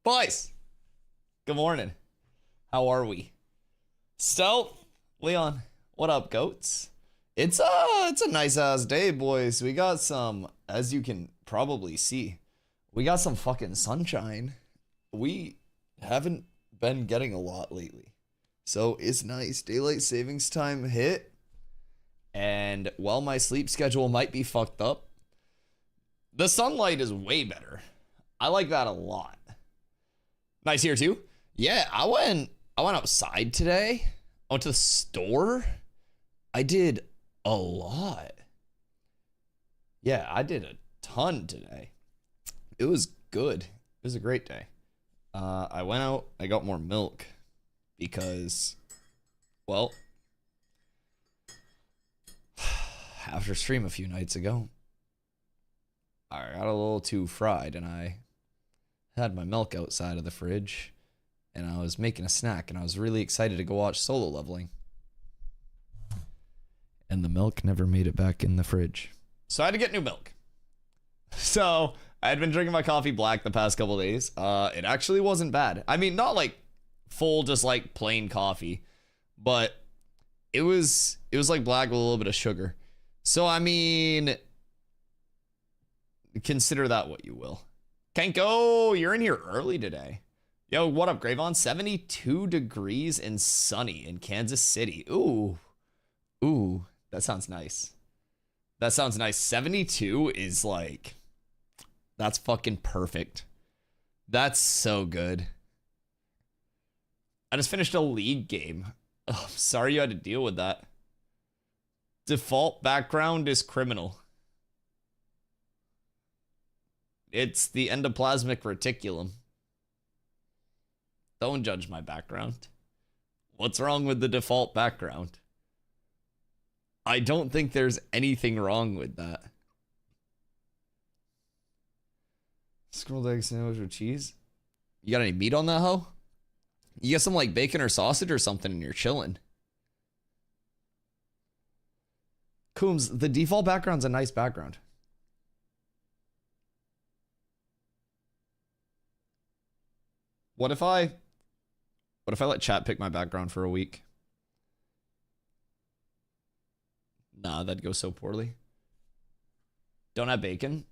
Boys, good morning. How are we? Stealth, Leon, what up, goats? It's a nice ass day, boys. We got some, as you can probably see, we got some fucking sunshine. We haven't been getting a lot lately, so it's nice. Daylight savings time hit, and while my sleep schedule might be fucked up, the sunlight is way better. I like that a lot. Nice here too. Yeah, I went outside today. I went to the store. I did a lot. Yeah, I did a ton today. It was good. It was a great day. I went out, I got more milk because, well, after stream a few nights ago, I got a little too fried and I had my milk outside of the fridge and I was making a snack and I was really excited to go watch Solo Leveling. And the milk never made it back in the fridge. So I had to get new milk. So I had been drinking my coffee black the past couple days. It actually wasn't bad. I mean, not like full, just like plain coffee, but it was like black with a little bit of sugar. So I mean, consider that what you will. Kenko, you're in here early today. Yo, what up, Gravon? 72 degrees and sunny in Kansas City. Ooh, that sounds nice. That sounds nice. 72 is like, that's fucking perfect. That's so good. I just finished a league game. Oh, I'm sorry you had to deal with that. Default background is criminal. It's the endoplasmic reticulum. Don't judge my background. What's wrong with the default background? I don't think there's anything wrong with that. Scrolled egg sandwich with cheese. You got any meat on that hoe? You got some like bacon or sausage or something and you're chilling. Coombs, the default background's a nice background. What if I let chat pick my background for a week? Nah, that'd go so poorly. Don't have bacon.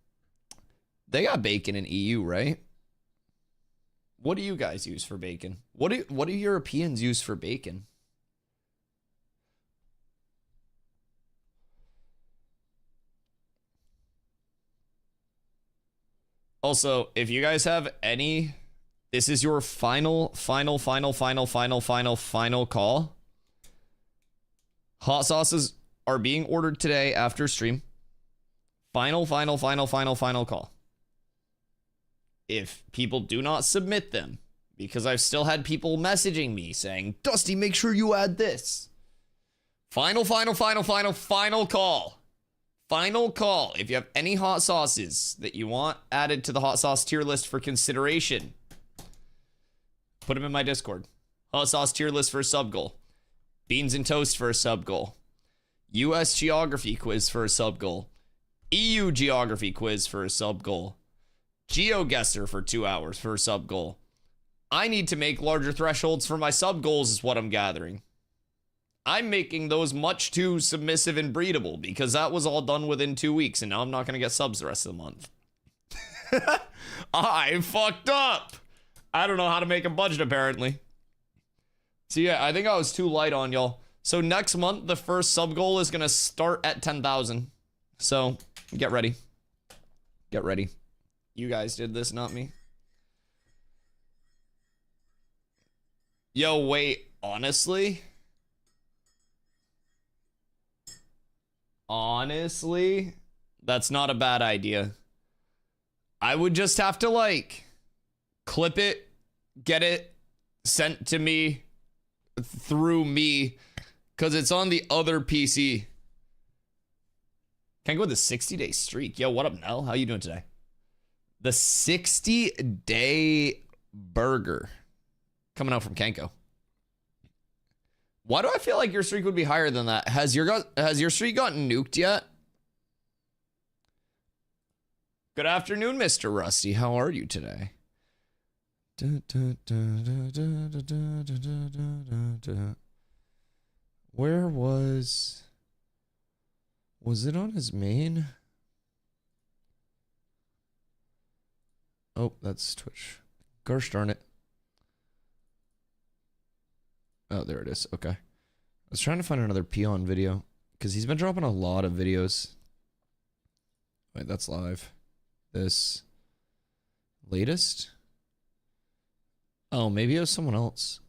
They got bacon in EU, right? What do you guys use for bacon? What do Europeans use for bacon? Also, if you guys have any, this is your final call. Hot sauces are being ordered today after stream. Final call. If people do not submit them, because I've still had people messaging me saying, Dusty, make sure you add this. Final call. Final call. If you have any hot sauces that you want added to the hot sauce tier list for consideration, put them in my Discord. Hot sauce tier list for a sub goal. Beans and toast for a sub goal. US geography quiz for a sub goal. EU geography quiz for a sub goal. GeoGuessr for 2 hours for a sub goal. I need to make larger thresholds for my sub goals is what I'm gathering. I'm making those much too submissive and breedable because that was all done within 2 weeks and now I'm not going to get subs the rest of the month. I fucked up. I don't know how to make a budget apparently. So yeah, I think I was too light on y'all. So next month, the first sub goal is going to start at 10,000. So get ready. Get ready. You guys did this, not me. Yo, wait, honestly, that's not a bad idea. I would just have to like clip it, get it sent to me through me, because it's on the other PC. Can't go with the 60-day streak. Yo, what up, Nell? How you doing today? The 60-day burger coming out from Kenko. Why do I feel like your streak would be higher than that? Has your streak gotten nuked yet? Good afternoon, Mr. Rusty. How are you today? Where was it on his main? Oh, that's Twitch. Gosh darn it. Oh, there it is. Okay. I was trying to find another peon video because he's been dropping a lot of videos. Wait, that's live. This latest? Oh, maybe it was someone else.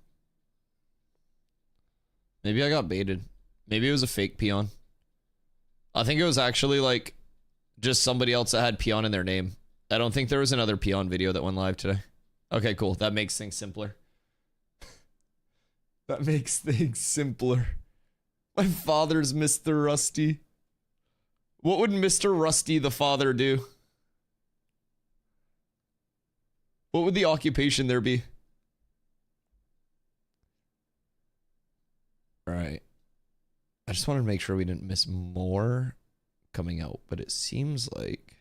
Maybe I got baited. Maybe it was a fake peon. I think it was actually like just somebody else that had peon in their name. I don't think there was another peon video that went live today. Okay, cool. That makes things simpler. That makes things simpler. My father's Mr. Rusty. What would Mr. Rusty the father do? What would the occupation there be? Right. I just wanted to make sure we didn't miss more coming out, but it seems like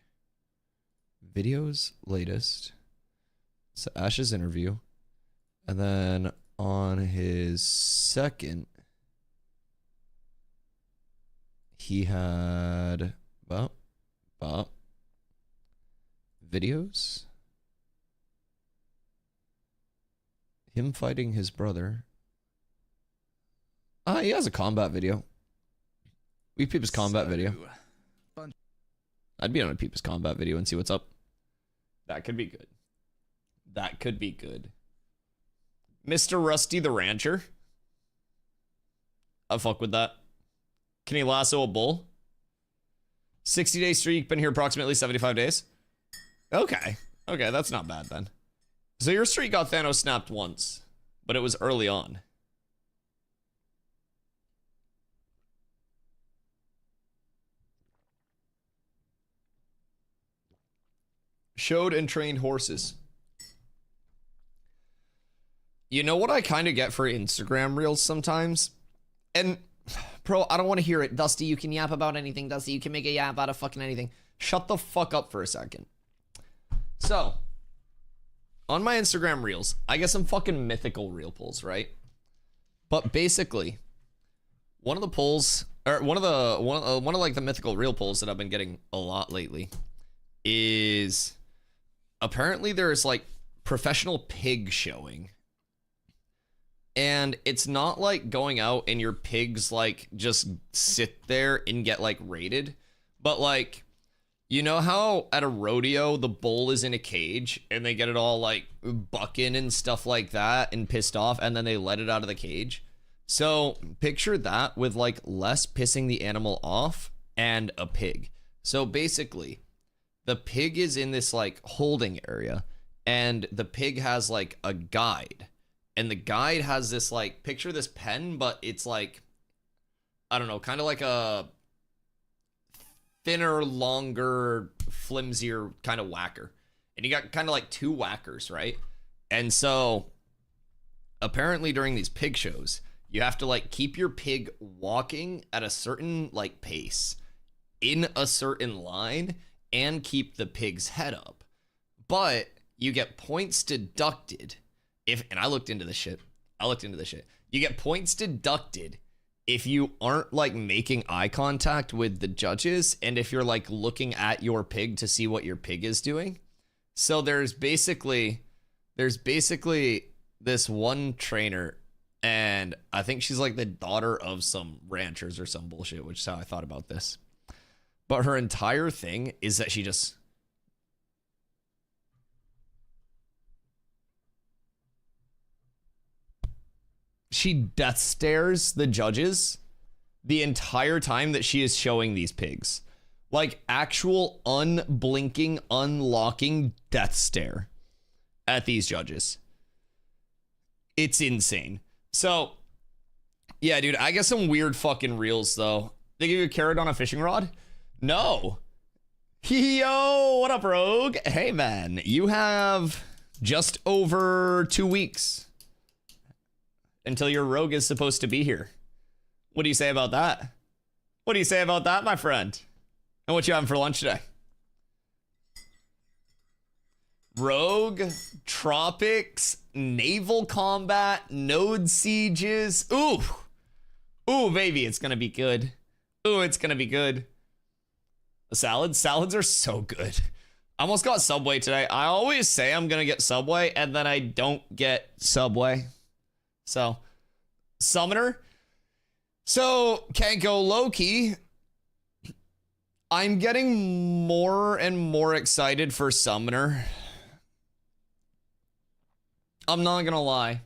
videos latest. So Ash's interview. And then on his second, he had videos. Him fighting his brother. He has a combat video. We peep his combat video. I'd be on a peep his combat video and see what's up. That could be good. That could be good. Mr. Rusty the Rancher. I'll fuck with that. Can he lasso a bull? 60-day streak, been here approximately 75 days. Okay. Okay, that's not bad then. So your streak got Thanos snapped once, but it was early on. Showed and trained horses. You know what I kind of get for Instagram reels sometimes? And, bro, I don't want to hear it. Dusty, you can yap about anything. Dusty, you can make a yap out of fucking anything. Shut the fuck up for a second. So, on my Instagram reels, I get some fucking mythical reel pulls, right? But basically, one of the pulls, or one of like the mythical reel pulls that I've been getting a lot lately is apparently there's like professional pig showing. And it's not like going out and your pigs like just sit there and get like raided. But like, you know how at a rodeo the bull is in a cage and they get it all like bucking and stuff like that and pissed off and then they let it out of the cage? So picture that with like less pissing the animal off and a pig. So basically, the pig is in this like holding area and the pig has like a guide. And the guide has this, like, picture this pen, but it's like, I don't know, kind of like a thinner, longer, flimsier kind of whacker. And you got kind of like two whackers, right? And so, apparently during these pig shows, you have to, like, keep your pig walking at a certain, like, pace in a certain line and keep the pig's head up. But you get points deducted and I looked into this shit. You get points deducted if you aren't like making eye contact with the judges and if you're like looking at your pig to see what your pig is doing. So there's basically this one trainer, and I think she's like the daughter of some ranchers or some bullshit, which is how I thought about this. But her entire thing is that she death stares the judges the entire time that she is showing these pigs. Like actual unblinking, unlocking death stare at these judges. It's insane. So, yeah, dude, I get some weird fucking reels, though. They give you a carrot on a fishing rod? No. Yo, what up, Rogue? Hey, man, you have just over 2 weeks until your rogue is supposed to be here. What do you say about that? What do you say about that, my friend? And what you having for lunch today? Rogue, Tropics, Naval Combat, Node Sieges. Ooh. Ooh, baby, it's gonna be good. Ooh, it's gonna be good. The salads are so good. I almost got Subway today. I always say I'm gonna get Subway, and then I don't get Subway. So, Summoner. So, can't go low-key. I'm getting more and more excited for Summoner. I'm not gonna lie.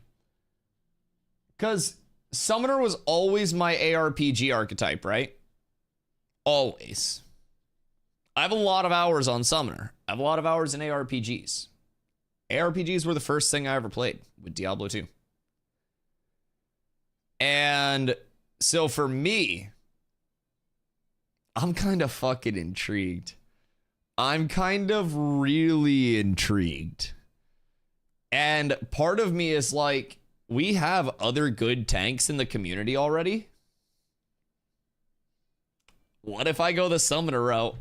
Because Summoner was always my ARPG archetype, right? Always. I have a lot of hours on Summoner. I have a lot of hours in ARPGs. ARPGs were the first thing I ever played with Diablo 2. And so for me, I'm kind of fucking intrigued. I'm kind of really intrigued. And part of me is like, we have other good tanks in the community already. What if I go the Summoner route?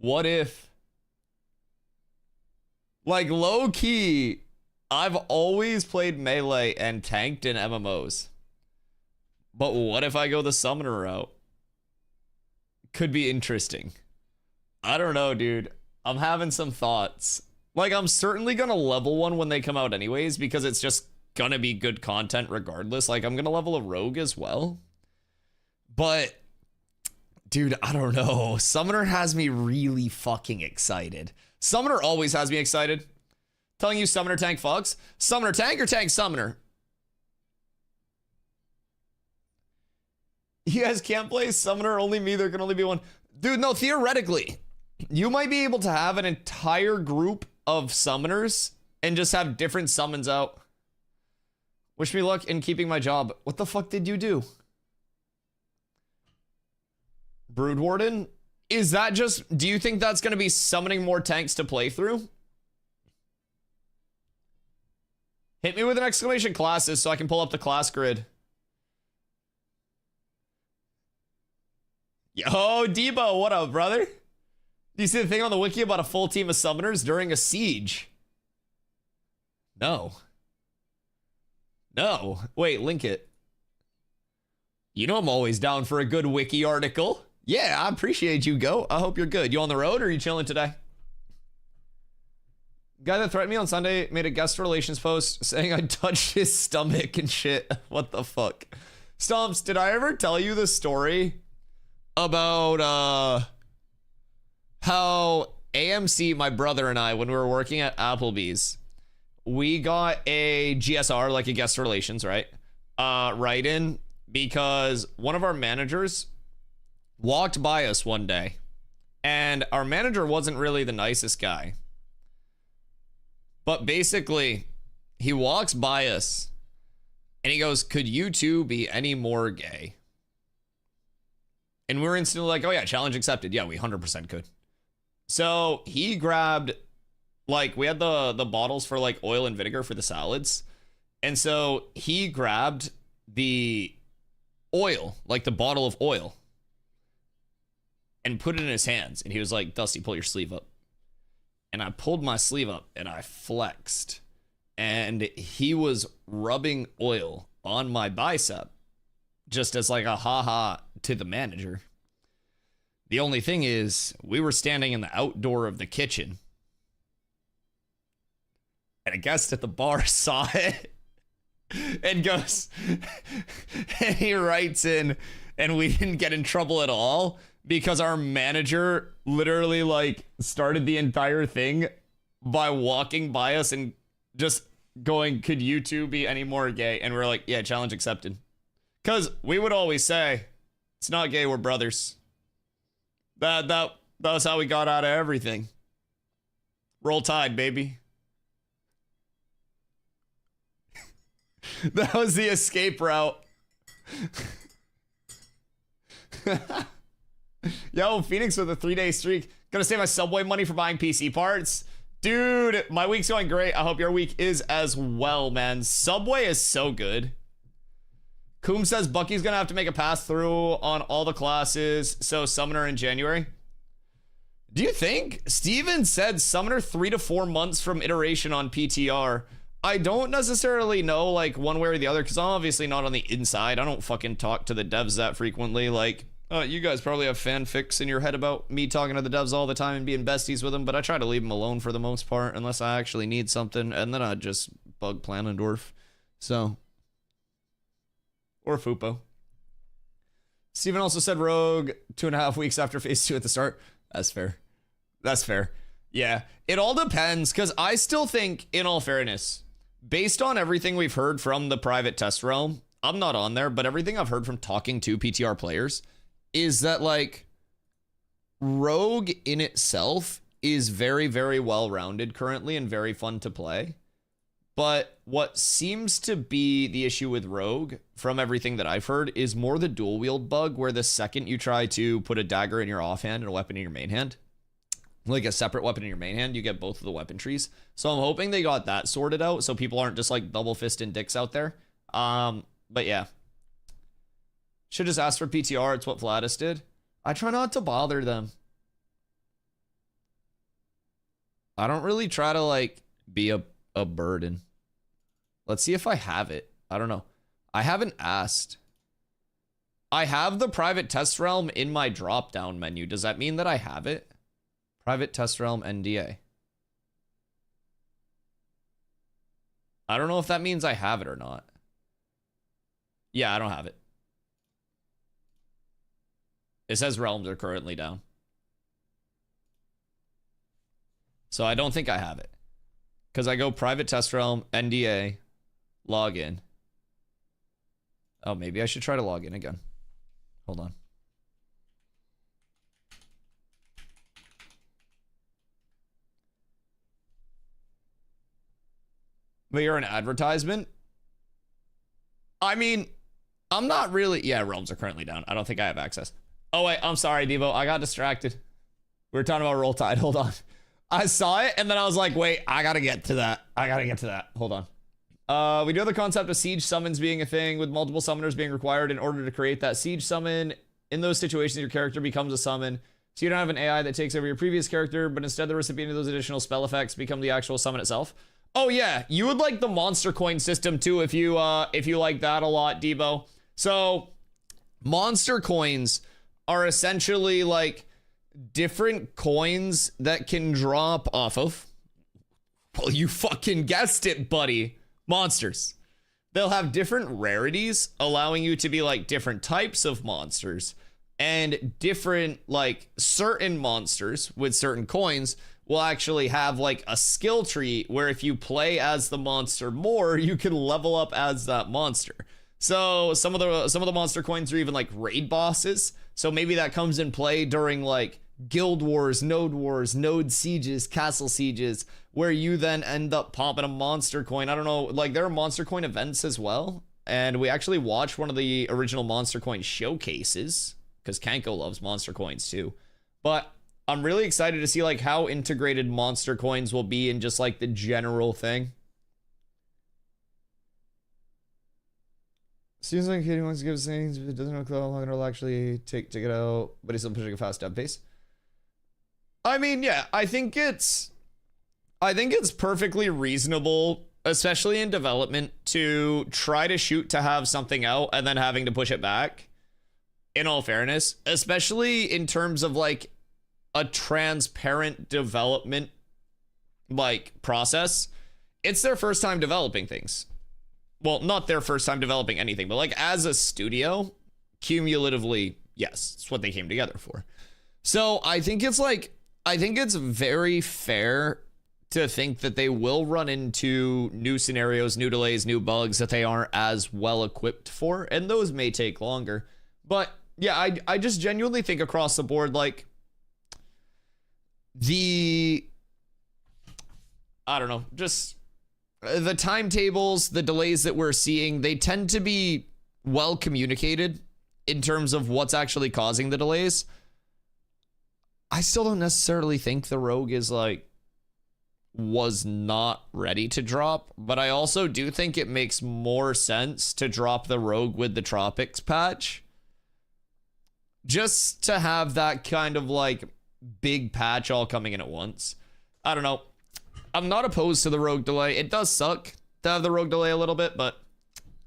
What if, like, low key, I've always played melee and tanked in MMOs. But what if I go the Summoner route? Could be interesting. I don't know, dude. I'm having some thoughts. Like, I'm certainly gonna level one when they come out anyways, because it's just gonna be good content regardless. Like, I'm gonna level a rogue as well. But dude, I don't know. Summoner has me really fucking excited. Summoner always has me excited. Telling you Summoner tank fucks. Summoner tank or tank Summoner? You guys can't play Summoner, only me, there can only be one. Dude, no, theoretically, you might be able to have an entire group of Summoners and just have different summons out. Wish me luck in keeping my job. What the fuck did you do? Brood Warden? Is that just, do you think that's going to be summoning more tanks to play through? Hit me with an exclamation classes so I can pull up the class grid. Yo, Debo, what up, brother? Do you see the thing on the wiki about a full team of summoners during a siege? No. No. Wait, link it. You know I'm always down for a good wiki article. Yeah, I appreciate you, Go. I hope you're good. You on the road or are you chilling today? Guy that threatened me on Sunday made a guest relations post saying I touched his stomach and shit. What the fuck? Stomps, did I ever tell you the story about how AMC, my brother and I, when we were working at Applebee's, we got a GSR, like a guest relations, right? Right in because one of our managers walked by us one day, and our manager wasn't really the nicest guy. But basically, he walks by us, and he goes, could you two be any more gay? And we're instantly like, oh yeah, challenge accepted. Yeah, we 100% could. So he grabbed, like, we had the bottles for, like, oil and vinegar for the salads. And so he grabbed the oil, like the bottle of oil, and put it in his hands. And he was like, Dusty, pull your sleeve up. And I pulled my sleeve up and I flexed. And he was rubbing oil on my bicep just as like a haha to the manager. The only thing is, we were standing in the outdoor of the kitchen. And a guest at the bar saw it and goes, and he writes in, and we didn't get in trouble at all because our manager literally like started the entire thing by walking by us and just going, could you two be any more gay? And we're like, yeah, challenge accepted. Because we would always say, it's not gay, we're brothers. That was how we got out of everything. Roll Tide, baby. That was the escape route. Yo, Phoenix with a 3-day streak. Gonna save my Subway money for buying PC parts. Dude, my week's going great. I hope your week is as well, man. Subway is so good. Coom says Bucky's gonna have to make a pass through on all the classes, so Summoner in January. Do you think? Steven said Summoner 3 to 4 months from iteration on PTR. I don't necessarily know, like, one way or the other, because I'm obviously not on the inside. I don't fucking talk to the devs that frequently. Like, you guys probably have fanfics in your head about me talking to the devs all the time and being besties with them, but I try to leave them alone for the most part, unless I actually need something, and then I just bug Planendorf. So. Or Fupo. Steven also said Rogue 2.5 weeks after phase 2 at the start. That's fair. That's fair. Yeah, it all depends, because I still think, in all fairness, based on everything we've heard from the private test realm, I'm not on there, but everything I've heard from talking to PTR players is that, like, Rogue in itself is very, very well-rounded currently and very fun to play. But what seems to be the issue with Rogue, from everything that I've heard, is more the dual wield bug, where the second you try to put a dagger in your offhand and a weapon in your main hand, like a separate weapon in your main hand, you get both of the weapon trees. So I'm hoping they got that sorted out so people aren't just like double fisting dicks out there. But yeah. Should just ask for PTR. It's what Vladis did. I try not to bother them. I don't really try to like be a burden. Let's see if I have it. I don't know. I haven't asked. I have the private test realm in my drop down menu. Does that mean that I have it? Private test realm NDA. I don't know if that means I have it or not. Yeah, I don't have it. It says realms are currently down. So I don't think I have it. Because I go private test realm, NDA, login. Oh, maybe I should try to log in again. Hold on. But you're an advertisement? I mean, I'm not really... Yeah, realms are currently down. I don't think I have access. Oh, wait. I'm sorry, Devo. I got distracted. We were talking about Roll Tide. Hold on. I saw it, and then I was like, wait, I gotta get to that. Hold on. We do have the concept of siege summons being a thing, with multiple summoners being required in order to create that siege summon. In those situations, your character becomes a summon. So you don't have an AI that takes over your previous character, but instead the recipient of those additional spell effects become the actual summon itself. Oh yeah, you would like the monster coin system too if you like that a lot, Debo. So monster coins are essentially like different coins that can drop off of, well, you fucking guessed it, buddy, monsters. They'll have different rarities, allowing you to be like different types of monsters, and different like certain monsters with certain coins will actually have like a skill tree where if you play as the monster more, you can level up as that monster. So some of the monster coins are even like raid bosses. So maybe that comes in play during like guild wars, node sieges, castle sieges, where you then end up popping a monster coin. I don't know, like there are monster coin events as well. And we actually watched one of the original monster coin showcases because Kanko loves monster coins too. But I'm really excited to see like how integrated monster coins will be in just like the general thing. Seems like he wants to give things, if it doesn't know how long it'll actually take to get out, but he's still pushing a fast dev pace. I mean, yeah, I think it's perfectly reasonable, especially in development, to try to shoot to have something out and then having to push it back. In all fairness, especially in terms of like a transparent development like process. It's their first time developing things. Well, not their first time developing anything, but like as a studio, cumulatively, yes, it's what they came together for. So I think it's very fair to think that they will run into new scenarios, new delays, new bugs that they aren't as well equipped for, and those may take longer. But yeah, I just genuinely think across the board, like I don't know, just the timetables, the delays that we're seeing, they tend to be well communicated in terms of what's actually causing the delays. I still don't necessarily think the Rogue is like was not ready to drop, but I also do think it makes more sense to drop the Rogue with the Tropics patch, just to have that kind of like big patch all coming in at once. I don't know. I'm not opposed to the rogue delay. It does suck to have the rogue delay a little bit, but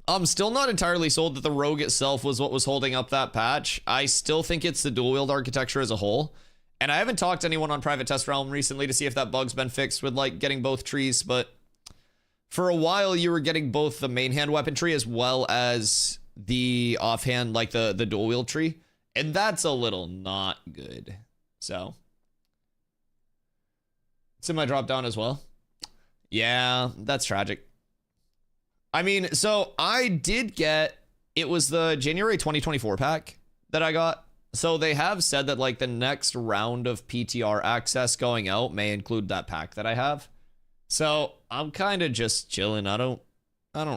I'm still not entirely sold that the rogue itself was what was holding up that patch. I still think it's the dual wield architecture as a whole. And I haven't talked to anyone on Private Test Realm recently to see if that bug's been fixed with like getting both trees, but for a while you were getting both the main hand weapon tree as well as the offhand, like the dual wield tree. And that's a little not good. So it's in my drop down as well. Yeah, that's tragic. I mean, so I did get, it was the January 2024 pack that I got. So they have said that like the next round of PTR access going out may include that pack that I have. So I'm kind of just chilling. I don't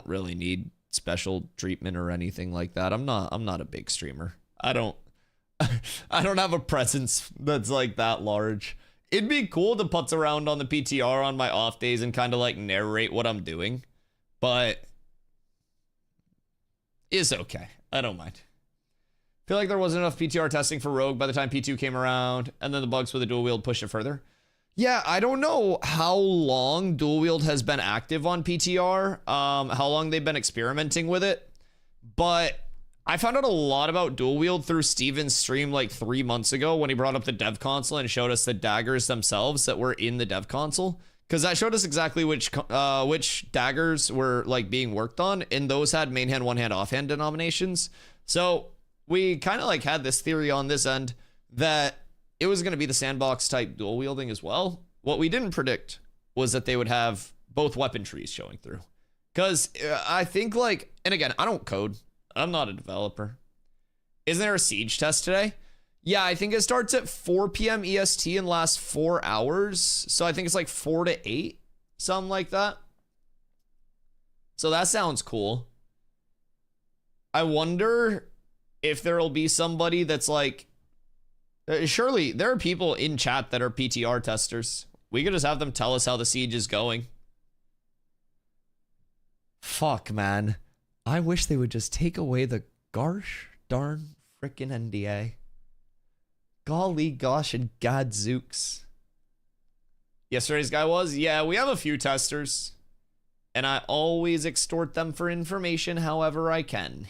really need special treatment or anything like that. I'm not a big streamer. I don't have a presence that's like that large. It'd be cool to putz around on the PTR on my off days and kind of like narrate what I'm doing, but it's okay. I don't mind. Feel like there wasn't enough PTR testing for Rogue by the time P2 came around, and then the bugs with the dual wield pushed it further. Yeah, I don't know how long dual wield has been active on PTR, how long they've been experimenting with it, but I found out a lot about dual wield through Steven's stream like 3 months ago when he brought up the dev console and showed us the daggers themselves that were in the dev console, because that showed us exactly which daggers were like being worked on, and those had main hand, one hand, offhand denominations. So we kind of like had this theory on this end that it was going to be the sandbox type dual wielding as well. What we didn't predict was that they would have both weapon trees showing through. Because I think like, and again, I don't code. I'm not a developer. Isn't there a siege test today? Yeah, I think it starts at 4 p.m. EST and lasts 4 hours. So I think it's like 4 to 8, something like that. So that sounds cool. I wonder if there'll be somebody that's like, surely there are people in chat that are PTR testers. We could just have them tell us how the siege is going. Fuck, man. I wish they would just take away the gosh darn frickin' NDA. Golly gosh and gadzooks. Yesterday's guy was? Yeah, we have a few testers. And I always extort them for information however I can.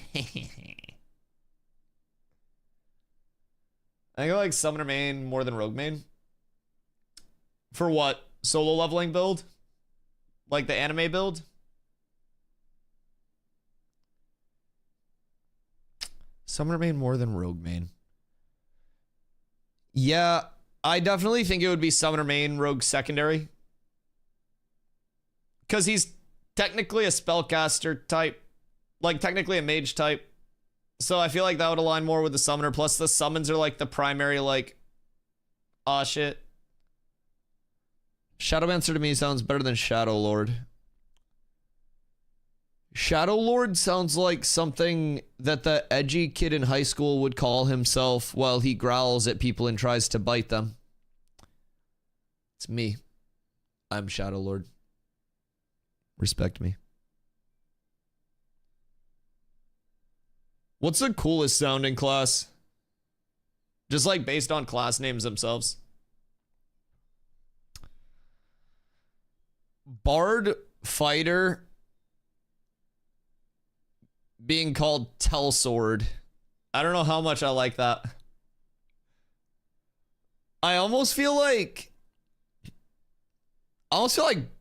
I go like Summoner main more than Rogue main. For what? Solo leveling build? Like the anime build? Summoner main more than Rogue main. Yeah, I definitely think it would be Summoner main, Rogue secondary. Because he's technically a spellcaster type. Like technically a mage type. So I feel like that would align more with the summoner. Plus the summons are like the primary like, aw shit. Shadowmancer to me sounds better than Shadow Lord. Shadow Lord sounds like something that the edgy kid in high school would call himself while he growls at people and tries to bite them. It's me. I'm Shadow Lord. Respect me. What's the coolest sounding class? Just like based on class names themselves. Bard Fighter being called Telsword. I don't know how much I like that. I almost feel like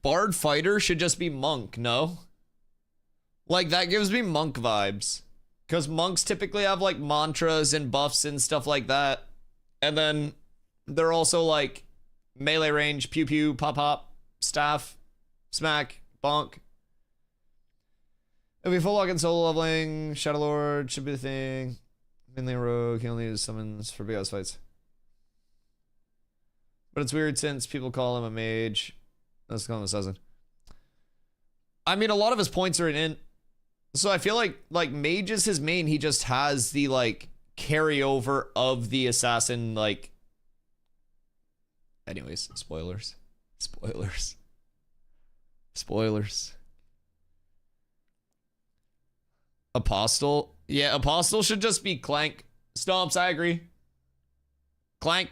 Bard Fighter should just be Monk, no? Like that gives me Monk vibes. Because monks typically have like mantras and buffs and stuff like that. And then they're also like melee range, pew pew, pop pop, staff, smack, bonk. If we full lock and solo leveling, Shadow Lord should be the thing. Mainly rogue, he only uses summons for big ass fights. But it's weird since people call him a mage. Let's call him assassin. I mean, a lot of his points are in int. So I feel like mage is his main. He just has the like carryover of the assassin. Like, anyways, spoilers. Apostle, yeah, Apostle should just be Clank. Stomps, I agree. Clank.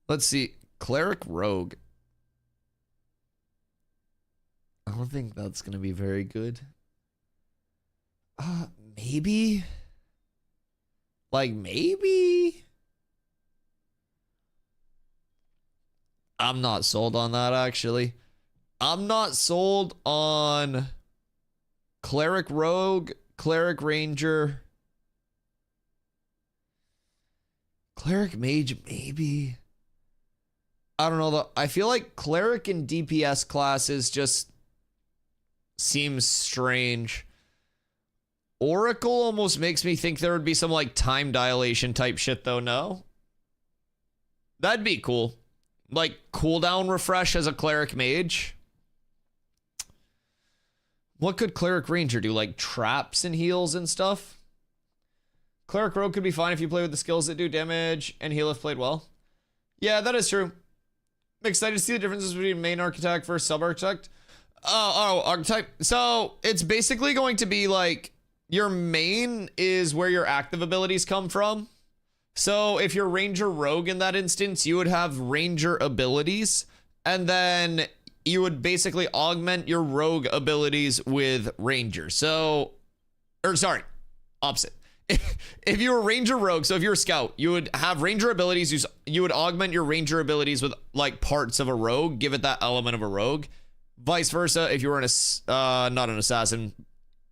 Let's see. Cleric Rogue. I don't think that's going to be very good. Maybe? Like, maybe? I'm not sold on that, actually. I'm not sold on Cleric Rogue, Cleric Ranger, Cleric Mage, maybe. I don't know, though. I feel like Cleric and DPS classes just seems strange. Oracle almost makes me think there would be some, like, time dilation type shit, though, no? That'd be cool. Like, cooldown refresh as a Cleric Mage. What could Cleric Ranger do? Like, traps and heals and stuff? Cleric Rogue could be fine if you play with the skills that do damage and heal if played well. Yeah, that is true. I'm excited to see the differences between main architect versus sub-architect. Archetype. So, it's basically going to be like, your main is where your active abilities come from. So, if you're Ranger Rogue in that instance, you would have Ranger abilities, and then you would basically augment your Rogue abilities with Ranger. So, or sorry, opposite. If you were Ranger Rogue, so if you're a Scout, you would have Ranger abilities, you would augment your Ranger abilities with, like, parts of a Rogue, give it that element of a Rogue. Vice versa, if you were not an Assassin.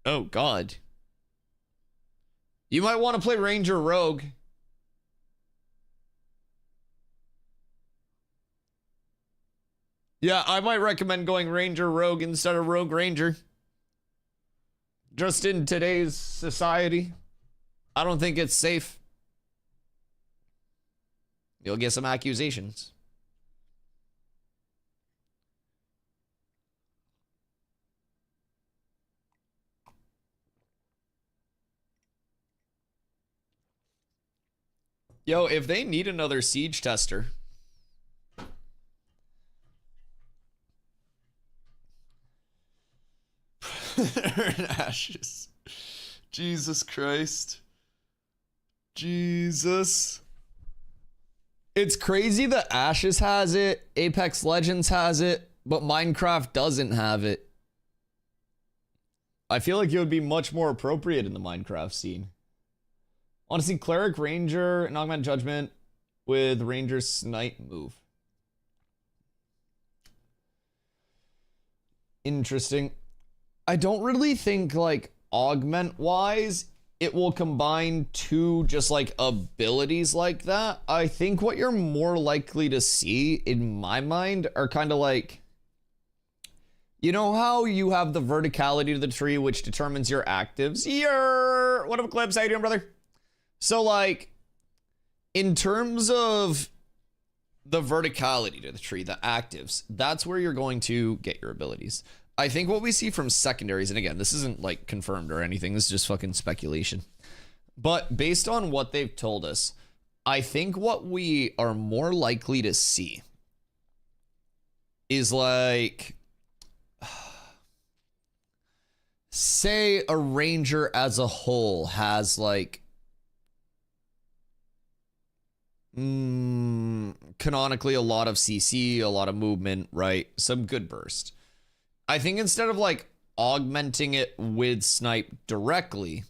Oh, God. You might want to play Ranger Rogue. Yeah, I might recommend going Ranger Rogue instead of Rogue Ranger. Just in today's society, I don't think it's safe. You'll get some accusations. Yo, if they need another siege tester. Ashes. Jesus Christ. Jesus. It's crazy that Ashes has it, Apex Legends has it, but Minecraft doesn't have it. I feel like it would be much more appropriate in the Minecraft scene. Honestly, Cleric Ranger and Augment Judgment with Ranger Snipe move. Interesting. I don't really think, like, augment-wise, it will combine two just, like, abilities like that. I think what you're more likely to see, in my mind, are kind of like... You know how you have the verticality of the tree, which determines your actives? What up, Clips? How you doing, brother? So, like, in terms of the verticality to the tree, the actives, that's where you're going to get your abilities. I think what we see from secondaries, and again, this isn't, like, confirmed or anything, this is just fucking speculation. But based on what they've told us, I think what we are more likely to see is, like... Say a Ranger as a whole has, like... canonically a lot of CC, a lot of movement, right? Some good burst. I think instead of, like, augmenting it with Snipe directly,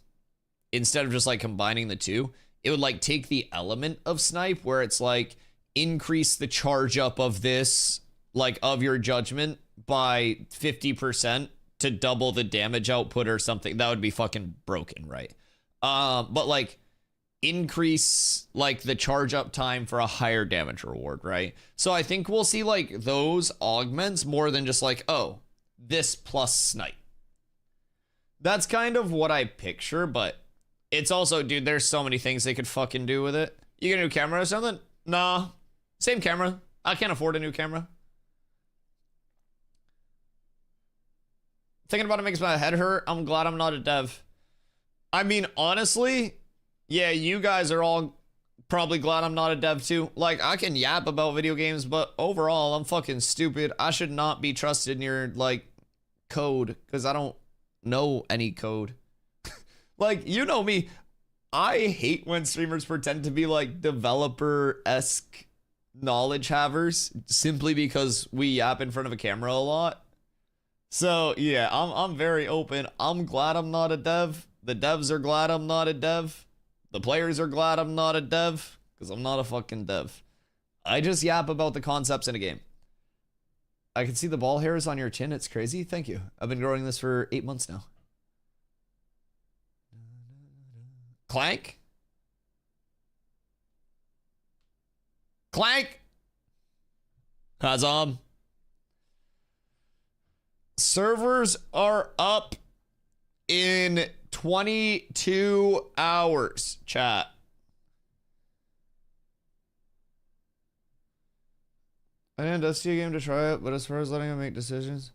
instead of just, like, combining the two, it would, like, take the element of Snipe where it's, like, increase the charge up of this, like, of your judgment by 50% to double the damage output or something. That would be fucking broken, right? But, like, increase, like, the charge up time for a higher damage reward, right? So I think we'll see, like, those augments more than just, like, oh, this plus Snipe. That's kind of what I picture, but it's also, dude, there's so many things they could fucking do with it. You get a new camera or something? Nah. Same camera. I can't afford a new camera. Thinking about it makes my head hurt. I'm glad I'm not a dev. I mean, honestly, yeah, you guys are all probably glad I'm not a dev too. Like, I can yap about video games, but overall, I'm fucking stupid. I should not be trusted near, like, code, because I don't know any code. Like, you know me. I hate when streamers pretend to be, like, developer-esque knowledge havers simply because we yap in front of a camera a lot. So yeah, I'm very open. I'm glad I'm not a dev. The devs are glad I'm not a dev. The players are glad I'm not a dev, because I'm not a fucking dev. I just yap about the concepts in a game. I can see the ball hairs on your chin. It's crazy. Thank you. I've been growing this for 8 months now. Clank? Clank! Kazam. Servers are up in 22 hours, chat. I didn't Dusty a game to try it, but as far as letting him make decisions,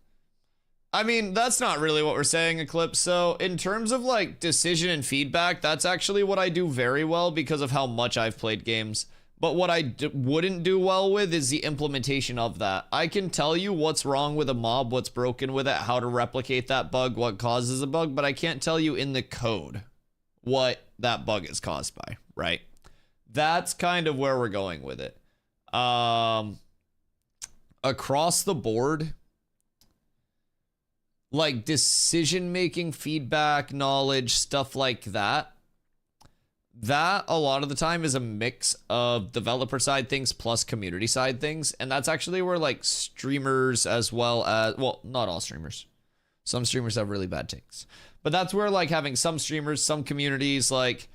I mean, that's not really what we're saying, Eclipse. So in terms of like decision and feedback, that's actually what I do very well because of how much I've played games. But what I wouldn't do well with is the implementation of that. I can tell you what's wrong with a mob, what's broken with it, how to replicate that bug, what causes a bug, but I can't tell you in the code what that bug is caused by, right? That's kind of where we're going with it. Across the board, like decision-making, feedback, knowledge, stuff like that, that a lot of the time is a mix of developer side things plus community side things. And that's actually where like streamers as well as, well, not all streamers. Some streamers have really bad takes. But that's where like having some streamers, some communities like,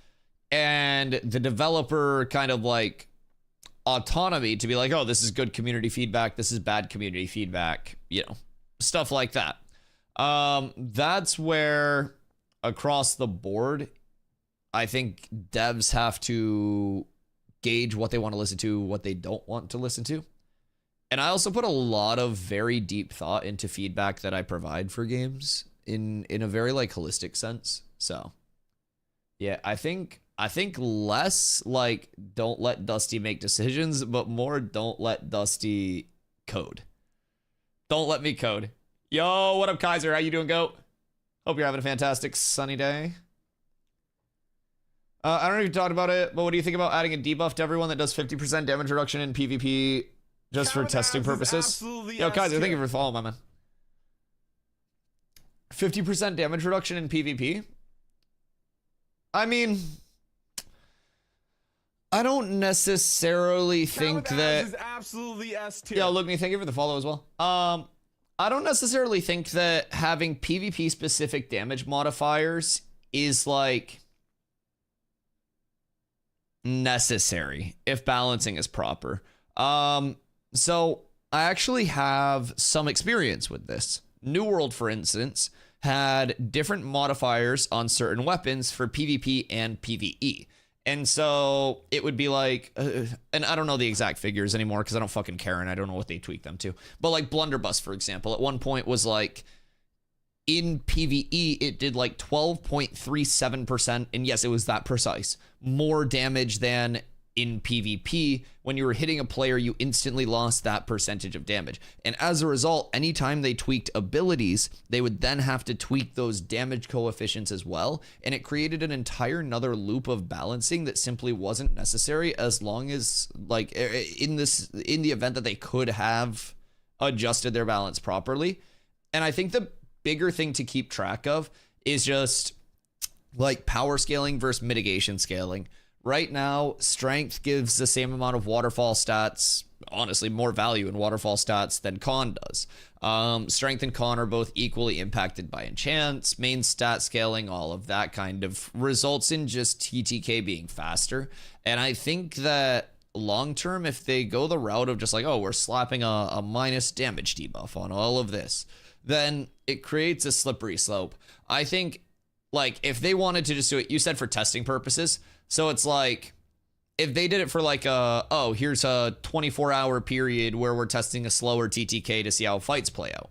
and the developer kind of like autonomy to be like, oh, this is good community feedback, this is bad community feedback, you know, stuff like that. That's where across the board, I think devs have to gauge what they want to listen to, what they don't want to listen to. And I also put a lot of very deep thought into feedback that I provide for games in a very like holistic sense. So yeah, I think less like don't let Dusty make decisions, but more don't let Dusty code. Don't let me code. Yo, what up, Kaiser? How you doing, goat? Hope you're having a fantastic sunny day. I don't know if you talked about it, but what do you think about adding a debuff to everyone that does 50% damage reduction in PvP just for testing purposes? Yo, Kaiser, thank you for following, my man. 50% damage reduction in PvP? I mean, I don't necessarily think that is absolutely S tier. Yeah, look, me, thank you for the follow as well. I don't necessarily think that having PvP specific damage modifiers is like necessary if balancing is proper. So I actually have some experience with this. New World, for instance, had different modifiers on certain weapons for PvP and PvE. And so it would be like, and I don't know the exact figures anymore because I don't fucking care and I don't know what they tweak them to. But like Blunderbuss, for example, at one point was like, in PvE, it did like 12.37%, and yes, it was that precise, more damage than in PvP. When you were hitting a player, you instantly lost that percentage of damage. And as a result, anytime they tweaked abilities, they would then have to tweak those damage coefficients as well, and it created an entire another loop of balancing that simply wasn't necessary as long as, like, in the event that they could have adjusted their balance properly. And I think the bigger thing to keep track of is just like power scaling versus mitigation scaling. Right now, strength gives the same amount of waterfall stats, honestly, more value in waterfall stats than con does. Strength and con are both equally impacted by enchants, main stat scaling, all of that kind of results in just TTK being faster. And I think that long term, if they go the route of just like, oh, we're slapping a minus damage debuff on all of this, then it creates a slippery slope. I think, like, if they wanted to just do it, you said for testing purposes, so it's like, if they did it for like oh, here's a 24-hour period where we're testing a slower TTK to see how fights play out.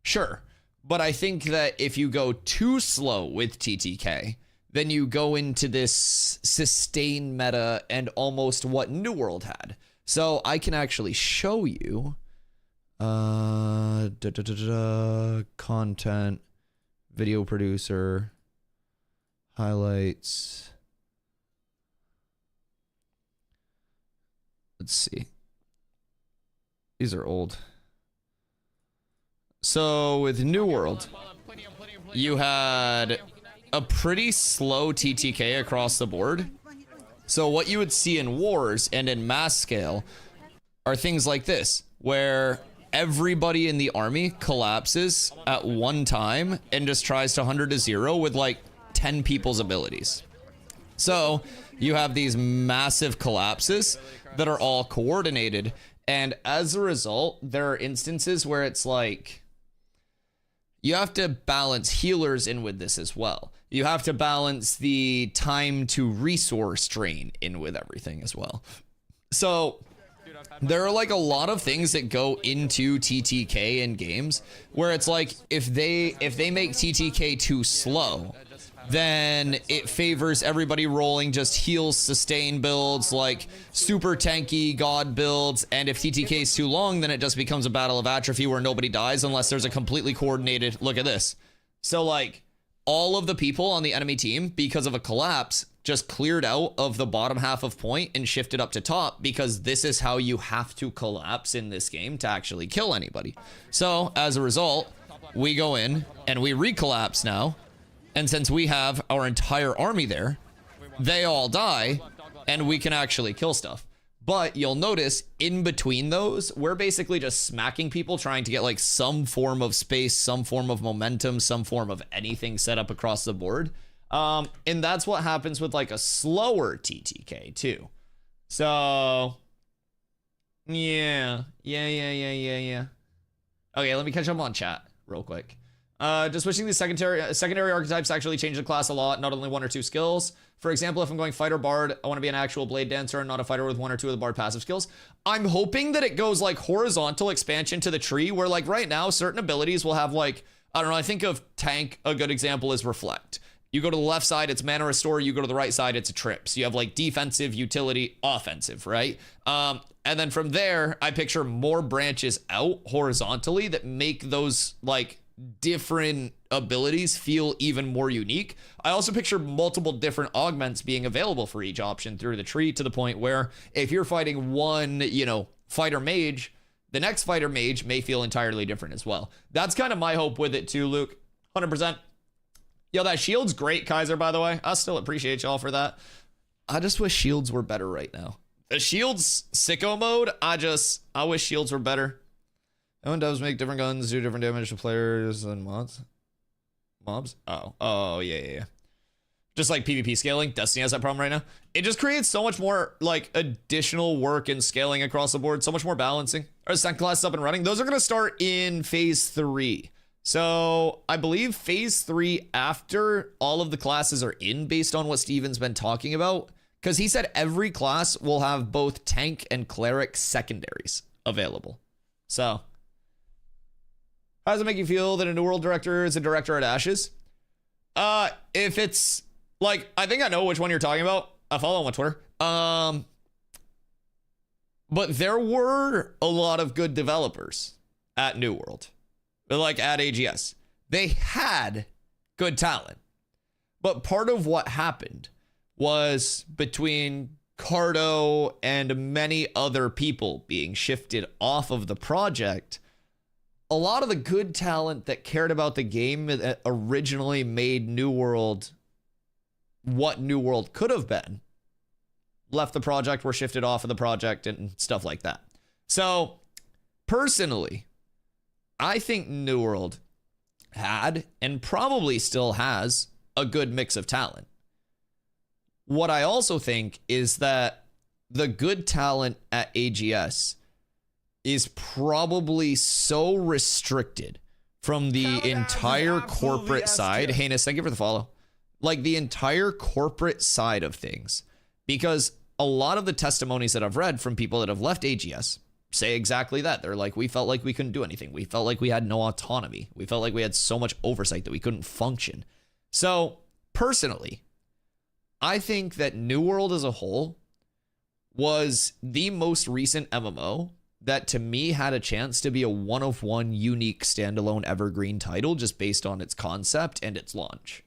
Sure. But I think that if you go too slow with TTK, then you go into this sustained meta and almost what New World had. So I can actually show you content, video producer, highlights. Let's see. These are old. So with New World, you had a pretty slow TTK across the board. So what you would see in wars and in mass scale are things like this, where everybody in the army collapses at one time and just tries to 100 to 0 with like 10 people's abilities. So you have these massive collapses that are all coordinated. And as a result, there are instances where it's like, you have to balance healers in with this as well. You have to balance the time to resource drain in with everything as well. So there are like a lot of things that go into TTK in games where it's like, if they make TTK too slow, then it favors everybody rolling just heals, sustain builds, like super tanky god builds. And if TTK is too long, then it just becomes a battle of atrophy where nobody dies unless there's a completely coordinated, look at this. So like all of the people on the enemy team, because of a collapse, just cleared out of the bottom half of point and shifted up to top, because this is how you have to collapse in this game to actually kill anybody. So as a result, we go in and we recollapse now. And since we have our entire army there, they all die and we can actually kill stuff. But you'll notice in between those, we're basically just smacking people trying to get like some form of space, some form of momentum, some form of anything set up across the board. And that's what happens with like a slower TTK too. So yeah. Okay, let me catch up on chat real quick. Just switching the secondary archetypes actually change the class a lot, not only one or two skills. For example, if I'm going fighter bard, I want to be an actual blade dancer and not a fighter with one or two of the bard passive skills. I'm hoping that it goes like horizontal expansion to the tree, where like right now certain abilities will have like, I don't know, I think of tank, a good example is reflect. You go to the left side, it's mana restore. You go to the right side, it's a trip. So you have like defensive, utility, offensive, right? And then from there, I picture more branches out horizontally that make those like different abilities feel even more unique. I also picture multiple different augments being available for each option through the tree, to the point where if you're fighting one, you know, fighter mage, the next fighter mage may feel entirely different as well. That's kind of my hope with it too, Luke. 100%. Yo, that shield's great, Kaiser, by the way. I still appreciate y'all for that. I just wish shields were better right now. The shield's sicko mode, I wish shields were better. Everyone does make different guns, do different damage to players and mods. Mobs? Oh, yeah. Just like PvP scaling. Destiny has that problem right now. It just creates so much more like additional work and scaling across the board. So much more balancing. Our second class is up and running. Those are going to start in phase 3. So I believe phase 3 after all of the classes are in, based on what Steven's been talking about. Because he said every class will have both tank and cleric secondaries available. So how does it make you feel that a New World director is a director at Ashes? If it's like, I think I know which one you're talking about. I follow him on Twitter. But there were a lot of good developers at New World, like at AGS. They had good talent. But part of what happened was between Cardo and many other people being shifted off of the project, a lot of the good talent that cared about the game that originally made New World what New World could have been left the project, were shifted off of the project and stuff like that. So personally, I think New World had and probably still has a good mix of talent. What I also think is that the good talent at AGS is probably so restricted from the entire corporate side. Heinous, thank you for the follow. Like the entire corporate side of things, because a lot of the testimonies that I've read from people that have left AGS say exactly that. They're like, we felt like we couldn't do anything. We felt like we had no autonomy. We felt like we had so much oversight that we couldn't function. So personally, I think that New World as a whole was the most recent MMO that to me had a chance to be a one-of-one unique standalone evergreen title just based on its concept and its launch.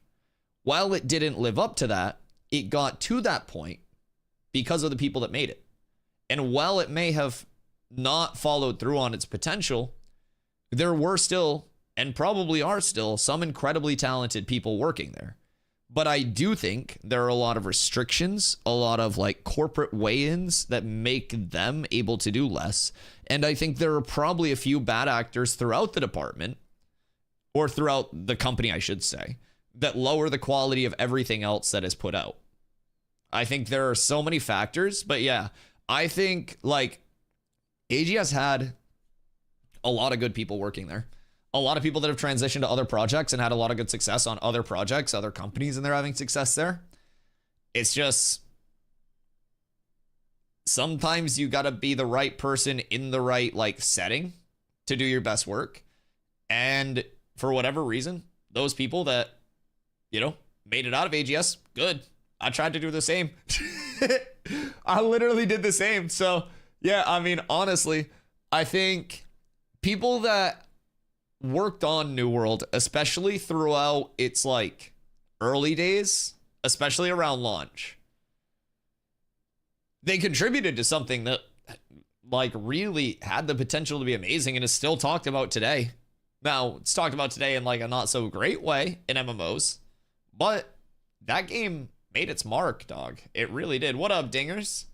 While it didn't live up to that, it got to that point because of the people that made it. And while it may have not followed through on its potential, there were still, and probably are still, some incredibly talented people working there. But I do think there are a lot of restrictions, a lot of like corporate weigh-ins that make them able to do less. And I think there are probably a few bad actors throughout the department, or throughout the company, I should say, that lower the quality of everything else that is put out. I think there are so many factors, but yeah, I think like AGS had a lot of good people working there. A lot of people that have transitioned to other projects and had a lot of good success on other projects, other companies, and they're having success there. It's just sometimes you got to be the right person in the right like setting to do your best work. And for whatever reason, those people that, you know, made it out of AGS, good. I tried to do the same. I literally did the same. So yeah, I mean, honestly, I think people that worked on New World, especially throughout its like early days, especially around launch, they contributed to something that like really had the potential to be amazing and is still talked about today. Now, it's talked about today in like a not so great way in MMOs, but that game made its mark, dog. It really did. What up, dingers?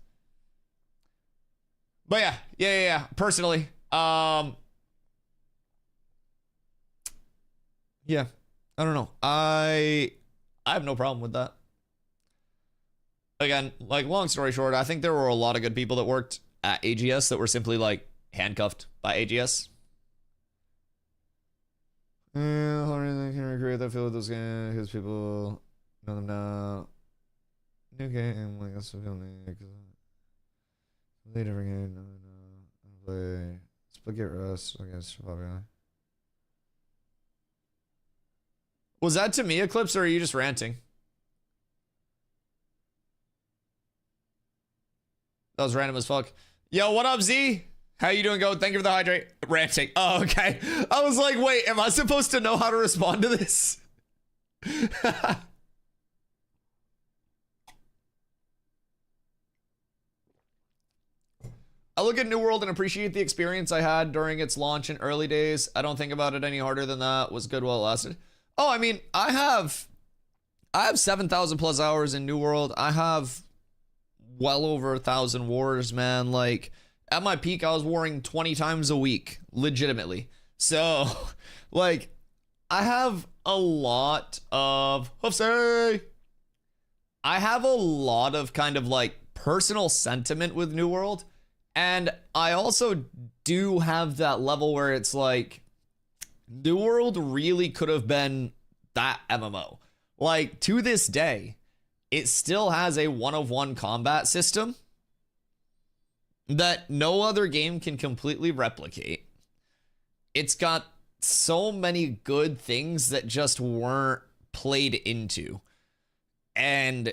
But yeah. Personally, yeah, I don't know. I have no problem with that. Again, like long story short, I think there were a lot of good people that worked at AGS that were simply like handcuffed by AGS. Yeah, how do they can recreate that feel with those games because people know them now. New game, like that's the feeling. Play different game, no. Play Spaghetti Rust, I guess, probably. Was that to me, Eclipse, or are you just ranting? That was random as fuck. Yo, what up, Z? How you doing, Goat? Thank you for the hydrate. Ranting. Oh, okay. I was like, wait, am I supposed to know how to respond to this? I look at New World and appreciate the experience I had during its launch in early days. I don't think about it any harder than that. Was good while it lasted. Oh, I mean, I have 7,000 plus hours in New World. I have well over 1,000 wars, man. Like at my peak, I was warring 20 times a week, legitimately. So like I have a lot of I have a lot of kind of like personal sentiment with New World. And I also do have that level where it's like New World really could have been that MMO. Like to this day, it still has a one-of-one combat system that no other game can completely replicate. It's got so many good things that just weren't played into. And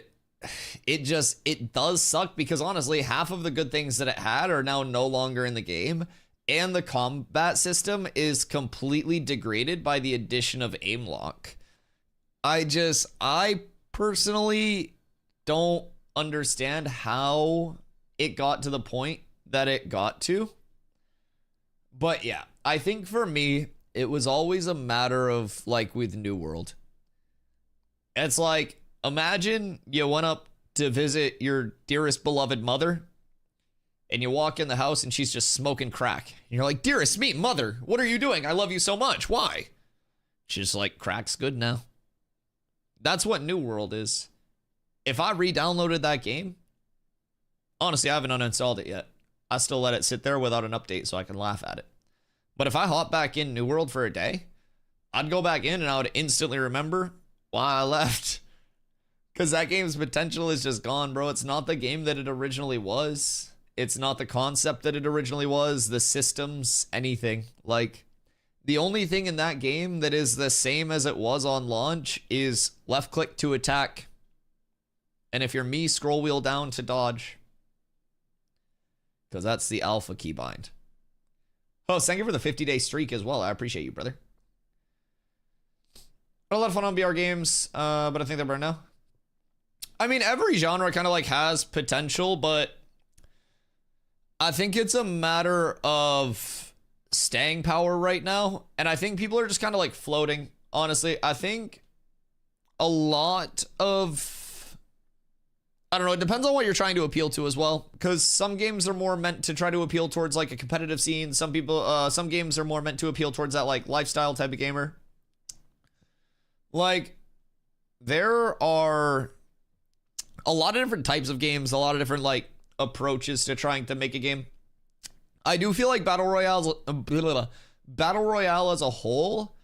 it does suck because honestly, half of the good things that it had are now no longer in the game. And the combat system is completely degraded by the addition of aim lock. I personally don't understand how it got to the point that it got to. But yeah, I think for me, it was always a matter of like with New World. It's like, imagine you went up to visit your dearest beloved mother and you walk in the house and she's just smoking crack. And you're like, dearest me, mother, what are you doing? I love you so much. Why? She's like, crack's good now. That's what New World is. If I re-downloaded that game, honestly, I haven't uninstalled it yet. I still let it sit there without an update so I can laugh at it. But if I hop back in New World for a day, I'd go back in and I would instantly remember why I left. Because that game's potential is just gone, bro. It's not the game that it originally was. It's not the concept that it originally was, the systems, anything. Like, the only thing in that game that is the same as it was on launch is left click to attack. And if you're me, scroll wheel down to dodge. Because that's the alpha keybind. Oh, thank you for the 50-day streak as well. I appreciate you, brother. Had a lot of fun on VR games, but I think they're better now. I mean, every genre kind of like has potential, but I think it's a matter of staying power right now. And I think people are just kind of like floating. Honestly, I think a lot of, I don't know, it depends on what you're trying to appeal to as well. Because some games are more meant to try to appeal towards like a competitive scene. Some games are more meant to appeal towards that like lifestyle type of gamer. Like, there are a lot of different types of games, a lot of different like approaches to trying to make a game. I do feel like battle royale as a whole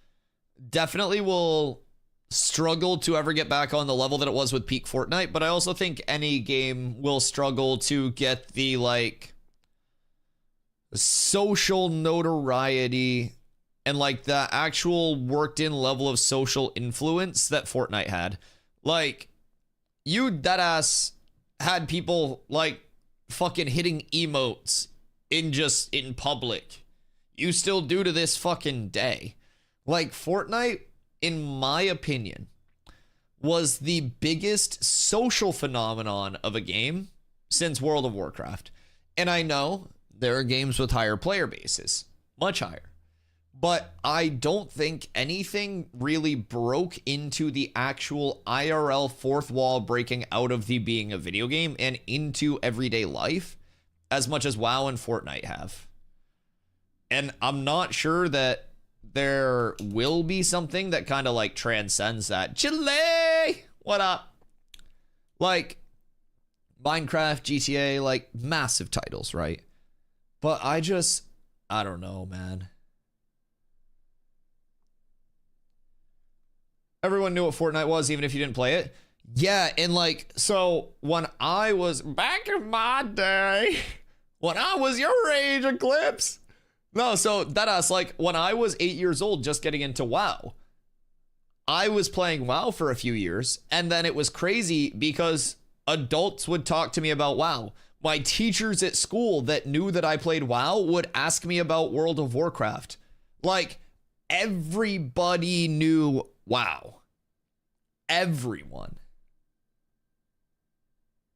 definitely will struggle to ever get back on the level that it was with peak Fortnite, but I also think any game will struggle to get the like social notoriety and like the actual worked in level of social influence that Fortnite had. Like, you deadass had people like fucking hitting emotes in public. You still do to this fucking day. Like, Fortnite, in my opinion, was the biggest social phenomenon of a game since World of Warcraft. And I know there are games with higher player bases, much higher. But I don't think anything really broke into the actual IRL fourth wall breaking out of the being a video game and into everyday life as much as WoW and Fortnite have. And I'm not sure that there will be something that kind of like transcends that. Chile! What up? Like, Minecraft, GTA, like massive titles, right? But I don't know, man. Everyone knew what Fortnite was, even if you didn't play it. Yeah, and like, so when I was back in my day, when I was your age, Eclipse. No, so that's like when I was 8 years old, just getting into WoW. I was playing WoW for a few years, and then it was crazy because adults would talk to me about WoW. My teachers at school that knew that I played WoW would ask me about World of Warcraft. Like, everybody knew WoW. Everyone.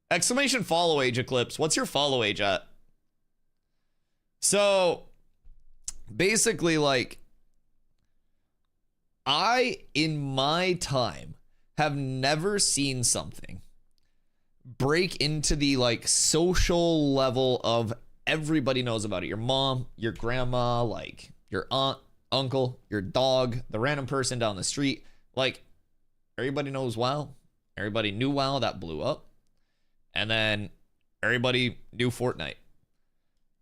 Exclamation follow age, Eclipse. What's your follow age at? So, basically, like, I, in my time, have never seen something break into the, like, social level of everybody knows about it. Your mom, your grandma, like, your aunt, uncle, your dog, the random person down the street. Like, everybody knows WoW. Everybody knew WoW. That blew up. And then everybody knew Fortnite.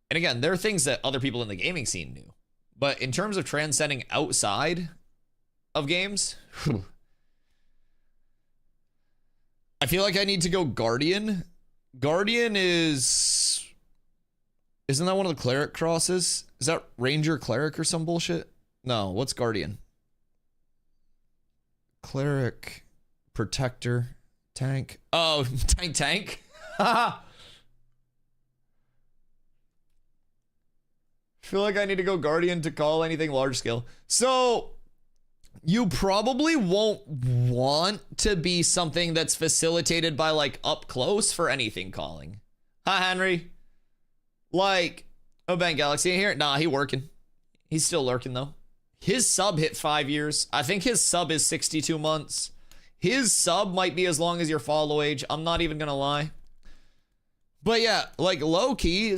And again, there are things that other people in the gaming scene knew. But in terms of transcending outside of games, I feel like I need to go Guardian. Guardian is... Isn't that one of the cleric crosses? Is that Ranger Cleric or some bullshit? No, what's Guardian? Cleric, Protector, Tank. Oh, Tank. I feel like I need to go Guardian to call anything large scale. So, you probably won't want to be something that's facilitated by, like, up close for anything calling. Hi, Henry. Like, oh, Bang Galaxy in here? Nah, he working. He's still lurking, though. His sub hit 5 years. I think his sub is 62 months. His sub might be as long as your follow age. I'm not even gonna lie. But yeah, like, low-key,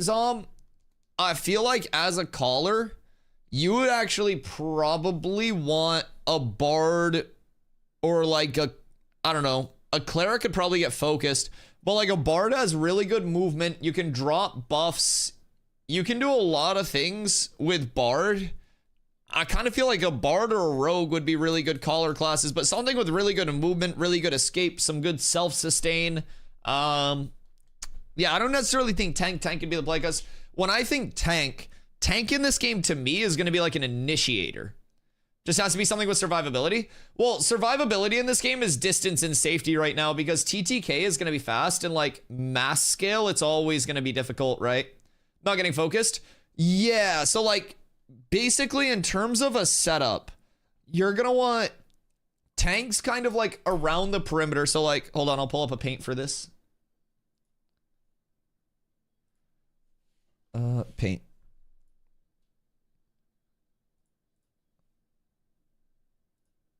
I feel like as a caller, you would actually probably want a bard or like I don't know, a cleric could probably get focused, but like a bard has really good movement. You can drop buffs. You can do a lot of things with bard. I kind of feel like a bard or a rogue would be really good caller classes, but something with really good movement, really good escape, some good self-sustain. Yeah, I don't necessarily think tank could be the play, because when I think tank in this game to me is going to be like an initiator. Just has to be something with survivability. Well, survivability in this game is distance and safety right now, because TTK is going to be fast, and like mass scale, it's always going to be difficult, right? Not getting focused. Yeah, so like basically in terms of a setup, you're going to want tanks kind of like around the perimeter. So like, hold on, I'll pull up a paint for this. paint.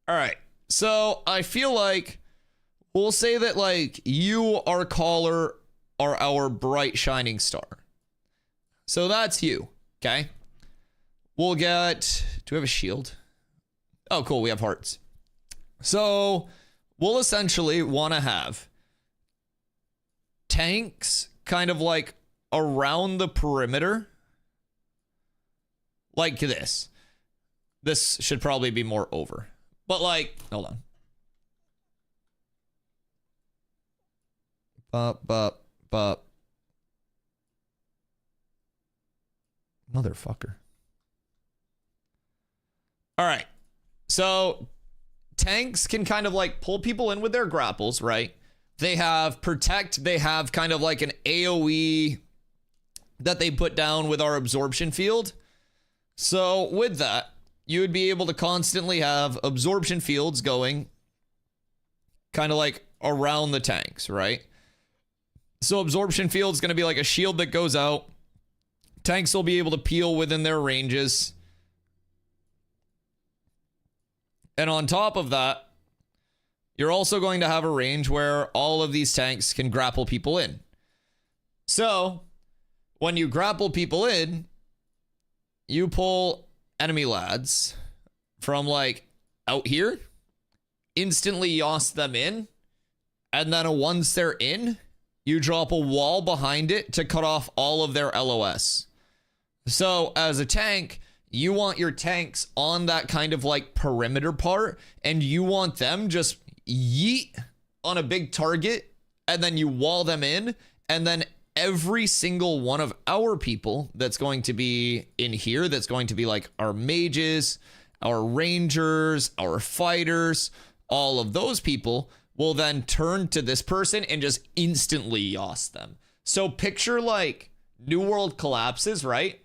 All right. So I feel like we'll say that like you, our caller, are our bright shining star. So that's you. Okay. We'll get, do we have a shield? Oh, cool. We have hearts. So we'll essentially want to have tanks kind of like around the perimeter. Like this. This should probably be more over. But like, hold on. But. Motherfucker. All right. So tanks can kind of like pull people in with their grapples, right? They have protect. They have kind of like an AoE that they put down with our absorption field. So with that, you would be able to constantly have absorption fields going kind of like around the tanks, right? So absorption field is going to be like a shield that goes out. Tanks will be able to peel within their ranges. And on top of that, you're also going to have a range where all of these tanks can grapple people in. So when you grapple people in, you pull enemy lads from like out here, instantly yoss them in, and then once they're in, you drop a wall behind it to cut off all of their LOS. So as a tank, you want your tanks on that kind of like perimeter part, and you want them just yeet on a big target, and then you wall them in, and then every single one of our people that's going to be in here, that's going to be like our mages, our rangers, our fighters, all of those people will then turn to this person and just instantly yoss them. So picture like New World collapses, right?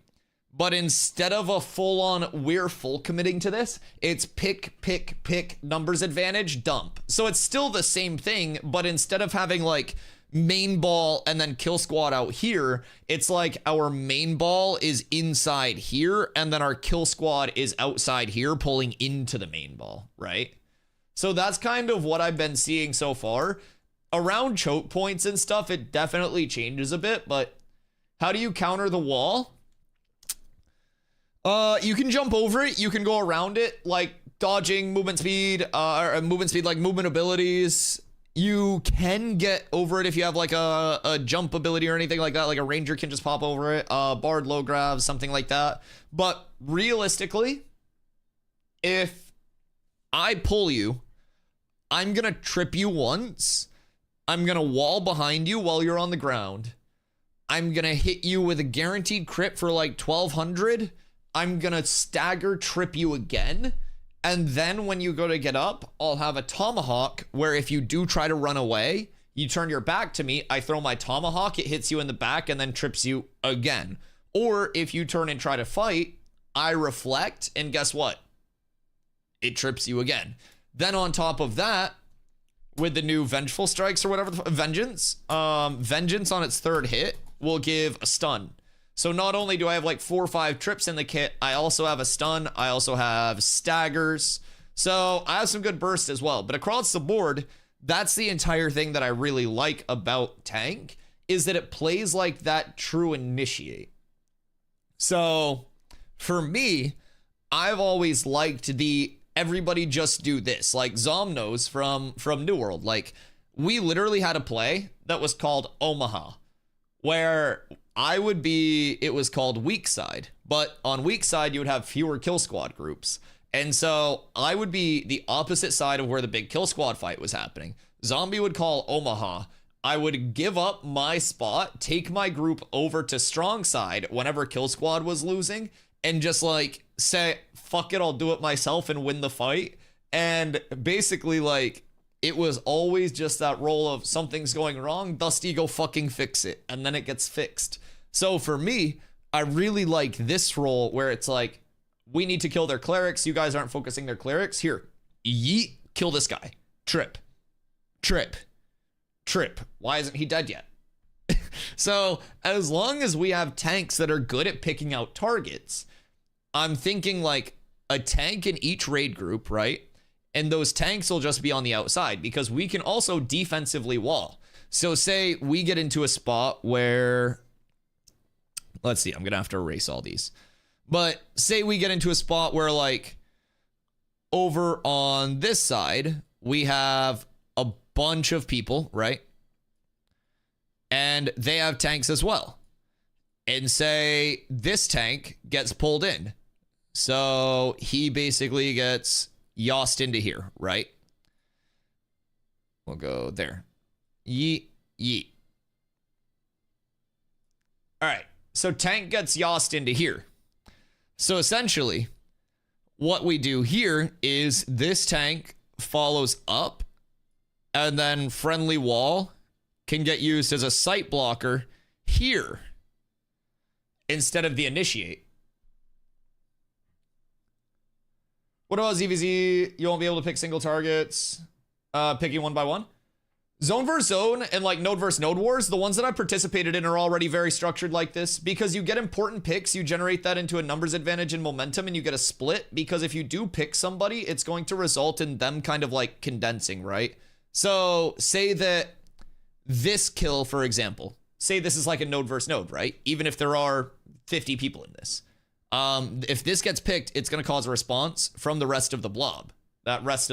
But instead of a full-on, we're full committing to this, it's pick, numbers advantage, dump. So it's still the same thing, but instead of having like main ball and then kill squad out here, it's like our main ball is inside here, and then our kill squad is outside here pulling into the main ball, right? So that's kind of what I've been seeing so far. Around choke points and stuff, it definitely changes a bit, but how do you counter the wall? You can jump over it, you can go around it, like dodging, movement speed, like movement abilities. You can get over it if you have like a jump ability or anything like that, like a ranger can just pop over it, bard low grab, something like that. But realistically, if I pull you, I'm gonna trip you once, I'm gonna wall behind you while you're on the ground, I'm gonna hit you with a guaranteed crit for like 1200, I'm gonna stagger trip you again, and then when you go to get up, I'll have a tomahawk where if you do try to run away, you turn your back to me, I throw my tomahawk, it hits you in the back and then trips you again. Or if you turn and try to fight, I reflect, and guess what? It trips you again. Then on top of that, with the new vengeful strikes or whatever, vengeance on its third hit will give a stun. So not only do I have like 4 or 5 trips in the kit, I also have a stun, I also have staggers. So I have some good bursts as well. But across the board, that's the entire thing that I really like about tank, is that it plays like that true initiate. So for me, I've always liked the everybody just do this, like Zomnos from New World. Like we literally had a play that was called Omaha, where it was called weak side, but on weak side, you would have fewer kill squad groups. And so I would be the opposite side of where the big kill squad fight was happening. Zombie would call Omaha. I would give up my spot, take my group over to strong side whenever kill squad was losing, and just like say, fuck it, I'll do it myself and win the fight. And basically like, it was always just that role of something's going wrong, Dusty, go fucking fix it. And then it gets fixed. So for me, I really like this role where it's like, we need to kill their clerics. You guys aren't focusing their clerics. Here, yeet, kill this guy. Trip. Why isn't he dead yet? So as long as we have tanks that are good at picking out targets, I'm thinking like a tank in each raid group, right? And those tanks will just be on the outside because we can also defensively wall. So say we get into a spot where, let's see, I'm going to have to erase all these. But say we get into a spot where like over on this side, we have a bunch of people, right? And they have tanks as well. And say this tank gets pulled in. So he basically gets yossed into here, right? We'll go there. Yeet, yeet. All right. So tank gets yossed into here. So essentially, what we do here is this tank follows up, and then friendly wall can get used as a sight blocker here instead of the initiate. What about ZVZ? You won't be able to pick single targets, picking one by one. Zone versus zone and like node versus node wars, the ones that I've participated in are already very structured like this because you get important picks, you generate that into a numbers advantage and momentum, and you get a split because if you do pick somebody, it's going to result in them kind of like condensing, right? So say that this kill, for example, say this is like a node versus node, right? Even if there are 50 people in this. If this gets picked, it's going to cause a response from the rest of the blob, the rest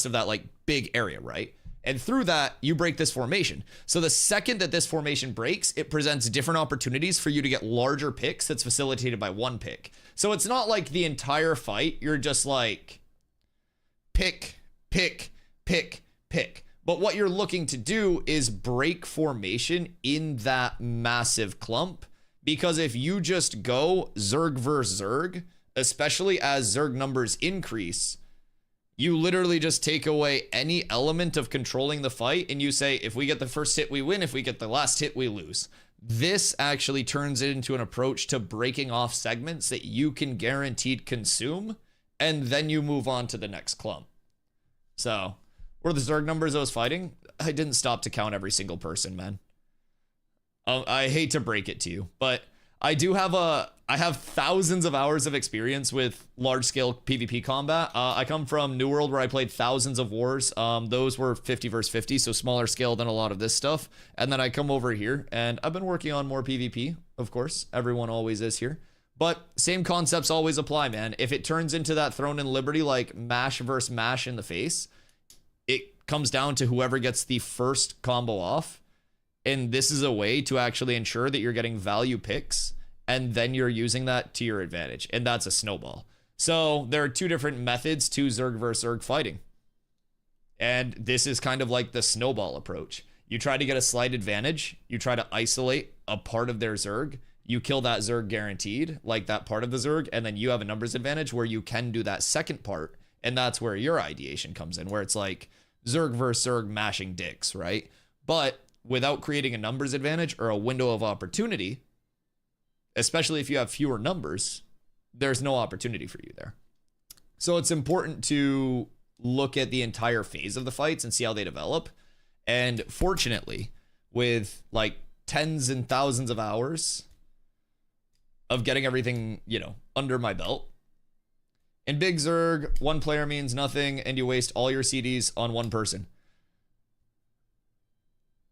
of that like big area, right? And through that, you break this formation. So the second that this formation breaks, it presents different opportunities for you to get larger picks that's facilitated by one pick. So it's not like the entire fight, you're just like pick, pick, pick, pick. But what you're looking to do is break formation in that massive clump. Because if you just go Zerg versus Zerg, especially as Zerg numbers increase, you literally just take away any element of controlling the fight and you say, if we get the first hit, we win. If we get the last hit, we lose. This actually turns it into an approach to breaking off segments that you can guaranteed consume, and then you move on to the next clump. So, were the Zerg numbers I was fighting? I didn't stop to count every single person, man. I hate to break it to you, but I have thousands of hours of experience with large-scale PvP combat. I come from New World where I played thousands of wars. Those were 50 versus 50, so smaller scale than a lot of this stuff. And then I come over here, and I've been working on more PvP, of course. Everyone always is here. But same concepts always apply, man. If it turns into that Throne and Liberty, like mash versus mash in the face, it comes down to whoever gets the first combo off. And this is a way to actually ensure that you're getting value picks and then you're using that to your advantage. And that's a snowball. So there are two different methods to Zerg versus Zerg fighting. And this is kind of like the snowball approach. You try to get a slight advantage. You try to isolate a part of their Zerg. You kill that Zerg guaranteed, like that part of the Zerg. And then you have a numbers advantage where you can do that second part. And that's where your ideation comes in, where it's like Zerg versus Zerg mashing dicks, right? But without creating a numbers advantage or a window of opportunity, especially if you have fewer numbers, there's no opportunity for you there. So it's important to look at the entire phase of the fights and see how they develop. And fortunately, with like tens and thousands of hours of getting everything, you know, under my belt, in Big Zerg, one player means nothing and you waste all your CDs on one person.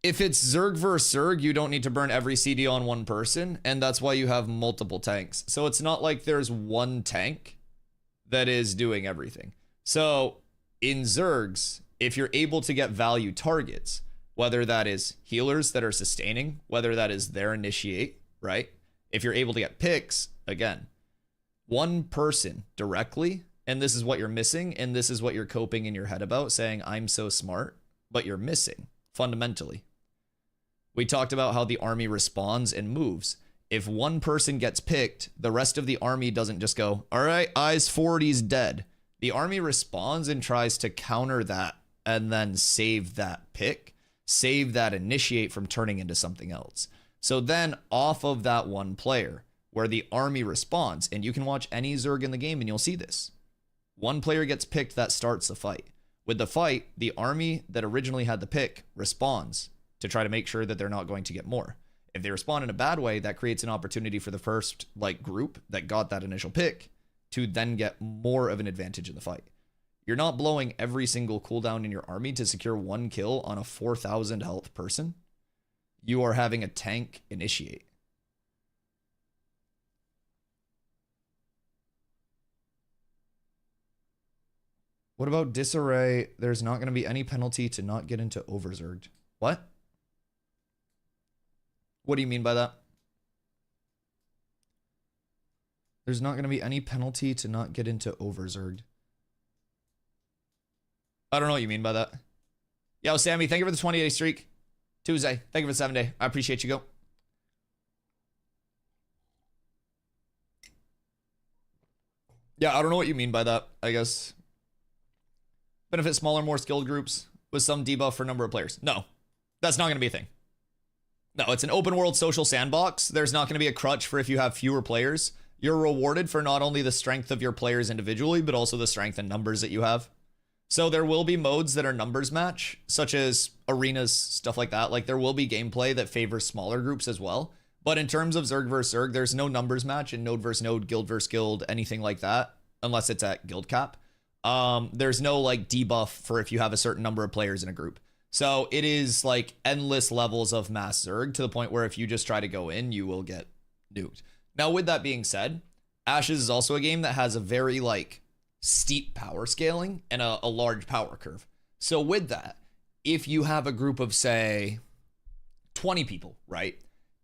If it's Zerg versus Zerg, you don't need to burn every CD on one person, and that's why you have multiple tanks. So it's not like there's one tank that is doing everything. So in Zergs, if you're able to get value targets, whether that is healers that are sustaining, whether that is their initiate, right? If you're able to get picks, again, one person directly, and this is what you're missing, and this is what you're coping in your head about, saying, I'm so smart, but you're missing, fundamentally. We talked about how the army responds and moves. If one person gets picked, the rest of the army doesn't just go, all right, eyes 40's dead. The army responds and tries to counter that and then save that pick, save that initiate from turning into something else. So then off of that one player where the army responds, and you can watch any Zerg in the game and you'll see this. One player gets picked, that starts the fight. With the fight, the army that originally had the pick responds to try to make sure that they're not going to get more. If they respond in a bad way, that creates an opportunity for the first like group that got that initial pick to then get more of an advantage in the fight. You're not blowing every single cooldown in your army to secure 1 kill on a 4,000 health person. You are having a tank initiate. What about disarray? There's not going to be any penalty to not get into overzerged. What? What do you mean by that? There's not going to be any penalty to not get into overzerged. I don't know what you mean by that. Yo, Sammy, thank you for the 20-day streak. Tuesday, thank you for the 7-day. I appreciate you, go. Yeah, I don't know what you mean by that, I guess. Benefit smaller, more skilled groups with some debuff for number of players. No, that's not going to be a thing. No, it's an open world social sandbox. There's not going to be a crutch for if you have fewer players. You're rewarded for not only the strength of your players individually, but also the strength and numbers that you have. So there will be modes that are numbers match, such as arenas, stuff like that. Like there will be gameplay that favors smaller groups as well. But in terms of Zerg versus Zerg, there's no numbers match in node versus node, guild versus guild, anything like that, unless it's at guild cap. There's no like debuff for if you have a certain number of players in a group. So it is like endless levels of mass Zerg to the point where if you just try to go in, you will get nuked. Now, with that being said, Ashes is also a game that has a very like steep power scaling and a large power curve. So with that, if you have a group of say 20 people, right?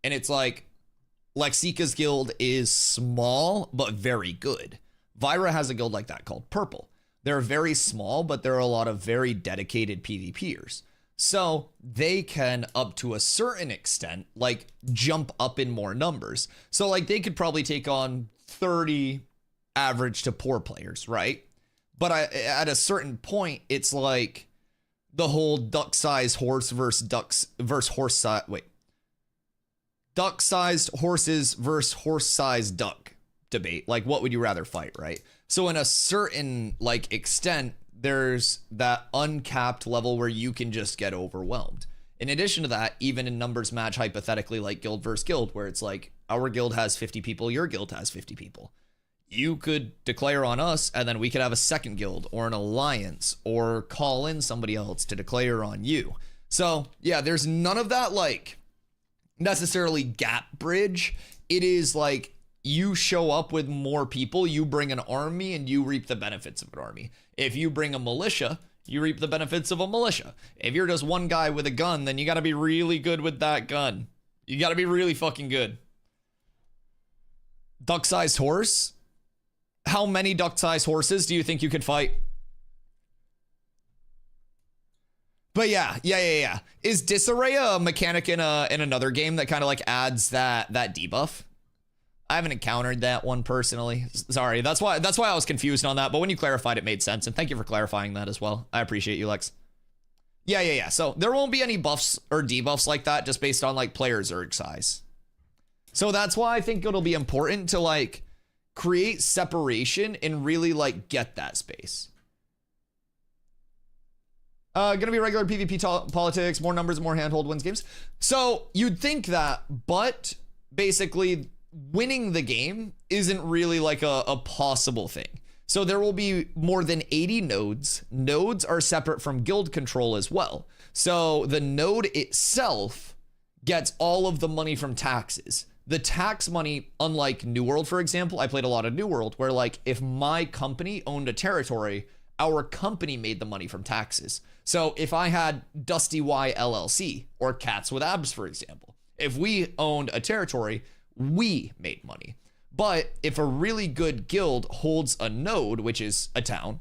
And it's like Lexika's guild is small, but very good. Vyra has a guild like that called Purple. They're very small, but there are a lot of very dedicated PvPers. So they can, up to a certain extent, like jump up in more numbers. So like they could probably take on 30 average to poor players, right? But at a certain point, it's like the whole duck-sized horse versus horse size. Wait, duck-sized horses versus horse-sized duck debate. Like, what would you rather fight, right? So in a certain like extent, there's that uncapped level where you can just get overwhelmed. In addition to that, even in numbers match, hypothetically, like guild versus guild, where it's like our guild has 50 people, your guild has 50 people. You could declare on us, and then we could have a second guild or an alliance or call in somebody else to declare on you. So yeah, there's none of that like necessarily gap bridge. It is like you show up with more people, you bring an army, and you reap the benefits of an army. If you bring a militia, you reap the benefits of a militia. If you're just one guy with a gun, then you got to be really good with that gun. You got to be really fucking good. Duck-sized horse? How many duck-sized horses do you think you could fight? But yeah. Is disarray a mechanic in another game that kind of like adds that debuff? I haven't encountered that one personally. Sorry, that's why I was confused on that. But when you clarified, it made sense, and thank you for clarifying that as well. I appreciate you, Lex. Yeah. So there won't be any buffs or debuffs like that, just based on like player Zerg size. So that's why I think it'll be important to like create separation and really like get that space. Gonna be regular PvP politics, more numbers, more handhold wins games. So you'd think that, but basically winning the game isn't really like a possible thing. So there will be more than 80 nodes. Nodes are separate from guild control as well. So the node itself gets all of the money from taxes. The tax money, unlike New World, for example, I played a lot of New World, where like if my company owned a territory, our company made the money from taxes. So if I had DustyWhy LLC or Cats with Abs, for example, if we owned a territory, we made money. But if a really good guild holds a node, which is a town,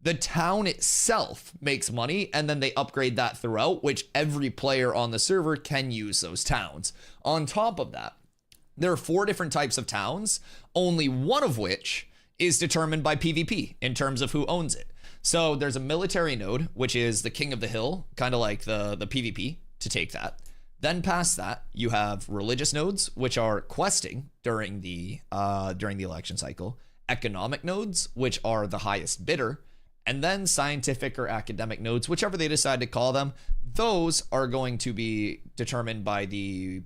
the town itself makes money, and then they upgrade that throughout, which every player on the server can use those towns. On top of that, there are 4 different types of towns, only one of which is determined by PvP in terms of who owns it. So there's a military node, which is the king of the hill, kind of like the PvP, to take that. Then past that, you have religious nodes, which are questing during the election cycle. Economic nodes, which are the highest bidder. And then scientific or academic nodes, whichever they decide to call them, those are going to be determined by the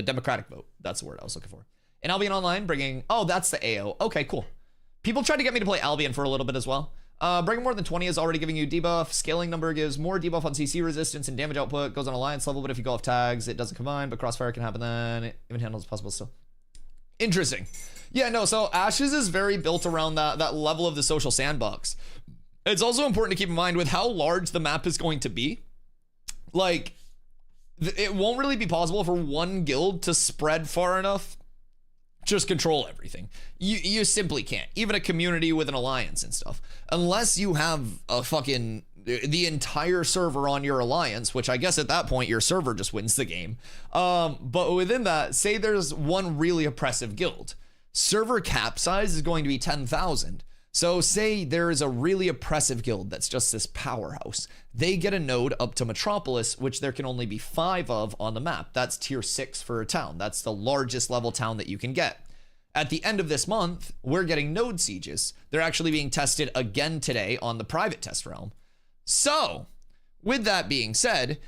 democratic vote. That's the word I was looking for. And Albion Online bringing, oh, that's the AO. Okay, cool. People tried to get me to play Albion for a little bit as well. Bringing more than 20 is already giving you debuff. Scaling number gives more debuff on CC resistance and damage output. Goes on alliance level, but if you go off tags, it doesn't combine, but crossfire can happen then. It even handles possible still. Interesting. Yeah, no, so Ashes is very built around that level of the social sandbox. It's also important to keep in mind with how large the map is going to be. Like, it won't really be possible for one guild to spread far enough, just control everything. You simply can't. Even a community with an alliance and stuff. Unless you have a fucking, the entire server on your alliance, which I guess at that point your server just wins the game. But within that, say there's one really oppressive guild. Server cap size is going to be 10,000. So say there is a really oppressive guild that's just this powerhouse. They get a node up to Metropolis, which there can only be 5 of on the map. That's tier 6 for a town. That's the largest level town that you can get. At the end of this month, we're getting node sieges. They're actually being tested again today on the private test realm. So, with that being said,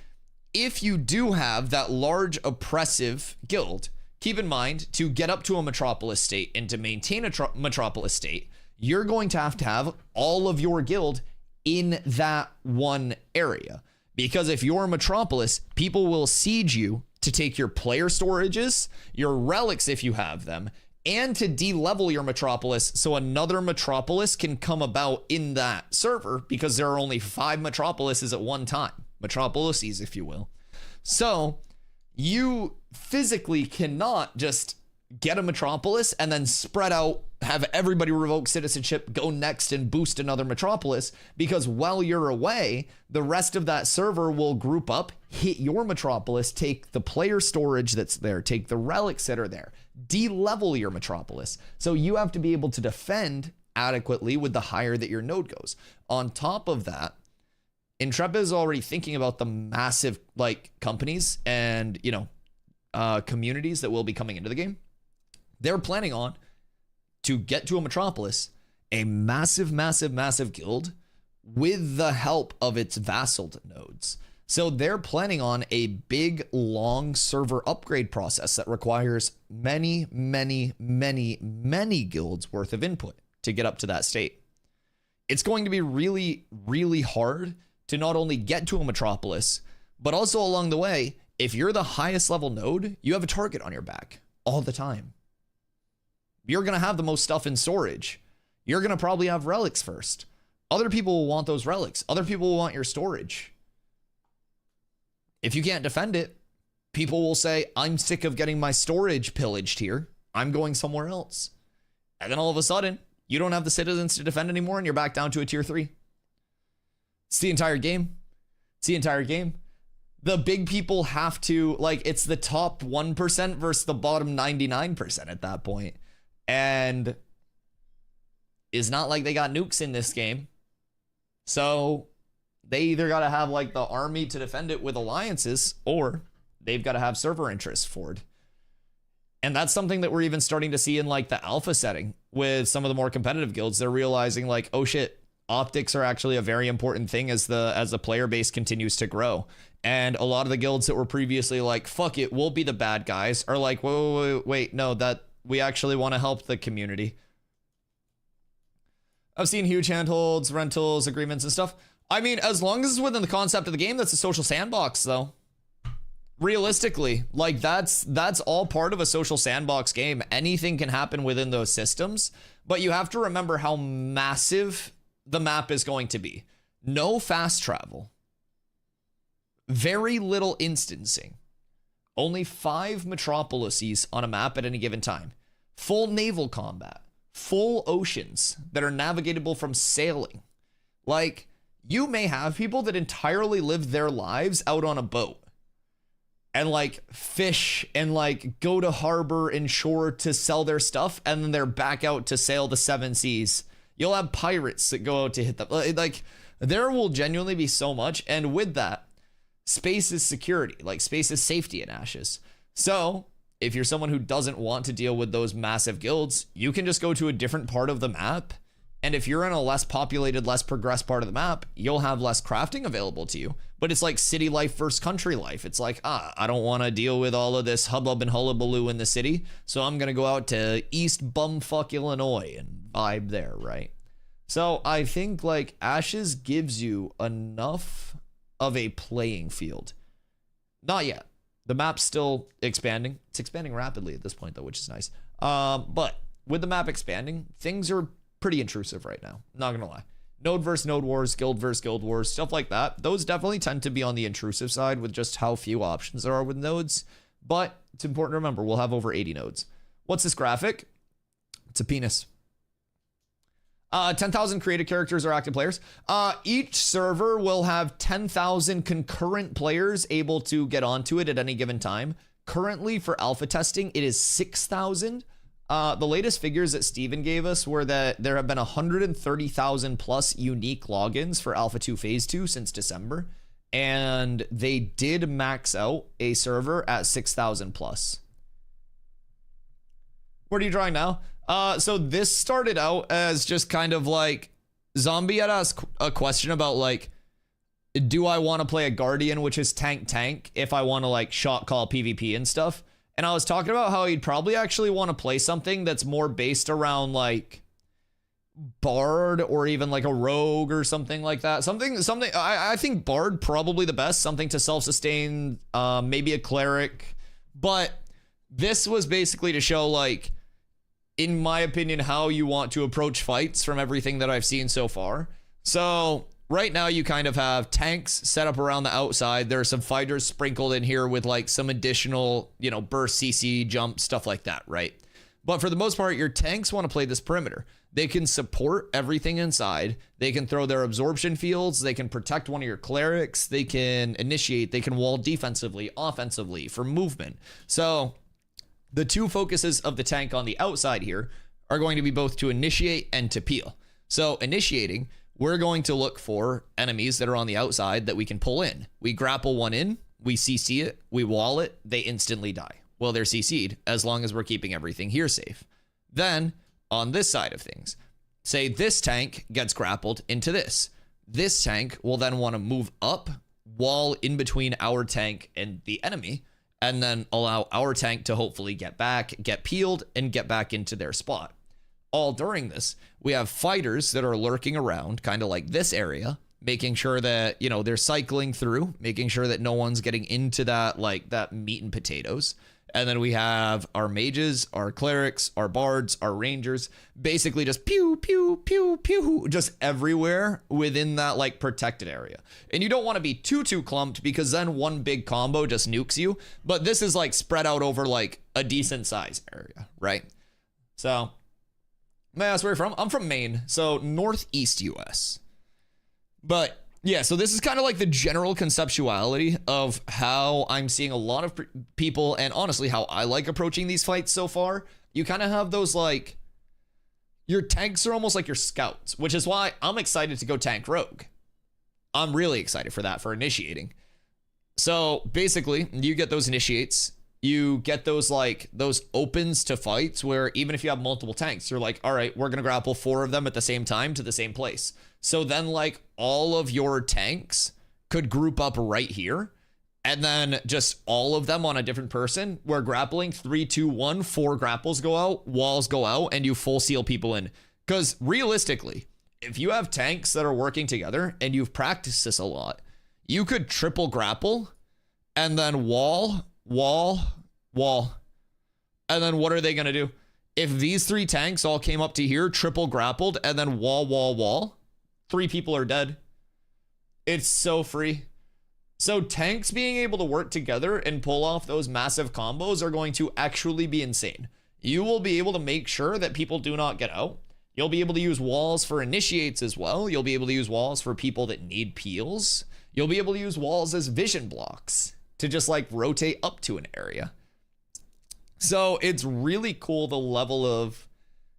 if you do have that large oppressive guild, keep in mind to get up to a Metropolis state and to maintain a Metropolis state, you're going to have all of your guild in that one area. Because if you're a Metropolis, people will siege you to take your player storages, your relics if you have them, and to de-level your Metropolis so another Metropolis can come about in that server because there are only 5 Metropolises at one time. Metropolises, if you will. So you physically cannot just get a Metropolis and then spread out, have everybody revoke citizenship, go next and boost another Metropolis, because while you're away, the rest of that server will group up, hit your Metropolis, take the player storage that's there, take the relics that are there, de-level your Metropolis. So you have to be able to defend adequately with the higher that your node goes. On top of that, Intrepid is already thinking about the massive like companies and, you know, communities that will be coming into the game. They're planning on to get to a Metropolis, a massive, massive, massive guild with the help of its vassal nodes. So they're planning on a big, long server upgrade process that requires many, many, many, many guilds worth of input to get up to that state. It's going to be really, really hard to not only get to a Metropolis, but also along the way, if you're the highest level node, you have a target on your back all the time. You're going to have the most stuff in storage. You're going to probably have relics first. Other people will want those relics. Other people will want your storage. If you can't defend it, people will say, I'm sick of getting my storage pillaged here. I'm going somewhere else. And then all of a sudden, you don't have the citizens to defend anymore and you're back down to a tier 3. It's the entire game. It's the entire game. The big people have to, like, it's the top 1% versus the bottom 99% at that point. And it's not like they got nukes in this game. So they either got to have like the army to defend it with alliances, or they've got to have server interests for it. And that's something that we're even starting to see in like the alpha setting with some of the more competitive guilds. They're realizing like, oh shit, optics are actually a very important thing as the player base continues to grow. And a lot of the guilds that were previously like, fuck it, we'll be the bad guys, are like, wait, no, that we actually want to help the community. I've seen huge handholds, rentals, agreements and stuff. I mean, as long as it's within the concept of the game, that's a social sandbox though. Realistically, like that's all part of a social sandbox game. Anything can happen within those systems, but you have to remember how massive the map is going to be. No fast travel. Very little instancing. Only 5 metropolises on a map at any given time. Full naval combat. Full oceans that are navigatable from sailing. Like, you may have people that entirely live their lives out on a boat. And like fish and like go to harbor and shore to sell their stuff. And then they're back out to sail the 7 seas. You'll have pirates that go out to hit them. Like, there will genuinely be so much. And with that, space is security, like space is safety in Ashes. So if you're someone who doesn't want to deal with those massive guilds, you can just go to a different part of the map And if you're in a less populated, less progressed part of the map, you'll have less crafting available to you. But it's like city life versus country life. It's like, I don't want to deal with all of this hubbub and hullabaloo in the city, so I'm going to go out to East Bumfuck, Illinois and vibe there, right? So I think like Ashes gives you enough of a playing field. Not yet. The map's still expanding. It's expanding rapidly at this point though, which is nice. But with the map expanding, things are pretty intrusive right now. Not gonna lie. Node versus node wars, guild versus guild wars, stuff like that. Those definitely tend to be on the intrusive side with just how few options there are with nodes. But it's important to remember, we'll have over 80 nodes. What's this graphic? It's a penis. 10,000 created characters are active players. Each server will have 10,000 concurrent players able to get onto it at any given time. Currently for alpha testing, it is 6,000. The latest figures that Steven gave us were that there have been 130,000 plus unique logins for Alpha 2 Phase 2 since December. And they did max out a server at 6,000 plus. What are you drawing now? So this started out as just kind of like, Zombie had asked a question about like, do I want to play a Guardian, which is tank, if I want to like shot call PvP and stuff? And I was talking about how he'd probably actually want to play something that's more based around like Bard or even like a Rogue or something like that. I think Bard probably the best, something to self-sustain, maybe a Cleric. But this was basically to show like, in my opinion, how you want to approach fights from everything that I've seen so far. So right now you kind of have tanks set up around the outside. There are some fighters sprinkled in here with like some additional, you know, burst, CC, jump, stuff like that, right? But for the most part, your tanks want to play this perimeter. They can support everything inside. They can throw their absorption fields. They can protect one of your clerics. They can initiate. They can wall defensively, offensively for movement. So the two focuses of the tank on the outside here are going to be both to initiate and to peel. So initiating, we're going to look for enemies that are on the outside that we can pull in. We grapple one in, we CC it, we wall it, they instantly die. Well, they're CC'd as long as we're keeping everything here safe. Then on this side of things, say this tank gets grappled into this. This tank will then want to move up, wall in between our tank and the enemy, and then allow our tank to hopefully get back, get peeled, and get back into their spot. All during this, we have fighters that are lurking around, kind of like this area, making sure that, you know, they're cycling through, making sure that no one's getting into that, like, that meat and potatoes. And then we have our mages, our clerics, our bards, our rangers, basically just pew, pew, pew, pew, just everywhere within that like protected area. And you don't want to be too clumped because then one big combo just nukes you. But this is like spread out over like a decent size area, right? So, may I ask where you're from? I'm from Maine, so northeast US. But yeah, so this is kind of like the general conceptuality of how I'm seeing a lot of people, and honestly how I like approaching these fights so far. You kind of have those like, your tanks are almost like your scouts, which is why I'm excited to go tank rogue. I'm really excited for that, for initiating. So basically you get those initiates, you get those like those opens to fights where even if you have multiple tanks, you're like, all right, we're gonna grapple 4 of them at the same time to the same place. So then like all of your tanks could group up right here, and then just all of them on a different person. We're grappling 3, 2, 1, 4 grapples go out, walls go out, and you full seal people in. Because realistically, if you have tanks that are working together and you've practiced this a lot, you could triple grapple and then wall. And then what are they gonna do? If these 3 tanks all came up to here, triple grappled, and then wall, 3 people are dead. It's so free. So tanks being able to work together and pull off those massive combos are going to actually be insane. You will be able to make sure that people do not get out. You'll be able to use walls for initiates as well. You'll be able to use walls for people that need peels. You'll be able to use walls as vision blocks to just like rotate up to an area. So it's really cool the level of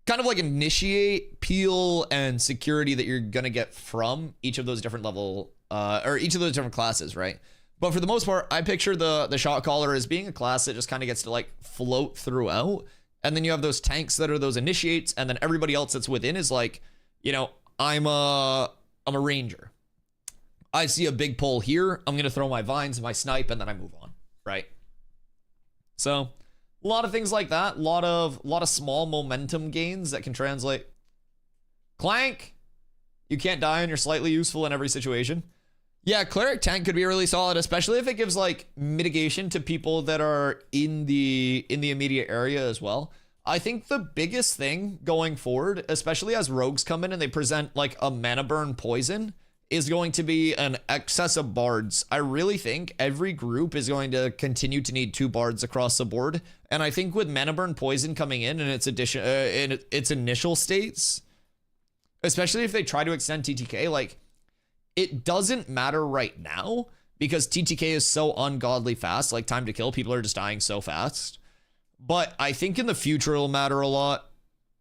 kind of like initiate, peel, and security that you're gonna get from each of those different level, or each of those different classes, right? But for the most part, I picture the shot caller as being a class that just kind of gets to like float throughout. And then you have those tanks that are those initiates, and then everybody else that's within is like You know, I'm a ranger. I see a big pole here. I'm going to throw my vines, my snipe, and then I move on, right? So a lot of things like that. A lot of small momentum gains that can translate. Clank. You can't die and you're slightly useful in every situation. Yeah, cleric tank could be really solid, especially if it gives like mitigation to people that are in the immediate area as well. I think the biggest thing going forward, especially as rogues come in and they present like a mana burn poison, is going to be an excess of bards. I really think every group is going to continue to need 2 bards across the board. And I think with mana burn poison coming in its addition, in its initial states, especially if they try to extend TTK, like it doesn't matter right now because TTK is so ungodly fast. Like time to kill, people are just dying so fast. But I think in the future it'll matter a lot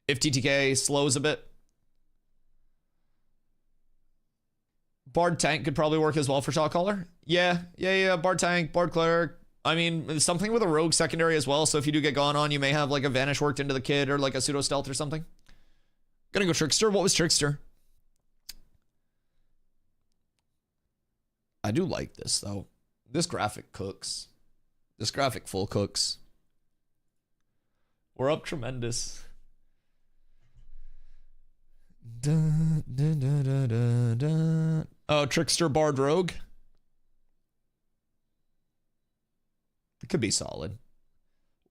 if TTK slows a bit. Bard tank could probably work as well for shot caller. Yeah. Bard tank, Bard cleric. I mean, something with a rogue secondary as well. So if you do get gone on, you may have like a vanish worked into the kid or like a pseudo stealth or something. Gonna go trickster. What was trickster? I do like this though. This graphic cooks. This graphic full cooks. We're up tremendous. Oh, trickster bard rogue. It could be solid.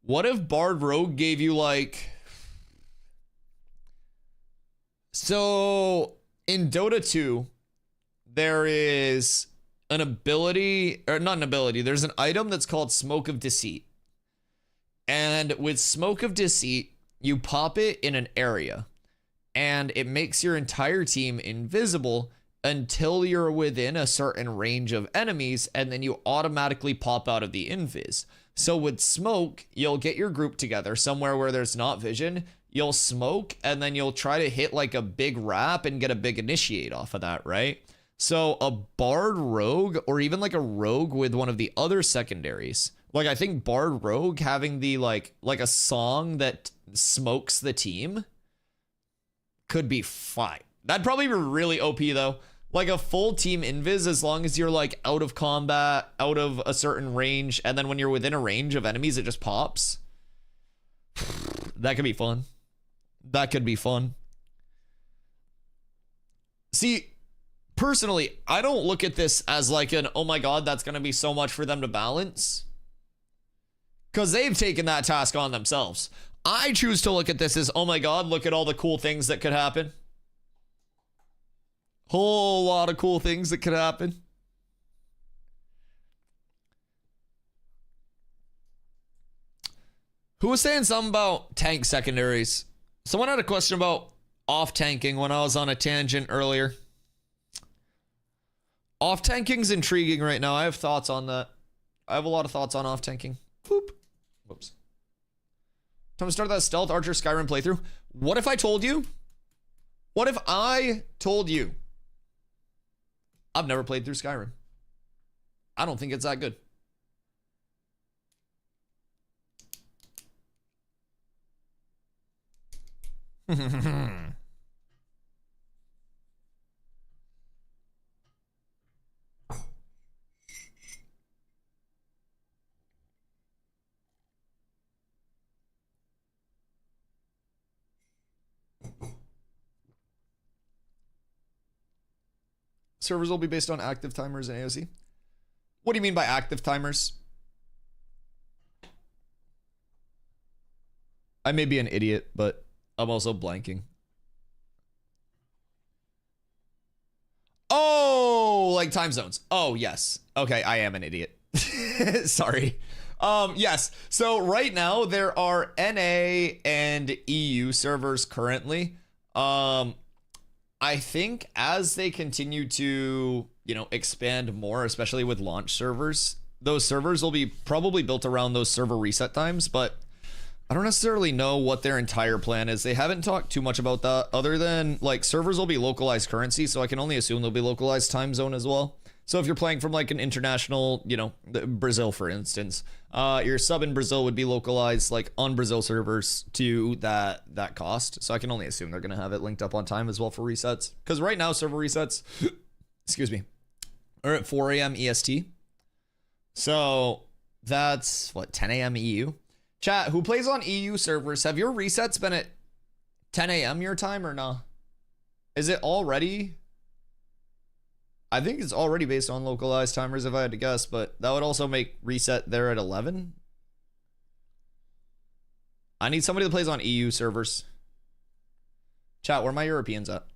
What if bard rogue gave you like... So in Dota 2, there is an ability, or not an ability, there's an item that's called Smoke of Deceit. And with Smoke of Deceit, you pop it in an area and it makes your entire team invisible until you're within a certain range of enemies, and then you automatically pop out of the invis. So with smoke, you'll get your group together somewhere where there's not vision, you'll smoke, and then you'll try to hit like a big wrap and get a big initiate off of that, right? So a bard rogue, or even like a rogue with one of the other secondaries, like I think bard rogue having the like a song that smokes the team could be fine. That'd probably be really OP though. Like a full team invis, as long as you're like out of combat, out of a certain range, and then when you're within a range of enemies, it just pops. That could be fun. That could be fun. See, personally, I don't look at this as like an, oh my god, that's going to be so much for them to balance. Because they've taken that task on themselves. I choose to look at this as, oh my god, look at all the cool things that could happen. Whole lot of cool things that could happen. Who was saying something about tank secondaries? Someone had a question about off tanking when I was on a tangent earlier. Off tanking's intriguing right now. I have thoughts on that. I have a lot of thoughts on off tanking. Boop. Whoops. Time to start that stealth archer Skyrim playthrough. What if I told you? What if I told you? I've never played through Skyrim. I don't think it's that good. Servers will be based on active timers and AOC. What do you mean by active timers? I may be an idiot, but I'm also blanking. Oh, like time zones. Oh, yes. Okay, I am an idiot. Sorry. Yes. So right now there are NA and EU servers currently. I think as they continue to, you know, expand more, especially with launch servers, those servers will be probably built around those server reset times, but I don't necessarily know what their entire plan is. They haven't talked too much about that other than like servers will be localized currency. So I can only assume they'll be localized time zone as well. So if you're playing from like an international, you know, Brazil, for instance, your sub in Brazil would be localized like on Brazil servers to that cost. So I can only assume they're going to have it linked up on time as well for resets. Because right now server resets, excuse me, are at 4 a.m. EST. So that's what, 10 a.m. EU? Chat, who plays on EU servers, have your resets been at 10 a.m. your time or no? Is it already? I think it's already based on localized timers if I had to guess, but that would also make reset there at 11. I need somebody that plays on EU servers. Chat, where are my Europeans at?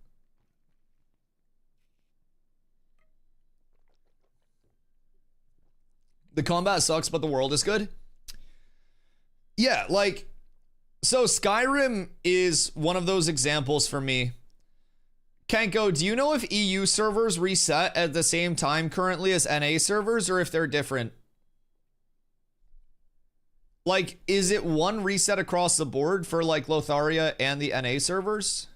The combat sucks, but the world is good. Yeah, like, so Skyrim is one of those examples for me. Kenko, do you know if EU servers reset at the same time currently as NA servers, or if they're different? Like, is it one reset across the board for like Lotharia and the NA servers?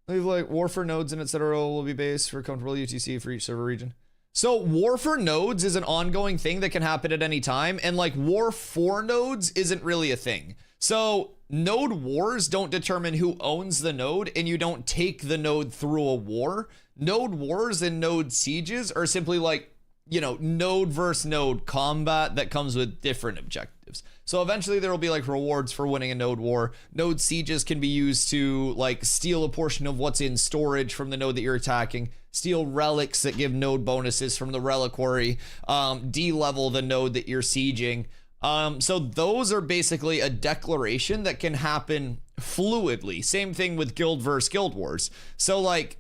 Leave like war for nodes and etc. will be based for comfortable UTC for each server region. So war for nodes is an ongoing thing that can happen at any time, and like war for nodes isn't really a thing. So node wars don't determine who owns the node, and you don't take the node through a war. Node wars and node sieges are simply like, you know, node versus node combat that comes with different objectives. So eventually there will be like rewards for winning a node war. Node sieges can be used to like steal a portion of what's in storage from the node that you're attacking, steal relics that give node bonuses from the reliquary, de-level the node that you're sieging. So those are basically a declaration that can happen fluidly. Same thing with guild versus guild wars. So like,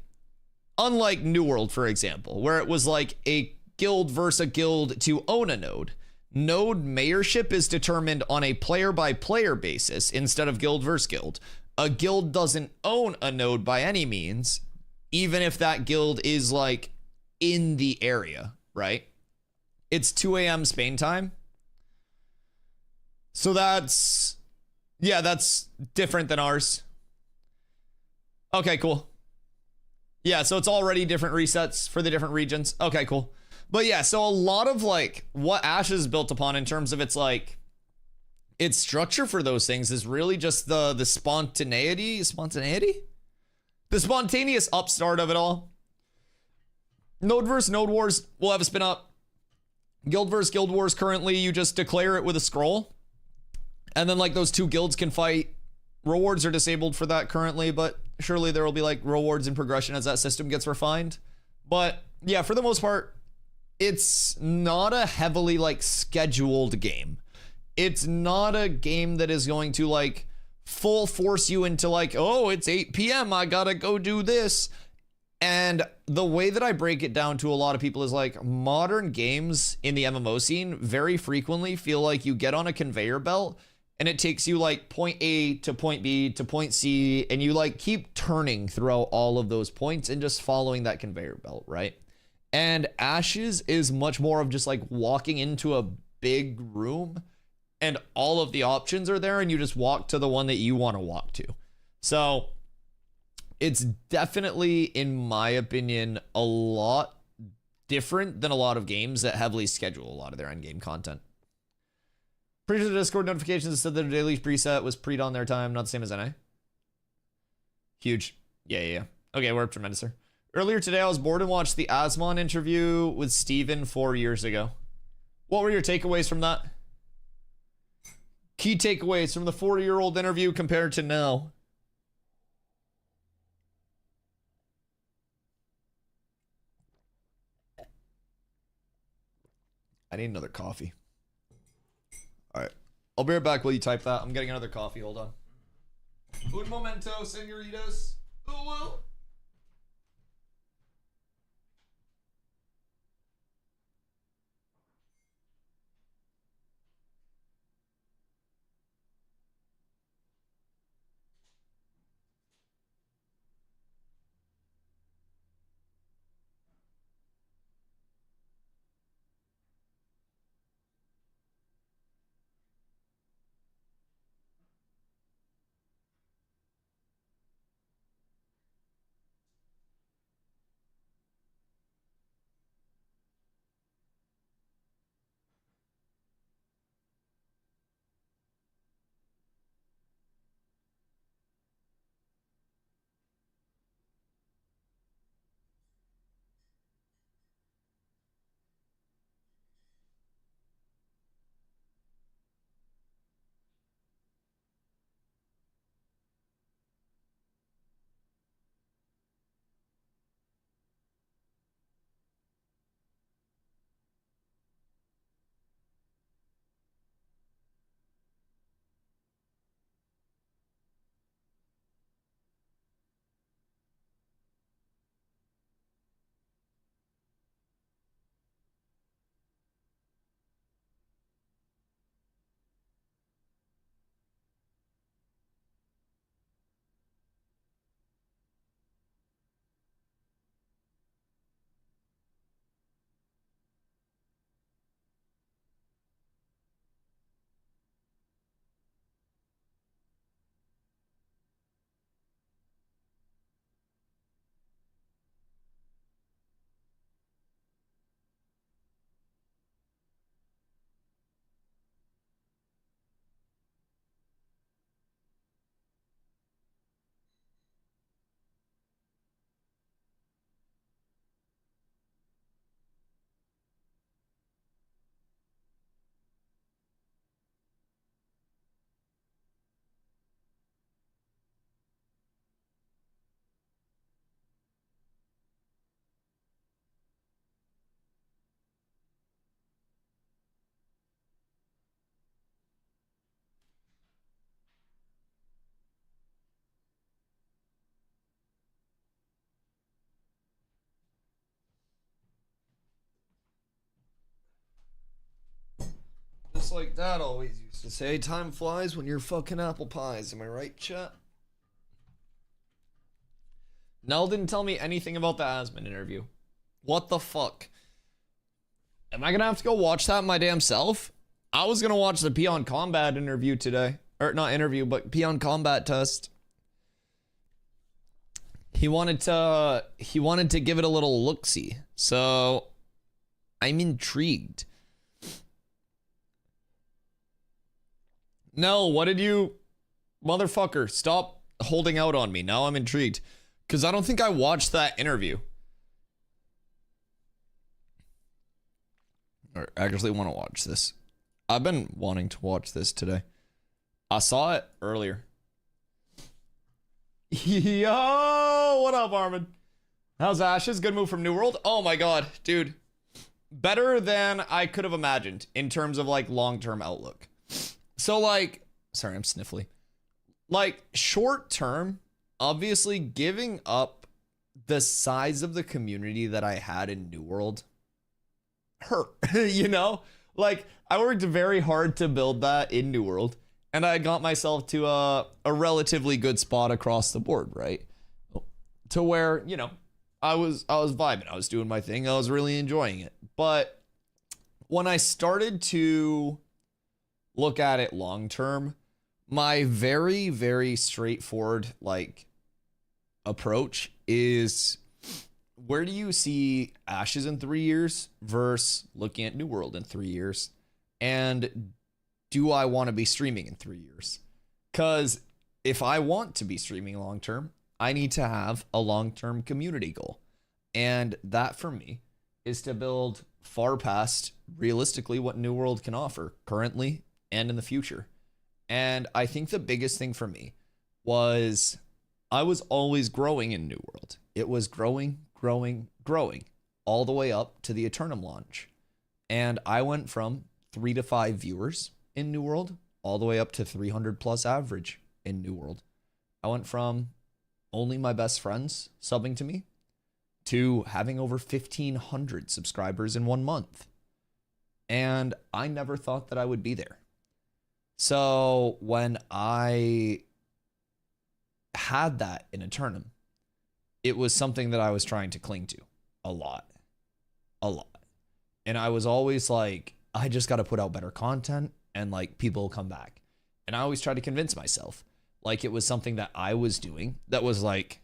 unlike New World, for example, where it was like a guild versus a guild to own a node, node mayorship is determined on a player-by-player basis instead of guild versus guild. A guild doesn't own a node by any means, even if that guild is like in the area, right? It's 2 a.m. Spain time. So that's, yeah, that's different than ours. Okay, cool. Yeah, so it's already different resets for the different regions. Okay, cool. But yeah, so a lot of like what Ashes is built upon in terms of its like its structure for those things is really just the spontaneity, the spontaneous upstart of it all. Node versus node wars will have a spin up. Guild versus guild wars, currently you just declare it with a scroll, and then like those two guilds can fight. Rewards are disabled for that currently, but surely there will be like rewards in progression as that system gets refined. But yeah, for the most part, it's not a heavily like scheduled game. It's not a game that is going to like full force you into like, oh, it's 8 p.m. I gotta go do this. And the way that I break it down to a lot of people is like modern games in the MMO scene very frequently feel like you get on a conveyor belt and it takes you like point A to point B to point C, and you like keep turning throughout all of those points and just following that conveyor belt, right? And Ashes is much more of just like walking into a big room and all of the options are there and you just walk to the one that you want to walk to. So it's definitely, in my opinion, a lot different than a lot of games that heavily schedule a lot of their endgame content. Pretty sure the Discord notifications said that a daily preset was pre'd on their time, not the same as NA. Huge. Yeah. Okay, we're up tremendous, sir. Earlier today, I was bored and watched the Asmon interview with Steven 4 years ago. What were your takeaways from that? Key takeaways from the 40-year-old interview compared to now. I need another coffee. All right. I'll be right back while you type that. I'm getting another coffee. Hold on. Un momento, senoritas. Oh, well. Just like Dad always used to say, time flies when you're fucking apple pies. Am I right, chat? Nell didn't tell me anything about the Asmon interview. What the fuck? Am I gonna have to go watch that my damn self? I was gonna watch the Peon Combat interview today. Or not interview, but Peon Combat test. He wanted to give it a little look-see. So I'm intrigued. No, what did you... Motherfucker, stop holding out on me. Now I'm intrigued. Because I don't think I watched that interview. Or actually want to watch this. I've been wanting to watch this today. I saw it earlier. Yo, what up, Armin? How's Ashes? Good move from New World. Oh my god, dude. Better than I could have imagined in terms of like long-term outlook. So like, sorry, I'm sniffly. Like short term, obviously giving up the size of the community that I had in New World hurt, you know? Like I worked very hard to build that in New World and I got myself to a relatively good spot across the board, right? To where, you know, I was vibing, I was doing my thing, I was really enjoying it. But when I started to look at it long term, my very, very straightforward like approach is, where do you see Ashes in 3 years versus looking at New World in 3 years? And do I want to be streaming in 3 years? Because if I want to be streaming long term, I need to have a long-term community goal. And that for me is to build far past realistically what New World can offer currently and in the future. And I think the biggest thing for me was I was always growing in New World. It was growing, growing, growing all the way up to the Eternum launch. And I went from 3 to 5 viewers in New World all the way up to 300 plus average in New World. I went from only my best friends subbing to me to having over 1,500 subscribers in 1 month. And I never thought that I would be there. So when I had that in Eternum, it was something that I was trying to cling to a lot. And I was always like, I just got to put out better content and like people will come back. And I always tried to convince myself like it was something that I was doing that was like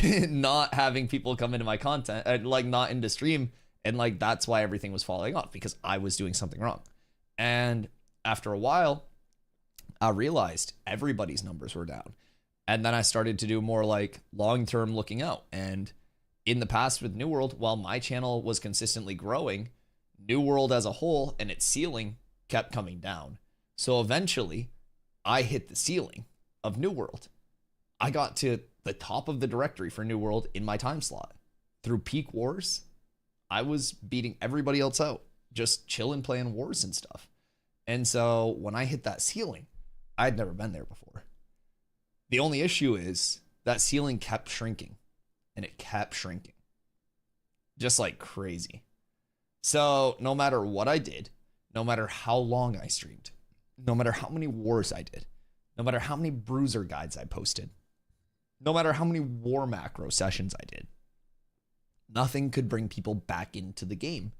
not having people come into my content, like not into stream. And like, that's why everything was falling off, because I was doing something wrong. And after a while, I realized everybody's numbers were down. And then I started to do more like long-term looking out. And in the past with New World, while my channel was consistently growing, New World as a whole and its ceiling kept coming down. So eventually I hit the ceiling of New World. I got to the top of the directory for New World in my time slot. Through peak wars, I was beating everybody else out, just chilling, playing wars and stuff. And so when I hit that ceiling, I'd never been there before. The only issue is that ceiling kept shrinking, and it kept shrinking just like crazy. So no matter what I did, no matter how long I streamed, no matter how many wars I did, no matter how many bruiser guides I posted, no matter how many war macro sessions I did, nothing could bring people back into the game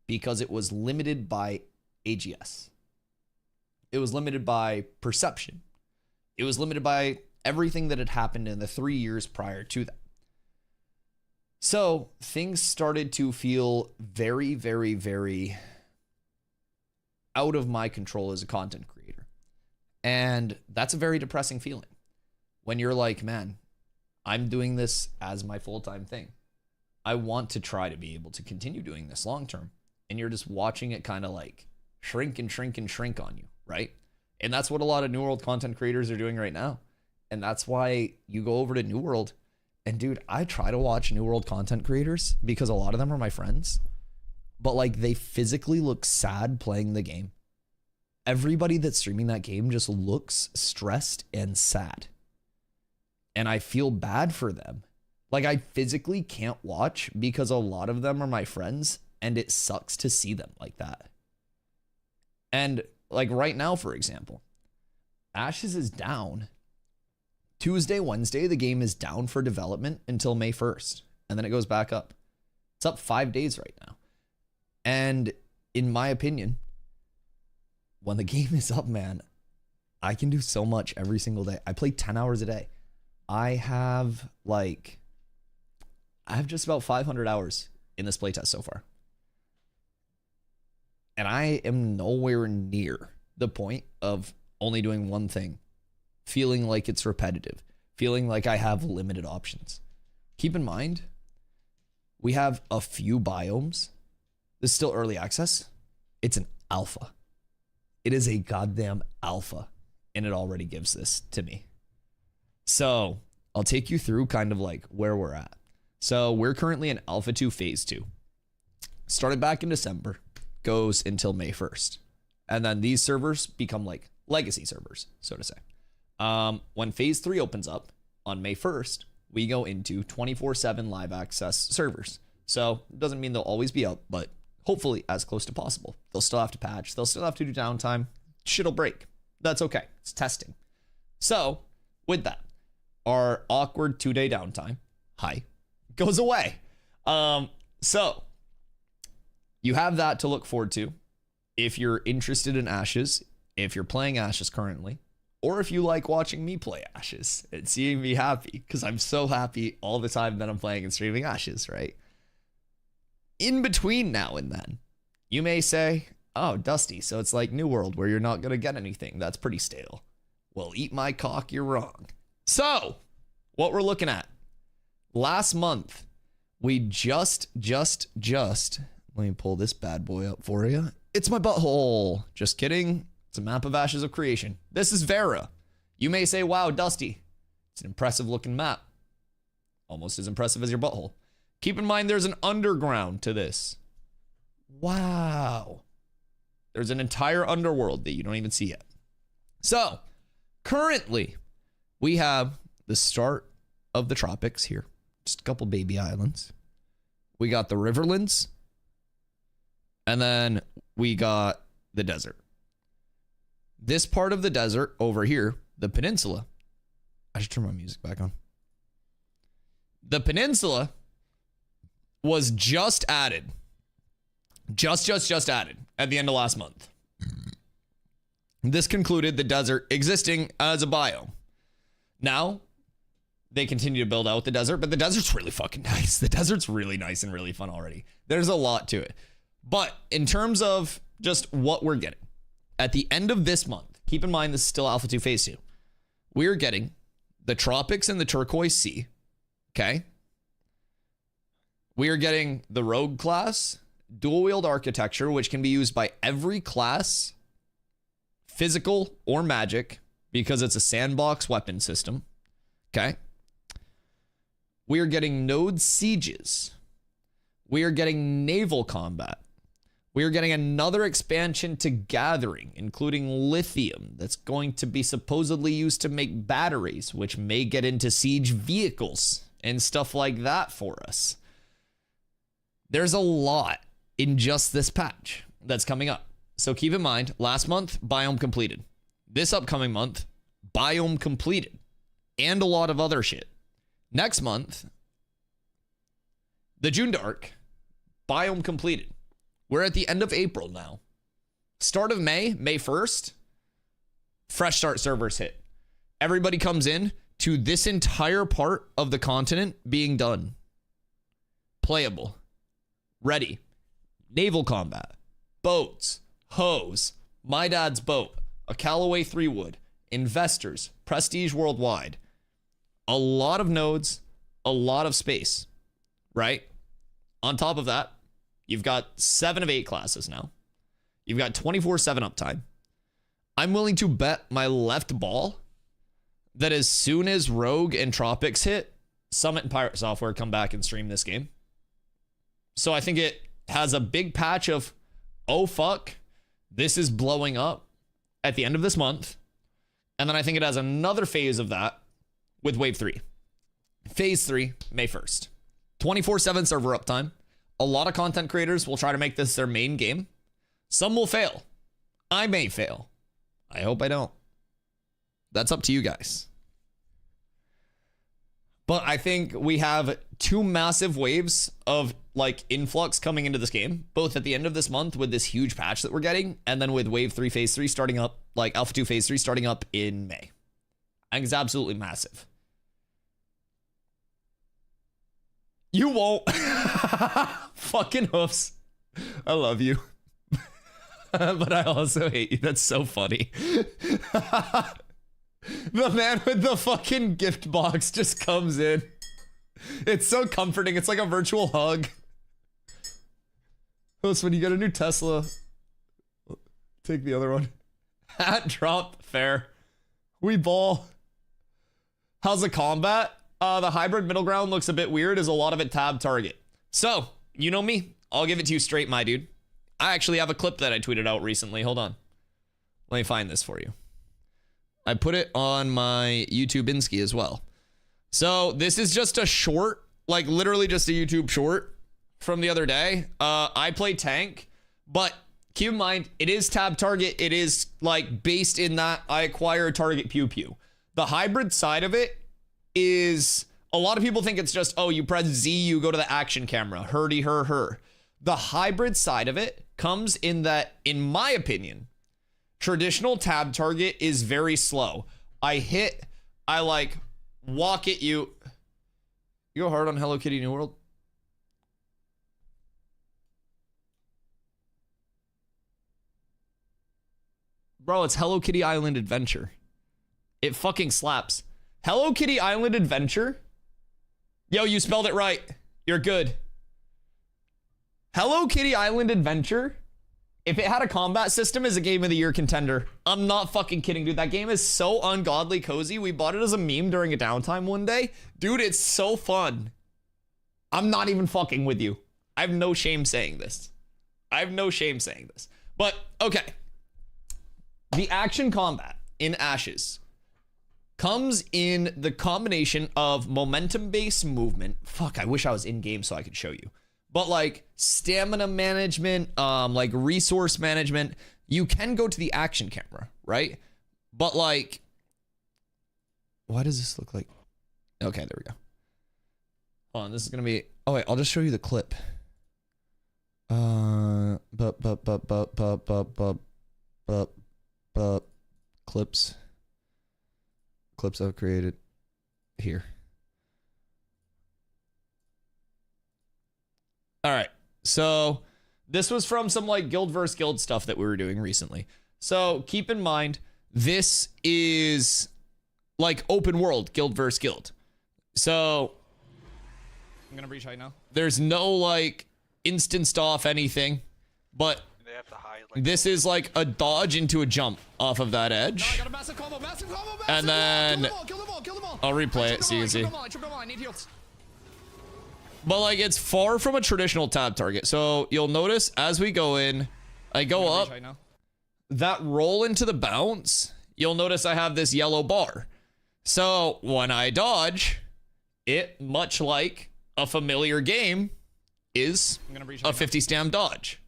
because it was limited by AGS. It was limited by perception. It was limited by everything that had happened in the 3 years prior to that. So things started to feel very, very, very out of my control as a content creator. And that's a very depressing feeling when you're like, man, I'm doing this as my full-time thing. I want to try to be able to continue doing this long term. And you're just watching it kind of like shrink and shrink and shrink on you, right? And that's what a lot of New World content creators are doing right now. And that's why you go over to New World. And dude, I try to watch New World content creators because a lot of them are my friends. But like they physically look sad playing the game. Everybody that's streaming that game just looks stressed and sad. And I feel bad for them. Like I physically can't watch because a lot of them are my friends and it sucks to see them like that. And like right now, for example, Ashes is down. Tuesday, Wednesday, the game is down for development until May 1st. And then it goes back up. It's up 5 days right now. And in my opinion, when the game is up, man, I can do so much every single day. I play 10 hours a day. I have just about 500 hours in this playtest so far. And I am nowhere near the point of only doing one thing, feeling like it's repetitive, feeling like I have limited options. Keep in mind, we have a few biomes. This is still early access. It's an alpha. It is a goddamn alpha, and it already gives this to me. So I'll take you through kind of like where we're at. So we're currently in Alpha 2 Phase 2. Started back in December, goes until May 1st. And then these servers become like legacy servers, so to say. When Phase 3 opens up on May 1st, we go into 24/7 live access servers. So it doesn't mean they'll always be up, but hopefully as close to possible. They'll still have to patch. They'll still have to do downtime. Shit'll break. That's okay. It's testing. So with that, our awkward 2-day downtime, goes away. So you have that to look forward to if you're interested in Ashes, if you're playing Ashes currently, or if you like watching me play Ashes and seeing me happy, because I'm so happy all the time that I'm playing and streaming Ashes, right? In between now and then, you may say, oh, Dusty, so it's like New World where you're not going to get anything. That's pretty stale. Well, eat my cock, you're wrong. So, what we're looking at. Last month, we just, let me pull this bad boy up for you. It's my butthole. Just kidding. It's a map of Ashes of Creation. This is Vera. You may say, wow, Dusty. It's an impressive looking map. Almost as impressive as your butthole. Keep in mind there's an underground to this. Wow. There's an entire underworld that you don't even see yet. So, currently, we have the start of the tropics here. Just a couple baby islands. We got the Riverlands. And then we got the desert. This part of the desert over here, the peninsula. I should turn my music back on. The peninsula was just added. Just added at the end of last month. This concluded the desert existing as a biome. Now, they continue to build out the desert, but the desert's really fucking nice. The desert's really nice and really fun already. There's a lot to it. But in terms of just what we're getting, at the end of this month, keep in mind this is still Alpha 2 Phase 2, we're getting the tropics and the turquoise sea, okay? We are getting the rogue class, dual wield architecture, which can be used by every class, physical or magic, because it's a sandbox weapon system, okay? We are getting node sieges. We are getting naval combat. We are getting another expansion to gathering, including lithium, that's going to be supposedly used to make batteries, which may get into siege vehicles and stuff like that for us. There's a lot in just this patch that's coming up. So keep in mind, last month, biome completed. This upcoming month, biome completed. And a lot of other shit. Next month, the June Dark, biome completed. We're at the end of April now. Start of May, May 1st, fresh start servers hit. Everybody comes in to this entire part of the continent being done. Playable. Ready. Naval combat. Boats. Hose. My dad's boat. A Callaway 3 wood. Investors. Prestige worldwide. A lot of nodes. A lot of space. Right? On top of that, you've got 7 of 8 classes now. You've got 24/7 uptime. I'm willing to bet my left ball that as soon as Rogue and Tropics hit, Summit and Pirate Software come back and stream this game. So I think it has a big patch of, oh fuck, this is blowing up at the end of this month. And then I think it has another phase of that with Wave 3. Phase 3, May 1st. 24/7 server uptime. A lot of content creators will try to make this their main game. Some will fail. I may fail. I hope I don't. That's up to you guys. But I think we have 2 massive waves of like influx coming into this game, both at the end of this month with this huge patch that we're getting, and then with Wave 3 Phase 3 starting up, like Alpha 2 Phase 3 starting up in May. I think it's absolutely massive. You won't. Fucking hoofs. I love you. But I also hate you. That's so funny. The man with the fucking gift box just comes in. It's so comforting. It's like a virtual hug. Host, when you get a new Tesla, take the other one. Hat drop. Fair. We ball. How's the combat? The hybrid middle ground looks a bit weird as a lot of it tab target. So, you know me. I'll give it to you straight, my dude. I actually have a clip that I tweeted out recently. Hold on. Let me find this for you. I put it on my YouTube Insky as well. So this is just a short, like literally just a YouTube short from the other day. I play tank, but keep in mind, it is tab target. It is like based in that I acquire target pew pew. The hybrid side of it is, a lot of people think it's just, oh, you press Z, you go to the action camera, herdy her her. The hybrid side of it comes in that, in my opinion, traditional tab target is very slow. I like walk at you. You go hard on Hello Kitty New World. Bro, it's Hello Kitty Island Adventure. It fucking slaps. Hello Kitty Island Adventure. Yo, you spelled it right. You're good. Hello Kitty Island Adventure, if it had a combat system, is a game of the year contender. I'm not fucking kidding, dude. That game is so ungodly cozy. We bought it as a meme during a downtime one day. Dude, it's so fun. I'm not even fucking with you. I have no shame saying this. I have no shame saying this. But, okay. The action combat in Ashes comes in the combination of momentum-based movement. Fuck, I wish I was in-game so I could show you. But like stamina management, like resource management, you can go to the action camera, right? But like, why does this look like? Okay, there we go. Hold on, this is gonna be. Oh wait, I'll just show you the clip. Clips I've created here. All right, so this was from some like guild versus guild stuff that we were doing recently. So keep in mind, this is like open world guild versus guild. So I'm gonna breach height now. There's no like instanced off anything, but they have to hide, like, this is like a dodge into a jump off of that edge. No, I got a massive combo, And then kill them all. I'll replay it so you can see. I need heals. But like, it's far from a traditional tab target. So you'll notice as we go in, I go up, that roll into the bounce, you'll notice I have this yellow bar. So when I dodge, it, much like a familiar game, is a 50 stam dodge.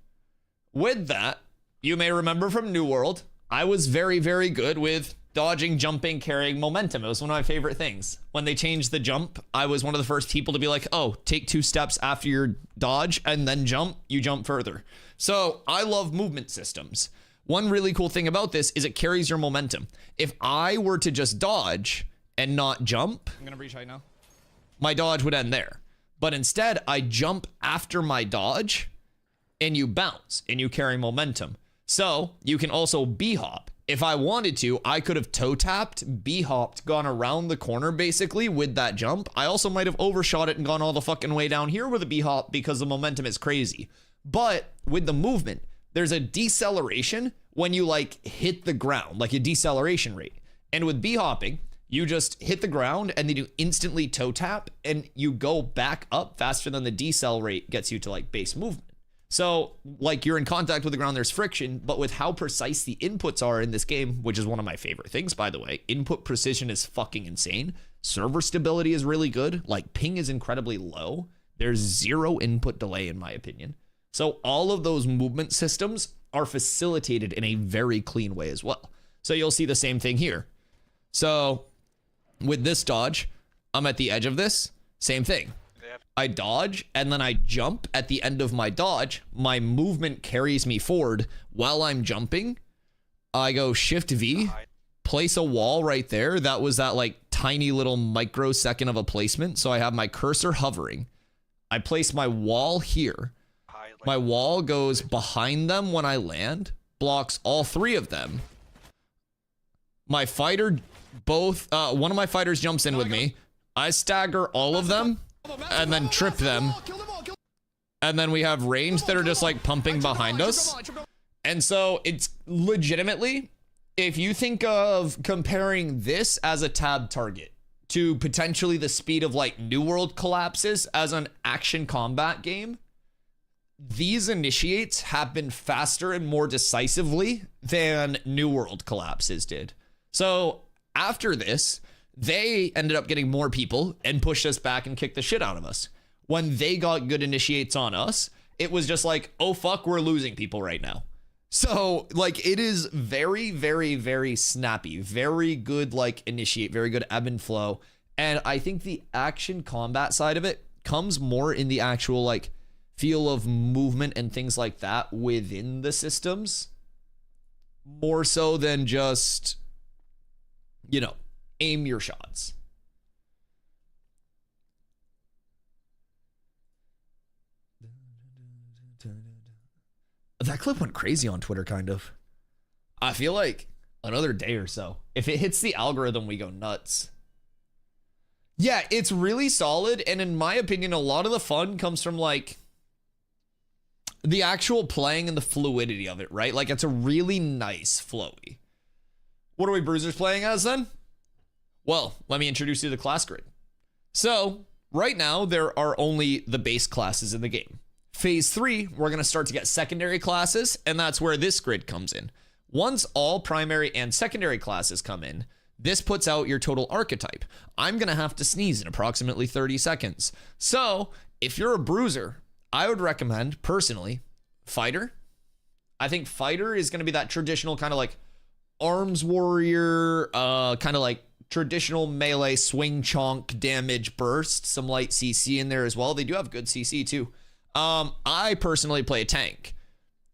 With that, you may remember from New World, I was very, very good with dodging, jumping, carrying momentum. It was one of my favorite things. When they changed the jump, I was one of the first people to be like, oh, take 2 steps after your dodge and then jump, you jump further. So I love movement systems. One really cool thing about this is it carries your momentum. If I were to just dodge and not jump, I'm gonna breach height now, my dodge would end there. But instead, I jump after my dodge and you bounce and you carry momentum. So you can also B-hop. If I wanted to, I could have toe tapped, B-hopped, gone around the corner basically with that jump. I also might have overshot it and gone all the fucking way down here with a B-hop because the momentum is crazy. But with the movement, there's a deceleration when you like hit the ground, like a deceleration rate. And with B-hopping, you just hit the ground and then you instantly toe tap and you go back up faster than the decel rate gets you to like base movement. So like you're in contact with the ground, there's friction, but with how precise the inputs are in this game, which is one of my favorite things, by the way, input precision is fucking insane. Server stability is really good. Like ping is incredibly low. There's 0 input delay in my opinion. So all of those movement systems are facilitated in a very clean way as well. So you'll see the same thing here. So with this dodge, I'm at the edge of this, same thing. I dodge and then I jump at the end of my dodge. My movement carries me forward while I'm jumping. I go shift V, place a wall right there. That was that like tiny little microsecond of a placement. So I have my cursor hovering. I place my wall here. My wall goes behind them when I land, blocks all three of them. My fighter, one of my fighters jumps in with me. I stagger all of them and then trip them. And then we have range that are just like pumping behind us. And so it's legitimately, if you think of comparing this as a tab target to potentially the speed of like New World collapses as an action combat game, these initiates happen faster and more decisively than New World collapses did. So after this, they ended up getting more people and pushed us back and kicked the shit out of us. When they got good initiates on us, it was just like, oh fuck, we're losing people right now. So like it is very, very, very snappy, very good like initiate, very good ebb and flow. And I think the action combat side of it comes more in the actual like feel of movement and things like that within the systems, more so than just, you know, aim your shots. That clip went crazy on Twitter, kind of. I feel like another day or so, if it hits the algorithm, we go nuts. Yeah, it's really solid. And in my opinion, a lot of the fun comes from like the actual playing and the fluidity of it, right? Like it's a really nice flowy. What are we bruisers playing as then? Well, let me introduce you to the class grid. So right now there are only the base classes in the game. Phase 3, we're going to start to get secondary classes, and that's where this grid comes in. Once all primary and secondary classes come in, this puts out your total archetype. I'm going to have to sneeze in approximately 30 seconds. So if you're a bruiser, I would recommend, personally, fighter. I think fighter is going to be that traditional kind of like arms warrior, kind of like traditional melee swing chonk damage burst, some light CC in there as well. They do have good CC too. I personally play a tank.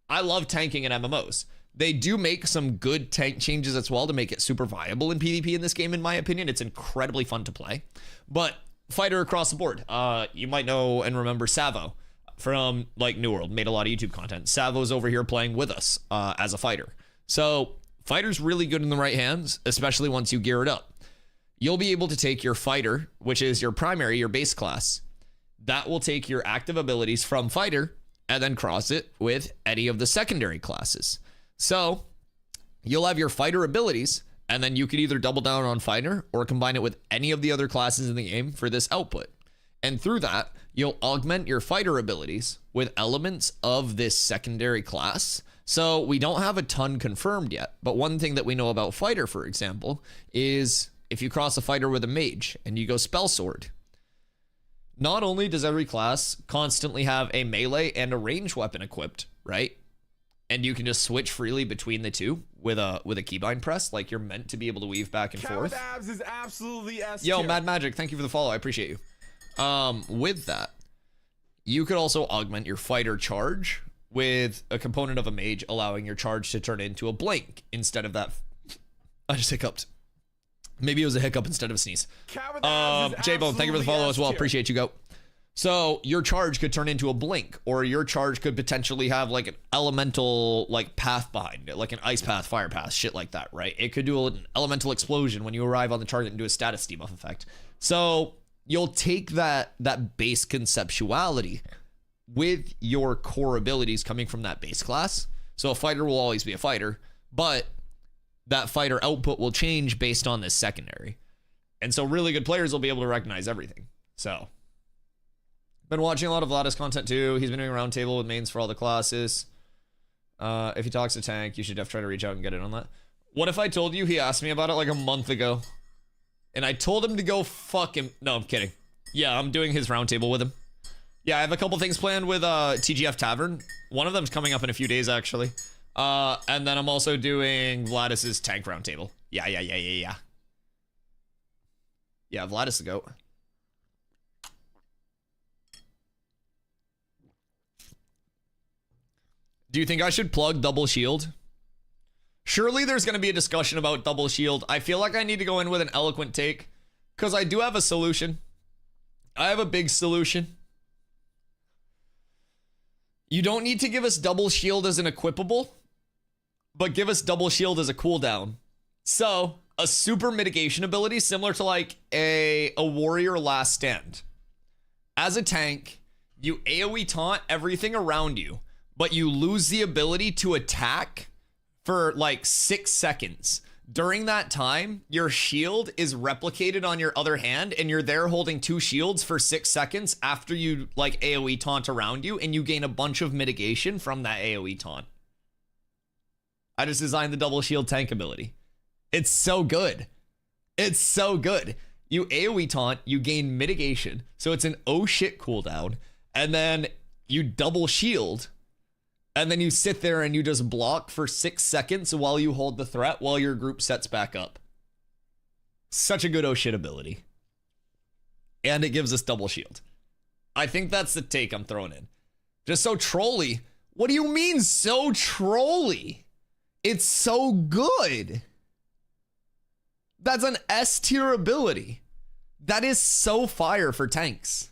I love tanking in MMOs. They do make some good tank changes as well to make it super viable in PvP in this game, in my opinion. It's incredibly fun to play. But fighter across the board. You might know and remember Savo from like New World, made a lot of YouTube content. Savo's over here playing with us as a fighter. So fighter's really good in the right hands, especially once you gear it up. You'll be able to take your fighter, which is your primary, your base class. That will take your active abilities from fighter and then cross it with any of the secondary classes. So you'll have your fighter abilities, and then you could either double down on fighter or combine it with any of the other classes in the game for this output. And through that, you'll augment your fighter abilities with elements of this secondary class. So we don't have a ton confirmed yet, but one thing that we know about fighter, for example, is if you cross a fighter with a mage and you go spell sword, not only does every class constantly have a melee and a range weapon equipped, right? And you can just switch freely between the two with a keybind press, like you're meant to be able to weave back and forth. Abs is absolutely Yo, Mad Magic, thank you for the follow. I appreciate you. With that, you could also augment your fighter charge with a component of a mage, allowing your charge to turn into a blink instead of that. I just hiccuped. Maybe it was a hiccup instead of a sneeze. J-Bone, thank you for the follow as well. Appreciate you, Go. So your charge could turn into a blink, or your charge could potentially have like an elemental like path behind it, like an ice path, fire path, shit like that, right? It could do an elemental explosion when you arrive on the target and do a status debuff effect. So you'll take that base conceptuality with your core abilities coming from that base class. So a fighter will always be a fighter, but that fighter output will change based on this secondary. And so really good players will be able to recognize everything. So been watching a lot of Vladis content too. He's been doing a roundtable with mains for all the classes. If he talks to tank, you should try to reach out and get in on that. What if I told you he asked me about it like a month ago and I told him to go fuck him? No, I'm kidding. Yeah, I'm doing his roundtable with him. Yeah, I have a couple things planned with TGF Tavern. One of them's coming up in a few days, actually. And then I'm also doing Vladis's tank roundtable. Yeah. Yeah, Vladis the GOAT. Do you think I should plug double shield? Surely there's going to be a discussion about double shield. I feel like I need to go in with an eloquent take because I do have a solution. I have a big solution. You don't need to give us double shield as an equipable, but give us double shield as a cooldown. So, a super mitigation ability similar to like a warrior last stand. As a tank, you AoE taunt everything around you, but you lose the ability to attack for like 6 seconds. During that time, your shield is replicated on your other hand, and you're there holding 2 shields for 6 seconds after you like AoE taunt around you, and you gain a bunch of mitigation from that AoE taunt. I just designed the double shield tank ability. It's so good. It's so good. You AoE taunt, you gain mitigation, so it's an oh shit cooldown, and then you double shield, and then you sit there and you just block for 6 seconds while you hold the threat while your group sets back up. Such a good oh shit ability. And it gives us double shield. I think that's the take I'm throwing in. Just so trolly. What do you mean so trolly? It's so good. That's an S tier ability. That is so fire for tanks.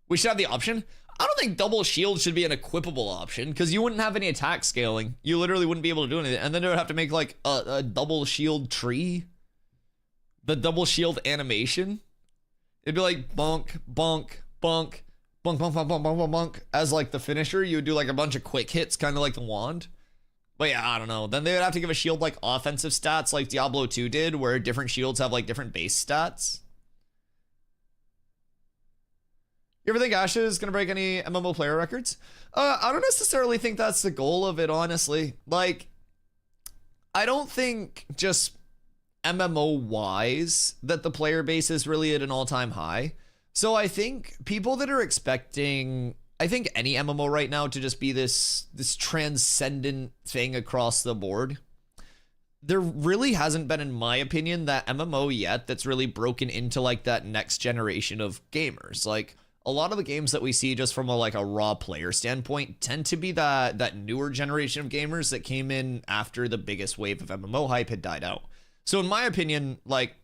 We should have the option. I don't think double shield should be an equipable option because you wouldn't have any attack scaling. You literally wouldn't be able to do anything. And then it would have to make like a double shield tree. The double shield animation. It'd be like bonk, bonk, bonk, bonk, bonk, bonk, bonk, bonk, bonk, bonk. As like the finisher, you would do like a bunch of quick hits, kind of like the wand. But yeah, I don't know. Then they would have to give a shield like offensive stats like Diablo 2 did, where different shields have like different base stats. You ever think Ashes is going to break any MMO player records? I don't necessarily think that's the goal of it, honestly. Like, I don't think just MMO-wise that the player base is really at an all-time high. So I think people that are expecting, I think any MMO right now to just be this transcendent thing across the board, there really hasn't been, in my opinion, that MMO yet that's really broken into like that next generation of gamers. Like, a lot of the games that we see just from a raw player standpoint tend to be that newer generation of gamers that came in after the biggest wave of MMO hype had died out. So in my opinion, like,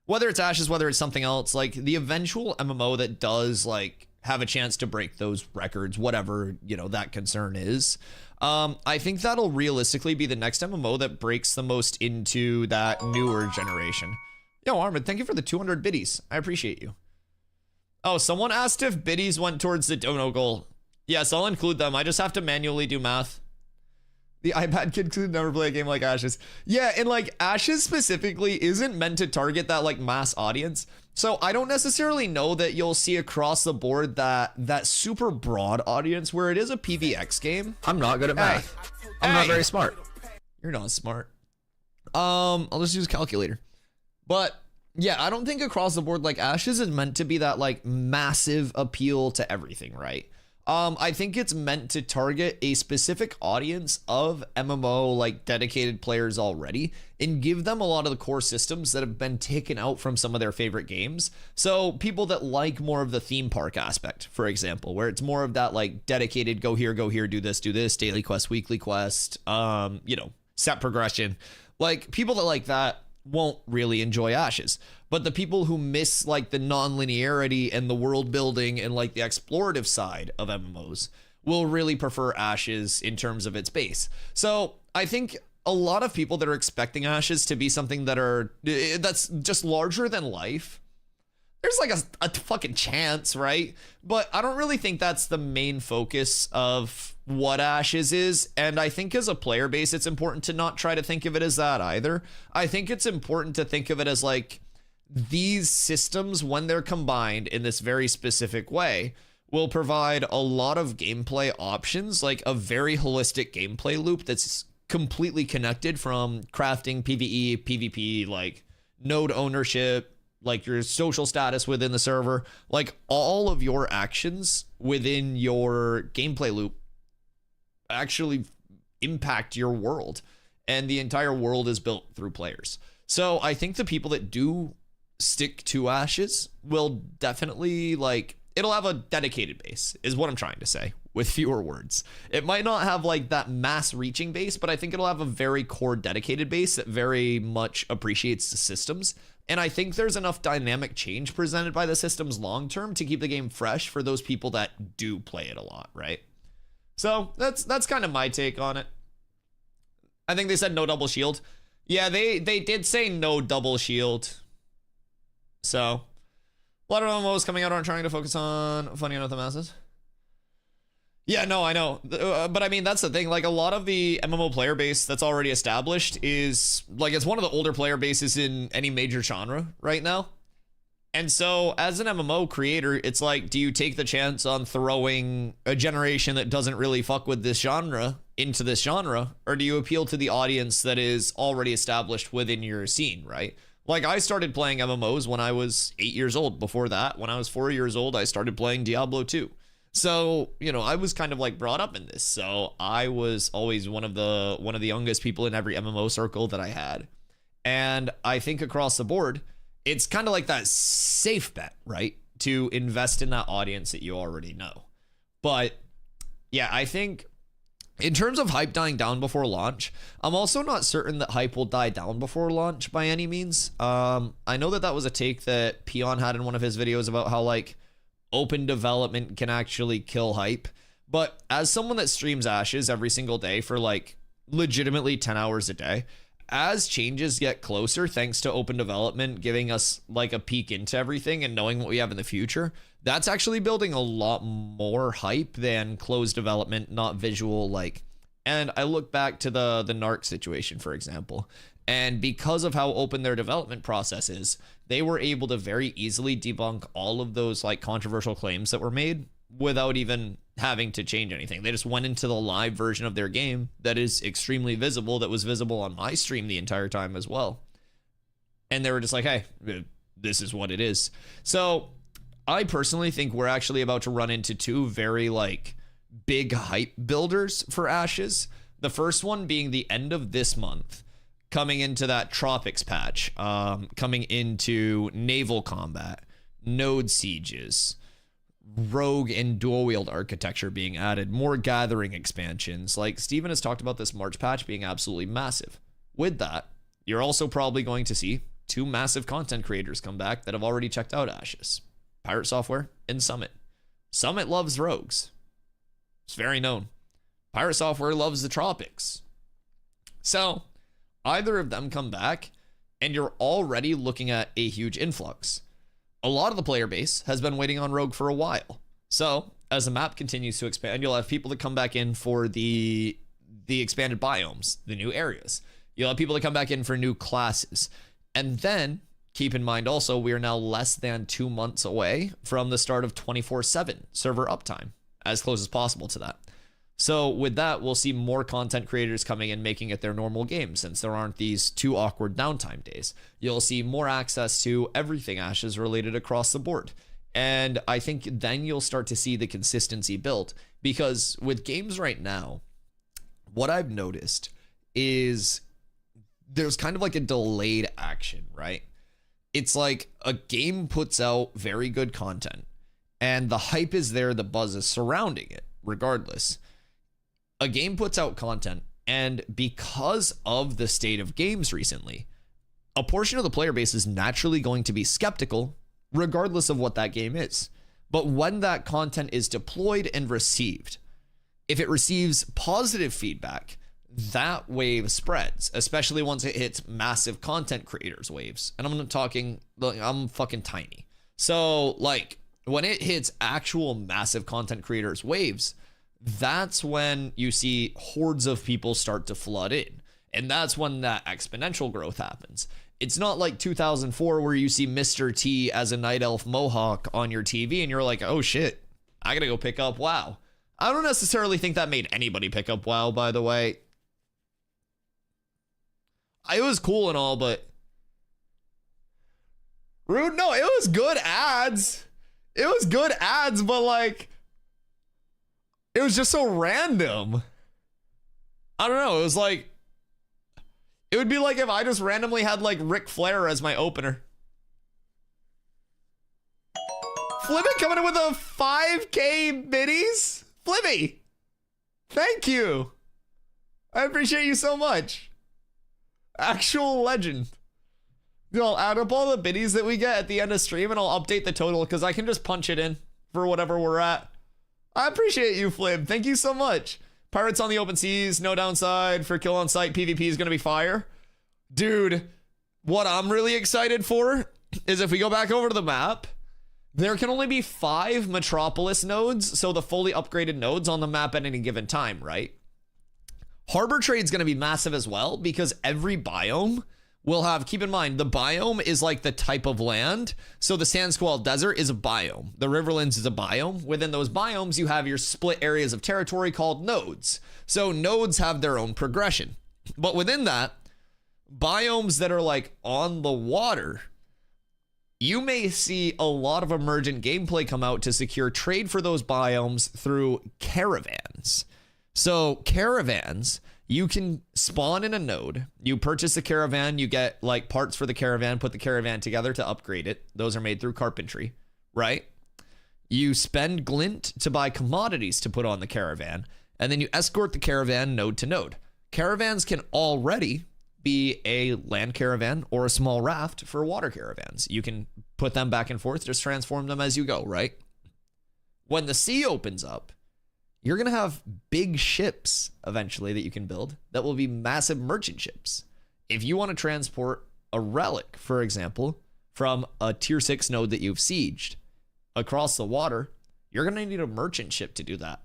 whether it's Ashes, whether it's something else, like the eventual MMO that does like have a chance to break those records, whatever, you know, that concern is, I think that'll realistically be the next MMO that breaks the most into that newer generation. Yo, Armin, thank you for the 200 biddies. I appreciate you. Oh, someone asked if biddies went towards the dono goal. Yes, I'll include them. I just have to manually do math. The iPad kid could never play a game like Ashes. Yeah, and like Ashes specifically isn't meant to target that like mass audience. So I don't necessarily know that you'll see across the board that super broad audience where it is a PvX game. I'm not good at math. I'm not very smart. You're not smart. I'll just use a calculator. But yeah, I don't think across the board, like Ashes is meant to be that like massive appeal to everything, right? I think it's meant to target a specific audience of MMO like dedicated players already and give them a lot of the core systems that have been taken out from some of their favorite games. So people that like more of the theme park aspect, for example, where it's more of that like dedicated go here, do this, daily quest, weekly quest, you know, set progression. Like people that like that won't really enjoy Ashes, but the people who miss like the non-linearity and the world building and like the explorative side of MMOs will really prefer Ashes in terms of its base. So I think a lot of people that are expecting Ashes to be something that's just larger than life, there's like a fucking chance, right? But I don't really think that's the main focus of what Ashes is. And I think as a player base, it's important to not try to think of it as that either. I think it's important to think of it as like these systems, when they're combined in this very specific way, will provide a lot of gameplay options, like a very holistic gameplay loop that's completely connected from crafting, PvE, PvP, like node ownership, like your social status within the server, like all of your actions within your gameplay loop actually impact your world. And the entire world is built through players. So I think the people that do stick to Ashes will definitely, like, it'll have a dedicated base, is what I'm trying to say, with fewer words. It might not have like that mass reaching base, but I think it'll have a very core dedicated base that very much appreciates the systems. And I think there's enough dynamic change presented by the systems long term to keep the game fresh for those people that do play it a lot, right? So that's kind of my take on it. I think they said no double shield. Yeah, they did say no double shield. So a lot of MMOs coming out aren't trying to focus on funny enough the masses. Yeah, no, I know. But I mean, that's the thing. Like, a lot of the MMO player base that's already established is, like, it's one of the older player bases in any major genre right now. And so, as an MMO creator, it's like, do you take the chance on throwing a generation that doesn't really fuck with this genre into this genre? Or do you appeal to the audience that is already established within your scene, right? Like, I started playing MMOs when I was 8 years old. Before that, when I was 4 years old, I started playing Diablo 2. So, you know, I was kind of like brought up in this. So I was always one of the youngest people in every MMO circle that I had. And I think across the board, it's kind of like that safe bet, right? To invest in that audience that you already know. But yeah, I think in terms of hype dying down before launch, I'm also not certain that hype will die down before launch by any means. I know that was a take that Peon had in one of his videos about how, like, open development can actually kill hype. But as someone that streams Ashes every single day for, like, legitimately 10 hours a day, as changes get closer, thanks to open development giving us, like, a peek into everything and knowing what we have in the future, that's actually building a lot more hype than closed development, not visual, like. And I look back to the Narc situation, for example, and because of how open their development process is, they were able to very easily debunk all of those, like, controversial claims that were made without even having to change anything. They just went into the live version of their game that is extremely visible, that was visible on my stream the entire time as well. And they were just like, hey, this is what it is. So I personally think we're actually about to run into two very, like, big hype builders for Ashes. The first one being the end of this month, coming into that Tropics patch, coming into naval combat, node sieges, rogue and dual wield architecture being added, more gathering expansions. Like, Steven has talked about this March patch being absolutely massive. With that, you're also probably going to see two massive content creators come back that have already checked out Ashes: Pirate Software and Summit. Summit loves rogues. It's very known. Pirate Software loves the Tropics. So either of them come back, and you're already looking at a huge influx. A lot of the player base has been waiting on Rogue for a while. So as the map continues to expand, you'll have people that come back in for the expanded biomes, the new areas. You'll have people that come back in for new classes. And then keep in mind also, we are now less than 2 months away from the start of 24/7 server uptime, as close as possible to that. So with that, we'll see more content creators coming in, making it their normal game, since there aren't these 2 awkward downtime days. You'll see more access to everything Ashes related across the board. And I think then you'll start to see the consistency built, because with games right now, what I've noticed is there's kind of like a delayed action, right? It's like a game puts out very good content, and the hype is there, the buzz is surrounding it, regardless. A game puts out content, and because of the state of games recently, a portion of the player base is naturally going to be skeptical, regardless of what that game is. But when that content is deployed and received, if it receives positive feedback, that wave spreads, especially once it hits massive content creators waves. And I'm not talking, I'm fucking tiny. So, like, when it hits actual massive content creators waves, that's when you see hordes of people start to flood in. And that's when that exponential growth happens. It's not like 2004 where you see Mr. T as a Night Elf Mohawk on your TV and you're like, oh shit, I gotta go pick up WoW. I don't necessarily think that made anybody pick up WoW, by the way. It was cool and all, but rude? No, it was good ads. It was good ads, but like, it was just so random. I don't know. It was like, it would be like if I just randomly had like Ric Flair as my opener. Flimmy coming in with a 5K biddies. Flimmy, thank you. I appreciate you so much. Actual legend. I'll add up all the biddies that we get at the end of stream and I'll update the total because I can just punch it in for whatever we're at. I appreciate you, Flim. Thank you so much. Pirates on the open seas, no downside. For kill on site, PvP is going to be fire. Dude, what I'm really excited for is if we go back over to the map, there can only be 5 Metropolis nodes, so the fully upgraded nodes on the map at any given time, right? Harbor Trade's going to be massive as well because every biome will have, keep in mind, the biome is like the type of land. So the Sand Squall Desert is a biome. The Riverlands is a biome. Within those biomes, you have your split areas of territory called nodes. So nodes have their own progression. But within that, biomes that are like on the water, you may see a lot of emergent gameplay come out to secure trade for those biomes through caravans. So caravans, you can spawn in a node, you purchase a caravan, you get like parts for the caravan, put the caravan together to upgrade it. Those are made through carpentry, right? You spend glint to buy commodities to put on the caravan, and then you escort the caravan node to node. Caravans can already be a land caravan or a small raft for water caravans. You can put them back and forth, just transform them as you go, right? When the sea opens up, you're going to have big ships eventually that you can build that will be massive merchant ships. If you want to transport a relic, for example, from a tier 6 node that you've sieged across the water, you're going to need a merchant ship to do that.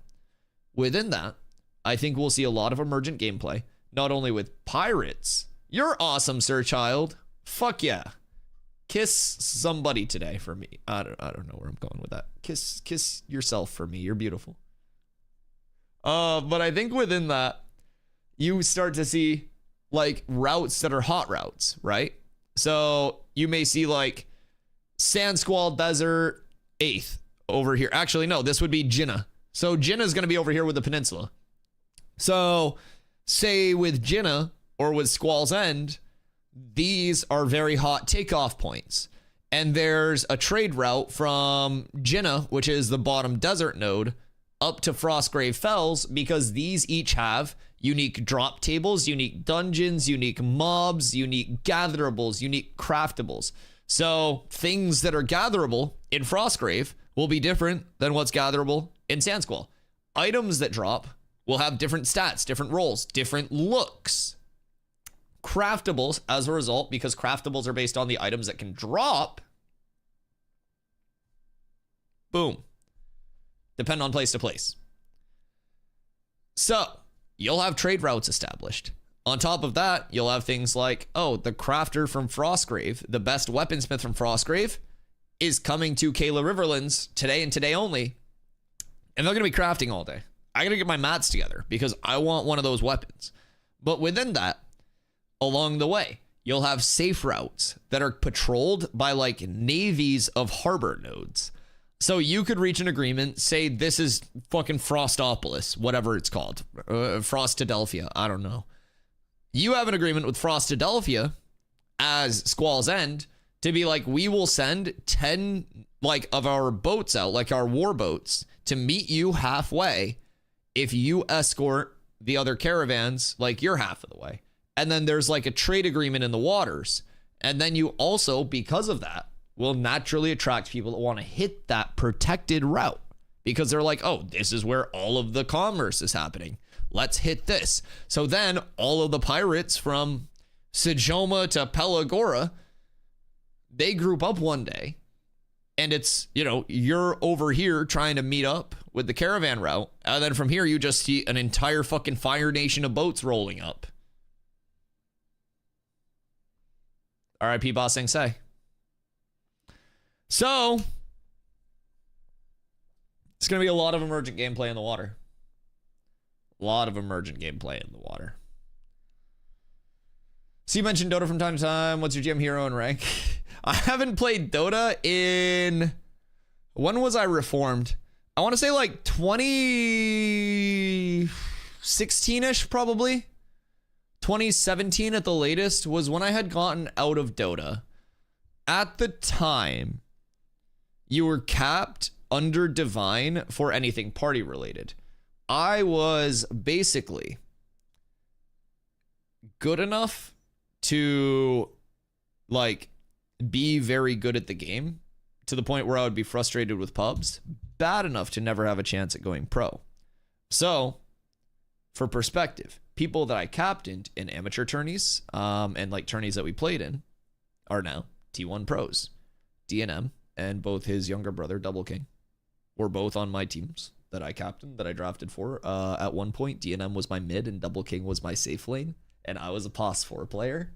Within that, I think we'll see a lot of emergent gameplay, not only with pirates. You're awesome, Sir Child. Fuck yeah. Kiss somebody today for me. I don't know where I'm going with that. Kiss yourself for me. You're beautiful. But I think within that, you start to see like routes that are hot routes, right? So you may see like Sand Squall Desert 8th over here. Actually, no, this would be Jinnah. So Jinnah is going to be over here with the peninsula. So say with Jinnah or with Squall's End, these are very hot takeoff points. And there's a trade route from Jinnah, which is the bottom desert node, up to Frostgrave Fells, because these each have unique drop tables, unique dungeons, unique mobs, unique gatherables, unique craftables. So things that are gatherable in Frostgrave will be different than what's gatherable in Sandsquall. Items that drop will have different stats, different roles, different looks. Craftables, as a result, because craftables are based on the items that can drop, boom, depend on place to place. So you'll have trade routes established. On top of that, you'll have things like, oh, the crafter from Frostgrave, the best weaponsmith from Frostgrave, is coming to Kayla Riverlands today and today only, and they're going to be crafting all day. I got to get my mats together because I want one of those weapons. But within that, along the way, you'll have safe routes that are patrolled by like navies of harbor nodes. So you could reach an agreement, say this is fucking Frostopolis, whatever it's called, Frostadelphia, I don't know. You have an agreement with Frostadelphia as Squall's End to be like, we will send 10 like of our boats out, like our war boats, to meet you halfway if you escort the other caravans like you're half of the way. And then there's like a trade agreement in the waters. And then you also, because of that, will naturally attract people that want to hit that protected route because they're like, oh, this is where all of the commerce is happening. Let's hit this. So then all of the pirates from Sejoma to Pelagora, they group up one day and it's, you know, you're over here trying to meet up with the caravan route. And then from here, you just see an entire fucking Fire Nation of boats rolling up. R.I.P. Ba Sing Se. So, it's going to be a lot of emergent gameplay in the water. A lot of emergent gameplay in the water. So you mentioned Dota from time to time. What's your GM hero and rank? I haven't played Dota in... When was I reformed? I want to say like 20... 2016-ish probably. 2017 at the latest was when I had gotten out of Dota. At the time, you were capped under Divine for anything party related. I was basically good enough to like be very good at the game to the point where I would be frustrated with pubs, bad enough to never have a chance at going pro. So, for perspective, people that I captained in amateur tourneys and like tourneys that we played in are now T1 pros. DNM and both his younger brother, Double King, were both on my teams that I captained, that I drafted for. At one point, DNM was my mid and Double King was my safe lane, and I was a POS 4 player.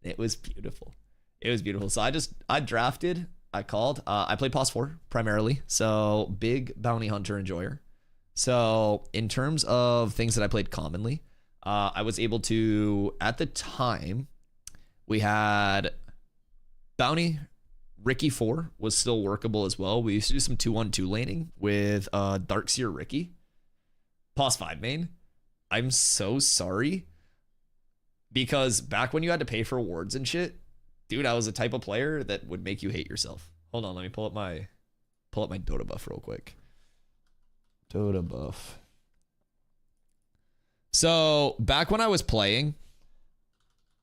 It was beautiful. It was beautiful. So I drafted, I called. I played POS 4 primarily, so big bounty hunter enjoyer. So in terms of things that I played commonly, I was able to, at the time, we had bounty. Ricky 4 was still workable as well. We used to do some 2-1-2 laning with Darkseer Ricky. POS 5 main. I'm so sorry. Because back when you had to pay for wards and shit, dude, I was the type of player that would make you hate yourself. Hold on, let me pull up my Dota buff real quick. Dota buff. So back when I was playing,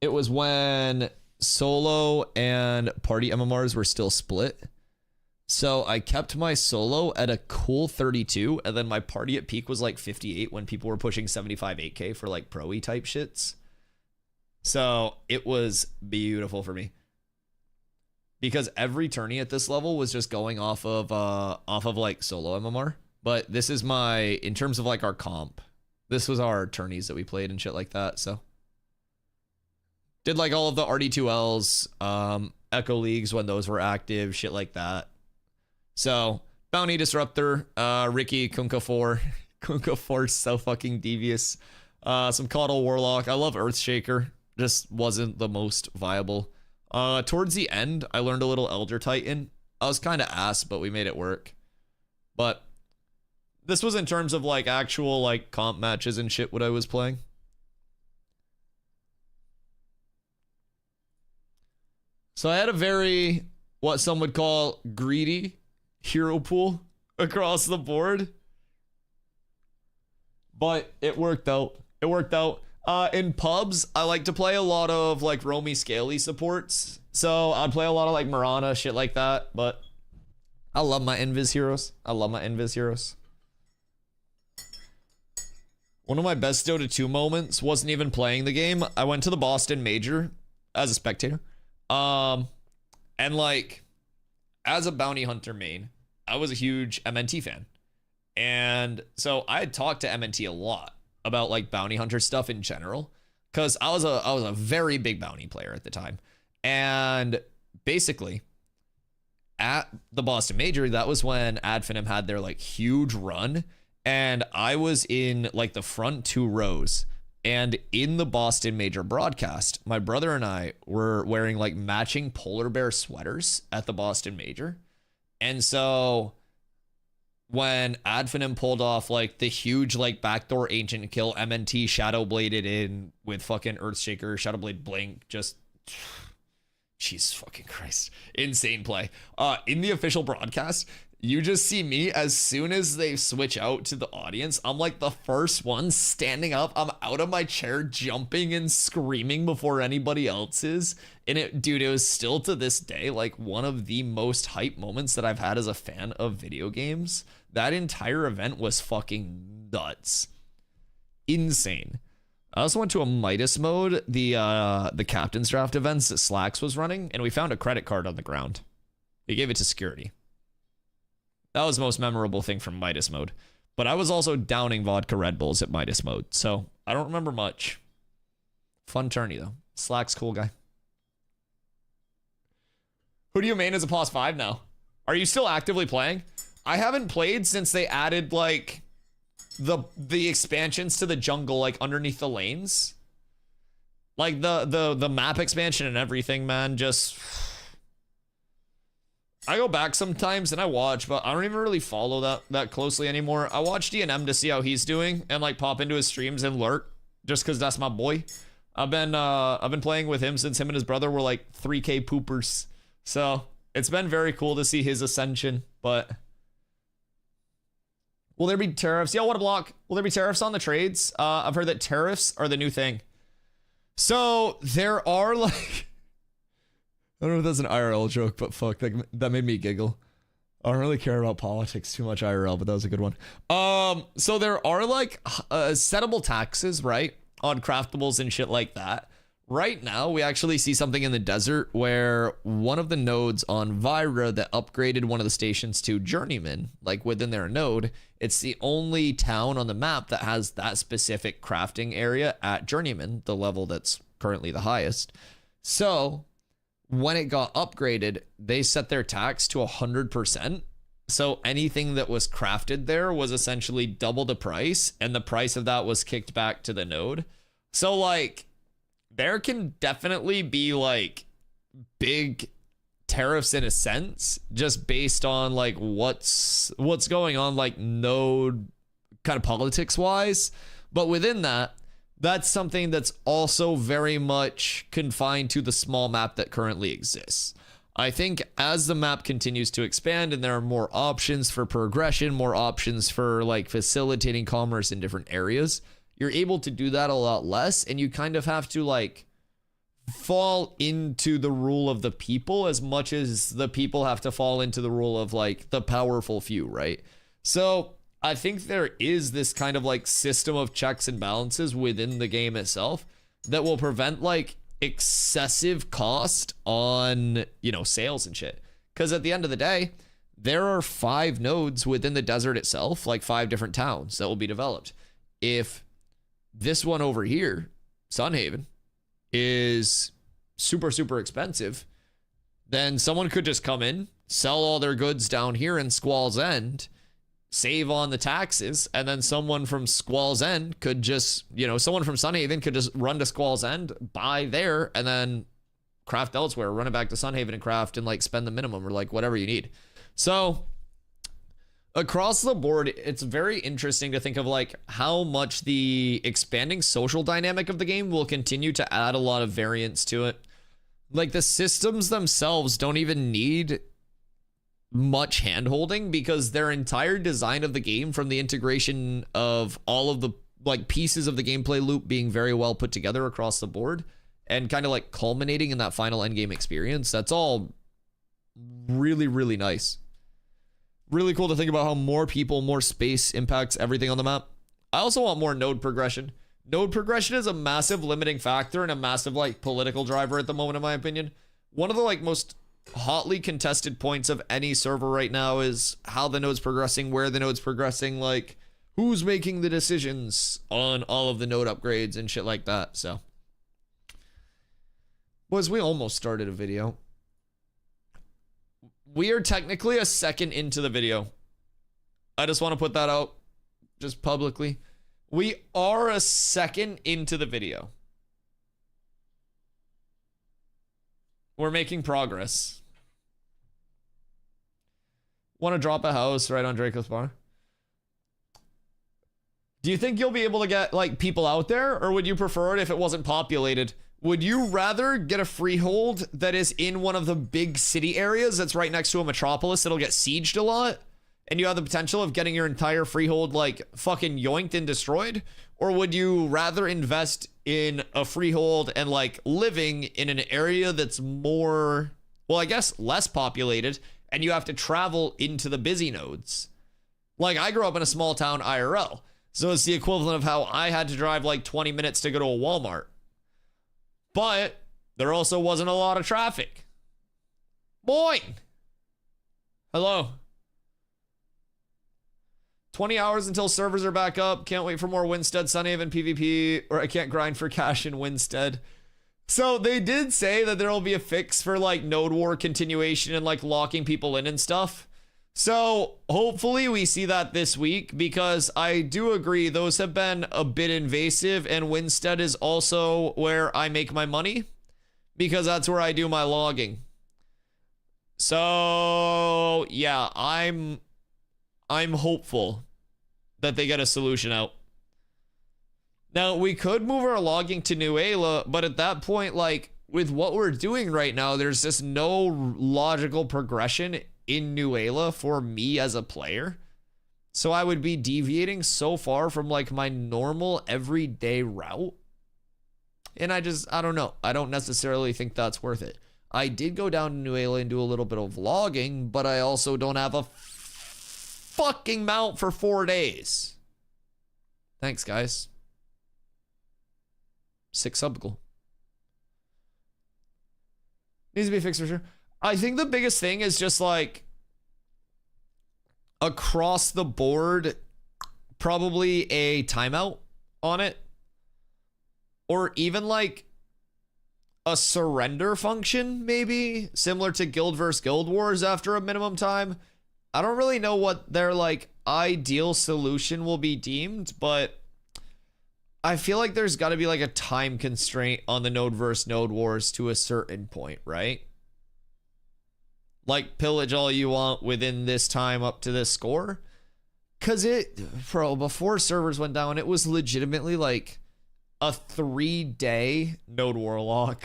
it was when solo and party MMRs were still split. So I kept my solo at a cool 32, and then my party at peak was like 58 when people were pushing 75 8K for like pro-y type shits. So it was beautiful for me. Because every tourney at this level was just going off of like solo MMR. But this is my, in terms of like our comp, this was our tourneys that we played and shit like that, so. Did like all of the RD2Ls, Echo Leagues when those were active, shit like that. So, Bounty Disruptor, Ricky, Kunkka 4. Kunkka 4 is so fucking devious. Some Caudal Warlock. I love Earthshaker. Just wasn't the most viable. Towards the end, I learned a little Elder Titan. I was kind of ass, but we made it work. But this was in terms of like actual like comp matches and shit what I was playing. So I had a very, what some would call greedy hero pool across the board. But it worked out. It worked out. In pubs, I like to play a lot of like roamy scaly supports. So I'd play a lot of like Mirana, shit like that. But I love my Invis heroes. I love my Invis heroes. One of my best Dota 2 moments wasn't even playing the game. I went to the Boston Major as a spectator. And like, as a bounty hunter main, I was a huge MNT fan. And so I had talked to MNT a lot about like bounty hunter stuff in general, because I was a very big bounty player at the time. And basically, at the Boston Major, that was when Adfinim had their like huge run, and I was in like the front 2 rows. And in the Boston Major broadcast, my brother and I were wearing like matching polar bear sweaters at the Boston Major. And so when Adfinim pulled off like the huge like backdoor ancient kill, MNT shadow bladed in with fucking Earthshaker, Shadowblade Blink, just Jesus fucking Christ, insane play. In the official broadcast, you just see me as soon as they switch out to the audience. I'm like the first one standing up. I'm out of my chair, jumping and screaming before anybody else is. And it was still to this day like one of the most hype moments that I've had as a fan of video games. That entire event was fucking nuts. Insane. I also went to a Midas mode, the captain's draft events that Slacks was running, and we found a credit card on the ground. They gave it to security. That was the most memorable thing from Midas mode. But I was also downing vodka Red Bulls at Midas mode, so I don't remember much. Fun tourney, though. Slack's cool guy. Who do you main as a POS 5 now? Are you still actively playing? I haven't played since they added, like, the expansions to the jungle, like, underneath the lanes. Like, the map expansion and everything, man, just... I go back sometimes and I watch, but I don't even really follow that closely anymore. I watch D&M to see how he's doing and like pop into his streams and lurk just because that's my boy. I've been playing with him since him and his brother were like 3K poopers. So it's been very cool to see his ascension, but will there be tariffs? Yeah, what a block. Will there be tariffs on the trades? I've heard that tariffs are the new thing. So there are like, I don't know if that's an IRL joke, but fuck, that made me giggle. I don't really care about politics too much IRL, but that was a good one. So there are like settable taxes, right? On craftables and shit like that. Right now, we actually see something in the desert where one of the nodes on Vyra that upgraded one of the stations to Journeyman, like within their node, it's the only town on the map that has that specific crafting area at Journeyman, the level that's currently the highest. So when it got upgraded, they set their tax to 100%. So anything that was crafted there was essentially double the price, and the price of that was kicked back to the node. So like, there can definitely be like big tariffs in a sense, just based on like what's going on, like node kind of politics wise. But within that, that's something that's also very much confined to the small map that currently exists. I think as the map continues to expand and there are more options for progression, more options for like facilitating commerce in different areas, you're able to do that a lot less, and you kind of have to like fall into the rule of the people as much as the people have to fall into the rule of like the powerful few, right? So I think there is this kind of like system of checks and balances within the game itself that will prevent like excessive cost on, you know, sales and shit. Because at the end of the day, there are 5 nodes within the desert itself, like 5 different towns that will be developed. If this one over here, Sunhaven, is super, super expensive, then someone could just come in, sell all their goods down here in Squall's End, save on the taxes, and then someone from Squall's End could just, you know, someone from Sunhaven could just run to Squall's End, buy there, and then craft elsewhere, run it back to Sunhaven and craft and like spend the minimum or like whatever you need. So across the board, it's very interesting to think of like how much the expanding social dynamic of the game will continue to add a lot of variance to it. Like the systems themselves don't even need much hand-holding because their entire design of the game, from the integration of all of the like pieces of the gameplay loop being very well put together across the board and kind of like culminating in that final endgame experience, that's all really, really nice. Really cool to think about how more people, more space impacts everything on the map. I also want more node progression. Node progression is a massive limiting factor and a massive like political driver at the moment, in my opinion. One of the like most hotly contested points of any server right now is how the node's progressing, where the node's progressing, like who's making the decisions on all of the node upgrades and shit like that. So, boys, we almost started a video. We are technically a second into the video. I just want to put that out just publicly. We are a second into the video. We're making progress. Want to drop a house right on Draco's Bar? Do you think you'll be able to get like people out there, or would you prefer it if it wasn't populated? Would you rather get a freehold that is in one of the big city areas that's right next to a metropolis that'll get sieged a lot, and you have the potential of getting your entire freehold like fucking yoinked and destroyed? Or would you rather invest in a freehold and like living in an area that's more, well, I guess less populated, and you have to travel into the busy nodes? Like, I grew up in a small town IRL, so it's the equivalent of how I had to drive like 20 minutes to go to a Walmart. But there also wasn't a lot of traffic. Boing! Hello. 20 hours until servers are back up. Can't wait for more Winstead Sunhaven PvP, or I can't grind for cash in Winstead. So they did say that there will be a fix for like node war continuation and like locking people in and stuff. So hopefully we see that this week, because I do agree those have been a bit invasive, and Winstead is also where I make my money because that's where I do my logging. So yeah, I'm hopeful that they get a solution out. Now, we could move our logging to New Ayla, but at that point, like, with what we're doing right now, there's just no logical progression in New Ayla for me as a player. So I would be deviating so far from, like, my normal everyday route. And I don't know. I don't necessarily think that's worth it. I did go down to New Ayla and do a little bit of vlogging, but I also don't have a fucking mount for 4 days. Thanks, guys. 6 sub goal. Needs to be fixed for sure. I think the biggest thing is just like across the board, probably a timeout on it. Or even like a surrender function, maybe similar to Guild vs. Guild Wars after a minimum time. I don't really know what their like ideal solution will be deemed, but I feel like there's got to be like a time constraint on the node versus node wars to a certain point, right? Like pillage all you want within this time up to this score. Cause before servers went down, it was legitimately like a 3-day node war lock.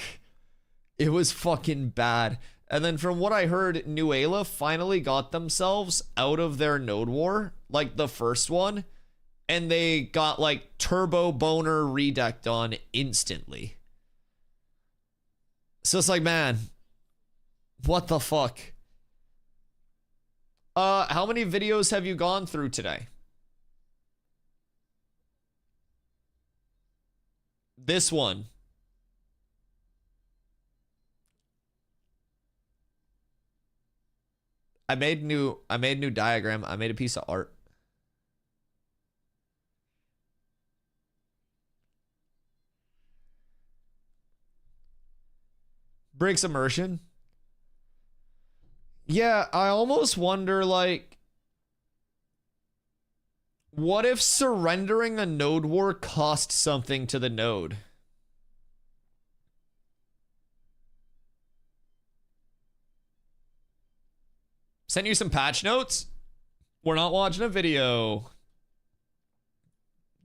It was fucking bad. And then from what I heard, New Ayla finally got themselves out of their node war, like the first one. And they got like turbo boner redecked on instantly. So it's like, man, what the fuck? How many videos have you gone through today? This one. I made new diagram. I made a piece of art. Breaks immersion. Yeah, I almost wonder, like, what if surrendering a node war cost something to the node? Sent you some patch notes? We're not watching a video.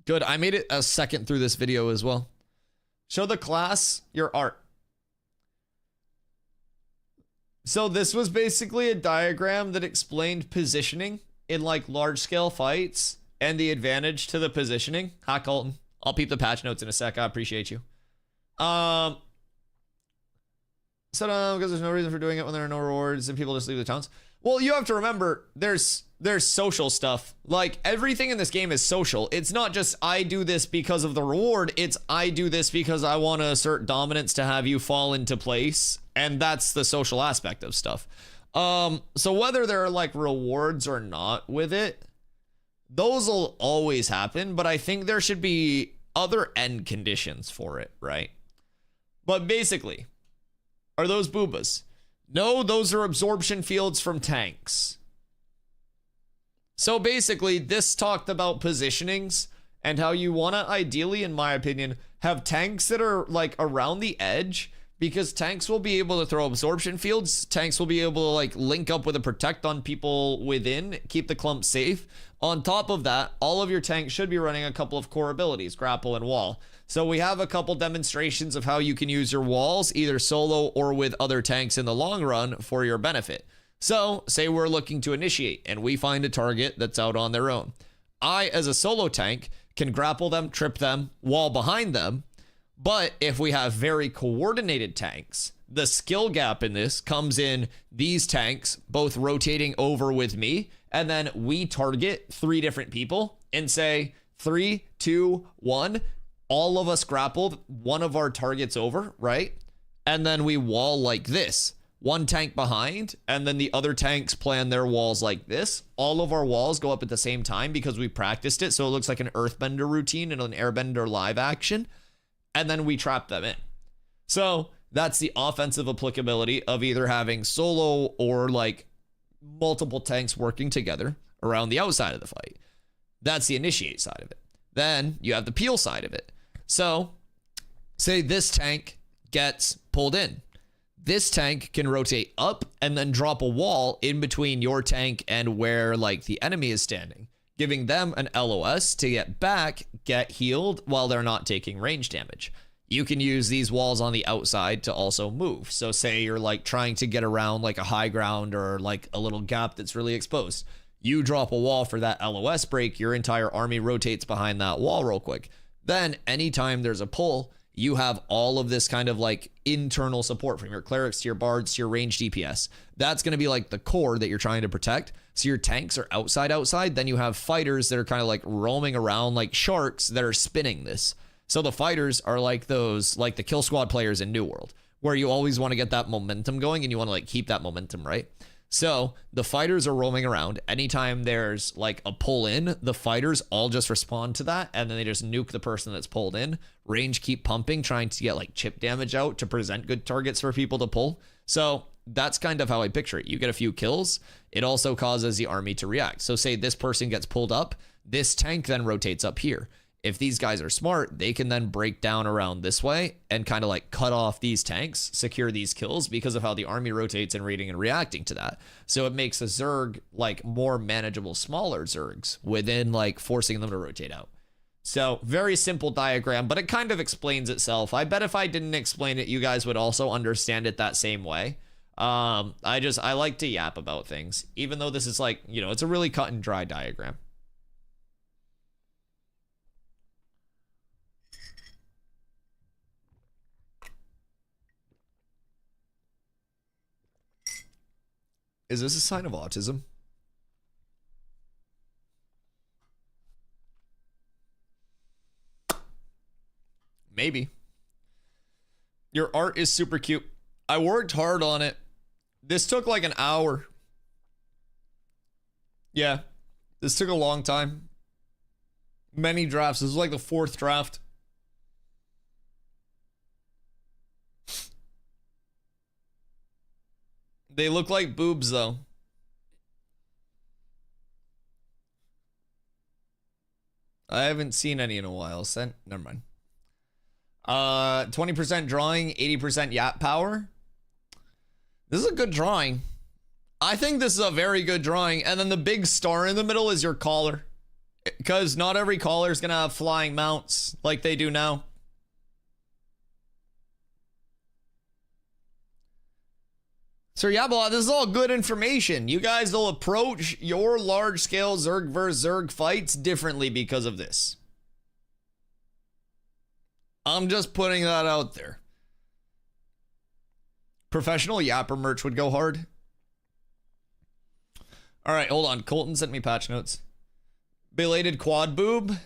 Good, I made it a second through this video as well. Show the class your art. So this was basically a diagram that explained positioning in like large scale fights and the advantage to the positioning. Hi, Colton. I'll peep the patch notes in a sec. I appreciate you. So because there's no reason for doing it when there are no rewards and people just leave the towns. Well, you have to remember there's social stuff. Like everything in this game is social. It's not just I do this because of the reward. It's I do this because I want to assert dominance to have you fall into place. And that's the social aspect of stuff. So whether there are like rewards or not with it, those will always happen. But I think there should be other end conditions for it, right? But basically, are those boobas? No, those are absorption fields from tanks. So basically, this talked about positionings and how you want to ideally, in my opinion, have tanks that are like around the edge, because tanks will be able to throw absorption fields. Tanks will be able to like link up with a protect on people within, keep the clump safe. On top of that, all of your tanks should be running a couple of core abilities, grapple and wall. So we have a couple demonstrations of how you can use your walls either solo or with other tanks in the long run for your benefit. So say we're looking to initiate and we find a target that's out on their own. I, as a solo tank, can grapple them, trip them, wall behind them. But if we have very coordinated tanks, the skill gap in this comes in these tanks both rotating over with me, and then we target 3 different people and say 3, 2, 1. All of us grappled one of our targets over, right? And then we wall like this. One tank behind, and then the other tanks plan their walls like this. All of our walls go up at the same time because we practiced it, so it looks like an earthbender routine and an airbender live action. And then we trap them in. So that's the offensive applicability of either having solo or like multiple tanks working together around the outside of the fight. That's the initiate side of it. Then you have the peel side of it. So say this tank gets pulled in. This tank can rotate up and then drop a wall in between your tank and where like the enemy is standing, giving them an LOS to get back, get healed while they're not taking range damage. You can use these walls on the outside to also move. So say you're like trying to get around like a high ground or like a little gap that's really exposed. You drop a wall for that LOS break, your entire army rotates behind that wall real quick. Then anytime there's a pull, you have all of this kind of like internal support from your clerics to your bards to your ranged DPS. That's going to be like the core that you're trying to protect. So your tanks are outside. Then you have fighters that are kind of like roaming around like sharks that are spinning this. So the fighters are like those, like the kill squad players in New World, where you always want to get that momentum going and you want to like keep that momentum, right? So the fighters are roaming around. Anytime there's like a pull in, the fighters all just respond to that. And then they just nuke the person that's pulled in. Range keep pumping, trying to get like chip damage out to present good targets for people to pull. So that's kind of how I picture it. You get a few kills. It also causes the army to react. So say this person gets pulled up. This tank then rotates up here. If these guys are smart, they can then break down around this way and kind of like cut off these tanks, secure these kills because of how the army rotates and reading and reacting to that. So it makes a Zerg like more manageable, smaller Zergs within like forcing them to rotate out. So very simple diagram, but it kind of explains itself. I bet if I didn't explain it, you guys would also understand it that same way. I like to yap about things, even though this is like, you know, it's a really cut and dry diagram. Is this a sign of autism? Maybe. Your art is super cute. I worked hard on it. This took like an hour. Yeah. This took a long time. Many drafts. This was like the 4th draft. They look like boobs, though. I haven't seen any in a while. Never mind. 20% drawing, 80% yap power. This is a good drawing. I think this is a very good drawing. And then the big star in the middle is your collar. Because not every collar is going to have flying mounts like they do now. So yeah, but this is all good information. You guys will approach your large-scale Zerg versus Zerg fights differently because of this. I'm just putting that out there. Professional Yapper merch would go hard. All right, hold on. Colton sent me patch notes. Belated quad boob.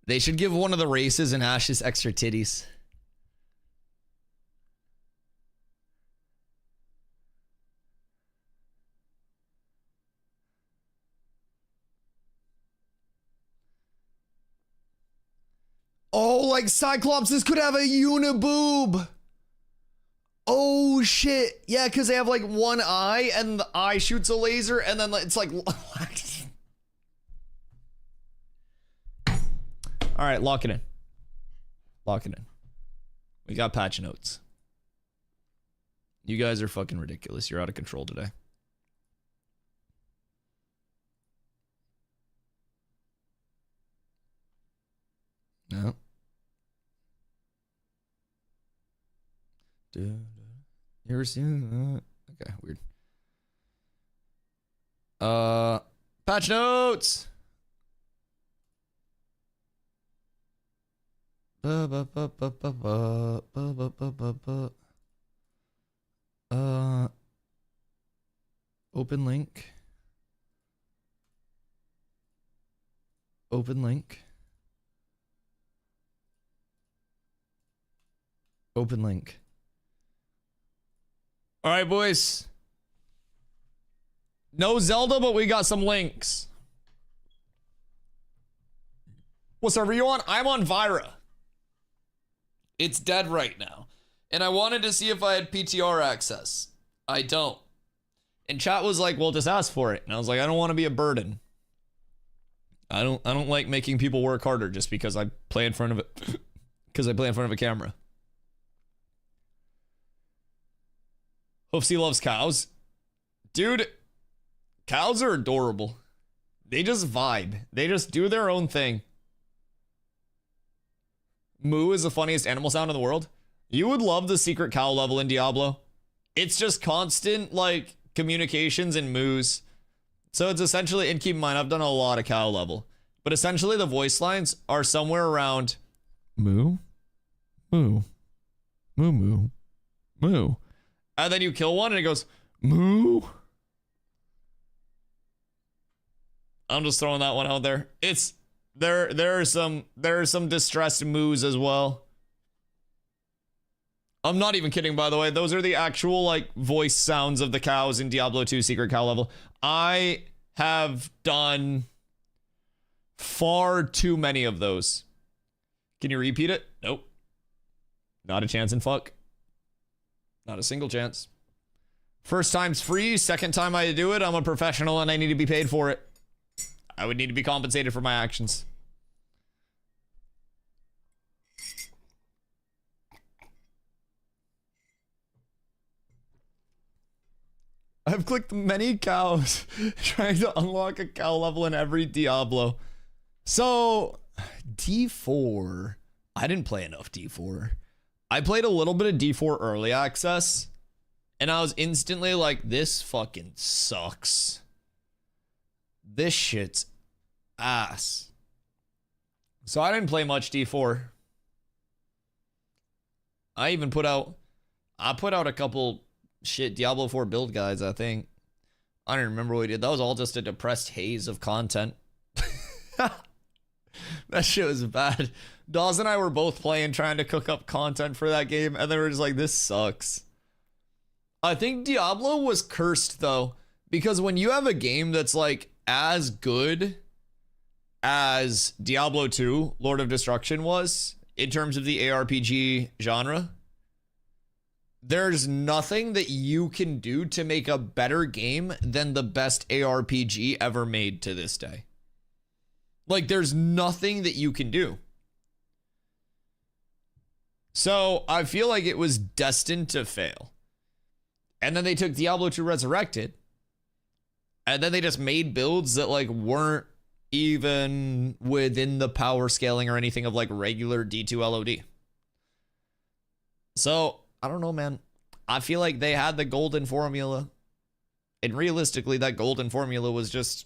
They should give one of the races in Ashes extra titties. Oh, like Cyclopses could have a uniboob. Oh, shit. Yeah, because they have like one eye and the eye shoots a laser and then it's like... All right, lock it in. Lock it in. We got patch notes. You guys are fucking ridiculous. You're out of control today. No. You ever seen that? Okay, weird. Patch notes. Open link. Open link. Open link. All right, boys. No Zelda, but we got some links. What server are you on? I'm on Vira. It's dead right now. And I wanted to see if I had PTR access. I don't. And chat was like, well, just ask for it. And I was like, I don't want to be a burden. I don't like making people work harder just because I play in front of it. Because I play in front of a camera. Hoofsy loves cows. Dude, cows are adorable. They just vibe. They just do their own thing. Moo is the funniest animal sound in the world. You would love the secret cow level in Diablo. It's just constant, like, communications and moos. So it's essentially, and keep in mind, I've done a lot of cow level. But essentially the voice lines are somewhere around moo, moo, moo, moo, moo. And then you kill one and it goes moo. I'm just throwing that one out there. It's there are some distressed moos as well. I'm not even kidding, by the way. Those are the actual like voice sounds of the cows in Diablo 2 secret cow level. I have done far too many of those. Can you repeat it? Nope. Not a chance in fuck. Not a single chance. First time's free. Second time I do it, I'm a professional and I need to be paid for it. I would need to be compensated for my actions. I've clicked many cows trying to unlock a cow level in every Diablo. So, D4. I didn't play enough D4. I played a little bit of D4 early access, and I was instantly like, this fucking sucks. This shit's ass. So I didn't play much D4. I put out a couple shit Diablo 4 build guides, I think. I don't remember what we did. That was all just a depressed haze of content. That shit was bad. Dawes and I were both playing, trying to cook up content for that game, and they were just like, this sucks. I think Diablo was cursed, though, because when you have a game that's like as good as Diablo 2, Lord of Destruction was, in terms of the ARPG genre, there's nothing that you can do to make a better game than the best ARPG ever made to this day. Like, there's nothing that you can do. So, I feel like it was destined to fail. And then they took Diablo 2 Resurrected, and then they just made builds that, like, weren't even within the power scaling or anything of, like, regular D2 LOD. So, I don't know, man. I feel like they had the golden formula. And realistically, that golden formula was just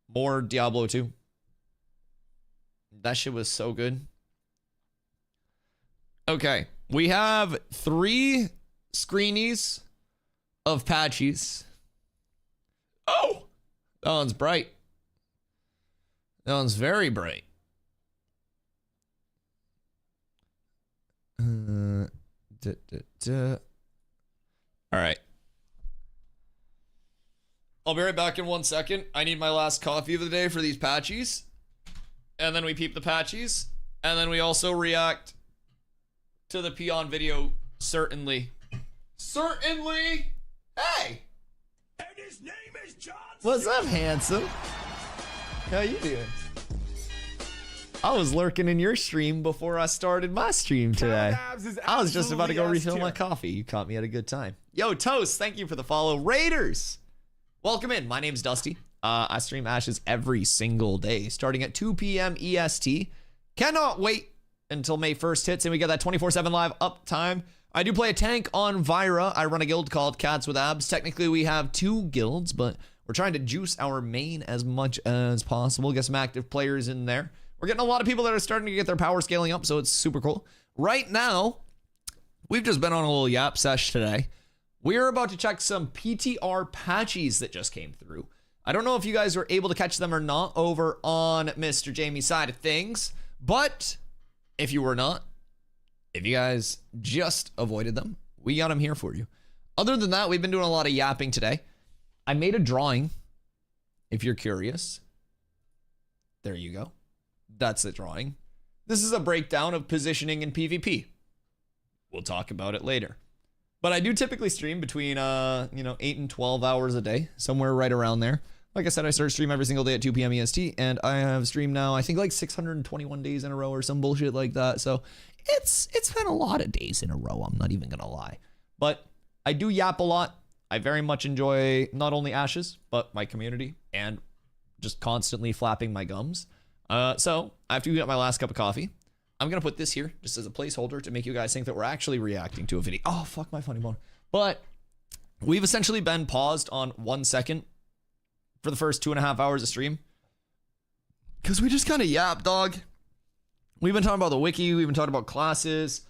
more Diablo 2. That shit was so good. Okay. We have 3 screenies of patches. Oh! That one's bright. That one's very bright. All right. I'll be right back in 1 second. I need my last coffee of the day for these patchies. And then we peep the patchies. And then we also react to the peon video. Certainly. Certainly. Hey. And his name is John. What's up, handsome? How you doing? I was lurking in your stream before I started my stream today. I was just about to go refill my coffee. You caught me at a good time. Yo, Toast, thank you for the follow. Raiders, welcome in. My name's Dusty. I stream Ashes every single day, starting at 2 p.m. EST. Cannot wait until May 1st hits, and we get that 24/7 live uptime. I do play a tank on Vyra. I run a guild called Cats with Abs. Technically, we have 2 guilds, but we're trying to juice our main as much as possible. Get some active players in there. We're getting a lot of people that are starting to get their power scaling up, so it's super cool. Right now, we've just been on a little yap sesh today. We're about to check some PTR patches that just came through. I don't know if you guys were able to catch them or not over on Mr. Jamie's side of things, but if you were not, if you guys just avoided them, we got them here for you. Other than that, we've been doing a lot of yapping today. I made a drawing, if you're curious. There you go. That's the drawing. This is a breakdown of positioning in PvP. We'll talk about it later. But I do typically stream between 8 and 12 hours a day, somewhere right around there. Like I said, I start stream every single day at 2 p.m. EST, and I have streamed now, I think like 621 days in a row or some bullshit like that. So it's been a lot of days in a row, I'm not even gonna lie. But I do yap a lot. I very much enjoy not only Ashes, but my community and just constantly flapping my gums. So I have to get my last cup of coffee. I'm going to put this here just as a placeholder to make you guys think that we're actually reacting to a video. Oh, fuck my funny bone. But we've essentially been paused on 1 second for the first 2.5 hours of stream. Because we just kind of yap, dog. We've been talking about the wiki. We've been talking about classes.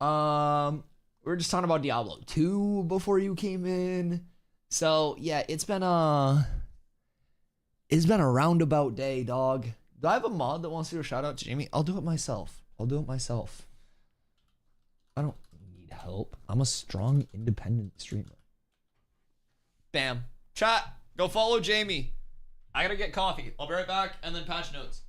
We were just talking about Diablo 2 before you came in. So, yeah, it's been a roundabout day, dog. Do I have a mod that wants to do a shout out to Jamie? I'll do it myself. I don't need help. I'm a strong, independent streamer. Bam. Chat, go follow Jamie. I gotta get coffee. I'll be right back, and then patch notes.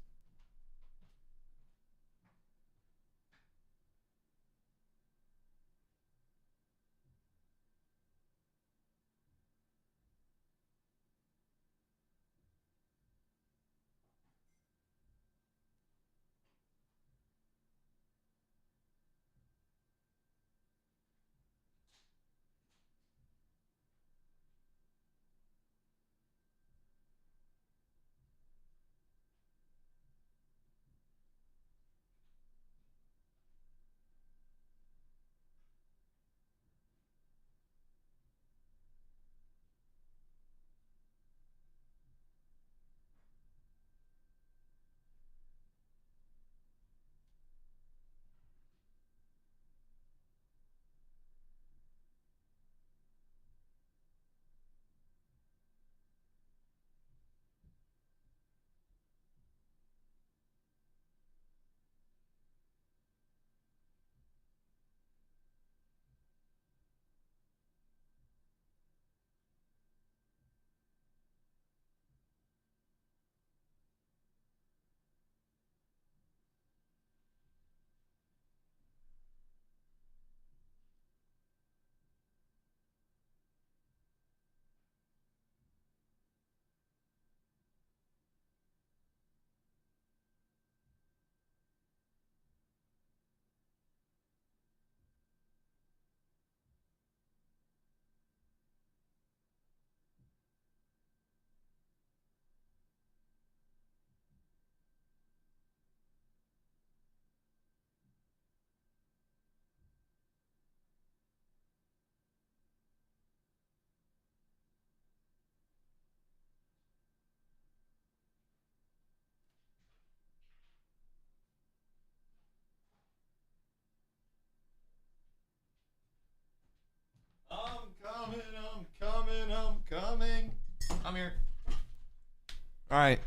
I'm coming. I'm here. All right.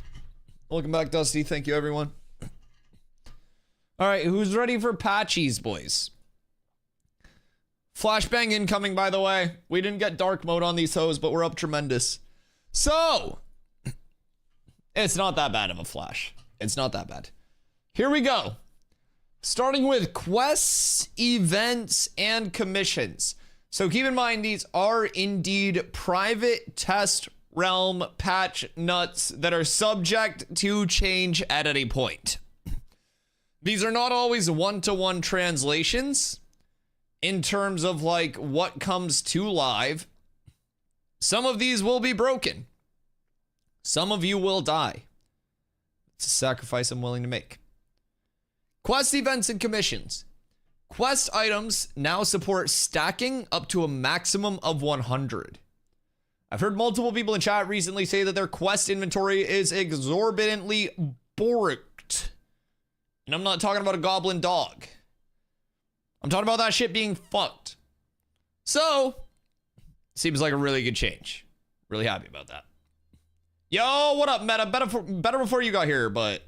Welcome back, Dusty. Thank you, everyone. All right, who's ready for patchies, boys? Flashbang incoming, by the way. We didn't get dark mode on these hoes, but we're up tremendous. So, it's not that bad of a flash. It's not that bad. Here we go. Starting with quests, events, and commissions. So keep in mind, these are indeed private test realm patch nuts that are subject to change at any point. These are not always one-to-one translations in terms of like what comes to live. Some of these will be broken. Some of you will die. It's a sacrifice I'm willing to make. Quest events and commissions. Quest items now support stacking up to a maximum of 100. I've heard multiple people in chat recently say that their quest inventory is exorbitantly borked. And I'm not talking about a goblin dog. I'm talking about that shit being fucked. So, seems like a really good change. Really happy about that. Yo, what up, Meta? Better before you got here, but...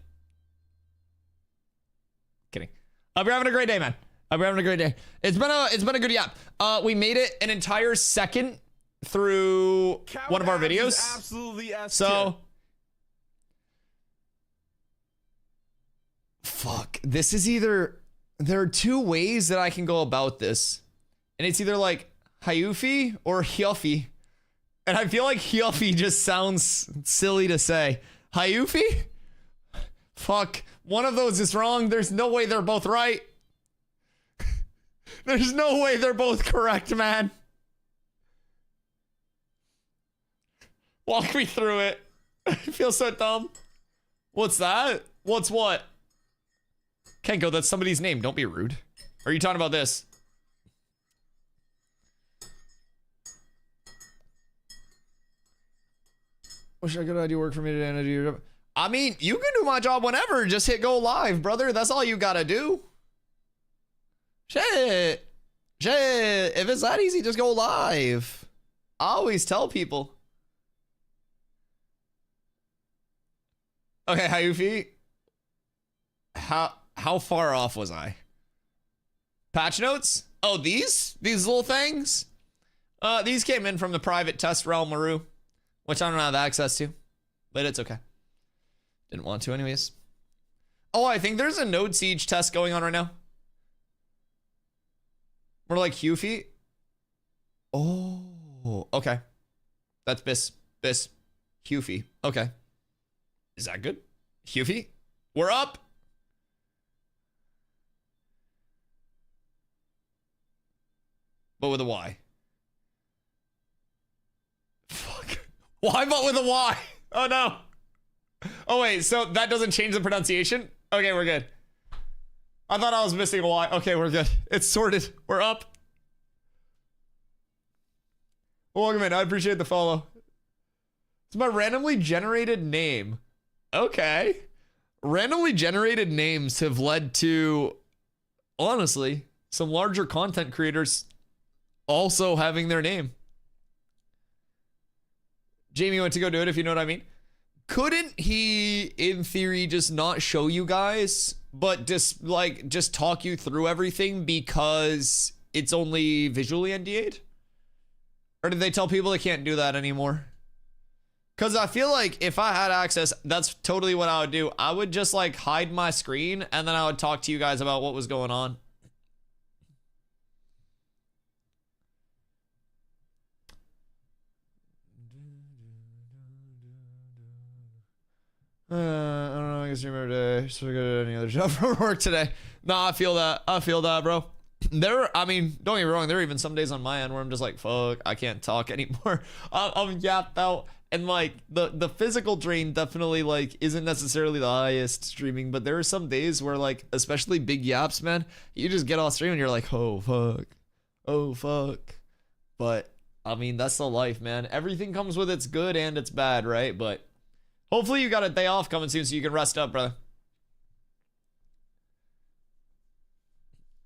Kidding. Hope you're having a great day, man. Hope you're having a great day. It's been a good yap. We made it an entire second through one of our videos. Absolutely so... Fuck. This is either... There are two ways that I can go about this. And it's either like Hyufi or Hyufi. And I feel like Hyufi just sounds silly to say. Hyufi? Fuck. One of those is wrong. There's no way they're both right. There's no way they're both correct, man. Walk me through it. I feel so dumb. What's that? What's what? Kenko, that's somebody's name. Don't be rude. Are you talking about this? Wish I could do work for me today and I do your job. I mean, you can do my job whenever. Just hit go live, brother. That's all you gotta do. Shit. Shit. If it's that easy, just go live. I always tell people. Okay, Hayufi. How far off was I? Patch notes? Oh, these little things? These came in from the private test realm, Maru, which I don't have access to, but it's okay. Didn't want to anyways. Oh, I think there's a node siege test going on right now. More like Hufi. Oh, okay. That's Bis. Hufi. Okay. Is that good? Hufi? We're up. But with a Y. Fuck. Why but with a Y? Oh no. Oh wait, so that doesn't change the pronunciation? Okay, we're good. I thought I was missing a Y. Okay, we're good. It's sorted. We're up. Welcome in. I appreciate the follow. It's my randomly generated name. Okay. Randomly generated names have led to, honestly, some larger content creators also having their name. Jamie went to go do it, if you know what I mean. Couldn't he, in theory, just not show you guys, but just talk you through everything because it's only visually NDA'd? Or did they tell people they can't do that anymore? Because I feel like if I had access, that's totally what I would do. I would just like hide my screen and then I would talk to you guys about what was going on. I don't know, I can stream every day. So good at any other job from work today. Nah, I feel that, bro. I mean, don't get me wrong, there are even some days on my end where I'm just like, fuck, I can't talk anymore. I'm yapped out. And like the physical drain definitely like isn't necessarily the highest streaming, but there are some days where like, especially big yaps, man, you just get off stream and you're like, oh fuck. But I mean, that's the life, man. Everything comes with its good and its bad, right? But hopefully you got a day off coming soon so you can rest up, brother.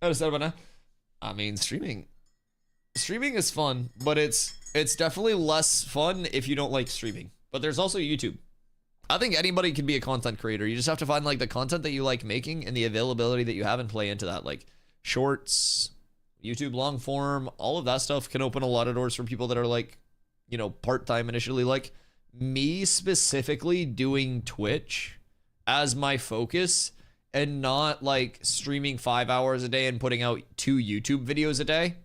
I mean, streaming is fun, but it's definitely less fun if you don't like streaming. But there's also YouTube. I think anybody can be a content creator. You just have to find like the content that you like making and the availability that you have and play into that. Like shorts, YouTube long form, all of that stuff can open a lot of doors for people that are like, you know, part-time initially. Like me specifically doing Twitch as my focus and not like streaming 5 hours a day and putting out 2 YouTube videos a day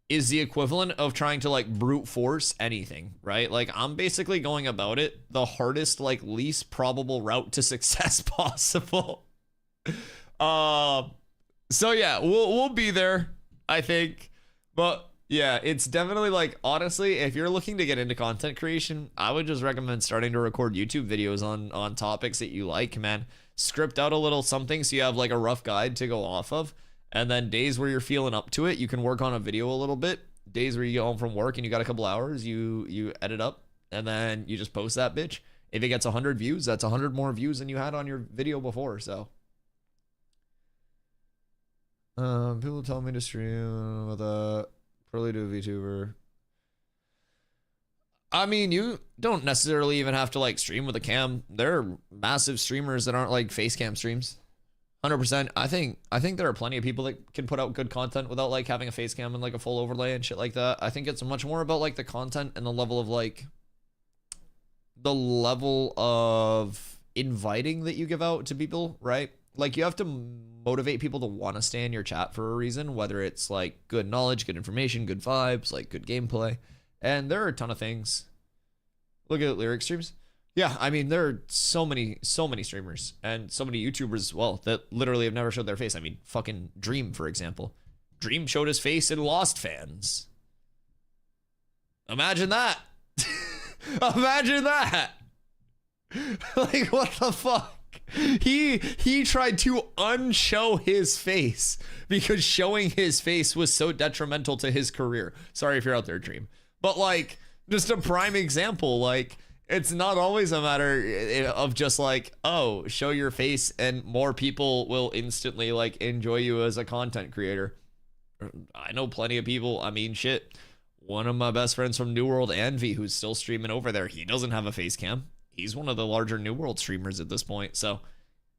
is the equivalent of trying to like brute force anything, right? Like I'm basically going about it the hardest, like least probable route to success possible. So yeah, we'll be there, I think. But yeah, it's definitely like, honestly, if you're looking to get into content creation, I would just recommend starting to record YouTube videos on topics that you like, man. Script out a little something so you have like a rough guide to go off of. And then days where you're feeling up to it, you can work on a video a little bit. Days where you get home from work and you got a couple hours, you edit up and then you just post that bitch. If it gets 100 views, that's 100 more views than you had on your video before. So people tell me to stream with a probably do a VTuber. I mean, you don't necessarily even have to like stream with a cam. There are massive streamers that aren't like face cam streams. 100%. I think there are plenty of people that can put out good content without like having a face cam and like a full overlay and shit like that. I think it's much more about like the content and the level of inviting that you give out to people, right? Like you have to motivate people to want to stay in your chat for a reason, whether it's like good knowledge, good information, good vibes, like good gameplay. And there are a ton of things. Look at lyric streams. Yeah, I mean, there are so many streamers and so many YouTubers as well that literally have never showed their face. I mean, fucking Dream, for example. Dream showed his face in Lost Fans. Imagine that. Imagine that. Like, what the fuck? He tried to unshow his face because showing his face was so detrimental to his career. Sorry if you're out there, Dream. But like, just a prime example, like, it's not always a matter of just like, oh, show your face and more people will instantly like enjoy you as a content creator. I know plenty of people. I mean, shit. One of my best friends from New World, Envy, who's still streaming over there, he doesn't have a face cam. He's one of the larger New World streamers at this point, so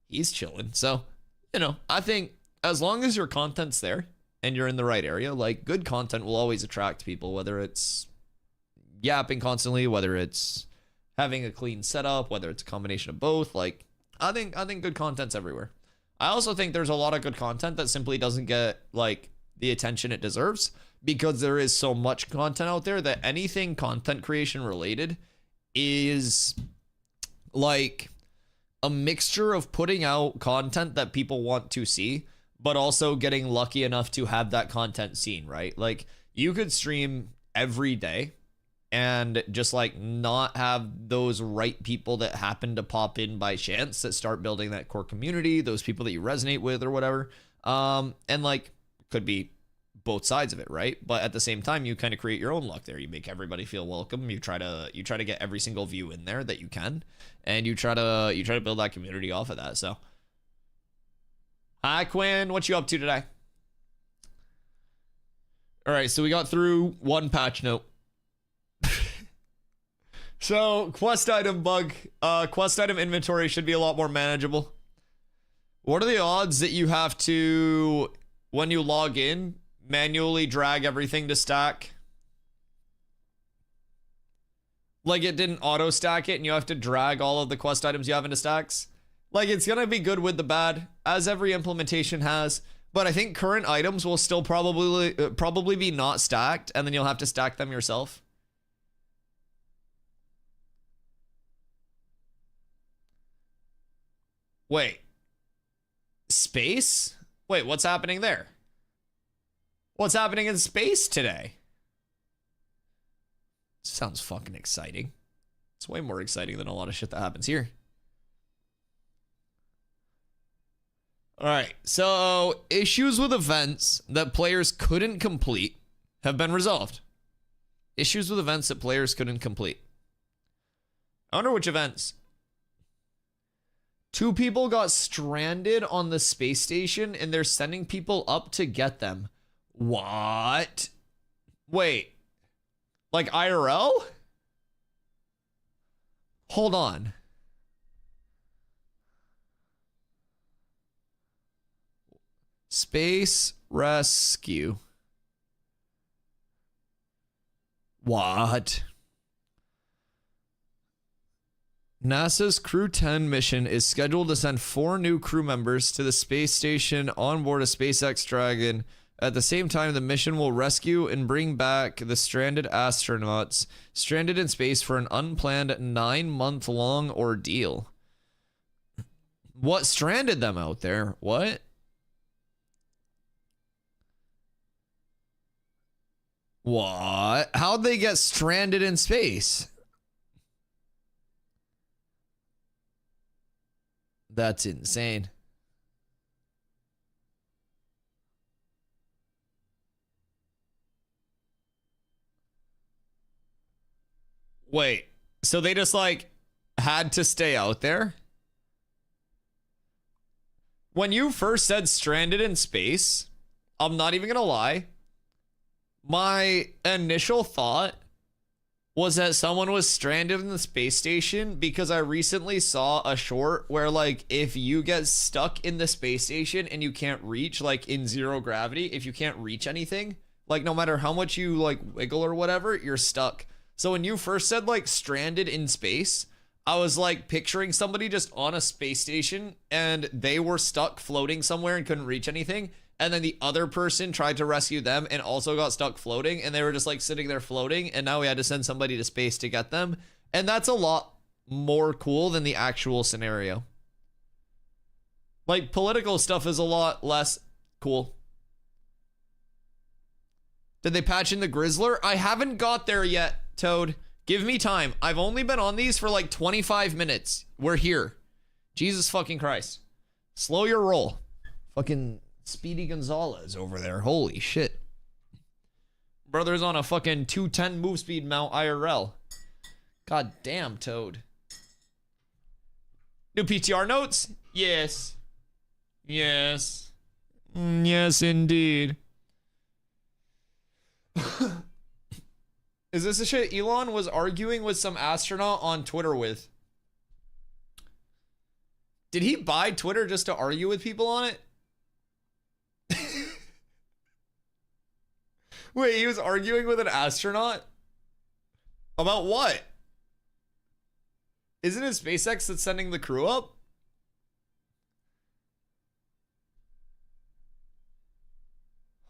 he's chilling. So, you know, I think as long as your content's there and you're in the right area, like, good content will always attract people, whether it's yapping constantly, whether it's having a clean setup, whether it's a combination of both. Like, I think good content's everywhere. I also think there's a lot of good content that simply doesn't get like the attention it deserves because there is so much content out there that anything content creation related is like a mixture of putting out content that people want to see, but also getting lucky enough to have that content seen, right? Like, you could stream every day and just like not have those right people that happen to pop in by chance that start building that core community, those people that you resonate with or whatever. And like, could be both sides of it, right? But at the same time, you kind of create your own luck there. You make everybody feel welcome. You try to get every single view in there that you can, and you try to build that community off of that. So, hi Quinn, what you up to today? All right, so we got through one patch note. So, quest item bug, quest item inventory should be a lot more manageable. What are the odds that you have to, when you log in, manually drag everything to stack? Like, it didn't auto stack it and you have to drag all of the quest items you have into stacks? Like, it's gonna be good with the bad, as every implementation has, but I think current items will still probably be not stacked, and then you'll have to stack them yourself. Wait. Space? Wait, what's happening there? What's happening in space today? Sounds fucking exciting. It's way more exciting than a lot of shit that happens here. Alright, so issues with events that players couldn't complete have been resolved. Issues with events that players couldn't complete. I wonder which events. 2 people got stranded on the space station and they're sending people up to get them. What? Wait. Like IRL? Hold on. Space rescue. What? NASA's Crew 10 mission is scheduled to send 4 new crew members to the space station on board a SpaceX Dragon. At the same time, the mission will rescue and bring back the stranded astronauts stranded in space for an unplanned 9-month-long ordeal. What stranded them out there? What? What? How'd they get stranded in space? That's insane. Wait, so they just like had to stay out there? When you first said stranded in space, I'm not even gonna lie, my initial thought was that someone was stranded in the space station because I recently saw a short where like if you get stuck in the space station and you can't reach, like in zero gravity, if you can't reach anything, like no matter how much you like wiggle or whatever, you're stuck. So when you first said like stranded in space, I was like picturing somebody just on a space station and they were stuck floating somewhere and couldn't reach anything. And then the other person tried to rescue them and also got stuck floating, and they were just like sitting there floating, and now we had to send somebody to space to get them. And that's a lot more cool than the actual scenario. Like, political stuff is a lot less cool. Did they patch in the Grizzler? I haven't got there yet, Toad. Give me time. I've only been on these for like 25 minutes. We're here. Jesus fucking Christ. Slow your roll. Fucking Speedy Gonzalez over there. Holy shit. Brother's on a fucking 210 move speed mount IRL. God damn, Toad. New PTR notes? Yes. Yes. Yes, indeed. Is this the shit Elon was arguing with some astronaut on Twitter with? Did he buy Twitter just to argue with people on it? Wait, he was arguing with an astronaut? About what? Isn't it SpaceX that's sending the crew up?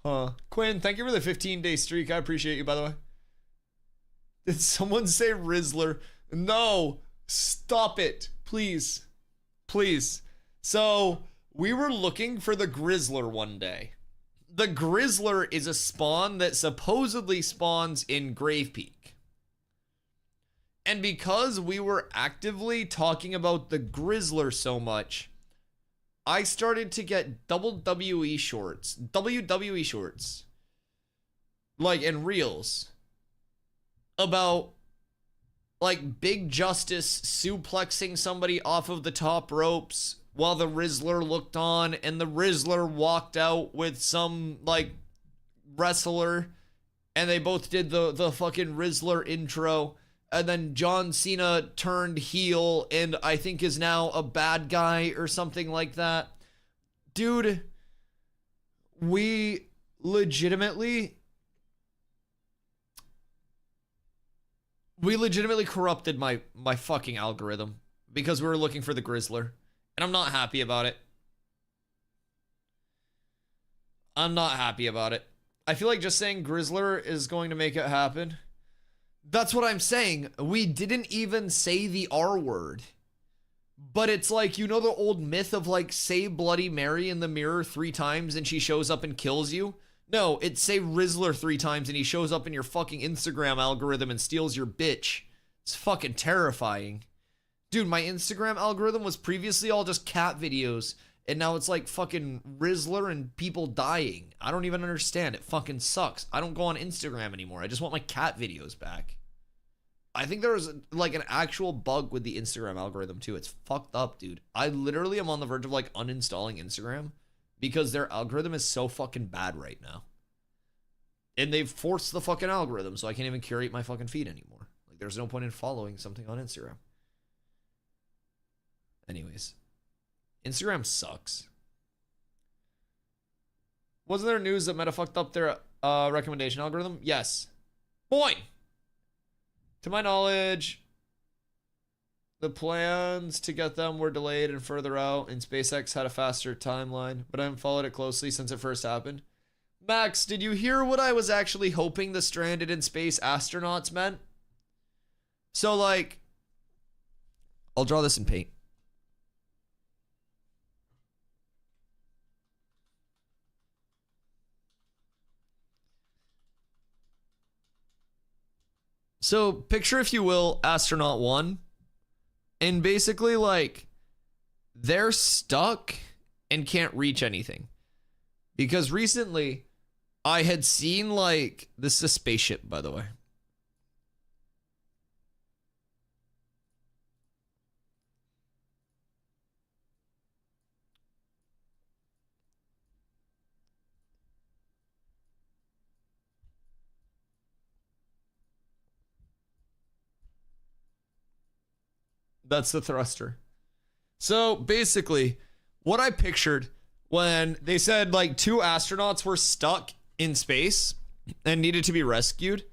Huh. Quinn, thank you for the 15-day streak. I appreciate you, by the way. Did someone say Rizzler? No. Stop it. Please. Please. So, we were looking for the Grizzler one day. The Grizzler is a spawn that supposedly spawns in Grave Peak. And because we were actively talking about the Grizzler so much, I started to get WWE shorts, like in reels, about like Big Justice suplexing somebody off of the top ropes while the Rizzler looked on, and the Rizzler walked out with some like wrestler, and they both did the fucking Rizzler intro. And then John Cena turned heel and I think is now a bad guy or something like that. Dude, we legitimately corrupted my fucking algorithm because we were looking for the Grizzler. And I'm not happy about it. I'm not happy about it. I feel like just saying Grizzler is going to make it happen. That's what I'm saying. We didn't even say the R word. But it's like, you know the old myth of like, say Bloody Mary in the mirror 3 times and she shows up and kills you? No, it's say Rizzler 3 times and he shows up in your fucking Instagram algorithm and steals your bitch. It's fucking terrifying. Dude, my Instagram algorithm was previously all just cat videos, and now it's like fucking Rizzler and people dying. I don't even understand. It fucking sucks. I don't go on Instagram anymore. I just want my cat videos back. I think there was like an actual bug with the Instagram algorithm too. It's fucked up, dude. I literally am on the verge of like uninstalling Instagram because their algorithm is so fucking bad right now. And they've forced the fucking algorithm, so I can't even curate my fucking feed anymore. Like, there's no point in following something on Instagram. Anyways, Instagram sucks. Wasn't there news that Meta fucked up their recommendation algorithm? Yes. Boy! To my knowledge, the plans to get them were delayed and further out, and SpaceX had a faster timeline, but I haven't followed it closely since it first happened. Max, did you hear what I was actually hoping the stranded in space astronauts meant? So, like, I'll draw this in paint. So, picture, if you will, Astronaut 1. And basically, like, they're stuck and can't reach anything. Because recently, I had seen, like, this is a spaceship, by the way. That's the thruster. So basically, what I pictured when they said like 2 astronauts were stuck in space and needed to be rescued,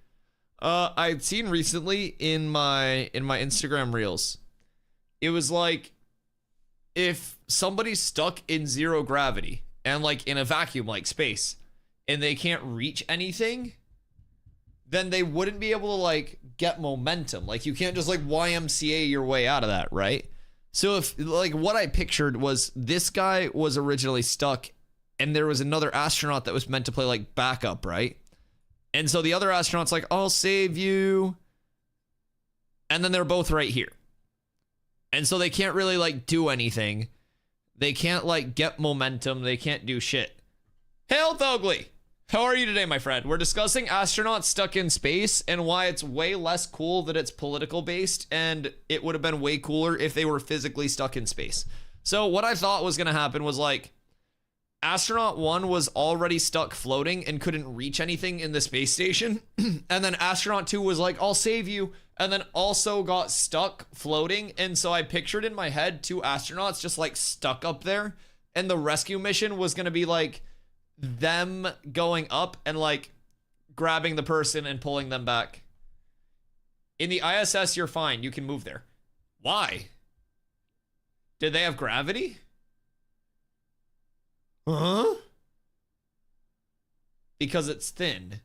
I'd seen recently in my Instagram reels, it was like if somebody's stuck in 0 gravity and like in a vacuum like space and they can't reach anything, then they wouldn't be able to like get momentum. Like you can't just like YMCA your way out of that, right? So if like what I pictured was this guy was originally stuck and there was another astronaut that was meant to play like backup, right? And so the other astronaut's like, I'll save you. and then they're both right here. And so they can't really like do anything. They can't like get momentum. They can't do shit. Hail Thogly! How are you today, my friend? We're discussing astronauts stuck in space and why it's way less cool that it's political based, and it would have been way cooler if they were physically stuck in space. So what I thought was going to happen was like, astronaut 1 was already stuck floating and couldn't reach anything in the space station. And then astronaut 2 was like, I'll save you. And then also got stuck floating. And so I pictured in my head 2 astronauts just like stuck up there. And the rescue mission was going to be like them going up and like grabbing the person and pulling them back. In the ISS, you're fine. You can move there. Why? Did they have gravity? Huh? Because it's thin.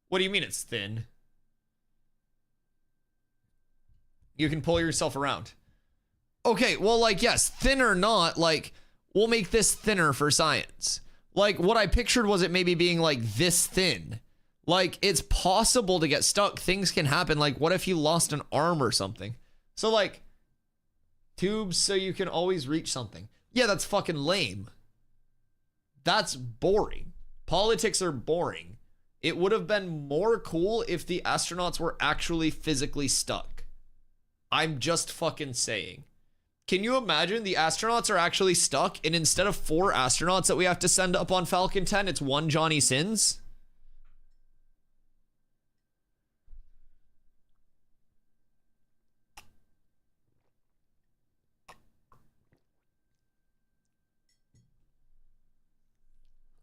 What do you mean it's thin? You can pull yourself around. Okay, well, like, yes, thin or not, like, we'll make this thinner for science. Like, what I pictured was it maybe being, like, this thin. Like, it's possible to get stuck. Things can happen. Like, what if you lost an arm or something? So, like, tubes so you can always reach something. Yeah, that's fucking lame. That's boring. Politics are boring. It would have been more cool if the astronauts were actually physically stuck. I'm just fucking saying. Can you imagine the astronauts are actually stuck, and instead of 4 astronauts that we have to send up on Falcon 10, it's 1 Johnny Sins?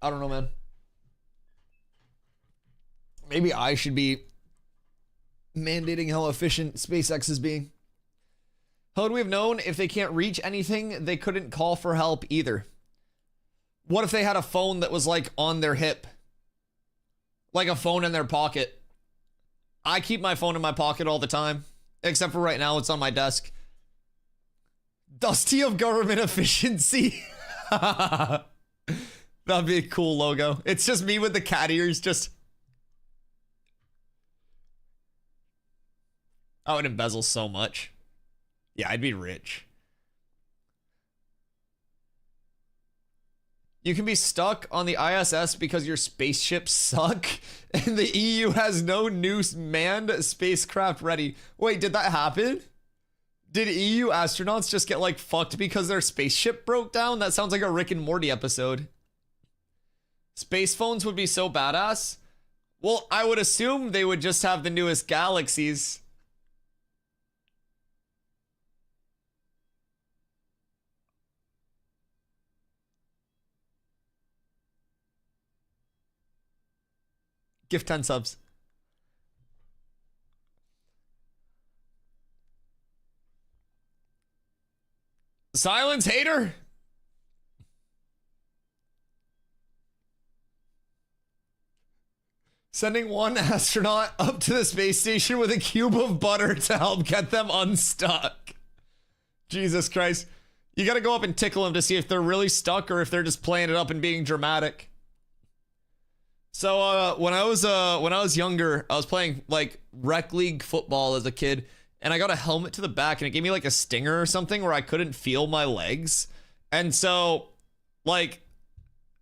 I don't know, man. Maybe I should be mandating how efficient SpaceX is being. How would we have known if they can't reach anything? They couldn't call for help either. What if they had a phone that was like on their hip? Like a phone in their pocket. I keep my phone in my pocket all the time. Except for right now, it's on my desk. Dusty of government efficiency. That'd be a cool logo. It's just me with the cat ears, just... I would embezzle so much. Yeah, I'd be rich. You can be stuck on the ISS because your spaceships suck, and the EU has no new manned spacecraft ready. Wait, did that happen? Did EU astronauts just get, like, fucked because their spaceship broke down? That sounds like a Rick and Morty episode. Space phones would be so badass. Well, I would assume they would just have the newest galaxies. Gift 10 subs. Silence, hater. Sending 1 astronaut up to the space station with a cube of butter to help get them unstuck. Jesus Christ. You gotta go up and tickle them to see if they're really stuck or if they're just playing it up and being dramatic. So when I was younger, I was playing like rec league football as a kid, and I got a helmet to the back and it gave me like a stinger or something where I couldn't feel my legs. And so like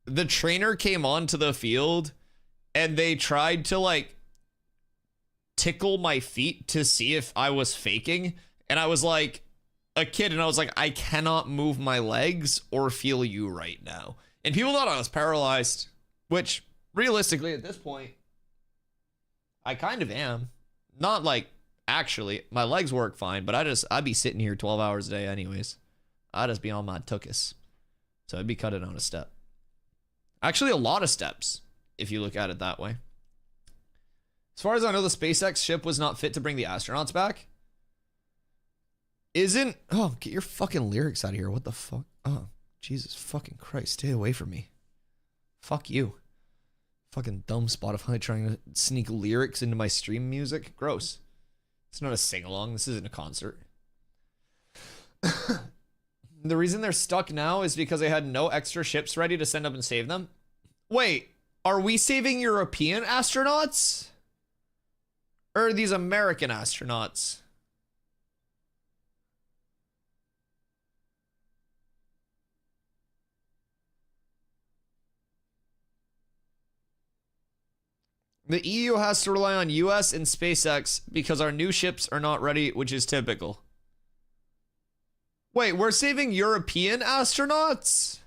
the trainer came onto the field and they tried to like tickle my feet to see if I was faking. And I was like a kid and I was like, I cannot move my legs or feel you right now. And people thought I was paralyzed, which realistically at this point, I kind of am. Not like actually, my legs work fine, but I'd be sitting here 12 hours a day anyways. I'd just be on my tuchus. So I'd be cutting on a step. Actually, a lot of steps, if you look at it that way. As far as I know, the SpaceX ship was not fit to bring the astronauts back. Oh, get your fucking lyrics out of here. What the fuck? Oh, Jesus fucking Christ. Stay away from me. Fuck you. Fucking dumb Spotify trying to sneak lyrics into my stream music. Gross. It's not a sing-along. This isn't a concert. The reason they're stuck now is because they had no extra ships ready to send up and save them. Wait, are we saving European astronauts? Or these American astronauts? The EU has to rely on US and SpaceX because our new ships are not ready, which is typical. Wait, we're saving European astronauts?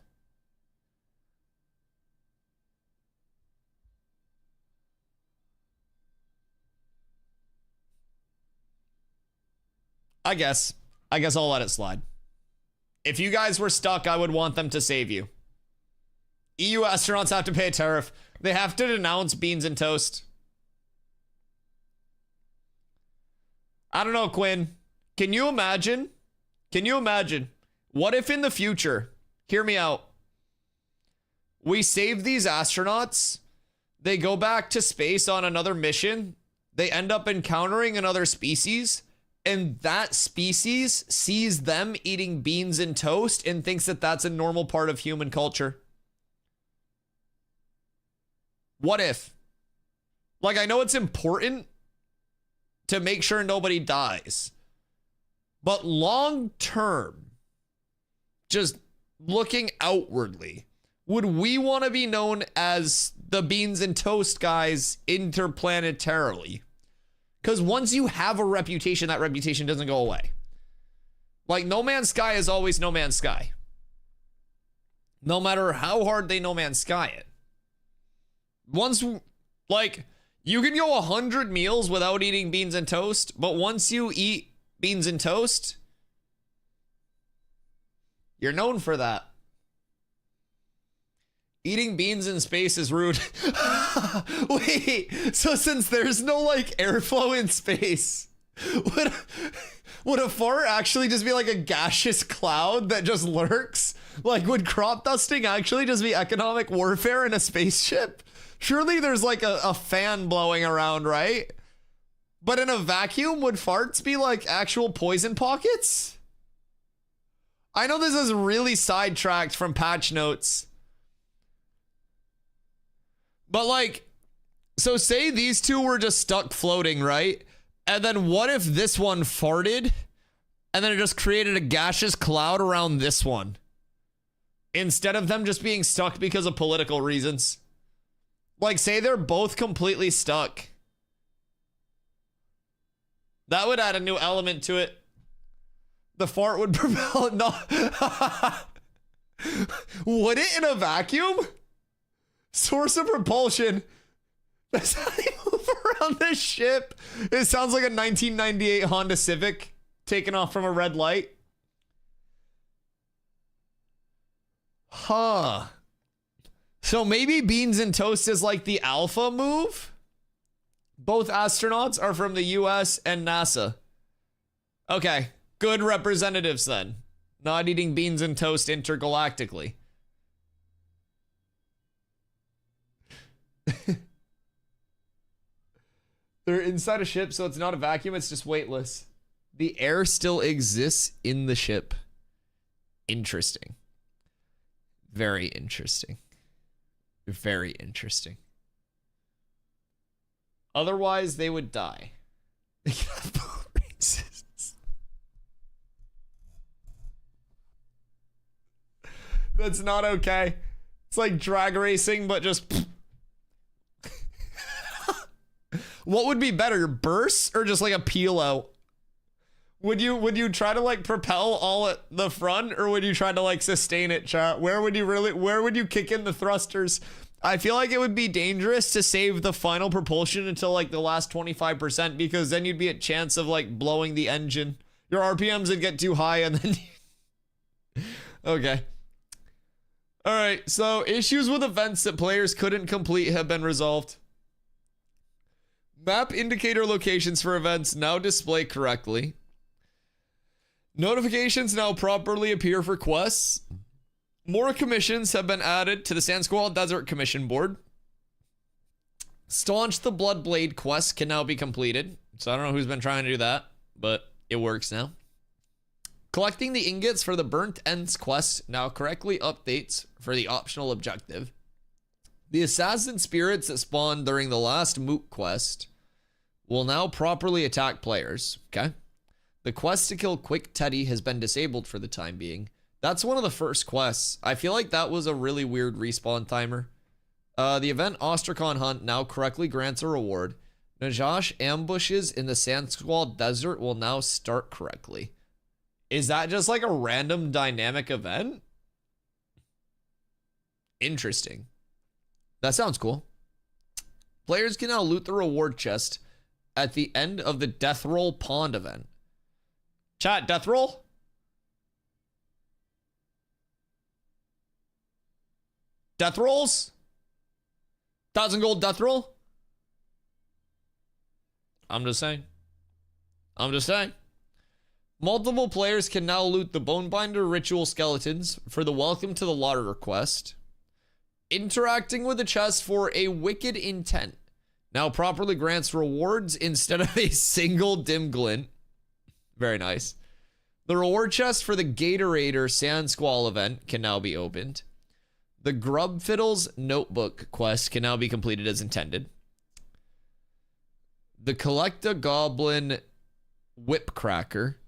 I guess I'll let it slide. If you guys were stuck, I would want them to save you. EU astronauts have to pay a tariff. They have to denounce beans and toast. I don't know, Quinn. Can you imagine? Can you imagine? What if in the future, hear me out, we save these astronauts, they go back to space on another mission, they end up encountering another species, and that species sees them eating beans and toast and thinks that that's a normal part of human culture? What if? Like, I know it's important to make sure nobody dies, but long term, just looking outwardly, would we want to be known as the beans and toast guys interplanetarily? Because once you have a reputation, that reputation doesn't go away. Like, No Man's Sky is always No Man's Sky. No matter how hard they No Man's Sky it. Once, like, you can go 100 meals without eating beans and toast, but once you eat beans and toast, you're known for that. Eating beans in space is rude. Wait, so since there's no, like, airflow in space, would a fart actually just be like a gaseous cloud that just lurks? Like, would crop dusting actually just be economic warfare in a spaceship? Surely there's like a fan blowing around, right? But in a vacuum, would farts be like actual poison pockets? I know this is really sidetracked from patch notes. But like, so say these two were just stuck floating, right? And then what if this one farted and then it just created a gaseous cloud around this one? Instead of them just being stuck because of political reasons. Like, say they're both completely stuck. That would add a new element to it. The fart would propel it. No. Would it in a vacuum? Source of propulsion. That's how they move around this ship. It sounds like a 1998 Honda Civic taking off from a red light. Huh. So maybe beans and toast is like the alpha move? Both astronauts are from the US and NASA. Okay, good representatives then. Not eating beans and toast intergalactically. They're inside a ship, so it's not a vacuum, it's just weightless. The air still exists in the ship. Interesting. Very interesting. Very interesting. Otherwise, they would die. They can have both races. That's not okay. It's like drag racing, but just... What would be better, bursts or just like a peel out? Would you try to like propel all at the front, or would you try to like sustain it, chat? Where would you kick in the thrusters? I feel like it would be dangerous to save the final propulsion until like the last 25%, because then you'd be at chance of like blowing the engine. Your RPMs would get too high and then okay. All right, so issues with events that players couldn't complete have been resolved. Map indicator locations for events now display correctly. Notifications now properly appear for quests. More commissions have been added to the Sand Squall Desert Commission board. Staunch the Bloodblade quest can now be completed. So I don't know who's been trying to do that, but it works now. Collecting the ingots for the Burnt Ends quest now correctly updates for the optional objective. The assassin spirits that spawned during the last Moot quest will now properly attack players. Okay. The quest to kill Quick Teddy has been disabled for the time being. That's one of the first quests. I feel like that was a really weird respawn timer. The event Ostracon Hunt now correctly grants a reward. Najash ambushes in the Sand Squall Desert will now start correctly. Is that just like a random dynamic event? Interesting. That sounds cool. Players can now loot the reward chest at the end of the Death Roll Pond event. Chat, Death Roll? Death Rolls? 1,000 gold Death Roll? I'm just saying. Multiple players can now loot the Bonebinder ritual skeletons for the Welcome to the Lauder quest. Interacting with the chest for a wicked intent now properly grants rewards instead of a single dim glint. Very nice. The reward chest for the Gatorator Sand Squall event can now be opened. The Grub Fiddles Notebook quest can now be completed as intended. The Collect a Goblin Whip Cracker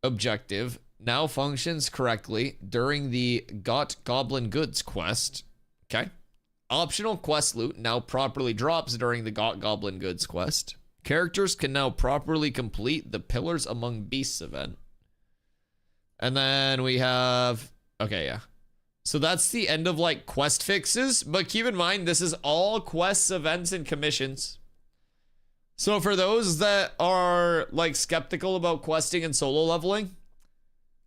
objective now functions correctly during the Got Goblin Goods quest. Okay. Optional quest loot now properly drops during the Got Goblin Goods quest. Characters can now properly complete the Pillars Among Beasts event. And then we have... Okay, yeah. So that's the end of, like, quest fixes. But keep in mind, this is all quests, events, and commissions. So for those that are, like, skeptical about questing and solo leveling,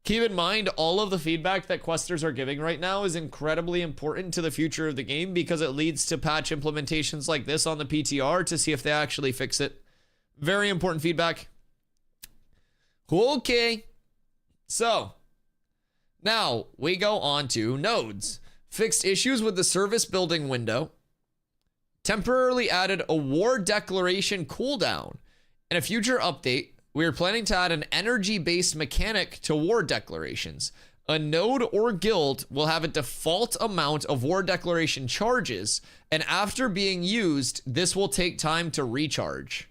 keep in mind all of the feedback that questers are giving right now is incredibly important to the future of the game because it leads to patch implementations like this on the PTR to see if they actually fix it. Very important feedback. Okay. So, now we go on to nodes. Fixed issues with the service building window. Temporarily added a war declaration cooldown. In a future update, we are planning to add an energy-based mechanic to war declarations. A node or guild will have a default amount of war declaration charges, and after being used, this will take time to recharge.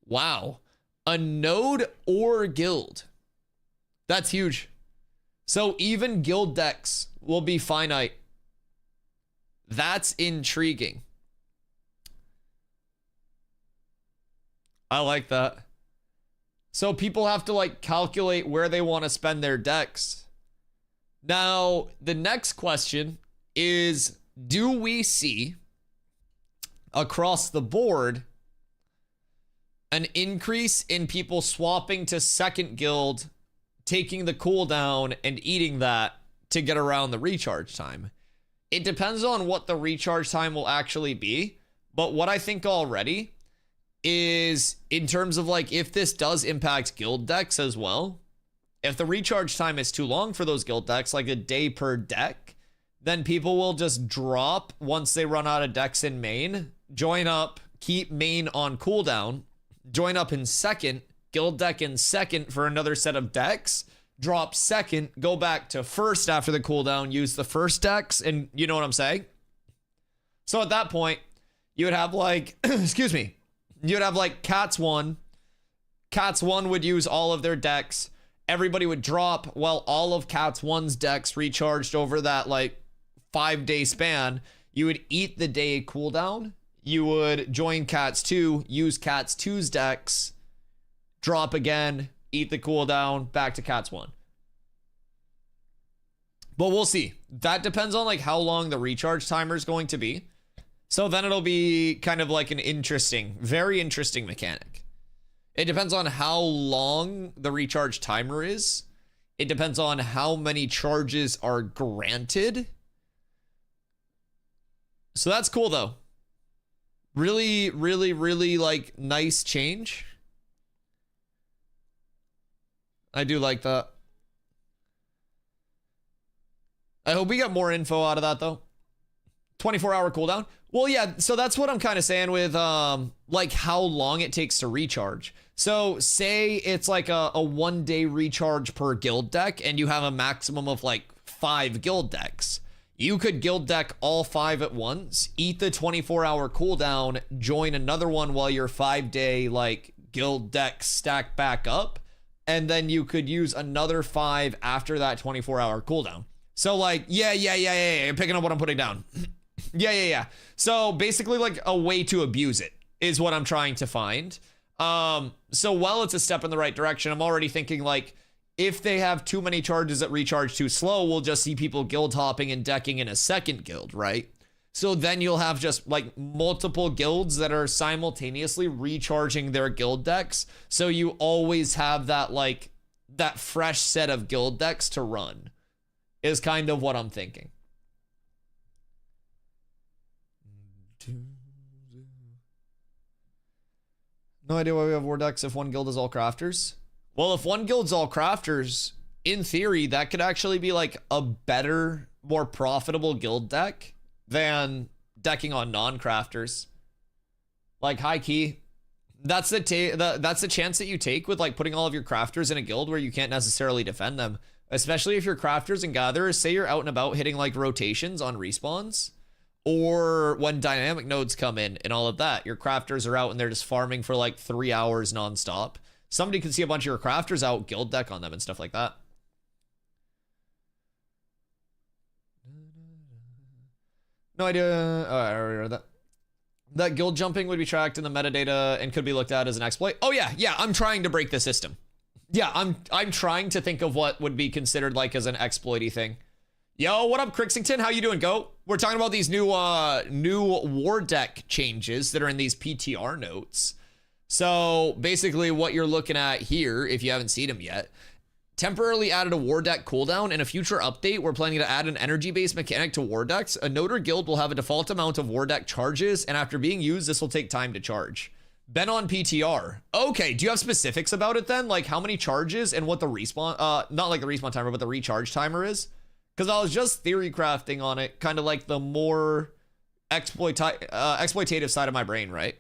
Wow. A node or guild. That's huge. So even guild decks will be finite. That's intriguing. I like that. So people have to like calculate where they want to spend their decks. Now, the next question is, do we see across the board an increase in people swapping to second guild, taking the cooldown and eating that to get around the recharge time? It depends on what the recharge time will actually be, but what I think already is in terms of like if this does impact guild decks as well, if the recharge time is too long for those guild decks, like a day per deck, then people will just drop once they run out of decks in main, join up, keep main on cooldown, join up in second, guild deck in second for another set of decks, drop second, go back to first after the cooldown, use the first decks, and you know what I'm saying? So at that point, you would have like, excuse me, you would have like Cats 1. Cats 1 would use all of their decks. Everybody would drop while all of Cats 1's decks recharged over that like 5-day span. You would eat the day cooldown. You would join Cats 2, use Cats 2's decks, drop again, eat the cooldown, back to Cats 1. But we'll see. That depends on like how long the recharge timer is going to be. So then it'll be kind of like an interesting, very interesting mechanic. It depends on how long the recharge timer is. It depends on how many charges are granted. So that's cool though. Really, really, really like nice change. I do like that. I hope we get more info out of that though. 24-hour cooldown. Well, yeah, so that's what I'm kind of saying with like how long it takes to recharge. So say it's like a 1-day recharge per guild deck and you have a maximum of like 5 guild decks. You could guild deck all 5 at once, eat the 24-hour cooldown, join another one while your 5-day like guild deck stack back up, and then you could use another 5 after that 24-hour cooldown. So like, yeah, you're picking up what I'm putting down. yeah. So basically like a way to abuse it is what I'm trying to find. So while it's a step in the right direction, I'm already thinking like, if they have too many charges that recharge too slow, we'll just see people guild hopping and decking in a second guild, right? So then you'll have just like multiple guilds that are simultaneously recharging their guild decks. So you always have that like that fresh set of guild decks to run is kind of what I'm thinking. No idea why we have war decks if one guild is all crafters. Well, if one guild's all crafters, in theory, that could actually be like a better, more profitable guild deck than decking on non-crafters. Like high key, that's the chance that you take with like putting all of your crafters in a guild where you can't necessarily defend them. Especially if you're crafters and gatherers, say you're out and about hitting like rotations on respawns, or when dynamic nodes come in and all of that, your crafters are out and they're just farming for like 3 hours nonstop. Somebody can see a bunch of your crafters out, guild deck on them and stuff like that. No idea. Oh, I already read that. That guild jumping would be tracked in the metadata and could be looked at as an exploit. Oh yeah. I'm trying to break the system. Yeah, I'm trying to think of what would be considered like as an exploity thing. Yo, what up, Crixington? How you doing, Goat? We're talking about these new war deck changes that are in these PTR notes. So basically what you're looking at here, if you haven't seen them yet, temporarily added a war deck cooldown. In a future update, we're planning to add an energy-based mechanic to war decks. A node or guild will have a default amount of war deck charges, and after being used, this will take time to charge. Been on PTR. Okay, do you have specifics about it then? Like how many charges and what the respawn, not like the respawn timer, but the recharge timer is? Because I was just theory crafting on it, kind of like the more exploitative side of my brain, right?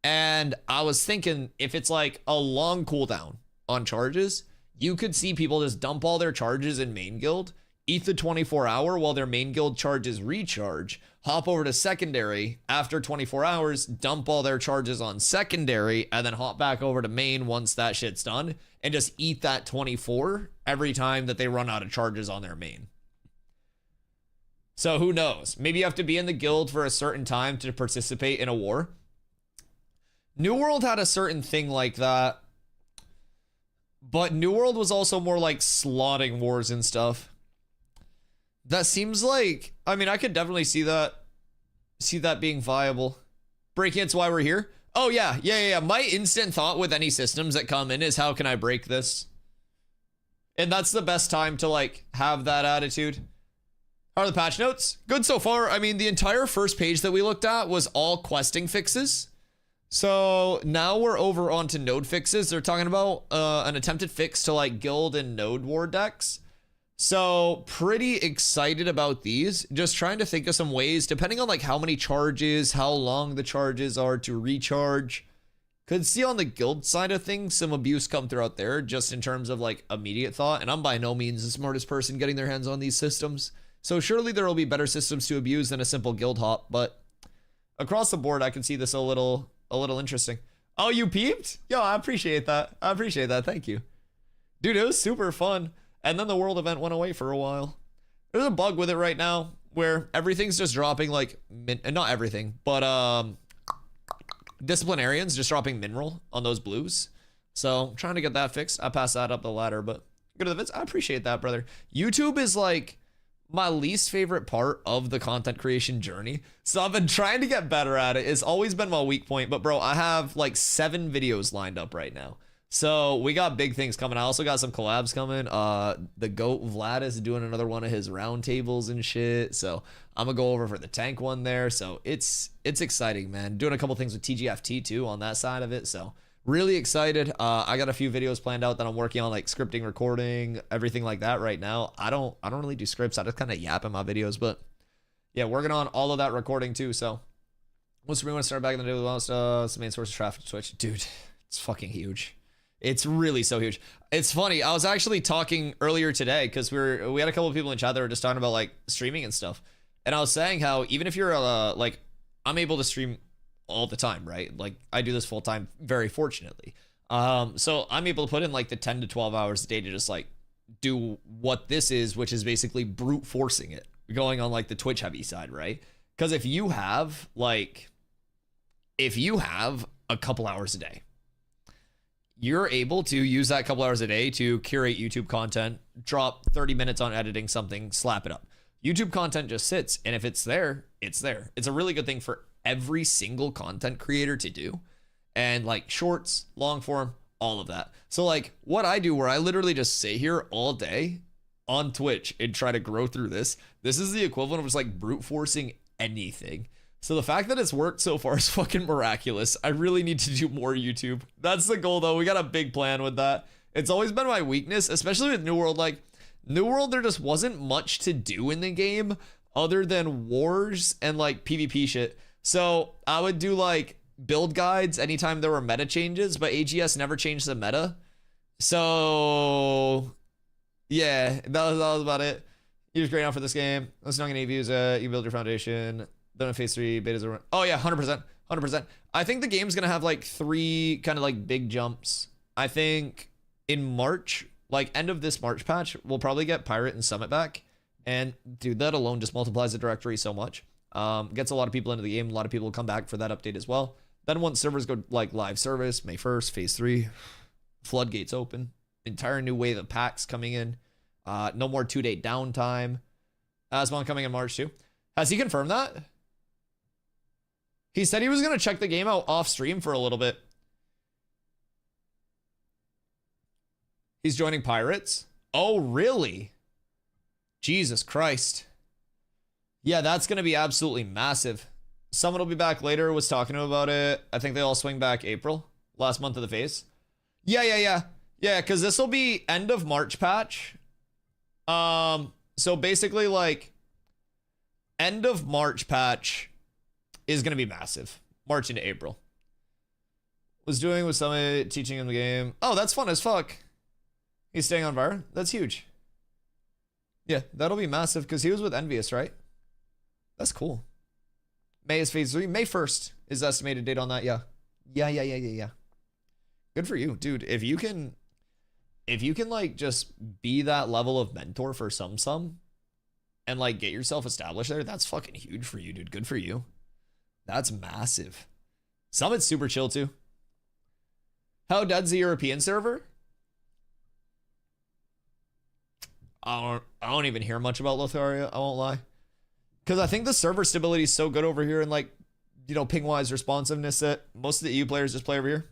And I was thinking if it's like a long cooldown on charges, you could see people just dump all their charges in main guild, eat the 24-hour while their main guild charges recharge, hop over to secondary after 24 hours, dump all their charges on secondary, and then hop back over to main once that shit's done, and just eat that 24 every time that they run out of charges on their main. So who knows? Maybe you have to be in the guild for a certain time to participate in a war. New World had a certain thing like that, but New World was also more like slotting wars and stuff. That seems like, I mean, I could definitely see that being viable. Breaking it's why we're here. Oh yeah. My instant thought with any systems that come in is how can I break this? And that's the best time to like have that attitude. How are the patch notes? Good so far. I mean, the entire first page that we looked at was all questing fixes. So now we're over onto node fixes. They're talking about an attempted fix to like guild and node war decks. So pretty excited about these. Just trying to think of some ways, depending on like how many charges, how long the charges are to recharge. Could see on the guild side of things some abuse come throughout there just in terms of like immediate thought. And I'm by no means the smartest person getting their hands on these systems. So surely there will be better systems to abuse than a simple guild hop. But across the board, I can see this a little interesting. Oh, you peeped? Yo, I appreciate that. Thank you. Dude, it was super fun. And then the world event went away for a while. There's a bug with it right now where everything's just dropping like, not everything, but disciplinarians just dropping mineral on those blues. So I'm trying to get that fixed. I passed that up the ladder, but go to the vids. I appreciate that, brother. YouTube is like my least favorite part of the content creation journey. So I've been trying to get better at it. It's always been my weak point, but bro, I have like 7 videos lined up right now. So we got big things coming. I also got some collabs coming. The GOAT Vlad is doing another one of his round tables and shit. So I'm gonna go over for the tank one there. So it's exciting, man. Doing a couple things with TGFT too on that side of it. So really excited. I got a few videos planned out that I'm working on, like scripting, recording, everything like that right now. I don't really do scripts. I just kind of yap in my videos, but yeah, working on all of that recording too. So once we want to start back in the day with most, it's the main source of traffic to Twitch, dude. It's fucking huge. It's really so huge. It's funny. I was actually talking earlier today because we had a couple of people in chat that were just talking about like streaming and stuff. And I was saying how even if you're like, I'm able to stream all the time, right? Like I do this full time, very fortunately. So I'm able to put in like the 10 to 12 hours a day to just like do what this is, which is basically brute forcing it, going on like the Twitch heavy side, right? Because if you have a couple hours a day, you're able to use that couple hours a day to curate YouTube content, drop 30 minutes on editing something, slap it up. YouTube content just sits, and if it's there, it's there. It's a really good thing for every single content creator to do. And like shorts, long form, all of that. So like what I do, where I literally just sit here all day on Twitch and try to grow through this is the equivalent of just like brute forcing anything. So the fact that it's worked so far is fucking miraculous. I really need to do more YouTube. That's the goal though. We got a big plan with that. It's always been my weakness, especially with New World. Like New World, there just wasn't much to do in the game other than wars and like PvP shit. So I would do like build guides anytime there were meta changes, but AGS never changed the meta. So yeah, that was about it. You're just great out for this game. Let's not get any views. You build your foundation. Then in phase 3, betas are... Oh yeah, 100%. I think the game's gonna have like 3 kind of like big jumps. I think in March, like end of this March patch, we'll probably get Pirate and Summit back. And dude, that alone just multiplies the directory so much. Gets a lot of people into the game. A lot of people will come back for that update as well. Then once servers go like live service, May 1st, phase 3, floodgates open. Entire new wave of packs coming in. No more 2-day downtime. Asmon coming in March too. Has he confirmed that? He said he was going to check the game out off stream for a little bit. He's joining Pirates. Oh, really? Jesus Christ. Yeah, that's going to be absolutely massive. Someone will be back later, was talking to him about it. I think they all swing back April, last month of the phase. Yeah, because this will be end of March patch. So basically like end of March patch is going to be massive. March into April. Was doing with Summit, teaching him the game. Oh, that's fun as fuck. He's staying on fire. That's huge. Yeah, that'll be massive because he was with Envious, right? That's cool. May is phase 3. May 1st is the estimated date on that. Yeah. Good for you, dude. If you can like just be that level of mentor for some and like get yourself established there, that's fucking huge for you, dude. Good for you. That's massive. Summit's super chill too. How dead's the European server? I don't even hear much about Lotharia, I won't lie. Because I think the server stability is so good over here and like, you know, ping-wise responsiveness that most of the EU players just play over here.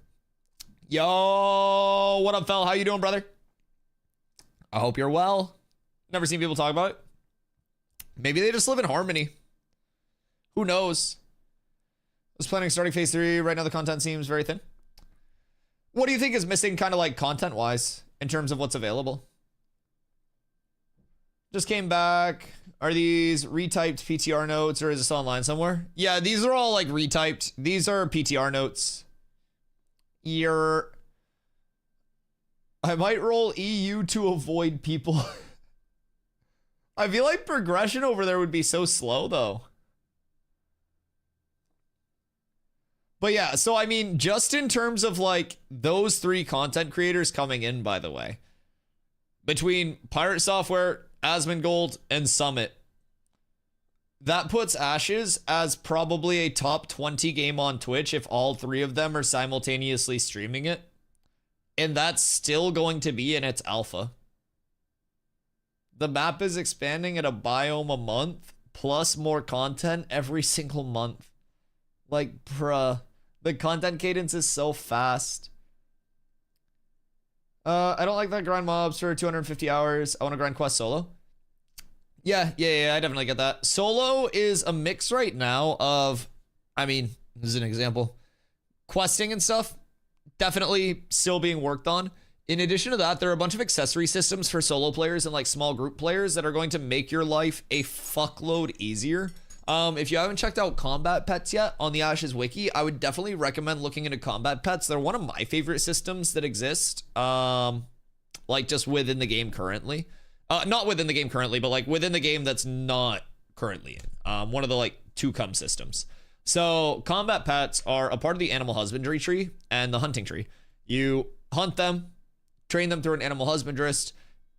Yo, what up, fella? How you doing, brother? I hope you're well. Never seen people talk about it. Maybe they just live in harmony. Who knows? I was planning starting phase 3. Right now the content seems very thin. What do you think is missing kind of like content-wise in terms of what's available? Just came back. Are these retyped PTR notes or is this online somewhere? Yeah, these are all like retyped. These are PTR notes. I might roll EU to avoid people. I feel like progression over there would be so slow though. But yeah, so I mean, just in terms of like those 3 content creators coming in, by the way, between Pirate Software, Asmongold, and Summit, that puts Ashes as probably a top 20 game on Twitch if all 3 of them are simultaneously streaming it. And that's still going to be in its alpha. The map is expanding at a biome a month, plus more content every single month. Like, bruh, the content cadence is so fast. I don't like that grind mobs for 250 hours. I want to grind quest solo. Yeah, I definitely get that. Solo is a mix right now of, I mean, this is an example. Questing and stuff, definitely still being worked on. In addition to that, there are a bunch of accessory systems for solo players and like small group players that are going to make your life a fuckload easier. If you haven't checked out combat pets yet on the Ashes wiki, I would definitely recommend looking into combat pets. They're one of my favorite systems that exist. Like just within the game currently. Not within the game currently, but like within the game that's not currently in. One of the like 2-come systems. So combat pets are a part of the animal husbandry tree and the hunting tree. You hunt them, train them through an animal husbandrist,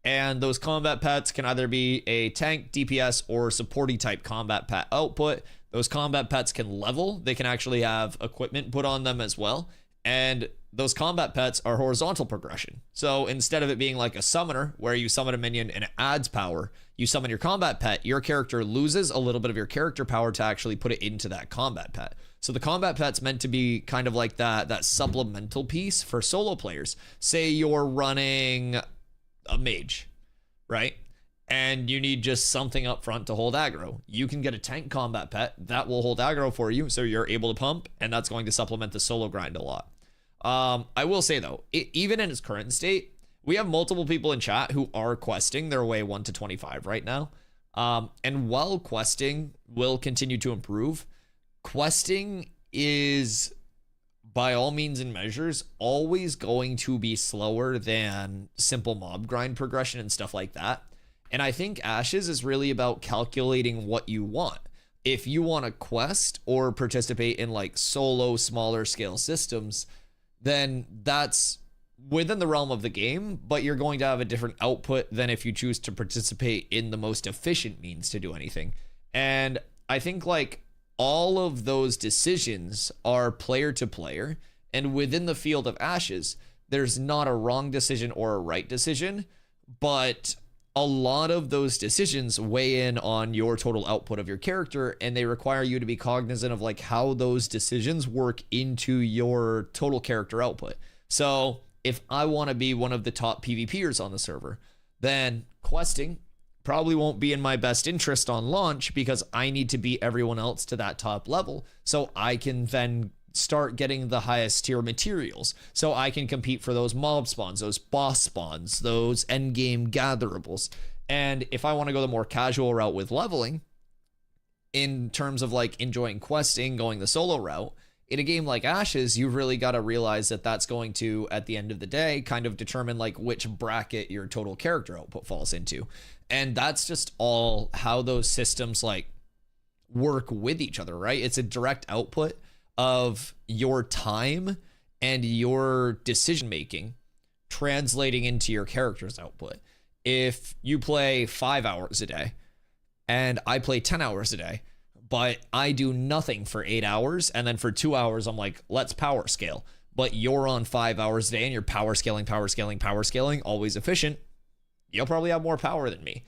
and those combat pets can either be a tank, DPS, or supporty type combat pet output. Those combat pets can level. They can actually have equipment put on them as well. And those combat pets are horizontal progression. So instead of it being like a summoner, where you summon a minion and it adds power, you summon your combat pet, your character loses a little bit of your character power to actually put it into that combat pet. So the combat pet's meant to be kind of like that supplemental piece for solo players. Say you're running a mage, right? And you need just something up front to hold aggro. You can get a tank combat pet that will hold aggro for you, so you're able to pump, and that's going to supplement the solo grind a lot. I will say though, even in its current state, we have multiple people in chat who are questing their way 1 to 25 right now. And while questing will continue to improve, questing is by all means and measures always going to be slower than simple mob grind progression and stuff like that. And I think Ashes is really about calculating what you want. If you want to quest or participate in like solo, smaller scale systems, then that's within the realm of the game, but you're going to have a different output than if you choose to participate in the most efficient means to do anything. And I think like all of those decisions are player to player, and within the field of Ashes, there's not a wrong decision or a right decision, but a lot of those decisions weigh in on your total output of your character, and they require you to be cognizant of like how those decisions work into your total character output. So if I want to be one of the top PvPers on the server, then questing probably won't be in my best interest on launch, because I need to beat everyone else to that top level so I can then start getting the highest tier materials, so I can compete for those mob spawns, those boss spawns, those endgame gatherables. And if I want to go the more casual route with leveling, in terms of like enjoying questing, going the solo route, in a game like Ashes, you've really got to realize that that's going to, at the end of the day, kind of determine like which bracket your total character output falls into. And that's just all how those systems like work with each other, right? It's a direct output of your time and your decision making translating into your character's output. If you play 5 hours a day and I play 10 hours a day, but I do nothing for 8 hours, and then for 2 hours I'm like, let's power scale, but you're on 5 hours a day and you're power scaling, always efficient, you'll probably have more power than me.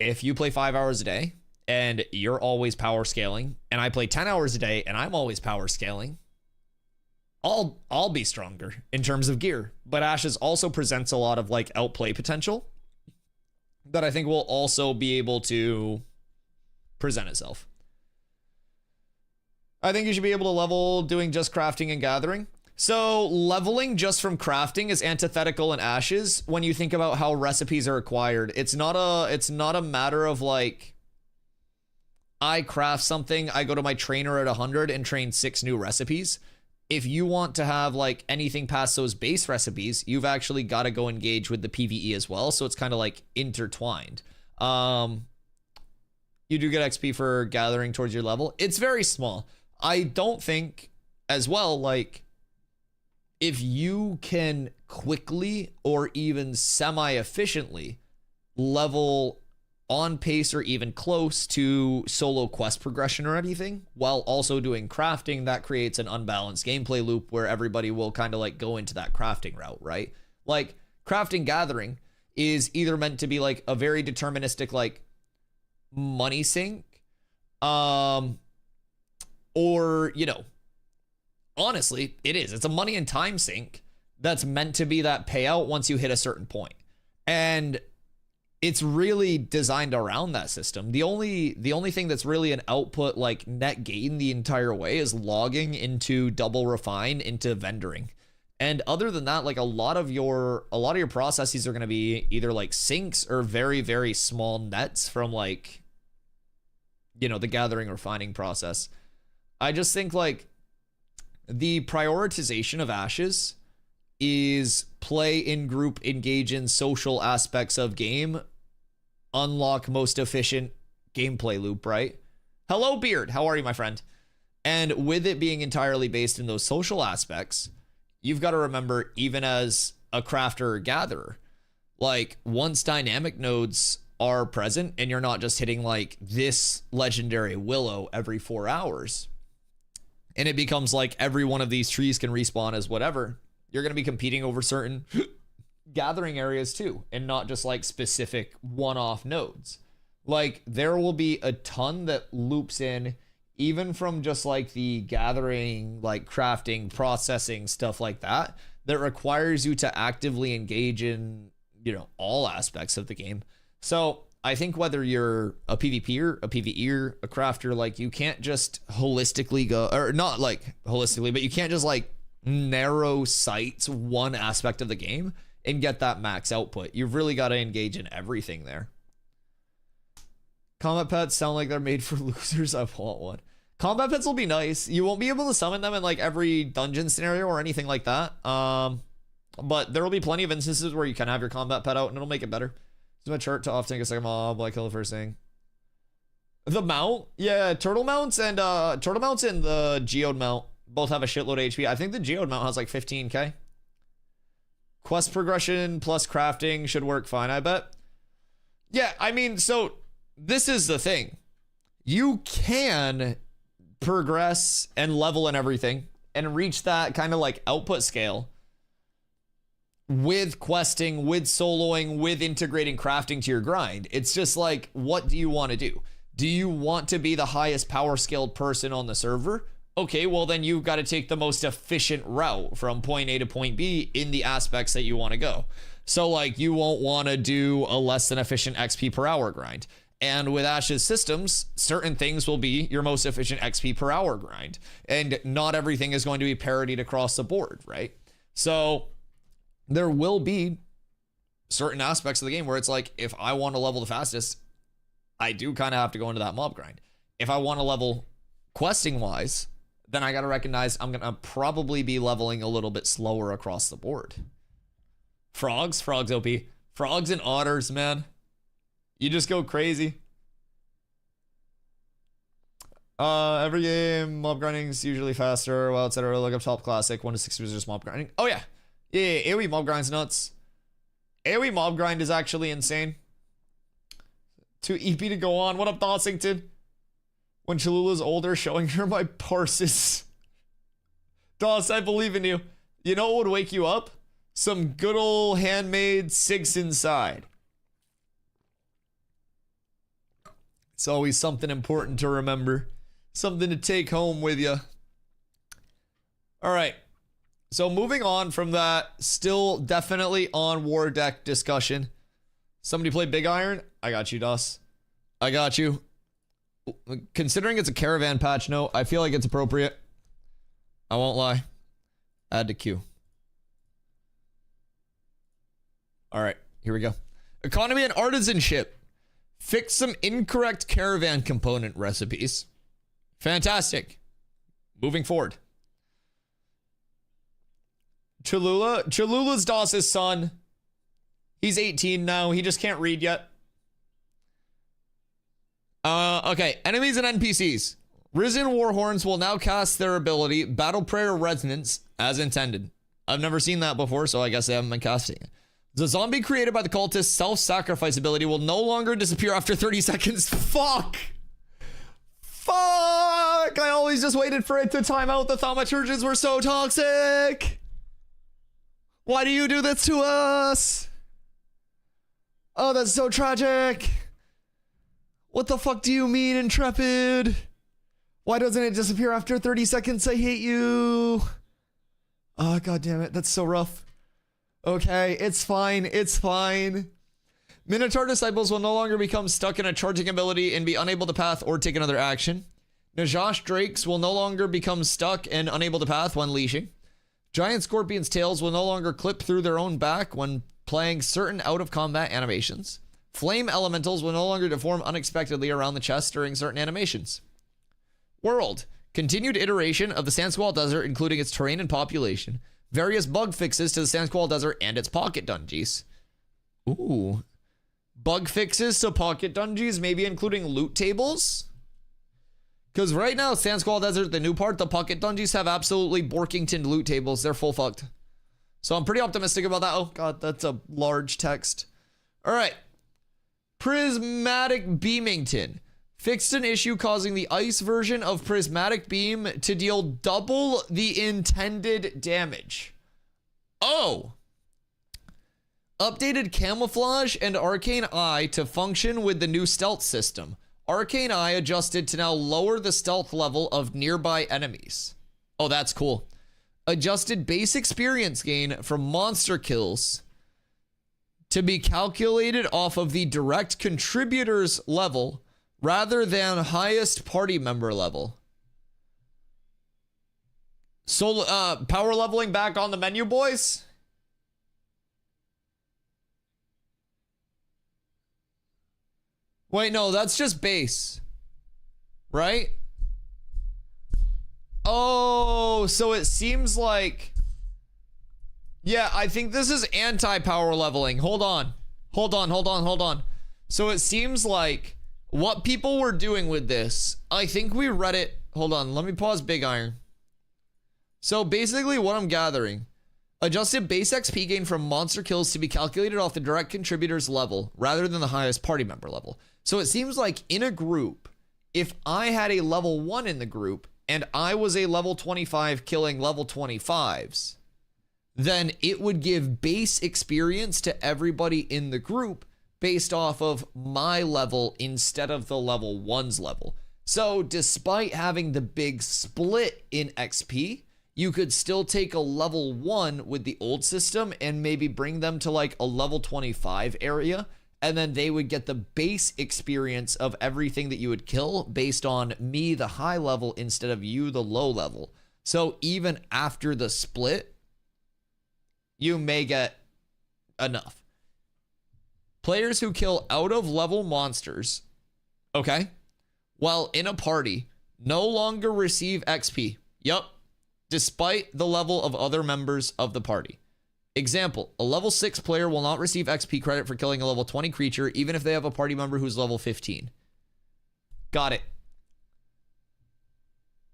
If you play 5 hours a day and you're always power scaling, and I play 10 hours a day and I'm always power scaling, I'll be stronger in terms of gear. But Ashes also presents a lot of like outplay potential that I think will also be able to present itself. I think you should be able to level doing just crafting and gathering. So leveling just from crafting is antithetical in Ashes when you think about how recipes are acquired. It's not a matter of like, I craft something, I go to my trainer at 100 and train 6 new recipes. If you want to have like anything past those base recipes, you've actually got to go engage with the PvE as well. So it's kind of like intertwined. You do get XP for gathering towards your level. It's very small. I don't think as well, like, if you can quickly or even semi-efficiently level on pace or even close to solo quest progression or anything, while also doing crafting, that creates an unbalanced gameplay loop where everybody will kind of like go into that crafting route, right? Like, crafting gathering is either meant to be like a very deterministic like money sink, or, you know, honestly, it's a money and time sink that's meant to be that payout once you hit a certain point. And it's really designed around that system. The only thing that's really an output like net gain the entire way is logging into double refine into vendoring. And other than that, like a lot of your processes are going to be either like sinks or very, very small nets from like the gathering refining process. I just think like the prioritization of ashes is play in group, engage in social aspects of game, unlock most efficient gameplay loop, right? Hello, Beard. How are you, my friend? And with it being entirely based in those social aspects, you've got to remember, even as a crafter or gatherer, like once dynamic nodes are present and you're not just hitting like this legendary willow every 4 hours, and it becomes like every one of these trees can respawn as whatever, you're going to be competing over certain gathering areas too, and not just like specific one-off nodes. Like there will be a ton that loops in even from just like the gathering, like crafting, processing, stuff like that, that requires you to actively engage in, all aspects of the game. So I think whether you're a PvPer, a PvEer, a crafter, like you can't just holistically go, or not like holistically, but you can't just like narrow sight one aspect of the game and get that max output. You've really got to engage in everything there. Combat pets sound like they're made for losers. I want one. Combat pets will be nice. You won't be able to summon them in like every dungeon scenario or anything like that. But there will be plenty of instances where you can have your combat pet out and it'll make it better. Use my chart to often get a second mob, like kill the first thing. The mount? Yeah, turtle mounts and the geode mount both have a shitload of HP. I think the geode mount has like 15k. Quest progression plus crafting should work fine, I bet. Yeah, I mean, so this is the thing. You can progress and level and everything and reach that kind of like output scale with questing, with soloing, with integrating crafting to your grind. It's just like, what do you want to do? Do you want to be the highest power scaled person on the server? Okay, well then you've got to take the most efficient route from point A to point B in the aspects that you want to go. So like you won't want to do a less than efficient XP per hour grind. And with Ash's systems, certain things will be your most efficient XP per hour grind. And not everything is going to be parodied across the board, right? So there will be certain aspects of the game where it's like, if I want to level the fastest, I do kind of have to go into that mob grind. If I want to level questing wise, then I got to recognize I'm going to probably be leveling a little bit slower across the board. Frogs OP. Frogs and otters, man. You just go crazy. Every game, mob grinding is usually faster. Well, etc. Look up top classic. 1 to 6 was just mob grinding. Oh yeah. Yeah, AoE mob grind's nuts. AoE mob grind is actually insane. 2 EP to go on. What up, Dossington? When Cholula's older, showing her my parses. Doss, I believe in you. You know what would wake you up? Some good old handmade Six Inside. It's always something important to remember. Something to take home with you. All right. So moving on from that, still definitely on war deck discussion. Somebody play Big Iron? I got you, Doss. I got you. Considering it's a caravan patch note, I feel like it's appropriate. I won't lie. Add to queue. All right, here we go. Economy and artisanship. Fix some incorrect caravan component recipes. Fantastic. Moving forward. Cholula's Doss's son. He's 18 now. He just can't read yet. Okay. Enemies and NPCs. Risen Warhorns will now cast their ability Battle Prayer Resonance as intended. I've never seen that before, so I guess they haven't been casting it. The zombie created by the cultist self-sacrifice ability will no longer disappear after 30 seconds. Fuck! Fuck! I always just waited for it to time out. The thaumaturges were so toxic! Why do you do this to us? Oh, that's so tragic. What the fuck do you mean, Intrepid? Why doesn't it disappear after 30 seconds? I hate you. Oh, god damn it. That's so rough. Okay, it's fine. It's fine. Minotaur disciples will no longer become stuck in a charging ability and be unable to path or take another action. Najash drakes will no longer become stuck and unable to path when leashing. Giant scorpions' tails will no longer clip through their own back when playing certain out-of-combat animations. Flame elementals will no longer deform unexpectedly around the chest during certain animations. World. Continued iteration of the Sand Squall Desert, including its terrain and population. Various bug fixes to the Sand Squall Desert and its pocket dungeons. Ooh. Bug fixes to pocket dungeons, maybe including loot tables? Because right now, Sand Squall Desert, the new part, the pocket dungeons have absolutely Borkington loot tables. They're full fucked. So I'm pretty optimistic about that. Oh god, that's a large text. All right. Prismatic Beamington. Fixed an issue causing the ice version of Prismatic Beam to deal double the intended damage. Oh. Updated Camouflage and Arcane Eye to function with the new stealth system. Arcane Eye adjusted to now lower the stealth level of nearby enemies. Oh, that's cool. Adjusted base experience gain from monster kills to be calculated off of the direct contributors level rather than highest party member level. So, power leveling back on the menu, boys? Wait, no, that's just base. Right? Oh, so it seems like... Yeah, I think this is anti-power leveling. Hold on. So it seems like what people were doing with this, I think we read it... Hold on, let me pause Big Iron. So basically what I'm gathering, adjusted base XP gain from monster kills to be calculated off the direct contributors level rather than the highest party member level. So it seems like in a group, if I had a level 1 in the group and I was a level 25 killing level 25s, then it would give base experience to everybody in the group based off of my level instead of the level 1's level. So despite having the big split in XP, you could still take a level 1 with the old system and maybe bring them to like a level 25 area, and then they would get the base experience of everything that you would kill based on me, the high level, instead of you, the low level. So even after the split, you may get enough. Players who kill out of level monsters, okay, while in a party, no longer receive XP. Yup. Despite the level of other members of the party. Example, a level 6 player will not receive XP credit for killing a level 20 creature, even if they have a party member who's level 15. Got it.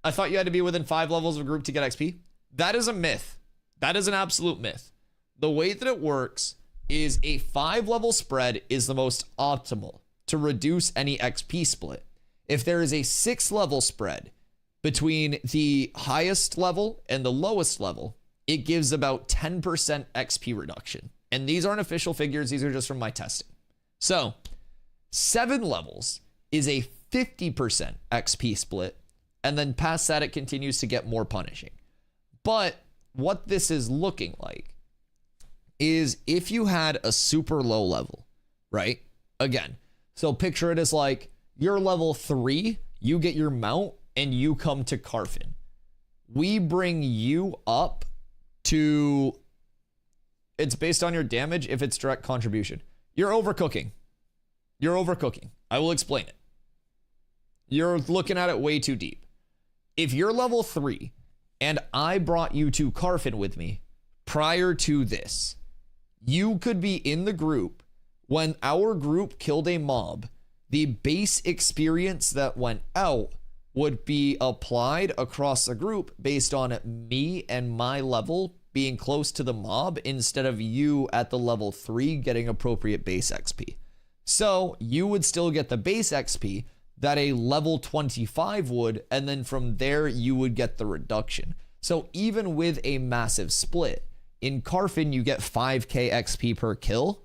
I thought you had to be within 5 levels of a group to get XP. That is a myth. That is an absolute myth. The way that it works is a 5-level spread is the most optimal to reduce any XP split. If there is a 6-level spread between the highest level and the lowest level, it gives about 10% XP reduction. And these aren't official figures, these are just from my testing. So, 7 levels is a 50% XP split, and then past that it continues to get more punishing. But what this is looking like is if you had a super low level, right? Again, so picture it as like, you're level 3, you get your mount, and you come to Carfin. We bring you up to, it's based on your damage if it's direct contribution. You're overcooking. I will explain it. You're looking at it way too deep. If you're level 3 and I brought you to Carfin with me prior to this, you could be in the group when our group killed a mob. The base experience that went out would be applied across the group based on me and my level being close to the mob instead of you at the level 3 getting appropriate base XP. So you would still get the base XP that a level 25 would, and then from there you would get the reduction. So even with a massive split, in Carfin you get 5k XP per kill,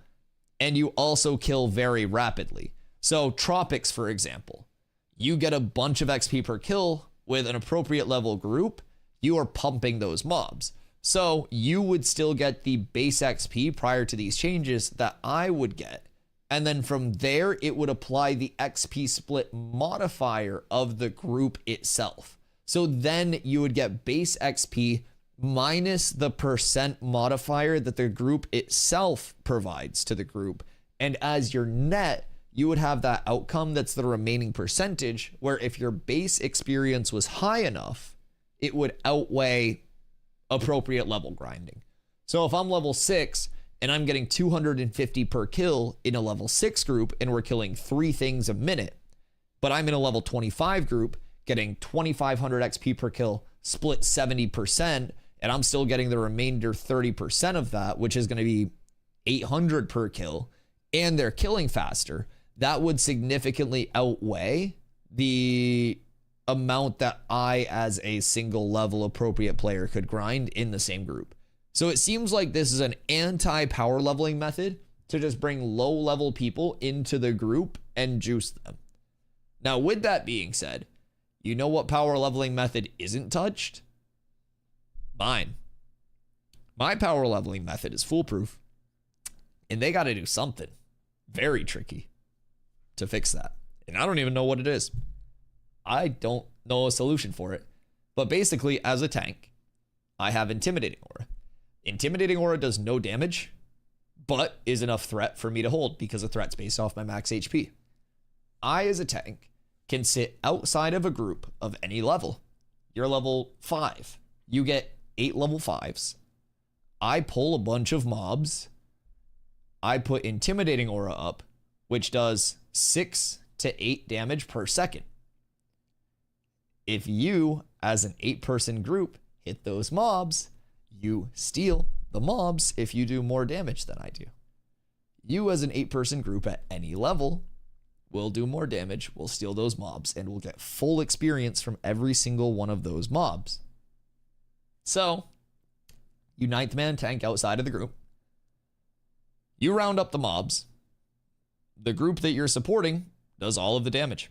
and you also kill very rapidly. So Tropics, for example, you get a bunch of XP per kill with an appropriate level group, you are pumping those mobs. So you would still get the base XP prior to these changes that I would get. And then from there, it would apply the XP split modifier of the group itself. So then you would get base XP minus the percent modifier that the group itself provides to the group. And as your net, you would have that outcome that's the remaining percentage, where if your base experience was high enough, it would outweigh appropriate level grinding. So if I'm level 6 and I'm getting 250 per kill in a level 6 group and we're killing 3 things a minute, but I'm in a level 25 group getting 2,500 XP per kill, split 70%, and I'm still getting the remainder 30% of that, which is going to be 800 per kill, and they're killing faster, that would significantly outweigh the amount that I, as a single level appropriate player, could grind in the same group. So it seems like this is an anti-power leveling method to just bring low level people into the group and juice them. Now, with that being said, you know what power leveling method isn't touched? Mine. My power leveling method is foolproof, and they got to do something very tricky to fix that. And I don't even know what it is. I don't know a solution for it. But basically, as a tank, I have Intimidating Aura. Intimidating Aura does no damage, but is enough threat for me to hold because the threat's based off my max HP. I, as a tank, can sit outside of a group of any level. You're level 5. You get 8 level 5s. I pull a bunch of mobs. I put Intimidating Aura up, which does 6 to 8 damage per second. If you, as an 8-person group, hit those mobs, you steal the mobs if you do more damage than I do. You, as an 8-person group at any level, will do more damage, will steal those mobs, and will get full experience from every single one of those mobs. So, you 9th man tank outside of the group. You round up the mobs. The group that you're supporting does all of the damage.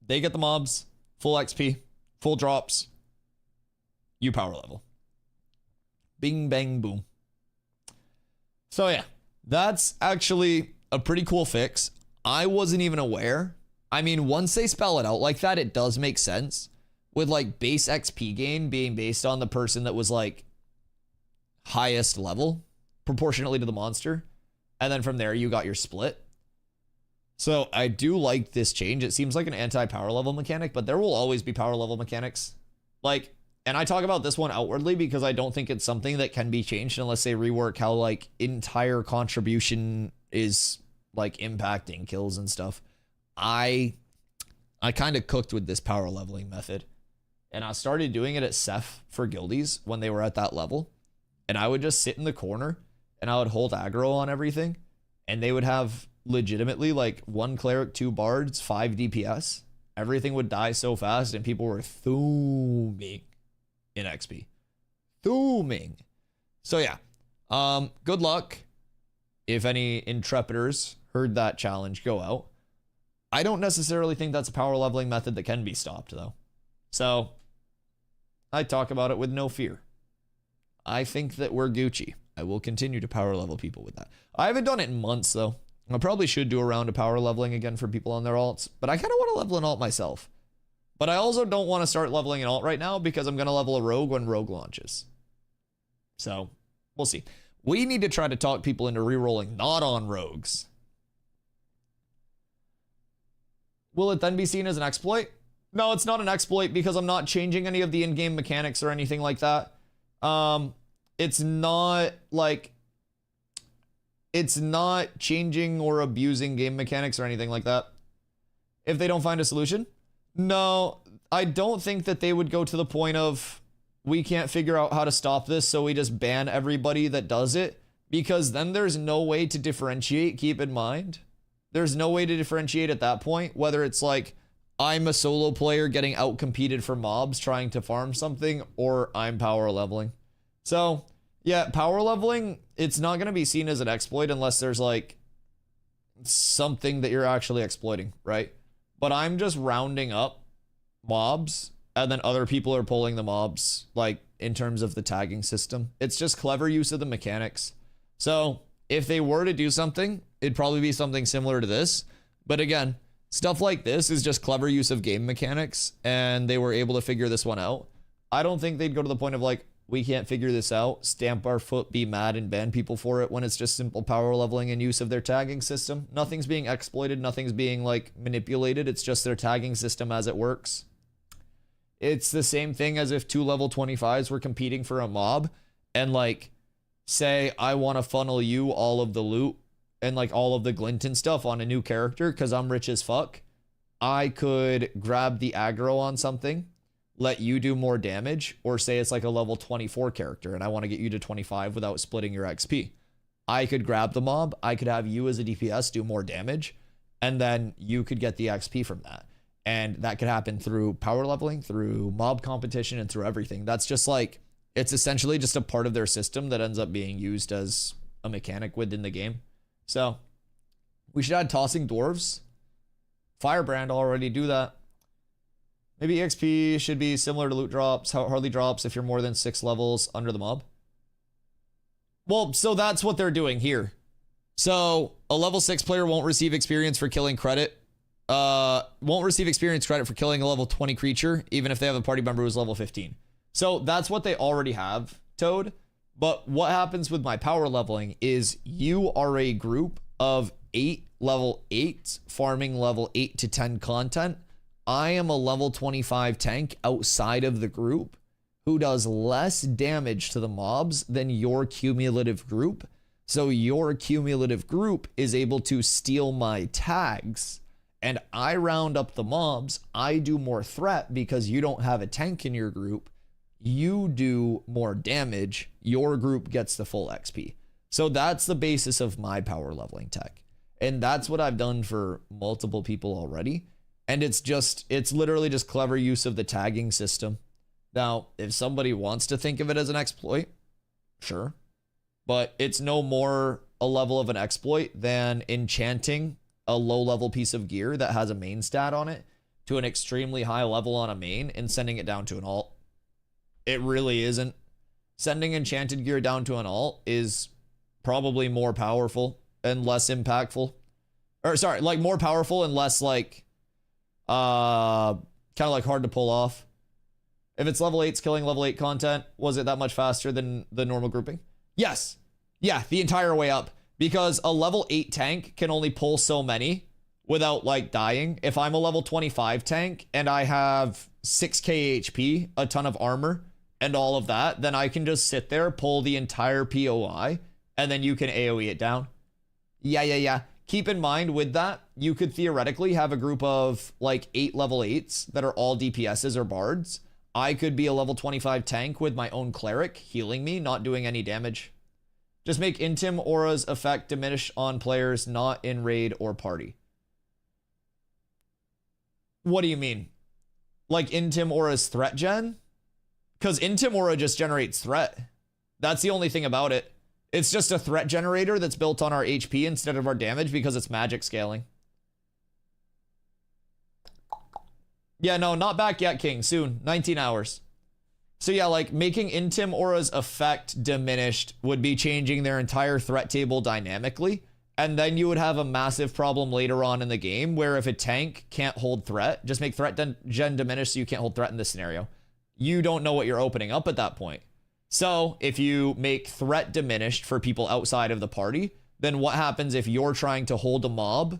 They get the mobs, full XP, full drops. You power level. Bing, bang, boom. So yeah, that's actually a pretty cool fix. I wasn't even aware. I mean, once they spell it out like that, it does make sense. With like base XP gain being based on the person that was like highest level proportionately to the monster. And then from there, you got your split. So I do like this change. It seems like an anti-power level mechanic, but there will always be power level mechanics. Like, and I talk about this one outwardly because I don't think it's something that can be changed unless they rework how like entire contribution is like impacting kills and stuff. I kind of cooked with this power leveling method, and I started doing it at Ceph for guildies when they were at that level. And I would just sit in the corner and I would hold aggro on everything, and they would have legitimately like 1 cleric, 2 bards, 5 DPS. Everything would die so fast, and people were thooming in XP. Thooming. So yeah, good luck if any intrepiders heard that challenge go out. I don't necessarily think that's a power leveling method that can be stopped, though. So I talk about it with no fear. I think that we're Gucci. I will continue to power level people with that. I haven't done it in months, though. I probably should do a round of power leveling again for people on their alts, but I kind of want to level an alt myself. But I also don't want to start leveling an alt right now because I'm going to level a rogue when rogue launches. So we'll see. We need to try to talk people into rerolling not on rogues. Will it then be seen as an exploit? No, it's not an exploit because I'm not changing any of the in-game mechanics or anything like that. It's not like, it's not changing or abusing game mechanics or anything like that. If they don't find a solution, no, I don't think that they would go to the point of, we can't figure out how to stop this, so we just ban everybody that does it, because then there's no way to differentiate. Keep in mind, there's no way to differentiate at that point, whether it's like, I'm a solo player getting outcompeted for mobs trying to farm something, or I'm power leveling. So yeah, power leveling, it's not going to be seen as an exploit unless there's like something that you're actually exploiting, right? But I'm just rounding up mobs, and then other people are pulling the mobs, like in terms of the tagging system. It's just clever use of the mechanics. So if they were to do something, it'd probably be something similar to this. But again, stuff like this is just clever use of game mechanics, and they were able to figure this one out. I don't think they'd go to the point of like, we can't figure this out, stamp our foot, be mad, and ban people for it when it's just simple power leveling and use of their tagging system. Nothing's being exploited, nothing's being like manipulated, it's just their tagging system as it works. It's the same thing as if 2 level 25s were competing for a mob and like say I want to funnel you all of the loot and like all of the glint and stuff on a new character because I'm rich as fuck. I could grab the aggro on something, let you do more damage, or say it's like a level 24 character and I want to get you to 25 without splitting your XP. I could grab the mob, I could have you as a DPS do more damage, and then you could get the XP from that. And that could happen through power leveling, through mob competition, and through everything. That's just like, it's essentially just a part of their system that ends up being used as a mechanic within the game. So we should add tossing dwarves. Firebrand already do that. Maybe EXP should be similar to loot drops, how it hardly drops if you're more than 6 levels under the mob. Well, so that's what they're doing here. So a level 6 player won't receive experience for killing credit. Won't receive experience credit for killing a level 20 creature, even if they have a party member who's level 15. So that's what they already have, Toad. But what happens with my power leveling is you are a group of 8 level 8s farming level 8 to 10 content. I am a level 25 tank outside of the group who does less damage to the mobs than your cumulative group. So your cumulative group is able to steal my tags and I round up the mobs. I do more threat because you don't have a tank in your group. You do more damage. Your group gets the full XP. So that's the basis of my power leveling tech. And that's what I've done for multiple people already. And it's literally just clever use of the tagging system. Now, if somebody wants to think of it as an exploit, sure. But it's no more a level of an exploit than enchanting a low level piece of gear that has a main stat on it to an extremely high level on a main and sending it down to an alt. It really isn't. Sending enchanted gear down to an alt is probably more powerful and less impactful. Or sorry, like more powerful and less like kind of like hard to pull off. If it's level 8's killing level 8 content, was it that much faster than the normal grouping? Yes. Yeah, the entire way up. Because a level 8 tank can only pull so many without like dying. If I'm a level 25 tank and I have 6k HP, a ton of armor, and all of that, then I can just sit there, pull the entire POI, and then you can AoE it down. Yeah. Keep in mind with that, you could theoretically have a group of like 8 level 8s that are all DPSs or bards. I could be a level 25 tank with my own cleric healing me, not doing any damage. Just make Intim Aura's effect diminish on players not in raid or party. What do you mean? Like Intim Aura's threat gen? Because Intim Aura just generates threat. That's the only thing about it. It's just a threat generator that's built on our HP instead of our damage because it's magic scaling. Yeah, no, not back yet, King. Soon. 19 hours. So yeah, like making Intim Aura's effect diminished would be changing their entire threat table dynamically. And then you would have a massive problem later on in the game where if a tank can't hold threat, just make threat gen diminish so you can't hold threat in this scenario. You don't know what you're opening up at that point. So if you make threat diminished for people outside of the party, then what happens if you're trying to hold a mob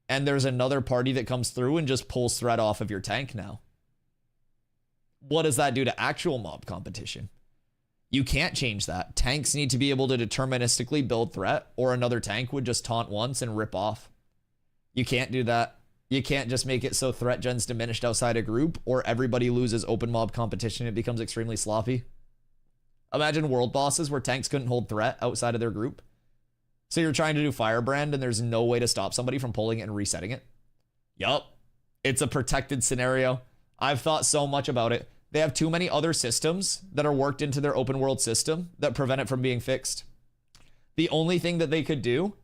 and there's another party that comes through and just pulls threat off of your tank now? What does that do to actual mob competition? You can't change that. Tanks need to be able to deterministically build threat, or another tank would just taunt once and rip off. You can't do that. You can't just make it so threat gen's diminished outside a group, or everybody loses open mob competition. It becomes extremely sloppy. Imagine world bosses where tanks couldn't hold threat outside of their group. So you're trying to do Firebrand and there's no way to stop somebody from pulling it and resetting it. Yup. It's a protected scenario. I've thought so much about it. They have too many other systems that are worked into their open world system that prevent it from being fixed. The only thing that they could do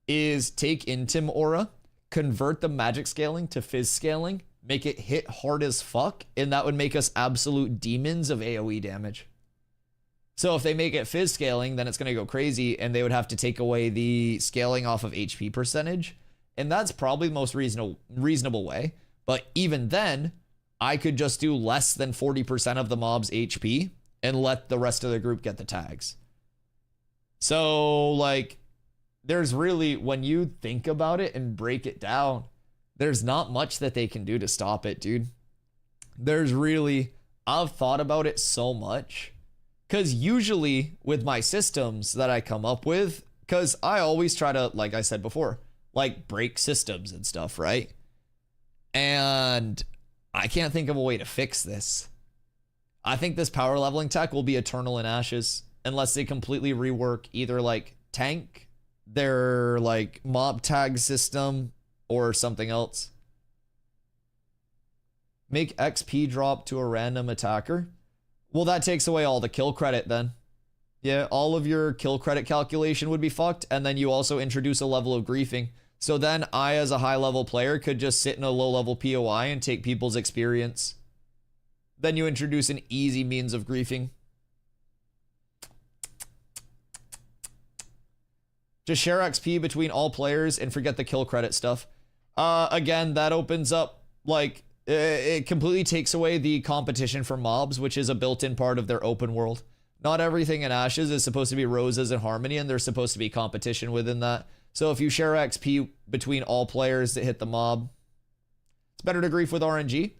is take Intim Aura, convert the magic scaling to fizz scaling, make it hit hard as fuck, and that would make us absolute demons of AoE damage. So if they make it fizz scaling, then it's going to go crazy, and they would have to take away the scaling off of HP percentage, and that's probably the most reasonable way. But even then, I could just do less than 40% of the mob's HP and let the rest of the group get the tags. So, like, there's really, when you think about it and break it down, there's not much that they can do to stop it, dude. There's really, I've thought about it so much. Because usually with my systems that I come up with, because I always try to, like I said before, like break systems and stuff, right? And I can't think of a way to fix this. I think this power leveling tech will be eternal in ashes unless they completely rework either like tank, their like mob tag system, or something else. Make XP drop to a random attacker. Well, that takes away all the kill credit then. Yeah, all of your kill credit calculation would be fucked, and then you also introduce a level of griefing. So then I, as a high-level player, could just sit in a low-level POI and take people's experience. Then you introduce an easy means of griefing. Just share XP between all players and forget the kill credit stuff. Again, that opens up, like, it completely takes away the competition for mobs, which is a built-in part of their open world. Not everything in Ashes is supposed to be roses and harmony, and there's supposed to be competition within that. So if you share XP between all players that hit the mob, it's better to grief with RNG.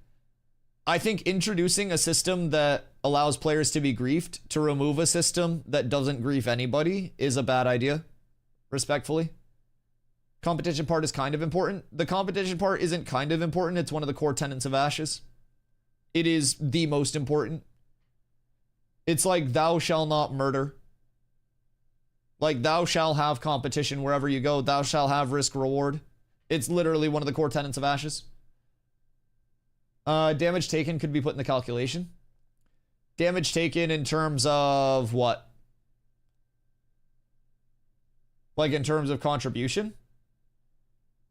I think introducing a system that allows players to be griefed to remove a system that doesn't grief anybody is a bad idea, respectfully. Competition part is kind of important. The competition part isn't kind of important. It's one of the core tenets of Ashes. It is the most important. It's like thou shalt not murder. Like thou shalt have competition wherever you go. Thou shalt have risk reward. It's literally one of the core tenets of Ashes. Damage taken could be put in the calculation. Damage taken in terms of what? Like in terms of contribution?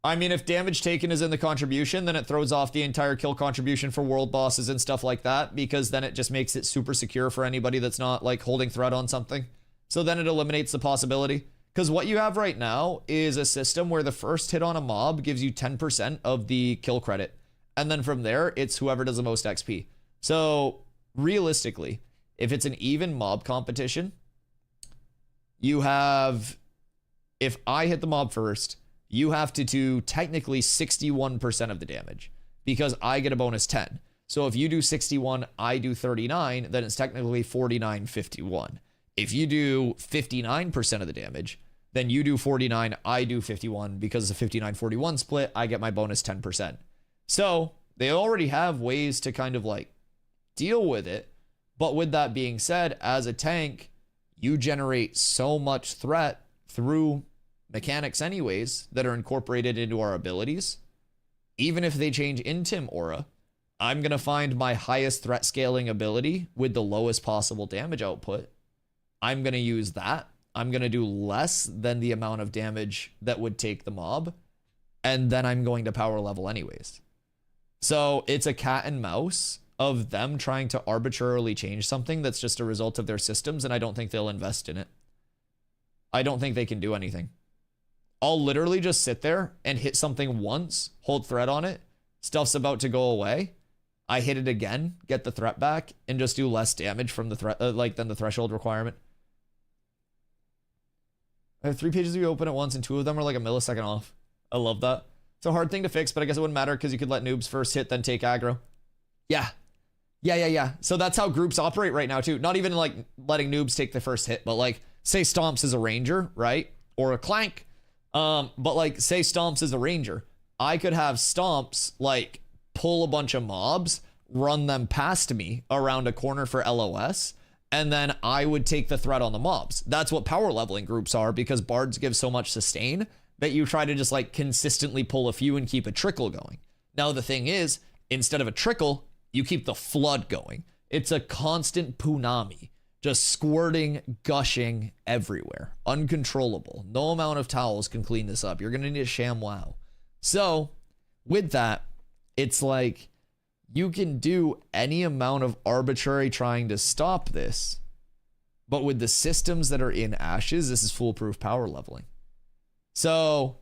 I mean, if damage taken is in the contribution, then it throws off the entire kill contribution for world bosses and stuff like that, because then it just makes it super secure for anybody that's not like holding threat on something. So then it eliminates the possibility. Because what you have right now is a system where the first hit on a mob gives you 10% of the kill credit. And then from there, it's whoever does the most XP. So realistically, if it's an even mob competition, you have, if I hit the mob first, you have to do technically 61% of the damage because I get a bonus 10. So if you do 61, I do 39, then it's technically 49-51. If you do 59% of the damage, then you do 49, I do 51. Because it's a 59-41 split, I get my bonus 10%. So they already have ways to kind of like deal with it. But with that being said, as a tank, you generate so much threat through mechanics anyways that are incorporated into our abilities. Even if they change Intim Aura, I'm going to find my highest threat scaling ability with the lowest possible damage output. I'm going to use that. I'm going to do less than the amount of damage that would take the mob. And then I'm going to power level anyways. So it's a cat and mouse of them trying to arbitrarily change something that's just a result of their systems. And I don't think they'll invest in it. I don't think they can do anything. I'll literally just sit there and hit something once, hold threat on it. Stuff's about to go away. I hit it again, get the threat back, and just do less damage from the threat, than the threshold requirement. I have 3 pages we open at once, and 2 of them are like a millisecond off. I love that. It's a hard thing to fix, but I guess it wouldn't matter because you could let noobs first hit, then take aggro. Yeah. So that's how groups operate right now, too. Not even like letting noobs take the first hit, but like, say Stomps is a ranger, right? Or a Clank. But like, say Stomps is a ranger. I could have Stomps like pull a bunch of mobs, run them past me around a corner for LOS, and then I would take the threat on the mobs. That's what power leveling groups are, because bards give so much sustain that you try to just like consistently pull a few and keep a trickle going. Now the thing is, instead of a trickle, you keep the flood going. It's a constant punami. Just squirting, gushing everywhere. Uncontrollable. No amount of towels can clean this up. You're going to need a ShamWow. So, with that, it's like you can do any amount of arbitrary trying to stop this. But with the systems that are in Ashes, this is foolproof power leveling. So,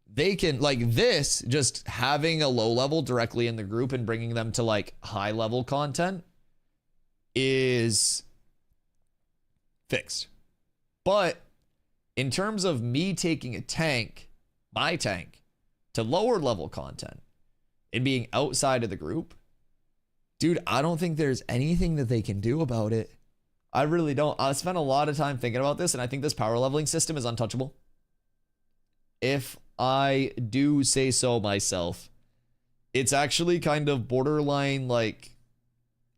they can, like this, just having a low level directly in the group and bringing them to like high level content is fixed. But in terms of me taking a tank, my tank, to lower level content and being outside of the group, dude, I don't think there's anything that they can do about it. I really don't. I spent a lot of time thinking about this, and I think this power leveling system is untouchable. If I do say so myself, it's actually kind of borderline, like,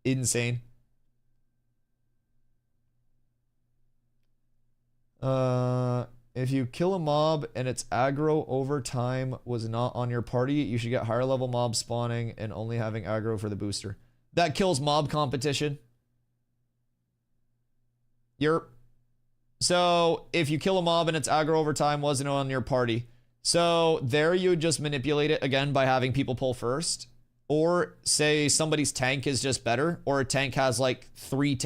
insane. If you kill a mob and its aggro over time was not on your party, you should get higher level mobs spawning and only having aggro for the booster. That kills mob competition. So if you kill a mob and its aggro over time wasn't on your party, so there you would just manipulate it again by having people pull first. Or say somebody's tank is just better, or a tank has like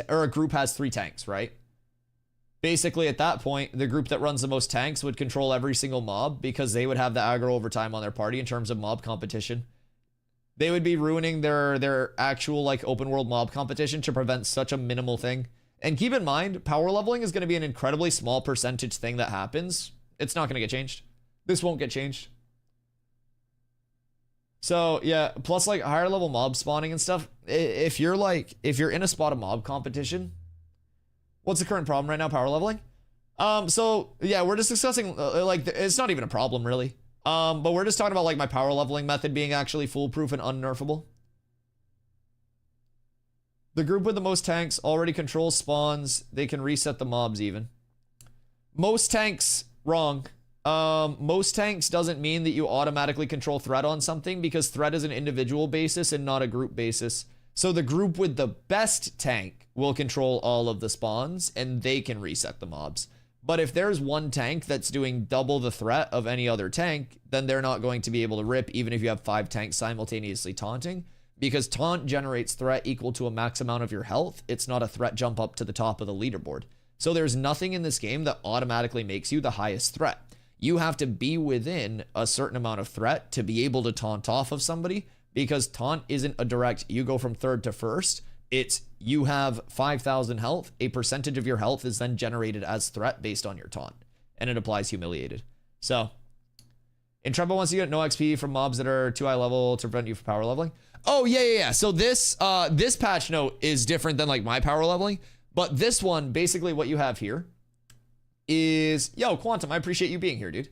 or a group has 3 tanks, right? Basically, at that point, the group that runs the most tanks would control every single mob because they would have the aggro over time on their party in terms of mob competition. They would be ruining their actual like open world mob competition to prevent such a minimal thing. And keep in mind, power leveling is going to be an incredibly small percentage thing that happens. It's not going to get changed. This won't get changed. So yeah, plus like higher level mob spawning and stuff. If you're in a spot of mob competition, what's the current problem right now? Power leveling. So yeah, we're just discussing like it's not even a problem really. But we're just talking about like my power leveling method being actually foolproof and unnerfable. The group with the most tanks already controls spawns. They can reset the mobs even. Most tanks, wrong. Most tanks doesn't mean that you automatically control threat on something because threat is an individual basis and not a group basis. So the group with the best tank will control all of the spawns and they can reset the mobs. But if there's one tank that's doing double the threat of any other tank, then they're not going to be able to rip even if you have 5 tanks simultaneously taunting, because taunt generates threat equal to a max amount of your health. It's not a threat jump up to the top of the leaderboard. So there's nothing in this game that automatically makes you the highest threat. You have to be within a certain amount of threat to be able to taunt off of somebody, because taunt isn't a direct, you go from 3rd to 1st. It's you have 5,000 health. A percentage of your health is then generated as threat based on your taunt. And it applies humiliated. So, Intrepid wants you to get no XP from mobs that are too high level to prevent you from power leveling. Oh, yeah. So this patch note is different than like my power leveling. But this one, basically what you have here is, yo, Quantum, I appreciate you being here, dude.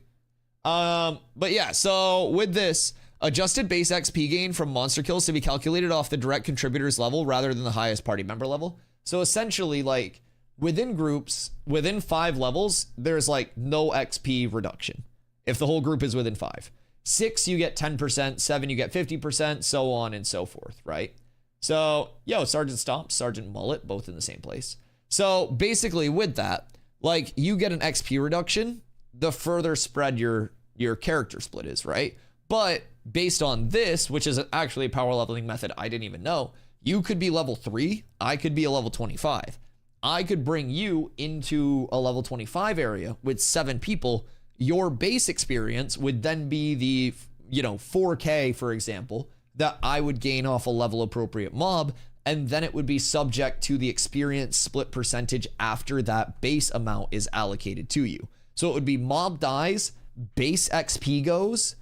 But yeah, so with this, adjusted base XP gain from monster kills to be calculated off the direct contributor's level rather than the highest party member level. So essentially, like, within groups, within 5 levels, there's like no XP reduction if the whole group is within 5. 6, you get 10%, 7, you get 50%, so on and so forth, right? So, yo, Sergeant Stomp, Sergeant Mullet, both in the same place. So basically with that, like, you get an XP reduction the further spread your character split is, right? But based on this, which is actually a power leveling method I didn't even know, you could be level 3, I could be a level 25. I could bring you into a level 25 area with 7 people. Your base experience would then be the, 4K, for example, that I would gain off a level appropriate mob, and then it would be subject to the experience split percentage after that base amount is allocated to you. So it would be mob dies, base XP goes,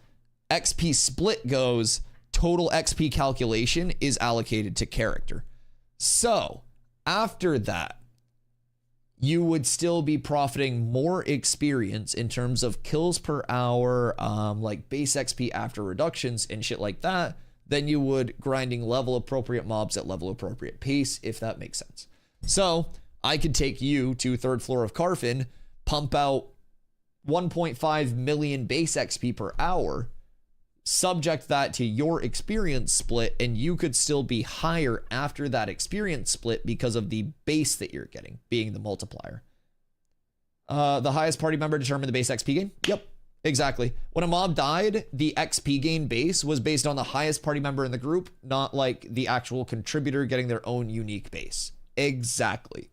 XP split goes, total XP calculation is allocated to character. So after that, you would still be profiting more experience in terms of kills per hour, like base XP after reductions and shit like that, than you would grinding level appropriate mobs at level appropriate pace, if that makes sense. So I could take you to 3rd floor of Carfin, pump out 1.5 million base XP per hour, subject that to your experience split, and you could still be higher after that experience split because of the base that you're getting, being the multiplier. The highest party member determined the base XP gain? Yep, exactly. When a mob died, the XP gain base was based on the highest party member in the group, not like the actual contributor getting their own unique base. Exactly.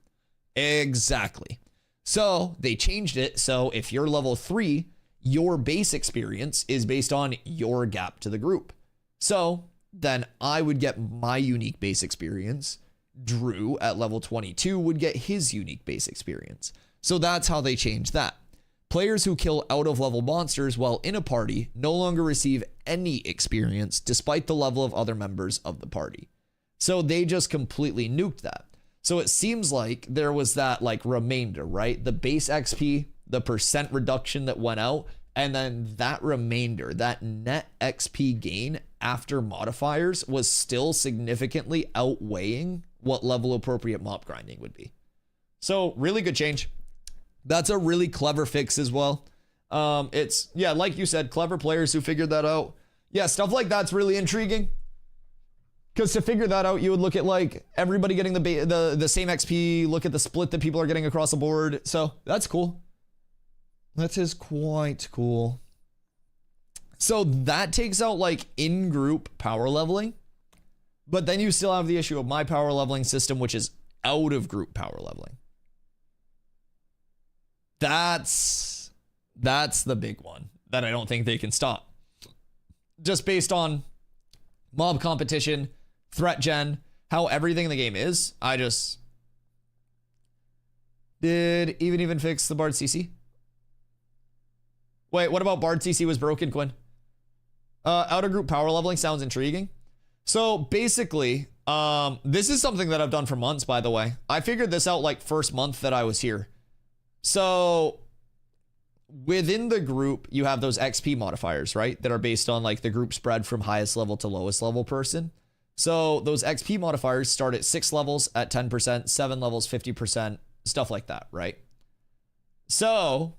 So they changed it, so if you're level 3, your base experience is based on your gap to the group. So then I would get my unique base experience. Drew at level 22 would get his unique base experience. So that's how they changed that. Players who kill out of level monsters while in a party no longer receive any experience despite the level of other members of the party. So they just completely nuked that. So it seems like there was that like remainder, right? The base XP, the percent reduction that went out, and then that remainder, that net XP gain after modifiers was still significantly outweighing what level appropriate mob grinding would be. So really good change. That's a really clever fix as well. It's, yeah, like you said, clever players who figured that out. Yeah, stuff like that's really intriguing. Because to figure that out, you would look at like everybody getting the same XP, look at the split that people are getting across the board. So that's cool. That is quite cool. So that takes out like in-group power leveling. But then you still have the issue of my power leveling system, which is out of group power leveling. That's the big one that I don't think they can stop. Just based on mob competition, threat gen, how everything in the game is. Did even fix the Bard CC? Wait, what about Bard CC was broken, Quinn? Outer group power leveling sounds intriguing. So basically, this is something that I've done for months, by the way. I figured this out like first month that I was here. So within the group, you have those XP modifiers, right? That are based on like the group spread from highest level to lowest level person. So those XP modifiers start at 6 levels at 10%, 7 levels, 50%, stuff like that, right? So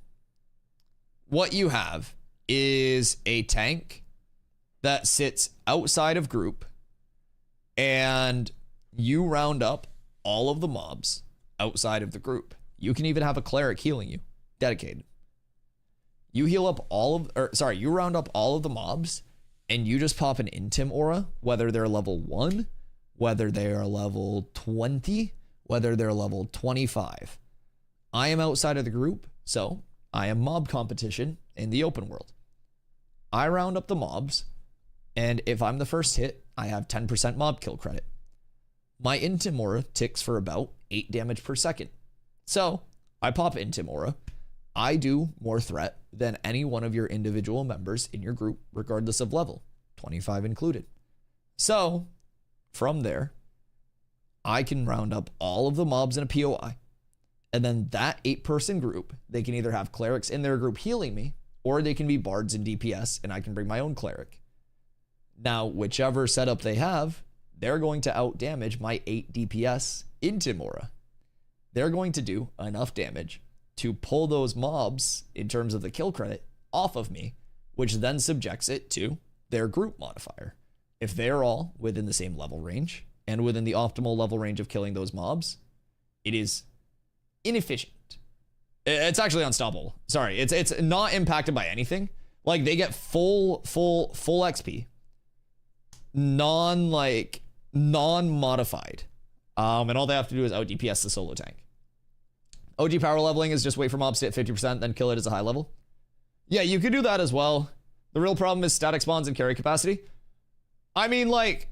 what you have is a tank that sits outside of group, and you round up all of the mobs outside of the group. You can even have a cleric healing you, dedicated. You heal up you round up all of the mobs, and you just pop an Intim aura, whether they're level 1, whether they are level 20, whether they're level 25. I am outside of the group, so I am mob competition in the open world. I round up the mobs, and if I'm the first hit, I have 10% mob kill credit. My Intim aura ticks for about 8 damage per second. So I pop Intim aura. I do more threat than any one of your individual members in your group, regardless of level, 25 included. So from there, I can round up all of the mobs in a POI. And then that 8-person group, they can either have clerics in their group healing me, or they can be bards and DPS, and I can bring my own cleric. Now, whichever setup they have, they're going to outdamage my 8 DPS Intim aura. They're going to do enough damage to pull those mobs in terms of the kill credit off of me, which then subjects it to their group modifier. If they're all within the same level range and within the optimal level range of killing those mobs, it is inefficient. It's actually unstoppable. Sorry, it's not impacted by anything. Like they get full XP, non-modified. And all they have to do is out DPS the solo tank. OG power leveling is just wait for mobs to hit 50%, then kill it as a high level. Yeah, you could do that as well. The real problem is static spawns and carry capacity. I mean, like,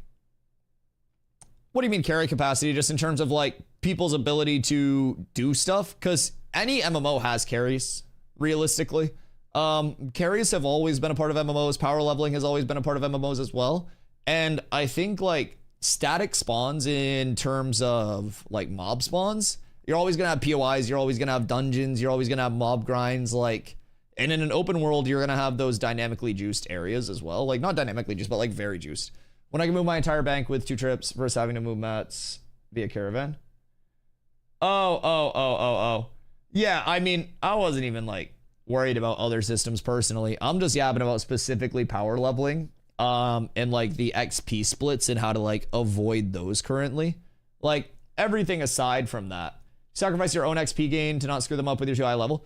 what do you mean carry capacity? Just in terms of like people's ability to do stuff? Because any MMO has carries, realistically. Carries have always been a part of MMOs. Power leveling has always been a part of MMOs as well. And I think like static spawns in terms of like mob spawns, you're always going to have POIs, you're always going to have dungeons, you're always going to have mob grinds, like, and in an open world, you're going to have those dynamically juiced areas as well. Like, not dynamically juiced, but like very juiced. When I can move my entire bank with 2 trips versus having to move mats via caravan. Oh. Yeah, I mean, I wasn't even like worried about other systems personally. I'm just yapping about specifically power leveling, and like the XP splits and how to like avoid those currently. Like, everything aside from that, sacrifice your own XP gain to not screw them up with your too high level.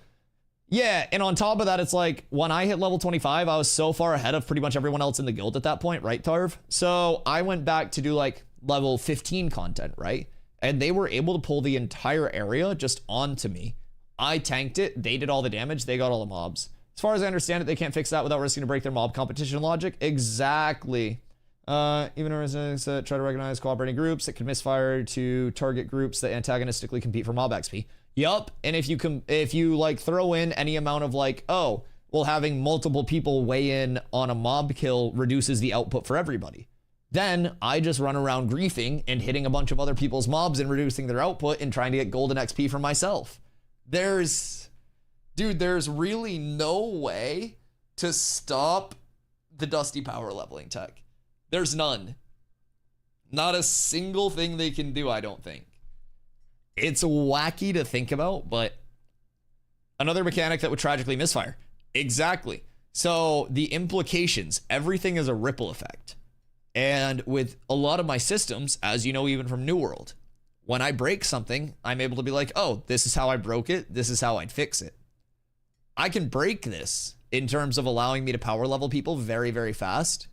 Yeah, and on top of that, it's like, when I hit level 25, I was so far ahead of pretty much everyone else in the guild at that point, right, Tarv? So I went back to do like level 15 content, right? And they were able to pull the entire area just onto me. I tanked it, they did all the damage, they got all the mobs. As far as I understand it, they can't fix that without risking to break their mob competition logic. Exactly. Even residents that try to recognize cooperating groups that can misfire to target groups that antagonistically compete for mob XP. Yup, and if you like throw in any amount of like, oh, well, having multiple people weigh in on a mob kill reduces the output for everybody. Then I just run around griefing and hitting a bunch of other people's mobs and reducing their output and trying to get golden XP for myself. There's really no way to stop the Dusty power leveling tech. There's none. Not a single thing they can do, I don't think. It's wacky to think about, but another mechanic that would tragically misfire. Exactly. So the implications, everything is a ripple effect. And with a lot of my systems, as you know, even from New World, when I break something, I'm able to be like, oh, this is how I broke it. This is how I'd fix it. I can break this in terms of allowing me to power level people very, very fast.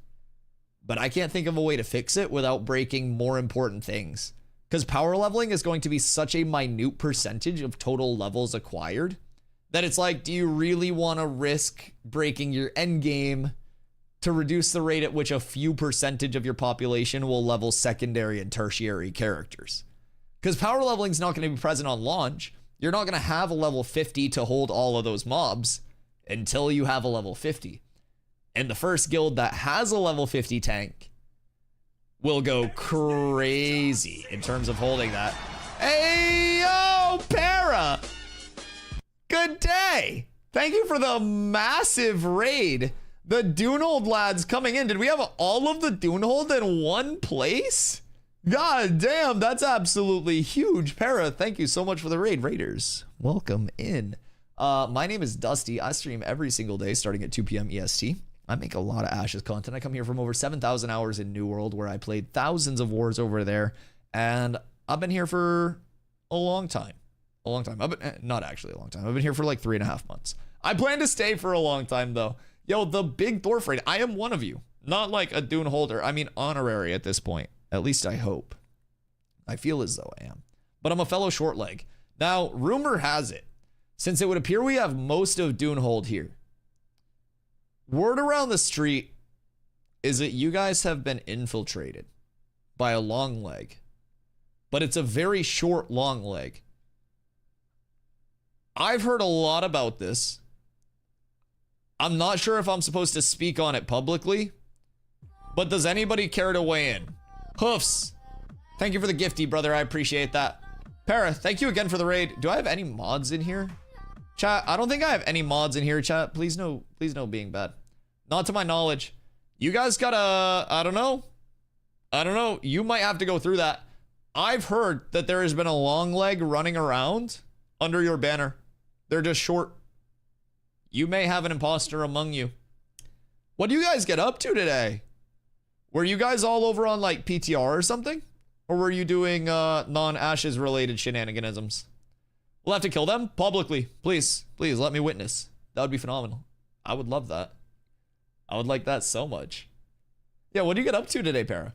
But I can't think of a way to fix it without breaking more important things. Because power leveling is going to be such a minute percentage of total levels acquired that it's like, do you really want to risk breaking your endgame to reduce the rate at which a few percentage of your population will level secondary and tertiary characters? Because power leveling is not going to be present on launch. You're not going to have a level 50 to hold all of those mobs until you have a level 50. And the first guild that has a level 50 tank will go crazy in terms of holding that. Hey, yo, Para! Good day! Thank you for the massive raid. The Dunehold lads coming in. Did we have all of the Dunehold in one place? God damn, that's absolutely huge. Para, thank you so much for the raid. Raiders, welcome in. My name is Dusty. I stream every single day starting at 2 p.m. EST. I make a lot of Ashes content. I come here from over 7,000 hours in New World, where I played thousands of wars over there. And I've been here for a long time. A long time. Not actually a long time. I've been here for like 3.5 months. I plan to stay for a long time, though. Yo, the big dwarf raid. I am one of you. Not like a Dune holder. I mean, honorary at this point. At least I hope. I feel as though I am. But I'm a fellow short leg. Now, rumor has it, since it would appear we have most of Dunehold here, word around the street is that you guys have been infiltrated by a long leg. But it's a very short long leg. I've heard a lot about this. I'm not sure if I'm supposed to speak on it publicly, but does anybody care to weigh in? Hoofs, thank you for the gifty, brother. I appreciate that. Para, thank you again for the raid. Do I have any mods in here? Chat, I don't think I have any mods in here, chat. Please no being bad. Not to my knowledge. You guys gotta, I don't know. You might have to go through that. I've heard that there has been a long leg running around under your banner. They're just short. You may have an imposter among you. What do you guys get up to today? Were you guys all over on like PTR or something? Or were you doing non-Ashes related shenaniganisms? We'll have to kill them publicly. Please let me witness. That would be phenomenal. I would love that. I would like that so much. Yeah, what do you get up to today, Para?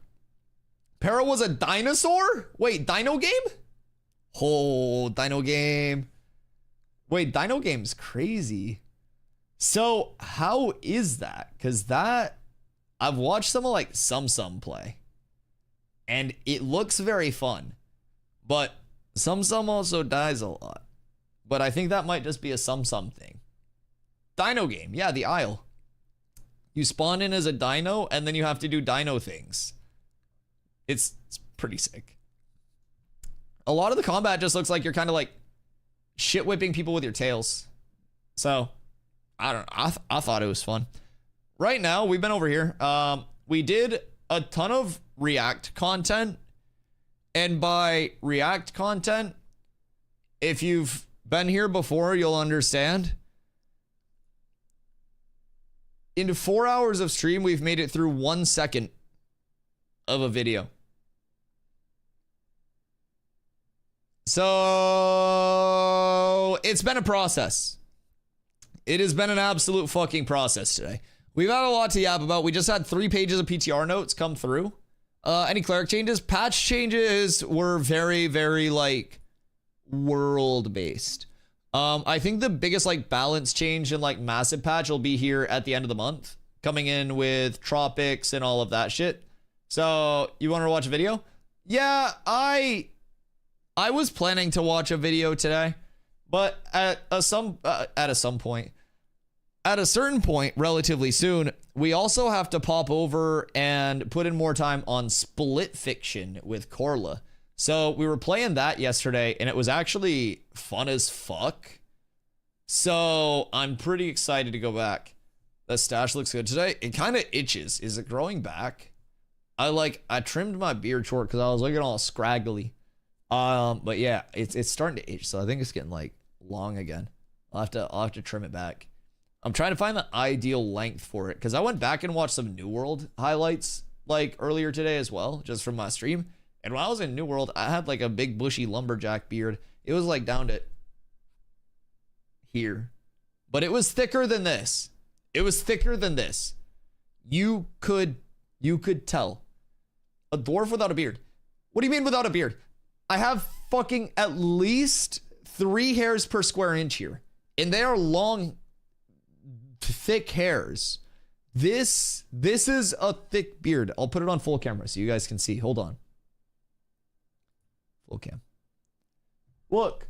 Para was a dinosaur? Wait, Dino Game? Oh, Dino Game. Wait, Dino Game's crazy. So how is that? Because that, I've watched some of like Sum play, and it looks very fun, but Sum also dies a lot. But I think that might just be a Sum thing. Dino Game, yeah, the Isle. You spawn in as a dino, and then you have to do dino things. It's pretty sick. A lot of the combat just looks like you're kind of like shit whipping people with your tails. So I don't know. I thought it was fun. Right now, we've been over here. We did a ton of React content. And by React content, if you've been here before, you'll understand. In 4 hours of stream, we've made it through 1 second of a video. So it's been a process. It has been an absolute fucking process today. We've had a lot to yap about. We just had 3 pages of PTR notes come through. Any cleric changes? Patch changes were very, very like world-based. I think the biggest like balance change and like massive patch will be here at the end of the month, coming in with tropics and all of that shit. So you want to watch a video? Yeah, I was planning to watch a video today, but at a certain point, relatively soon, we also have to pop over and put in more time on Split Fiction with Corla. So we were playing that yesterday, and it was actually fun as fuck. So I'm pretty excited to go back. The stash looks good today. It kind of itches. Is it growing back? I trimmed my beard short because I was looking all scraggly. But yeah, it's starting to itch, so I think it's getting like long again. I'll have to trim it back. I'm trying to find the ideal length for it because I went back and watched some New World highlights like earlier today as well, just from my stream. And when I was in New World, I had like a big bushy lumberjack beard. It was like down to here, but it was thicker than this. It was thicker than this. You could tell. A dwarf without a beard. What do you mean without a beard? I have fucking at least 3 hairs per square inch here. And they are long, thick hairs. This is a thick beard. I'll put it on full camera so you guys can see. Hold on. Full cam. Look.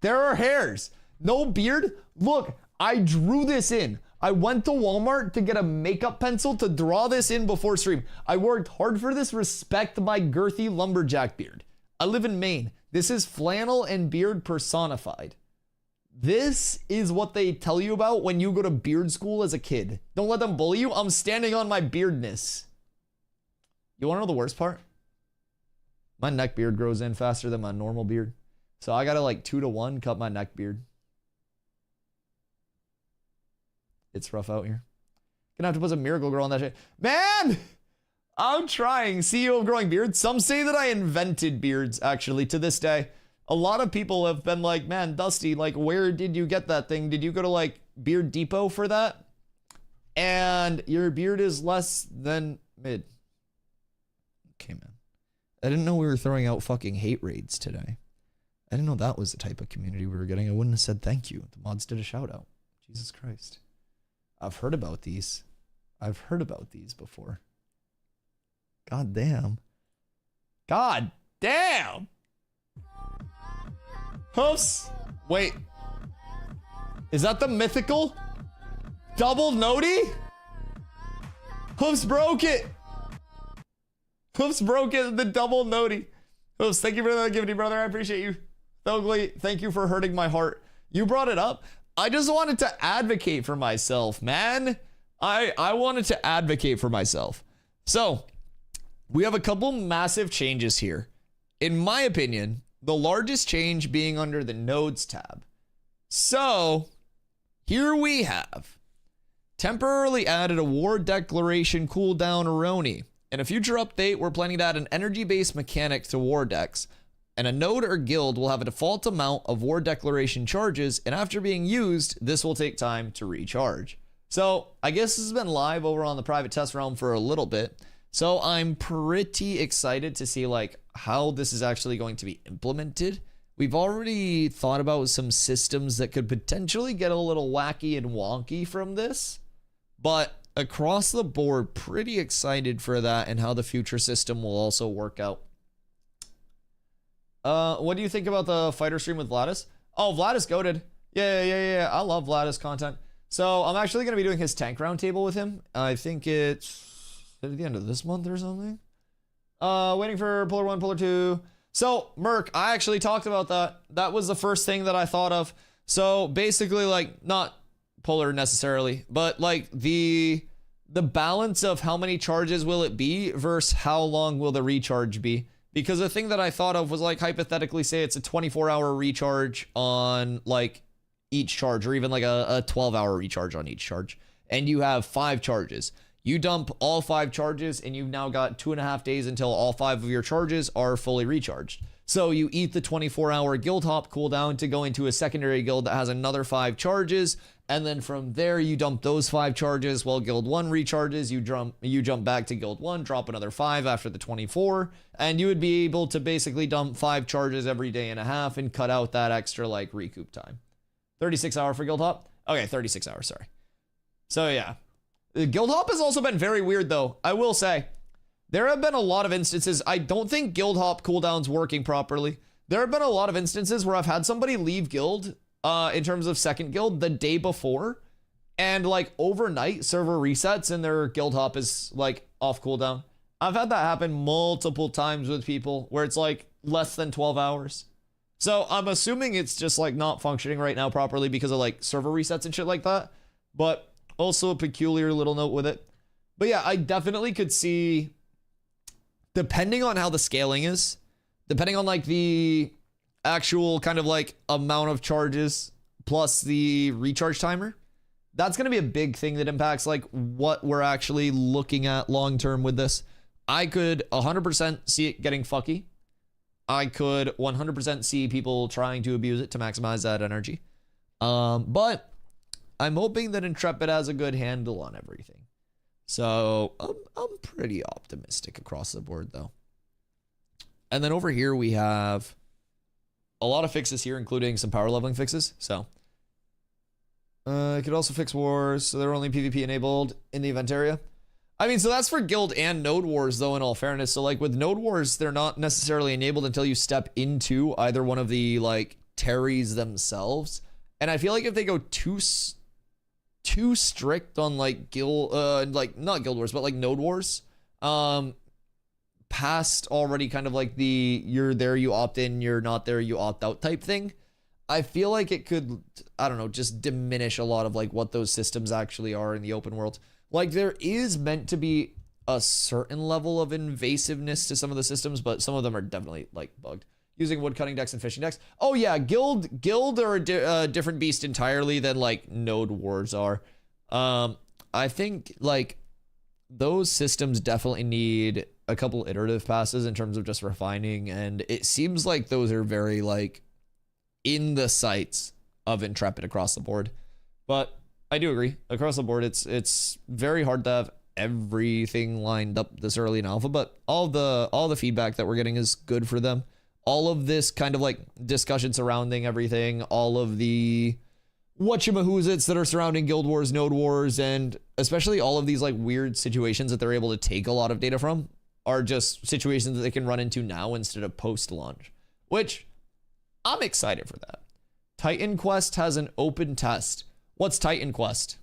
There are hairs. No beard. Look, I drew this in. I went to Walmart to get a makeup pencil to draw this in before stream. I worked hard for this. Respect my girthy lumberjack beard. I live in Maine. This is flannel and beard personified. This is what they tell you about when you go to beard school as a kid. Don't let them bully you. I'm standing on my beardness. You want to know the worst part? My neck beard grows in faster than my normal beard. So I gotta like 2-to-1 cut my neck beard. It's rough out here. Gonna have to put some Miracle Girl on that shit. Man! I'm trying. CEO of growing beards. Some say that I invented beards, actually, to this day. A lot of people have been like, man, Dusty, like, where did you get that thing? Did you go to, like, Beard Depot for that? And your beard is less than mid. Okay, man. I didn't know we were throwing out fucking hate raids today. I didn't know that was the type of community we were getting. I wouldn't have said thank you. The mods did a shout out. Jesus Christ. I've heard about these. I've heard about these before. God damn. God damn. Hoofs. Wait. Is that the mythical? Double Noti? Hoofs broke it. Hoofs broke it. The double Noti. Hoofs, thank you for the gift, brother. I appreciate you. Thogly, thank you for hurting my heart. You brought it up. I just wanted to advocate for myself, man. I wanted to advocate for myself. So, we have a couple massive changes here. In my opinion, the largest change being under the nodes tab. So, here we have temporarily added a war declaration cooldown Aroni. In a future update, we're planning to add an energy-based mechanic to war decks, and a node or guild will have a default amount of war declaration charges, and after being used, this will take time to recharge. So, I guess this has been live over on the private test realm for a little bit, so I'm pretty excited to see like how this is actually going to be implemented. We've already thought about some systems that could potentially get a little wacky and wonky from this, but across the board, pretty excited for that and how the future system will also work out. What do you think about the fighter stream with Vladis? Oh, Vladis goated. Yeah. I love Vladis content. So I'm actually going to be doing his tank roundtable with him. I think it's at the end of this month or something. Waiting for Puller 1, Puller 2. So, Merc, I actually talked about that. That was the first thing that I thought of. So, basically, like, not Puller necessarily, but, like, the balance of how many charges will it be versus how long will the recharge be. Because the thing that I thought of was, like, hypothetically, say it's a 24-hour recharge on, like, each charge, or even, like, a 12-hour recharge on each charge. And you have 5 charges. You dump all 5 charges, and you've now got 2.5 days until all 5 of your charges are fully recharged. So you eat the 24-hour guild hop cooldown to go into a secondary guild that has another 5 charges, and then from there you dump those 5 charges while guild 1 recharges. You jump back to guild 1, drop another 5 after the 24, and you would be able to basically dump 5 charges every day and a half and cut out that extra like recoup time. 36 hour for guild hop? Okay, 36 hours, sorry. So yeah. Guild hop has also been very weird though. I will say, there have been a lot of instances. I don't think guild hop cooldown's working properly. There have been a lot of instances where I've had somebody leave guild, in terms of second guild, the day before, and like overnight server resets and their guild hop is like off cooldown. I've had that happen multiple times with people where it's like less than 12 hours. So I'm assuming it's just like not functioning right now properly because of like server resets and shit like that. But also a peculiar little note with it. But yeah, I definitely could see, depending on how the scaling is, depending on like the actual kind of like amount of charges plus the recharge timer, that's going to be a big thing that impacts like what we're actually looking at long term with this. I could 100% see it getting fucky. I could 100% see people trying to abuse it to maximize that energy. But I'm hoping that Intrepid has a good handle on everything. So I'm pretty optimistic across the board though. And then over here we have a lot of fixes here, including some power leveling fixes. So it could also fix wars, so they're only PvP enabled in the event area. I mean, so that's for guild and node wars though, in all fairness. So like with node wars, they're not necessarily enabled until you step into either one of the like terries themselves. And I feel like if they go too strict on like guild, like not guild wars, but like node wars, past already kind of like the you're there, you opt in, you're not there, you opt out type thing, I feel like it could, I don't know, just diminish a lot of like what those systems actually are in the open world. Like there is meant to be a certain level of invasiveness to some of the systems, but some of them are definitely like bugged. Using woodcutting decks and fishing decks. Oh yeah, guild are a different beast entirely than like node wars are. I think like those systems definitely need a couple iterative passes in terms of just refining, and it seems like those are very like in the sights of Intrepid across the board. But I do agree, across the board it's very hard to have everything lined up this early in alpha, but all the feedback that we're getting is good for them. All of this kind of like discussion surrounding everything, all of the whatchamahoozits that are surrounding guild wars, node wars, and especially all of these like weird situations that they're able to take a lot of data from are just situations that they can run into now instead of post launch, which I'm excited for that. Titan Quest has an open test. What's Titan Quest?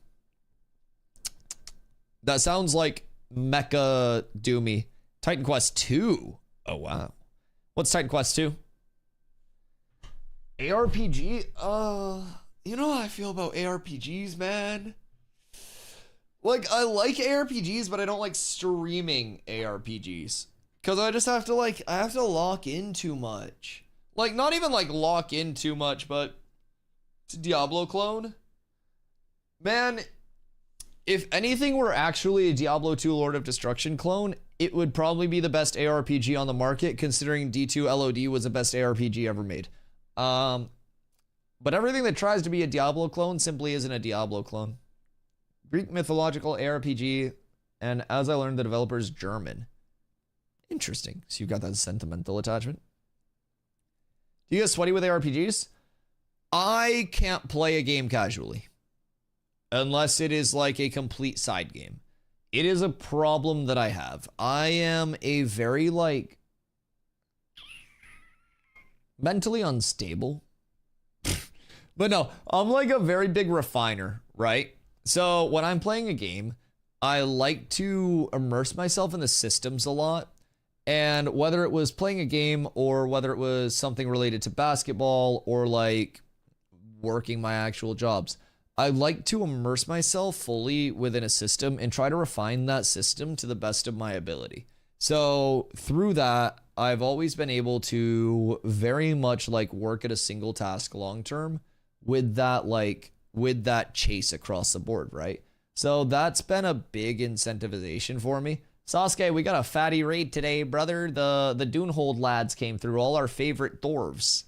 That sounds like Mecha Doomy. Titan Quest 2. Oh, wow. What's Titan Quest 2? ARPG? You know how I feel about ARPGs, man. Like, I like ARPGs, but I don't like streaming ARPGs. Because I just have to, like, I have to lock in too much. Like, not even, like, lock in too much, but it's a Diablo clone. Man, if anything were actually a Diablo 2 Lord of Destruction clone, it would probably be the best ARPG on the market, considering D2 LOD was the best ARPG ever made. But everything that tries to be a Diablo clone simply isn't a Diablo clone. Greek mythological ARPG, and as I learned, the developer's German. Interesting. So you've got that sentimental attachment. Do you get sweaty with ARPGs? I can't play a game casually unless it is like a complete side game. It is a problem that I have. I am a very like mentally unstable. But no, I'm like a very big refiner, right? So when I'm playing a game, I like to immerse myself in the systems a lot. And whether it was playing a game or whether it was something related to basketball or like working my actual jobs, I like to immerse myself fully within a system and try to refine that system to the best of my ability. So through that, I've always been able to very much like work at a single task long term with that chase across the board, right? So that's been a big incentivization for me. Sasuke, we got a fatty raid today, brother. The Dunehold lads came through, all our favorite dwarves.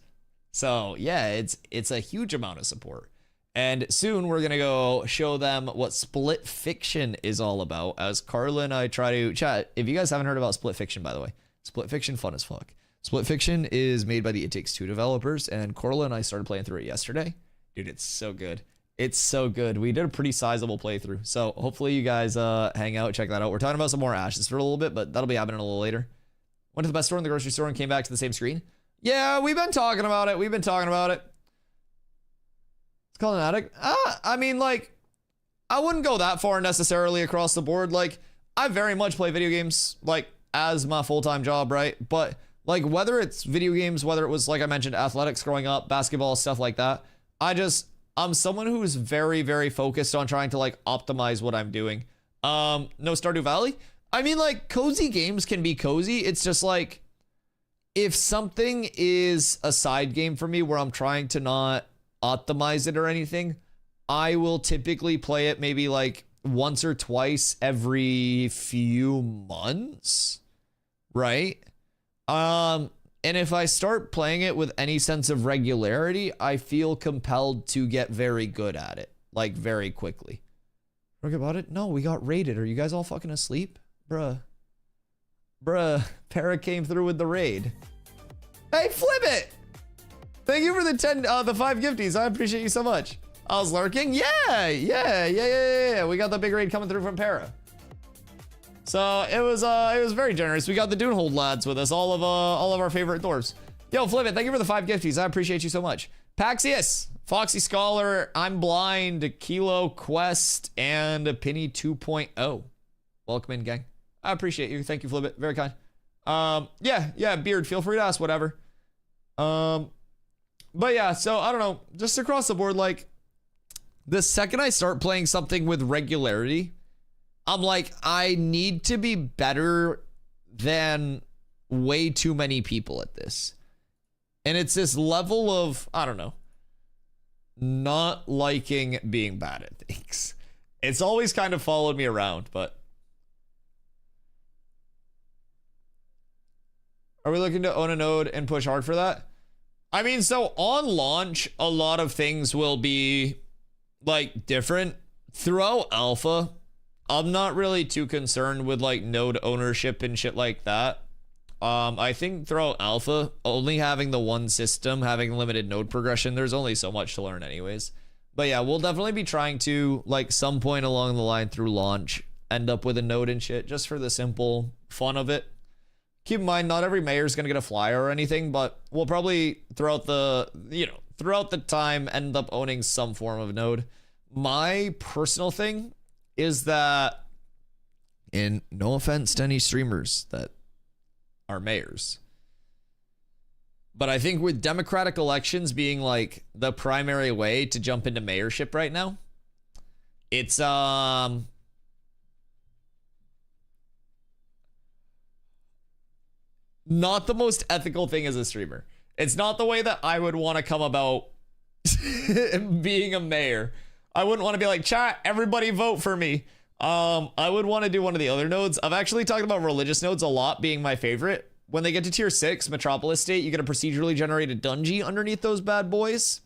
So yeah, it's a huge amount of support. And soon we're gonna go show them what Split Fiction is all about as Carla and I try to chat. If you guys haven't heard about Split Fiction, by the way, Split Fiction, fun as fuck. Split Fiction is made by the It Takes Two developers, and Carla and I started playing through it yesterday. Dude, it's so good. It's so good. We did a pretty sizable playthrough. So hopefully you guys hang out, check that out. We're talking about some more ashes for a little bit, but that'll be happening a little later. Went to the best store in the grocery store and came back to the same screen. Yeah, we've been talking about it. It's called an addict. I mean, like, I wouldn't go that far necessarily across the board. Like, I very much play video games, like, as my full-time job, right? But, like, whether it's video games, whether it was, like I mentioned, athletics growing up, basketball, stuff like that, I'm someone who's very, very focused on trying to, like, optimize what I'm doing. No Stardew Valley? I mean, like, cozy games can be cozy. It's just, like, if something is a side game for me where I'm trying to not optimize it or anything, I will typically play it maybe, like, once or twice every few months, right? And if I start playing it with any sense of regularity, I feel compelled to get very good at it, like very quickly. Talk about it? No, we got raided. Are you guys all fucking asleep? Bruh, Para came through with the raid. Hey, flip it! Thank you for the 5 gifties. I appreciate you so much. I was lurking. Yeah. We got the big raid coming through from Para. So it was very generous. We got the Dunehold lads with us, all of our favorite dwarves. Yo, Flip It, thank you for the 5 gifties. I appreciate you so much. Paxius, Foxy Scholar, I'm Blind, Kilo Quest, and Penny 2.0. Welcome in, gang. I appreciate you. Thank you, Flip It. Very kind. Yeah, Beard, feel free to ask whatever. But yeah, so I don't know, just across the board, like, the second I start playing something with regularity, I'm like, I need to be better than way too many people at this. And it's this level of, I don't know, not liking being bad at things. It's always kind of followed me around, but. Are we looking to own a node and push hard for that? I mean, so on launch, a lot of things will be, like, different. Throughout alpha, I'm not really too concerned with, like, node ownership and shit like that. I think throughout alpha, only having the one system, having limited node progression, there's only so much to learn anyways. But yeah, we'll definitely be trying to, like, some point along the line through launch, end up with a node and shit, just for the simple fun of it. Keep in mind, not every mayor is going to get a flyer or anything, but we'll probably, throughout the time, end up owning some form of node. My personal thing is that, and no offense to any streamers that are mayors, but I think with democratic elections being, like, the primary way to jump into mayorship right now, it's, not the most ethical thing as a streamer. It's not the way that I would want to come about being a mayor. I wouldn't want to be like, chat, everybody vote for me. I would want to do one of the other nodes. I've actually talked about religious nodes a lot being my favorite. When they get to tier 6, Metropolis State, you get a procedurally generated dungeon underneath those bad boys.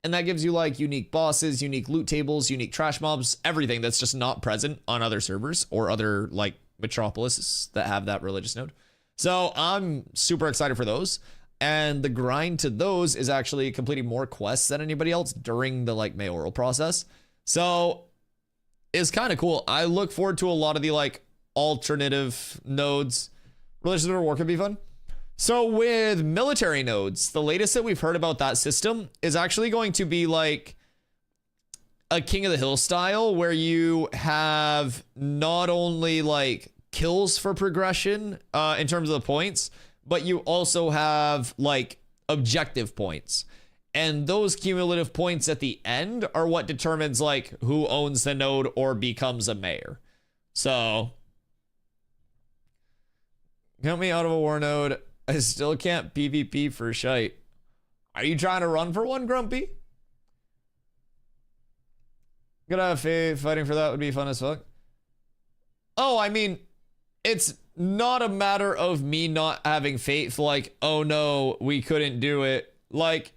And that gives you, like, unique bosses, unique loot tables, unique trash mobs, everything that's just not present on other servers or other, like, Metropolises that have that religious node. So I'm super excited for those. And the grind to those is actually completing more quests than anybody else during the, like, mayoral process. So it's kind of cool. I look forward to a lot of the, like, alternative nodes. Religious Node War could be fun. So with military nodes, the latest that we've heard about that system is actually going to be like a King of the Hill style, where you have not only, like, kills for progression in terms of the points, but you also have, like, objective points. And those cumulative points at the end are what determines, like, who owns the node or becomes a mayor. So, count me out of a war node. I still can't PvP for shite. Are you trying to run for one, Grumpy? Gotta have faith. Fighting for that would be fun as fuck. Oh, I mean, it's not a matter of me not having faith, like, oh no, we couldn't do it. Like,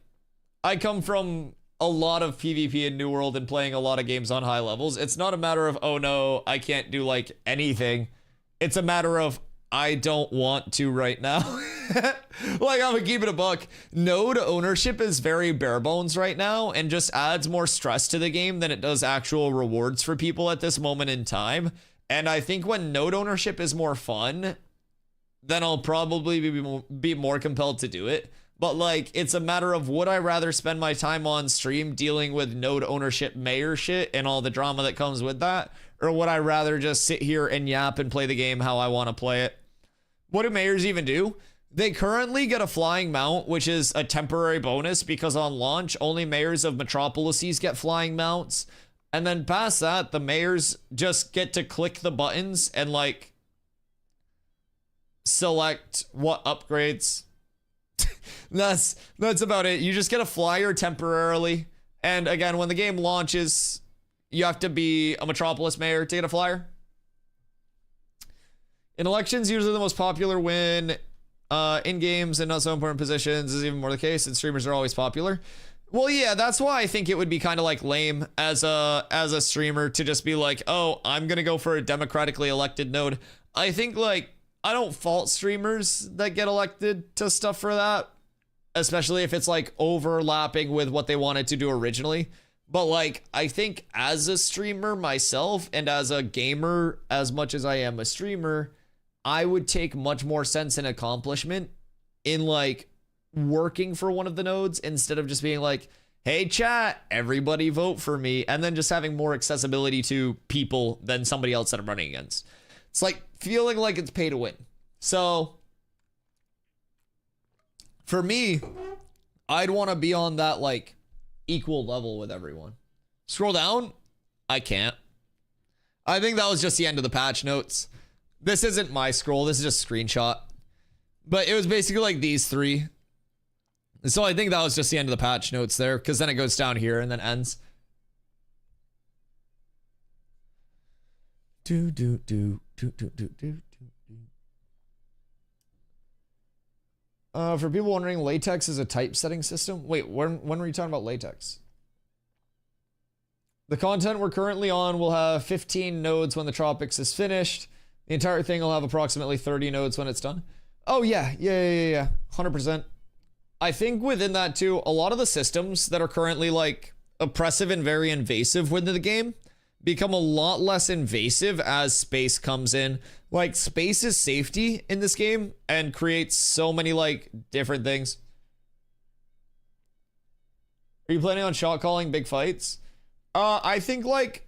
I come from a lot of PvP in New World and playing a lot of games on high levels. It's not a matter of, oh no, I can't do, like, anything. It's a matter of, I don't want to right now. Like, I'm gonna keep it a buck. Node ownership is very bare bones right now and just adds more stress to the game than it does actual rewards for people at this moment in time. And I think when node ownership is more fun, then I'll probably be more compelled to do it. But like, it's a matter of, would I rather spend my time on stream dealing with node ownership mayor shit and all the drama that comes with that? Or would I rather just sit here and yap and play the game how I want to play it? What do mayors even do? They currently get a flying mount, which is a temporary bonus because on launch, only mayors of metropolises get flying mounts. And then past that, the mayors just get to click the buttons and like select what upgrades. That's about it. You just get a flyer temporarily. And again, when the game launches, you have to be a metropolis mayor to get a flyer. In elections, usually the most popular win in games and not so important positions is even more the case, and streamers are always popular. Well, yeah, that's why I think it would be kind of like lame as a streamer to just be like, oh, I'm gonna go for a democratically elected node. I think like, I don't fault streamers that get elected to stuff for that, especially if it's like overlapping with what they wanted to do originally. But like, I think as a streamer myself and as a gamer, as much as I am a streamer, I would take much more sense and accomplishment in like working for one of the nodes instead of just being like, hey chat, everybody vote for me, and then just having more accessibility to people than somebody else that I'm running against. It's like feeling like it's pay to win. So for me, I'd want to be on that like equal level with everyone. Scroll down. I can't. I think that was just the end of the patch notes. This isn't my scroll. This is just a screenshot. But it was basically like these three. So I think that was just the end of the patch notes there, because then it goes down here and then ends. For people wondering, latex is a typesetting system. Wait, when were you talking about latex? The content we're currently on will have 15 nodes when the Tropics is finished. The entire thing will have approximately 30 nodes when it's done. Oh yeah, 100%. I think within that too, a lot of the systems that are currently like oppressive and very invasive within the game become a lot less invasive as space comes in. Like, space is safety in this game and creates so many like different things. Are you planning on shot calling big fights? I think like,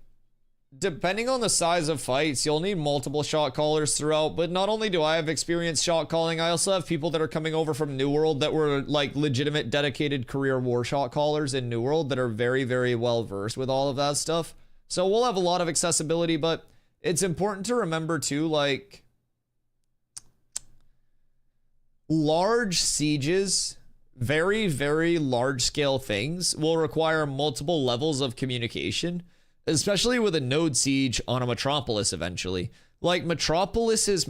depending on the size of fights, you'll need multiple shot callers throughout, but not only do I have experience shot calling, I also have people that are coming over from New World that were like legitimate dedicated career war shot callers in New World that are very, very well versed with all of that stuff. So we'll have a lot of accessibility, but it's important to remember too, like, large sieges, very, very large scale things will require multiple levels of communication, especially with a node siege on a metropolis eventually. Like, metropolises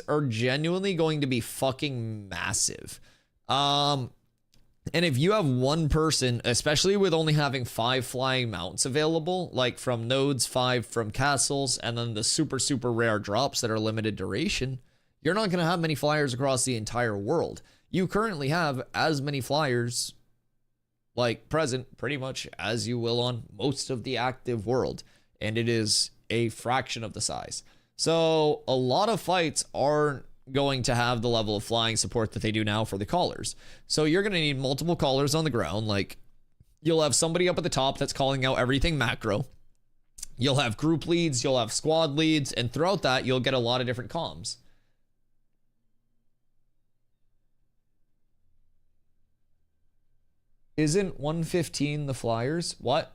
are genuinely going to be fucking massive. And if you have one person, especially with only having 5 flying mounts available, like from nodes, 5 from castles, and then the super, super rare drops that are limited duration, you're not going to have many flyers across the entire world. You currently have as many flyers like present pretty much as you will on most of the active world, and it is a fraction of the size. So a lot of fights aren't going to have the level of flying support that they do now for the callers. So you're going to need multiple callers on the ground. Like, you'll have somebody up at the top that's calling out everything macro. You'll have group leads, you'll have squad leads, and throughout that you'll get a lot of different comms. Isn't 115 the flyers? What?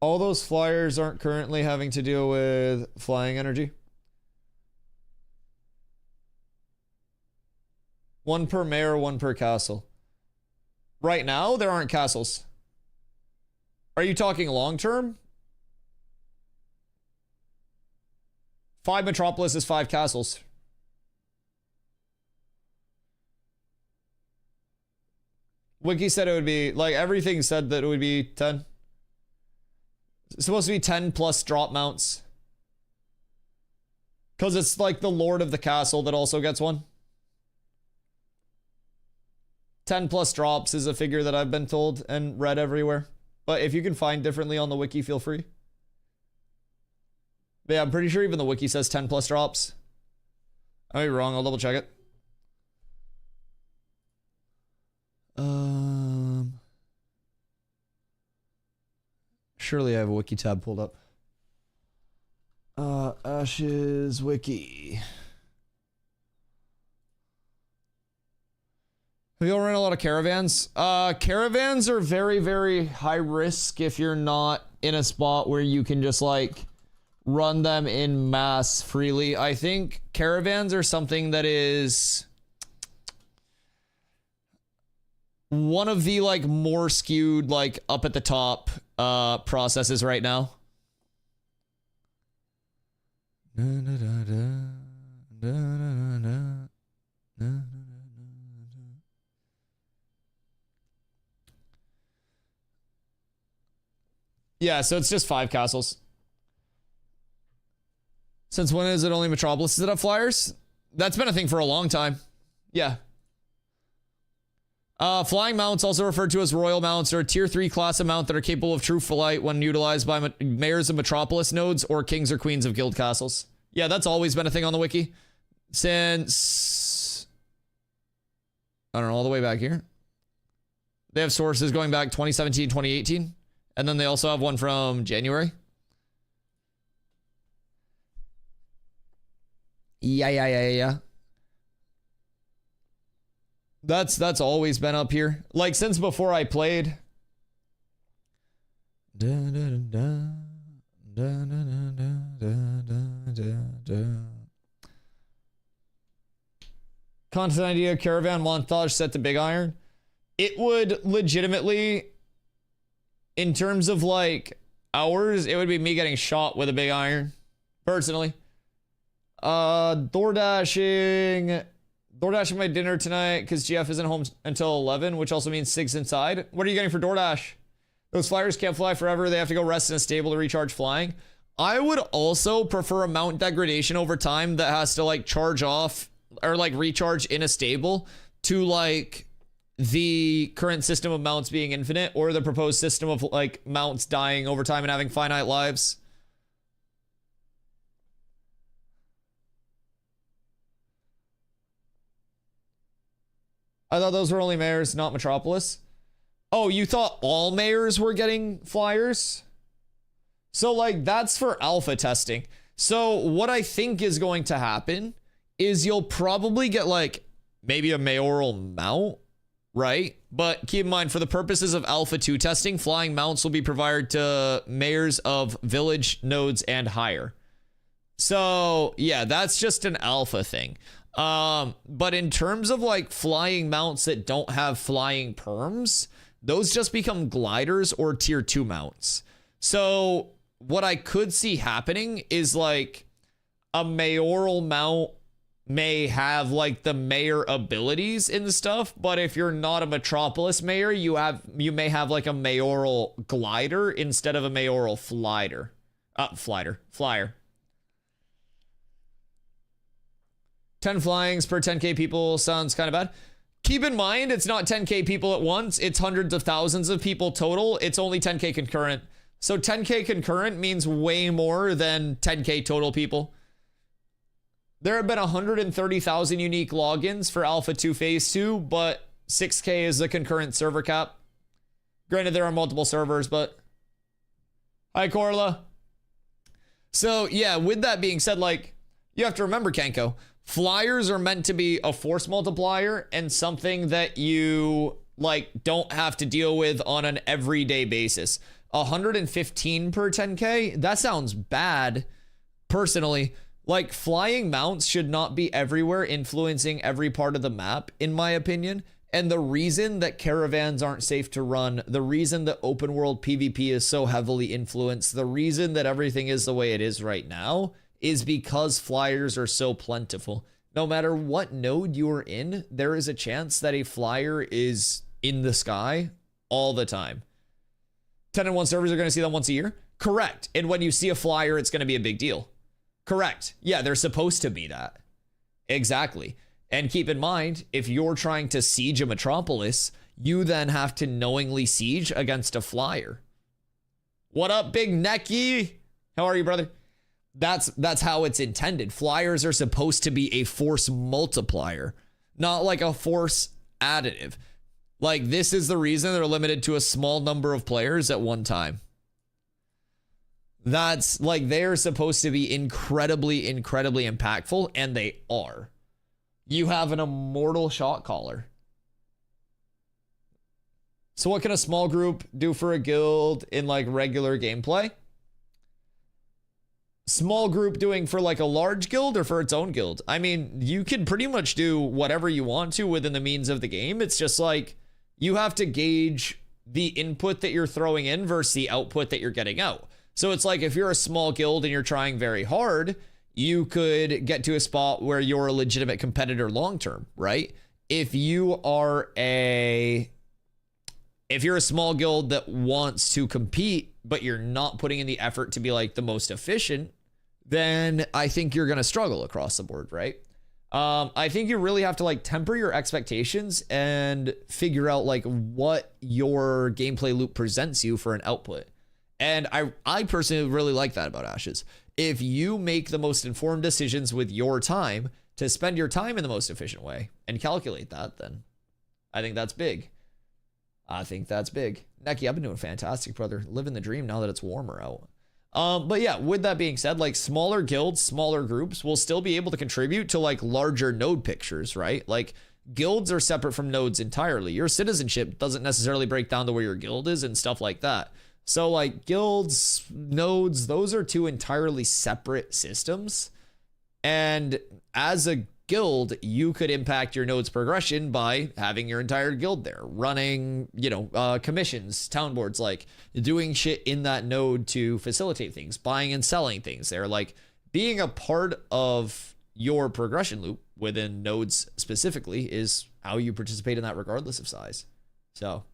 All those flyers aren't currently having to deal with flying energy. 1 per mayor, 1 per castle. Right now, there aren't castles. Are you talking long term? 5 metropolis is 5 castles. Wiki said it would be, like, everything said that it would be 10. It's supposed to be 10 plus drop mounts. Because it's like the Lord of the Castle that also gets one. 10 plus drops is a figure that I've been told and read everywhere. But if you can find differently on the wiki, feel free. But yeah, I'm pretty sure even the wiki says 10 plus drops. I may be wrong, I'll double check it. Surely I have a wiki tab pulled up. Ashes wiki. Have you all run a lot of caravans? Caravans are very, very high risk if you're not in a spot where you can just like run them in mass freely. I think caravans are something that is one of the like more skewed like up at the top processes right now. Yeah, so it's just 5 castles. Since when is it only Metropolis that have flyers? That's been a thing for a long time. Yeah. Flying mounts, also referred to as royal mounts, are a tier 3 class of mount that are capable of true flight when utilized by mayors of Metropolis nodes or kings or queens of guild castles. Yeah, that's always been a thing on the wiki. Since... I don't know, all the way back here. They have sources going back 2017, 2018. And then they also have one from January. Yeah. That's always been up here. Like since before I played. Content idea, caravan montage set to big iron. It would legitimately, in terms of like hours, it would be me getting shot with a big iron. Personally. DoorDashing my dinner tonight because GF isn't home until 11, which also means Sig's inside. What are you getting for DoorDash? Those flyers can't fly forever. They have to go rest in a stable to recharge flying. I would also prefer a mount degradation over time that has to like charge off or like recharge in a stable to like the current system of mounts being infinite or the proposed system of like mounts dying over time and having finite lives. I thought those were only mayors, not Metropolis. Oh, you thought all mayors were getting flyers? So, like, that's for alpha testing. So, what I think is going to happen is you'll probably get, like, maybe a mayoral mount, right? But keep in mind, for the purposes of Alpha 2 testing, flying mounts will be provided to mayors of village nodes and higher. So, yeah, that's just an alpha thing. But in terms of like flying mounts that don't have flying perms, those just become gliders or tier 2 mounts. So what I could see happening is like a mayoral mount may have like the mayor abilities and stuff, but if you're not a Metropolis mayor, you may have like a mayoral glider instead of a mayoral flyer. 10 flyings per 10k people sounds kind of bad. Keep in mind, it's not 10k people at once. It's hundreds of thousands of people total. It's only 10k concurrent. So 10k concurrent means way more than 10k total people. There have been 130,000 unique logins for Alpha 2 Phase 2, but 6k is the concurrent server cap. Granted, there are multiple servers, but... Hi, Corla. So, yeah, with that being said, like, you have to remember, Kenko, flyers are meant to be a force multiplier and something that you like don't have to deal with on an everyday basis. 115 per 10k, that sounds bad personally. Like flying mounts should not be everywhere influencing every part of the map in my opinion. And the reason that caravans aren't safe to run, the reason that open world PvP is so heavily influenced, the reason that everything is the way it is right now is because flyers are so plentiful. No matter what node you're in, there is a chance that a flyer is in the sky all the time. 10-1 servers are going to see them once a year? Correct. And when you see a flyer, it's going to be a big deal. Correct. Yeah, they're supposed to be that. Exactly. And keep in mind, if you're trying to siege a metropolis, you then have to knowingly siege against a flyer. What up, Big Necky? How are you, brother? That's how it's intended. Flyers are supposed to be a force multiplier, not like a force additive. Like, this is the reason they're limited to a small number of players at one time. That's like, they're supposed to be incredibly, incredibly impactful, and they are. You have an immortal shot caller. So what can a small group do for a guild in like regular gameplay? Small group doing for like a large guild or for its own guild? I mean, you can pretty much do whatever you want to within the means of the game. It's just like, you have to gauge the input that you're throwing in versus the output that you're getting out. So it's like, if you're a small guild and you're trying very hard, you could get to a spot where you're a legitimate competitor long-term, right? If you're a small guild that wants to compete, but you're not putting in the effort to be like the most efficient, then I think you're going to struggle across the board, right? I think you really have to like temper your expectations and figure out like what your gameplay loop presents you for an output. And I personally really like that about Ashes. If you make the most informed decisions with your time to spend your time in the most efficient way and calculate that, then I think that's big. I think that's big. Necky, I've been doing fantastic, brother. Living the dream now that it's warmer out. But yeah, with that being said, like smaller guilds, smaller groups will still be able to contribute to like larger node pictures, right? Like guilds are separate from nodes entirely. Your citizenship doesn't necessarily break down to where your guild is and stuff like that. So like guilds, nodes, those are two entirely separate systems. And as a guild, you could impact your node's progression by having your entire guild there, running, commissions, town boards, like doing shit in that node to facilitate things, buying and selling things there, like being a part of your progression loop within nodes specifically is how you participate in that regardless of size. So,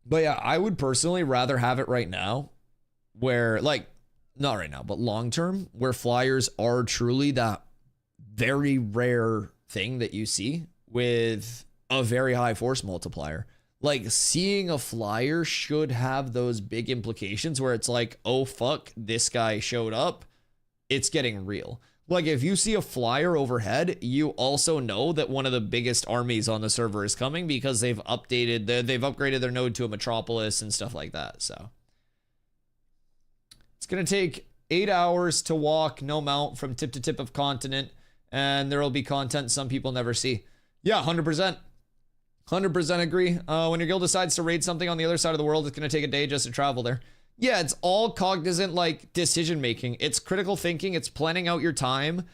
but yeah, I would personally rather have it right now where like, not right now, but long term, where flyers are truly that very rare thing that you see with a very high force multiplier. Like seeing a flyer should have those big implications where it's like, oh fuck, this guy showed up. It's getting real. Like if you see a flyer overhead, you also know that one of the biggest armies on the server is coming because they've upgraded their node to a metropolis and stuff like that. So it's going to take 8 hours to walk, no mount, from tip to tip of continent, and there will be content some people never see. Yeah, 100%. 100% agree. When your guild decides to raid something on the other side of the world, it's going to take a day just to travel there. Yeah, it's all cognizant, like, decision-making. It's critical thinking. It's planning out your time.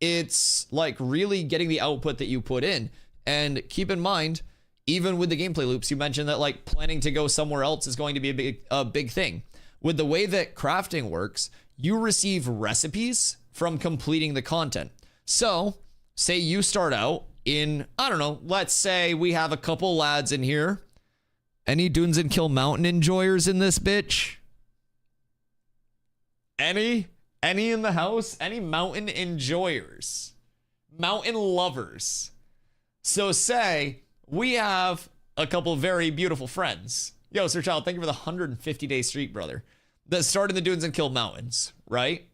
It's, like, really getting the output that you put in. And keep in mind, even with the gameplay loops, you mentioned that, like, planning to go somewhere else is going to be a big thing. With the way that crafting works, you receive recipes from completing the content. So, say you start out in, I don't know, let's say we have a couple lads in here. Any Dunes and Kill Mountain enjoyers in this bitch? Any in the house? Any mountain enjoyers? Mountain lovers? So say we have a couple very beautiful friends. Yo, Sir Child, thank you for the 150-day streak, brother. That started the Dunes and Kill Mountains, right?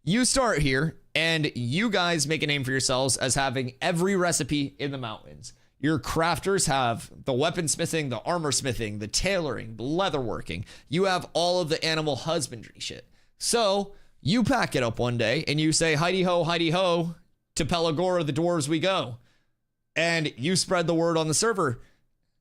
You start here, and you guys make a name for yourselves as having every recipe in the mountains. Your crafters have the weaponsmithing, the armor smithing, the tailoring, the leatherworking. You have all of the animal husbandry shit. So you pack it up one day, and you say, Heidi ho, to Pelagora, the dwarves we go. And you spread the word on the server.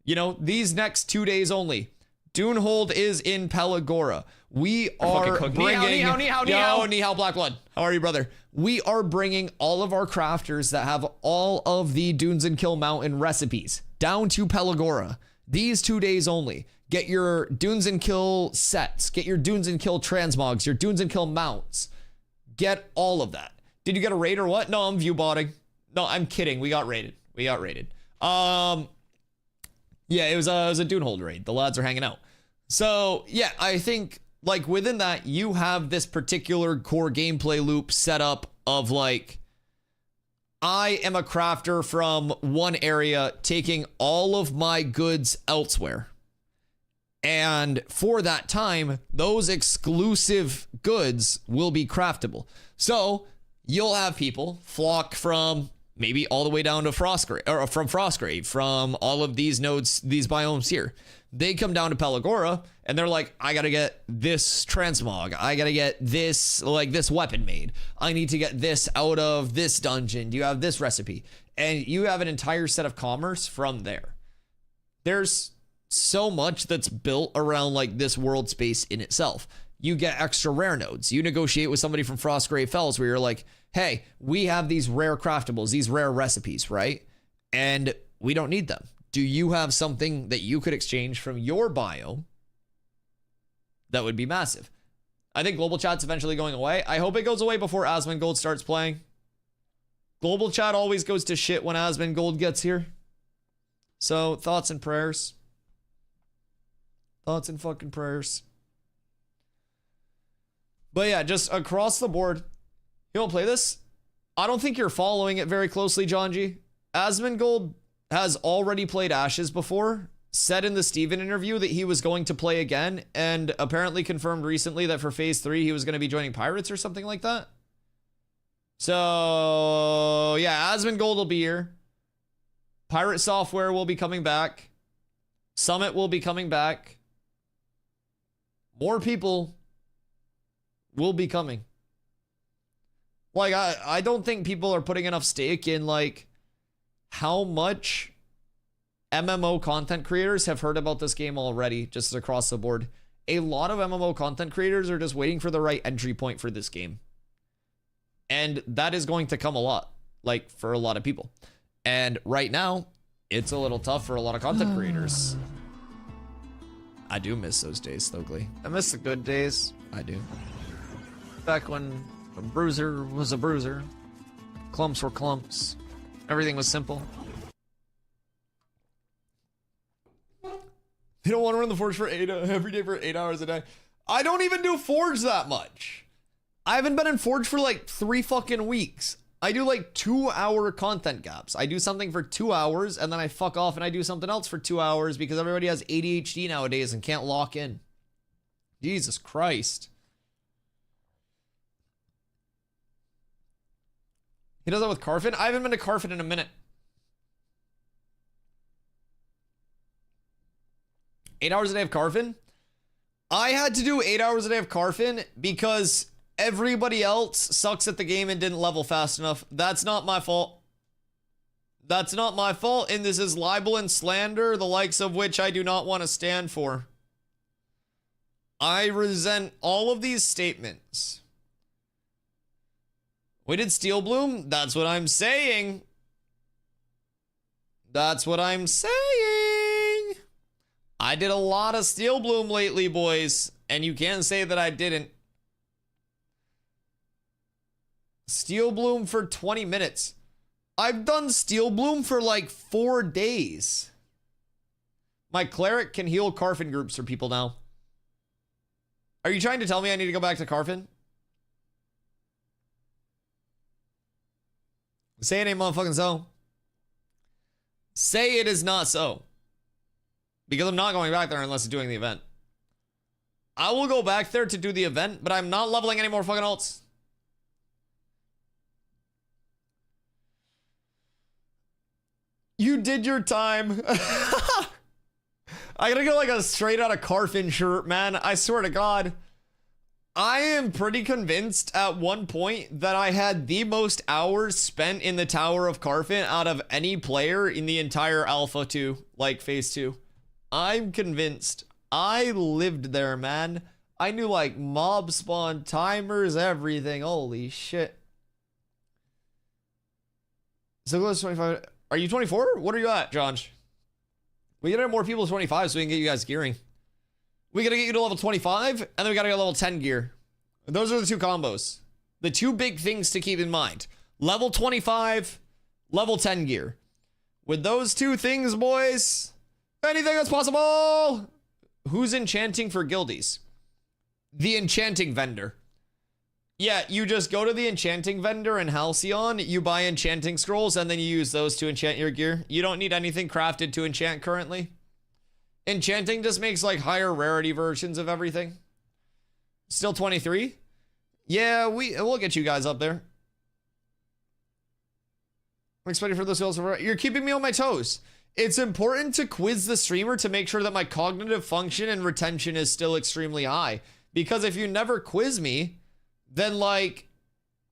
You know, these next 2 days only, Dunehold is in Pelagora. We are bringing... Ni hao, Black Blood. How are you, brother? We are bringing all of our crafters that have all of the Dunes and Kill Mountain recipes down to Pelagora. These 2 days only. Get your Dunes and Kill sets. Get your Dunes and Kill transmogs. Your Dunes and Kill mounts. Get all of that. Did you get a raid or what? No, I'm view botting. No, I'm kidding. We got raided. Yeah, it was a Dunehold raid. The lads are hanging out. So yeah, I think like within that you have this particular core gameplay loop set up of like, I am a crafter from one area taking all of my goods elsewhere. And for that time, those exclusive goods will be craftable. So you'll have people flock from maybe all the way down to Frostgrave, or from Frostgrave, from all of these nodes, these biomes here. They come down to Pelagora and they're like, I gotta get this transmog. I gotta get this, like this weapon made. I need to get this out of this dungeon. Do you have this recipe? And you have an entire set of commerce from there. There's so much that's built around like this world space in itself. You get extra rare nodes. You negotiate with somebody from Frostgrave Fells where you're like, hey, we have these rare craftables, these rare recipes, right? And we don't need them. Do you have something that you could exchange from your biome? That would be massive. I think global chat's eventually going away. I hope it goes away before Asmongold starts playing. Global chat always goes to shit when Asmongold gets here. So thoughts and prayers. Thoughts and fucking prayers. But yeah, just across the board, you don't play this? I don't think you're following it very closely, John G. Asmongold has already played Ashes before, said in the Steven interview that he was going to play again, and apparently confirmed recently that for phase 3 he was going to be joining Pirates or something like that. So yeah, Asmongold will be here. Pirate Software will be coming back. Summit will be coming back. More people will be coming. Like, I don't think people are putting enough stake in like how much MMO content creators have heard about this game already, just across the board. A lot of MMO content creators are just waiting for the right entry point for this game. And that is going to come a lot, like for a lot of people. And right now, it's a little tough for a lot of content creators. I do miss those days, Stokely. I miss the good days. I do. Back when a bruiser was a bruiser. Clumps were clumps. Everything was simple. You don't want to run the Forge for every day for 8 hours a day. I don't even do Forge that much. I haven't been in Forge for like 3 fucking weeks. I do like 2-hour content gaps. I do something for 2 hours and then I fuck off and I do something else for 2 hours because everybody has ADHD nowadays and can't lock in. Jesus Christ. He does that with Carfin? I haven't been to Carfin in a minute. 8 hours a day of Carfin? I had to do 8 hours a day of Carfin because everybody else sucks at the game and didn't level fast enough. That's not my fault. That's not my fault, and this is libel and slander, the likes of which I do not want to stand for. I resent all of these statements. We did Steel Bloom? That's what I'm saying. That's what I'm saying. I did a lot of Steel Bloom lately, boys, and you can't say that I didn't. Steel Bloom for 20 minutes. I've done Steel Bloom for like 4 days. My cleric can heal Carfin groups for people now. Are you trying to tell me I need to go back to Carfin? Say it ain't motherfucking so. Say it is not so. Because I'm not going back there unless it's doing the event. I will go back there to do the event, but I'm not leveling any more fucking alts. You did your time. I gotta get like a straight out of Carfin shirt, man. I swear to God. I am pretty convinced at one point that I had the most hours spent in the Tower of Carfin out of any player in the entire Alpha 2, like Phase 2. I'm convinced. I lived there, man. I knew like mob spawn, timers, everything. Holy shit. So close to 25. Are you 24? What are you at, John? We gotta have more people to 25 so we can get you guys gearing. We gotta get you to level 25, and then we gotta get level 10 gear. Those are the 2 combos. The 2 big things to keep in mind. Level 25, level 10 gear. With those 2 things, boys, Anything that's possible. Who's enchanting for guildies? The enchanting vendor. Yeah, you just go to the enchanting vendor in Halcyon, you buy enchanting scrolls, and then you use those to enchant your gear. You don't need anything crafted to enchant currently. Enchanting just makes like higher rarity versions of everything. Still 23? Yeah, we'll get you guys up there. I'm excited for this. You're keeping me on my toes. It's important to quiz the streamer to make sure that my cognitive function and retention is still extremely high. Because if you never quiz me, then like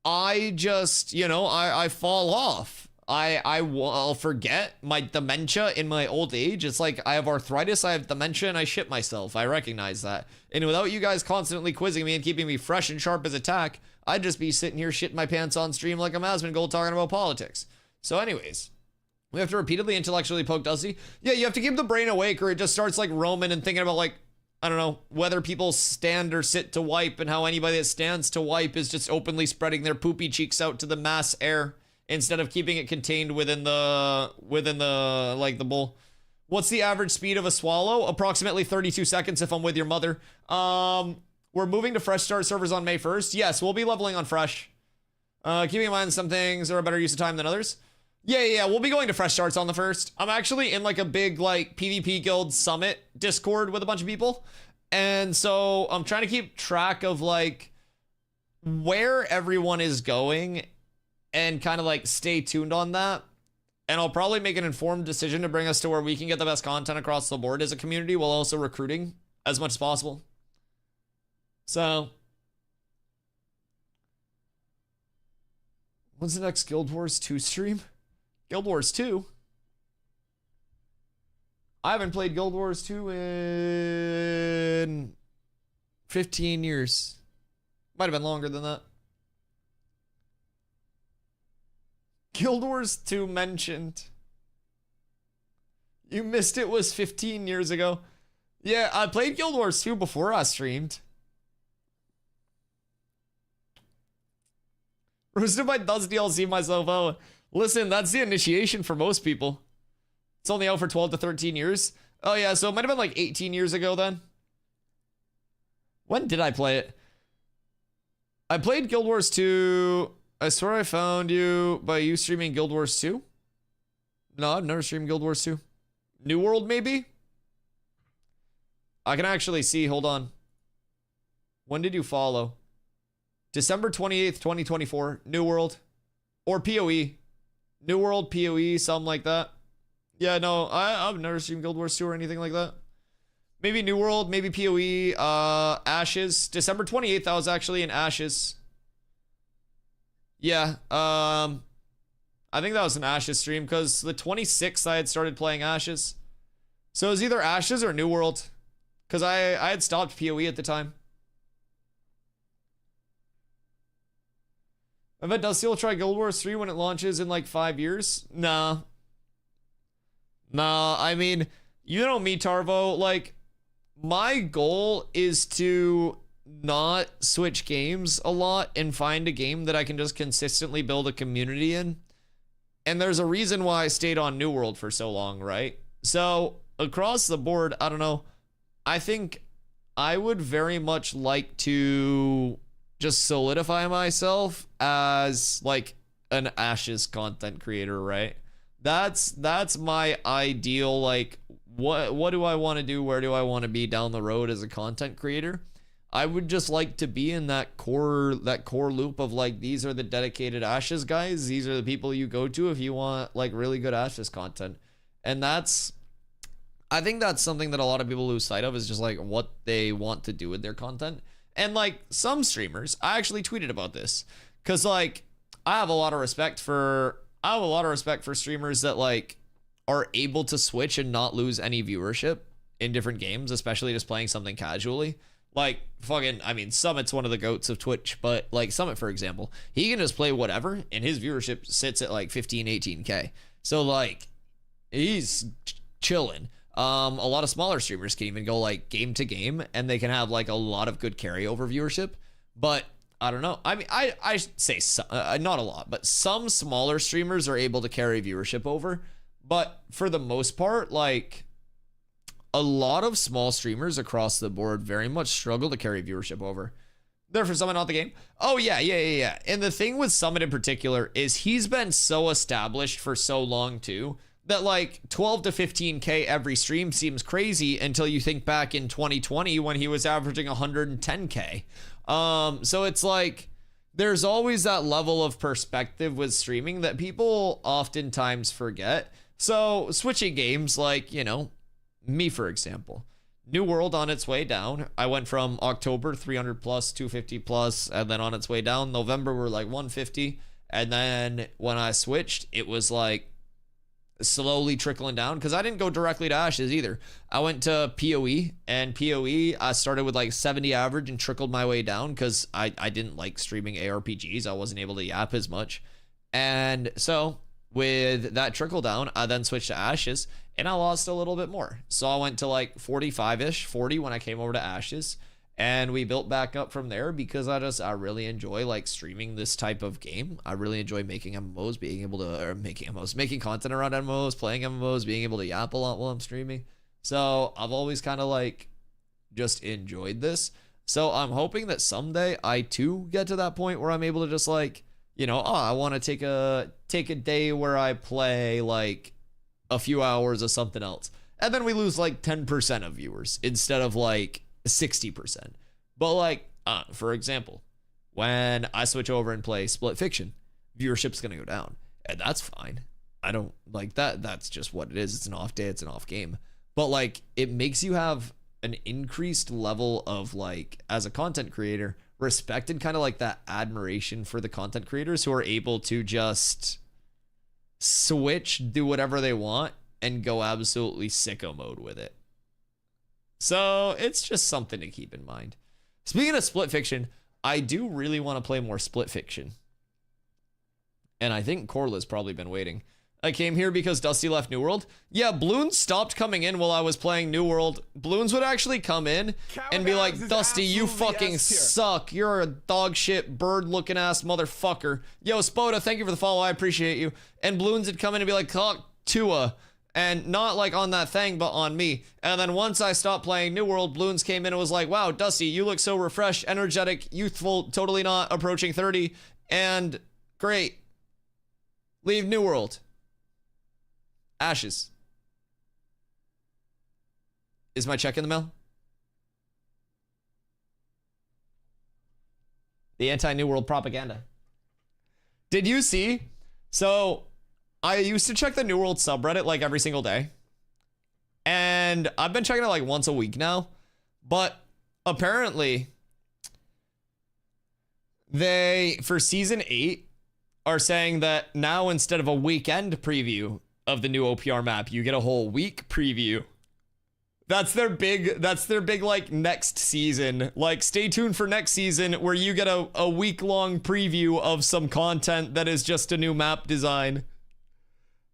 I just, you know, I fall off. I'll forget my dementia in my old age. It's like I have arthritis, I have dementia, and I shit myself. I recognize that. And without you guys constantly quizzing me and keeping me fresh and sharp as a tack, I'd just be sitting here shitting my pants on stream like I'm Asmongold talking about politics. So anyways, we have to repeatedly intellectually poke Dusty. Yeah, you have to keep the brain awake or it just starts like roaming and thinking about like, I don't know, whether people stand or sit to wipe and how anybody that stands to wipe is just openly spreading their poopy cheeks out to the mass air instead of keeping it contained within the like the bowl. What's the average speed of a swallow? Approximately 32 seconds if I'm with your mother. We're moving to fresh start servers on May 1st. Yes, we'll be leveling on fresh. Keeping in mind some things are a better use of time than others. Yeah, we'll be going to fresh starts on the 1st. I'm actually in like a big like PvP guild summit Discord with a bunch of people. And so I'm trying to keep track of like where everyone is going and kind of like stay tuned on that. And I'll probably make an informed decision to bring us to where we can get the best content across the board as a community while also recruiting as much as possible. So when's the next Guild Wars 2 stream? Guild Wars 2? I haven't played Guild Wars 2 in 15 years. Might have been longer than that. Guild Wars 2 mentioned. You missed it was 15 years ago. Yeah, I played Guild Wars 2 before I streamed. Roasted by Dusty, I'll see myself out. Listen, that's the initiation for most people. It's only out for 12 to 13 years. Oh yeah, so it might have been like 18 years ago then. When did I play it? I played Guild Wars 2. I swear I found you by you streaming Guild Wars 2. No, I've never streamed Guild Wars 2. New World, maybe? I can actually see, hold on. When did you follow? December 28th, 2024. New World. Or PoE. New World, PoE, something like that. Yeah, no, I've never streamed Guild Wars 2 or anything like that. Maybe New World, maybe PoE, Ashes. December 28th, I was actually in Ashes. Yeah, I think that was an Ashes stream because the 26th I had started playing Ashes. So it was either Ashes or New World because I had stopped PoE at the time. I bet Dusty will try Guild Wars 3 when it launches in like 5 years. Nah, I mean, you know me, Tarvo, like, my goal is to not switch games a lot and find a game that I can just consistently build a community in. And there's a reason why I stayed on New World for so long, right? So, across the board, I don't know. I think I would very much like to just solidify myself as like an Ashes content creator, right? That's my ideal, like, what do I want to do? Where do I want to be down the road as a content creator? I would just like to be in that core loop of like, these are the dedicated Ashes guys. These are the people you go to if you want like really good Ashes content. And I think that's something that a lot of people lose sight of, is just like what they want to do with their content. And like some streamers, I actually tweeted about this because like I have a lot of respect for streamers that like are able to switch and not lose any viewership in different games, especially just playing something casually. Like fucking, I mean, Summit's one of the goats of Twitch, but like Summit, for example, he can just play whatever and his viewership sits at like 15, 18K. So like he's chilling. A lot of smaller streamers can even go like game to game and they can have like a lot of good carryover viewership. But I don't know. I mean, I say not a lot, but some smaller streamers are able to carry viewership over. But for the most part, like a lot of small streamers across the board very much struggle to carry viewership over. There for Summit, not the game. Oh, yeah. And the thing with Summit in particular is he's been so established for so long, too, that like 12 to 15K every stream seems crazy until you think back in 2020 when he was averaging 110K. So it's like there's always that level of perspective with streaming that people oftentimes forget. So switching games, like, you know, me, for example. New World on its way down. I went from October 300 plus, 250 plus, and then on its way down, November we're like 150. And then when I switched, it was like slowly trickling down because I didn't go directly to Ashes either. I went to PoE, and PoE I started with like 70 average and trickled my way down because I didn't like streaming ARPGs. I wasn't able to yap as much. And so with that trickle down, I then switched to Ashes and I lost a little bit more. So I went to like 45-ish, 40 when I came over to Ashes, and we built back up from there because I really enjoy like streaming this type of game. I really enjoy making MMOs, making content around MMOs, playing MMOs, being able to yap a lot while I'm streaming. So I've always kind of like just enjoyed this. So I'm hoping that someday I too get to that point where I'm able to just like, you know, I want to take a day where I play like a few hours of something else, and then we lose like 10% of viewers instead of like 60%. But like, for example, when I switch over and play Split Fiction, viewership's gonna go down, and that's fine. I don't like that. That's just what it is. It's an off day. It's an off game. But like, it makes you have an increased level of like, as a content creator, respect and kind of like that admiration for the content creators who are able to just switch, do whatever they want, and go absolutely sicko mode with it. So it's just something to keep in mind. Speaking of Split Fiction, I do really want to play more Split Fiction. And I think Corla's probably been waiting. I came here because Dusty left New World. Yeah, Bloons stopped coming in while I was playing New World. Bloons would actually come in and be like, Dusty, you fucking suck. You're a dog shit, bird looking ass motherfucker. Yo, Spoda, thank you for the follow. I appreciate you. And Bloons would come in and be like, talk Tua. And not like on that thing, but on me. And then once I stopped playing New World, Bloons came in and was like, wow, Dusty, you look so refreshed, energetic, youthful, totally not approaching 30, and great. Leave New World. Ashes. Is my check in the mail? The anti-New World propaganda. Did you see? So, I used to check the New World subreddit like every single day. And I've been checking it like once a week now. But apparently, they, for season 8, are saying that now instead of a weekend preview of the new OPR map, you get a whole week preview. That's their big like next season. Like, stay tuned for next season where you get a week-long preview of some content that is just a new map design.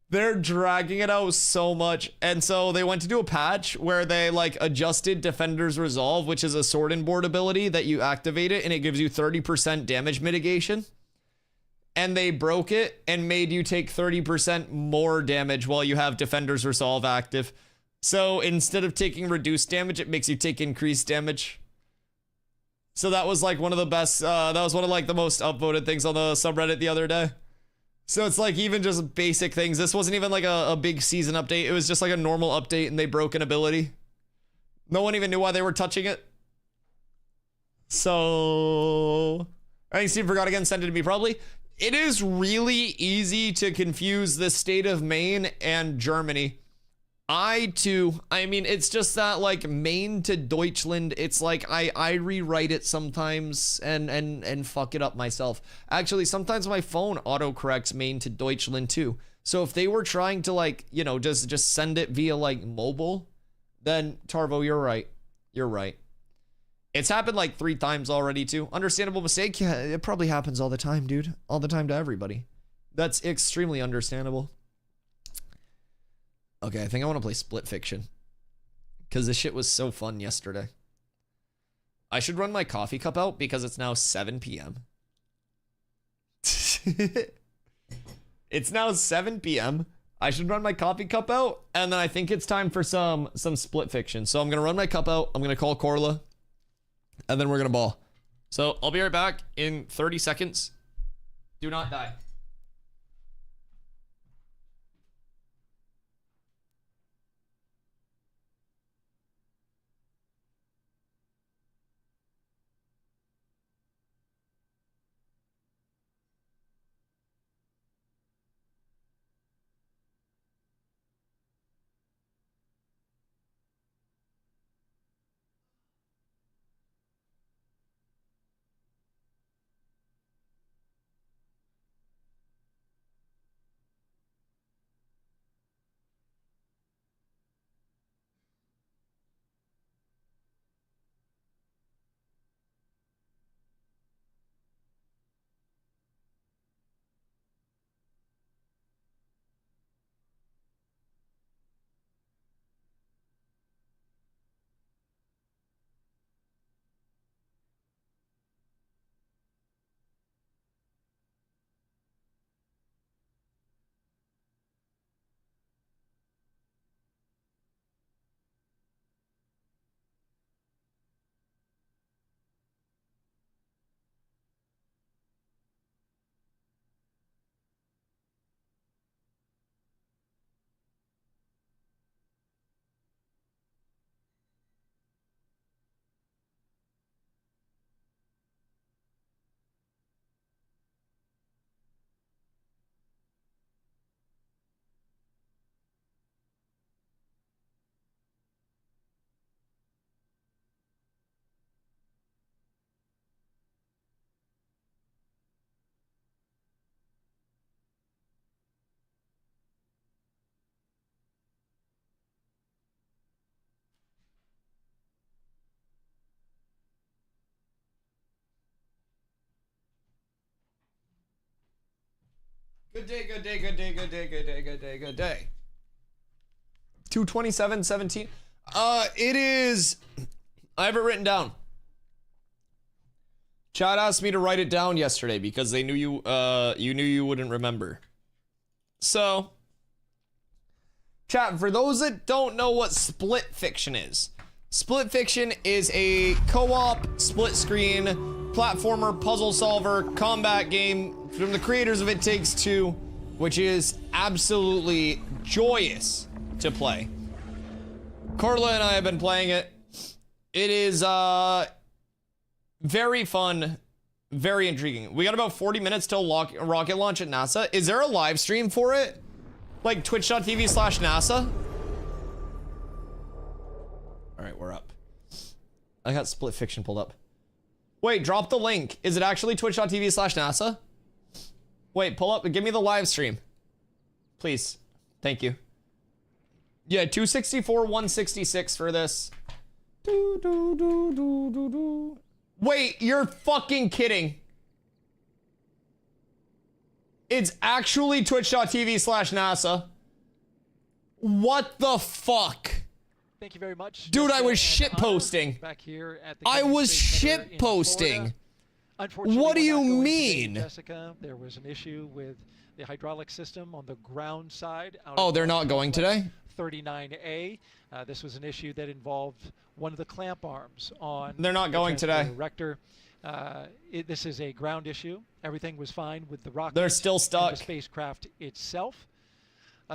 They're dragging it out so much. And so they went to do a patch where they like adjusted Defender's Resolve, which is a sword and board ability that you activate it and it gives you 30% damage mitigation. And they broke it and made you take 30% more damage while you have Defender's Resolve active. So instead of taking reduced damage, it makes you take increased damage. So that was like one of the best, that was one of like the most upvoted things on the subreddit the other day. So it's like even just basic things. This wasn't even like a big season update. It was just like a normal update and they broke an ability. No one even knew why they were touching it. So I think Steve forgot again, sent it to me probably. It is really easy to confuse the state of Maine and Germany. I mean, it's just that like Maine to Deutschland, it's like I rewrite it sometimes and fuck it up myself. Actually, sometimes my phone autocorrects Maine to Deutschland too. So if they were trying to like, you know, just send it via like mobile, then Tarvo, you're right. You're right. It's happened like 3 times already too. Understandable mistake. Yeah, it probably happens all the time, dude. All the time to everybody. That's extremely understandable. Okay, I think I want to play Split Fiction. Because this shit was so fun yesterday. I should run my coffee cup out because it's now 7 p.m. It's now 7 p.m. I should run my coffee cup out, and then I think it's time for some split fiction. So I'm gonna run my cup out. I'm gonna call Corla, and then we're gonna ball. So I'll be right back in 30 seconds. Do not die. Good day, good day, good day, good day, good day, good day, good day. 227:17. It is. I have it written down. Chad asked me to write it down yesterday because they knew you. You knew you wouldn't remember. So, chat, for those that don't know what split fiction is a co-op split screen platformer puzzle solver combat game from the creators of It Takes Two, which is absolutely joyous to play. Carla and I have been playing it. It is very fun, very intriguing. We got about 40 minutes till rocket launch at NASA. Is there a live stream for it? Like twitch.tv/NASA? All right, we're up. I got split fiction pulled up. Wait, drop the link. Is it actually twitch.tv/NASA? Wait, pull up, give me the live stream. Please, thank you. Yeah, 264, 166 for this. Wait, you're fucking kidding. It's actually twitch.tv/NASA. What the fuck? Thank you very much. Dude, I was shitposting. Back here at the I was Space Center in shitposting. Florida. Unfortunately, What do we're you not going mean? today, Jessica, there was an issue with the hydraulic system on the ground side. Oh, they're not going today? 39A. This was an issue that involved one of the clamp arms on. They're not going today. Rector. This is a ground issue. Everything was fine with the rocket. They're still stuck. And the spacecraft itself.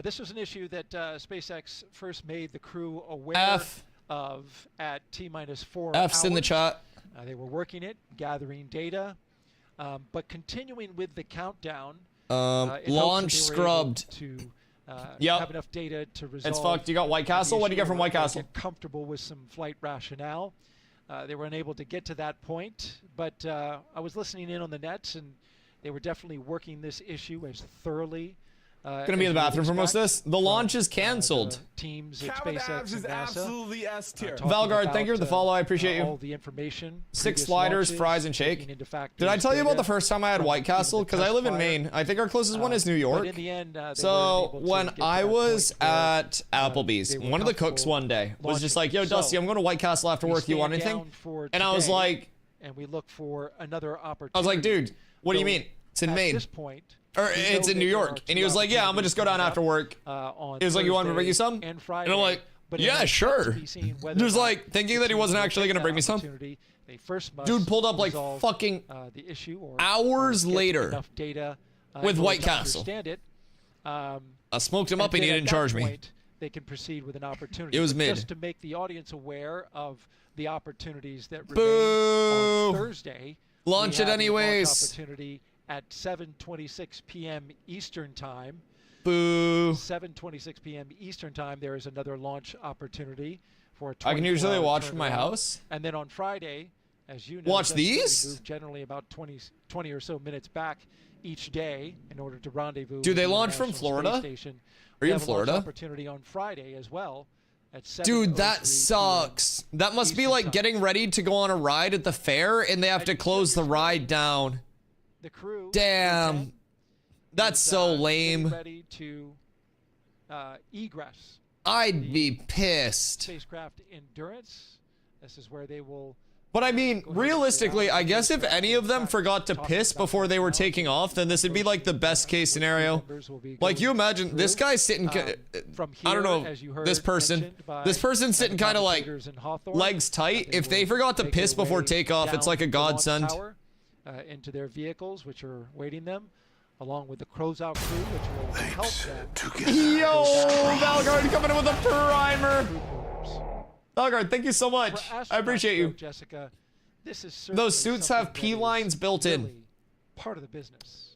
This was an issue that SpaceX first made the crew aware of at T-4 F's hours. in the chat. They were working it, gathering data, but continuing with the countdown. Launch scrubbed. To Yep. have enough data to resolve. It's fucked. You got White Castle? What do you get from White Castle? Get comfortable with some flight rationale. They were unable to get to that point, but I was listening in on the nets, and they were definitely working this issue as thoroughly. Gonna be in the bathroom for most of this. The launch is canceled. Teams at SpaceX and NASA. Absolutely S tier. Valgard, thank you for the follow. I appreciate you. All the information. 6 sliders, launches, fries, and shake. Did I tell you about the first time I had White Castle? Because I live in Maine. I think our closest one is New York. In the end, so when I was at Applebee's, one of the cooks one day was just like, "Yo, Dusty, I'm going to White Castle after work. You want anything?" And I was like, and we look for another opportunity. I was like, "Dude, what do you mean?" It's in at Maine. this point, Or we know it's in that New there York. are And he two was like, yeah, I'm gonna just go down after work. on He was like, you want me to bring you Thursday some? and Friday. And I'm like, But it yeah, has yet to sure. be seen whether Just or not like thinking the that he team wasn't will actually take gonna that bring me some. opportunity. They first must Dude pulled up like resolve, fucking the issue or hours get later enough data with in order White to Castle. Understand it. I smoked him And up and he then at didn't that charge me. point, they can proceed with an opportunity. It was But mid. Just to make the audience aware of the opportunities that remain Boo. on Thursday. Launch we it have a launch anyways. opportunity at 7:26 p.m. Eastern Time. Boo. 7:26 p.m. Eastern Time, there is another launch opportunity for a I can usually 24-hour watch from my turnaround. house. And then on Friday, as you know, Watch Dusty, we these? move generally about 20 or so minutes back each day in order to rendezvous. Do with they the launch from International Florida? Space Station. Are We you in have a launch Florida? opportunity on Friday as well at 7:03 Dude, that p.m. sucks. That must be Eastern like time. getting ready to go on a ride at the fair and they have to close the ride down. The crew. Damn. intent That's is, so getting lame. ready to egress I'd be pissed. spacecraft Endurance. This is where they will. But I mean, go ahead and realistically, get out. I guess if any of them Start forgot to talking piss about before they were that now. taking off, then this would be like the best case scenario. Like you imagine this guy's sitting, From I don't here, know, as you heard this person's mentioned sitting by kind of like commentators in Hawthorne, legs tight. they If they will forgot to make their piss before way takeoff, it's down like a the launch godsend. tower, into their vehicles, which are waiting them, along with the closeout crew, which will help them. Yo, Valgard coming in with a primer. crew quarters. Valgard, thank you so For much. I astronauts, appreciate though, you. Jessica. This is Those certainly suits have something P that is lines built in. really part of the business.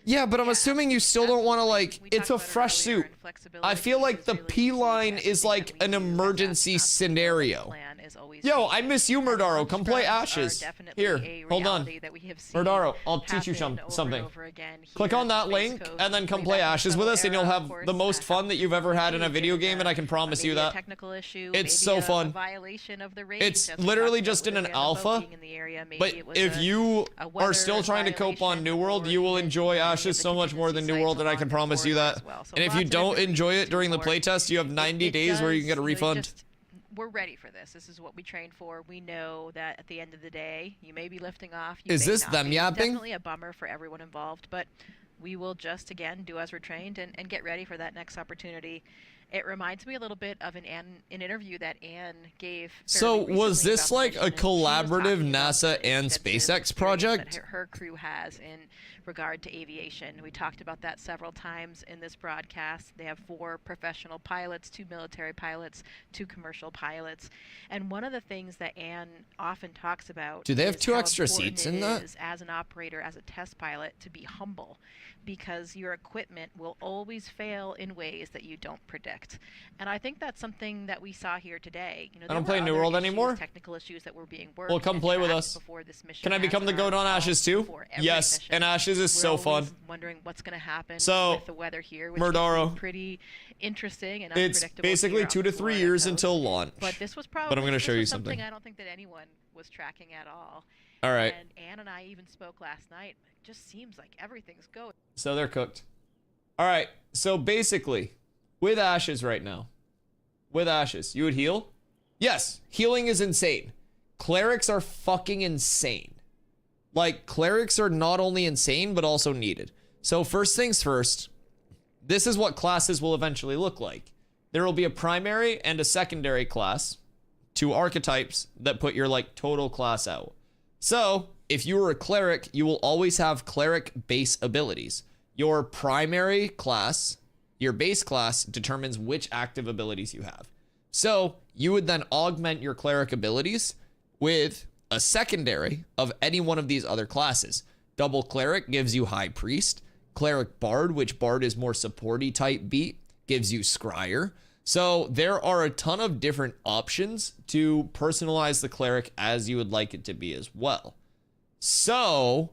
Yeah, but I'm assuming you still don't want to like. We It's a talked about it fresh earlier, suit. and flexibility I feel like is the really P key to line is everything like that we an do, and that's emergency not the scenario. plan is always Yo, key. I miss you, Murdaro. And Come play drugs are Ashes. definitely Here, a hold on. reality that we have seen Murdaro, I'll teach you happen over and something. over again Click here on at the that Space link Coast. and then come Way play back in Ashes the with shuttle us, and you'll era, have of course, the most fun that you've ever had in a maybe video there's game, and I can promise maybe you a that. technical issue, It's maybe so fun. A violation of the race, It's as we literally talked just about in with an the alpha. boating in the area. Maybe But it was if you a are weather still trying to cope on violation, New World, or you will even enjoy any of Ashes the so much more than New contingency World, sites and I can along the promise you border that. as well. So And if you lots of don't different enjoy reasons it to during the support. playtest, you have 90 It days where you does, can get a know, refund. just- we're ready for this. This is what we trained for. We know that at the end of the day, you may be lifting off. You Is may this not them be. yapping? Definitely a bummer for everyone involved, but we will just, again, do as we're trained and get ready for that next opportunity. It reminds me a little bit of an interview that Anne gave. So fairly was recently this about like the a mission, and she was collaborative talking about NASA the and extensive SpaceX experience project? that her crew has in regard to aviation. We talked about that several times in this broadcast. They have 4 professional pilots, 2 military pilots, 2 commercial pilots. And one of the things that Anne often talks about Do they have is 2 how extra important seats it in that? is as an operator, as a test pilot, to be humble, because your equipment will always fail in ways that you don't predict. And I think that's something that we saw here today. You know, I don't there play were New other World issues, anymore? Technical issues that were being worked. Well, come and play with tracked us. before this mission Can I has become the gone goat on off, Ashes too? before every Yes, mission. and Ashes is We're so fun. always wondering what's going to happen So, with the weather here, which Murdaro, can be pretty interesting and It's unpredictable basically here on 2 the to 3 Florida years coast. until launch. But this was probably But I'm gonna this show was you something something. I don't think that anyone was tracking at all. All right. And Anne and I even spoke last night. It just seems like everything's going. So they're cooked. All right. So basically, with Ashes right now, with Ashes, you would heal? Yes, healing is insane. Clerics are fucking insane. Like, clerics are not only insane, but also needed. So first things first, this is what classes will eventually look like. There will be a primary and a secondary class, 2 archetypes that put your like total class out. So if you were a cleric, you will always have cleric base abilities. Your primary class, your base class, determines which active abilities you have. So you would then augment your cleric abilities with a secondary of any one of these other classes. Double cleric gives you high priest. Cleric bard, which bard is more supporty type beat, gives you scryer. So there are a ton of different options to personalize the cleric as you would like it to be as well. So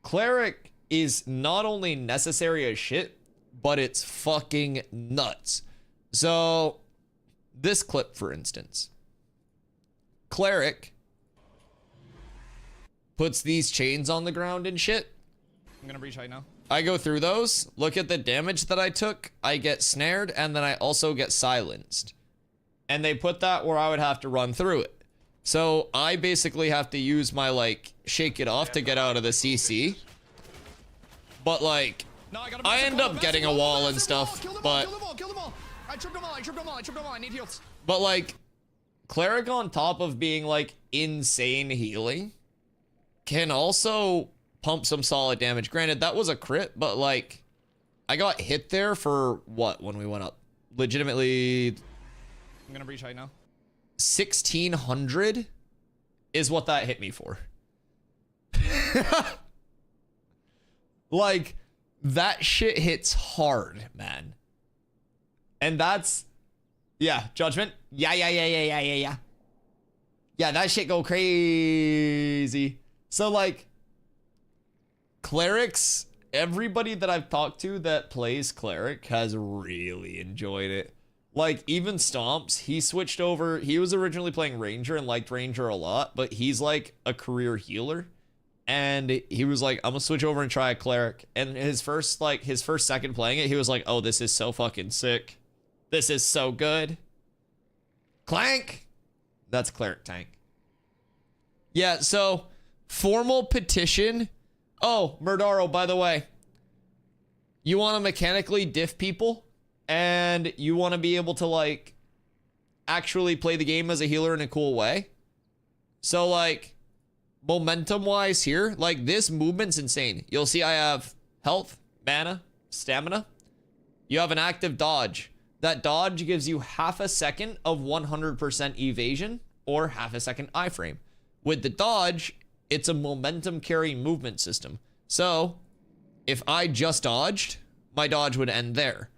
cleric is not only necessary as shit, but it's fucking nuts. So this clip, for instance, cleric puts these chains on the ground and shit. I'm gonna breach height now. I go through those, look at the damage that I took, I get snared, and then I also get silenced. And they put that where I would have to run through it. So I basically have to use my like shake it off to get out of the CC. But like, No, I got him. I end up getting a wall and stuff, but Kill them all. I tripped them all. I need heals. but like, cleric on top of being like insane healing can also pump some solid damage. Granted, that was a crit, but like, I got hit there for what when we went up? Legitimately, I'm gonna breach right now. 1600 is what that hit me for. Like, that shit hits hard, man. And that's, yeah, judgment. Yeah. Yeah, that shit go crazy. So like, clerics, everybody that I've talked to that plays cleric has really enjoyed it. Like, even Stomps, he switched over. He was originally playing Ranger and liked Ranger a lot, but he's like a career healer. And he was like, I'm gonna switch over and try a cleric. And his first second playing it, he was like, oh, this is so fucking sick. This is so good. Clank! That's cleric tank. Yeah, so, formal petition. Oh, Murdaro, by the way. You want to mechanically diff people? And you want to be able to, like, actually play the game as a healer in a cool way? So, like, momentum-wise here, like, this movement's insane. You'll see I have health, mana, stamina. You have an active dodge. That dodge gives you half a second of 100% evasion or half a second iframe. With the dodge, it's a momentum carrying movement system. So, if I just dodged, my dodge would end there.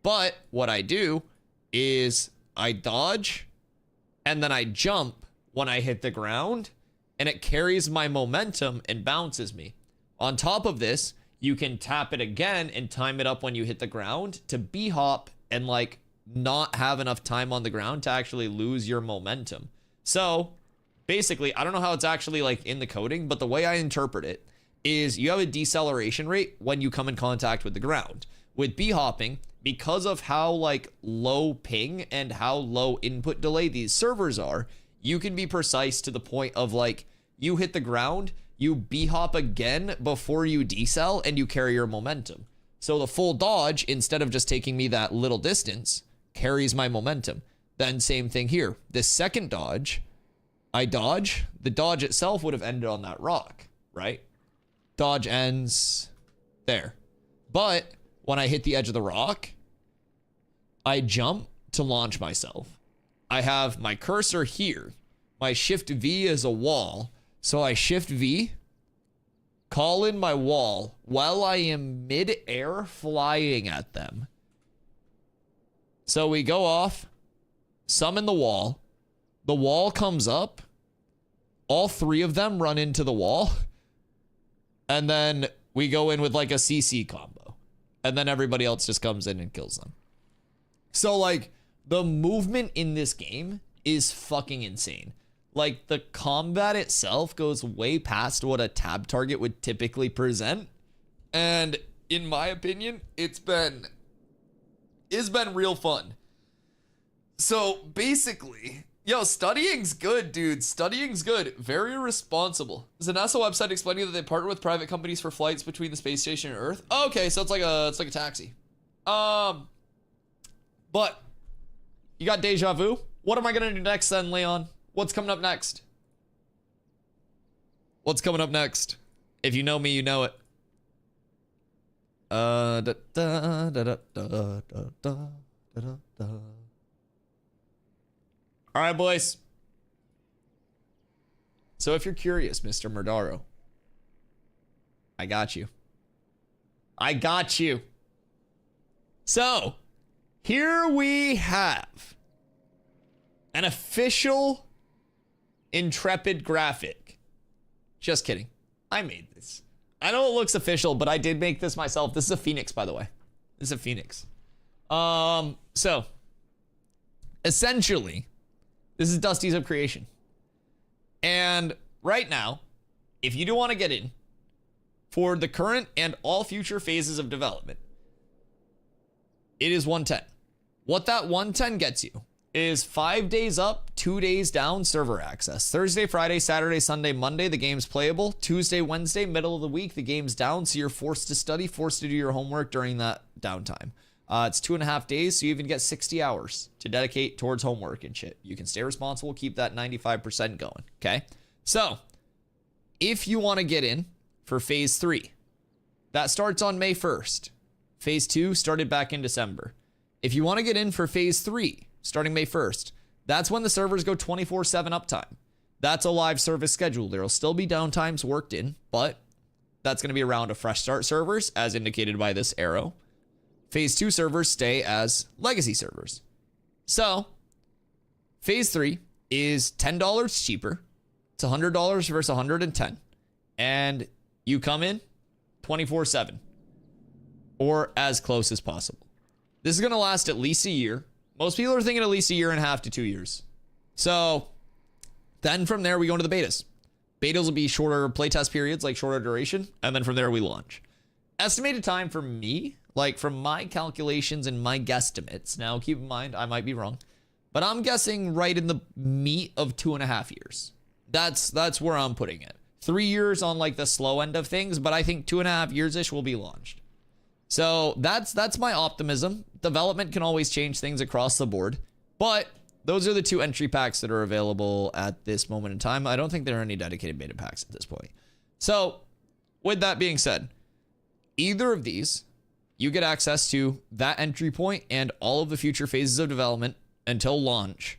But what I do is I dodge and then I jump when I hit the ground, and it carries my momentum and bounces me. On top of this, you can tap it again and time it up when you hit the ground to b-hop and like not have enough time on the ground to actually lose your momentum. So basically, I don't know how it's actually like in the coding, but the way I interpret it is you have a deceleration rate when you come in contact with the ground. With b-hopping, because of how like low ping and how low input delay these servers are, you can be precise to the point of like, you hit the ground, you b-hop again before you decel, and you carry your momentum. So the full dodge, instead of just taking me that little distance, carries my momentum. Then same thing here. This second dodge, I dodge. The dodge itself would have ended on that rock, right? Dodge ends there. But when I hit the edge of the rock, I jump to launch myself. I have my cursor here. My shift V is a wall. So I shift V, call in my wall while I am mid-air flying at them. So we go off, summon the wall. The wall comes up. All three of them run into the wall. And then we go in with like a CC combo. And then everybody else just comes in and kills them. So like, the movement in this game is fucking insane. Like, the combat itself goes way past what a tab target would typically present. And in my opinion, it's been real fun. So basically, yo, studying's good, dude. Studying's good. Very responsible. There's a NASA website explaining that they partner with private companies for flights between the space station and Earth. Oh, okay, so it's like a taxi. But you got deja vu. What am I gonna do next then, Leon? What's coming up next? What's coming up next? If you know me, you know it. All right, boys. So if you're curious, Mr. Murdaro, I got you. I got you. So, here we have an official Intrepid graphic. Just kidding. I made this. I know it looks official, but I did make this myself. This is a Phoenix, by the way. This is a Phoenix. So, essentially, this is Dusty's of creation. And right now, if you do want to get in for the current and all future phases of development, it is 110. What that 110 gets you is 5 days up, 2 days down server access. Thursday, Friday, Saturday, Sunday, Monday, the game's playable. Tuesday, Wednesday, middle of the week, the game's down, so you're forced to study, forced to do your homework during that downtime. It's 2.5 days, so you even get 60 hours to dedicate towards homework and shit. You can stay responsible, keep that 95% going, okay? So, if you want to get in for Phase 3, that starts on May 1st. Phase 2 started back in December. If you want to get in for Phase 3, starting May 1st, that's when the servers go 24/7 uptime. That's a live service schedule. There will still be downtimes worked in, but that's going to be a round of fresh start servers, as indicated by this arrow. Phase 2 servers stay as legacy servers. So, Phase 3 is $10 cheaper. It's $100 versus $110. And you come in 24/7. Or as close as possible. This is going to last at least a year. Most people are thinking at least a year and a half to 2 years. So, then from there we go into the betas. Betas will be shorter playtest periods, like shorter duration. And then from there we launch. Estimated time for me, like from my calculations and my guesstimates. Now, keep in mind, I might be wrong. But I'm guessing right in the meat of 2.5 years. That's where I'm putting it. 3 years on like the slow end of things, but I think 2.5 years-ish will be launched. So that's my optimism. Development can always change things across the board, but those are the 2 entry packs that are available at this moment in time. I don't think there are any dedicated beta packs at this point. So with that being said, either of these, you get access to that entry point and all of the future phases of development until launch.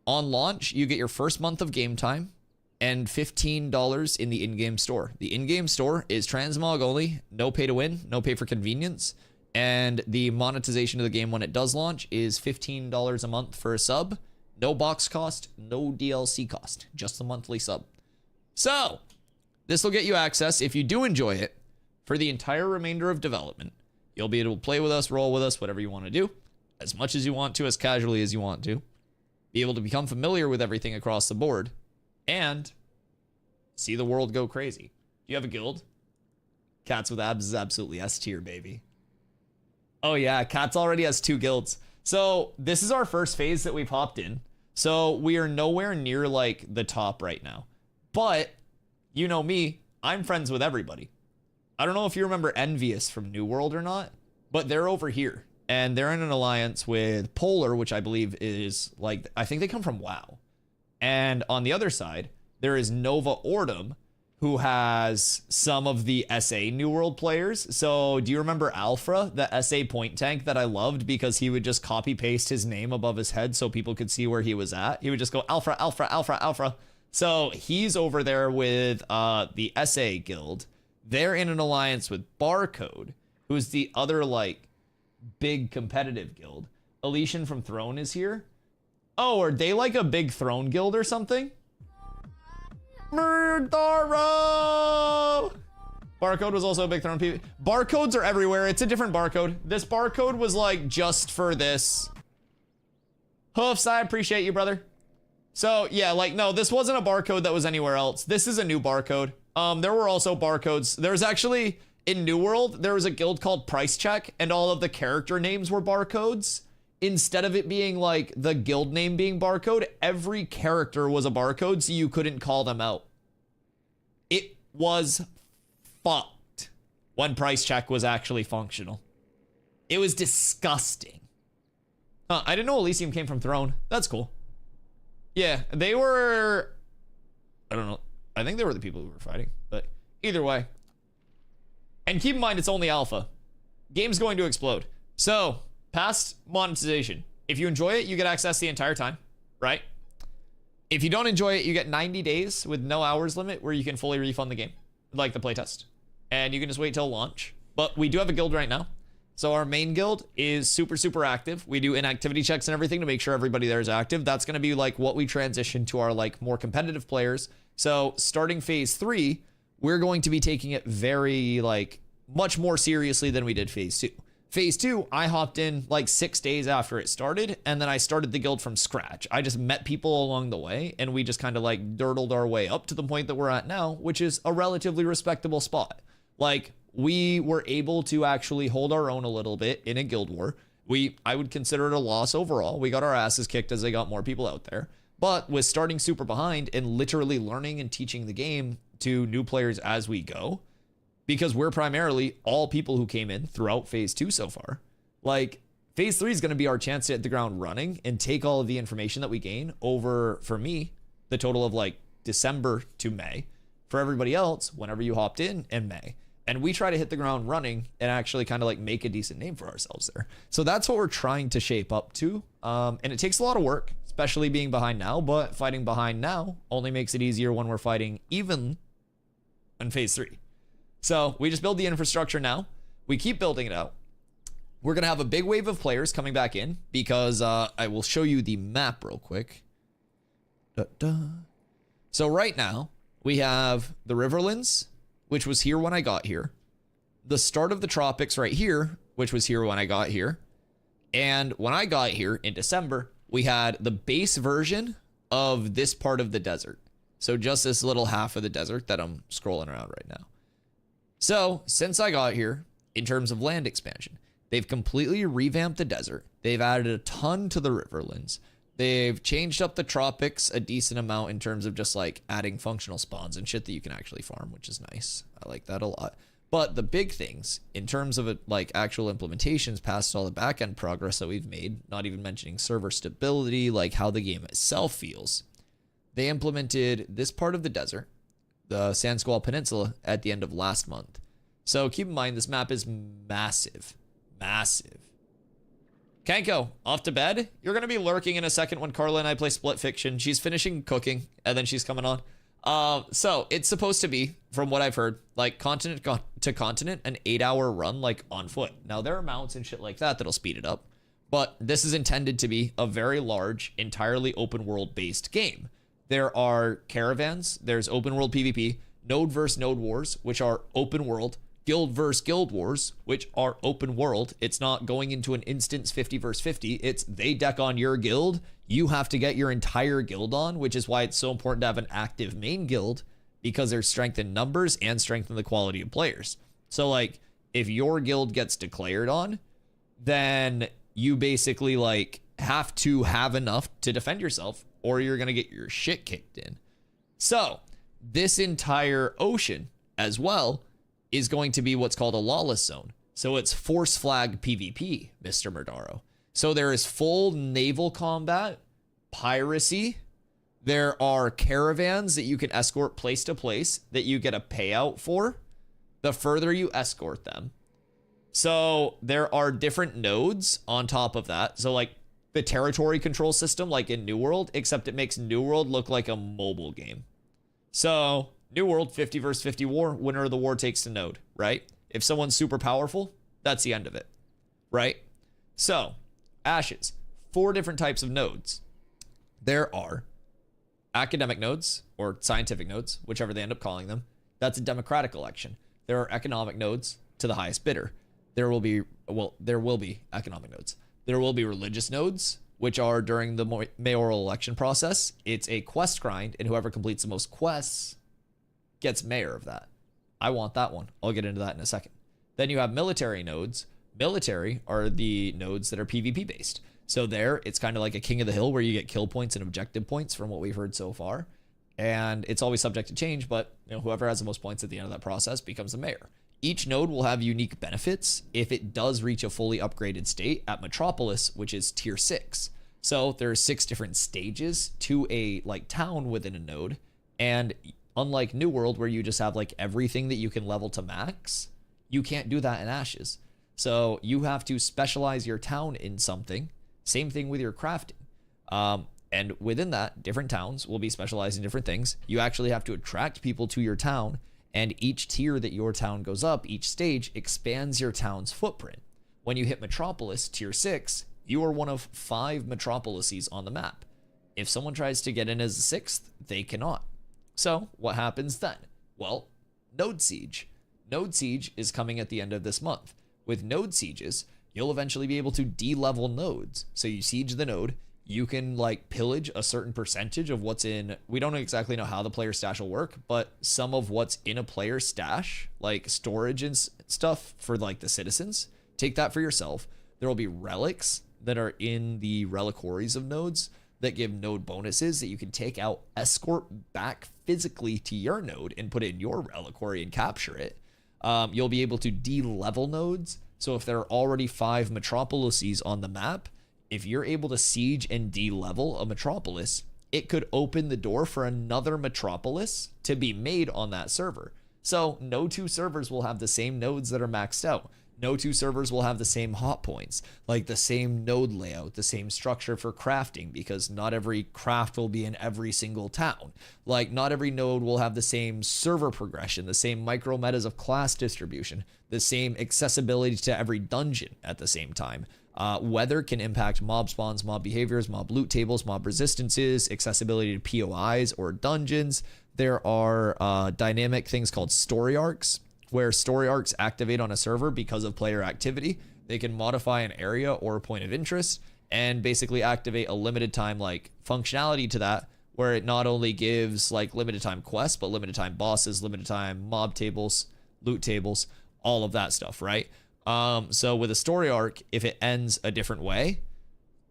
On launch, you get your first month of game time and $15 in the in-game store. The in-game store is transmog only, no pay to win, no pay for convenience, and the monetization of the game when it does launch is $15 a month for a sub, no box cost, no DLC cost, just the monthly sub. So, this will get you access, if you do enjoy it, for the entire remainder of development. You'll be able to play with us, roll with us, whatever you want to do, as much as you want to, as casually as you want to. Be able to become familiar with everything across the board, and see the world go crazy. Do you have a guild? Cats with Abs is absolutely S tier, baby. Oh yeah, Cats already has 2 guilds. So this is our first phase that we've hopped in. So we are nowhere near like the top right now. But you know me, I'm friends with everybody. I don't know if you remember Envious from New World or not, but they're over here. And they're in an alliance with Polar, which I believe is like, I think they come from WoW. And on the other side, there is Nova Ordum, who has some of the SA New World players. So do you remember Alpha, the SA point tank that I loved because he would just copy paste his name above his head so people could see where he was at? He would just go Alpha, Alpha, Alpha, Alpha. So he's over there with the SA guild. They're in an alliance with Barcode, who's the other like big competitive guild. Elysian from Throne is here. Oh, are they like a big Throne guild or something? Murdaro! Barcode was also a big Throne PvP. Barcodes are everywhere. It's a different barcode. This barcode was like just for this. Hoofs, I appreciate you, brother. So yeah, like no, this wasn't a barcode that was anywhere else. This is a new barcode. There were also barcodes. There's actually, in New World, there was a guild called Price Check, and all of the character names were barcodes. Instead of it being like the guild name being barcode, every character was a barcode, so you couldn't call them out. It was fucked when Price Check was actually functional. It was disgusting. I didn't know Elysium came from Throne. That's cool. Yeah, they were, I don't know. I think they were the people who were fighting, but either way. And keep in mind, it's only alpha. Game's going to explode. So, past monetization. If you enjoy it, you get access the entire time, right? If you don't enjoy it, you get 90 days with no hours limit where you can fully refund the game, like the playtest. And you can just wait till launch. But we do have a guild right now. So our main guild is super, super active. We do inactivity checks and everything to make sure everybody there is active. That's going to be like what we transition to our like more competitive players. So starting phase 3, we're going to be taking it very like much more seriously than we did phase 2. Phase 2, I hopped in like 6 days after it started, and then I started the guild from scratch. I just met people along the way, and we just kind of like dirtled our way up to the point that we're at now, which is a relatively respectable spot. Like, we were able to actually hold our own a little bit in a guild war, I would consider it a loss overall. We got our asses kicked as they got more people out there. But with starting super behind and literally learning and teaching the game to new players as we go, because we're primarily all people who came in throughout phase 2 so far. Like, phase 3 is going to be our chance to hit the ground running and take all of the information that we gain over, for me, the total of like December to May. For everybody else, whenever you hopped in May. And we try to hit the ground running and actually kind of like make a decent name for ourselves there. So that's what we're trying to shape up to. And it takes a lot of work, especially being behind now, but fighting behind now only makes it easier when we're fighting even in phase 3. So we just build the infrastructure now. We keep building it out. We're going to have a big wave of players coming back in because I will show you the map real quick. So right now we have the Riverlands, which was here when I got here. The start of the tropics right here, which was here when I got here. And when I got here in December, we had the base version of this part of the desert. So just this little half of the desert that I'm scrolling around right now. So since I got here, in terms of land expansion, they've completely revamped the desert. They've added a ton to the Riverlands. They've changed up the tropics a decent amount in terms of just like adding functional spawns and shit that you can actually farm, which is nice. I like that a lot. But the big things in terms of like actual implementations past all the backend progress that we've made, not even mentioning server stability, like how the game itself feels. They implemented this part of the desert, the Sand Squall Peninsula, at the end of last month. So keep in mind, this map is massive, massive. Kanko, off to bed. You're going to be lurking in a second when Carla and I play Split Fiction. She's finishing cooking, and then she's coming on. So it's supposed to be, from what I've heard, like continent to continent, an 8-hour run, like on foot. Now, there are mounts and shit like that that'll speed it up, but this is intended to be a very large, entirely open world-based game. There are caravans, there's open world PvP, node versus node wars, which are open world, guild versus guild wars, which are open world. It's not going into an instance 50 versus 50. It's they deck on your guild. You have to get your entire guild on, which is why it's so important to have an active main guild, because there's strength in numbers and strength in the quality of players. So like if your guild gets declared on, then you basically like have to have enough to defend yourself or you're going to get your shit kicked in. So this entire ocean as well is going to be what's called a lawless zone. So it's force flag PvP, Mr. Murdaro. So there is full naval combat, piracy. There are caravans that you can escort place to place that you get a payout for the further you escort them. So there are different nodes on top of that. So like the territory control system, like in New World, except it makes New World look like a mobile game. So New World, 50 versus 50 war, winner of the war takes the node, right? If someone's super powerful, that's the end of it, right? So, Ashes, 4 different types of nodes. There are academic nodes, or scientific nodes, whichever they end up calling them. That's a democratic election. There are economic nodes to the highest bidder. There will be economic nodes. There will be religious nodes, which are during the mayoral election process. It's a quest grind, and whoever completes the most quests gets mayor of that. I want that one. I'll get into that in a second. Then you have military nodes. Military are the nodes that are PvP based. So there, it's kind of like a King of the Hill where you get kill points and objective points from what we've heard so far. And it's always subject to change, but you know, whoever has the most points at the end of that process becomes the mayor. Each node will have unique benefits if it does reach a fully upgraded state at Metropolis, which is tier 6. So there are 6 different stages to a like town within a node. And unlike New World, where you just have like everything that you can level to max, you can't do that in Ashes. So you have to specialize your town in something. Same thing with your crafting. And within that, different towns will be specialized in different things. You actually have to attract people to your town, and each tier that your town goes up, each stage expands your town's footprint. When you hit Metropolis, tier 6, you are one of 5 metropolises on the map. If someone tries to get in as a 6th, they cannot. So what happens then? Well, Node Siege. Node Siege is coming at the end of this month. With node sieges, you'll eventually be able to de-level nodes. So you siege the node, you can like pillage a certain percentage of what's in, we don't exactly know how the player stash will work, but some of what's in a player stash, like storage and stuff for like the citizens, take that for yourself. there will be relics that are in the reliquaries of nodes that give node bonuses that you can take out, escort back physically to your node and put it in your reliquary and capture it. You'll be able to de-level nodes. So if there are already 5 metropolises on the map, if you're able to siege and de-level a metropolis, it could open the door for another metropolis to be made on that server. So no 2 servers will have the same nodes that are maxed out. No 2 servers will have the same hot points, like the same node layout, the same structure for crafting, because not every craft will be in every single town. Like not every node will have the same server progression, the same micro metas of class distribution, the same accessibility to every dungeon at the same time. Weather can impact mob spawns, mob behaviors, mob loot tables, mob resistances, accessibility to POIs or dungeons. There are dynamic things called story arcs, where story arcs activate on a server because of player activity. They can modify an area or a point of interest and basically activate a limited time like functionality to that, where it not only gives like limited time quests, but limited time bosses, limited time mob tables, loot tables, all of that stuff, right? So with a story arc, if it ends a different way,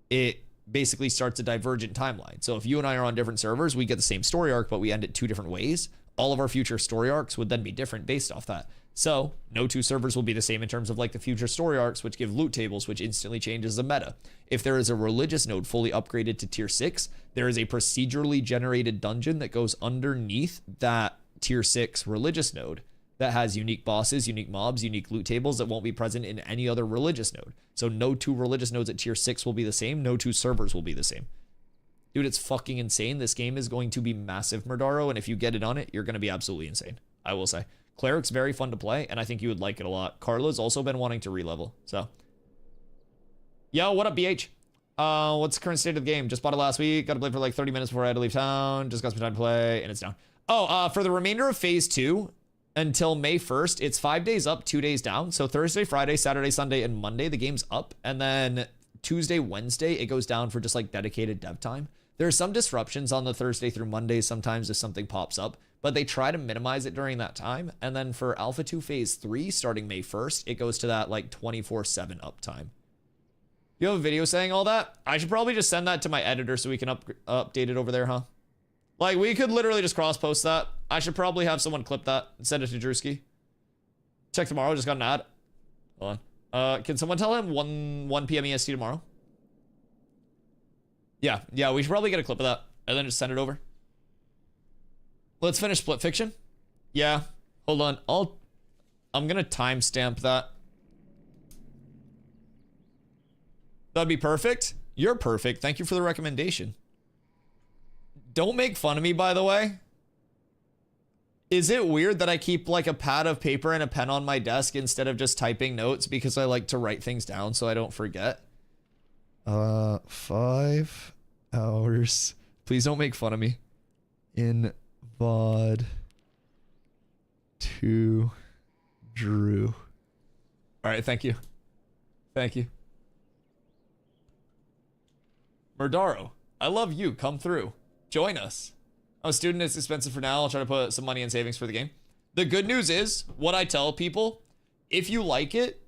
it basically starts a divergent timeline. So if you and I are on different servers, we get the same story arc, but we end it 2 different ways. All of our future story arcs would then be different based off that. So no 2 servers will be the same in terms of like the future story arcs, which give loot tables, which instantly changes the meta. If there is a religious node fully upgraded to tier 6, there is a procedurally generated dungeon that goes underneath that tier 6 religious node that has unique bosses, unique mobs, unique loot tables that won't be present in any other religious node. So no 2 religious nodes at tier 6 will be the same. No 2 servers will be the same. Dude, it's fucking insane. This game is going to be massive, Murdaro, and if you get it on it, you're going to be absolutely insane, I will say. Cleric's very fun to play, and I think you would like it a lot. Carla's also been wanting to re-level, so. Yo, what up, BH? What's the current state of the game? Just bought it last week. Got to play for like 30 minutes before I had to leave town. Just got some time to play, and it's down. Oh, for the remainder of Phase 2, until May 1st, it's 5 days up, 2 days down. So Thursday, Friday, Saturday, Sunday, and Monday, the game's up. And then Tuesday, Wednesday, it goes down for just like dedicated dev time. There are some disruptions on the Thursday through Monday sometimes if something pops up, but they try to minimize it during that time. And then for Alpha 2 Phase 3, starting May 1st, it goes to that like 24/7 uptime. You have a video saying all that? I should probably just send that to my editor so we can update it over there, huh? Like, we could literally just cross-post that. I should probably have someone clip that and send it to Drewski. Check tomorrow, just got an ad. Hold on. Can someone tell him 1 p.m. EST tomorrow? Yeah, we should probably get a clip of that and then just send it over. Let's finish Split Fiction. Yeah, hold on. I'm gonna timestamp that. That'd be perfect. You're perfect. Thank you for the recommendation. Don't make fun of me, by the way. Is it weird that I keep like a pad of paper and a pen on my desk instead of just typing notes because I like to write things down so I don't forget? 5 hours. Please don't make fun of me. In VOD to Drew. All right, thank you. Thank you. Murdaro, I love you. Come through. Join us. I'm a student. It's expensive for now. I'll try to put some money in savings for the game. The good news is, what I tell people, if you like it,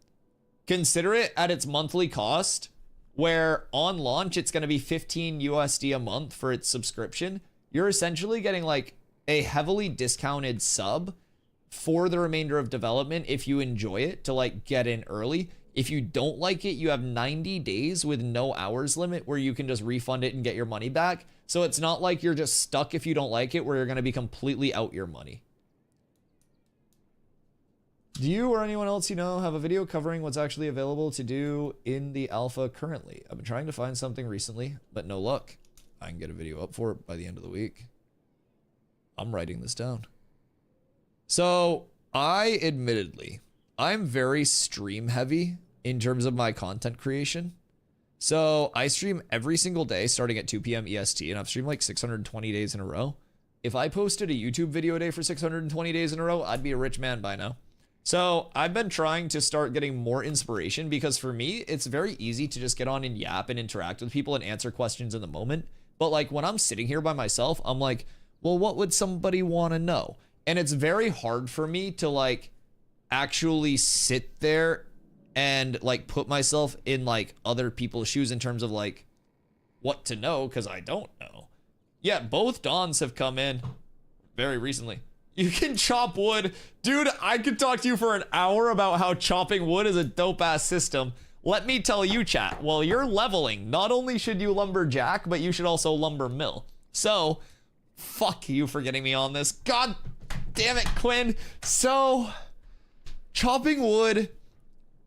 consider it at its monthly cost, where on launch, it's going to be 15 USD a month for its subscription. You're essentially getting like a heavily discounted sub for the remainder of development if you enjoy it, to like get in early. If you don't like it, you have 90 days with no hours limit where you can just refund it and get your money back. So it's not like you're just stuck if you don't like it, where you're going to be completely out your money. Do you or anyone else you know have a video covering what's actually available to do in the alpha currently? I've been trying to find something recently, but no luck. I can get a video up for it by the end of the week. I'm writing this down. So I'm very stream heavy in terms of my content creation. So I stream every single day starting at 2 p.m. EST, and I've streamed like 620 days in a row. If I posted a YouTube video a day for 620 days in a row, I'd be a rich man by now. So I've been trying to start getting more inspiration, because for me, it's very easy to just get on and yap and interact with people and answer questions in the moment. But like when I'm sitting here by myself, I'm like, well, what would somebody want to know? And it's very hard for me to like actually sit there and like put myself in like other people's shoes in terms of like what to know, because I don't know. Yeah, both dawns have come in very recently. You can chop wood. Dude, I could talk to you for an hour about how chopping wood is a dope-ass system. Let me tell you, chat, while you're leveling, not only should you lumberjack, but you should also lumber mill. So, fuck you for getting me on this. God damn it, Quinn. So, chopping wood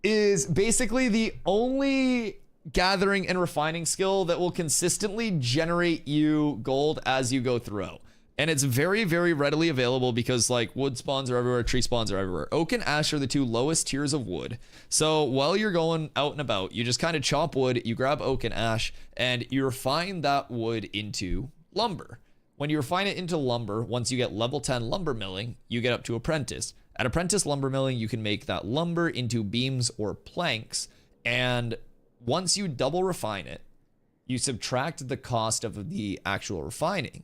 is basically the only gathering and refining skill that will consistently generate you gold as you go through. And it's very, very readily available because like wood spawns are everywhere, tree spawns are everywhere. Oak and ash are the two lowest tiers of wood. So while you're going out and about, you just kind of chop wood, you grab oak and ash, and you refine that wood into lumber. When you refine it into lumber, once you get level 10 lumber milling, you get up to apprentice. At apprentice lumber milling, you can make that lumber into beams or planks. And once you double refine it, you subtract the cost of the actual refining.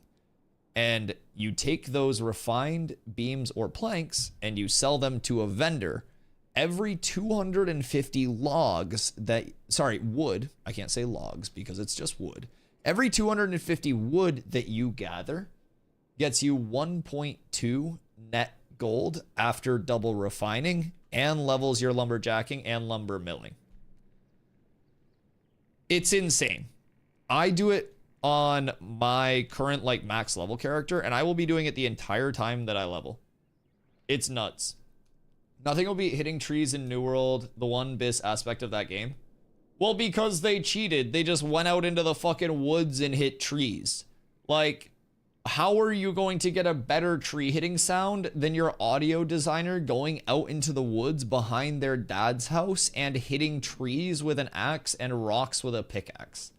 And you take those refined beams or planks and you sell them to a vendor. Every 250 logs that, sorry, wood, I can't say logs because it's just wood. Every 250 wood that you gather gets you 1.2 net gold after double refining and levels your lumberjacking and lumber milling. It's insane. I do it on my current like max level character, and I will be doing it the entire time that I level. It's nuts. Nothing will be hitting trees in New World, the one bis aspect of that game. Well, because they cheated. They just went out into the fucking woods and hit trees. Like, how are you going to get a better tree hitting sound than your audio designer going out into the woods behind their dad's house and hitting trees with an axe and rocks with a pickaxe?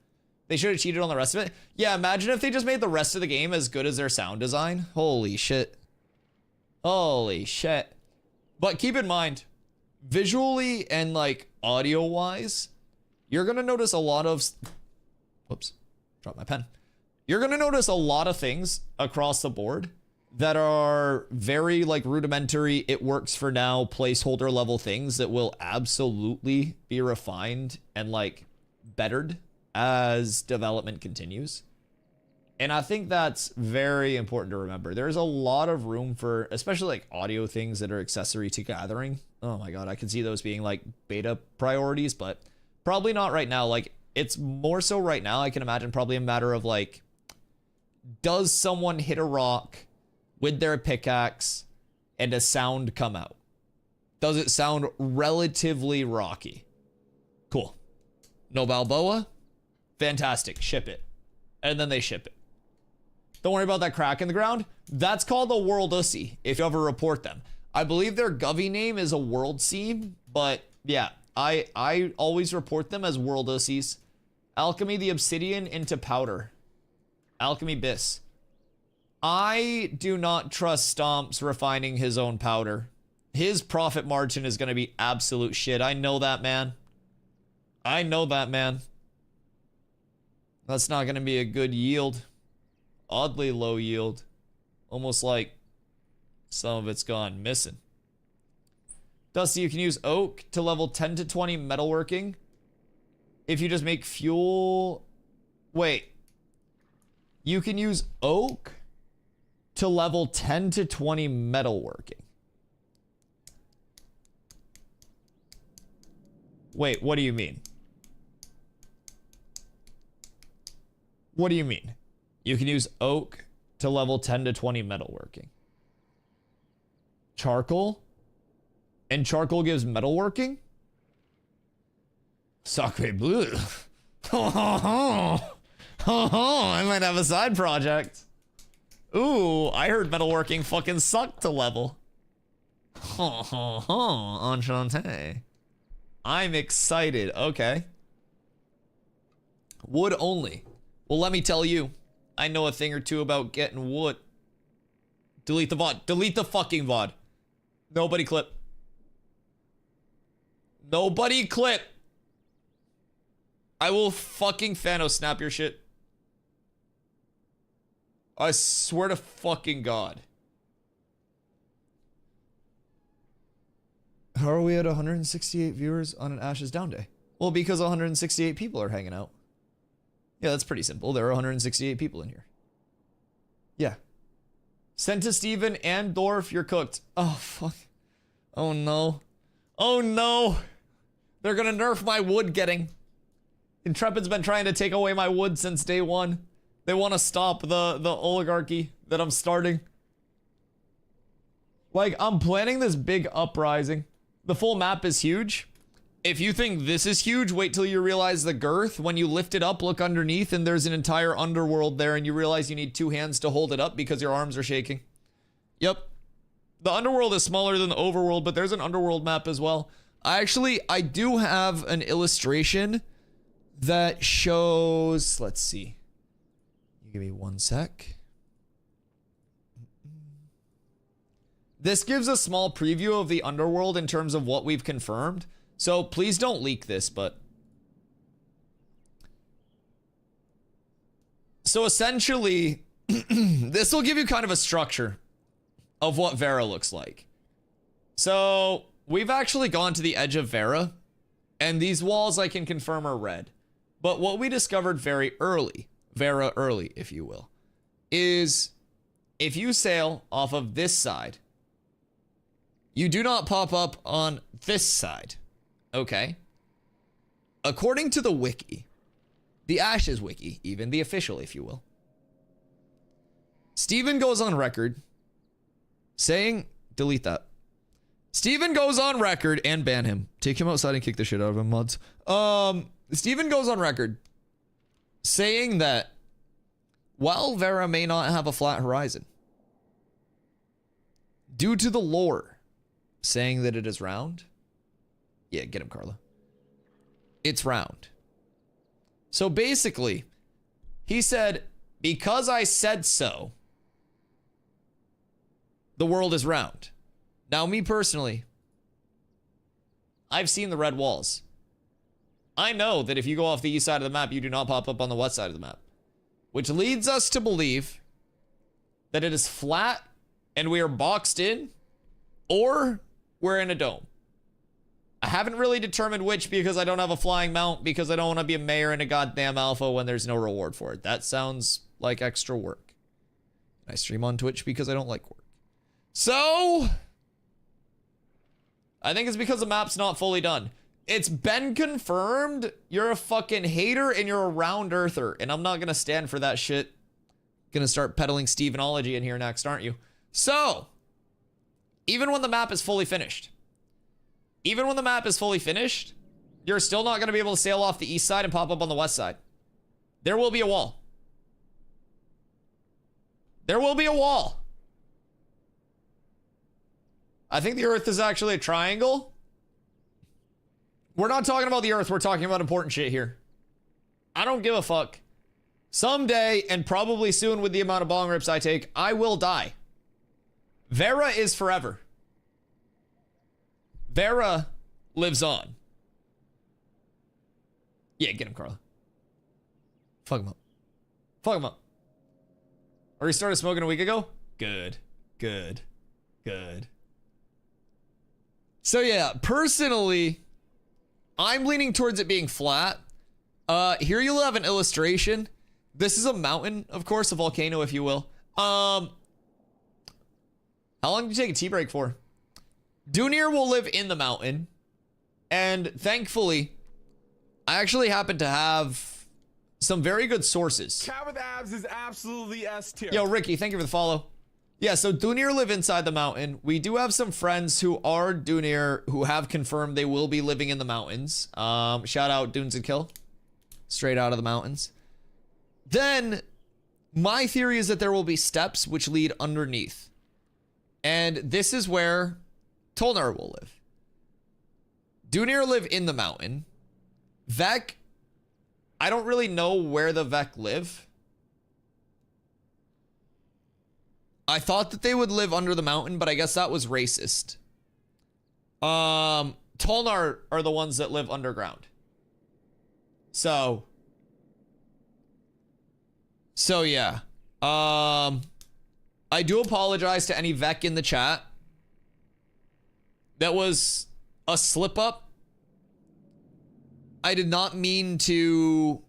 They should have cheated on the rest of it. Yeah, imagine if they just made the rest of the game as good as their sound design. Holy shit. Holy shit. But keep in mind, visually and like audio wise, you're going to notice a lot of, whoops, dropped my pen. You're going to notice a lot of things across the board that are very like rudimentary, it works for now, placeholder level things that will absolutely be refined and like bettered as development continues. And I think that's very important to remember. There's a lot of room for, especially like audio things that are accessory to gathering. Oh my God, I can see those being like beta priorities, but probably not right now. Like it's more so right now, I can imagine probably a matter of like, does someone hit a rock with their pickaxe and a sound come out? Does it sound relatively rocky? Cool. No Balboa? Fantastic. Ship it. And then they ship it. Don't worry about that crack in the ground. That's called a world ussy if you ever report them. I believe their Govy name is a world seam, but yeah, I always report them as world ussies. Alchemy the obsidian into powder. Alchemy bis. I do not trust Stomps refining his own powder. His profit margin is going to be absolute shit. I know that, man. I know that, man. That's not going to be a good yield. Oddly low yield. Almost like some of it's gone missing. Dusty, you can use oak to level 10 to 20 metalworking. If you just make fuel... Wait. You can use oak to level 10 to 20 metalworking. Wait, what do you mean? What do you mean? You can use oak to level 10 to 20 metalworking. Charcoal? And charcoal gives metalworking? Sacre bleu. I might have a side project. Ooh, I heard metalworking fucking sucked to level. Enchanté. I'm excited. Okay. Wood only. Well, let me tell you. I know a thing or two about getting wood. Delete the VOD. Delete the fucking VOD. Nobody clip. Nobody clip. I will fucking Thanos snap your shit. I swear to fucking God. How are we at 168 viewers on an Ashes Down day? Well, because 168 people are hanging out. Yeah, that's pretty simple. There are 168 people in here. Yeah. Send to Steven and Dorf, you're cooked. Oh, fuck. Oh, no. Oh, no. They're gonna nerf my wood getting. Intrepid's been trying to take away my wood since day one. They want to stop the oligarchy that I'm starting. Like, I'm planning this big uprising. The full map is huge. If you think this is huge, wait till you realize the girth. When you lift it up, look underneath, and there's an entire underworld there, and you realize you need 2 hands to hold it up because your arms are shaking. Yep. The underworld is smaller than the overworld, but there's an underworld map as well. I do have an illustration that shows... Let's see. Give me 1 sec. This gives a small preview of the underworld in terms of what we've confirmed. So please don't leak this, but... So essentially, this will give you kind of a structure of what Vera looks like. So we've actually gone to the edge of Vera, and these walls I can confirm are red. But what we discovered very early, Vera early, if you will, is if you sail off of this side, you do not pop up on this side. Okay. According to the wiki, the Ashes wiki, even the official, if you will, Steven goes on record saying, delete that. Steven goes on record and ban him. Take him outside and kick the shit out of him, mods. Steven goes on record saying that while Vera may not have a flat horizon, due to the lore saying that it is round, yeah, get him, Carla. It's round. So basically, he said, because I said so, the world is round. Now, me personally, I've seen the red walls. I know that if you go off the east side of the map, you do not pop up on the west side of the map, which leads us to believe that it is flat and we are boxed in, or we're in a dome. I haven't really determined which because I don't have a flying mount because I don't want to be a mayor in a goddamn alpha when there's no reward for it. That sounds like extra work. I stream on Twitch because I don't like work. So, I think it's because the map's not fully done. It's been confirmed. You're a fucking hater and you're a round earther. And I'm not going to stand for that shit. Gonna start peddling Stevenology in here next, aren't you? So, even when the map is fully finished, you're still not going to be able to sail off the east side and pop up on the west side. There will be a wall. There will be a wall. I think the Earth is actually a triangle. We're not talking about the Earth. We're talking about important shit here. I don't give a fuck. Someday, and probably soon with the amount of bong rips I take, I will die. Vera is forever. Vera lives on. Yeah, get him, Carla. Fuck him up. Fuck him up. Or he started smoking a week ago? Good. Good. Good. So yeah, personally, I'm leaning towards it being flat. Here you'll have an illustration. This is a mountain, of course, a volcano, if you will. How long do you take a tea break for? Dunir will live in the mountain. And thankfully, I actually happen to have some very good sources. Cat with abs is absolutely S tier. Yo, Ricky, thank you for the follow. Yeah, so Dunir live inside the mountain. We do have some friends who are Dunir who have confirmed they will be living in the mountains. Shout out Dunes and Kill. Straight out of the mountains. Then, my theory is that there will be steps which lead underneath. And this is where Tolnar will live. Dunir live in the mountain. Vec, I don't really know where the Vec live. I thought that they would live under the mountain, but I guess that was racist. Tolnar are the ones that live underground. So yeah. I do apologize to any Vec in the chat that was a slip up. I did not mean to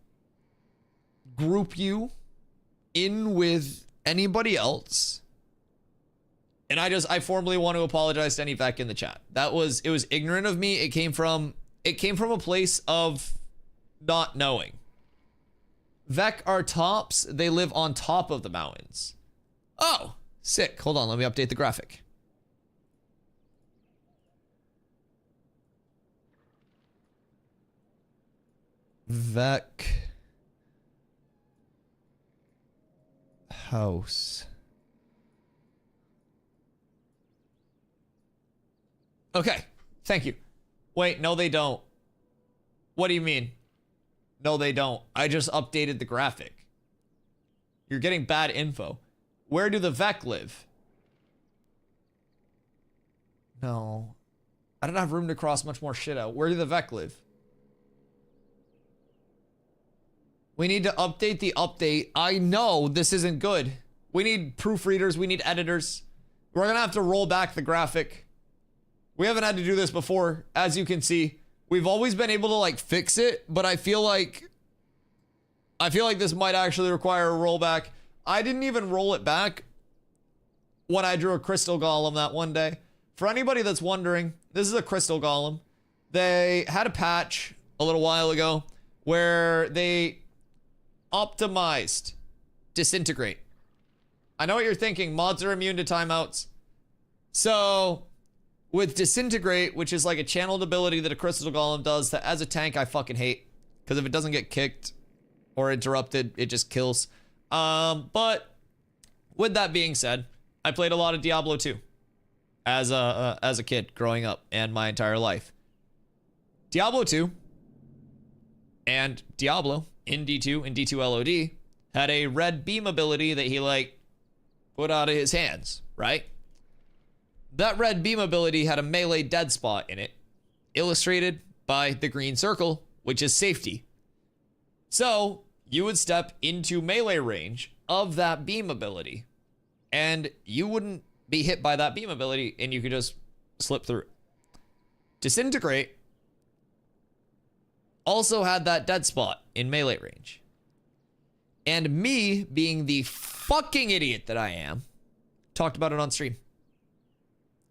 group you in with anybody else. And I formally want to apologize to any Vec in the chat. It was ignorant of me. It came from a place of not knowing. Vec are tops. They live on top of the mountains. Oh, sick. Hold on, let me update the graphic. Vec house. Okay, thank you. Wait, no they don't. What do you mean? No they don't. I just updated the graphic. You're getting bad info. Where do the Vec live? No. I don't have room to cross much more shit out. Where do the Vec live? We need to update the update. I know this isn't good. We need proofreaders. We need editors. We're going to have to roll back the graphic. We haven't had to do this before, as you can see. We've always been able to like fix it, but I feel like this might actually require a rollback. I didn't even roll it back when I drew a crystal golem that one day. For anybody that's wondering, this is a crystal golem. They had a patch a little while ago where they optimized disintegrate. I know what you're thinking. Mods are immune to timeouts. So with disintegrate, which is like a channeled ability that a crystal golem does that as a tank I fucking hate, because if it doesn't get kicked or interrupted, it just kills. But with that being said, I played a lot of Diablo 2 as a kid growing up and my entire life. Diablo 2 and Diablo in D2 and D2 LOD had a red beam ability that he like put out of his hands, right? That red beam ability had a melee dead spot in it, illustrated by the green circle, which is safety. So you would step into melee range of that beam ability, and you wouldn't be hit by that beam ability, and you could just slip through. Disintegrate also had that dead spot in melee range. And me, being the fucking idiot that I am, talked about it on stream.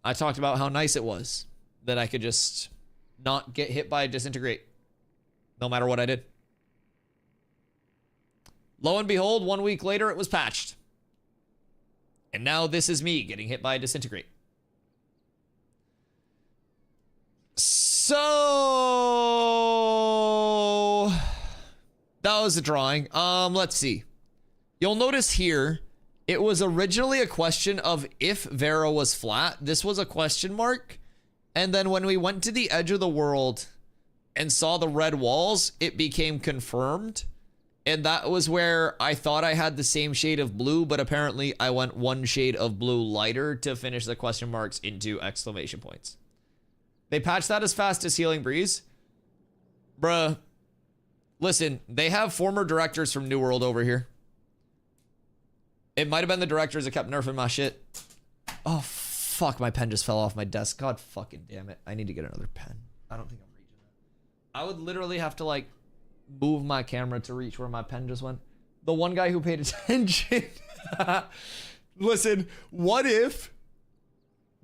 I talked about how nice it was that I could just not get hit by a disintegrate no matter what I did. Lo and behold, 1 week later, it was patched. And now this is me getting hit by a disintegrate. So that was a drawing. Let's see. You'll notice here, it was originally a question of if Vera was flat. This was a question mark. And then when we went to the edge of the world and saw the red walls, it became confirmed. And that was where I thought I had the same shade of blue, but apparently I went one shade of blue lighter to finish the question marks into exclamation points. They patched that as fast as Healing Breeze. Bruh. Listen, they have former directors from New World over here. It might have been the directors that kept nerfing my shit. Oh, fuck. My pen just fell off my desk. God fucking damn it. I need to get another pen. I don't think I'm reaching it. I would literally have to, like, move my camera to reach where my pen just went. The one guy who paid attention. Listen, what if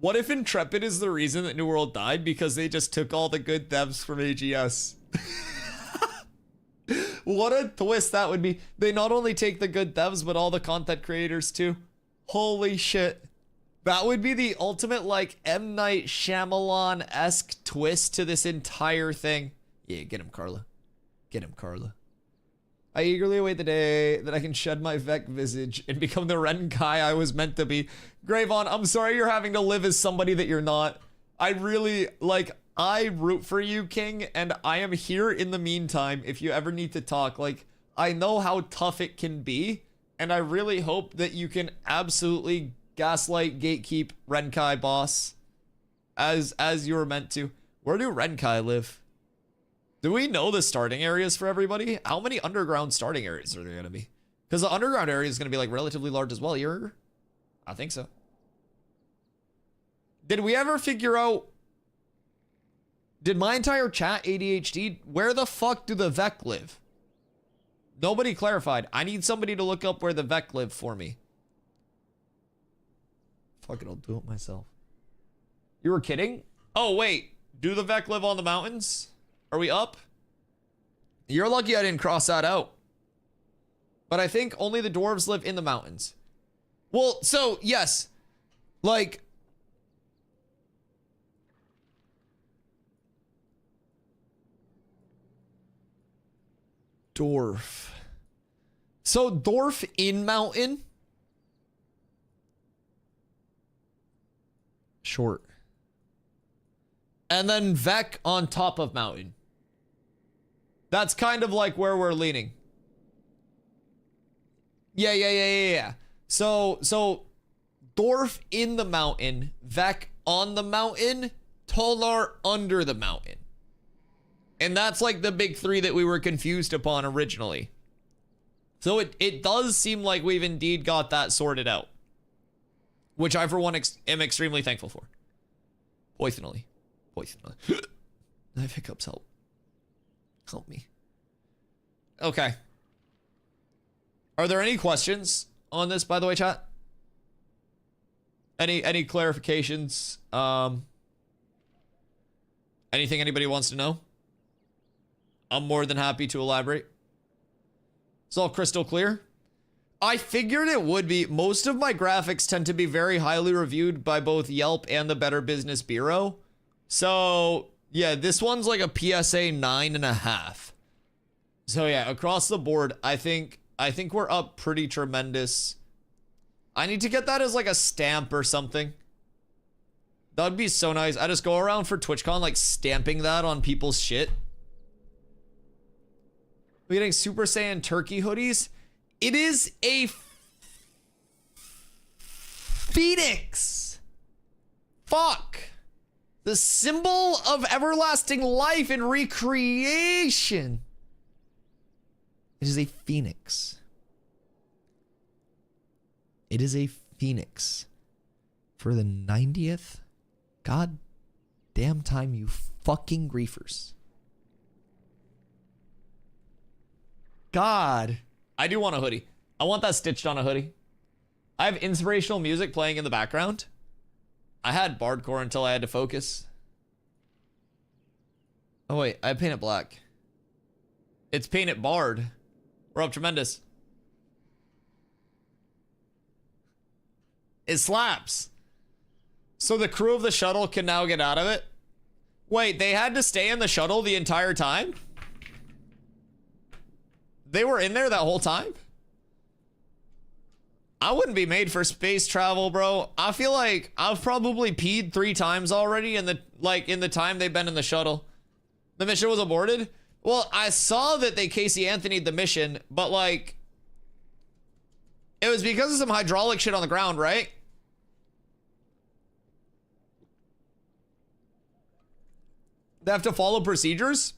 Intrepid is the reason that New World died because they just took all the good devs from AGS? What a twist that would be. They not only take the good devs, but all the content creators too. Holy shit. That would be the ultimate, like, M. Night Shyamalan-esque twist to this entire thing. Yeah, get him, Carla. Get him, Carla. I eagerly await the day that I can shed my Vec visage and become the Renkai I was meant to be. Gravon, I'm sorry you're having to live as somebody that you're not. I really, like, I root for you, King, and I am here in the meantime if you ever need to talk. Like, I know how tough it can be, and I really hope that you can absolutely gaslight, gatekeep Renkai, boss, as you were meant to. Where do Renkai live? Do we know the starting areas for everybody? How many underground starting areas are there going to be? Because the underground area is going to be, like, relatively large as well. I think so. Did we ever figure out Did my entire chat ADHD? Where the fuck do the Vec live? Nobody clarified. I need somebody to look up where the Vec live for me. Fuck it, I'll do it myself. You were kidding? Oh, wait. Do the Vec live on the mountains? Are we up? You're lucky I didn't cross that out. But I think only the dwarves live in the mountains. Well, so, yes. Like... Dwarf. So, dwarf in mountain? Short. And then Vec on top of mountain. That's kind of like where we're leaning. Yeah. So Dwarf in the mountain, Vec on the mountain, Tolar under the mountain. And that's like the big three that we were confused upon originally. So it does seem like we've indeed got that sorted out. Which I, for one, am extremely thankful for. Poisonally. Knife hiccups help. Help me. Okay. Are there any questions on this, by the way, chat? Any clarifications? Anything anybody wants to know? I'm more than happy to elaborate. It's all crystal clear. I figured it would be. Most of my graphics tend to be very highly reviewed by both Yelp and the Better Business Bureau. So, yeah, this one's like a PSA 9.5. So, yeah, across the board, I think we're up pretty tremendous. I need to get that as like a stamp or something. That'd be so nice. I just go around for TwitchCon like stamping that on people's shit. We're getting Super Saiyan turkey hoodies. It is a phoenix. Fuck. The symbol of everlasting life and recreation. It is a phoenix. It is a phoenix. For the 90th god damn time, you fucking griefers. God. I do want a hoodie. I want that stitched on a hoodie. I have inspirational music playing in the background. I had bardcore until I had to focus. Oh wait, I paint it black. It's painted bard. We're up tremendous. It slaps. So the crew of the shuttle can now get out of it? Wait, they had to stay in the shuttle the entire time? They were in there that whole time? I wouldn't be made for space travel, bro. I feel like I've probably peed 3 times already in the time they've been in the shuttle. The mission was aborted? Well, I saw that they Casey Anthony'd the mission, but like it was because of some hydraulic shit on the ground, right? They have to follow procedures?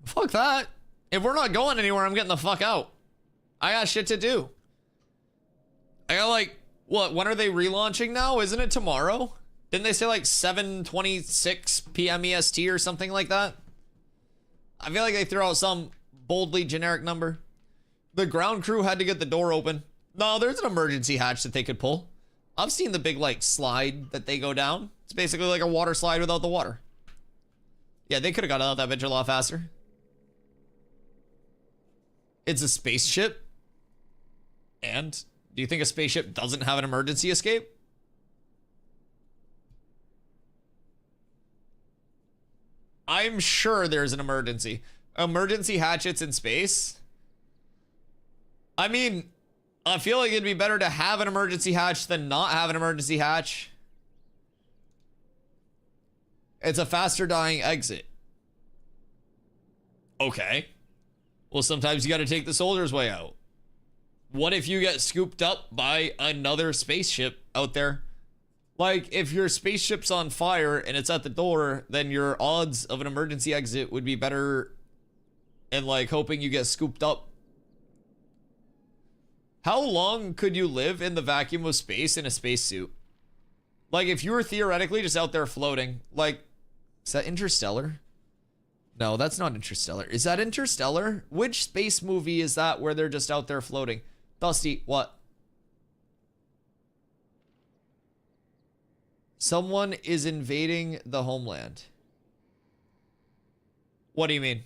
Fuck that. If we're not going anywhere, I'm getting the fuck out. I got shit to do. I got like, what, when are they relaunching now? Isn't it tomorrow? Didn't they say like 7:26 p.m. EST or something like that? I feel like they threw out some boldly generic number. The ground crew had to get the door open. No, there's an emergency hatch that they could pull. I've seen the big like slide that they go down. It's basically like a water slide without the water. Yeah, they could have got out that bitch a lot faster. It's a spaceship. And do you think a spaceship doesn't have an emergency escape? I'm sure there's an emergency. Emergency hatchets in space? I mean, I feel like it'd be better to have an emergency hatch than not have an emergency hatch. It's a faster dying exit. Okay. Well, sometimes you got to take the soldier's way out. What if you get scooped up by another spaceship out there? Like, if your spaceship's on fire and it's at the door, then your odds of an emergency exit would be better and, like, hoping you get scooped up. How long could you live in the vacuum of space in a spacesuit? Like, if you were theoretically just out there floating, like, Is that Interstellar? No, that's not Interstellar. Is that Interstellar? Which space movie is that where they're just out there floating? Dusty, what? Someone is invading the homeland. What do you mean?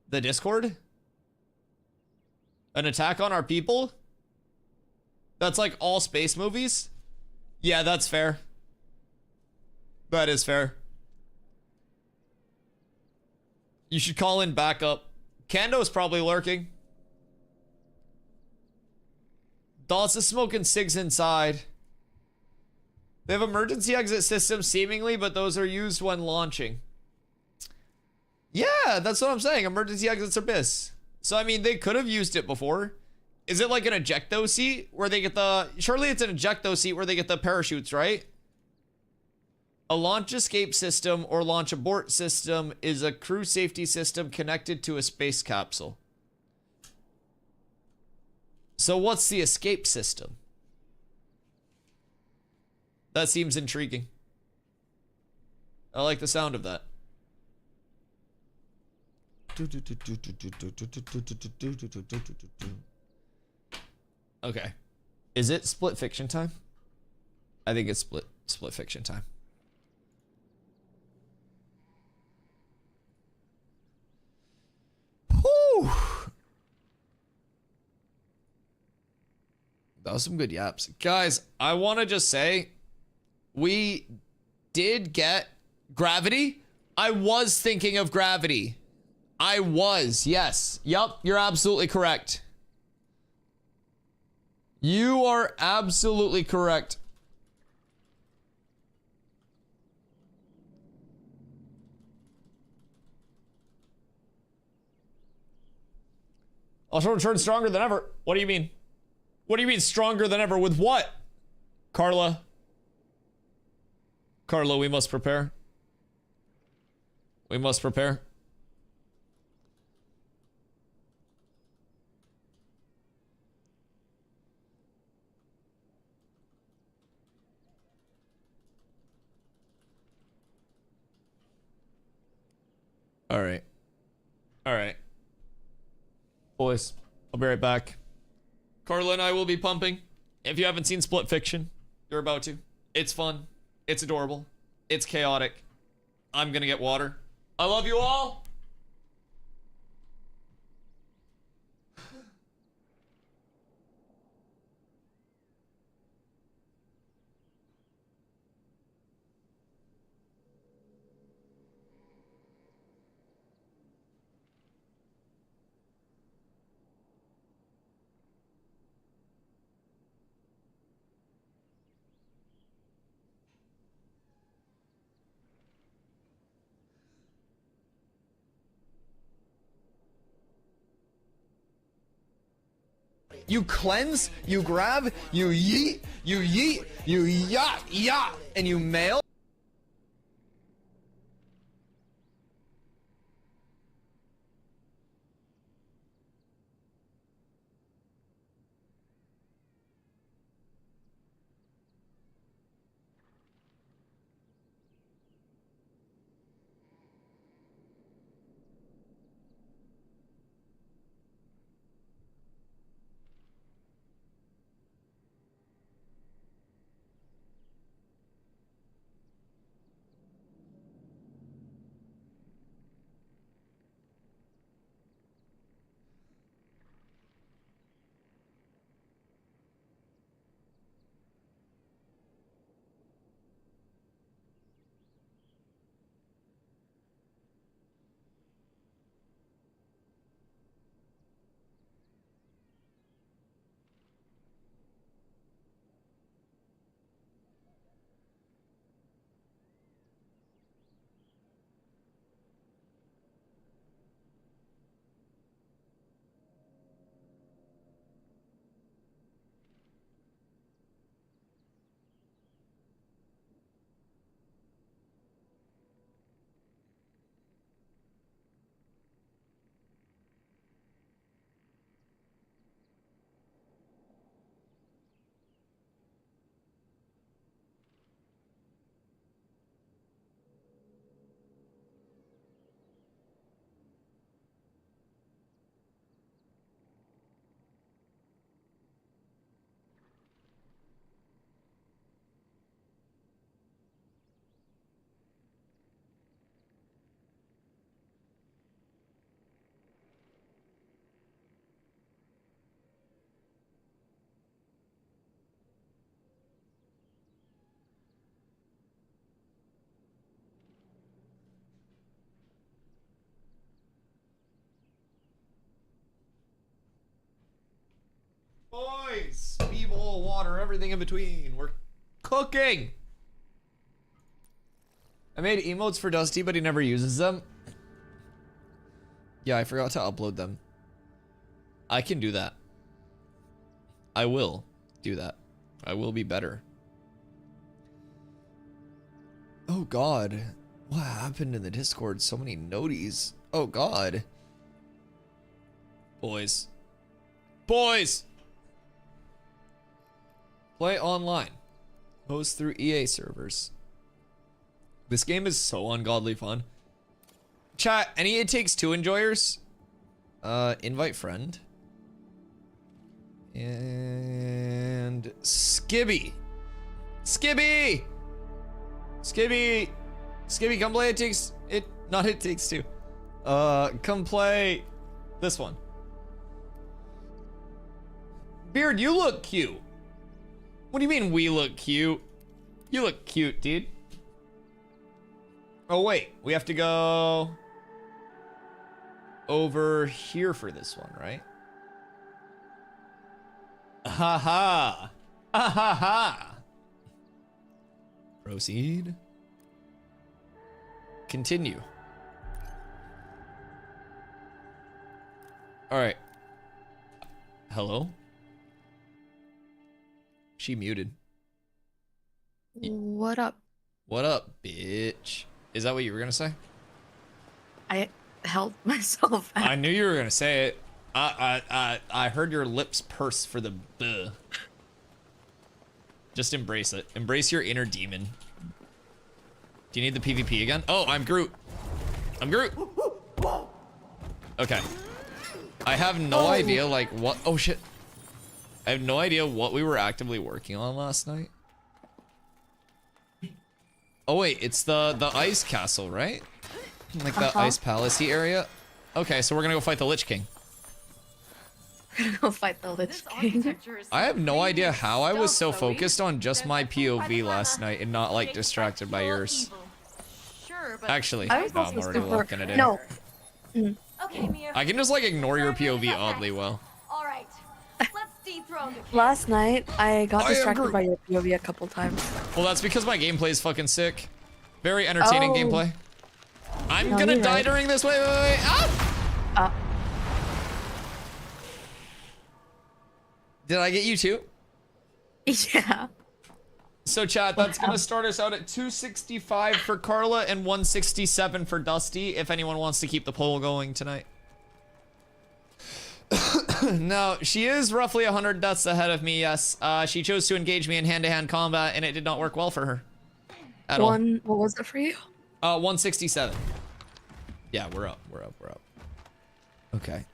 The Discord? An attack on our people? That's like all space movies? Yeah, that's fair. That is fair. You should call in backup. Kando's probably lurking. Dots is smoking cigs inside. They have emergency exit systems seemingly, but those are used when launching. Yeah, that's what I'm saying. Emergency exits are BIS. So, I mean, they could have used it before. Is it like an ejecto seat where they get the... Surely it's an ejecto seat where they get the parachutes, right? A launch escape system or launch abort system is a crew safety system connected to a space capsule. So what's the escape system? That seems intriguing. I like the sound of that. Okay. Is it split fiction time? I think it's split fiction time. Whew. That was some good yaps. Guys, I want to just say, we did get Gravity. I was thinking of Gravity. I was, yes. Yup, you're absolutely correct. You are absolutely correct. Also return stronger than ever. What do you mean? What do you mean stronger than ever? With what? Carla. Carla, we must prepare. We must prepare. All right. All right. Boys, I'll be right back. Carla and I will be pumping. If you haven't seen Split Fiction, you're about to. It's fun. It's adorable. It's chaotic. I'm gonna get water. I love you all. You cleanse, you grab, you yeet, you yacht, and you mail. Boys, people, water, everything in between. We're cooking. I made emotes for Dusty, but he never uses them. Yeah, I forgot to upload them. I can do that. I will do that. I will be better. Oh God. What happened in the Discord? So many noties. Oh God. Boys. Boys! Play online. Host through EA servers. This game is so ungodly fun. Chat, any It Takes Two enjoyers? Invite friend. And Skibby. Skibby! Skibby! Skibby, come play It Takes... Not It Takes Two. Come play this one. Beard, you look cute. What do you mean we look cute? You look cute, dude. Oh wait, we have to go over here for this one, right? Ha ha. Ha ha ha. Proceed. Continue. All right. Hello? She muted. What up? What up, bitch? Is that what you were gonna say? I held myself back. I knew you were gonna say it. I heard your lips purse for the buh. Just embrace it. Embrace your inner demon. Do you need the PvP again? Oh, I'm Groot. I'm Groot. Okay. I have no idea, like, what... Oh, shit. I have no idea what we were actively working on last night. Oh, wait. It's the ice castle, right? Like the ice palace-y area? Okay, so we're gonna go fight the Lich King. I'm gonna go fight the Lich King. I have no idea how I was so focused on just my POV last night and not, like, distracted by yours. Actually, no, I was I'm also already super... looking at it. No. Okay, Mia. I can just, like, ignore your POV oddly well. All right. Let's dethrone the king. Last night, I got I am distracted Groot. by your POV a couple times. Well, that's because my gameplay is fucking sick. Very entertaining Oh. gameplay. I'm No, gonna you're die right. during this. Wait, wait, wait. Ah! Did I get you too? Yeah. So chat, that's gonna start us out at 265 for Carla and 167 for Dusty, if anyone wants to keep the poll going tonight. Now, she is roughly 100 deaths ahead of me, yes. She chose to engage me in hand-to-hand combat, and it did not work well for her. At all. What was it for you? 167. Yeah, we're up. Okay.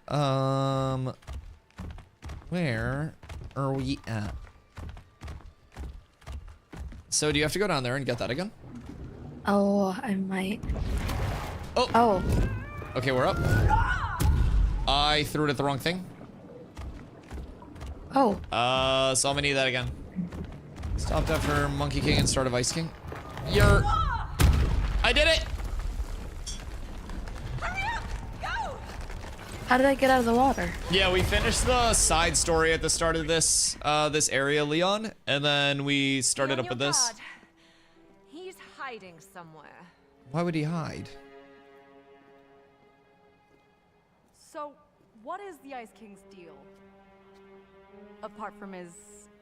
Where are we at? So do you have to go down there and get that again? Oh, I might. Oh. Oh. Okay, we're up. I threw it at the wrong thing. Oh. So I'm gonna need that again. Stopped after Monkey King and started Ice King. You're... I did it! Hurry up! Go! How did I get out of the water? Yeah, we finished the side story at the start of this this area, Leon, and then we started up with this. He's hiding somewhere. Why would he hide? So, what is the Ice King's deal? Apart from his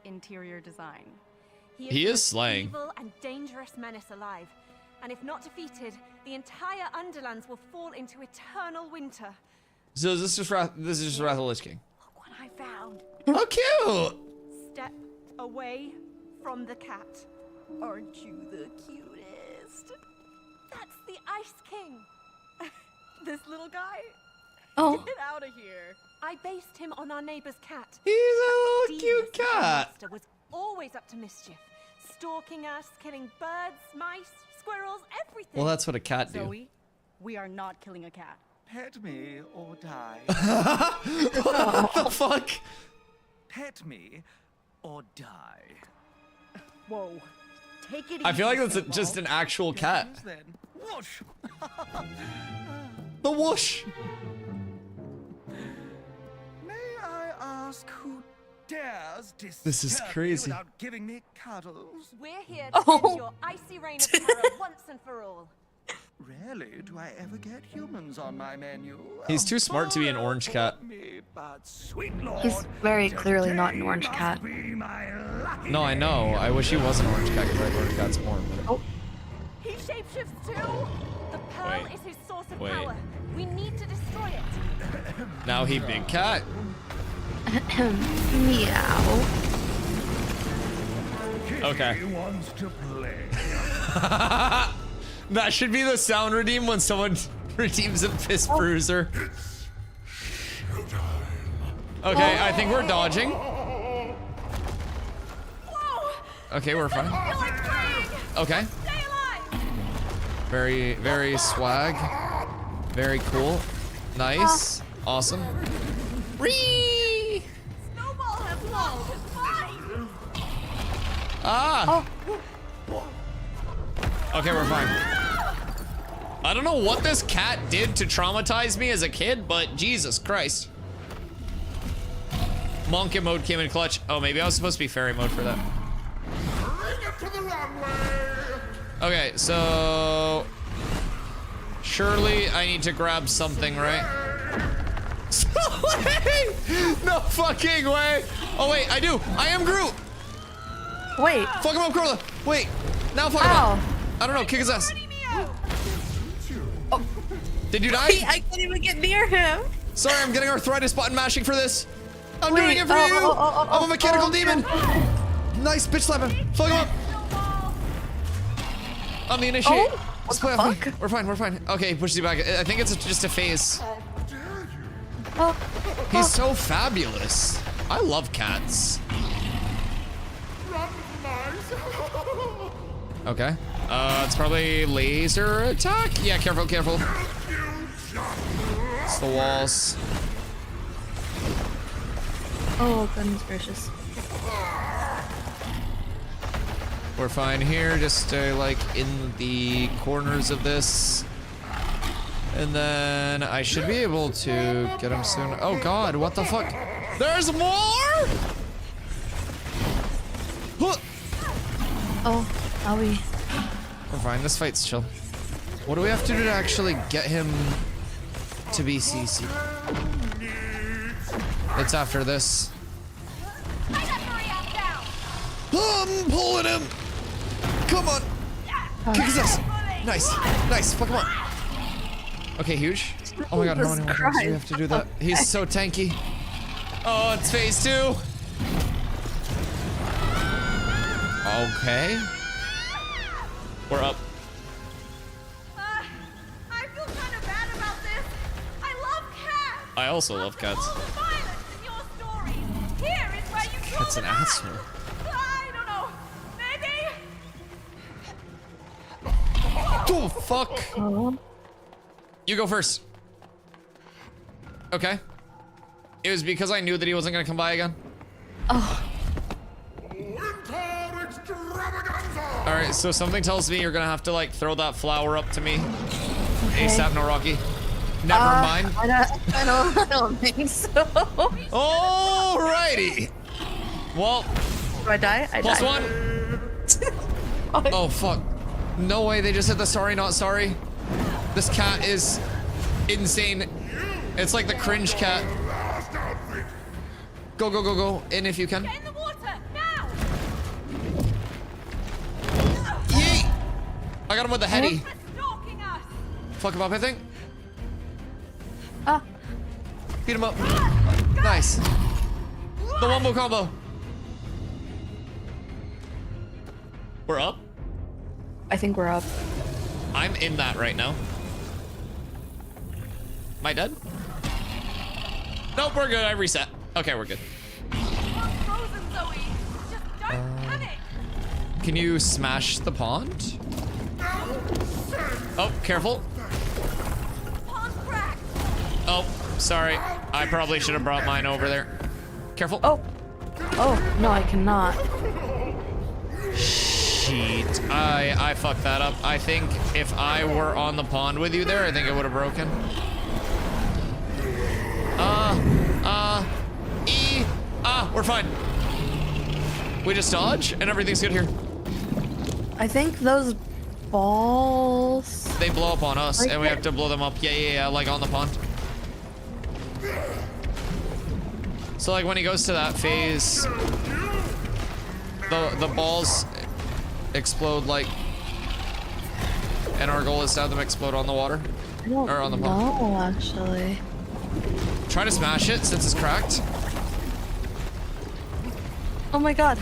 interior design. He the is most slaying. evil and dangerous menace alive. And if not defeated, the entire Underlands will fall into eternal winter. So is this just Wrath of the Lich King? Look what I found. Oh, cute! Step away from the cat. Aren't you the cutest? That's the Ice King. This little guy. Oh. Get out of here. I based him on our neighbor's cat. He's a little Devious cute little cat. monster was always up to mischief. Stalking us, killing birds, mice, squirrels, everything. Well, that's what a cat do. Zoe, we are not killing a cat. Pet me or die. What the fuck? Pet me or die. Whoa. Take it I feel like easy, that's just Snowball. an actual cat. Yes, then. Whoosh! The whoosh. May I ask who dares This is disturb me crazy. without giving me cuddles? We're here to end your icy reign of terror once and for all. Rarely do I ever get humans on my menu. He's too smart to be an orange cat. Me, but sweet Lord, He's very clearly not an orange today cat. must be my lucky No, I know. I wish he was an orange cat because I like orange cats more. But... Oh, He shapeshifts too. The pearl Wait. is his source of Wait. power. We need to destroy it. Now he big cat. meow. Okay. He wants to play. That should be the sound redeem when someone redeems a piss bruiser. Okay, I think we're dodging. Okay, we're fine. I feel like playing. Okay. Stay alive. Very, very swag. Very cool. Nice. Awesome. Whee! Snowball has won. Fine. Ah! Okay, we're fine. I don't know what this cat did to traumatize me as a kid, but Jesus Christ. Monkey mode came in clutch. Oh, maybe I was supposed to be fairy mode for that. Okay, so surely I need to grab something, right? No fucking way! Oh wait, I do. I am Groot. Wait. Fuck him up, Corla. Wait, now fuck him Ow. up. I don't know, kick his ass. Oh. Did you die? I can't even get near him. Sorry, I'm getting arthritis button mashing for this. I'm Wait, doing it for oh, you. oh, oh, oh, I'm a mechanical oh, demon. Nice, bitch slap him. Fuck him up. I'm the initiate. Oh, what Split the off me. fuck? We're fine, we're fine. Okay, he pushes you back. I think it's just a phase. Oh, He's so fabulous. I love cats. Okay. It's probably laser attack. Yeah, careful, careful. It's the walls. oh, goodness gracious. We're fine here, just like in the corners of this. And then I should be able to get him soon. Oh God, what the fuck? There's more? Huh. Oh, owie. We're fine, this fight's chill. What do we have to do to actually get him to be CC? It's after this. I'm pulling him! Come on! Kick his ass! Nice, nice, fuck him up. Okay, huge. Oh my God, how many more times do we have to do that? He's so tanky. Oh, it's phase 2. Okay. We're up. I feel kind of bad about this. I love cats. I also love cats. All the violence in your stories. Here is where you draw That's an the line. asshole. I don't know. Maybe. Oh, fuck. Oh. You go first. Okay. It was because I knew that he wasn't gonna come by again. Oh. Alright, so something tells me you're gonna have to like throw that flower up to me. Okay. ASAP, no Rocky. Never mind. I don't think so. Alrighty. Well, Do I die? I plus die. 1. Oh fuck. No way, they just hit the sorry not sorry. This cat is insane. It's like the cringe cat. Go, go, go, go. In if you can. Get in the water now. Yeet! I got him with the heady. They're stalking us. Fuck him up, I think. Ah. Beat him up. Nice. The wombo combo. We're up. I think we're up. I'm in that right now. Am I dead? Nope, we're good. I reset. Okay, we're good. You're frozen, Zoe. Just don't panic. Can you smash the pond? Oh, careful. Pond's cracked. Oh, sorry. I probably should have brought mine over there. Careful. Oh. Oh, no, I cannot. Shit. I fucked that up. I think if I were on the pond with you there, I think it would have broken. Ah, we're fine. We just dodge and everything's good here. I think those balls. They blow up on us Right and we there. have to blow them up. Yeah, like on the pond. So like when he goes to that phase, the balls explode like, and our goal is to have them explode on the water. I don't Or on the pond. know, actually. Try to smash it since it's cracked. Oh my god.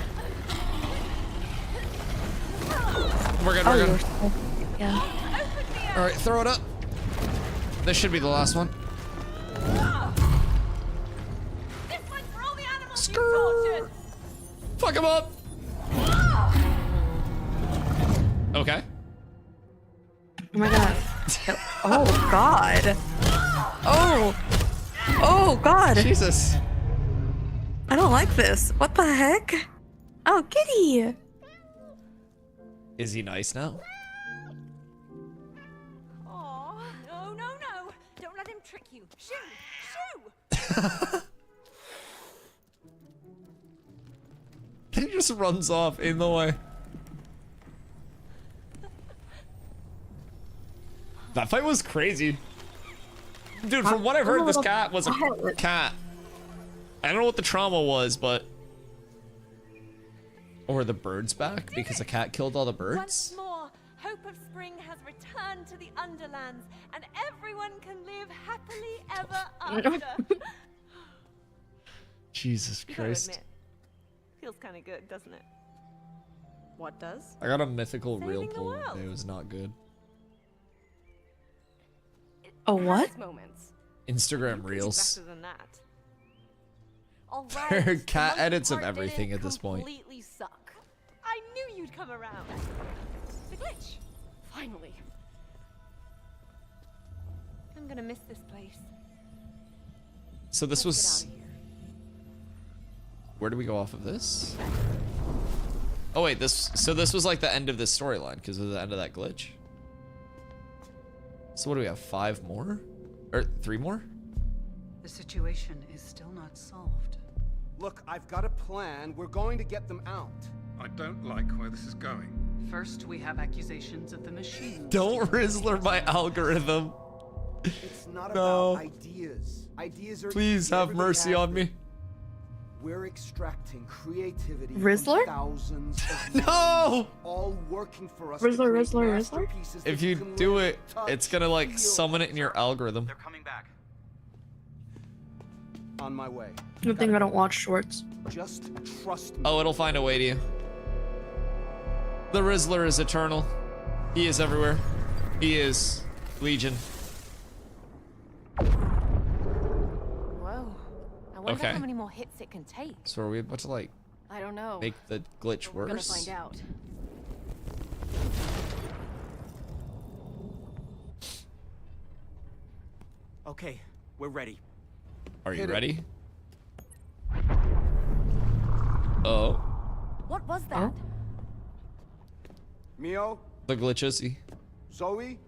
We're good, Oh, we're you good. were so... Yeah. All right, throw it up. This should be the last one. This one's for all the animals Skrrr. you tortured. Fuck him up. Okay. Oh my god. Oh god. Oh. Oh god. Jesus. I don't like this. What the heck? Oh, kitty. Is he nice now? Oh, no. Don't let him trick you. Shoo! He just runs off in the way. That fight was crazy. Dude, from what I've heard, this cat was a cat. I don't know what the trauma was, but... Or were the birds back? Because the cat killed all the birds? Once more, hope of spring has returned to the Underlands, and everyone can live happily ever after. Jesus You gotta Christ. admit, feels kind of good, doesn't it? What does? I got a mythical Saving reel the pull. world. It was not good. A what? Has moments. Instagram You reels. better than that. Her Alright, cat the monkey edits of part everything didn't at this point. completely suck. I knew you'd come around. The glitch. Finally. I'm gonna miss this place. So this Let's was... get out of here. Where do we go off of this? Oh wait, so this was like the end of this storyline because it was the end of that glitch. So what do we have? 5 more? Or 3 more? The situation is still not solved. Look, I've got a plan. We're going to get them out. I don't like where this is going. First, we have accusations of the machine. Don't Rizzler my algorithm. It's not No. about ideas. Ideas are Please easy. have Everybody mercy has on them. me. We're extracting creativity Rizzler? from thousands of No! minds, all working for us. Rizzler, to create Rizzler, Rizzler? masterpieces that If you can do live, it, touch, it's gonna like feel. summon it in your algorithm. They're coming back. On my way. Good thing I don't watch shorts. Just trust me. Oh, it'll find a way to you. The Rizzler is eternal. He is everywhere. He is Legion. Whoa. I wonder Okay. how many more hits it can take. So are we about to like I don't know. make the glitch We're gonna worse? find out. Okay, we're ready. Are you Hit it. ready? Oh, What was that? Mio, the glitches. Zoe,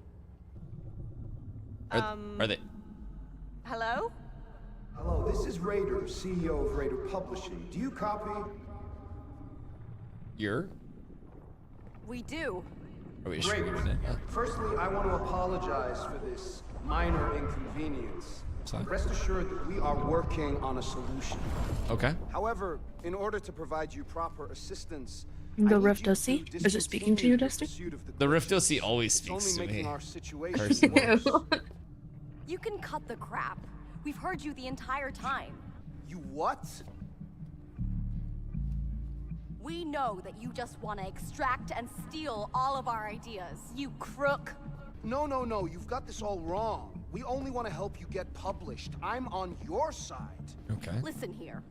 Are they? Hello? hello. This is Raider, CEO of Raider Publishing. Do you copy? You're? We do. Are we Great. streaming it? Firstly, I want to apologize for this minor inconvenience. Sorry. Rest assured that we are working on a solution. Okay. However, in order to provide you proper assistance, The I need Rift you to OC? Is it speaking to discontinue you, your Dusty? pursuit of The Rift glitches. OC always It's only speaks to making me. our situation personally. worse. You can cut the crap. We've heard you the entire time. You what? We know that you just want to extract and steal all of our ideas. You crook. No, no, no. You've got this all wrong. We only want to help you get published. I'm on your side. Okay. Listen here.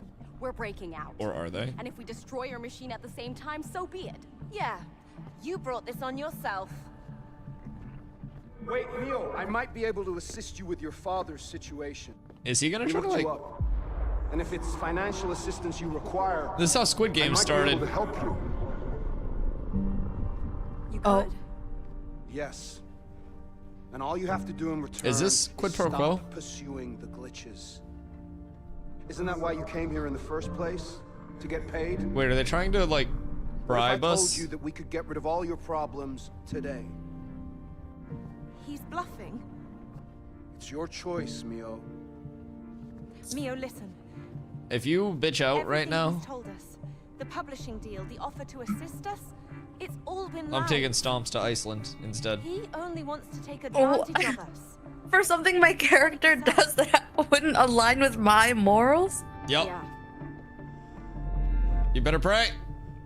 We're breaking out. Or are they? And if we destroy your machine at the same time, so be it. Yeah, you brought this on yourself. Wait, Mio, I might be able to assist you with your father's situation. Is he gonna We try to looked like? you up. And if it's financial assistance you require, This is how Squid I Game might started. be able to help you. You Oh. could. Yes. And all you have to do in return Is this quid pro quo? stop pursuing the glitches. Isn't that why you came here in the first place? To get paid? Wait, are they trying to like bribe What if I us? told you that we could get rid of all your problems today? He's bluffing. It's your choice, Mio. Mio, listen. If you bitch out right Everything now, he's told us, the publishing deal, the offer to assist us, it's all been I'm lies. taking Stomps to Iceland instead. He only wants to take Oh, advantage of us. For something my character does that wouldn't align with my morals? Yep. Yeah. You better pray.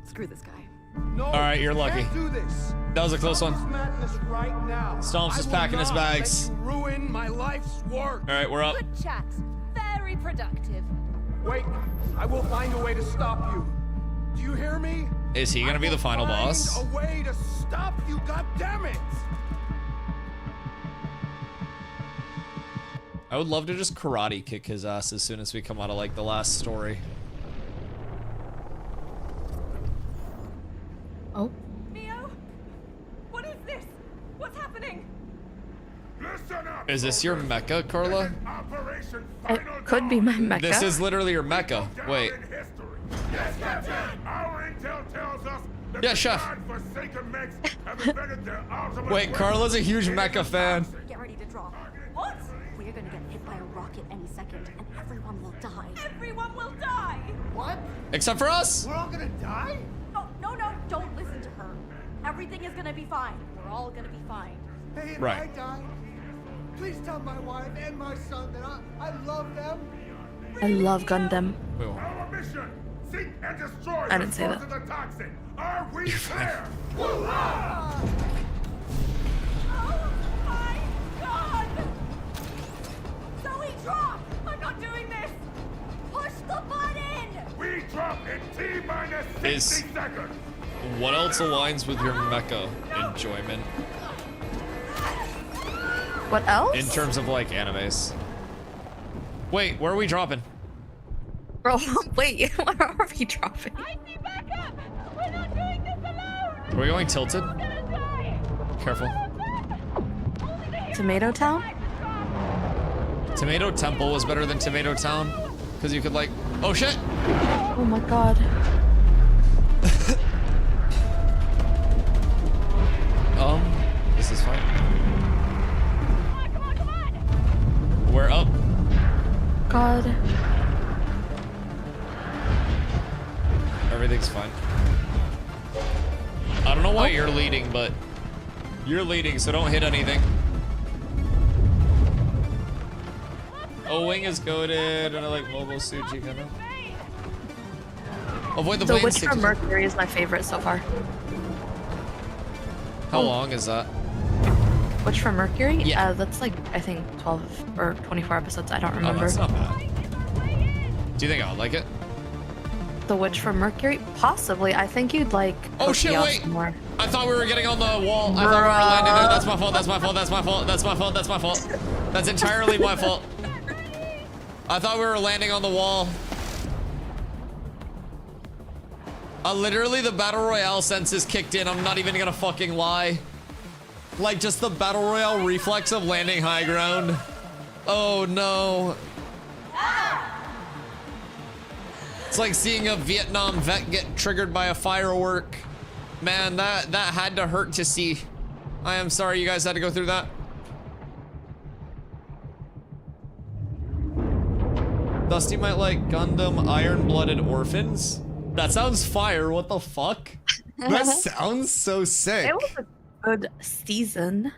Screw this guy. No, All right, you're lucky. Can't do this. That was a close Stop one. this madness right now. Stomps is I will packing his not bags. let you ruin my life's work. All right, we're up. Good chat. Very productive. Wait, I will find a way to stop you. Do you hear me? Is he gonna be the final boss? Find a way to stop you, goddammit! I would love to just karate kick his ass as soon as we come out of like the last story. Oh. Mio? What is this? What's happening? Listen up. Is this your mecha, Carla? Operation It could be my mecha. This is literally your mecha. Wait. Yes, Captain. Our intel tells us that Yeah, the chef. God-forsaken Mex have invented their ultimate Wait, weapon. Carla's a huge mecha fan. Get ready to drop. What? We're gonna get hit by a rocket any second, and everyone will die. Everyone will die. What? Except for us. We're all gonna die? Oh, no, don't listen to her. Everything is gonna be fine. We're all gonna be fine. Hey, if Right. I die, please tell my wife and my son that I love them. I love Gundam. Wait, what? Our mission: seek and destroy I the didn't say source that. of the toxin. Are we clear? Oh my god! Zoe, drop! I'm not doing this! Push the button! We drop in T-minus 60 Is- seconds. What else aligns with your mecha enjoyment What else? in terms of like animes? Wait, where are we dropping? Bro, wait, where are we dropping? I see backup! We're not doing this alone! Are we going tilted? We're gonna die! Careful. Tomato Town? Tomato Temple was better than Tomato Town because you could like, oh shit! Oh my god. This is fine. We're up. God. Everything's fine. I don't know why you're leading, but you're leading, so don't hit anything. Oh, wing is goated, and I like mobile suit, you know. Avoid the The blade Witch sticks. from Mercury is my favorite so far. How long is that? Witch from Mercury? Yeah. That's like, I think 12 or 24 episodes. I don't Oh, remember. that's not bad. Do you think I would like it? The Witch from Mercury? Possibly. I think you'd like Oh shit, Tokyo wait! more. I thought we were getting on the wall. I thought we were landing there. That's my fault, that's my fault, that's my fault, that's my fault, that's my fault. That's entirely my fault. I thought we were landing on the wall. Literally the Battle Royale senses kicked in. I'm not even gonna fucking lie. Like, just the Battle Royale reflex of landing high ground. Oh no. It's like seeing a Vietnam vet get triggered by a firework. Man, that had to hurt to see. I am sorry you guys had to go through that. Dusty might like Gundam Iron-Blooded Orphans. That sounds fire. What the fuck? That sounds so sick. It was a good season.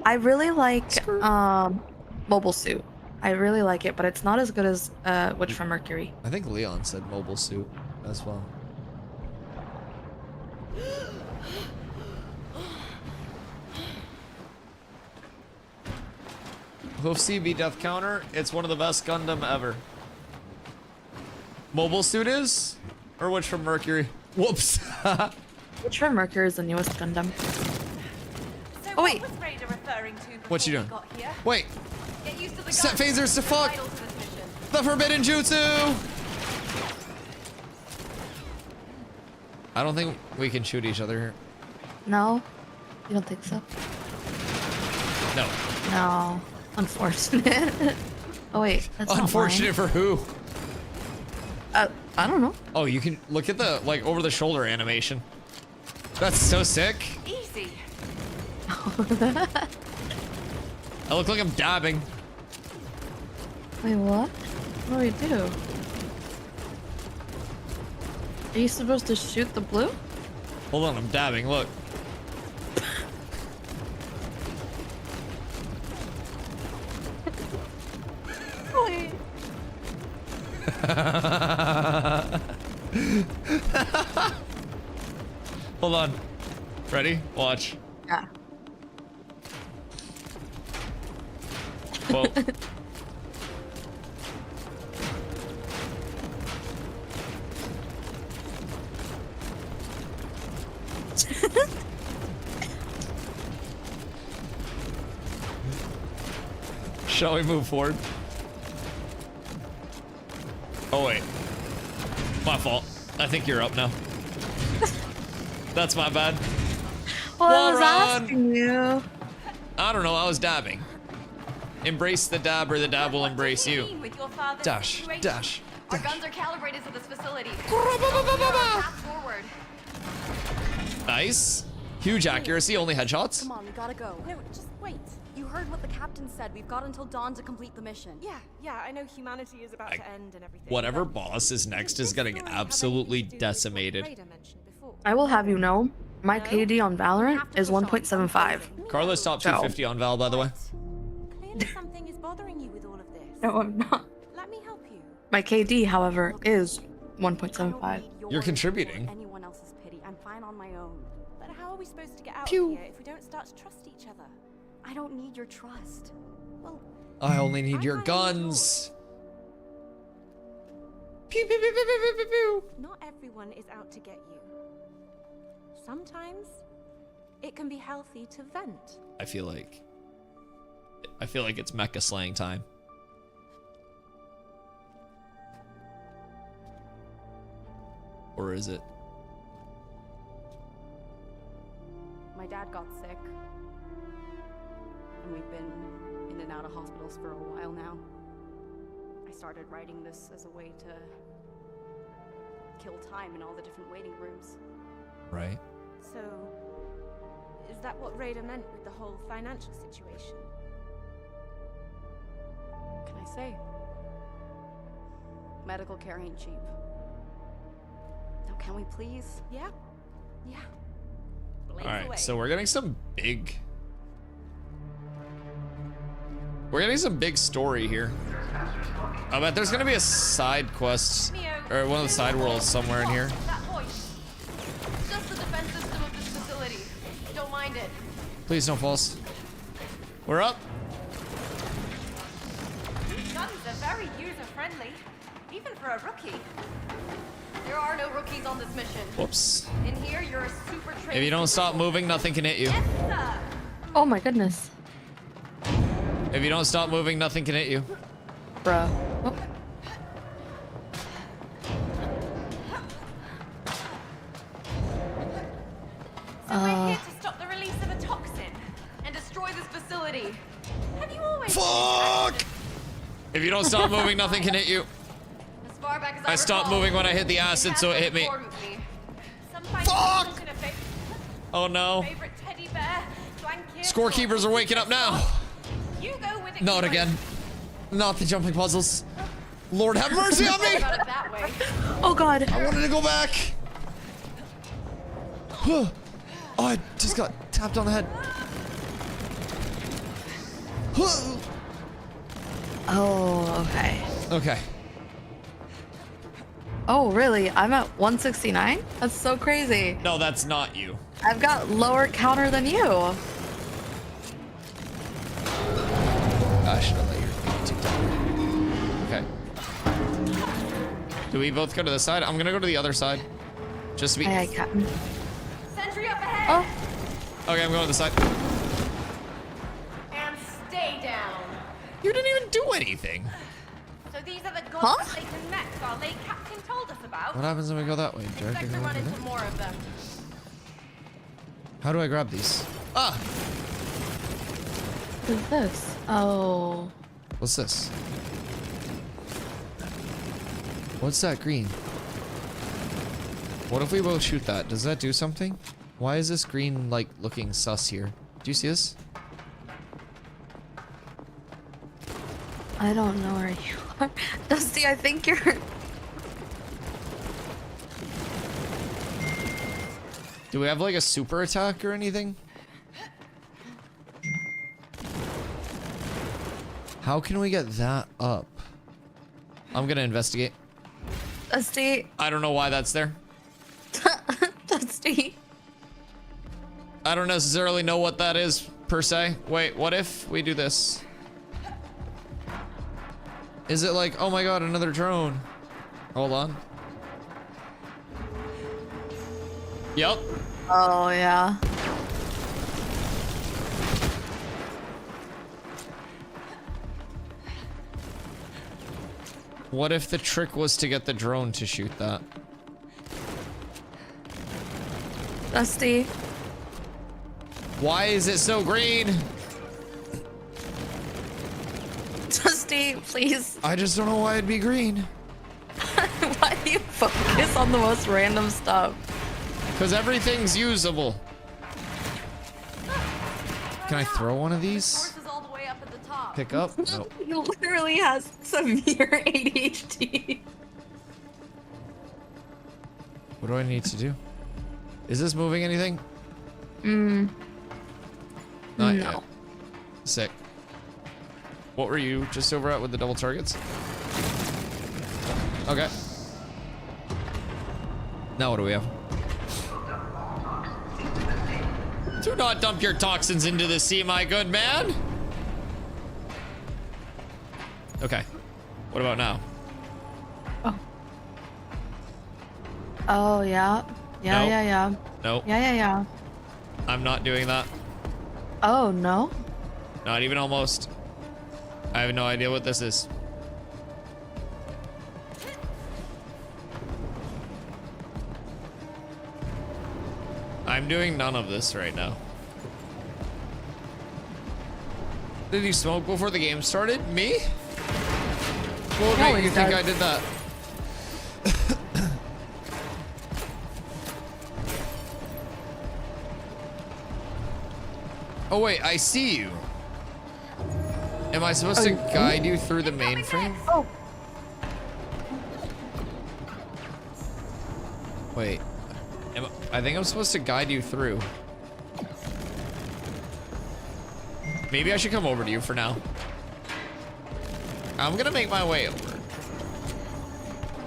I really like Mobile Suit. I really like it, but it's not as good as Witch from Mercury. I think Leon said Mobile Suit as well. Hoof CB Death Counter, it's one of the best Gundam ever. Mobile Suit is? Or Witch from Mercury? Whoops. Witch from Mercury is the newest Gundam. So Oh, wait. what was Raider referring to What you before we doing? got here? Wait, Get used to the set guns. phasers to They're fuck! vital to this mission. The Forbidden Jutsu! I don't think we can shoot each other here. No? You don't think so? No. No. Unfortunate. Oh wait, that's not Unfortunate for who? mine. I don't know. Oh, you can look at the like over the shoulder animation. That's so sick. Easy. I look like I'm dabbing. Wait, what? What do we do? Are you supposed to shoot the blue? Hold on, I'm dabbing. Look. Wait. Hold on. Ready? Watch. Yeah. Whoa. Shall we move forward? Oh wait. My fault. I think you're up now. That's my bad. Well, I was run. asking you. I don't know, I was dabbing. Embrace the dab or the dab will embrace you. With your father's Dash, situation. dash, Our dash. guns are calibrated to this facility. Path forward. Nice. Huge accuracy, only headshots. Come on, we gotta go. No, just wait. You heard what the captain said. We've got until dawn to complete the mission. Yeah, I know humanity is about to end and everything. Whatever boss is next is getting absolutely decimated. I will have you know, my KD on Valorant is 1.75. Carlos top 250 on Val, by the way. Clearly something is bothering you with all of this. No, I'm not. Let me help you. My KD, however, is 1.75. You're contributing. Anyone else's pity. I'm fine on my own. But how are we supposed to get out Pew. of here if we don't start to trust each other? I don't need your trust. Well, I only need your guns. Pew, pew, pew, pew, pew, pew, pew. not everyone is out to get you. Sometimes it can be healthy to vent. I feel like it's mecha slang time. Or is it? My dad got sick. And we've been in and out of hospitals for a while now. I started writing this as a way to kill time in all the different waiting rooms. Right. So, is that what Raider meant with the whole financial situation? What can I say? Medical care ain't cheap. Now can we please? Yeah? Yeah. All Blaze right, away. so we're getting some big. We're getting some big story here. I bet there's gonna be a side quest or one of the side worlds somewhere in here. That voice. It's just the defense system of this facility. Don't mind it. Please don't false. We're up. These guns are very user-friendly, even for a rookie. There are no rookies on this mission. Whoops. In here, you're a super trained. If you don't stop moving, nothing can hit you. Yes, sir. Oh my goodness. If you don't stop moving, nothing can hit you. Bruh. Oh. So we're here to stop the release of a toxin and destroy this facility. Have you always? Fuck! If you don't stop moving, nothing can hit you. As far back as I stopped recall, moving when I hit the acid, so it hit me. Fuck! Oh no. Favorite teddy bear, blanket, Scorekeepers are waking up now. You go with it. Not again. Not the jumping puzzles. Lord have mercy on me! Got it that way. Oh god. I wanted to go back. Oh, I just got tapped on the head. Oh, okay. Okay. Oh, really? I'm at 169? That's so crazy. No, that's not you. I've got lower counter than you. I should have let your feet take Okay. Do we both go to the side? I'm gonna go to the other side. Just to be. Aye, aye, Captain. Sentry up ahead. Oh, Okay, I'm going to the side. And stay down. You didn't even do anything. So these are the gods Huh? that they can next, our late captain told us about. What happens when we go that way, Jared? Expect to run into more of them. How do I grab these? Ah! what is this? Oh. What's this? What's that green? What if we both shoot that? Does that do something? Why is this green, like, looking sus here? Do you see this? I don't know where you are. Dusty, I think you're... Do we have, like, a super attack or anything? How can we get that up? I'm gonna investigate. Dusty. I don't know why that's there. Dusty. I don't necessarily know what that is, per se. Wait, what if we do this? Is it like, oh my god, another drone? Hold on. Yep. Oh, yeah. What if the trick was to get the drone to shoot that? Dusty. Why is it so green? Dusty, please. I just don't know why it'd be green. Why do you focus on the most random stuff? Because everything's usable. Can I throw one of these? Horse is all the way up at the top. Pick up? No. He literally has severe ADHD. What do I need to do? Is this moving anything? Not Not no. yet. Sick. What were you just over at with the double targets? Okay. Now what do we have? Do not dump your toxins into the sea, my good man. Okay. What about now? Oh, yeah. Yeah, Nope. yeah. Nope. Yeah. I'm not doing that. Oh, no? Not even almost. I have no idea what this is. I'm doing none of this right now. Did you smoke before the game started? Me? What would make you think I did that? Oh wait, I see you. Am I supposed to guide you through the mainframe? Oh. Wait. I think I'm supposed to guide you through. Maybe I should come over to you for now. I'm gonna make my way over.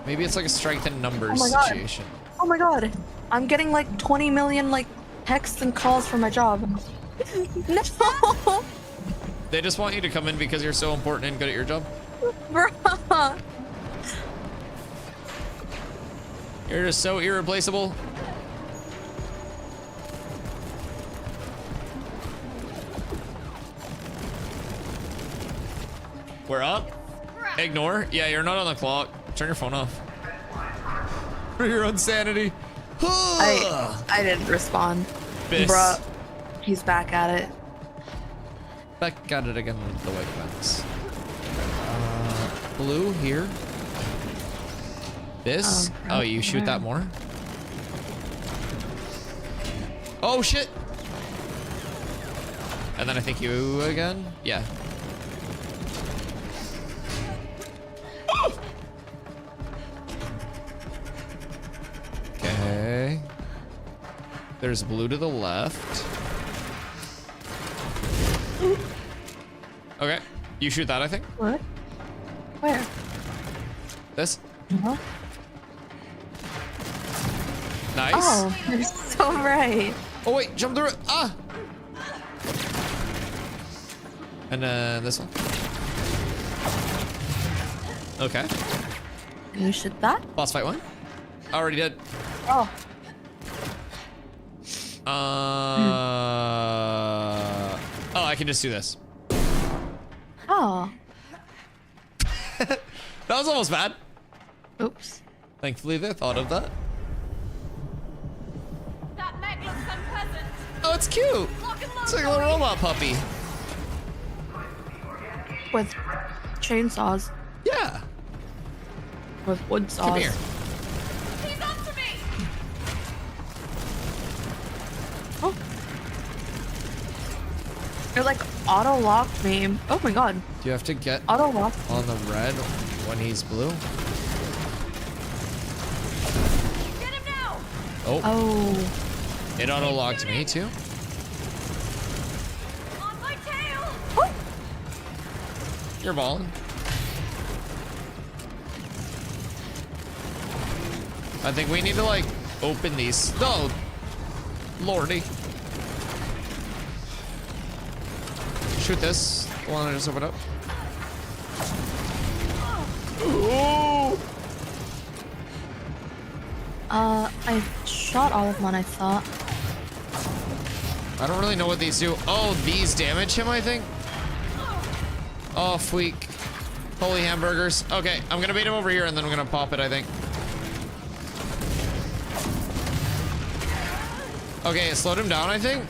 Maybe it's like a strength in numbers situation. Oh my god. I'm getting like 20 million like texts and calls for my job. No. They just want you to come in because you're so important and good at your job. Bruh. You're just so irreplaceable. We're up. Ignore. Yeah, you're not on the clock. Turn your phone off. For your own sanity. I didn't respond. Biss. Bruh. He's back at it. Back at it again with the white fence. Blue here. This? Oh, you shoot that more? Oh, shit. And then I think you again? Yeah. Okay. There's blue to the left. Okay. You shoot that, I think. What? Where? This? Uh-huh. Nice. Oh, you're so right. Oh, wait. Jump through it. Ah! And this one. Okay. You shoot that? Boss fight one. Already did. Oh. Oh, I can just do this. Oh. That was almost bad. Oops. Thankfully, they thought of that. That mech looks unpleasant. Oh, it's cute. Lock and load, It's like a little robot puppy. With chainsaws. Yeah. With wood saws. Come here. He's up to me! Oh. You're like auto lock me. Oh my god. Do you have to get Auto lock. on the red when he's blue? Get him now! Oh. Oh. It auto locked me too. On my tail! Oh. You're balling. I think we need to like open these. No, lordy. Shoot this. The one I just opened up. Ooh. I shot all of one, I thought. I don't really know what these do. Oh, these damage him, I think. Oh, freak. Holy hamburgers. Okay, I'm gonna bait him over here and then I'm gonna pop it, I think. Okay, it slowed him down, I think.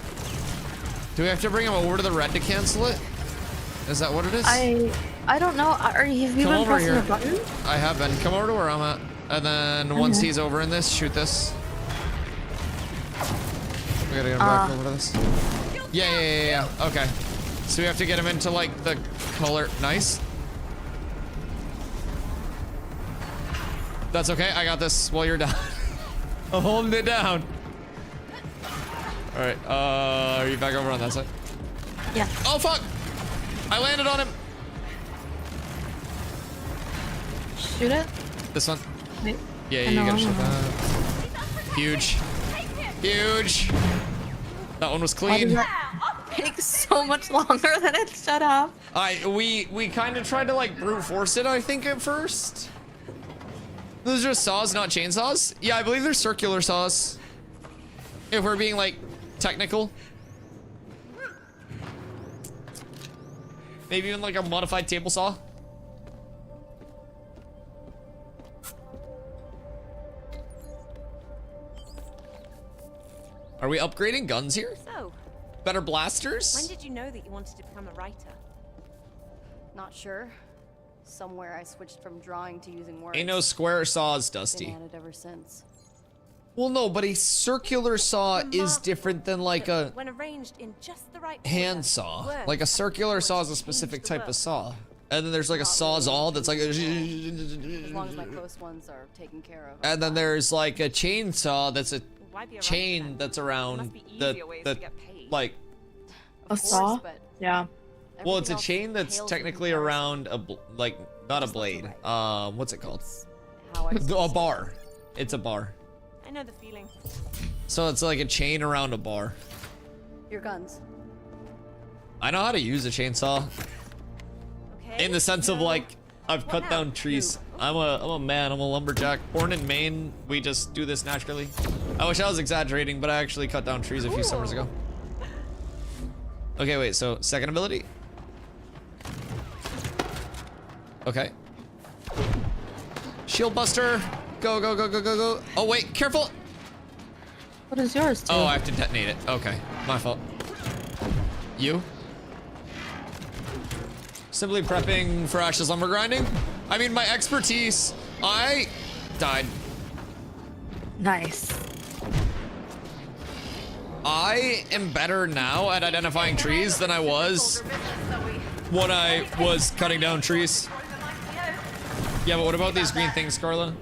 Do we have to bring him over to the red to cancel it? Is that what it is? I don't know. Have you Come been over pressing here. the button? I have been. Come over to where I'm at. And then once he's over in this, shoot this. We gotta get him back over to this. Yeah. Okay. So we have to get him into like the color. Nice. That's okay. I got this while you're down. I'm holding it down. All right. Are you back over on that side? Yeah. Oh fuck! I landed on him. Shoot it. This one. Wait. Yeah, I you know, gotta I shoot know. that. Huge. Huge. That one was Why clean. does that take so much longer than it should have? We kind of tried to like brute force it, I think, at first. Those are just saws, not chainsaws. Yeah, I believe they're circular saws. If we're being like technical. Maybe even like a modified table saw. Are we upgrading guns here? So, Better blasters? when did you know that you wanted to become a writer? Not sure. Somewhere I switched from drawing to using words. Ain't no square saws, Been Dusty. at it ever since. Well, no, but a circular saw is different than like a When arranged in just the right hand order, saw. words Like a circular saw is a change specific the type of world. saw. And then there's like a sawzall that's like As long as my close ones are taken care of. and then there's like a chainsaw that's a Why be a writer chain then? that's There around must be the easier ways to get paid. like A saw? Yeah. well, it's a everything else chain that's pales in technically comparison. around a like not a blade. What's it called? How I A bar. It's a bar. I know the feeling. So it's like a chain around a bar. Your guns. I know how to use a chainsaw. Okay. In the sense of so like I've what cut now? down trees. I'm a man, I'm a lumberjack. Born in Maine, we just do this naturally. I wish I was exaggerating, but I actually cut down trees a few summers ago. Okay, wait, so second ability. Okay. Shield buster. Go, go, go, go, go, go. Oh wait, careful. What is yours, too? Oh, I have to detonate it. Okay, my fault. You? Simply prepping for Ash's lumber grinding. I mean, my expertise. I died. Nice. I am better now at identifying trees than I was when I was cutting down trees. Yeah, but what about these green things, Carla?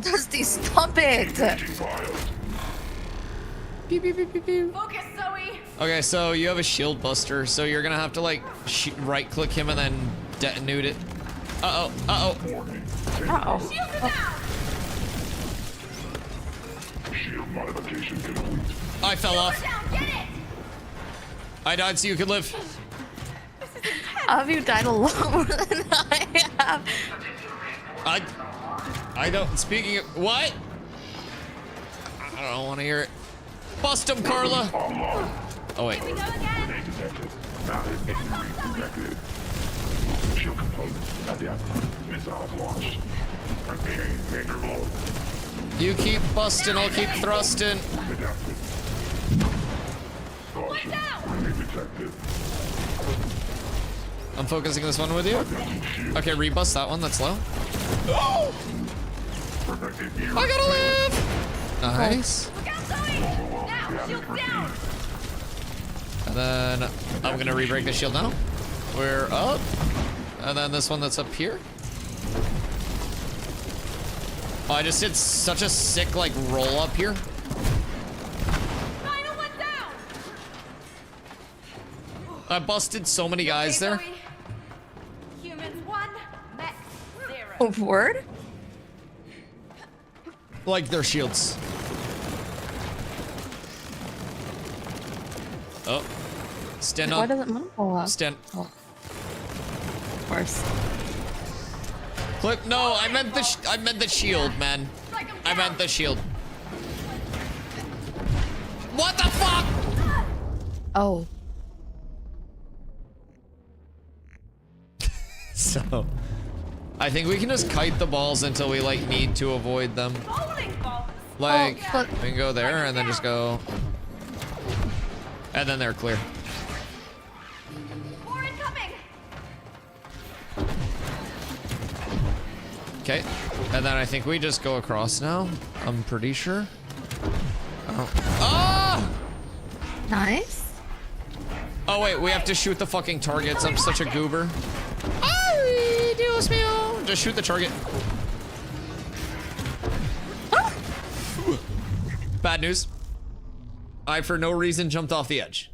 Dusty, stop it! Beep, beep, beep, beep, beep. Focus, Zoe! Okay, so you have a shield buster, so you're gonna have to like right click him and then detonate it. Uh-oh, uh-oh. Uh-oh. Shield it down! Shield modification complete. I fell off. Down, get it! I died so you could live. How have you died a lot more than I have? I don't, speaking of, what? I don't want to hear it. Bust him, Carla. Oh, wait. We go again! Detected. Valid enemy detected. Shield components adapted. Missiles launched. Preparing major blow. You keep busting, I'll keep thrusting. Adapted. Caution. Enemy detected. I'm focusing this one with you. Okay, rebust that one. That's low. Oh! I gotta live. Nice. Look out, Zoe! Now, shield down! And then I'm gonna re-break the shield now. We're up. And then this one that's up here. Oh, I just did such a sick like roll up here. Final one down! I busted so many guys Okay, there. Zoe. Humans 1, mech 0. Oh, word? Like their shields. Oh. Stand Why up. doesn't mine go up? Stand. Oh. Of course. Clip. No, I meant the shield, man. I meant the shield. What the fuck? Oh. So, I think we can just kite the balls until we like need to avoid them. Bowling balls! Like, Oh, we can go there and then just go. And then they're clear. More incoming! Okay. And then I think we just go across now. I'm pretty sure. Oh. Ah! Nice. Oh, wait, we have to shoot the fucking targets. I'm such a goober. Ay, Dios mío. Just shoot the target. Bad news. I, for no reason, jumped off the edge.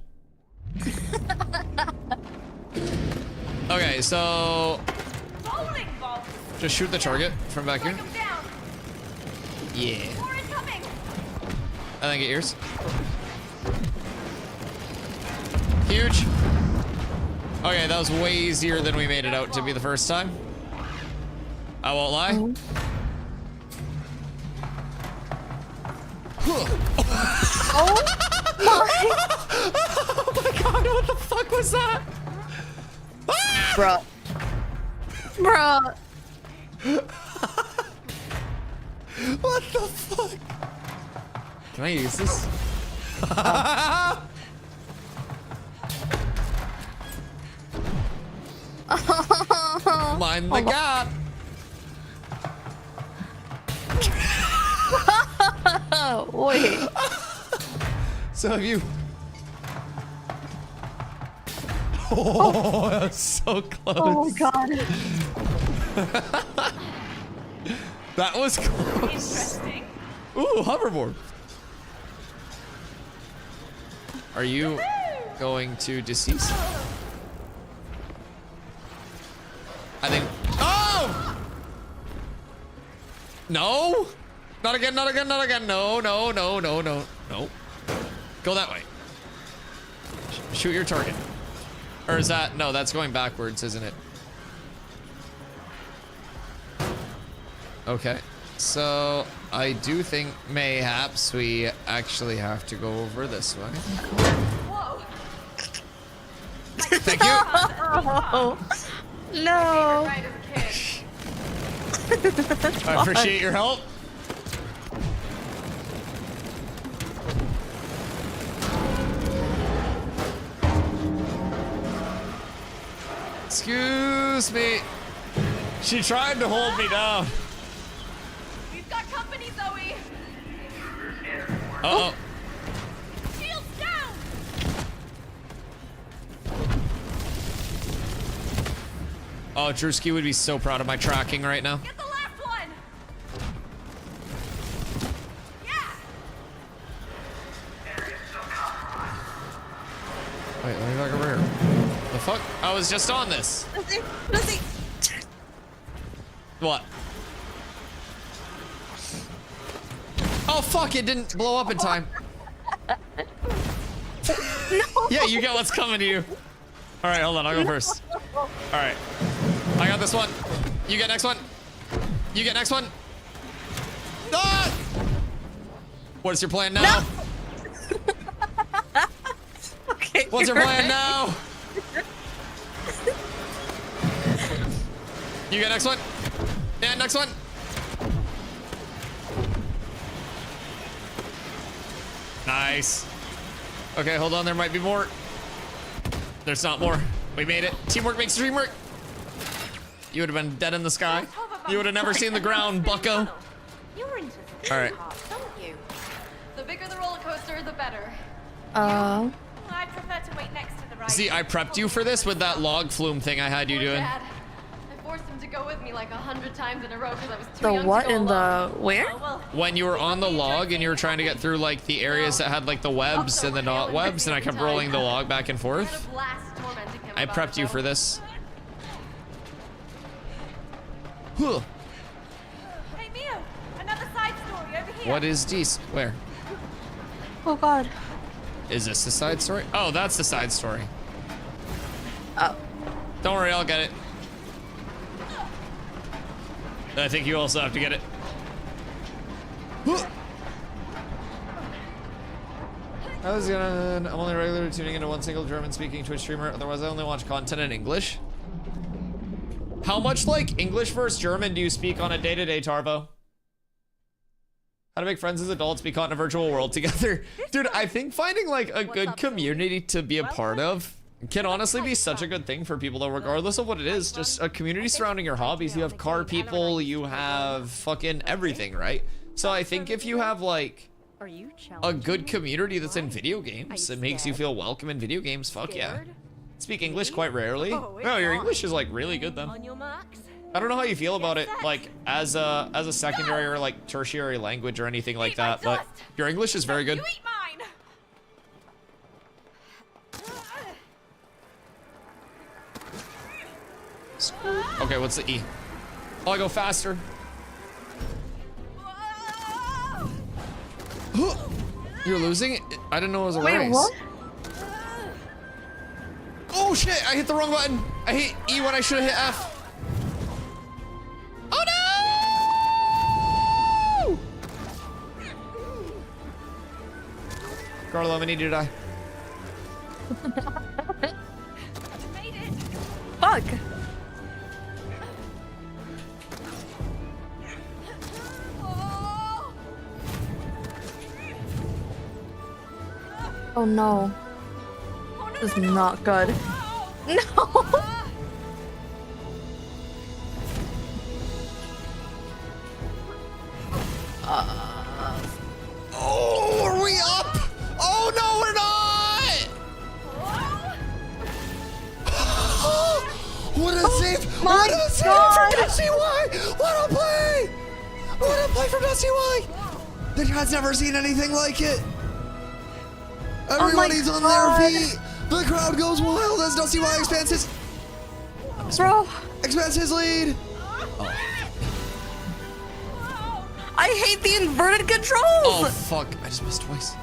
Okay, so Bowling balls! just shoot the target from back here. Strike 'em down! Yeah. More incoming! I think get yours. Huge. Okay, that was way easier than we made it out to be the first time. I won't lie. Oh my. Oh my god, what the fuck was that? Bruh. Bruh. What the fuck? Can I use this? Mind the gap. Wait. So have you? Oh, that's so close. Oh god. That was close. Interesting. Ooh, hoverboard. Are you going to decease? I think. Oh! No! Not again, not again, not again. No, no, no, no, no, no. Go that way. Shoot your target. Or is that? No, that's going backwards, isn't it? Okay. So, I do think mayhaps we actually have to go over this way. Whoa! Thank you. Oh, no. Right as a kid. I appreciate your help. Excuse me. She tried to hold me down. We've got company, Zoe! Uh-oh. Shields down! Oh, Drewski would be so proud of my tracking right now. Get the last one! Yeah! Wait, let me back over here. The fuck? I was just on this. What? Oh fuck, it didn't blow up in time. No. Yeah, you get what's coming to you. Alright, hold on, I'll go first. Alright. I got this one. You get next one. You get next one. Ah! What's your plan now? No. Okay. What's your plan now? You get next one. And next one. Nice. Okay, hold on. There might be more. There's not more. We made it. Teamwork makes dream work. You would have been dead in the sky. You would have never seen the ground, bucko. You're into the All right. don't you? The bigger the roller coaster, the better. I prefer to wait next to the ride. See, I prepped you for this with that log flume thing I had you doing. Dad. I forced him to go with me like 100 times in a row because I was too The young what to go in alone. the where? Oh, well, When you were on the log and you were trying to get through like the areas that had like the webs and the not webs, and I kept rolling the log back and I forth. had a blast tormenting him I about prepped it, you though. for this. Huh. Hey, Mio, another side story over here. What is this? Where? Oh god. Is this the side story? Oh, that's the side story. Oh. Don't worry, I'll get it. I think you also have to get it. I'm only regularly tuning into one single German-speaking Twitch streamer. Otherwise, I only watch content in English. How much like English versus German do you speak on a day-to-day, Tarvo? How to make friends as adults, be caught in a virtual world together. Dude, I think finding like a good community to be a part of can honestly be such a good thing for people though, regardless of what it is. Just a community surrounding your hobbies. You have car people, you have fucking everything, right? So I think if you have like a good community that's in video games, it makes you feel welcome in video games. Fuck yeah. Speak English quite rarely. No, your English is like really good then. On your marks. I don't know how you feel about it, like as a secondary or like tertiary language or anything like that, but your English is very good. You eat mine. Okay, what's the E? Oh, I go faster. You're losing? I didn't know it was a race. Wait, what? Oh shit, I hit the wrong button. I hit E when I should have hit F. Oh no! Carlo, I need you to die. Made it. Fuck. Oh no. This is not good. No! Oh, are we up? Oh no, we're not! What a save! What a save from DustyWhy! What a play! What a play from DustyWhy! The guy's never seen anything like it. Everybody's on their feet. The crowd goes wild as DustyWhy expands his lead. I hate the inverted controls! Oh fuck, I just missed twice.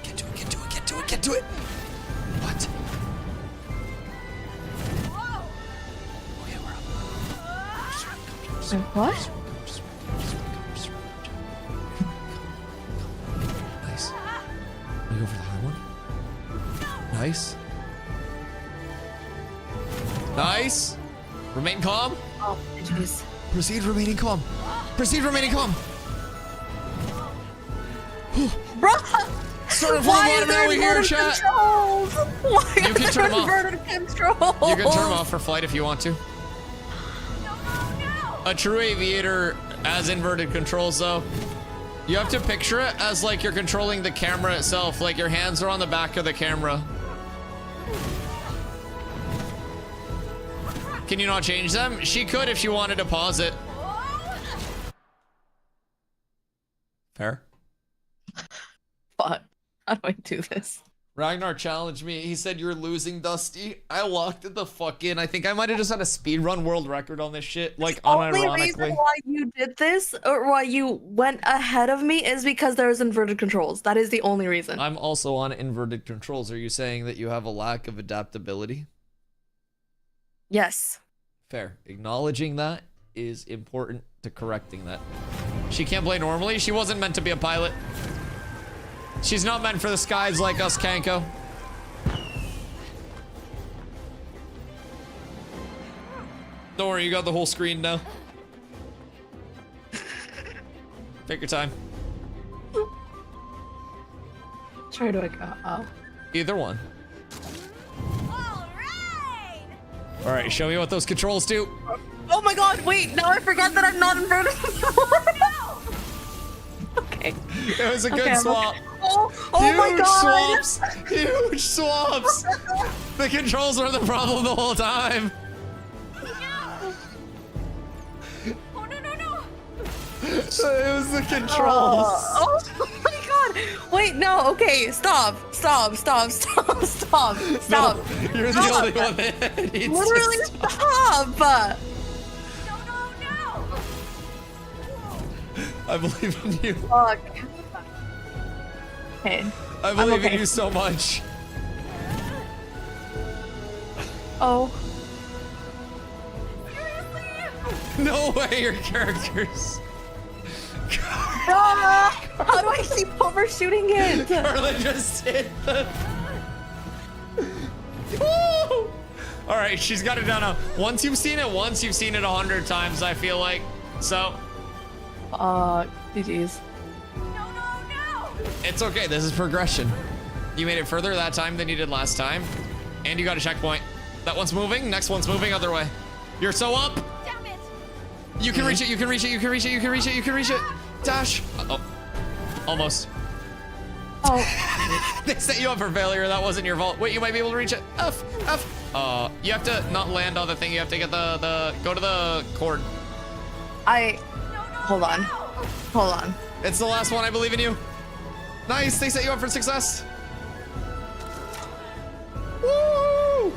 Get to it, get to it, get to it, get to it. What? Okay, we're up. What? Nice. You go for the high one? Nice. Nice. Remain calm. Oh, jeez. Proceed remaining calm. Proceed remaining calm. Bruh! Start from the Why bottom is there now we hear inverted chat. controls? Why You are can there turn 'em off. inverted controls? You can turn them off for flight if you want to. A true aviator has inverted controls though. You have to picture it as like you're controlling the camera itself, like your hands are on the back of the camera. Can you not change them? She could if she wanted to pause it. Fair. Fuck. How do I do this? Ragnar challenged me. He said you're losing, Dusty. I locked it the fuck in. I think I might have just had a speedrun world record on this shit, like Only reason unironically. why you did this, or why you went ahead of me, is because there was inverted controls. That is the only reason. I'm also on inverted controls. Are you saying that you have a lack of adaptability? Yes. Fair. Acknowledging that is important to correcting that. She can't play normally. She wasn't meant to be a pilot. She's not meant for the skies like us, Kanko. Don't worry, you got the whole screen now. Take your time. Try to go. Oh. Either one. All right. All right, show me what those controls do. Oh my god, wait, now I forgot that I'm not in front of the Okay. It was a good Okay, swap. Oh my Huge god! swaps. Huge swaps. The controls were the problem the whole time. Oh no no no! It was the controls. Oh my god! Wait, no, okay, stop. No, you're the Stop. only one that needs Literally to stop. stop! No no no! I believe in you. Fuck. Okay. I believe okay. in you so much. Oh. No way, your characters. Ah, how do I keep overshooting it? Carla just hit the. Woo! All right, she's got it down now. Once you've seen it once, you've seen it 100 times, I feel like. So. GG's. It's okay, this is progression. You made it further that time than you did last time. And you got a checkpoint. That one's moving, next one's moving other way. You're so up. Damn it! You can reach it, you can reach it, you can reach it, you can reach it, you can reach it. Dash. Uh-oh. Almost. Oh. They set you up for failure, that wasn't your fault. Wait, you might be able to reach it. F. You have to not land on the thing, you have to get go to the cord. Hold on. It's the last one, I believe in you. Nice, they set you up for success. Woo!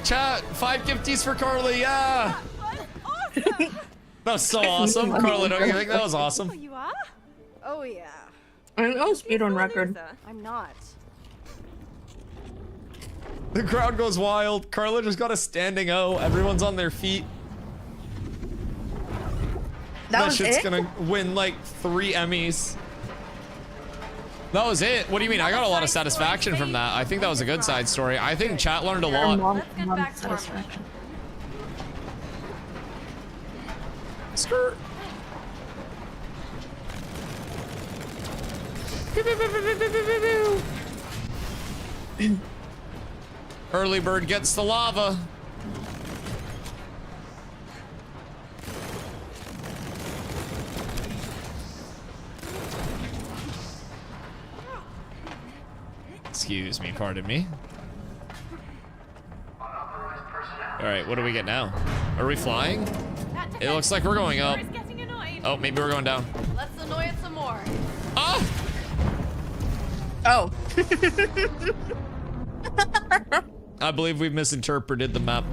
Chat, 5 gifties for Carly, yeah. That was so awesome. Carla, don't you think that was awesome? Oh, you are? Oh yeah. I know speed on record. I'm not. The crowd goes wild. Carla just got a standing O. Everyone's on their feet. That shit's gonna win like 3 Emmys. That was it. What do you mean? I got a lot of satisfaction from that. I think that was a good side story. I think chat learned a lot. Satisfaction. Skirt. Early bird gets the lava. Excuse me, pardon me. All right, what do we get now? Are we flying? It looks like we're going up. Oh, maybe we're going down. Let's annoy it some more. Ah! Oh. I believe we've misinterpreted the map.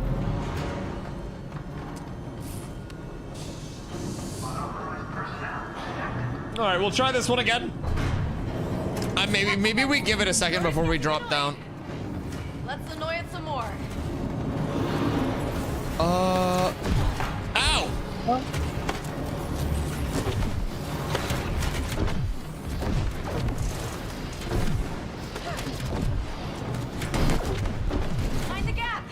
All right, we'll try this one again. Maybe we give it a second before we drop down. Let's annoy it some more. Ow! What? Find the gap.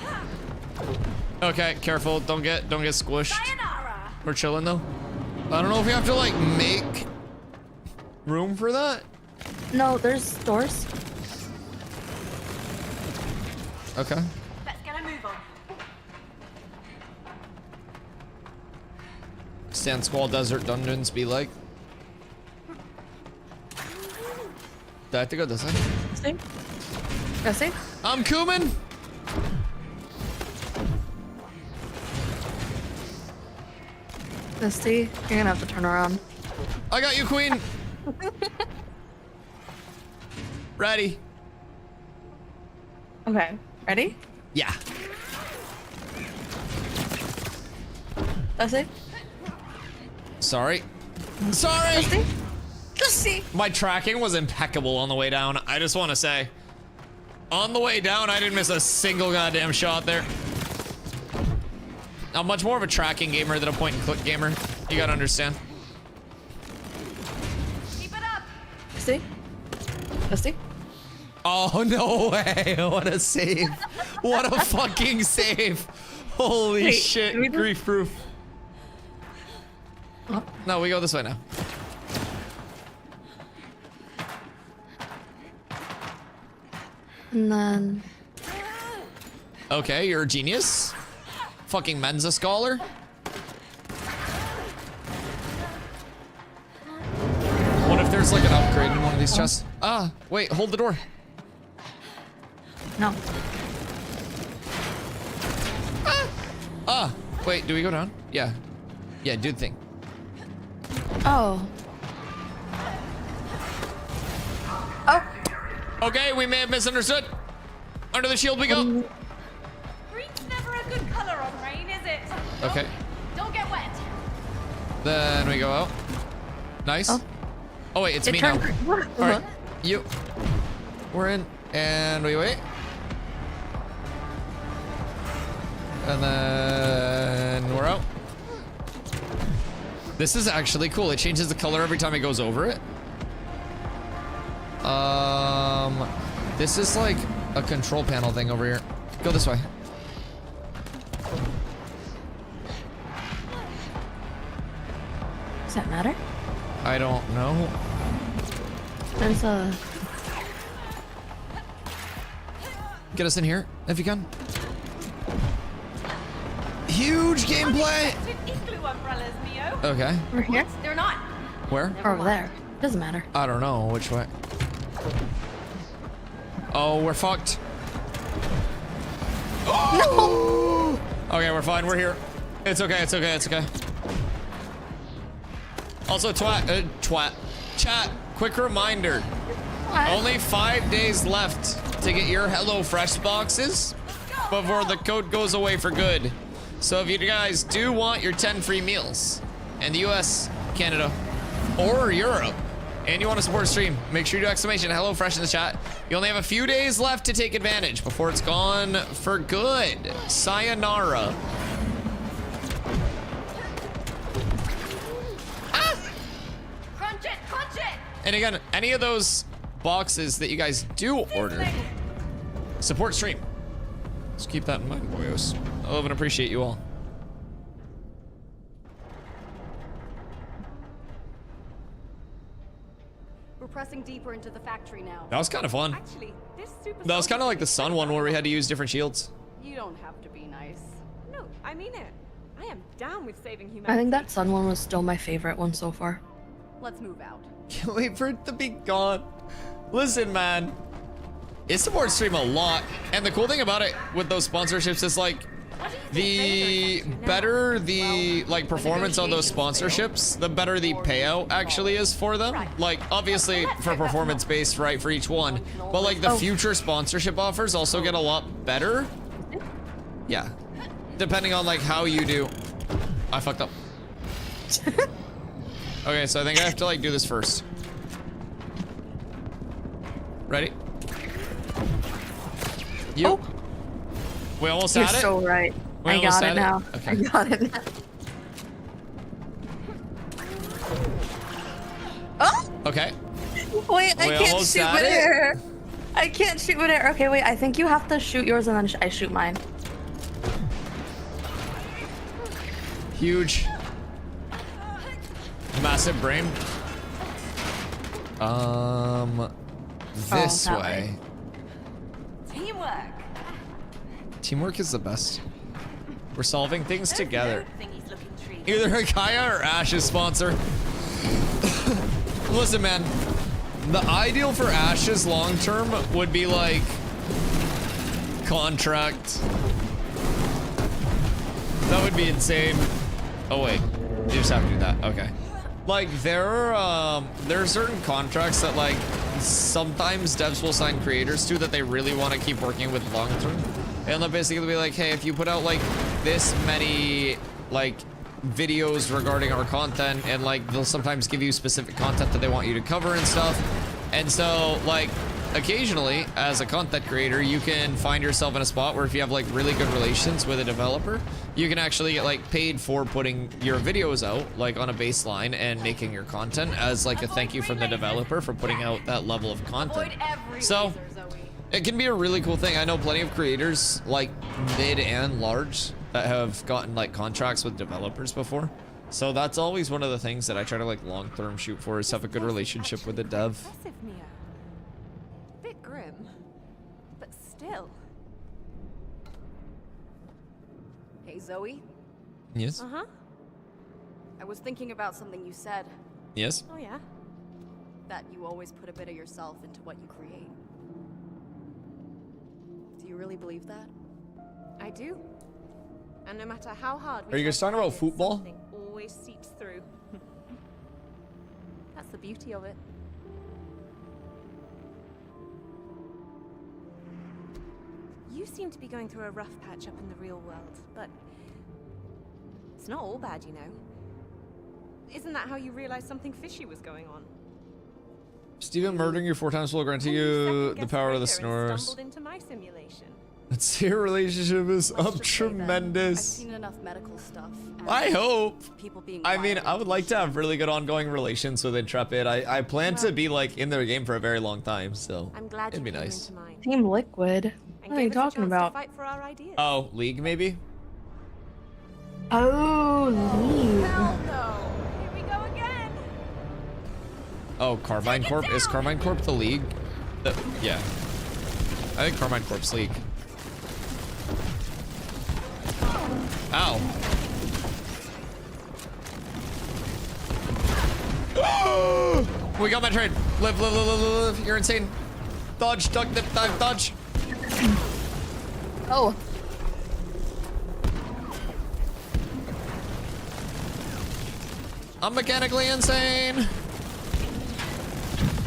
Okay, careful. Don't get squished. Sayonara. We're chilling though. I don't know if we have to like make room for that. No, there's doors. Okay. Let's get a move on. Sand Squall Desert Dungeons be like. Do I have to go this way? See? Go see? I'm Kuman. Misty, you're gonna have to turn around. I got you, Queen. Ready. Okay, ready? Yeah. That's it? Sorry. Sorry. Misty? Misty! My tracking was impeccable on the way down. I just want to say. On the way down, I didn't miss a single goddamn shot there. I'm much more of a tracking gamer than a point and click gamer. You gotta understand. Keep it up. Misty? Misty? Oh, no way. What a save. What a fucking save. Holy Wait, shit. did we do- Grief proof. Oh. No, we go this way now. And then... Okay, you're a genius. Fucking Mensa scholar. What if there's like an upgrade in one of these chests? Ah, wait, hold the door. No. Ah, wait, do we go down? Yeah. Yeah, do the thing. Oh. Oh. Okay, we may have misunderstood. Under the shield we go. Green's never a good color on rain, is it? Okay. Don't get wet. Then we go out. Nice. Oh wait, it's me now. What? All right, you. We're in, and we wait. And then we're out. This is actually cool. It changes the color every time it goes over it. This is like a control panel thing over here. Go this way. Does that matter? I don't know. There's a... Get us in here, if you can. Huge gameplay! Igloo umbrellas, Neo. Okay. We're here? They're not. Where? Or over there. Doesn't matter. I don't know which way. Oh, we're fucked. Oh! No! Okay, we're fine. We're here. It's okay. It's okay. It's okay. Also, chat. Quick reminder. What? Only 5 days left to get your HelloFresh boxes before the code goes away for good. So if you guys do want your 10 free meals in the US, Canada, or Europe, and you want to support the stream, make sure you do exclamation HelloFresh in the chat. You only have a few days left to take advantage before it's gone for good. Sayonara. Crunch it, crunch it. And again, any of those boxes that you guys do order, support stream. Just keep that in mind, boyos. I love and appreciate you all. We're pressing deeper into the factory now. That was kind of fun. Actually, this super. That was kind of like the sun one where we had to use different shields. You don't have to be nice. No, I mean it. I am down with saving humanity. I think that sun one was still my favorite one so far. Let's move out. Can't wait for it to be gone. Listen, man. It supports stream a lot. And the cool thing about it with those sponsorships is like the better the like performance on those sponsorships, the better the payout actually is for them. Like obviously for performance based, right, for each one. But like the future sponsorship offers also get a lot better. Yeah. Depending on like how you do. I fucked up. Okay, so I think I have to like do this first. Ready? You. Oh. We almost You're had it. so right. We I almost got it had now. Okay. I got it now. Oh! Okay. Wait, I We can't almost shoot had with it? air. I can't shoot with air. Okay, wait. I think you have to shoot yours and then I shoot mine. Huge. Massive brain. This that way. Teamwork. Teamwork is the best. We're solving things together. Thingy's looking treaty. Either Kaya or Ash's sponsor. Listen, man. The ideal for Ash's long term would be like contract. That would be insane. Oh wait, you just have to do that. Okay. Like there are certain contracts that like sometimes devs will sign creators to that they really want to keep working with long term, and they'll basically be like, hey, if you put out like this many like videos regarding our content, and like they'll sometimes give you specific content that they want you to cover and stuff, and so like occasionally as a content creator you can find yourself in a spot where if you have like really good relations with a developer, you can actually get like paid for putting your videos out like on a baseline and making your content as like a thank you from the developer for putting out that level of content. So it can be a really cool thing. I know plenty of creators like mid and large that have gotten like contracts with developers before. So that's always one of the things that I try to like long-term shoot for, is have a good relationship with a dev. Impressive, Mia. Bit grim, but still. Hey, Zoe? Yes. Uh-huh. I was thinking about something you said. Yes. Oh, yeah? That you always put a bit of yourself into what you create. Do you really believe that? I do. And no matter how hard we Are you guys try talking to about hide it, football? something always seeps through. That's the beauty of it. You seem to be going through a rough patch up in the real world, but it's not all bad, you know. Isn't that how you realized something fishy was going on? Steven murdering you 4 times will grant you the power of the snores. Stumbled into my simulation. Let's your relationship is Let's up just say that I've tremendous. seen enough medical stuff. and I hope. People being I mean, violent I would like to have really good ongoing relations with Intrepid. I plan to be like in their game for a very long time, so I'm glad it'd you be came nice. into mine. Team Liquid. And What are you gave us a talking chance to about? fight for our ideas. Oh, League maybe? Oh, League. Hell no! Here we go again. Oh, Carbine Corp? Is Carbine Corp the League? Yeah. I think Carbine Corp's League. Ow. We got my trade. Live, live, live, live, live. You're insane. Dodge, duck, dive, dodge. Oh. I'm mechanically insane.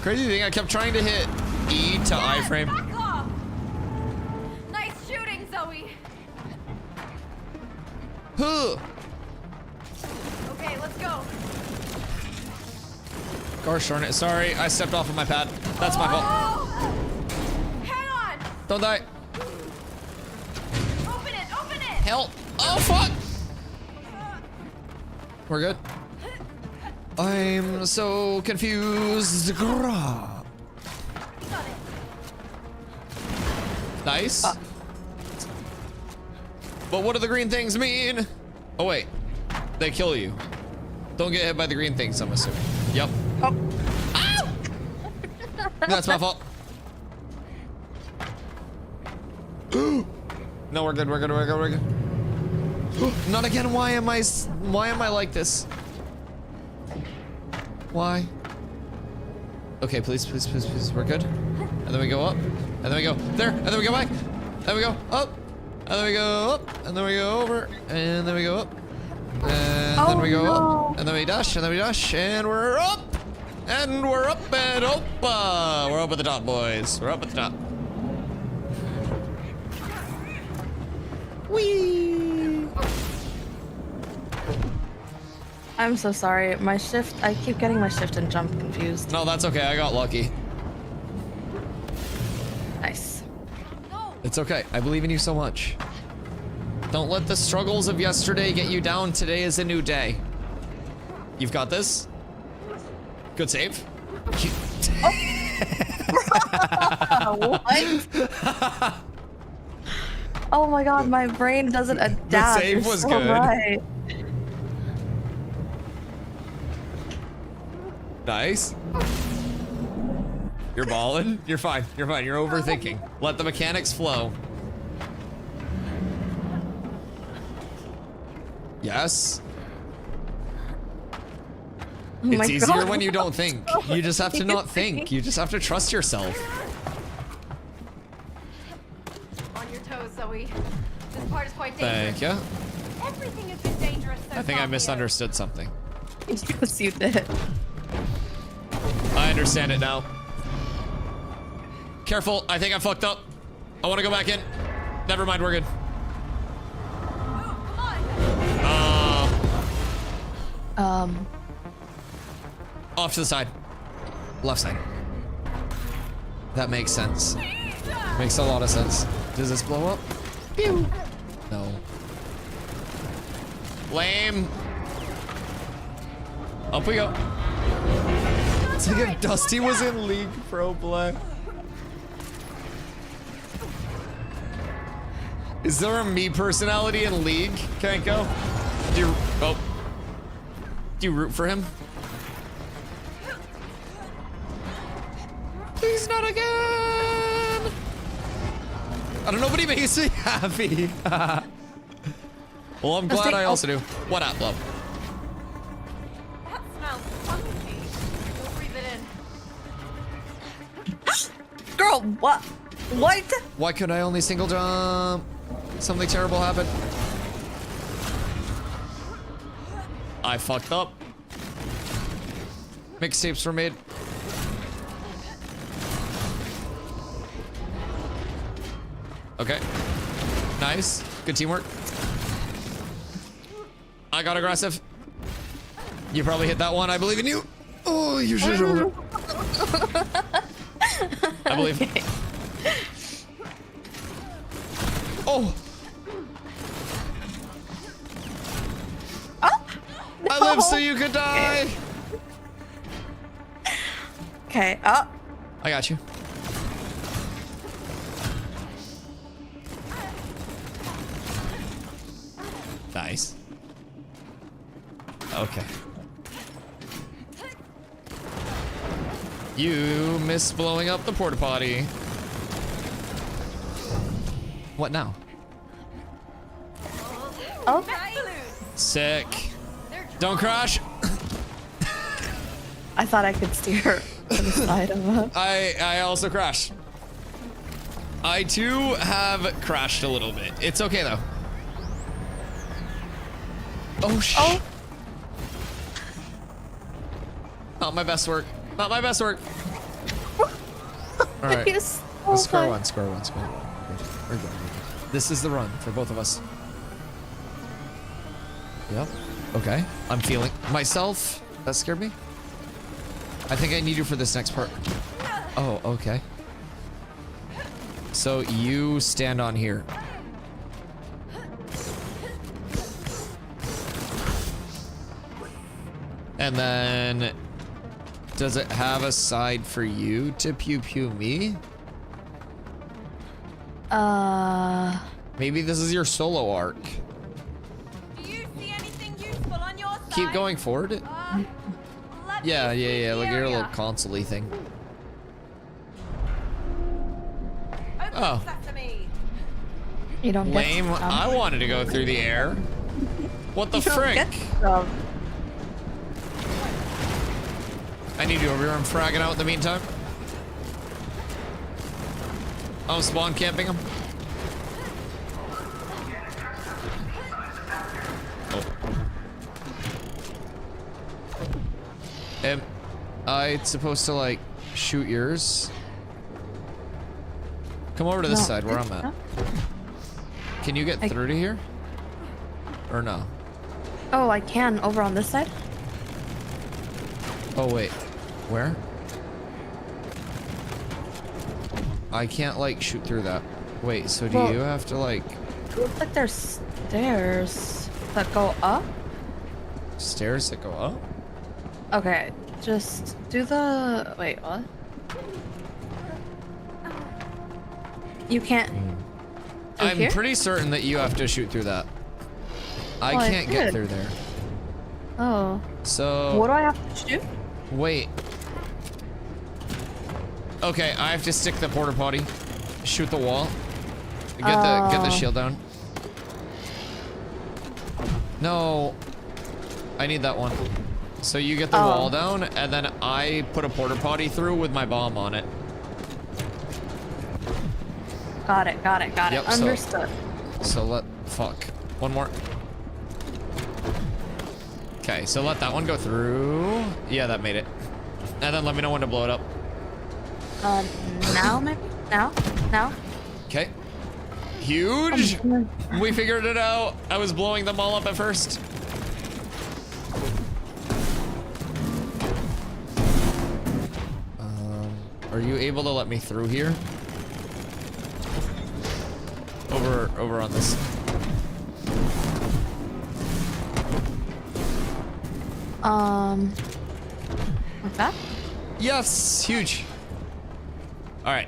Crazy thing, I kept trying to hit E to iframe. Back off! Nice shooting, Zoe! Huh. Okay, let's go. Gosh darn it. Sorry, I stepped off of my pad. That's my fault. Oh! Hang on! Don't die. Open it! Open it! Help. Oh, fuck. We're good. I'm so confused. Grah. Got it. Nice. But what do the green things mean? Oh, wait. They kill you. Don't get hit by the green things, I'm assuming. Yep. Oh. Ow! That's my fault. No, we're good, we're good, we're good, we're good. Not again, why am I like this? Why? Okay, please, please, please, please, we're good. And then we go up, and then we go there, and then we go back. Then we go up, and then we go up, and then we go over, and then we go up. And then we go up, and then we dash, and then we dash, and we're up! And we're up and up! We're up at the top, boys. We're up at the top. Whee! I'm so sorry. My shift, I keep getting my shift and jump confused. No, that's okay. I got lucky. Nice. It's okay. I believe in you so much. Don't let the struggles of yesterday get you down. Today is a new day. You've got this. Good save. What? Oh my god, my brain doesn't adapt. The save You're was so good. Right. Nice. You're balling. You're fine. You're fine. You're overthinking. Let the mechanics flow. Yes. Oh It's my easier God. when you don't think. You just have to not think. You just have to trust yourself. On your toes, Zoe. This part is quite dangerous. Thank you. Everything has been dangerous so I think I far, misunderstood something. Yes, you did. I understand it now. Careful. I think I fucked up. I want to go back in. Never mind. We're good. Off to the side. Left side. That makes sense. Makes a lot of sense. Does this blow up? Pew. No. Lame. Up we go. It's like if Dusty was in League Pro Play. Is there a me personality in League, Kanko? Do you root for him? Please not again! I don't know, but he makes me happy. Well, I'm glad I also do. What up, love? That smells funky. Go breathe it in. Girl, what? What? Why could I only single jump? Something terrible happened. I fucked up. Mixtapes were made. Okay. Nice. Good teamwork. I got aggressive. You probably hit that one. I believe in you. Oh, you should have. I believe. Okay. Oh. Oh. I live so you could die. Okay. Oh. I got you. Nice. Okay. You missed blowing up the porta potty. What now? Oh. Sick. Don't crash. I thought I could steer to the side of us. I also crashed. I too have crashed a little bit. It's okay though. Oh shit. Oh. Not my best work. Not my best work. All right. Yes. Square one. Square one. Square one. We're good. We're good. This is the run for both of us. Yep. Okay. I'm feeling myself. That scared me. I think I need you for this next part. Oh, okay. So you stand on here. And then does it have a side for you to pew pew me? Maybe this is your solo arc. Do you see anything useful on your side? Keep going forward. Yeah, like your little console-y thing. Oh. You don't Lame. get I wanted to go through the air. What the You don't frick? get some. I need you over here. I'm fragging out in the meantime. I'm spawn camping him. Oh. Am I supposed to like shoot yours? Come over to this side where I'm at. Can you get through to here? Or no? Oh, I can over on this side. Oh wait, where? I can't like shoot through that. Wait, so do you have to like... It looks like there's stairs that go up. Stairs that go up? Okay, just do the... Wait, what? You can't... through I'm here? pretty certain that you have to shoot through that. I Well, I can't get did. through there. Oh. So... What do I have to shoot? Wait. Okay, I have to stick the porta potty. Shoot the wall. Get the shield down. No. I need that one. So you get the wall down, and then I put a porta potty through with my bomb on it. Got it. Yep, Understood. So fuck. One more. Okay, so let that one go through. Yeah, that made it. And then let me know when to blow it up. Now maybe? Now? Okay. Huge. We figured it out. I was blowing them all up at first. Are you able to let me through here? Over on this. Like that? Yes, huge. All right.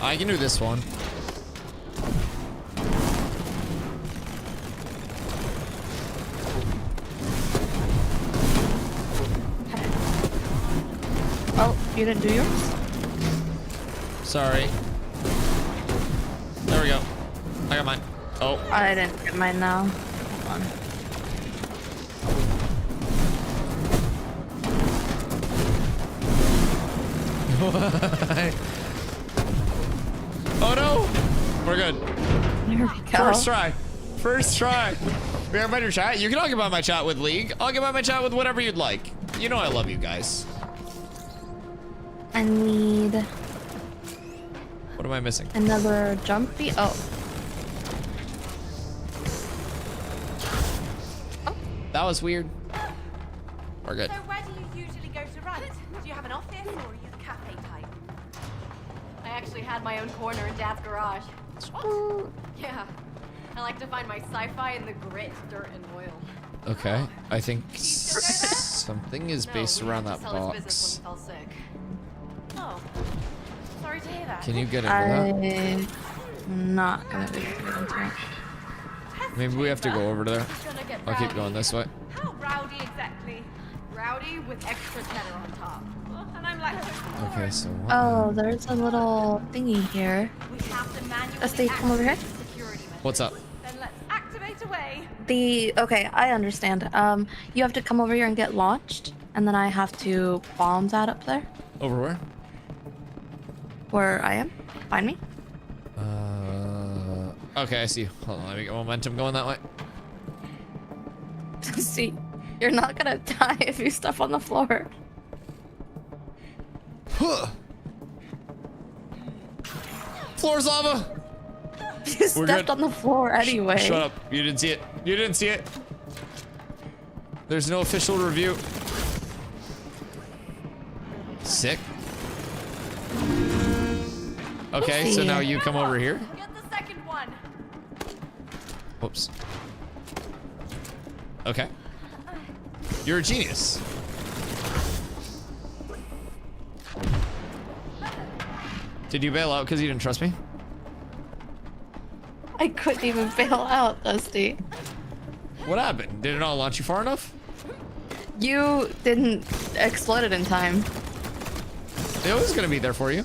I can do this one. Oh, you didn't do yours? Sorry. There we go. I got mine. Oh. I didn't get mine now. Hold on. Oh no! We're good. There we go. First try. First try. We have better chat. You can talk about my chat with League. I'll give out my chat with whatever you'd like. You know I love you guys. I need What am I missing? another jumpy. Oh. That was weird. We're good. So where do you usually go to write? Do you have an office or are you the cafe type? I actually had my own corner in Dad's garage. What? Yeah. I like to find my sci-fi in the grit, dirt, and oil. Okay. I think something is based No, we around had that to sell his box. business when he fell sick. Oh, sorry to hear that. Can you get into that? I'm not gonna be able to get into it. Maybe we have to go over there. Gonna get I'll keep rowdy. going this way. How rowdy exactly? Rowdy with extra cheddar on top. And I'm like, Okay, so what? Oh, there's a little thingy here. we have to manually Dusty, come over here. activate the security measures. What's up? Then let's activate away. Okay, I understand. You have to come over here and get launched, and then I have to bomb that up there Over where? where I am. Find me. Okay, I see. Hold on, let me get momentum going that way. See, you're not gonna die if you step on the floor. Floor's lava! You stepped on the floor anyway. Shut up. You didn't see it. You didn't see it. There's no official review. Sick. Okay, so now you come over here. Get the second one. Whoops. Okay. You're a genius. Did you bail out because you didn't trust me? I couldn't even bail out, Dusty. What happened? Did it not launch you far enough? You didn't explode it in time. It was gonna be there for you.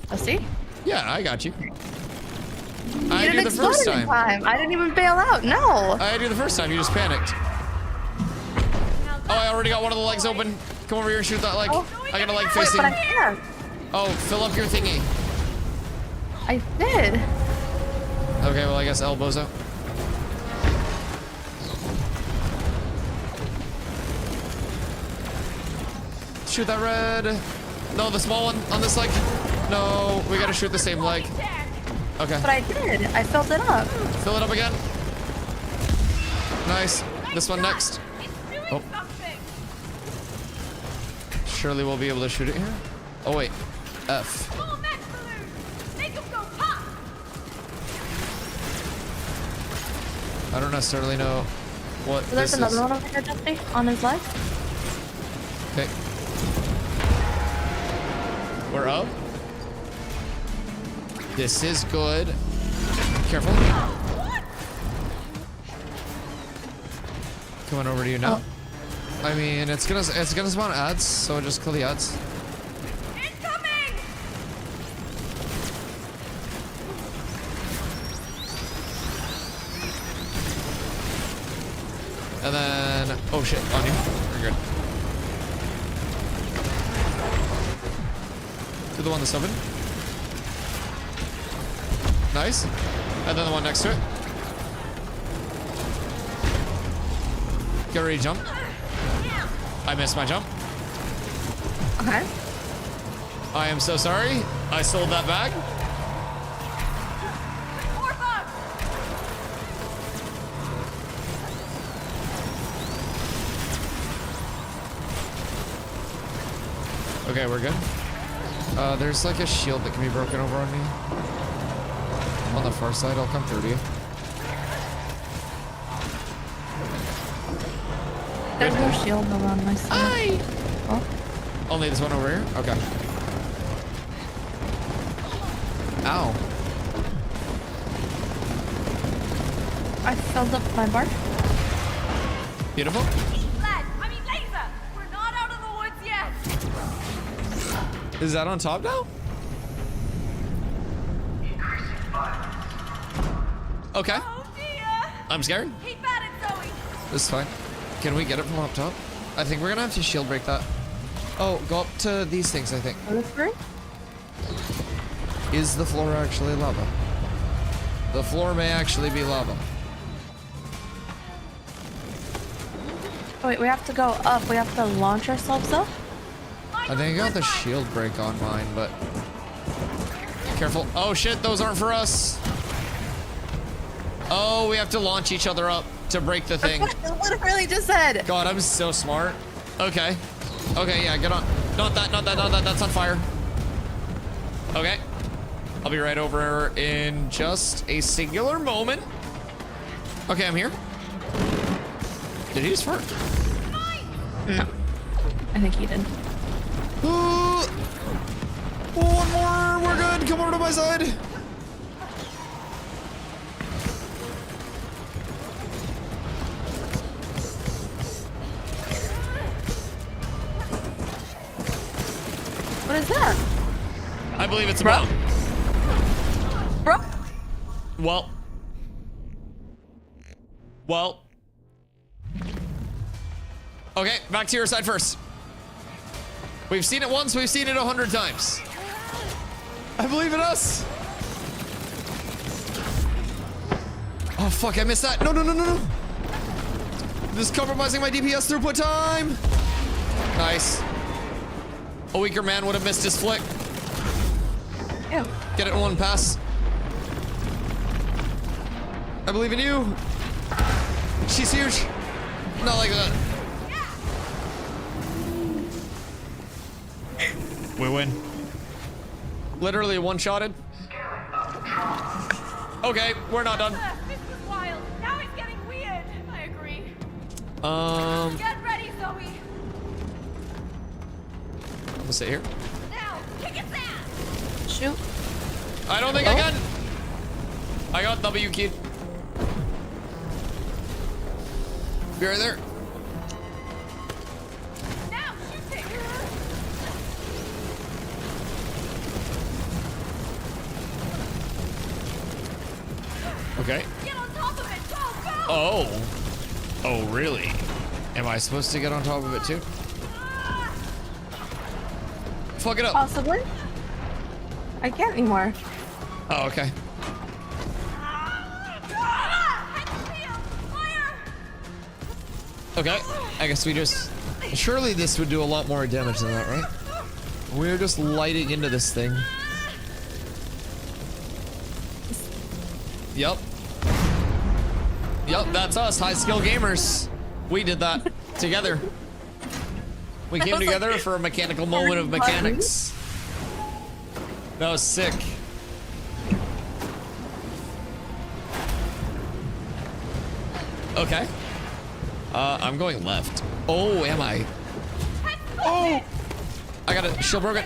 Dusty? Yeah, I got you. You I didn't did the explode first it in time. time. I didn't even bail out. No. I did the first time. You just panicked. Oh, I already got one of the legs open. Come over here and shoot that leg. Oh. I got a leg Wait, facing. but I can't. Oh, fill up your thingy. I did. Okay, well, I guess elbows out. Shoot that red. No, the small one on this leg. No, we gotta shoot the same leg. Okay. But I did. I filled it up. Fill it up again. Nice. This one next. Oh. Surely we'll be able to shoot it here. Oh, wait. F. More mech balloons. Make them go pop. I don't necessarily know what So there's this another is. one over here, Dusty, on his leg. Okay. We're up. This is good. Careful. Coming over to you now. I mean, it's gonna spawn ads, so just kill the ads. Incoming. And then, oh shit, on you. You're good. To the one that's open. Nice. And then the one next to it. Get ready to jump. I missed my jump. Okay. I am so sorry. I sold that bag. Okay, we're good. There's like a shield that can be broken over on me. On the far side, I'll come through to you. There's no shield around my side. Oh. Only this one over here? Okay. Ow. I filled up my bar. Beautiful. Laser. We're not out of the woods yet. Is that on top now? Okay. Oh dear. I'm scared. Keep at it, Zoe. This is fine. Can we get it from up top? I think we're gonna have to shield break that. Oh, go up to these things, I think. Is the floor actually lava? The floor may actually be lava. Oh, wait, we have to go up. We have to launch ourselves up? I think I got the shield break on mine, but... Careful. Oh shit, those aren't for us. Oh, we have to launch each other up to break the thing. What I really just said. God, I'm so smart. Okay. Okay, yeah, get on. Not that, not that, not that. That's on fire. Okay. I'll be right over in just a singular moment. Okay, I'm here. Did he just fart? No. I think he did. One more. We're good. Come over to my side. What is that? I believe it's a bomb. Bro? Well. Okay, back to your side first. We've seen it once, we've seen it 100 times. I believe in us. Oh, fuck, I missed that. No, no, no, no, no. This is compromising my DPS throughput time. Nice. A weaker man would have missed his flick. Ew. Get it in one pass. I believe in you. She's huge. Not like that. We win. Literally one-shotted. Okay, we're not done. This was wild. Now it's getting weird. I agree. Get ready, Zoe. We'll sit here. Now, kick its ass. Shoot. I don't think I can. I got W keyed. Be right there. Now, shoot it. Okay. Get on top of it. Go, go. Oh. Oh, really? Am I supposed to get on top of it too? Fuck it up. Possibly. I can't anymore. Oh, okay. Okay. I guess we just... Surely this would do a lot more damage than that, right? We're just lighting into this thing. Yep. Yep, that's us, high skill gamers. We did that together. We came together for a mechanical moment of mechanics. That was sick. Okay. I'm going left. Oh, am I? Oh! I got a shield broken.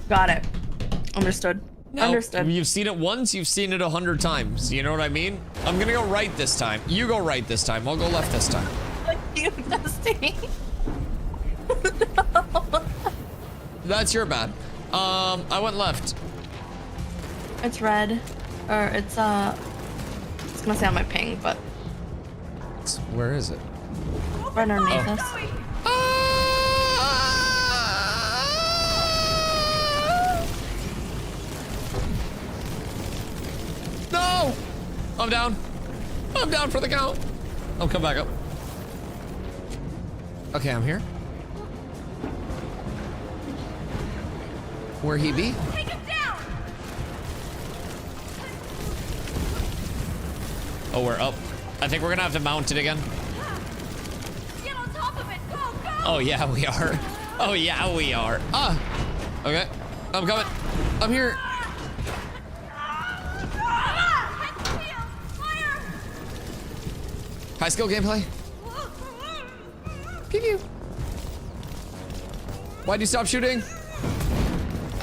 Got it. Understood. No, Understood. You've seen it once, you've seen it 100 times. You know what I mean? I'm gonna go right this time. You go right this time. I'll go left this time. You, Dusty. That's your bad. I went left. It's red. Or it's gonna say on my ping, but Where is it? right underneath us. No! I'm down. I'm down for the count. I'll come back up. Okay, I'm here. Where he be? Take him down. Oh, we're up. I think we're gonna have to mount it again. Get on top of it. Go, go. Oh yeah, we are. Oh yeah, we are. Ah! Okay. I'm coming. I'm here. High skill gameplay. Pew pew. Why'd you stop shooting?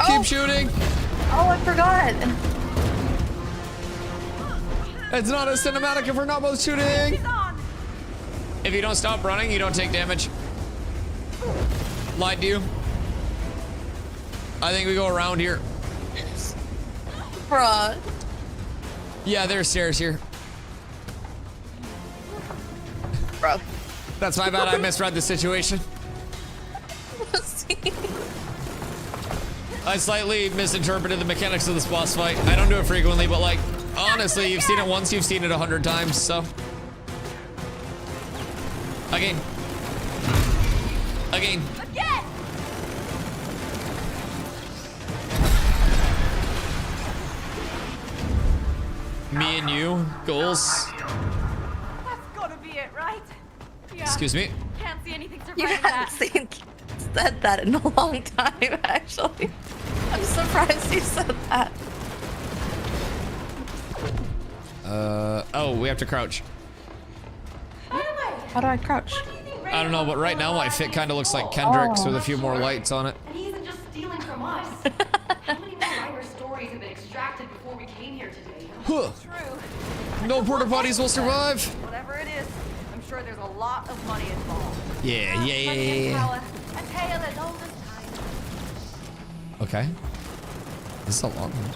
Keep shooting. Oh, I forgot. It's not a cinematic if we're not both shooting. If you don't stop running, you don't take damage. Lied to you. I think we go around here. Bruh. Yeah, there's stairs here. Bro. That's my bad. I misread the situation. I slightly misinterpreted the mechanics of this boss fight. I don't do it frequently, but like, honestly, you've seen it once, you've seen it 100 times, so. Again. Again. Again! Me and you, goals. That's gotta be it, right? Yeah. Excuse me. Can't see anything You surviving haven't that. said that in a long time, actually. I'm surprised you said that. Oh, we have to crouch. By the way, How do I crouch? I don't know, but right now my fit kind of looks like Kendrick's with a few more lights on it. And he isn't just stealing from us. How many more minor stories have been extracted before we came here today? Huh. True. No porta potties will survive. Whatever it is, I'm sure there's a lot of money involved. Yeah, yeah, yeah, yeah. A tale as old as time. Okay. This is a long one.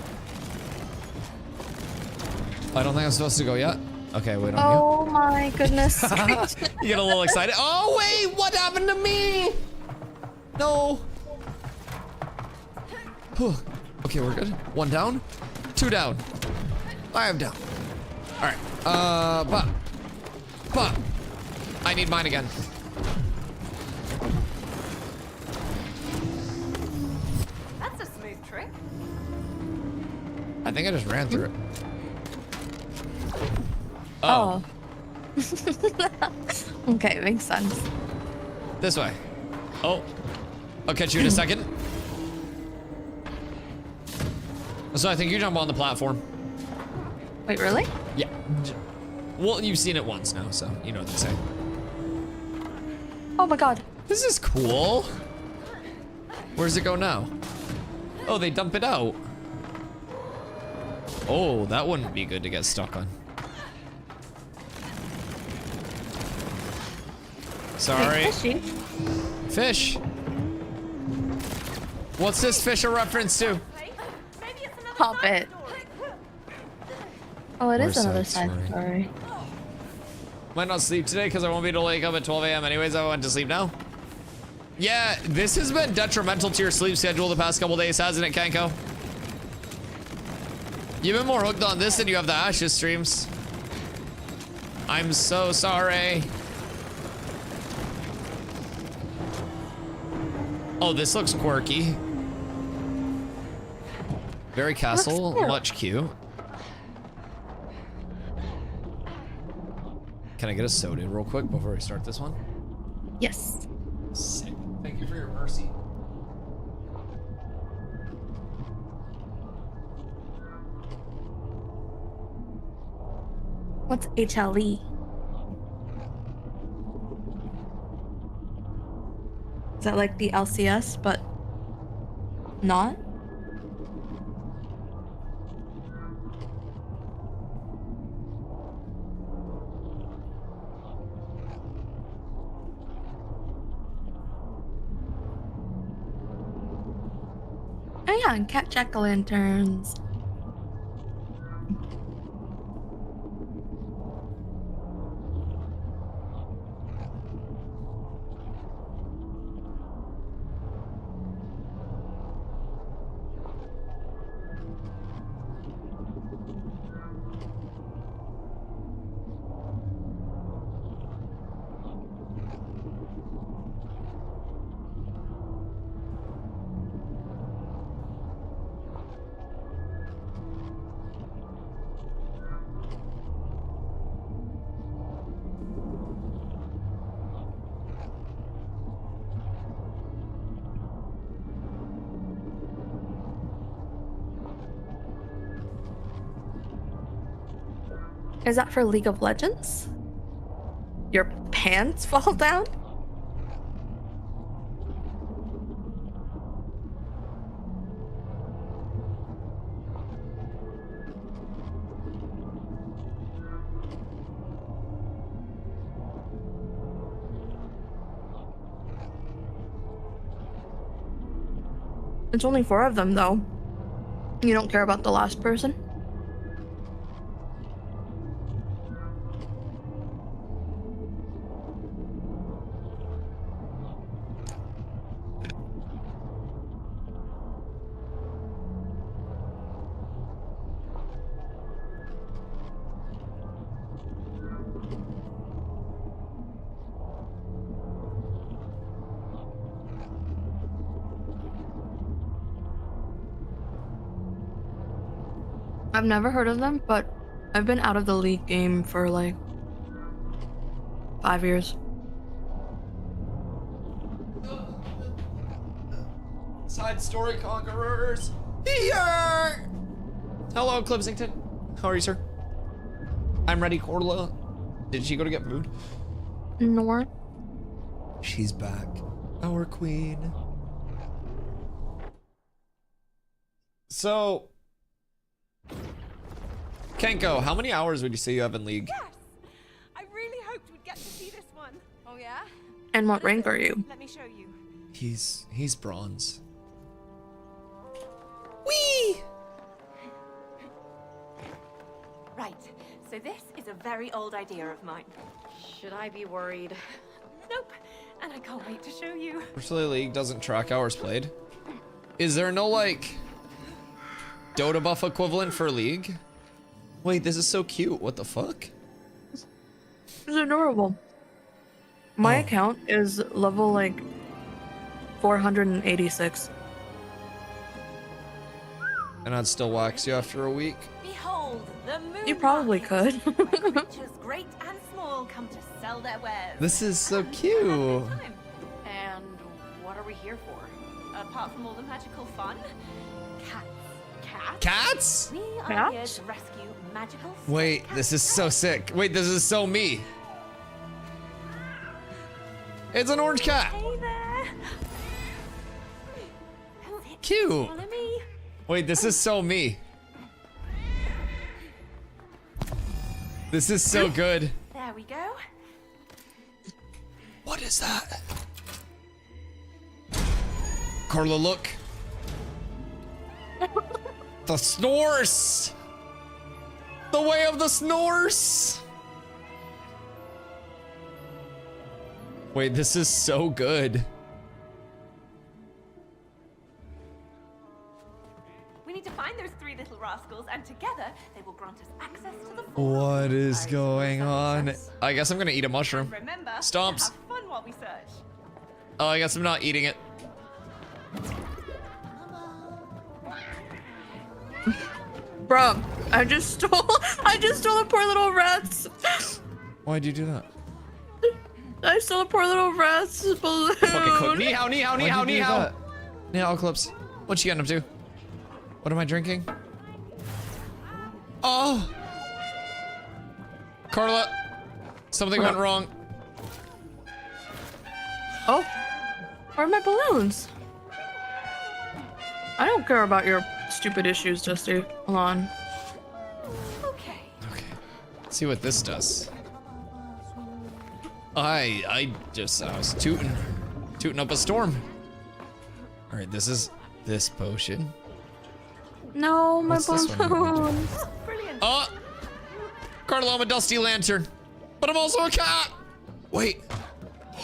I don't think I'm supposed to go yet. Okay, wait on Oh my goodness. you. Get a little excited. Oh wait, what happened to me? No. Okay, we're good. One down, two down. I am down. All right. But I need mine again. That's a smooth trick. I think I just ran through it. Oh. Okay, makes sense. This way. Oh, I'll catch you in a second. So I think you jump on the platform. Wait, really? Yeah. Well, you've seen it once now, so you know what they say. Oh my god. This is cool. Where does it go now? Oh, they dump it out. Oh, that wouldn't be good to get stuck on. Sorry. Wait, fishy. Fish. What's this fish a reference to? Pop it. Oh, it is Where's another side side story. Might not sleep today because I won't be able to wake up at 12 a.m. anyways. I went to sleep now. Yeah, this has been detrimental to your sleep schedule the past couple days, hasn't it, Kenko? You've been more hooked on this than you have the Ashes streams. I'm so sorry. Oh, this looks quirky. Very castle, much cute. Can I get a soda real quick before we start this one? Yes. Sick. Thank you for your mercy. What's HLE? Is that like the LCS, but not? Oh yeah, and cat jack-o'-lanterns. Is that for League of Legends? Your pants fall down? It's only 4 of them, though. You don't care about the last person? I've never heard of them, but I've been out of the League game for like 5 years. Side story conquerors. Here. Hello, Clipsington. How are you, sir? I'm ready, Corla. Did she go to get food? Nor. She's back. Our queen. So, Kenko, how many hours would you say you have in League? Yes! I really hoped we'd get to see this one. Oh yeah? And what rank are you? Let me show you. He's bronze. Whee! Right, so this is a very old idea of mine. Should I be worried? Nope, and I can't wait to show you. Fortunately, League doesn't track hours played. Is there no, like, Dota buff equivalent for League? Wait, this is so cute. What the fuck? It's adorable. My account is level like 486. And I'd still wax you after a week. Behold, the moon. You probably could. Creatures great and small come to sell their wares. This is so cute. And what are we here for? Apart from all the magical fun, cats. Cats? Cats? We are here to rescue magical Wait, this is so sick. Wait, this is so me. It's an orange cat. Hey there. Cute. Follow me. Wait, this is so me. This is so good. There we go. What is that? Carla, look. The snores. The way of the snores. Wait, this is so good. We need to find those three little rascals, and together they will grant us access to the forest. What is going on? I guess I'm gonna eat a mushroom. Remember, Stomps. have fun while we search. Oh, I guess I'm not eating it. Bro, I just stole the poor little rats. Why'd you do that? I stole the poor little rat's balloon. Fucking cook. Ni hao, ni hao, ni hao, ni hao. Ni hao, Eclipse. What you getting up to? What am I drinking? Oh! Carla, something went wrong. Oh, where are my balloons? I don't care about your stupid issues, Dusty. Hold on. Okay. Okay. Let's see what this does. I was tooting up a storm. All right, this is this potion. No, my What's this one gonna do? balloons. Brilliant. Oh, Carla, I'm a dusty lantern, but I'm also a cat. Wait.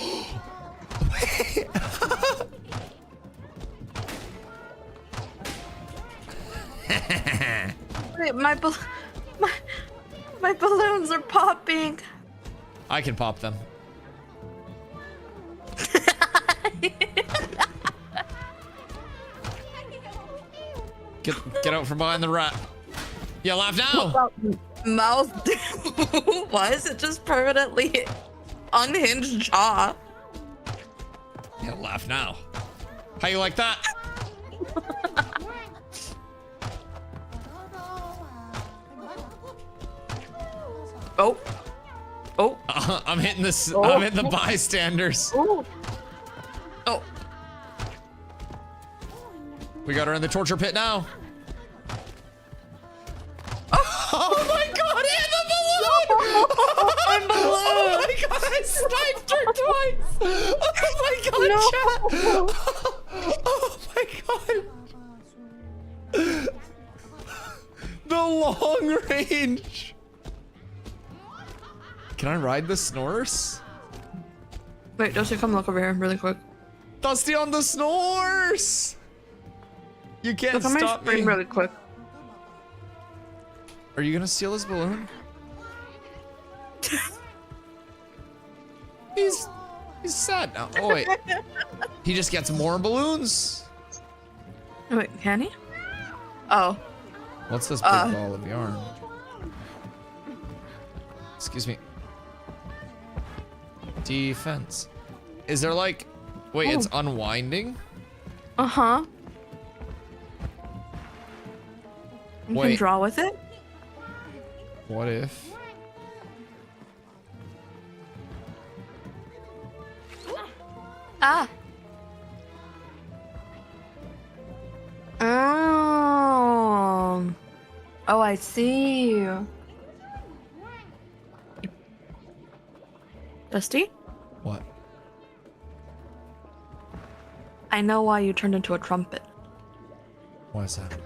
Wait. Wait, my balloons are popping. I can pop them. Get out from behind the rat. Yeah, laugh now. Mouth. Why is it just permanently unhinged jaw? Yeah, laugh now. How you like that? Oh. Oh. I'm hitting this. Oh. I'm hitting the bystanders. Oh. Oh. We got her in the torture pit now. Oh my god, and the balloon! My balloon! Oh my god, I sniped her twice! Oh my god, chat! Oh my god! long range. Can I ride the Snorse? Wait, Dusty, come look over here really quick. Dusty on the Snorse! You can't Look at my stop screen me. really quick. Are you gonna steal his balloon? He's sad now. Oh wait. He just gets more balloons. Wait, can he? Oh. What's this big ball of yarn? Excuse me. Defense. Is there like... Wait, it's unwinding? Uh-huh. You Wait. can draw with it? What if... Ah. Oh, I see. Dusty? What? I know why you turned into a trumpet. Why is that?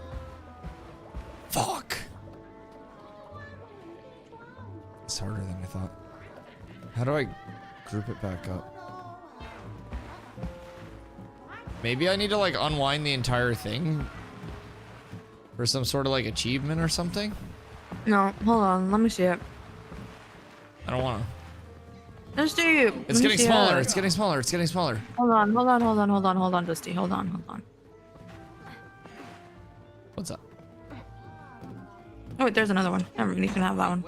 Fuck! It's harder than I thought. How do I group it back up? Maybe I need to like unwind the entire thing for some sort of like achievement or something? No, hold on. Let me see it. I don't want to. Dusty! It's getting smaller. It's getting smaller. It's getting smaller. Hold on, Dusty. Hold on. What's up? Oh, wait, there's another one. Never mind, you can have that one.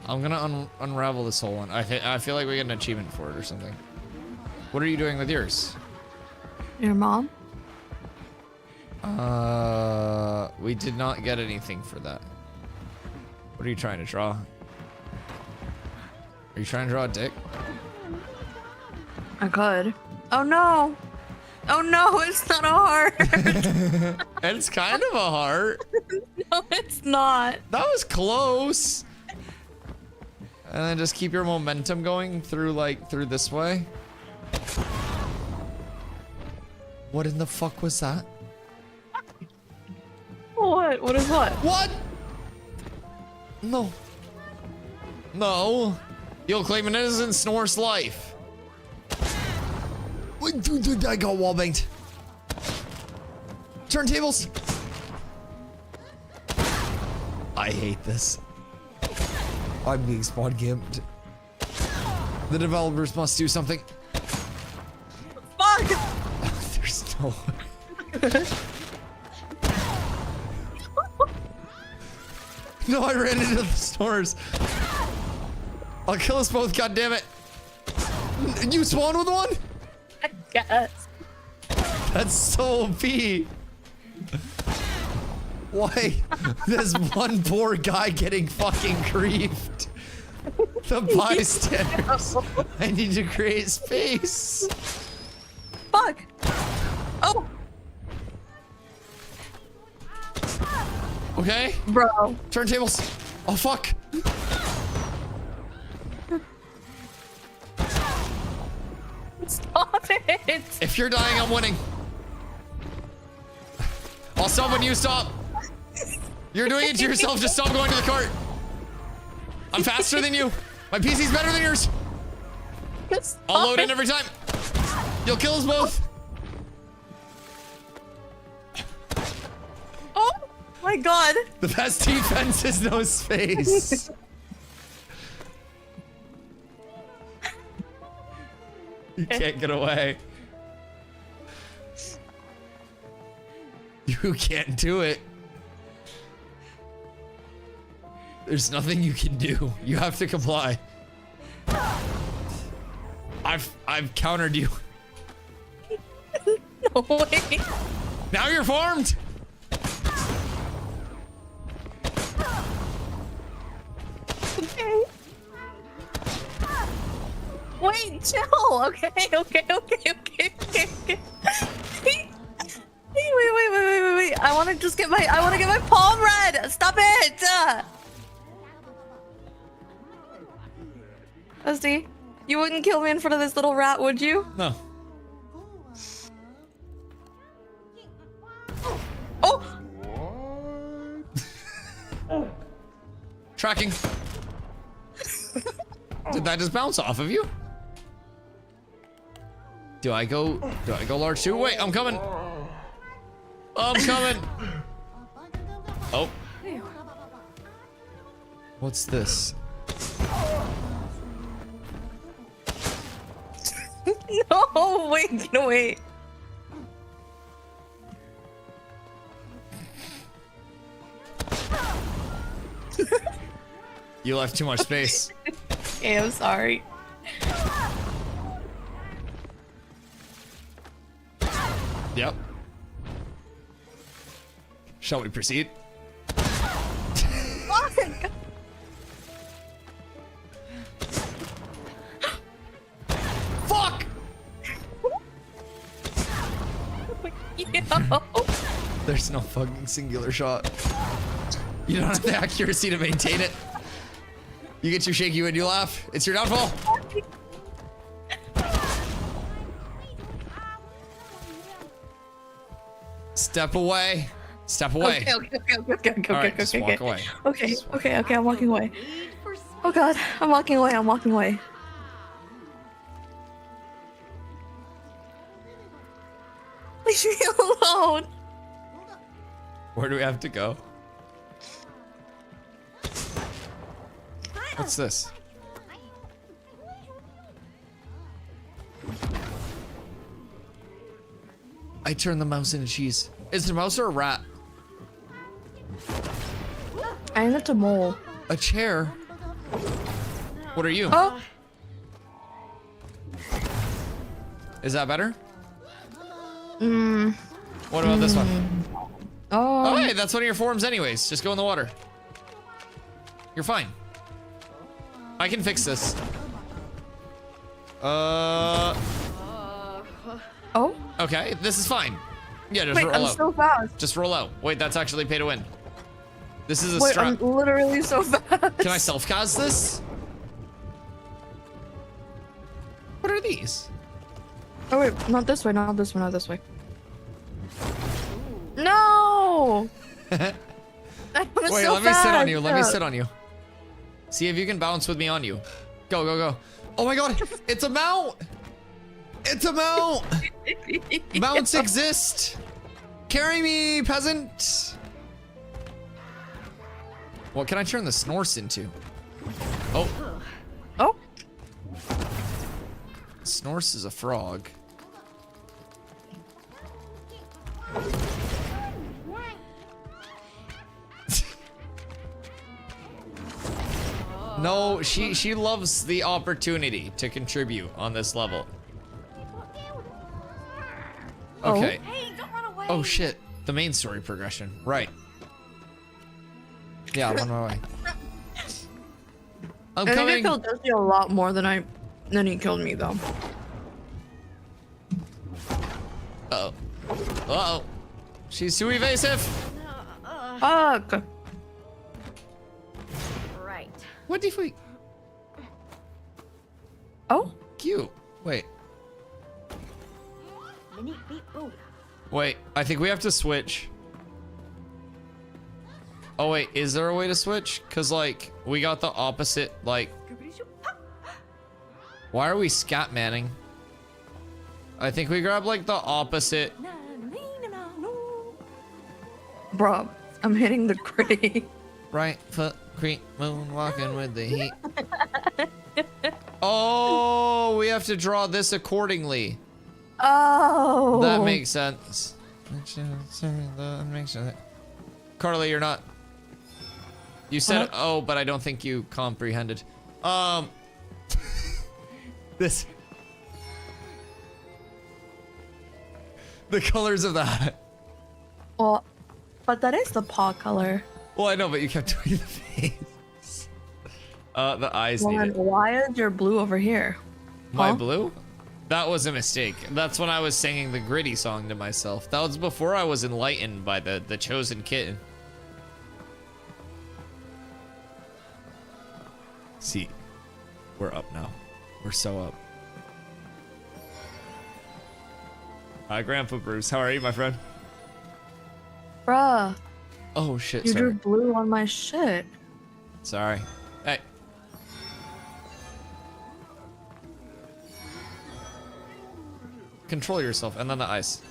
I'm gonna unravel this whole one. I feel like we get an achievement for it or something. What are you doing with yours? Your mom? We did not get anything for that. What are you trying to draw? Are you trying to draw a dick? I could. Oh no! Oh no, it's not a heart! It's kind of a heart. No, it's not. That was close. And then just keep your momentum going through through this way. What in the fuck was that? What? What is what? What? No. No. You'll claim an innocent Snorse life. Wait, dude, I got wallbanged. Turntables. I hate this. I'm being spawn camped. The developers must do something. Fuck! There's no way. No, I ran into the stores. I'll kill us both, goddammit. You spawned with one? I guess. That's so OP. Why? There's one poor guy getting fucking griefed. The bystanders. I need to create space. Fuck! Oh! Okay. Bro. Turntables. Oh, fuck. Stop it! If you're dying, I'm winning. I'll stop when you stop. You're doing it to yourself. Just stop going to the cart. I'm faster than you. My PC's better than yours. I'll load in every time. You'll kill us both. Oh my god. The best defense is no space. You can't get away. You can't do it. There's nothing you can do. You have to comply. I've countered you. No way. Now you're farmed. Okay. Wait, chill. Okay. Wait. I want to just get my palm red. Stop it. Dusty, you wouldn't kill me in front of this little rat, would you? No. Oh! Tracking. Did that just bounce off of you? Do I go large too? Wait, I'm coming. I'm coming. Oh. What's this? No, wait, no, wait. You left too much space. Okay, I'm sorry. Yep. Shall we proceed? Fuck! Yo. There's no fucking singular shot. You don't have the accuracy to maintain it. You get too shaky when you laugh. It's your downfall. Step away. Step away. Okay. All right, just walk away. Okay, I'm walking away. Oh god, I'm walking away, Leave me alone. Where do we have to go? What's this? I turned the mouse into cheese. Is it a mouse or a rat? I think it's a mole. A chair? What are you? Oh. Is that better? Mm. What about this one? Oh. Oh, hey, that's one of your forms anyways. Just go in the water. You're fine. I can fix this. Oh. Okay, this is fine. Yeah, just Wait, roll I'm out. so fast. Just roll out. Wait, that's actually pay to win. This is a Wait, strap. I'm literally so fast. Can I self-cast this? What are these? Oh wait, not this way, not this way, not this way. No! Wait, so let me sit on fast. you. Let me sit on you. See if you can bounce with me on you. Go, go, go. Oh my god, it's a mount! It's a mount! Mounts exist! Carry me, peasant! What can I turn the Snorse into? Oh. Oh. Snorse is a frog. No, she loves the opportunity to contribute on this level. Okay. Hey, don't run away. Oh shit, the main story progression. Right. Yeah, I'm on my way. I'm I think I coming. killed Dusty a lot more than he killed me though. Uh-oh. Uh-oh. She's too evasive. Fuck. Right. What the fuck? Oh? Cute. Wait. Mini beep boom. Wait, I think we have to switch. Oh wait, is there a way to switch? Cause like, we got the opposite, like... Why are we scat manning? I think we grab like the opposite. Bro, I'm hitting the gritty. Right foot, creep, moon, walking with the heat. Oh, we have to draw this accordingly. Oh. That makes sense. That makes sense. Carly, you're not. You said oh, but I don't think you comprehended. This. The colors of that. Well, but that is the paw color. Well, I know, but you kept doing the face. The eyes Well, need then it. why is your blue over here? My Huh? blue? That was a mistake. That's when I was singing the gritty song to myself. That was before I was enlightened by the chosen kitten. See, we're up now. We're so up. Hi, Grandpa Bruce. How are you, my friend? Bruh, Oh shit! you Sorry. drew blue on my shit. Sorry. Hey. Control yourself, and then the ice.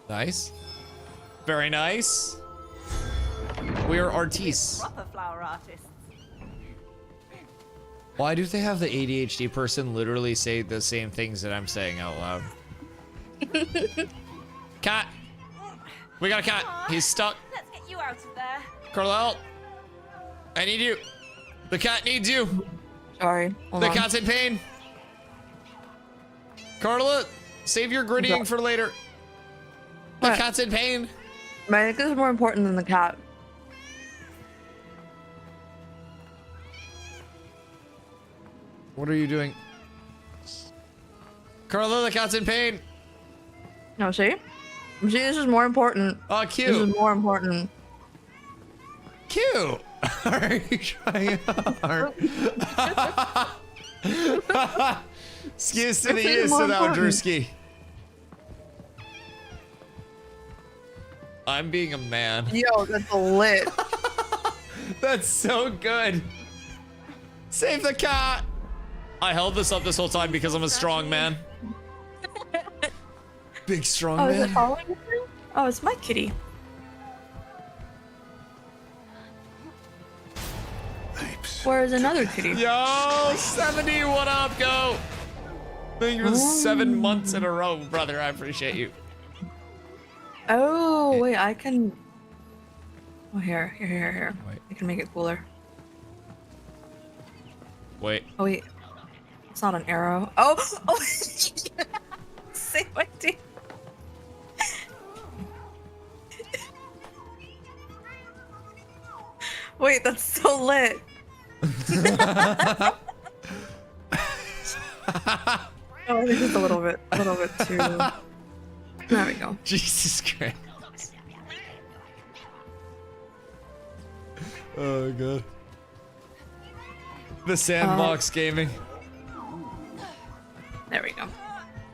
Nice. Very nice. We are artistes. Proper flower artists. Why do they have the ADHD person literally say the same things that I'm saying out loud? Cat! We got a cat. He's stuck. Let's get you out of there. Carlisle! I need you. The cat needs you. Sorry. Hold The on. cat's in pain. Carla, save your grittying for later. The What? cat's in pain. I think this is more important than the cat. What are you doing? Carla, the cat's in pain. No, see? See, this is more important. Oh, This cute. is more important. Cute. Are you trying hard? Excuse to the This is use more of that, important. Drewski. I'm being a man. Yo, that's lit. That's so good. Save the cat. I held this up this whole time because I'm a strong man. Big strong Oh, is it man. following you? Oh, it's my kitty. Where's another kitty? Yo, 70, what up, go? Thank you for the 7 months in a row, brother. I appreciate you. Oh, wait, I can... Oh, here. Wait. I can make it cooler. Wait. Oh, wait. It's not an arrow. Oh! Oh! Say my dude. Wait, that's so lit. Oh, I think it's a little bit too... There we go. Jesus Christ. Oh, God. The sandbox gaming. There we go.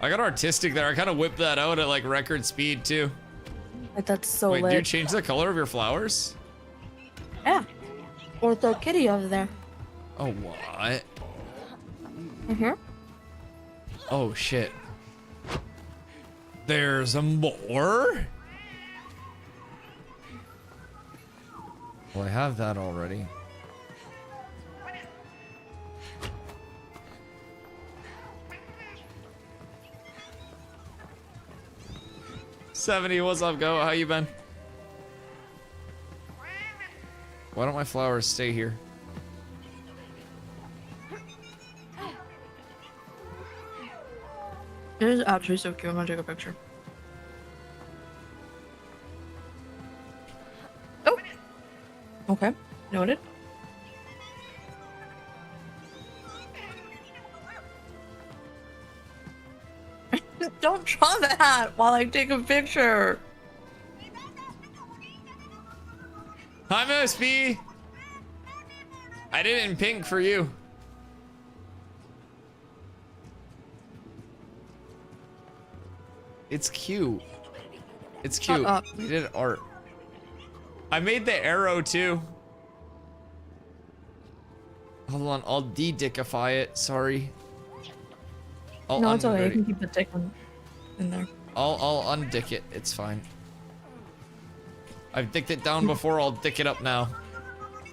I got artistic there. I kind of whipped that out at like record speed too. Like, that's so Wait, lit. do you change the color of your flowers? Yeah. Or the kitty over there. Oh, what? Mm-hmm. Oh, shit. There's more? Well, I have that already. $70, what's up, go? How you been? Why don't my flowers stay here? It is actually so cute. I'm gonna take a picture. Oh! Okay. Noted. Don't draw that while I take a picture. Hi, Miss B. I did it in pink for you. It's cute. It's Shut cute. up. We did art. I made the arrow too. Hold on, I'll de-dickify it. Sorry. No, it's okay. You undick- can keep the dick in there. I'll undick it. It's fine. I've dicked it down before. I'll dick it up now.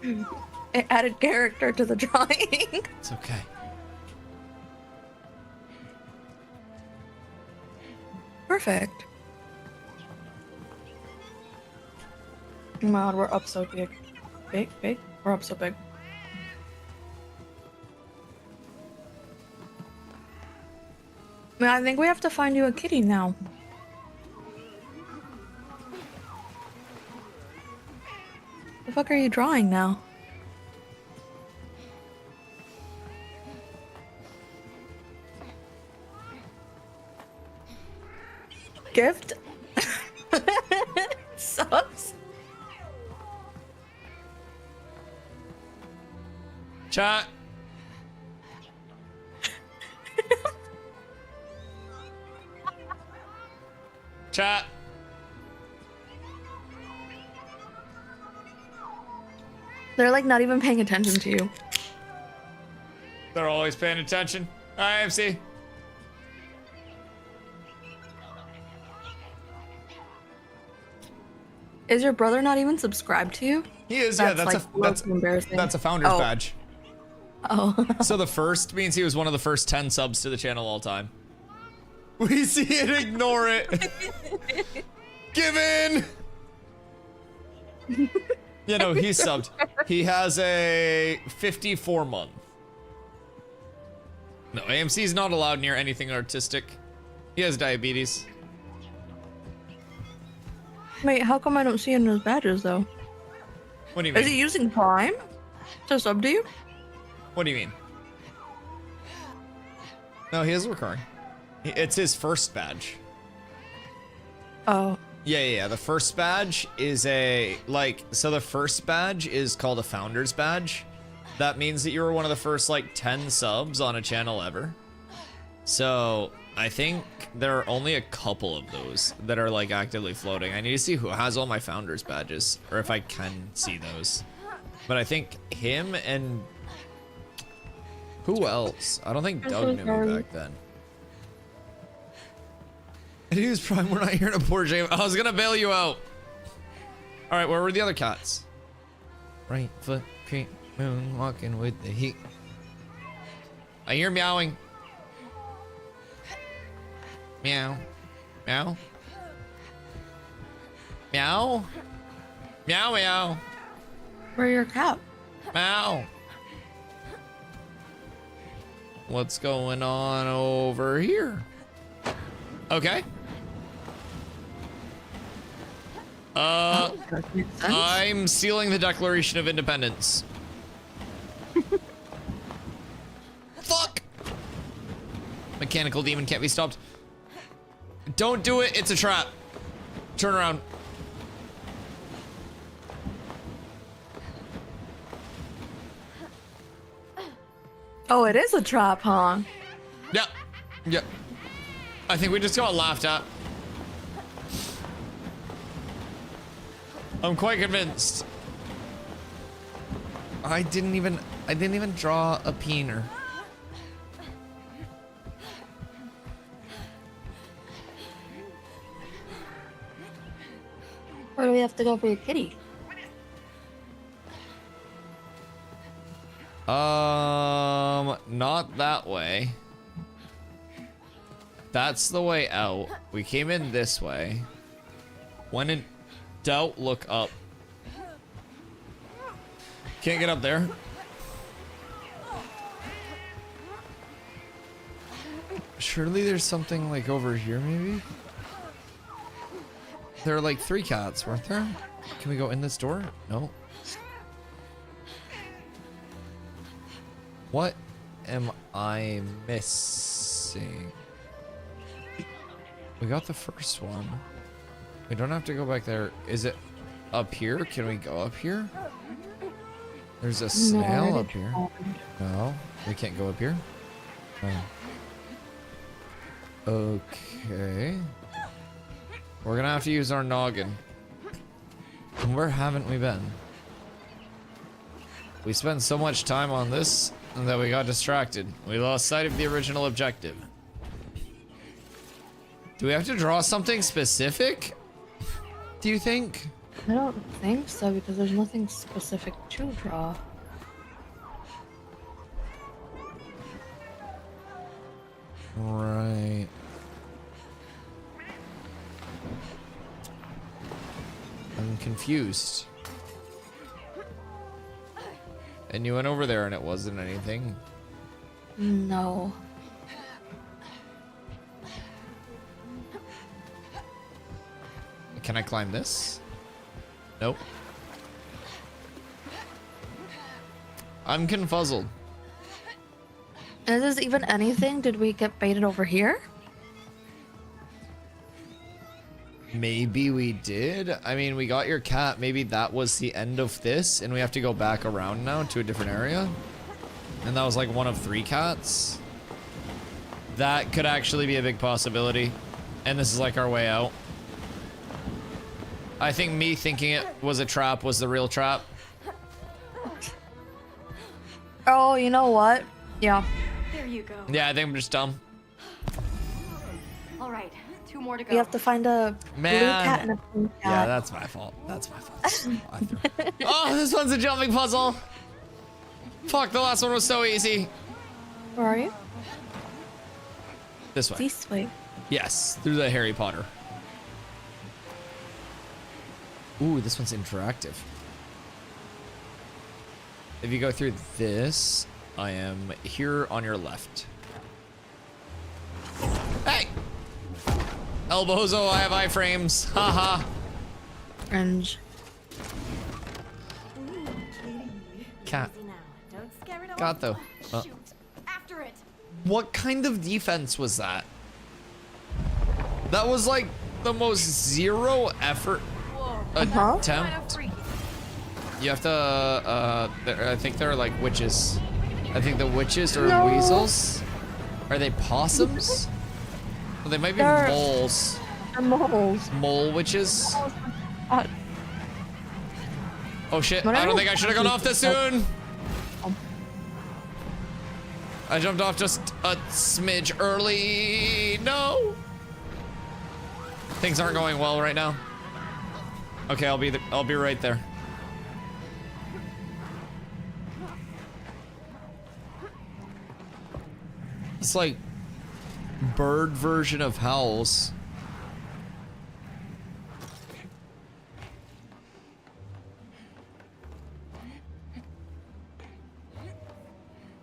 It added character to the drawing. It's okay. Perfect. Oh my god, we're up so big. Big? We're up so big. Man, I think we have to find you a kitty now. The fuck are you drawing now? Gift? Sucks. Chat. Chat. They're like not even paying attention to you. They're always paying attention. Hi, MC. Is your brother not even subscribed to you? He is, yeah. That's embarrassing. That's a founder's Oh. badge. Oh. So the first means he was one of the first 10 subs to the channel all time. We see it, ignore it. Give in. Yeah, no, he's subbed. He has a 54 month. No, AMC is not allowed near anything artistic. He has diabetes. Wait, how come I don't see it in his badges though? What do you mean? Is he using Prime to sub to you? What do you mean? No, he is recurring. It's his first badge. Oh. Yeah. The first badge is so the first badge is called a founder's badge. That means that you were one of the first 10 subs on a channel ever. So I think there are only a couple of those that are actively floating. I need to see who has all my founders badges, or if I can see those. But I think him and who else? I don't think Doug knew me back then. He was Prime. We're not here to poor James. I was gonna bail you out. All right, where were the other cats? Right foot creep, moon walking with the heat. I hear meowing. Meow. Meow. Meow. Meow meow. Where's your cat? Meow. What's going on over here? Okay. I'm sealing the Declaration of Independence. Fuck! Mechanical demon can't be stopped. Don't do it, it's a trap. Turn around. Oh, it is a trap, huh? Yep. I think we just got laughed at. I'm quite convinced. I didn't even draw a peener. Where do we have to go for your kitty? Not that way. That's the way out. We came in this way. When in doubt, look up. Can't get up there. Surely there's something over here, maybe? There are 3 cats, weren't there? Can we go in this door? No. What am I missing? We got the first one. We don't have to go back there. Is it up here? Can we go up here? There's a snail up here. No, we can't go up here. Oh. Okay. We're gonna have to use our noggin. And where haven't we been? We spent so much time on this that we got distracted. We lost sight of the original objective. Do we have to draw something specific? Do you think? I don't think so, because there's nothing specific to draw. Right. I'm confused. And you went over there and it wasn't anything. No. Can I climb this? Nope. I'm confuzzled. Is this even anything? Did we get baited over here? Maybe we did. I mean, we got your cat. Maybe that was the end of this and we have to go back around now to a different area. And that was one of 3 cats. That could actually be a big possibility. And this is our way out. I think me thinking it was a trap was the real trap. Oh, you know what? Yeah. There you go. Yeah, I think I'm just dumb. All right, 2 more to go. You have to find a blue cat and a pink cat. Yeah, that's my fault. That's my fault. Oh, this one's a jumping puzzle. Fuck, the last one was so easy. Where are you? This way. This way. Yes, through the Harry Potter. Ooh, this one's interactive. If you go through this, I am here on your left. Hey! Elbozo, I have iframes. Haha. Cringe. Cat. Don't scare it Got though. Shoot. After it. What kind of defense was that? That was like the most zero effort attempt. You have to, I think they're like witches. I think the witches are weasels. Are they possums? Well, they might be moles. They're moles. Mole witches. Oh shit, I don't think I should have gone off this soon. I jumped off just a smidge early. No. Things aren't going well right now. Okay, I'll be right there. It's like bird version of Howls.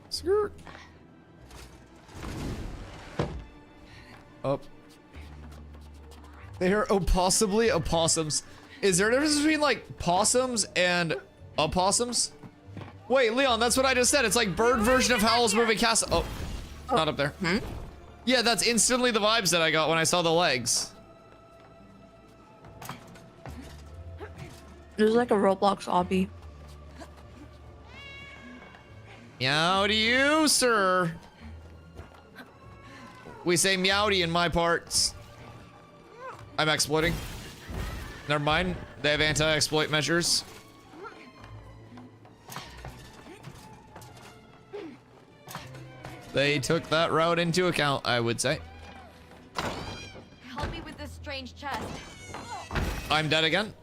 Skirt. Up. They are possibly opossums. Is there a difference between like possums and opossums? Wait, Leon, that's what I just said. It's like bird version of Howl's Moving Castle. Oh, not up there. Yeah, that's instantly the vibes that I got when I saw the legs. There's like a Roblox obby. Meow to you, sir. We say meowdy in my parts. I'm exploiting. Never mind. They have anti-exploit measures. They took that route into account, I would say. Help me with this strange chest. I'm dead again.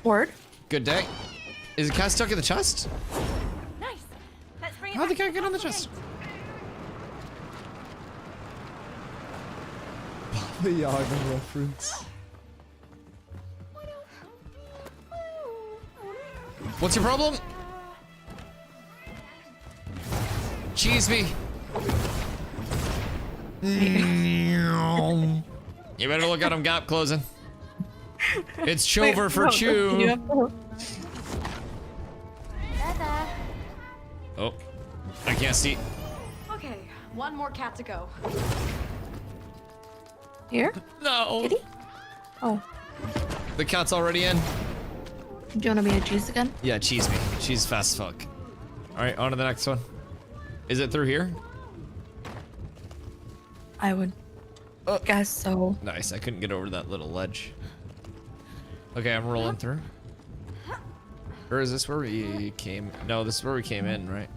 Word. Good day. Is the cat stuck in the chest? Nice. Let's bring it How'd the back cat get on the chest? The Yaga reference. What's your problem? Cheese me. You better look at him gap closing. It's Chover for Chew. Oh, I can't see. Okay, 1 more cat to go. Here? No. Kitty? Oh. The cat's already in. Do you want me to cheese again? Yeah, cheese me. She's fast as fuck. All right, on to the next one. Is it through here? I would guess so. Nice, I couldn't get over that little ledge. Okay, I'm rolling through. Or is this where we came? No, this is where we came in, right?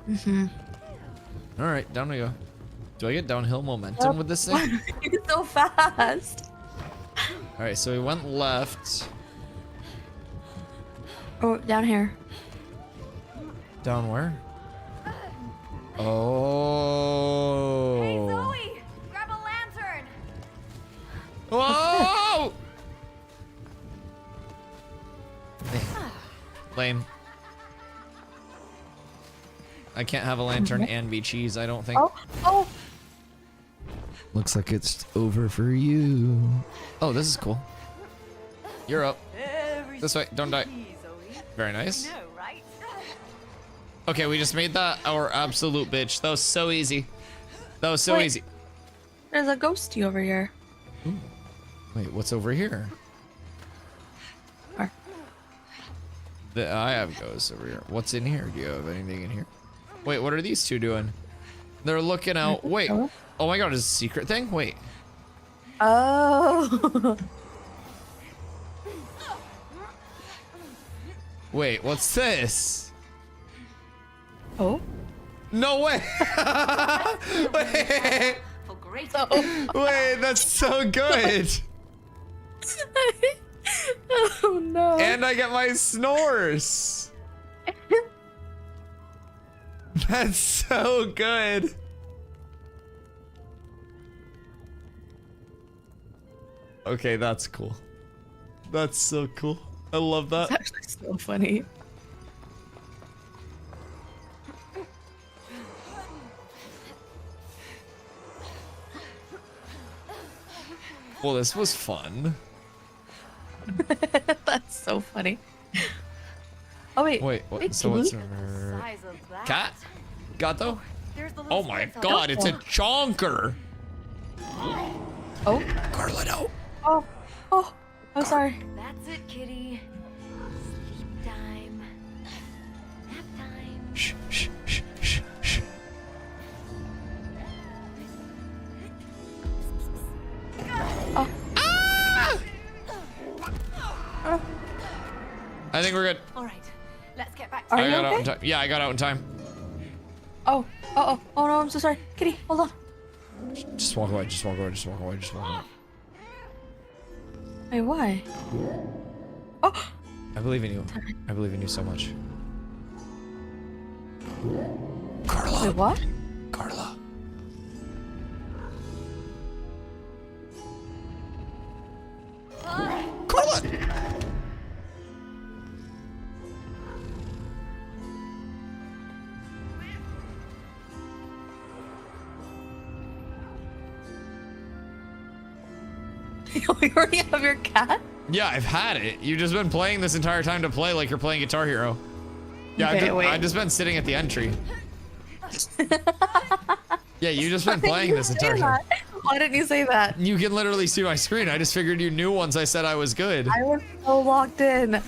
Mm-hmm. All right, down we go. Do I get downhill momentum with this thing? You're so fast. All right, so we went left. Oh, down here. Down where? Oh. Hey, Zoe! Grab a lantern! Whoa! Lame. I can't have a lantern and be cheese, I don't think. Oh! Looks like it's over for you. Oh, this is cool. You're up. This way, don't die. Very nice. Okay, we just made that our absolute bitch. That was so easy. That was so easy. There's a ghosty over here. Ooh. Wait, what's over here? Where? I have ghosts over here. What's in here? Do you have anything in here? Wait, what are these two doing? They're looking out. Wait. Oh my god, is it a secret thing? Wait. Oh. Wait, what's this? Oh. No way. Wait. For great. Wait, that's so good. Oh no. And I get my snores. That's so good. Okay, that's cool. That's so cool. I love that. It's actually so funny. Well, this was fun. That's so funny. Oh wait. Wait, what? Wait, So can what's we- her Size of that. cat? Gato? There's the little Oh my split god, it's a chonker. Oh. Carla, no. Oh. Oh. I'm sorry. That's it, kitty. Sleep time. Nap time. Shh, shh, shh, shh, shh. Oh. Ah! I think we're good. All right, let's get back to Are I you got out in okay? time. Yeah, I got out in time. Oh. Oh. Oh no, I'm so sorry. Kitty, hold on. Just walk away, just walk away, just walk away, just walk away. Wait, why? Oh. I believe in you. I believe in you so much. Carla. Wait, what? Carla. Carla! You already have your cat? Yeah, I've had it. You've just been playing this entire time to play like you're playing Guitar Hero. Yeah, Okay, I've just been sitting at the entry. Yeah, you've just been Why playing didn't this you entire say time. that? Why didn't you say that? You can literally see my screen. I just figured you knew once I said I was good. I was so locked in. I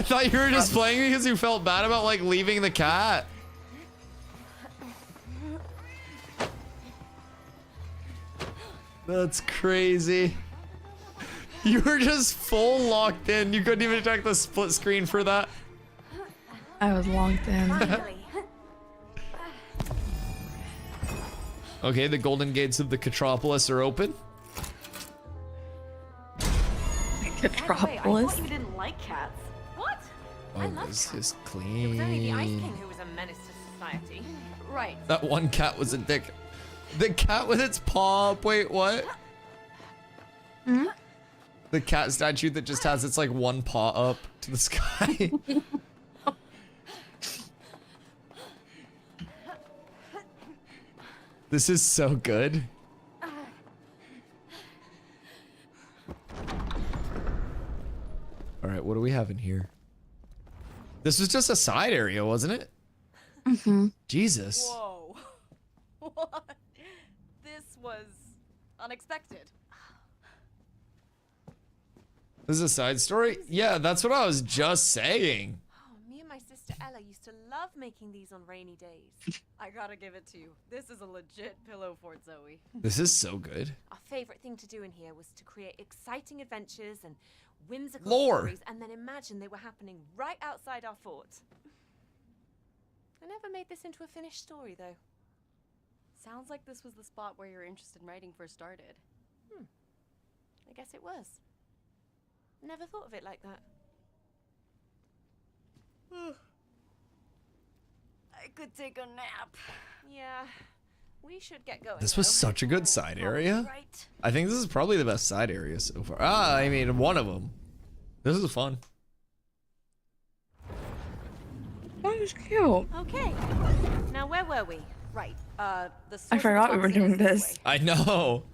thought you were just playing because you felt bad about like leaving the cat. That's crazy. You were just full locked in. You couldn't even check the split screen for that. I was locked in. Okay, the golden gates of the Catropolis are open. By the way, I Catropolis? thought you didn't like cats. What? I Oh, love this cats. is It was only the Ice clean. King who was a menace to society. Right. That one cat was a dick. The cat with its paw up. Wait, what? Hmm? The cat statue that just has its like one paw up to the sky. This is so good. All right, what do we have in here? This was just a side area, wasn't it? Mm-hmm. Jesus. Whoa. What? This was unexpected. This is a side story? Yeah, that's what I was just saying. Oh, me and my sister Ella used to love making these on rainy days. I gotta give it to you. This is a legit pillow fort, Zoe. This is so good. Our favorite thing to do in here was to create exciting adventures and whimsical Lore. stories and then imagine they were happening right outside our fort. I never made this into a finished story, though. Sounds like this was the spot where your interest in writing first started. I guess it was. Never thought of it like that. I could take a nap. Yeah, we should get going. This was though. such a good side area. Right. I think this is probably the best side area so far. Ah, I mean, one of them. This is fun. That was cute. Okay. Now where were we? Right. The source I of forgot we were toxin doing is this this. way. I know.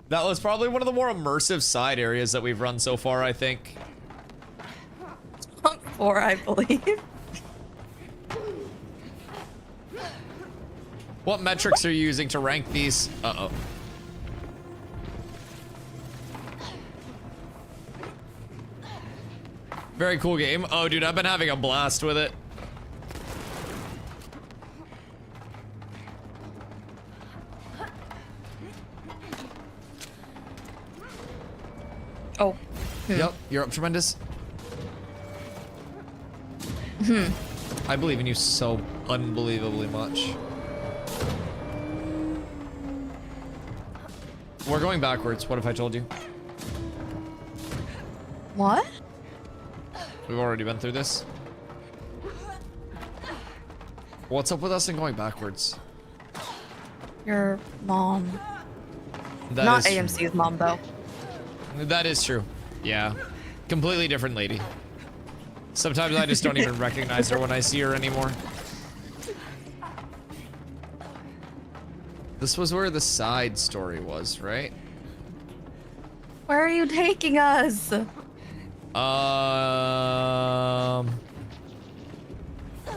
That was probably one of the more immersive side areas that we've run so far, I think. 4, I believe. What metrics are you using to rank these? Uh-oh. Very cool game. Oh, dude, I've been having a blast with it. Oh. Yep, you're up tremendous. I believe in you so unbelievably much. We're going backwards. What if I told you? What? We've already been through this. What's up with us and going backwards? Your mom. That Not is AMC's mom, though. That is true. Yeah. Completely different lady. Sometimes I just don't even recognize her when I see her anymore. This was where the side story was, right? Where are you taking us?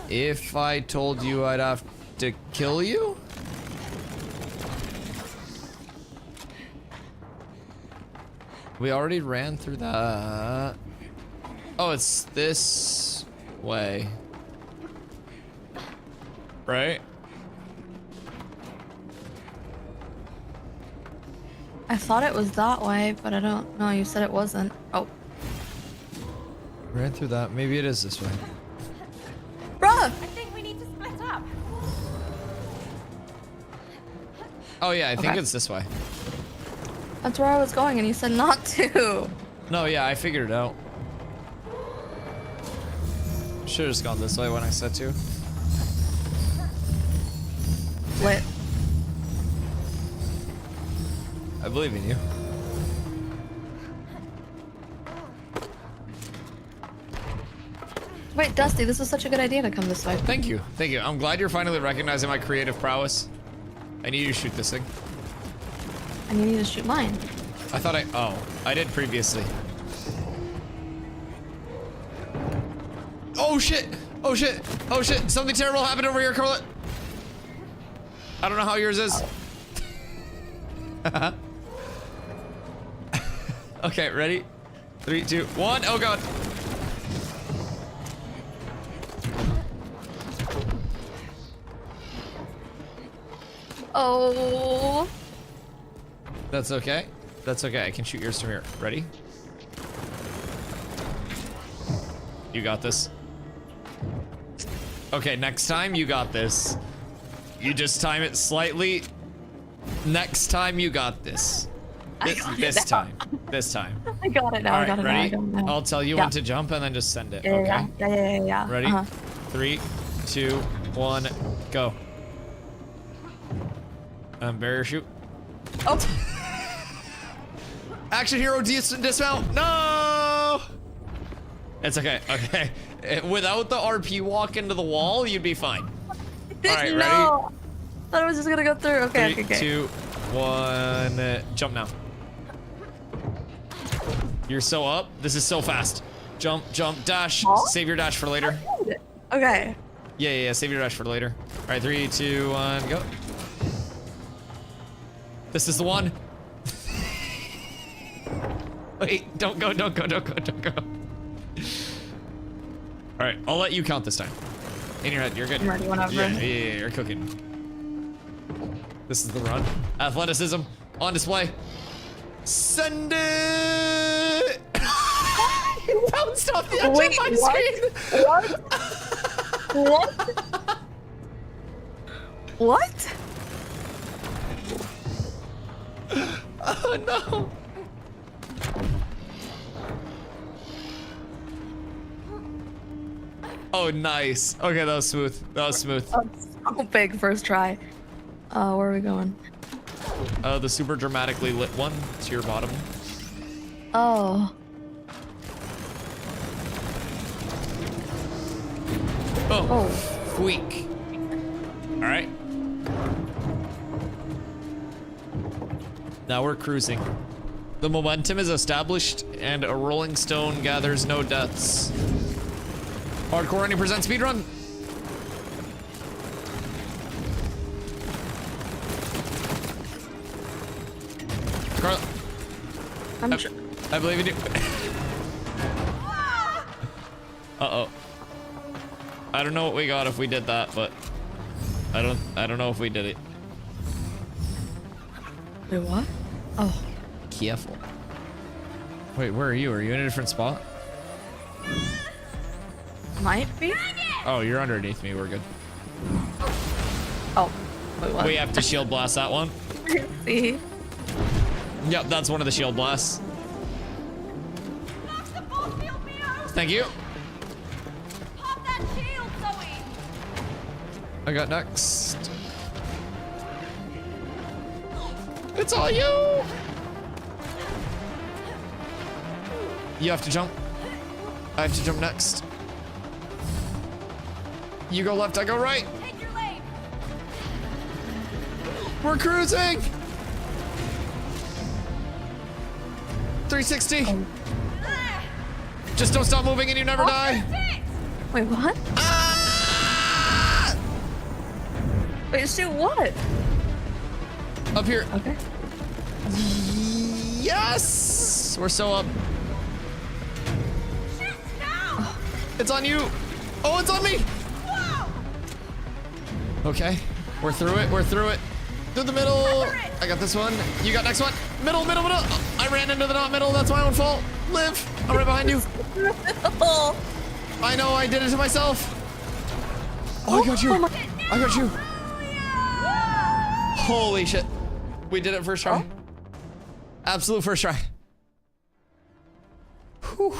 If I told you I'd have to kill you? We already ran through that. Oh, it's this way. Right? I thought it was that way, but I don't know. You said it wasn't. Oh. Ran through that. Maybe it is this way. Bruh! I think we need to split up. Oh yeah, I think Okay. it's this way. That's where I was going, and you said not to. No, yeah, I figured it out. Should've just gone this way when I said to. Lit. I believe in you. Wait, Dusty, this was such a good idea to come this way. Thank you. Thank you. I'm glad you're finally recognizing my creative prowess. I need you to shoot this thing. And you need to shoot mine. I thought oh, I did previously. Oh shit! Oh shit! Oh shit! Something terrible happened over here, Carla! I don't know how yours is. Okay, ready? 3, 2, 1. Oh god. Oh. That's okay. That's okay. I can shoot yours from here. Ready? You got this. Okay, next time you got this. You just time it slightly. Next time you got this. This time. This time. I got it now. All I right, got it ready? now. I got it now. I'll tell you Yeah. when to jump and then just send it. Yeah, Okay. yeah. Ready? 3, 2, 1, go. Barrier shoot. Oh. Action hero dismount. No. It's okay. Okay. Without the RP walk into the wall, you'd be fine. All right, ready? No. Thought it was just gonna go through. Okay, 3, okay. 2, 1. Jump now. You're so up. This is so fast. Jump, jump, dash. Huh? Save your dash for later. Okay. Yeah. Save your dash for later. All right, 3, 2, 1, go. This is the one. Wait, don't go. All right, I'll let you count this time. In your head, you're good. I'm ready whenever. Yeah, you're cooking. This is the run. Athleticism on display. Send it! You bounced off the edge of my screen! What? Oh no! Oh, nice. Okay, that was smooth. Oh, so big first try. Where are we going? The super dramatically lit one to your bottom. Oh. Oh. Squeak. All right. Now we're cruising. The momentum is established, and a rolling stone gathers no deaths. Hardcore Running presents speedrun. Carl, I believe in you. Uh-oh. I don't know what we got if we did that, but I don't know if we did it. Wait, what? Oh. Careful. Wait, where are you? Are you in a different spot? Might be. Oh, you're underneath me. We're good. Oh. Wait, what? We have to shield blast that one. See? Yep, that's one of the shield blasts. Thank you. Pop that shield, Zoe! I got next. It's all you. You have to jump. I have to jump next. You go left, I go right. Take your lane! We're cruising. 360. Just don't stop moving and you never die. Wait, what? Ah! Wait, shoot what? Up here. Okay. Yes! We're so up. It's on you. Oh, it's on me. Okay. We're through it. We're through it. Through the middle. I got this one. You got next one. Middle, middle, middle. Oh, I ran into the not middle. That's my own fault. Live. I'm right behind you. I know. I did it to myself. Oh, I got you. I got you. Holy shit. We did it first try. Absolute first try. Whew.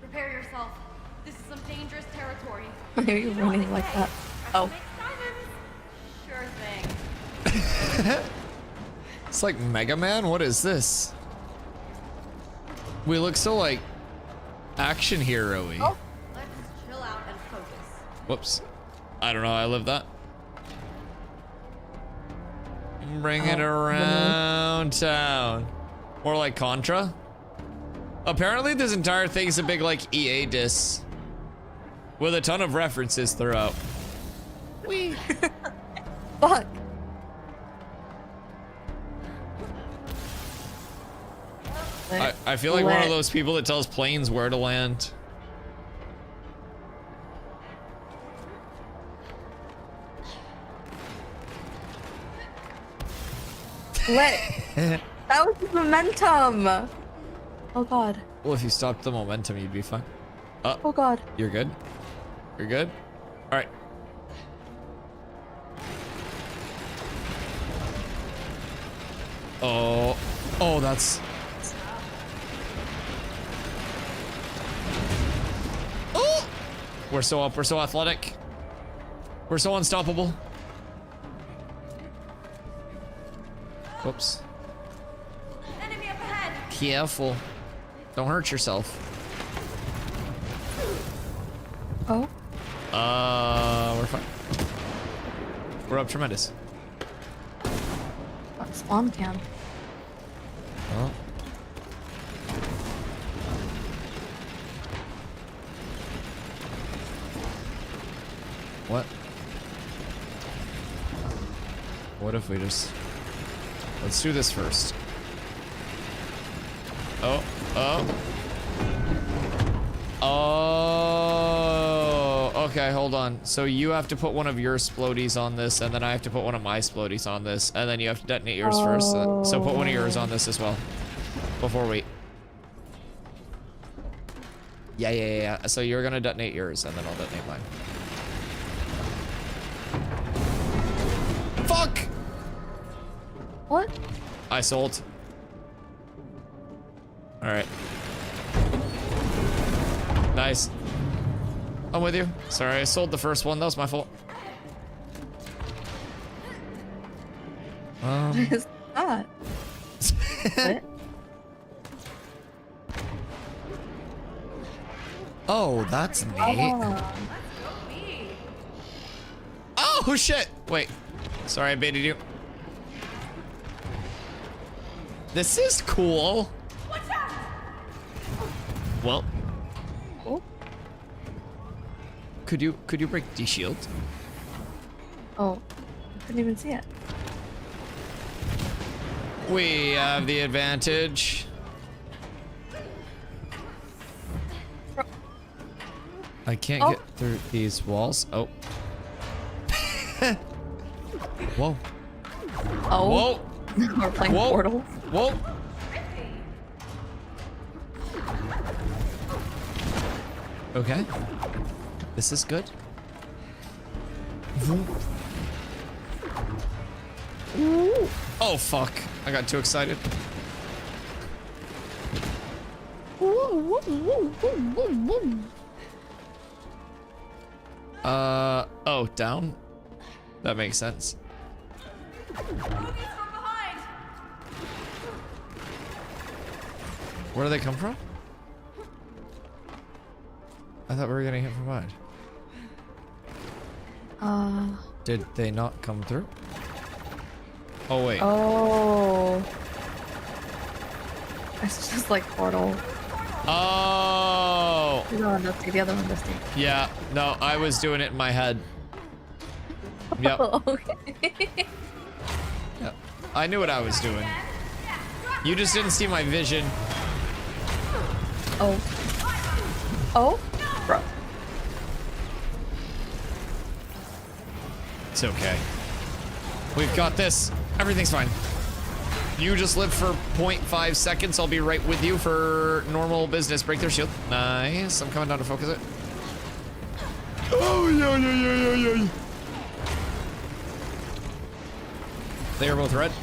Prepare yourself. This is some dangerous territory. Why are you running like that? Oh. Sure thing. It's like Mega Man. What is this? We look so like action hero-y. Oh. Let's chill out and focus. Whoops. I don't know how I lived that. Bring it around town. More like Contra. Apparently this entire thing is a big like EA diss with a ton of references throughout. Wee. Fuck. I feel like one of those people that tells planes where to land. Lit. That was the momentum. Oh god. Well, if you stopped the momentum, you'd be fine. Oh god. You're good? You're good? All right. Oh. Oh, that's... Oh! We're so up. We're so athletic. We're so unstoppable. Whoops. Enemy up ahead. Careful. Don't hurt yourself. Oh. We're fine. We're up tremendous. Spawn cam. Oh. What? What if we just... Let's do this first. Oh, oh. Oh, okay, hold on. So you have to put one of your splodies on this, and then I have to put one of my splodies on this, and then you have to detonate yours first. So put one of yours on this as well. Before we... Yeah. So you're gonna detonate yours, and then I'll detonate mine. Fuck! What? I sold. Alright. Nice. I'm with you. Sorry, I sold the first one. That was my fault. What is that? What? Oh, that's neat. Oh, shit! Wait. Sorry, I baited you. This is cool. Well. Oh. Could you break the shield? Oh, I couldn't even see it. We have the advantage. I can't get through these walls. Oh. Whoa. Oh. Whoa. We're playing Whoa. Portal. Whoa. Okay. This is good. Oh, fuck. I got too excited. Oh, down? That makes sense. Where do they come from? I thought we were getting hit from behind. Did they not come through? Oh, wait. Oh. It's just like Portal. Oh. The other one, Dusty. The other one, Dusty. Yeah. No, I was doing it in my head. Yep. Okay. Yep. I knew what I was doing. You just didn't see my vision. Oh. Oh? Bro. It's okay. We've got this. Everything's fine. You just live for 0.5 seconds. I'll be right with you for normal business. Break their shield. Nice. I'm coming down to focus it. Oh, yeah. They are both red.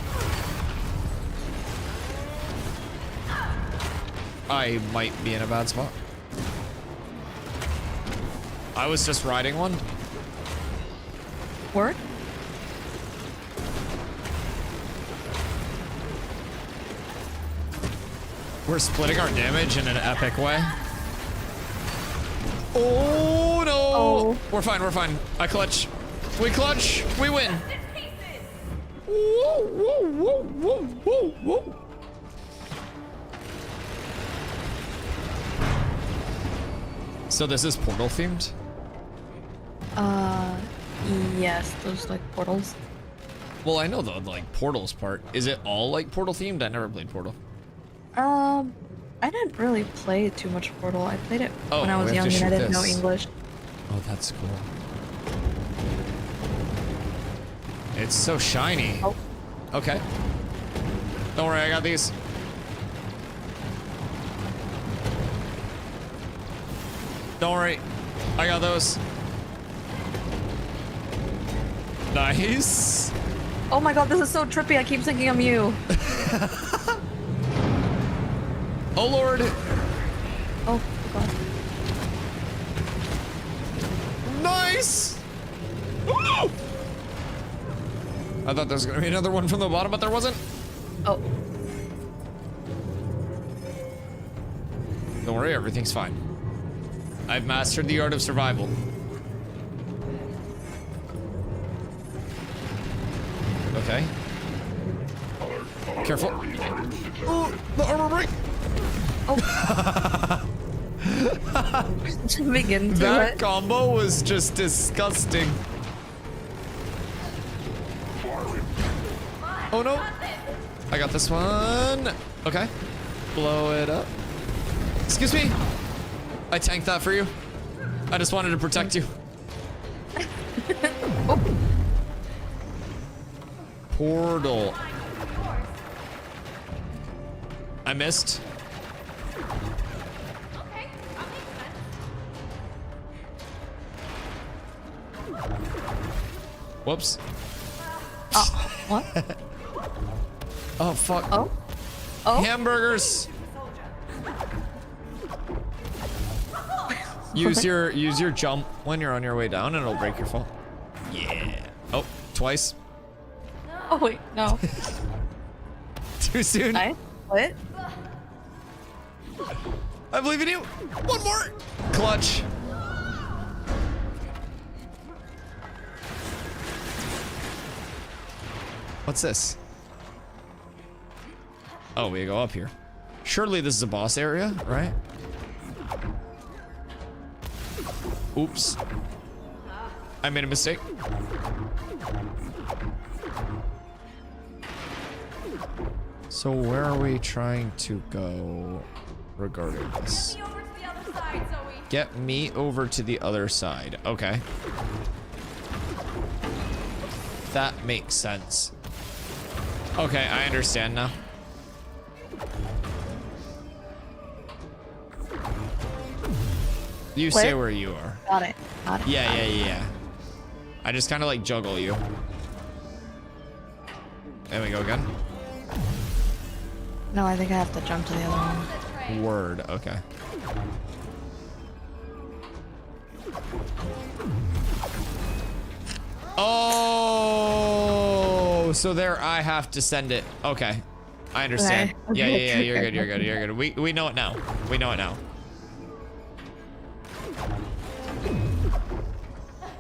I might be in a bad spot. I was just riding one. Word? We're splitting our damage in an epic way. Oh no! Oh. We're fine. I clutch. We clutch. We win. Whoa. So this is Portal themed? Yes, those like portals. Well, I know the like Portals part. Is it all like Portal themed? I never played Portal. I didn't really play too much Portal. I played it Oh, when I was we have young to and I shoot didn't know this. English. Oh, that's cool. It's so shiny. Oh. Okay. Don't worry, I got these. Don't worry, I got those. Nice. Oh my god, this is so trippy. I keep thinking I'm you. Oh lord. Oh god. Nice. Woo! I thought there was gonna be another one from the bottom, but there wasn't. Oh. Don't worry, everything's fine. I've mastered the art of survival. Okay. Careful. Oh, the armor break. Oh. Begin to That it. combo was just disgusting. Oh no. I got this one. Okay. Blow it up. Excuse me. I tanked that for you. I just wanted to protect you. Oh. Portal. I missed. Whoops. Oh, what? Oh, fuck. Oh? Oh? Hamburgers. Use your jump when you're on your way down and it'll break your fall. Yeah. Oh, twice. Oh wait, no. Too soon. What? I believe in you. One more. Clutch. What's this? Oh, we go up here. Surely this is a boss area, right? Oops. I made a mistake. So where are we trying to go regarding this? Get me over to the other side. Okay. That makes sense. Okay, I understand now. You stay where you are. Got it. Got it. Yeah. I just kind of like juggle you. There we go again. No, I think I have to jump to the other one. Word, okay. Oh, so there I have to send it. Okay. I understand. Okay. Yeah, you're good. We know it now. We know it now.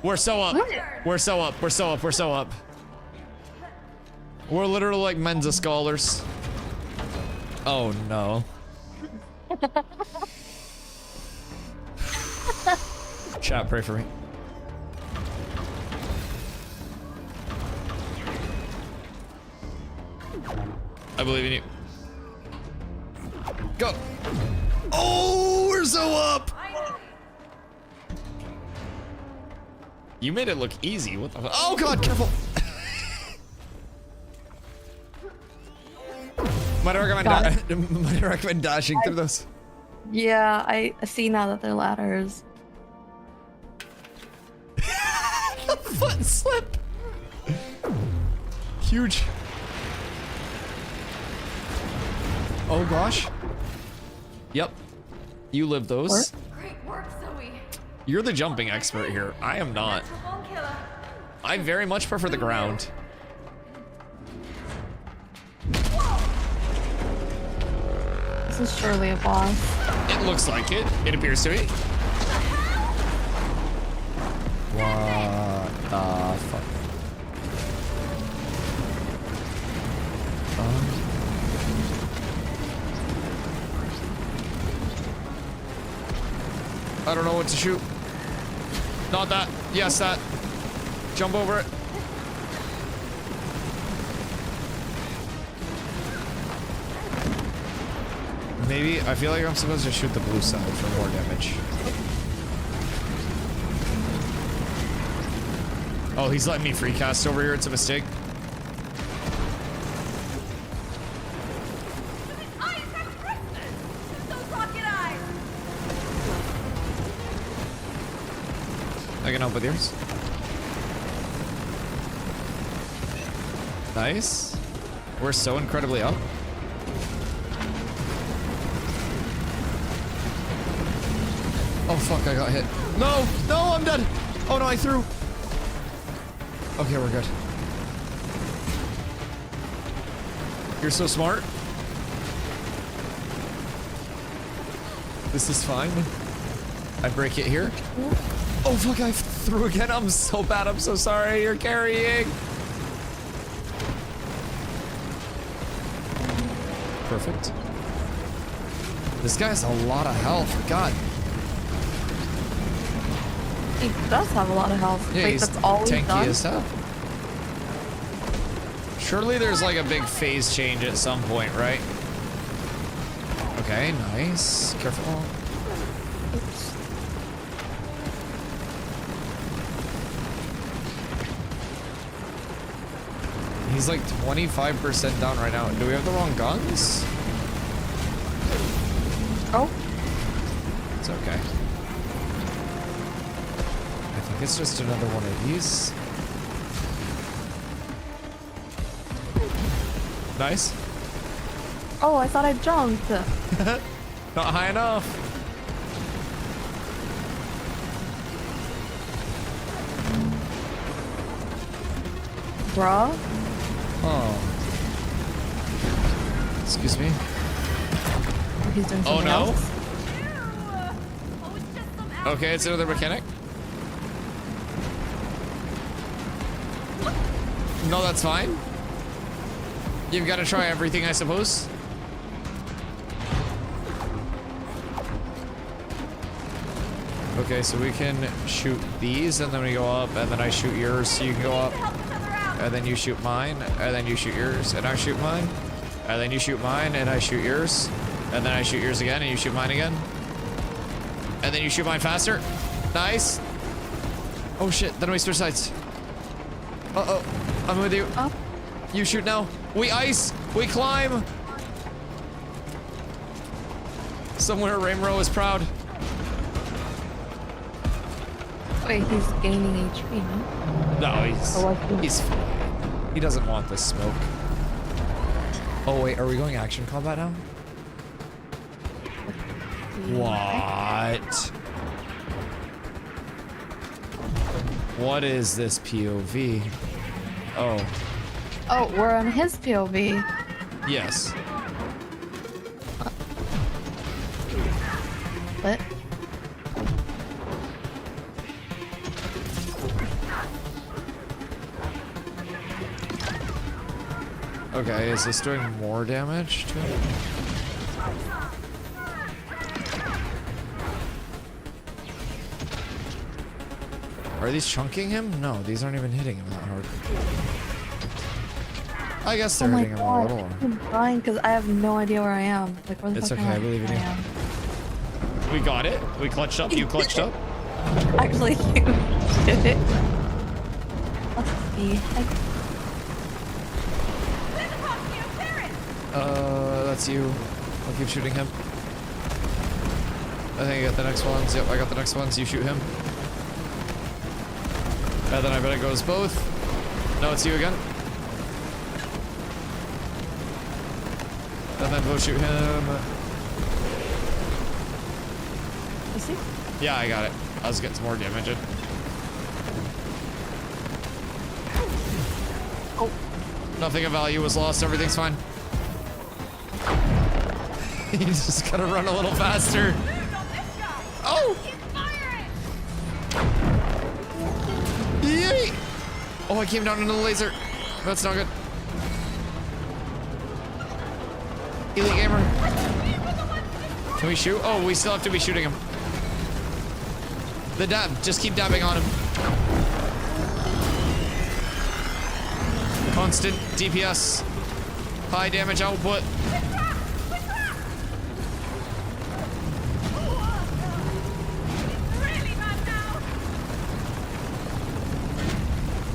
We're so up. We're so up. We're literally like Mensa scholars. Oh no. Chat, pray for me. I believe in you. Go. Oh, we're so up. You made it look easy. What the fuck? Oh god, careful. Might I recommend dashing through those? Yeah, I see now that they're ladders. The foot slip. Huge. Oh gosh. Yep. You live those. Great work, Zoe. You're the jumping expert here. I am not. I very much prefer the ground. This is surely a boss. It looks like it. It appears to be. What the fuck? I don't know what to shoot. Not that. Yes, that. Jump over it. Maybe. I feel like I'm supposed to shoot the blue side for more damage. Oh, he's letting me free cast over here. It's a mistake. I can help with yours. Nice. We're so incredibly up. Oh fuck, I got hit. No, I'm dead. Oh no, I threw. Okay, we're good. You're so smart. This is fine. I break it here. Oh fuck, I threw again. I'm so bad. I'm so sorry. You're carrying. Perfect. This guy has a lot of health. God. He does have a lot of health. Yeah, Wait, he's that's all he's tanky done? as hell. Surely there's like a big phase change at some point, right? Okay, nice. Careful. Oops. He's like 25% down right now. Do we have the wrong guns? Oh. It's okay. I think it's just another one of these. Nice. Oh, I thought I jumped. Not high enough. Bruh. Oh. Excuse me. He's doing Oh something no. else. Okay, it's another mechanic. No, that's fine. You've got to try everything, I suppose. Okay, so we can shoot these, and then we go up, and then I shoot yours, so you can go up. And then you shoot mine, and then you shoot yours, and I shoot mine. And then you shoot mine, and I shoot yours. And then I shoot yours again, and you shoot mine again. And then you shoot mine faster. Nice. Oh shit, then we switch sides. Uh-oh. I'm with you. Oh. You shoot now. We ice. We climb. Somewhere Rainbow is proud. Wait, he's gaining HP, no? No, he's fine. He doesn't want the smoke. Oh wait, are we going action combat now? What? What is this POV? Oh. Oh, we're on his POV. Yes. What? Okay, is this doing more damage to him? Are these chunking him? No, these aren't even hitting him that hard. I guess they're hitting him a little. I'm crying because I have no idea where I am. Like, where the It's fuck okay, am I believe in you. am? We got it. We clutched up. You clutched up. Actually, you did it. Let's see. That's you. I'll keep shooting him. I think I got the next ones. Yep, I got the next ones. You shoot him. And then I bet it goes both. No, it's you again. And then both shoot him. Is he? Yeah, I got it. I was getting some more damage in. Oh. Nothing of value was lost. Everything's fine. You just gotta run a little faster. Oh! Yay! Oh, I came down into the laser. That's not good. Elite gamer. Can we shoot? Oh, we still have to be shooting him. The dab. Just keep dabbing on him. Constant DPS. High damage output.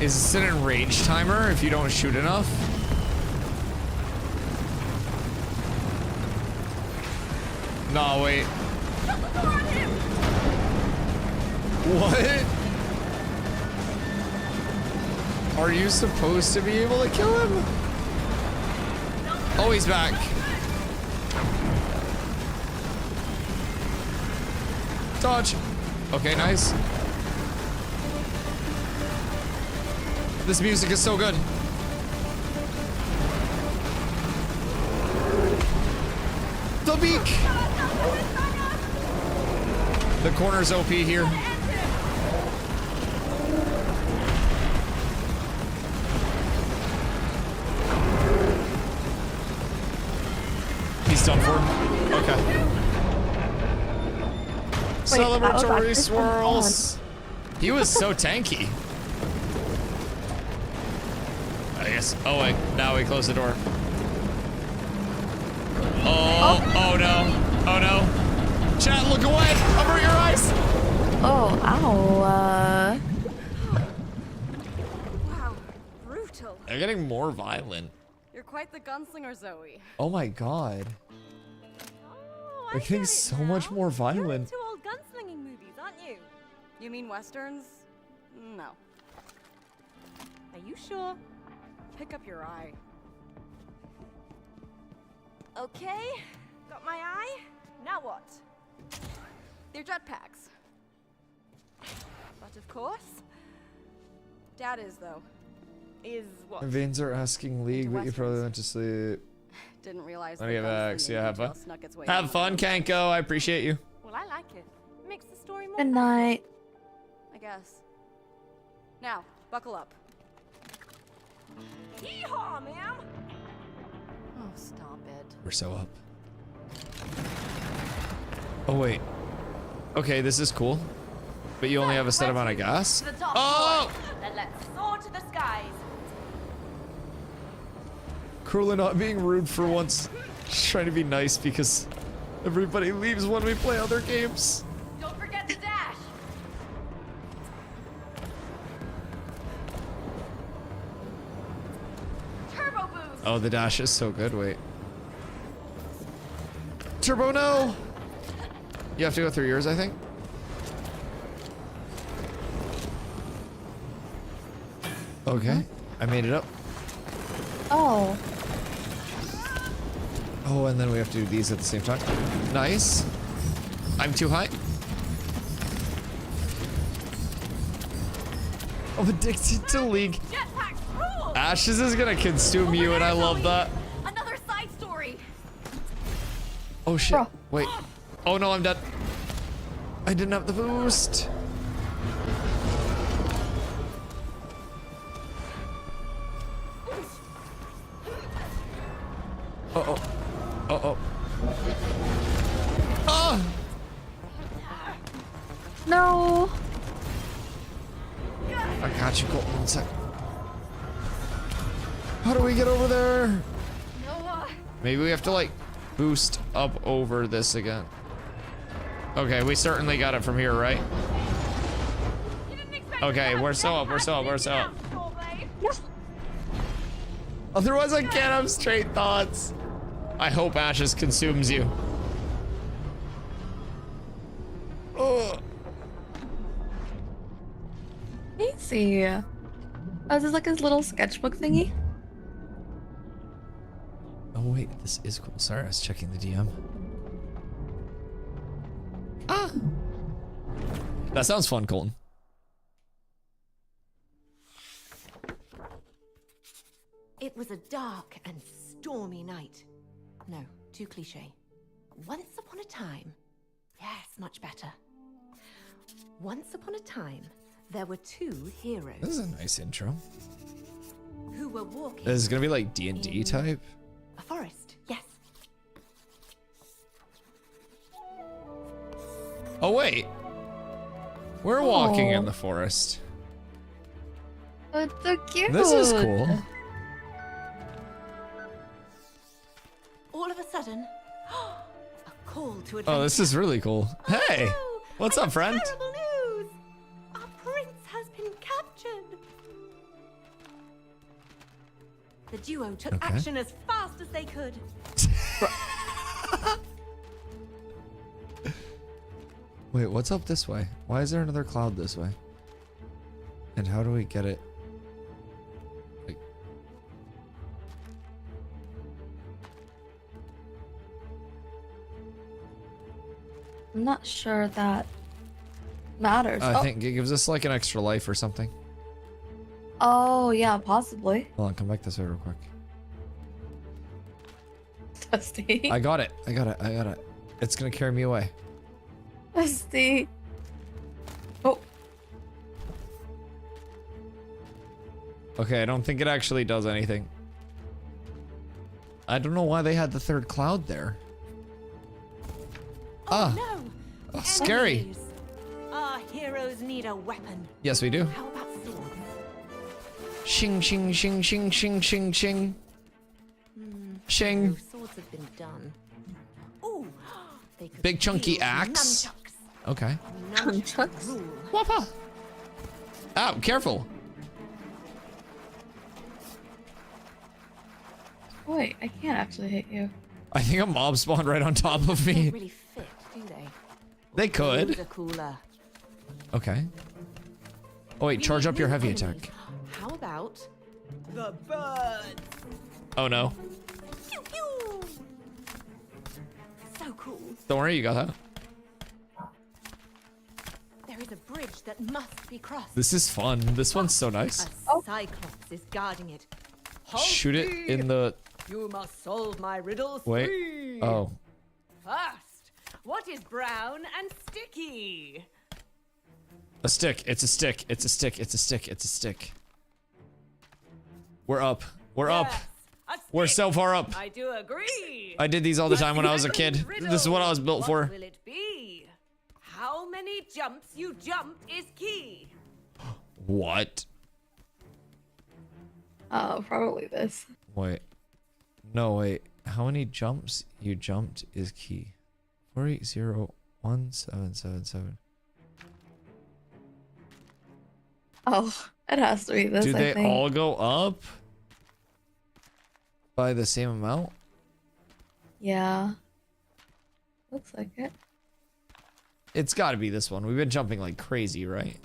Is this an enrage timer if you don't shoot enough? No, wait. What? Are you supposed to be able to kill him? Oh, he's back. Dodge. Okay, nice. This music is so good. The beak. The corner's OP here. He's done for. Okay. Celebratory swirls. He was so tanky. I guess. Oh wait, now we close the door. Oh no. Oh no. Chat, look away. Avert your eyes. Oh, ow. Wow, brutal. They're getting more violent. You're quite the gunslinger, Zoe. Oh my god. Oh, They're getting so much more You're violent. into old gunslinging movies, aren't you? You mean westerns? No. Are you sure? Pick up your eye. Okay, got my eye. Now what? They're jetpacks. But of course, Dad is though. Is what? My veins are asking League, but you probably went to sleep. Didn't realize. Let me get back. See, have fun. Snuck its way Have in. fun, Kanko. I appreciate you. Well, I like it. Makes the story more. Good night. I guess. Now, buckle up. Yeehaw, ma'am! Oh, stop it. We're so up. Oh wait. Okay, this is cool. But you only have a set amount of gas? Oh! Then let's soar to the skies. Cruella not being rude for once. She's trying to be nice because everybody leaves when we play other games. Don't forget to dash. Turbo boost. Oh, the dash is so good. Wait. Turbo, no! You have to go through yours, I think. Okay. I made it up. Oh. Oh, and then we have to do these at the same time. Nice. I'm too high. I'm addicted to League. Ashes is gonna consume you, and I love that. Another side story. Oh shit. Wait. Oh no, I'm dead. I didn't have the boost. Uh-oh. Uh-oh. Ah! No. I got you, Colton. 1 sec. How do we get over there? Maybe we have to, like, boost up over this again. Okay, we certainly got it from here, right? Okay, we're so up, we're so up, we're so up. Otherwise, I can't have straight thoughts. I hope Ashes consumes you. Oh. Easy. Oh, is this like his little sketchbook thingy? Oh wait, this is cool. Sorry, I was checking the DM. Ah! That sounds fun, Colton. It was a dark and stormy night. No, too cliche. Once upon a time. Yes, much better. Once upon a time, there were two heroes. This is a nice intro. Who were walking. This is gonna be like D&D type. A forest, yes. Oh wait. We're walking in the forest. Oh, it's so cute. This is cool. All of a sudden, a call to adventure. Oh, this is really cool. Hey, what's up, friend? Terrible news! Our prince has been captured. The duo took action as fast as they could. Wait, what's up this way? Why is there another cloud this way? And how do we get it? Like... I'm not sure that matters. I think it gives us like an extra life or something. Oh, yeah, possibly. Hold on, come back this way real quick. Dusty. I got it. I got it. I got it. It's gonna carry me away. Dusty. Oh. Okay, I don't think it actually does anything. I don't know why they had the third cloud there. Oh, no. Oh, scary. Enemies. Our heroes need a weapon. Yes, we do. How about swords? Shing, shing, shing, shing, shing, shing, shing. Shing. No swords have been done. Ooh, they could Big chunky wield axe. nunchucks. Okay. Nunchucks rule. Wappa. Ow, careful. Wait, I can't actually hit you. I think a mob spawned right on top of They me. don't really fit, do they? They could. Those are cooler. Okay. Oh wait, charge up your heavy attack. How about the birds? Oh no. Pew pew. So cool. Don't worry, you got that. There is a bridge that must be crossed. This is fun. This one's so nice. A cyclops is guarding it. Shoot it in the... You must solve my riddles. Wait. Three. Oh. First, what is brown and sticky? A stick. It's a stick. It's a stick. It's a stick. It's a stick. We're up. We're up. We're so far up. I do agree. I did these all the time when I was a kid. This is what I was built for. What will it be? How many jumps you jumped is key. What? Oh, probably this. Wait. No, wait. How many jumps you jumped is key. 4801777. Oh, it has to be this. Do I they think. all go up? By the same amount? Yeah. Looks like it. It's got to be this one. We've been jumping like crazy, right?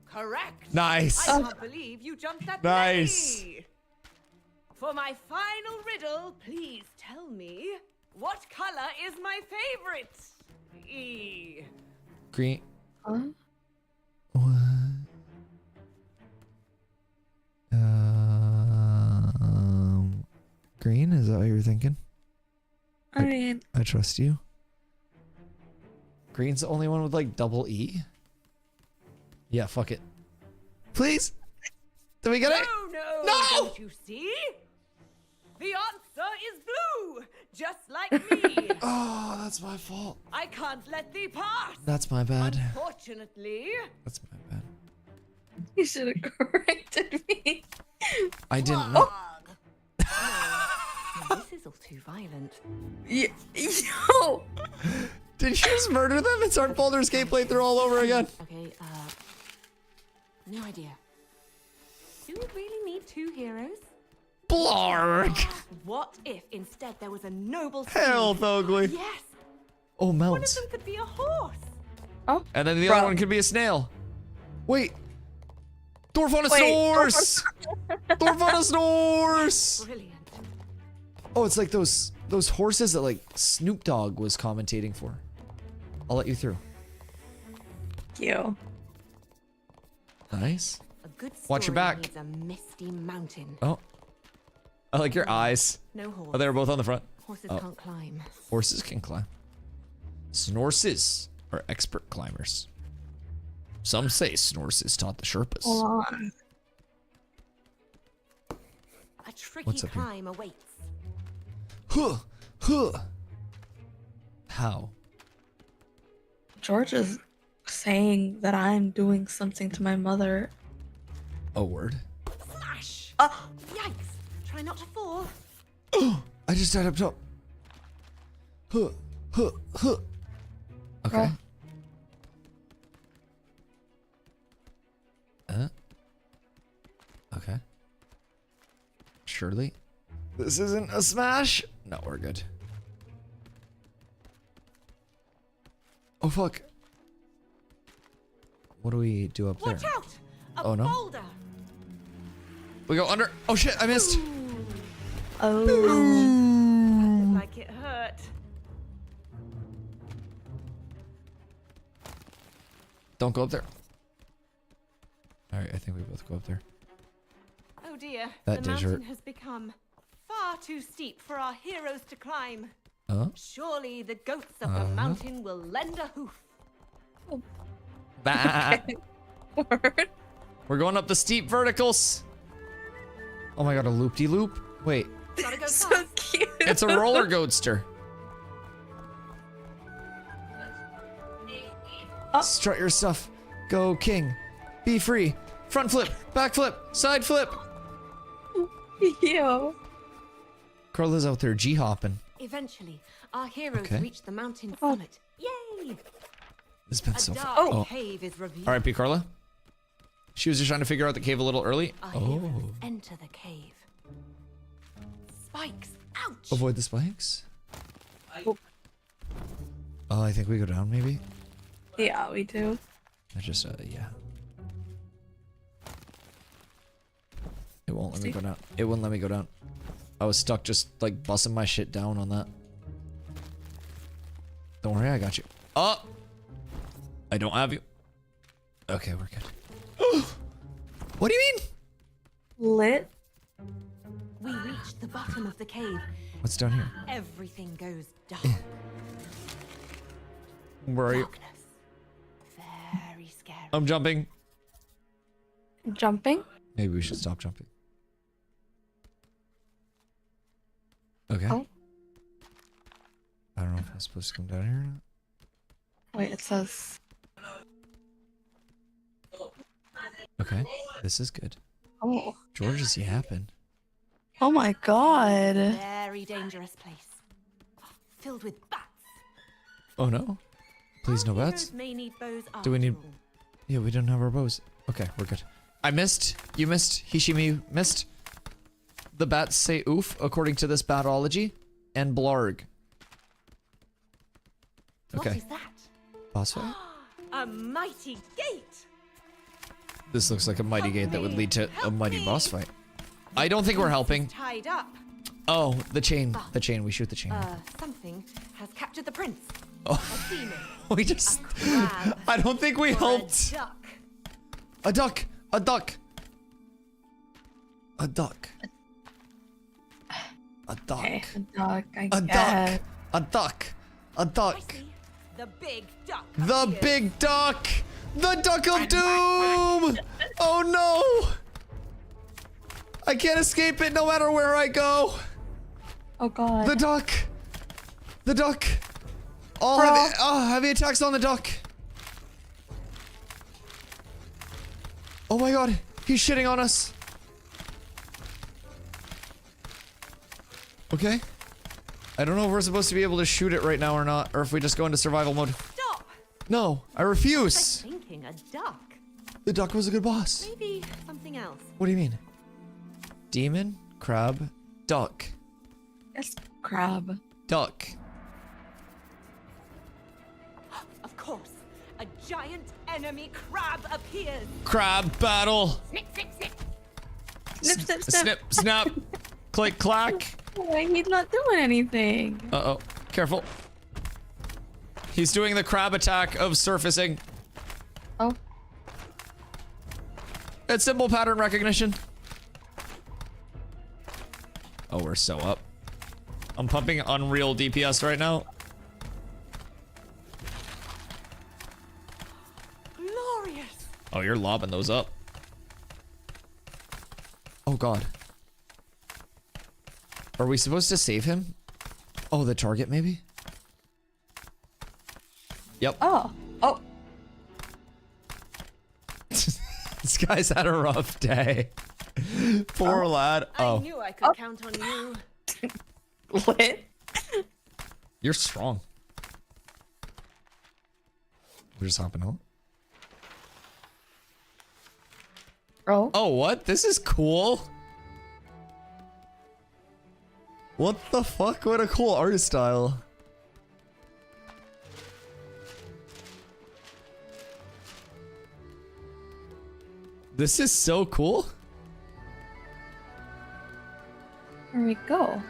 Correct. Nice. I can't believe you jumped that Nice. many. For my final riddle, please tell me, what color is my favorite? E. Green. Huh? What? Green? Is that what you're thinking? I mean, I trust you. Green's the only one with like double E? Yeah, fuck it. Please? Did we get it? No! No! Don't you see? The answer is blue, just like me. Oh, that's my fault. I can't let thee pass. That's my bad. Unfortunately. That's my bad. you should have corrected me. I didn't know. No, this is all too violent. Yo! Did you just murder them and start Baldur's Gate playthrough all over again? Okay, no idea. Do we really need two heroes? Blarg! What if instead there was a noble Hell, steed? Thogly. Yes! Oh, One of mounts. them could be a horse. Oh. And then the other one could be a snail. Wait. Dorphanosaurus! Dorphanosaurus! Brilliant. Oh, it's like those horses that like Snoop Dogg was commentating for. I'll let you through. You. Nice. A good Watch your story back. needs a misty mountain. Oh. I like your eyes. No horse. Oh, they were both on the front. Horses Oh. can't climb. Horses can climb. Snorses are expert climbers. Some say Snorses taught the Sherpas. Hold on. A tricky What's up here? climb awaits. Huh. Huh. How? George is saying that I'm doing something to my mother. A word? Slash! Yikes! Try not to fall. I just died up top. Huh. Huh. Huh. Okay. Okay. Surely. This isn't a smash? No, we're good. Oh, fuck. What do we do up there? Watch out! A Oh, no. boulder! We go under. Oh, shit, I missed. Oh. Looked like it hurt. Don't go up there. Alright, I think we both go up there. Oh dear, That the did mountain hurt. has become far too steep for our heroes to climb. Surely the goats of the mountain will lend a hoof. Bah. We're going up the steep verticals. Oh my god, a loop-de-loop? Wait, Gotta go So fast. cute. it's a roller coaster. Strut your stuff. Go king. Be free. Front flip. Back flip. Side flip. Yo. Carla's out there G-hopping. Eventually, our heroes Okay. reach the mountain summit. Yay! This has been A so dark fun. Oh. cave is revealed. R.I.P. Carla. She was just trying to figure out the cave a little early. Our Oh. heroes enter the cave. Spikes! Ouch! Avoid the spikes. Oh, I think we go down maybe. Yeah, we do. I just, yeah. It won't let me go down. It wouldn't let me go down. I was stuck just like busting my shit down on that. Don't worry, I got you. Oh! I don't have you. Okay, we're good. What do you mean? Lit. We reach the bottom of the cave. What's down here? Everything goes dark. Where are you? Darkness. Very scary. I'm jumping. Jumping. Maybe we should stop jumping. Okay. Oh. I don't know if I'm supposed to come down here or not. Wait, it says. Okay, this is good. Oh. George is yapping. Oh my god. Very dangerous place. Filled with bats. Oh no. Please no Heroes bats. may need bows Do we need... after all. Yeah, we don't have our bows. Okay, we're good. I missed. You missed. Hishimi missed. The bats say oof, according to this batology, and blarg. Okay. What is that? Boss fight? A mighty gate. This looks like a mighty gate that would lead to a mighty boss fight. I don't think we're helping. Tied up. Oh, the chain. The chain. We shoot the chain. Something has captured the prince. Oh. A demon. We just... crab, I don't think we or helped. A duck. A duck. A duck. A duck. A duck. Okay, a duck, I A guess. duck. A duck. A duck. The big duck. The big duck. The duck of doom. Oh no. I can't escape it no matter where I go. Oh god. The duck. The duck. All heavy attacks on the duck. Oh my god. He's shitting on us. Okay. I don't know if we're supposed to be able to shoot it right now or not, or if we just go into survival mode. Stop. No, I refuse. I'm thinking a duck. The duck was a good boss. Maybe something else. What do you mean? Demon, crab, duck. Yes, crab. Duck. Of course, a giant enemy crab appears. Crab battle. Snip, snip, snip. Snip, snip, snip. Snip, snap. Click, clack. Wait, he's not doing anything. Uh-oh. Careful. He's doing the crab attack of surfacing. Oh. It's simple pattern recognition. Oh, we're so up. I'm pumping unreal DPS right now. Glorious. Oh, you're lobbing those up. Oh god. Are we supposed to save him? Oh, the target maybe? Yep. Oh. Oh. This guy's had a rough day. Poor lad. I Oh. knew I could count on you. What? You're strong. We're just hopping out. Oh. Oh, what? This is cool. What the fuck? What a cool art style. This is so cool. Where we go?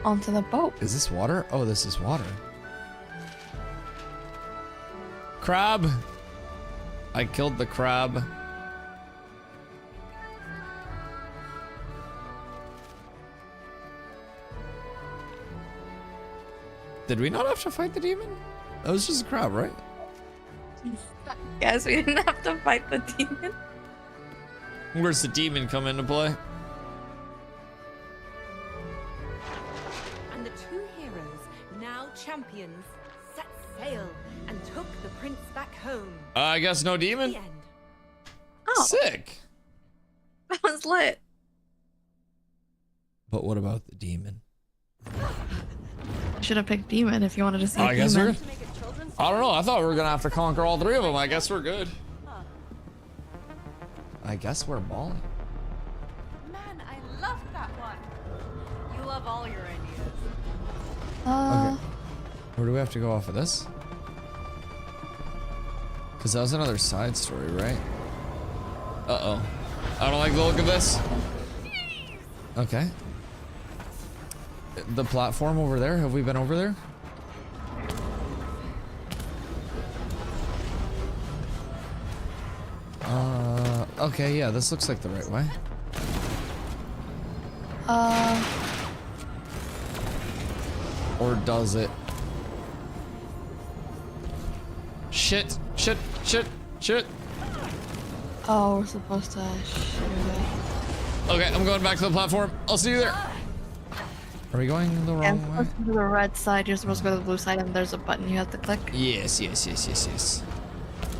Onto the boat. Is this water? Oh, this is water. Crab. I killed the crab. Did we not have to fight the demon? That was just a crab, right? Yes, we didn't have to fight the demon. Where's the demon come into play? And the two heroes, now champions, set sail and took the prince back home. I guess no demon. The end. Oh. Sick. That was lit. But what about the demon? Should have picked demon if you wanted to see I guess demon. I don't know. I thought we were gonna have to conquer all three of them. I guess we're good. I guess we're balling. Man, I loved that one. You love all your ideas. Okay. Where do we have to go off of this? Because that was another side story, right? Uh-oh. I don't like the look of this. Okay. The platform over there. Have we been over there? Okay, yeah, this looks like the right way. Or does it? Shit, shit, shit, shit. Oh, we're supposed to shoot it. Okay, I'm going back to the platform. I'll see you there. Are we going the Yeah, wrong I'm way? supposed to do the red side. You're supposed to go to the blue side, and there's a button you have to click. Yes, yes, yes, yes, yes.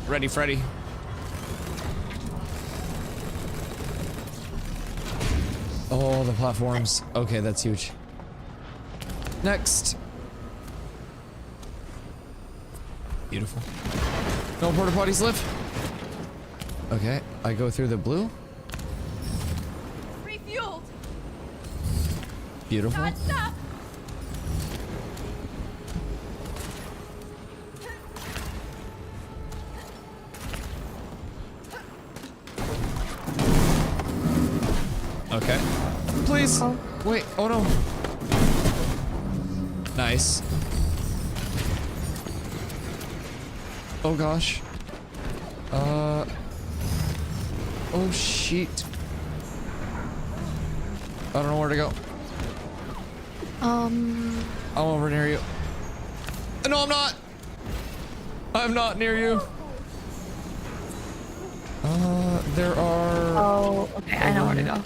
Ready, Freddy. Oh, the platforms. Okay, that's huge. Next. Beautiful. No porta potties live. Okay, I go through the blue. Refueled. Beautiful. Charged up. Okay. Please. Oh. Wait. Oh no. Nice. Oh gosh. Oh shit. I don't know where to go. I'm over near you. No, I'm not. I'm not near you. There are. Oh, okay. I know where to go.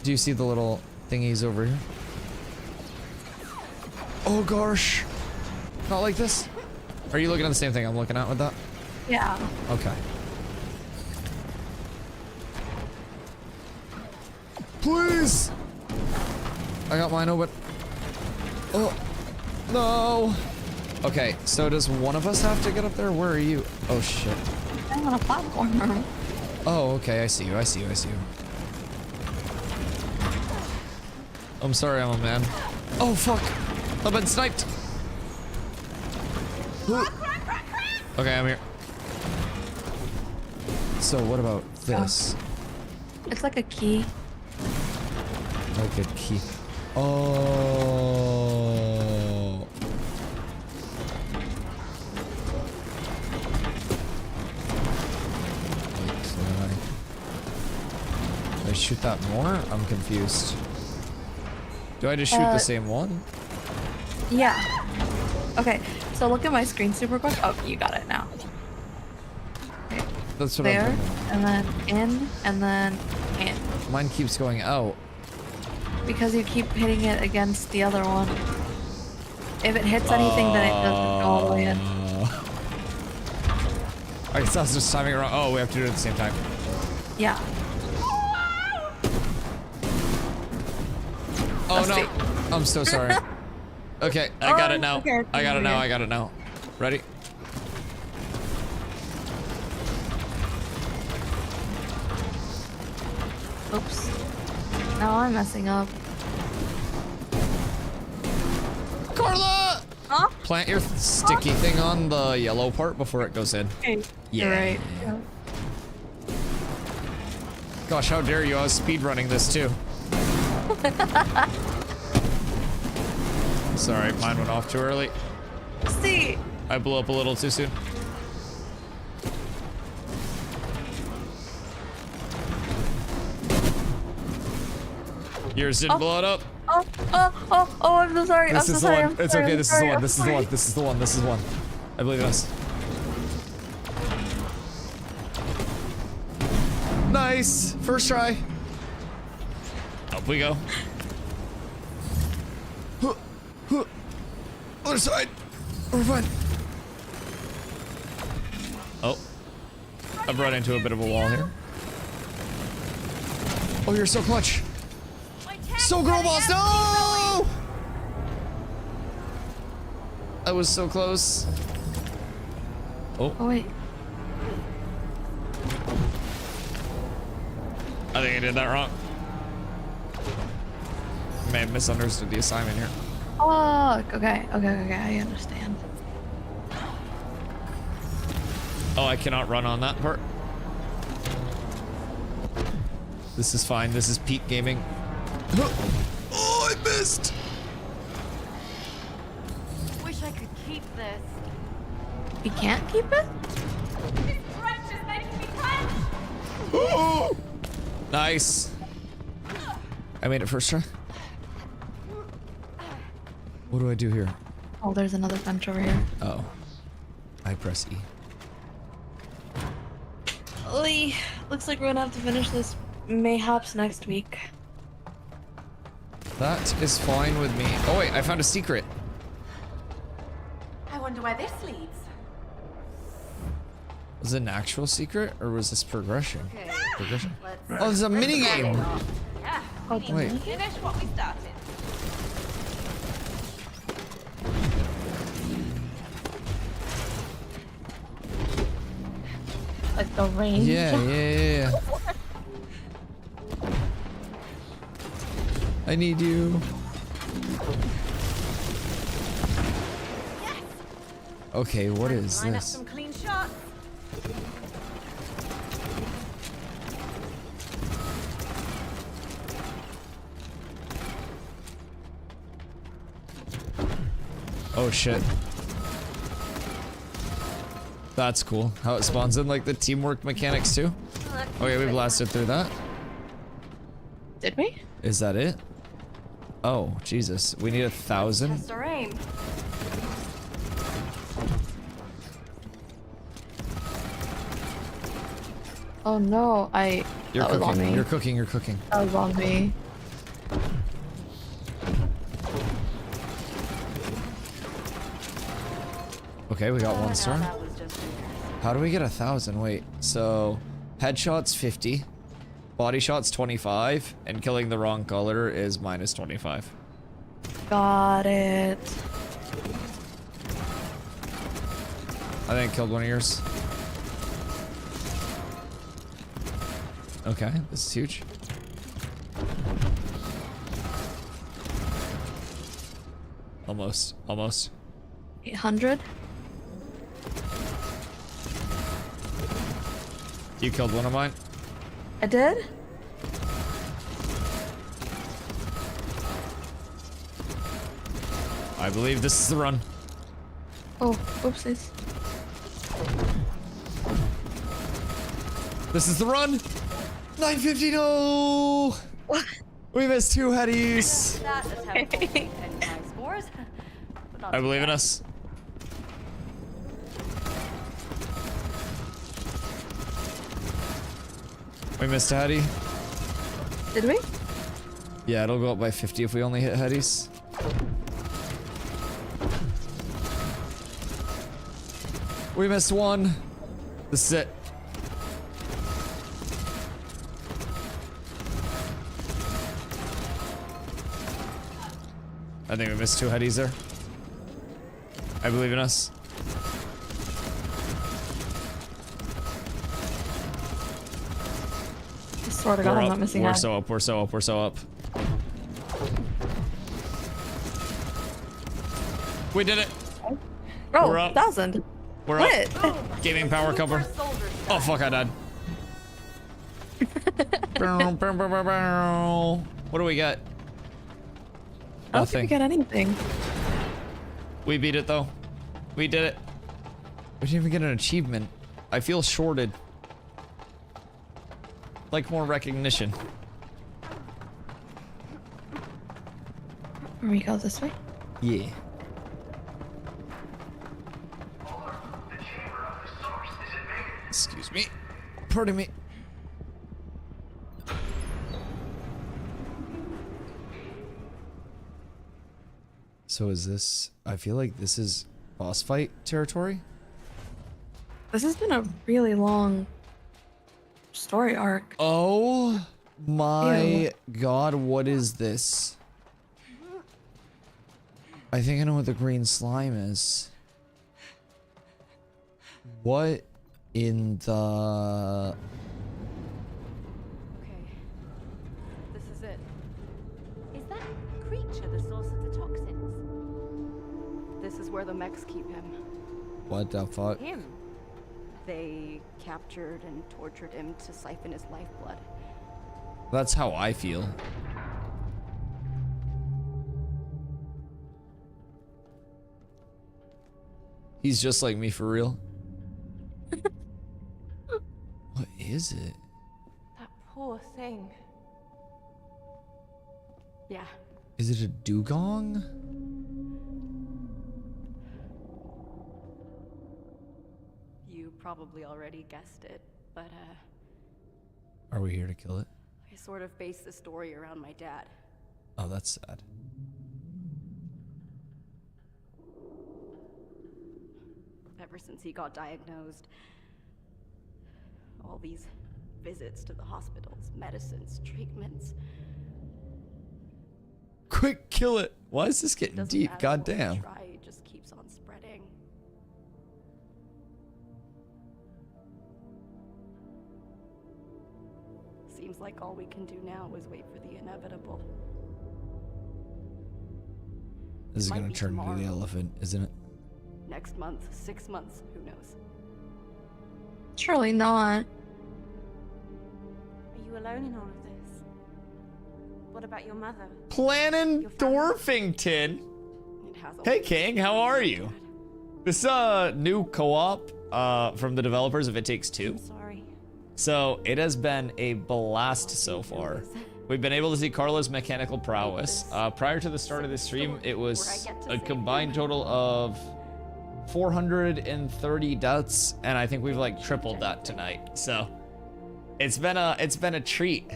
Do you see the little thingies over here? Oh gosh. Not like this. Are you looking at the same thing I'm looking at with that? Yeah. Okay. Please! I got mine open. Oh. No. Okay, so does one of us have to get up there? Where are you? Oh shit. I'm on a platform. Oh, okay, I see you, I see you, I see you. I'm sorry, I'm a man. Oh fuck! I've been sniped! Okay, I'm here. So what about this? It's like a key. Like a key. Oh. Wait, can I shoot that more? I'm confused. Do I just shoot the same one? Yeah. Okay, so look at my screen super quick. Oh, you got it now. Okay. That's what there, I'm thinking. and then in, and then in. Mine keeps going out. Because you keep hitting it against the other one. If it hits anything, then it doesn't go all the way in. I guess I was just timing it wrong. Oh, we have to do it at the same time. Yeah. Oh no, I'm so sorry. Okay, I got it now. Okay, I got it now, I got it now. Ready? Oops. Now I'm messing up. Carla! Huh? Plant your sticky thing on the yellow part before it goes in. Okay. Yeah. You're right. Gosh, how dare you? I was speed running this too. Sorry, mine went off too early. See. I blew up a little too soon. Yours didn't blow it up. Oh, I'm so sorry. This I'm is so the sorry. one. I'm It's sorry, okay. I'm This is the sorry, one. I'm This is the sorry. one. This is the one. This is the one. I believe in us. Nice. First try. Up we go. Other side. We're fine. Oh. I've run into a bit of a wall here. Oh, you're so clutch. So girl boss, no! I was so close. Oh. Oh, wait. I think I did that wrong. May have misunderstood the assignment here. Oh, okay. I understand. Oh, I cannot run on that part. This is fine. This is peak gaming. Oh, I missed! Wish I could keep this. You can't keep it? This crunch is making me clench. Oh! Nice. I made it first try. What do I do here? Oh, there's another bench over here. Oh. I press E. Oy. Looks like we're gonna have to finish this mayhaps next week. That is fine with me. Oh wait, I found a secret. I wonder where this leads. Was it an actual secret or was this progression? Okay. Progression. Let's Oh, there's a mini game. Yeah. Oh, we wait. need to finish what we started. Like the range. Yeah. I need you. Okay, what is Line up this? some clean shots. Oh shit. That's cool. How it spawns in like the teamwork mechanics too. Okay, we blasted through that. Did we? Is that it? Oh, Jesus. We need 1,000? Test our aim. Oh no, You're that was on cooking. me. You're cooking. You're cooking. That was on me. Okay, we got one star. That was just How do we get 1,000? Wait, so headshots 50, body shots 25, and killing the wrong color is minus 25. Got it. I think I killed one of yours. Okay, this is huge. Almost. 800. You killed one of mine? I did? I believe this is the run. Oh, oopsies. This is the run! 950, no! We missed 2 headies. that attempt will take 10 high scores. But not I too believe in bad. us. We missed a heady. Did we? Yeah, it'll go up by 50 if we only hit headies. We missed one. This is it. I think we missed 2 headies there. I believe in us. I swear to God, I'm not missing We're out. so up. We're so up. We're so up. We did it. Bro, We're up. 1,000. We're What? up. Gaming power cover. Oh fuck! I died. What do we get? I don't think we got anything. We beat it though. We did it. We didn't even get an achievement. I feel shorted. Like more recognition. Where we go this way? Yeah. Excuse me. Pardon me. So is this... I feel like this is boss fight territory? This has been a really long story arc. Oh my Ew. god, what is this? I think I know what the green slime is. What in the... Okay. This is it. Is that creature the source of the toxins? This is where the mechs keep him. What the fuck? Him. They captured and tortured him to siphon his lifeblood. That's how I feel. He's just like me for real. What is it? That poor thing. Yeah. Is it a dugong? You probably already guessed it, but Are we here to kill it? I sort of based the story around my dad. Oh, that's sad. Ever since he got diagnosed, all these visits to the hospitals, medicines, treatments. Quick, kill it! Why is this getting Doesn't deep? matter God what we damn. try, it just keeps on spreading. seems like all we can do now is wait for the inevitable. This is Might gonna be turn into the tomorrow. elephant, isn't it? Next month, 6 months, who knows? Surely not. Are you alone in all of this? What about your mother? Planning Dorfington. Hey King, how are you? This new co-op from the developers of It Takes Two. Sorry. So it has been a blast so far. We've been able to see Carla's mechanical prowess. Prior to the start of the stream, it was a combined total of 430 deaths, and I think we've like tripled that tonight. So it's been a treat.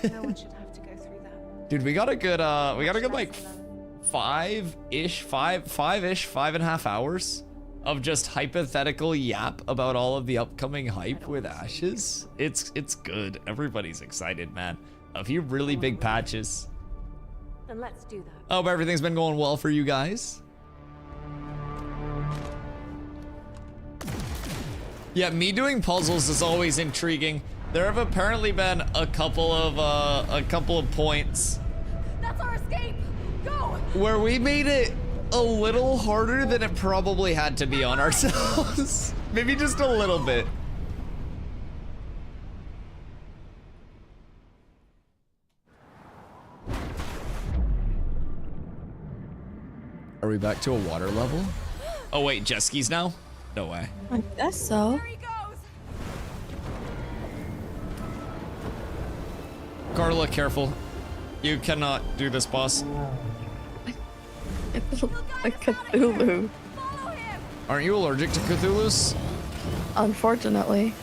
No one should have to go through that. Dude, we got a good like five-ish, 5.5 hours of just hypothetical yap about all of the upcoming hype with Ashes. It's good. Everybody's excited, man. A few really big patches. Then let's do that. I hope everything's been going well for you guys. Yeah, me doing puzzles is always intriguing. There have apparently been a couple of points That's our escape! Go! where we made it a little harder than it probably had to be on ourselves. Maybe just a little bit. Are we back to a water level? Oh wait, jet skis now? No way. I guess so. Carla, careful. You cannot do this, boss. A Cthulhu. Aren't you allergic to Cthulhu's? Unfortunately.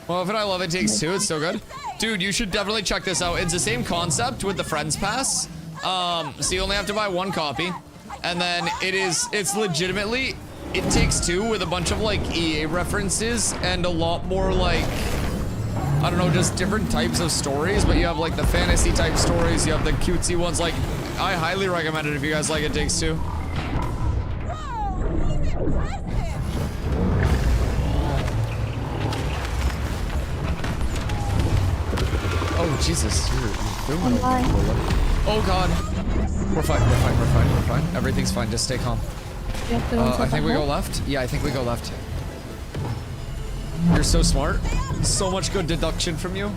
Well, if I love It Takes Two, it's so good. Dude, you should definitely check this out. It's the same concept with the Friends Pass. So you only have to buy one copy. And then it's legitimately It Takes Two with a bunch of like EA references and a lot more like, I don't know, just different types of stories. But you have like the fantasy type stories, you have the cutesy ones. Like, I highly recommend it if you guys like It Takes Two. Oh Jesus, you're booming. Oh God. We're fine. Everything's fine, just stay calm. I think we go left. Yeah, I think we go left. You're so smart. So much good deduction from you.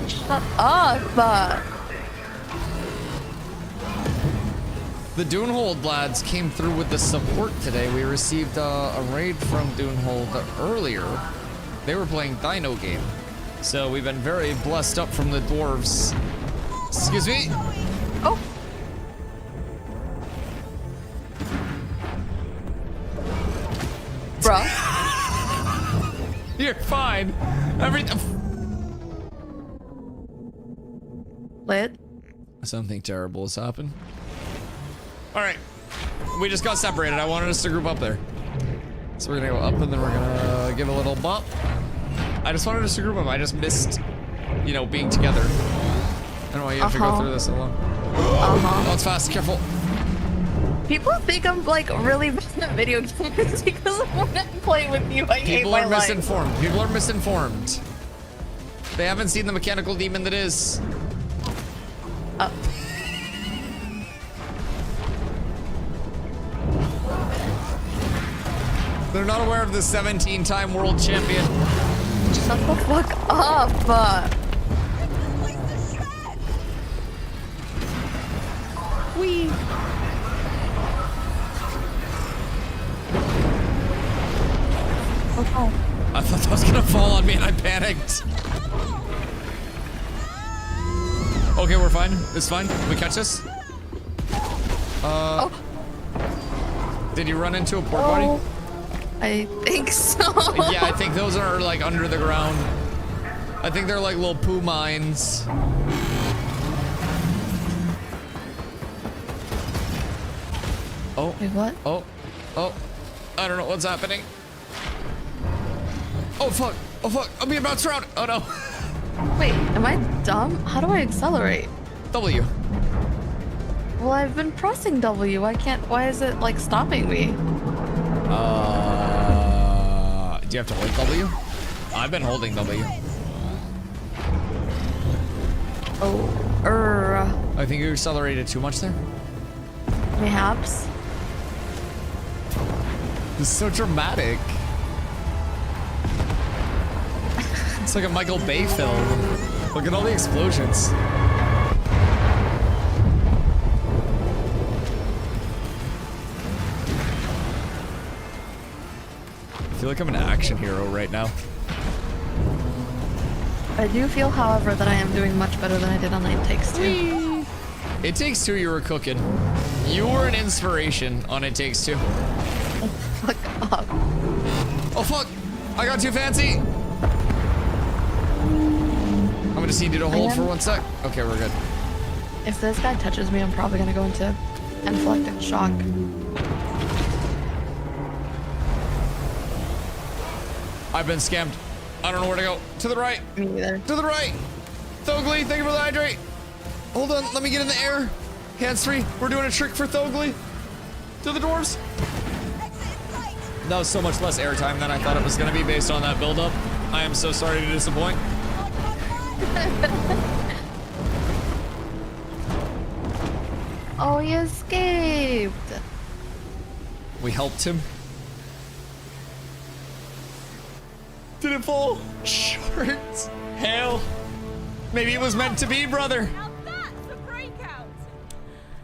Shut up! The Dunehold lads came through with the support today. We received a raid from Dunehold earlier. They were playing Dino Game. So we've been very blessed up from the dwarves. Excuse me? Oh. Bruh. You're fine. Lit. Something terrible has happened. All right. We just got separated. I wanted us to group up there. So we're gonna go up and then we're gonna give a little bump. I just wanted us to group up. I just missed, you know, being together. I don't know why you have to go through this alone. Oh, it's fast. Careful. People think I'm like really bad at video games because when I play with you, I hate People my are life. misinformed. People are misinformed. They haven't seen the mechanical demon that is. They're not aware of the 17-time world champion. Shut the fuck up! Wee. Okay. I thought that was gonna fall on me and I panicked. Okay, we're fine. It's fine. We catch this? Did you run into a port body? I think so. Yeah, I think those are like under the ground. I think they're like little poo mines. Oh. Wait, what? Oh. I don't know what's happening. Oh fuck. I'm being bounced around. Oh no. Wait, am I dumb? How do I accelerate? W. Well, I've been pressing W. Why is it like stopping me? Do you have to hold W? I've been holding W. Oh, I think you accelerated too much there. Perhaps. This is so dramatic. It's like a Michael Bay film. Look at all the explosions. I feel like I'm an action hero right now. I do feel, however, that I am doing much better than I did on It Takes Two. It Takes Two, you were cooking. You were an inspiration on It Takes Two. Fuck up. Oh fuck! I got too fancy! I'm gonna just need you to hold for 1 sec. Okay, we're good. If this guy touches me, I'm probably gonna go into anaphylactic shock. I've been scammed. I don't know where to go. To the right. Me either. To the right. Thogly, thank you for the hydrate. Hold on, let me get in the air. Hands free. We're doing a trick for Thogly. To the dwarves. That was so much less airtime than I thought it was going to be based on that buildup. I am so sorry to disappoint. Oh, he escaped. We helped him. Did it fall short? Hell. Maybe it was meant to be, brother.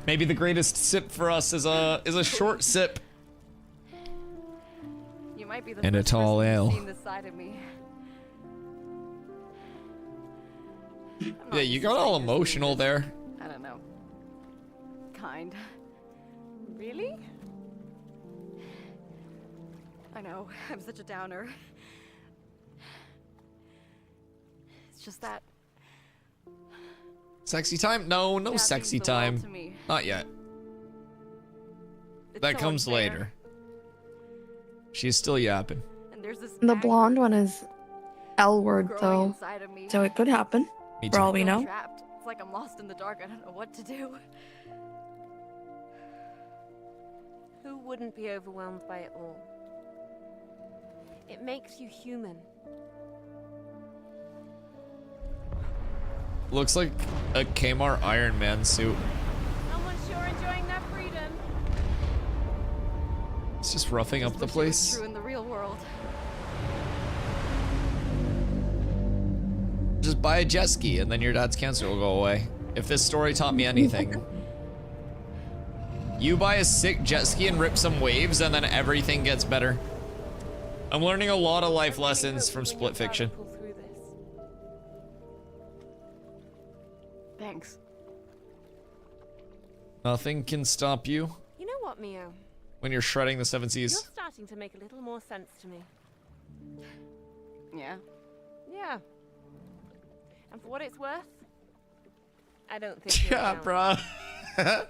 Maybe the greatest sip for us is a short sip. You might be the And a first tall person ale. who's seen this side of me. Yeah, you got all emotional there. I don't know. Kind. Really? I know, I'm such a downer. It's just that Sexy time? No, no Dad sexy means the world time. to me. Not yet. It's That so comes unfair. later. She's still yapping. And there's this The blonde one is L word, growing though. inside of me. So it could happen. Me For too. all we I feel know. trapped. It's like I'm lost in the dark. I don't know what to do. Who wouldn't be overwhelmed by it all? It makes you human. Looks like a Kmart Iron Man suit. Someone's sure enjoying their freedom. It's just roughing up the Wish it was place. True in the real world. Just buy a jet ski and then your dad's cancer will go away. If this story taught me anything. You buy a sick jet ski and rip some waves and then everything gets better. I'm learning a lot of life lessons from Split Fiction. Pull through this. Thanks. Nothing can stop you You know what, Mio? when you're shredding the Seven You're Seas. starting to make a little more sense to me. Yeah. Yeah. And for what it's worth, I don't think you're Yeah, down. bruh. I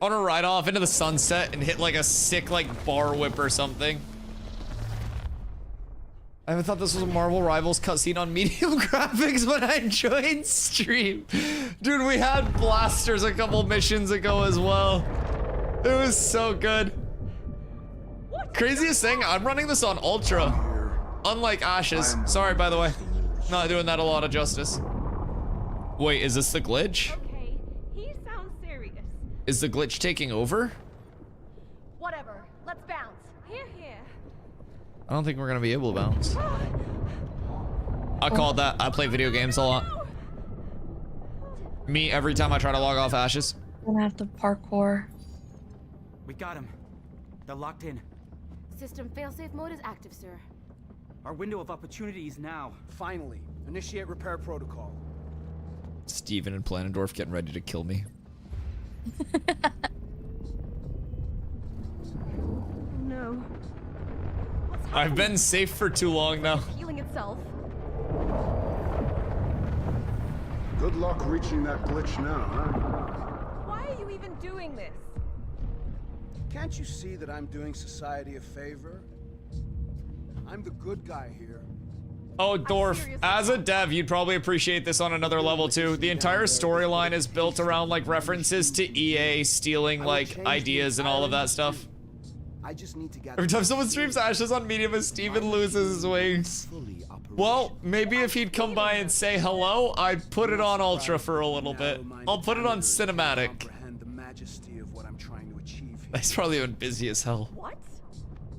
want to ride off into the sunset and hit like a sick like bar whip or something. I haven't thought this was a Marvel Rivals cutscene on medium graphics when I joined stream. Dude, we had blasters a couple missions ago as well. It was so good. Craziest thing, I'm running this on Ultra. Unlike Ashes. Sorry, by the way. Not doing that a lot of justice. Wait, is this the glitch? Okay, he sounds serious. Is the glitch taking over? Whatever. Let's bounce. Here, here. I don't think we're gonna be able to bounce. I called that. I play video games a lot. Me, every time I try to log off Ashes. Gonna have to parkour. We got him. They're locked in. System failsafe mode is active, sir. Our window of opportunity is now. Finally, initiate repair protocol. Steven and Planendorf getting ready to kill me. No. I've been safe for too long now. Healing itself. Good luck reaching that glitch now, huh? Why are you even doing this? Can't you see that I'm doing society a favor? I'm the good guy here. Oh, Dorf, as a dev, you'd probably appreciate this on another level too. The entire storyline is built around like references to EA stealing like ideas and all of that stuff. I just need to gather. Every time someone streams Ashes on medium, Steven loses his wings. Well, maybe if he'd come by and say hello, I'd put it on ultra for a little bit. I'll put it on cinematic. The majesty of what I'm trying to achieve here. He's probably been busy as hell. What?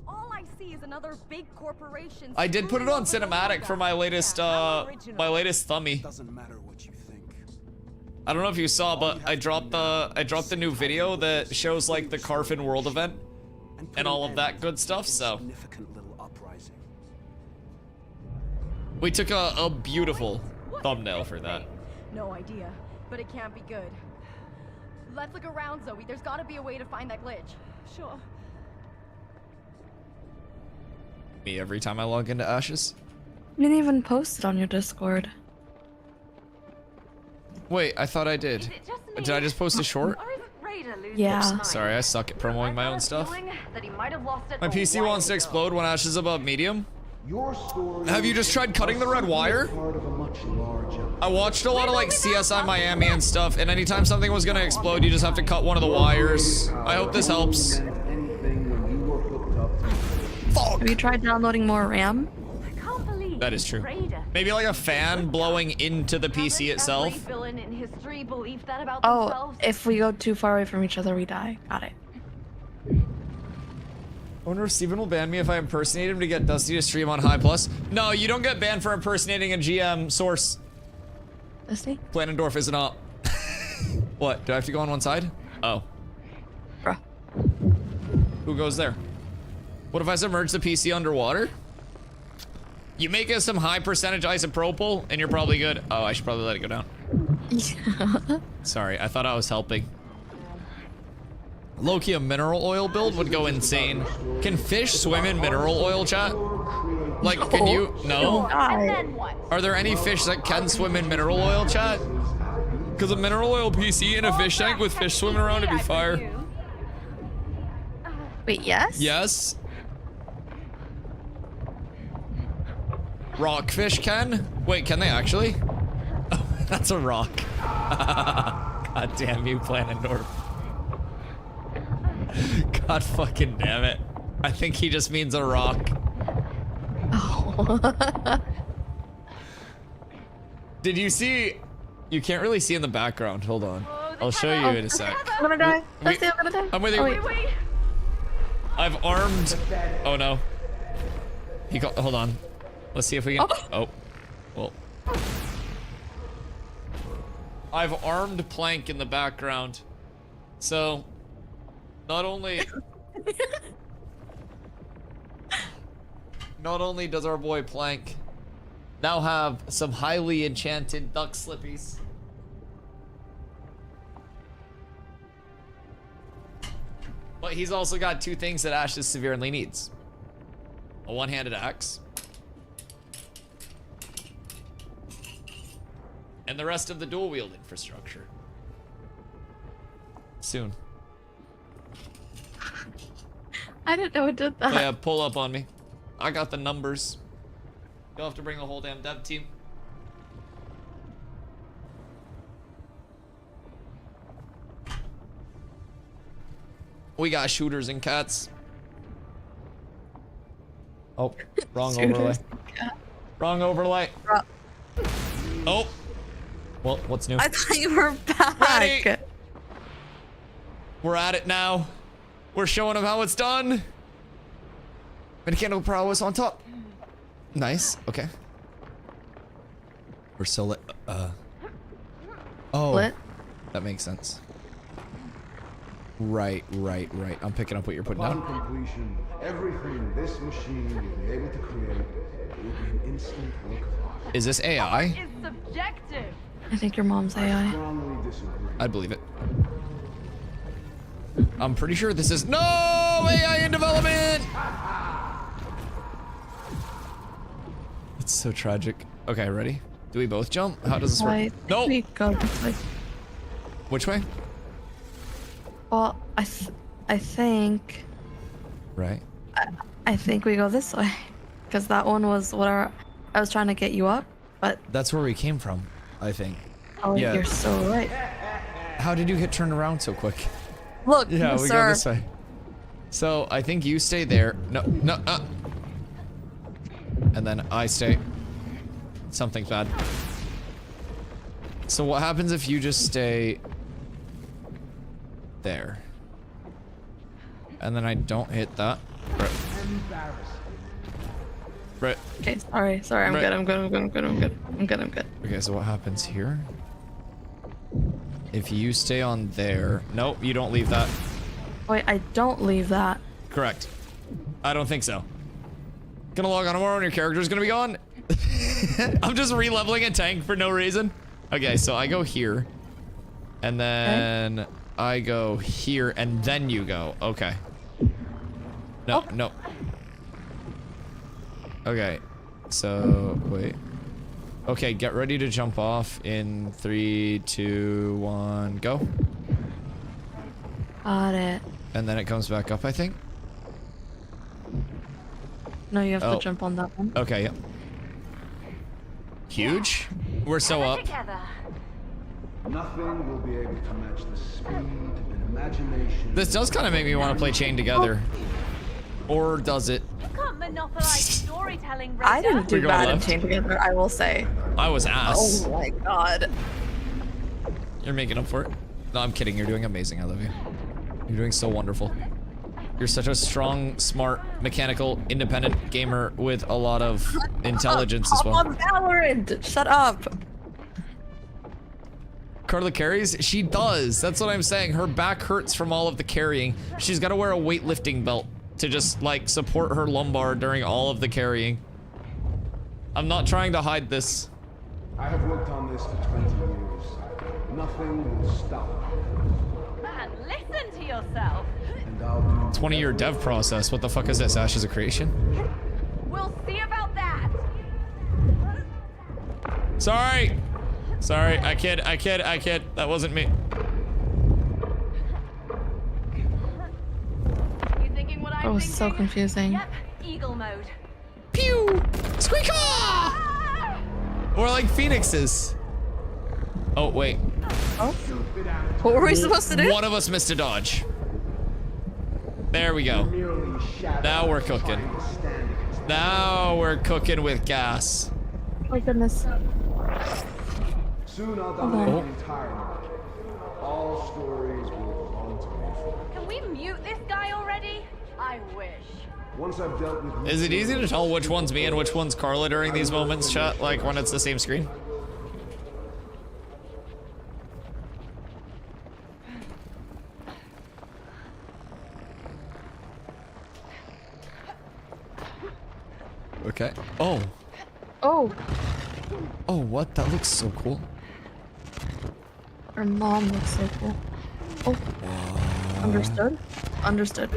All I see is another big corporation. I did put it on cinematic for my latest thumbie. Doesn't matter what you think. I don't know if you saw, but I dropped the new video that shows like the Carfin World event and all of that good stuff. So we took a beautiful thumbnail for that. No idea, but it can't be good. Let's look around, Zoe. There's got to be a way to find that glitch. Sure. Me every time I log into Ashes. You didn't even post it on your Discord. Wait, I thought I did. Did I just post a short? Yeah. Sorry, I suck at promoting my own stuff. My PC wants to explode when Ash is above medium. Have you just tried cutting the red wire? I watched a lot of like CSI Miami and stuff, and anytime something was gonna explode, you just have to cut one of the wires. I hope this helps. Fuck! Have you tried downloading more RAM? That is true. Maybe like a fan blowing into the PC itself. Oh, if we go too far away from each other, we die. Got it. I wonder if Steven will ban me if I impersonate him to get Dusty to stream on High Plus. No, you don't get banned for impersonating a GM source. Dusty? Planendorf isn't up. What? Do I have to go on one side? Oh. Bruh. Who goes there? What if I submerge the PC underwater? You make us some high percentage isopropyl and you're probably good. Oh, I should probably let it go down. Yeah. Sorry, I thought I was helping. Low-key, a mineral oil build would go insane. Can fish swim in mineral oil, chat? Like, can you? No? Are there any fish that can swim in mineral oil, chat? Because a mineral oil PC in a fish tank with fish swimming around would be fire. Wait, yes? Yes. Rockfish can? Wait, can they actually? Oh, that's a rock. God damn you, Planendorf. God fucking damn it. I think he just means a rock. Oh. Did you see? You can't really see in the background. Hold on. I'll show you in a sec. I'm gonna die. I'm gonna die. I'm with you. Oh, wait. I've armed. Oh no. He got. Hold on. Let's see if we can. Oh. Well. I've armed Plank in the background. So, not only does our boy Plank now have some highly enchanted duck slippies, but he's also got two things that Ash severely needs. A one-handed axe. And the rest of the dual-wield infrastructure. Soon. I didn't know it did that. Yeah, pull up on me. I got the numbers. You'll have to bring the whole damn dev team. We got shooters and cats. Oh, wrong overlay. Wrong overlay. Oh. Well, what's new? I thought you were back. Ready. We're at it now. We're showing them how it's done. Mechanical prowess on top. Nice. Okay. We're still lit. Oh. Lit? That makes sense. Right. I'm picking up what you're putting Upon down. completion, everything this machine will be able to create will be an instant work of art. Is this AI? It's subjective. I think your mom's AI. I'd believe it. I'm pretty sure this is no AI in development. It's so tragic. Okay, ready? Do we both jump? How does this work? No. We go this way. Which way? Well, I think. Right. I think we go this way, because that one was what I was trying to get you up, but. That's where we came from, I think. Oh, yeah. You're so right. How did you get turned around so quick? Look, yeah, we sir. go this way. So I think you stay there. No, no, and then I stay. Something's bad. So what happens if you just stay there? And then I don't hit that. Right. Okay, sorry, I'm Right. good, I'm good. Okay, so what happens here? If you stay on there... Nope, you don't leave that. Wait, I don't leave that. Correct. I don't think so. Gonna log on tomorrow and your character's gonna be gone. I'm just re-leveling a tank for no reason. Okay, so I go here. And then I go here and then you go. Okay. No, no. Okay, so wait. Okay, get ready to jump off in 3, 2, 1, go. Got it. And then it comes back up, I think. No, you have Oh. to jump on that one. Okay, yep. Huge? We're so up. Nothing will be able to match the speed and imagination. This does kind of make me want to play Chain Together. Or does it? You can't monopolize storytelling, I didn't do We're going bad in left. Chain Together, I will say. I was ass. Oh my god. You're making up for it. No, I'm kidding. You're doing amazing. I love you. You're doing so wonderful. You're such a strong, smart, mechanical, independent gamer with a lot of intelligence as I'm well. on Valorant! Shut up! Carla carries? She does. That's what I'm saying. Her back hurts from all of the carrying. She's got to wear a weightlifting belt to just, like, support her lumbar during all of the carrying. I'm not trying to hide this. I have worked on this for 20 years. Nothing will stop. Man, listen to yourself. And I'll do 20-year dev process. What the fuck is this? Ashes of Creation? We'll see about that. Sorry. Sorry. I kid. That wasn't me. You thinking what I'm That was thinking? so confusing. Yep, eagle mode. Pew! Squeak-ah! Or like phoenixes. Oh, wait. Oh? What were we supposed to do? One of us missed a dodge. There we go. Now we're cooking. Now we're cooking with gas. Oh goodness. Soon I'll Hold dominate on. the entire market. All stories will belong to me. Can we mute this guy already? I wish. Once I've dealt with Is it easy to tell which one's me and which one's Carla during these moments, chat? Like when it's the same screen? Okay. Oh. Oh, Oh, what? That looks so cool. her mom looks so cool. Oh. Understood? Understood.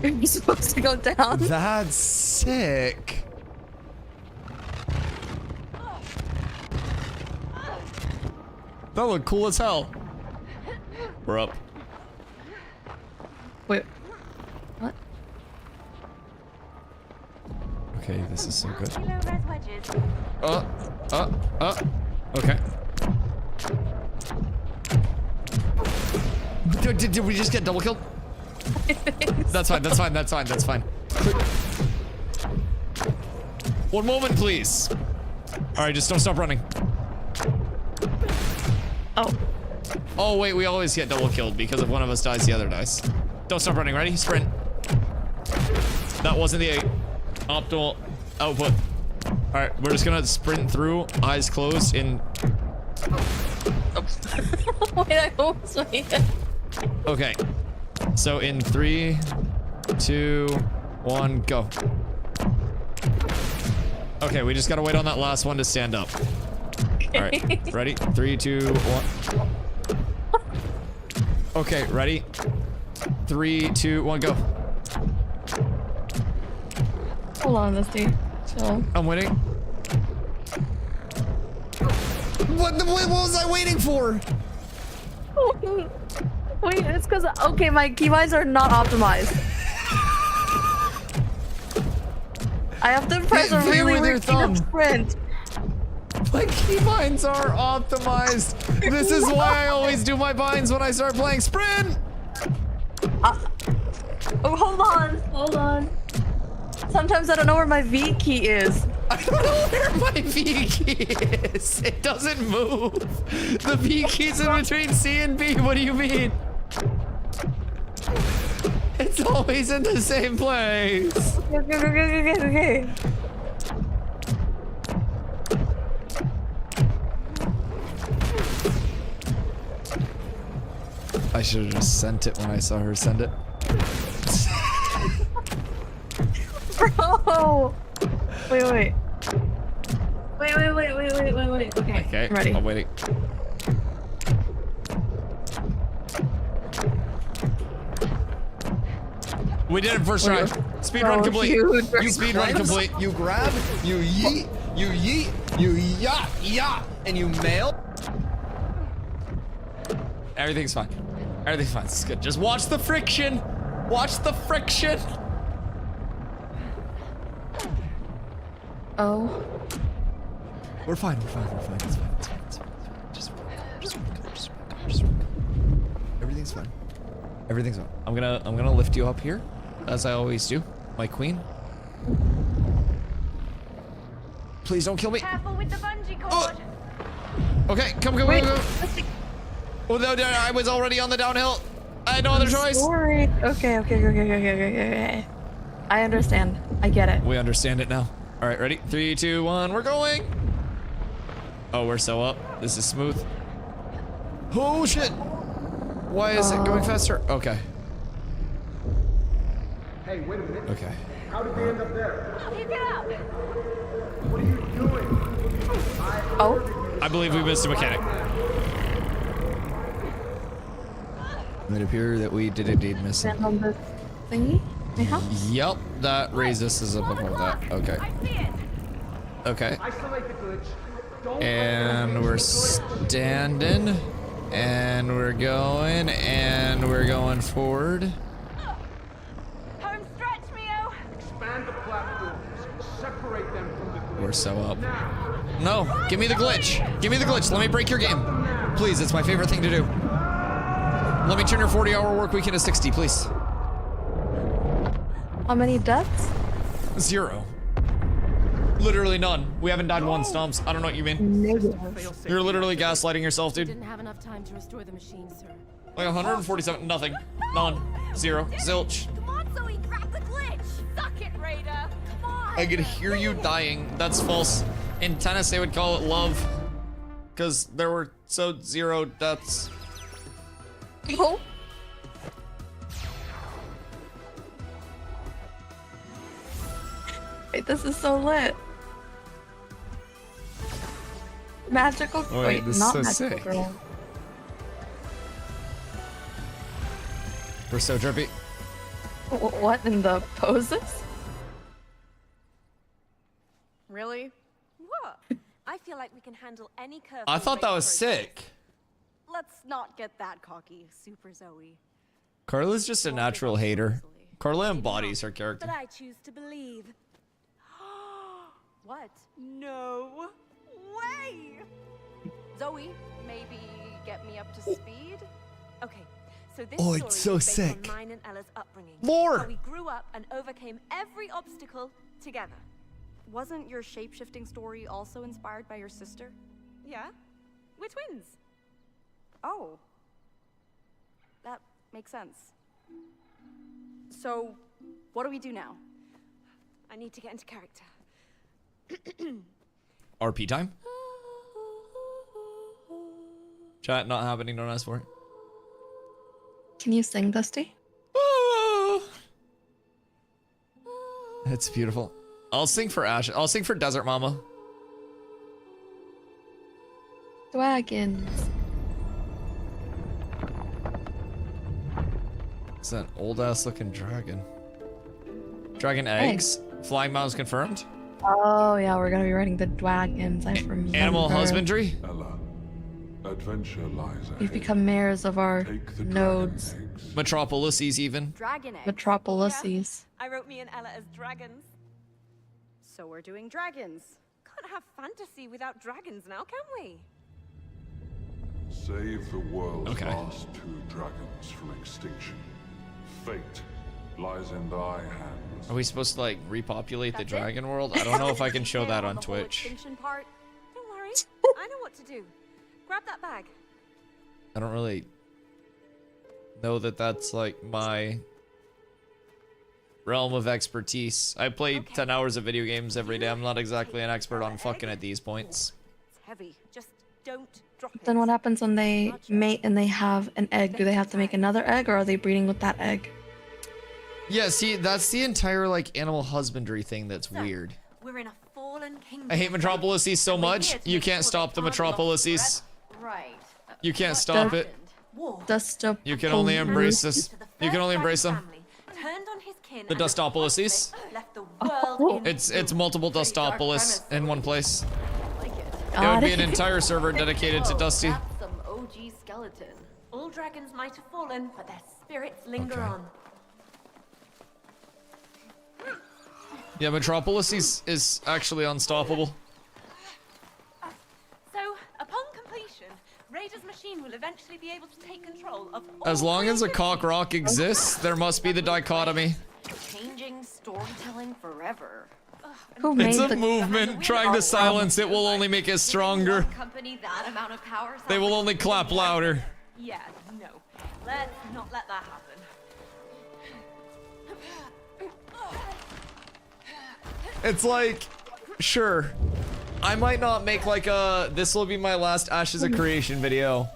You're supposed to go down. That's sick. That looked cool as hell. We're up. Wait. What? Okay, this is so good. Kilo red wedges. Okay. Did we just get double killed? That's fine, that's fine, that's fine, that's fine. One moment, please. Alright, just don't stop running. Oh. Oh, wait, we always get double killed because if one of us dies, the other dies. Don't stop running, ready? Sprint. That wasn't the optimal output. Alright, we're just gonna sprint through, eyes closed, in... Wait, I almost made it. Okay. So in 3, 2, 1, go. Okay, we just gotta wait on that last one to stand up. Alright, ready? 3, 2, 1. Okay, ready? 3, 2, 1, go. Hold on, Misty. Chill. I'm waiting. What was I waiting for? Wait, it's because, okay, my keybinds are not optimized. I have to press a Hit V really with your weird thumb. sprint. My keybinds are optimized. This is why I always do my binds when I start playing sprint. Oh, hold on. Sometimes I don't know where my V key is. I don't know where my V key is. It doesn't move. The V key's in between C and B. What do you mean? It's always in the same place. Okay. I should have just sent it when I saw her send it. Bro! Wait. Wait. Okay. Okay, I'm ready. I'm waiting. We did it first try. Speed run complete. You speed run complete. You grab, you yeet, you yacht, and you mail. Everything's fine. Everything's fine. It's good. Just watch the friction. Watch the friction. Oh. We're fine. It's fine. Just everything's fine. Everything's fine. I'm gonna lift you up here, as I always do, my queen. Please don't kill me. Careful with the bungee cord. Okay, come. Oh no, I was already on the downhill. I had no other choice. Sorry. Okay. I understand. I get it. We understand it now. All right, ready? 3, 2, 1, we're going. Oh, we're so up. This is smooth. Oh shit! Why is it going faster? Okay. Hey, wait a minute. Okay. How did they end up there? Keep it up. What are you doing? Oh. I believe we missed a mechanic. It appears that we did indeed miss it. Stand on this thingy? My house? Yep, that raises us up above that. Okay. Okay. Isolate the glitch. Don't And we're standing. And we're going. And we're going forward. Home stretch, Mio. expand the platforms. Separate them from the glitch. We're so up. No, give me the glitch. Give me the glitch. Let me break your game. Please, it's my favorite thing to do. Let me turn your 40-hour work week into 60, please. How many deaths? 0. Literally none. We haven't died once, Stomps. I don't know what you mean. Negative. You're literally gaslighting yourself, dude. Didn't have enough time to restore the machine, sir. Like 147, nothing. None. 0. Zilch. Come on, Zoe, grab the glitch. Suck it, Raider. Come on. I could hear you dying. That's false. In tennis, they would call it love. Because there were 0 deaths. Oh. Wait, this is so lit. Magical. Wait, this is not so magical sick. girl. We're so drippy. What in the poses? Really? What? I feel like we can handle any curve. I thought that was sick. Let's not get that cocky, Super Zoe. Carla's just a natural hater. Carla embodies her character. But I choose to believe. What? No way! Zoe, maybe get me up to speed? Okay, so this Oh, story it's so is based sick. on mine and Ella's upbringing. Lore! How we grew up and overcame every obstacle together. Wasn't your shape-shifting story also inspired by your sister? Yeah? We're twins. Oh. That makes sense. So, what do we do now? I need to get into character. RP time? Chat not happening, don't ask for it. Can you sing, Dusty? It's beautiful. I'll sing for Ash. I'll sing for Desert Mama. Dragons. It's an old ass looking dragon. Dragon eggs. Flying mountains confirmed. Oh yeah, we're gonna be riding the dragons. I remember. Animal husbandry. Ella, adventure lies ahead. We've become mayors of our Take the nodes. dragon eggs. Metropolises even. Dragon eggs. Metropolises. I wrote me and Ella as dragons. So we're doing dragons. Can't have fantasy without dragons now, can we? Save the world's Okay. last 2 dragons from extinction. Fate lies in thy hands. Are we supposed to like repopulate the dragon world? I don't know if I can show that on The whole Twitch. extinction part. Don't worry, I know what to do. Grab that bag. I don't really know that that's like my realm of expertise. I play 10 hours of video games every day. I'm not exactly an expert on fucking at these points. It's heavy. Just don't drop it. Then what happens when they mate and they have an egg? Do they have to make another egg, or are they breeding with that egg? Yeah, see, that's the entire like animal husbandry thing that's weird. We're in a fallen kingdom. I hate Metropolises so much. You can't stop the Metropolises. Right. You can't stop it. You can only embrace this. You can only embrace them. Turned on his kin The Dustopolises. left the world in It's multiple Dustopolis in one place. It Got would be it. an entire server dedicated to Dusty. That's some OG skeleton. All dragons might have fallen, but their spirits linger on. Yeah, Metropolis is actually unstoppable. So, upon completion, Raider's machine will eventually be able to take control of all As long as a cock rock exists, there must be the dichotomy. changing storytelling forever. Who It's made a the movement. Trying to silence it will only make it stronger. Company that amount of power. They will only clap louder. Yeah, no. Let's not let that happen. It's like, sure, I might not make like a this will be my last Ashes of Creation video,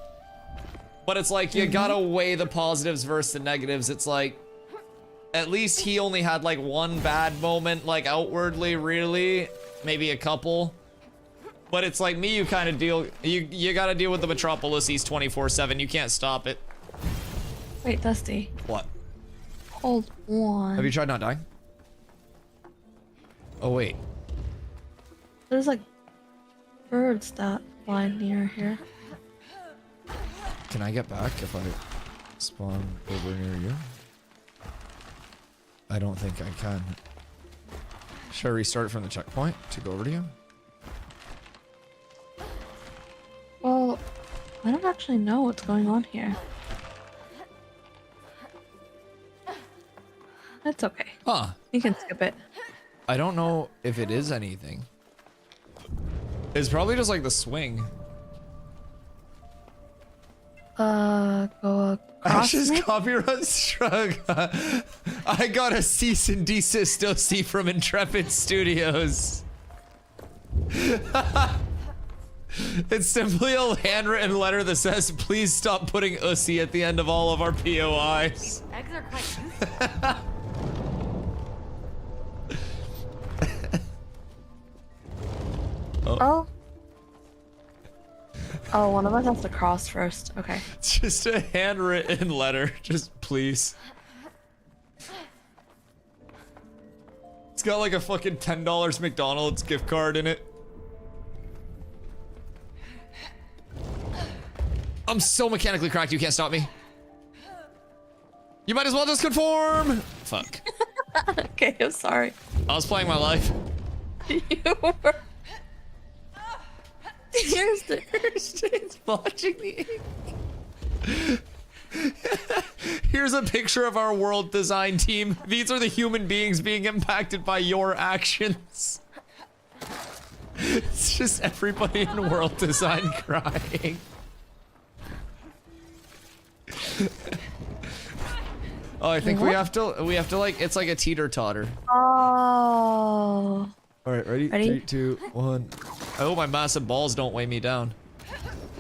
but it's like you gotta weigh the positives versus the negatives. It's like, at least he only had like one bad moment, like outwardly, really, maybe a couple. But it's like me, you kind of deal, you gotta deal with the Metropolises 24/7. You can't stop it. Wait, Dusty. What? Hold on. Have you tried not dying? Oh wait. There's like birds that fly near here. Can I get back if I spawn over near you? I don't think I can. Should I restart from the checkpoint to go over to you? Well, I don't actually know what's going on here. That's okay. Huh. You can skip it. I don't know if it is anything. It's probably just like the swing. Go across. Ashes maybe? copyright struck. I got a cease and desist OC from Intrepid Studios. It's simply a handwritten letter that says, please stop putting USI at the end of all of our POIs. Eggs are quite useful. Oh. Oh, one of us has to cross first. Okay. It's just a handwritten letter. Just please. It's got like a fucking $10 McDonald's gift card in it. I'm so mechanically cracked, you can't stop me. You might as well just conform. Fuck. Okay, I'm sorry. I was playing my life. You were. Here's the Christians watching the. Here's a picture of our world design team. These are the human beings being impacted by your actions. It's just everybody in world design crying. Oh, I think we have to like, it's like a teeter-totter. Oh. All right, ready? Ready? 3, 2, 1. I hope my massive balls don't weigh me down.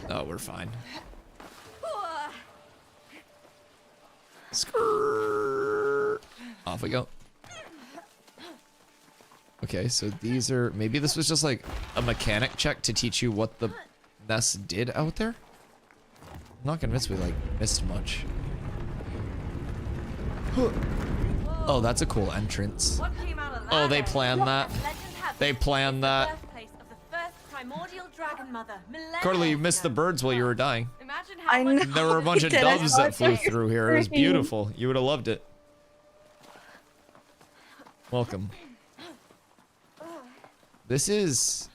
Oh, we're fine. Skrrr. Off we go. Okay, so these are, maybe this was just like a mechanic check to teach you what the nest did out there. I'm not convinced we like missed much. Oh, that's a cool entrance. Oh, they planned that. They planned that. Carly, you missed the birds while you were dying. I know. There were a bunch of I did. I doves saw that it flew from through here. It was beautiful. You would have loved it. Welcome. This is...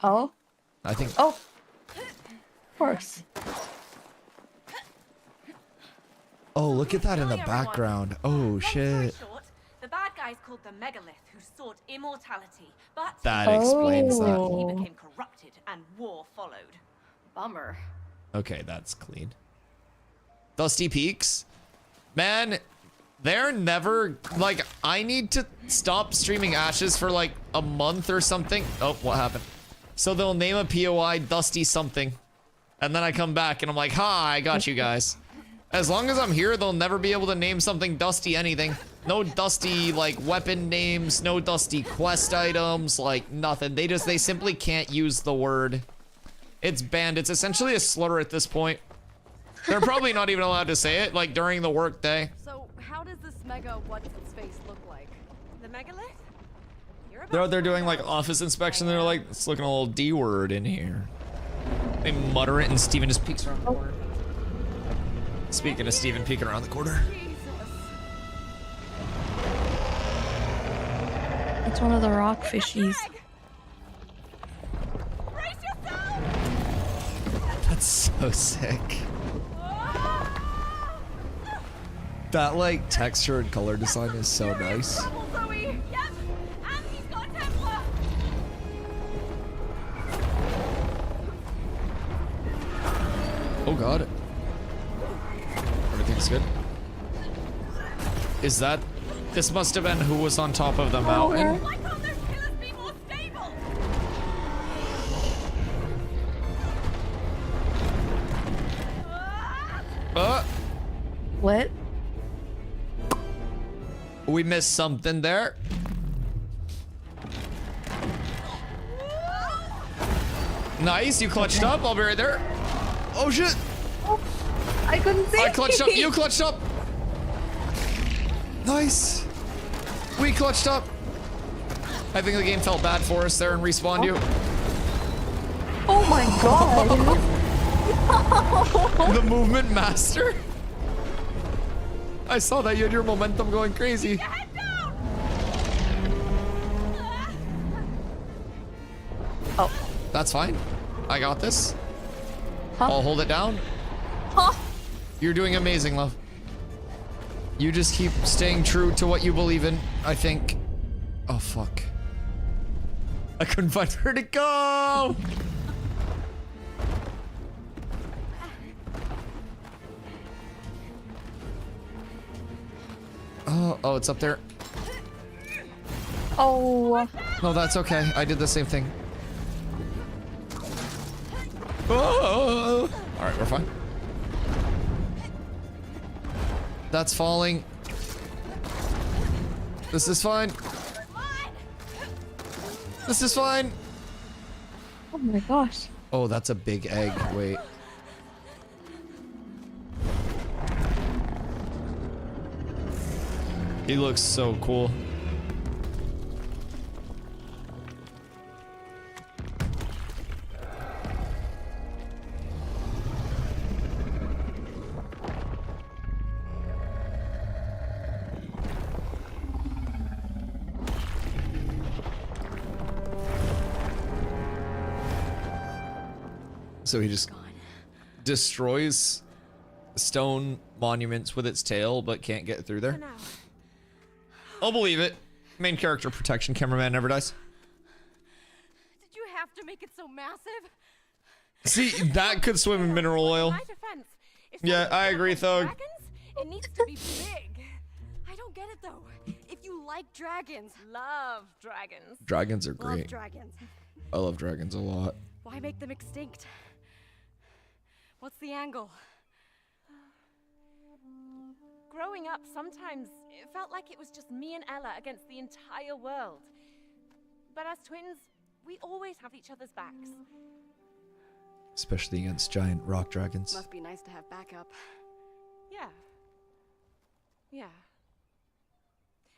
Oh. I think... Oh. Of course. Oh, Oh, look at that in the background. Oh, shit. Short, the bad guy's called the Megalith, who sought immortality, but That explains that. he became corrupted and war followed. Bummer. Okay, that's clean. Dusty Peaks? Man, they're never, like, I need to stop streaming Ashes for like a month or something. Oh, what happened? So they'll name a POI Dusty something. And then I come back and I'm like, ha, I got you guys. As long as I'm here, they'll never be able to name something Dusty anything. No Dusty, like, weapon names, no Dusty quest items, like, nothing. They simply can't use the word. It's banned. It's essentially a slur at this point. They're probably not even allowed to say it, like, during the workday. So, how does this mega what's-its-face look like? The Megalith? They're out there doing, like, office inspection. They're like, it's looking a little D word in here. They mutter it and Steven just peeks around the corner. Speaking of Steven peeking around the corner. It's one of the rock fishies. That's so sick. That, like, texture and color design is so nice. Oh god. Everything's good. Is that... This must have been who was on top of the mountain. Why can't those pillars be more stable? What? We missed something there. Nice, you clutched up. I'll be right there. Oh shit! Oh, I couldn't see. I clutched up. You clutched up. Nice. We clutched up. I think the game felt bad for us there and respawned you. Oh my god. The movement master. I saw that you had your momentum going crazy. Oh. That's fine. I got this. Huh? I'll hold it down. Huh? You're doing amazing, love. You just keep staying true to what you believe in, I think. Oh, fuck. I couldn't find where to go! Oh, it's up there. Oh. No, that's okay. I did the same thing. Oh! All right, we're fine. That's falling. This is fine. This is fine. Oh my gosh. Oh, that's a big egg. Wait. He looks so cool. So he just destroys stone monuments with its tail, but can't get through there. I'll believe it. Main character protection, cameraman never dies. Did you have to make it so massive? See, that could swim in mineral oil. My defense, if Yeah, I agree, Thug. dragons, it needs to be big. I don't get it though. If you like dragons, Love dragons. Dragons are love great. dragons. I love dragons a lot. Why make them extinct? What's the angle? Growing up, sometimes it felt like it was just me and Ella against the entire world. But as twins, we always have each other's backs. Especially against giant rock dragons. Must be nice to have backup. Yeah. Yeah.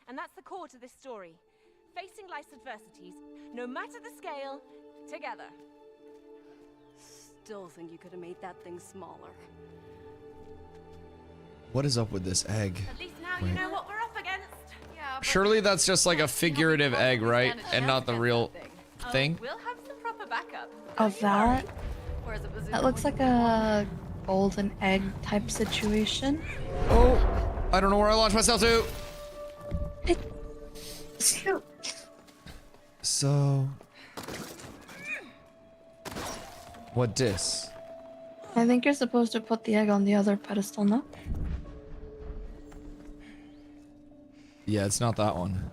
And that's the core to this story. Facing life's adversities, no matter the scale, together. Still think you could have made that thing smaller. What is up with this egg? At least now you know what we're up against. Yeah, Surely that's just like a figurative egg, right? And not the real thing? We'll have some proper backup. Of that? Whereas a bazooka That looks like a golden egg type situation. Oh, I don't know where I launched myself to. So, what dis? I think you're supposed to put the egg on the other pedestal, no? Yeah, it's not that one.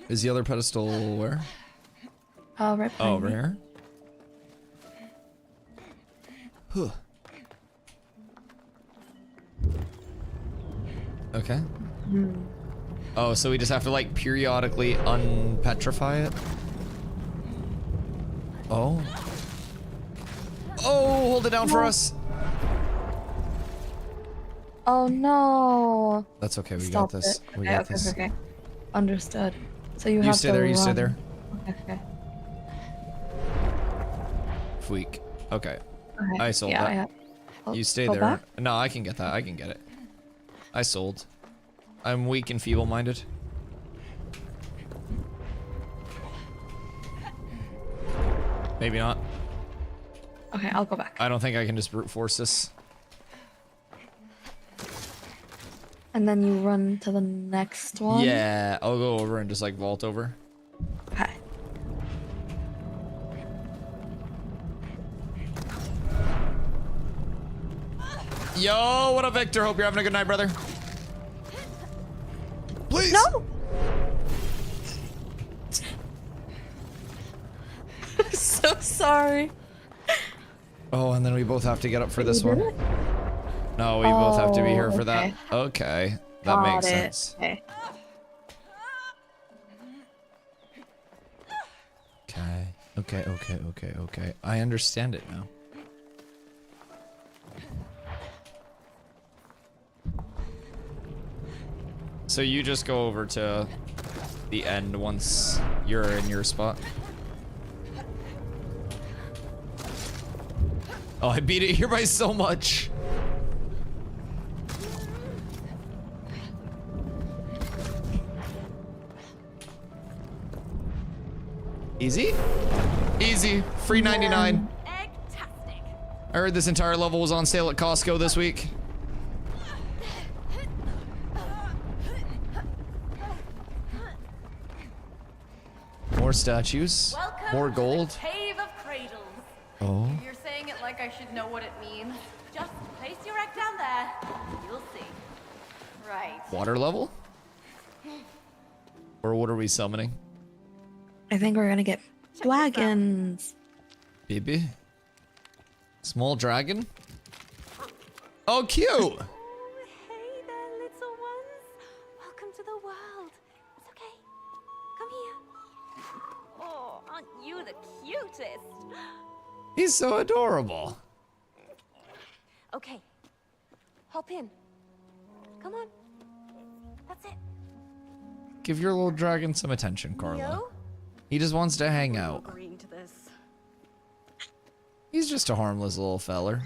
Is the other pedestal where? Right Oh, over here? Huh. Okay. Oh, so we just have to like periodically unpetrify it? Oh. Oh, hold it down for us. Oh no. That's okay, we Stop got this. it. We Okay, got okay, this. okay. Understood. So you You have stay to there, you stay run. there. Okay, okay. Freak. Okay. Okay, I sold yeah, that. yeah. Oh, You stay go there. back? No, I can get that. I can get it. I sold. I'm weak and feeble-minded. Maybe not. Okay, I'll go back. I don't think I can just brute force this. And then you run to the next one? Yeah, I'll go over and just like vault over. Okay. Yo, what up, Victor? Hope you're having a good night, brother. Please. No! So sorry. Oh, and then we both have to get up for this You one. did it? No, we both have to be here Oh, for that. okay. Okay, that Got makes it. sense. Okay. Okay. I understand it now. So you just go over to the end once you're in your spot. Oh, I beat it here by so much. Easy? Easy. Free 99. I heard this entire level was on sale at Costco this week. More statues. More gold. Cave of Cradles. Oh. You're saying it like I should know what it means. Just place your wreck down there. You'll see. Right. Water level? Or what are we summoning? I think we're gonna get dragons. Baby? Small dragon? Oh, cute! Hey there, little ones. Welcome to the world. It's okay. Come here. Oh, aren't you the cutest? He's so adorable. Okay. Hop in. Come on. That's it. Give your little dragon some attention, Carla. Yo? He just wants to hang out. Agreeing to this. He's just a harmless little feller.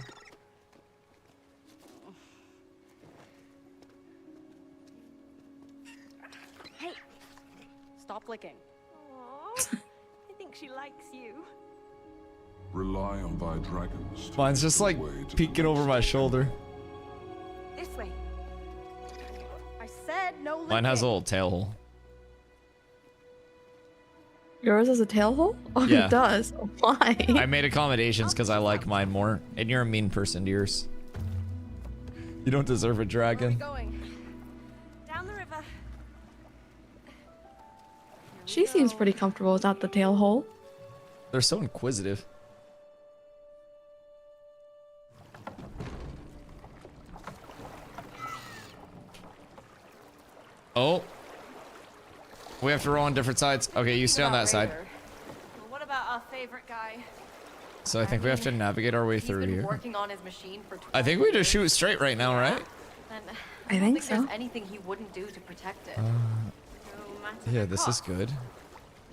Hey, stop licking. Aw, I think she likes you. Rely on thy dragons. Mine's just like peeking over my shoulder. This way. I said no licking. Mine has a little tail hole. Yours has a tail hole? Oh, Yeah. it does. Why? I made accommodations because I like mine more. And you're a mean person to yours. You don't deserve a dragon. Going. Down the river. She seems pretty comfortable without the tail hole. They're so inquisitive. Oh. We have to roll on different sides. Okay, you stay on that side. Well, what about our favorite guy? So I think we have to navigate our way through He's been here. working on his machine for 12 I think we just shoot straight right now, right? And I don't think so. there's anything he wouldn't do to protect it. No matter Yeah, the this is cost. good.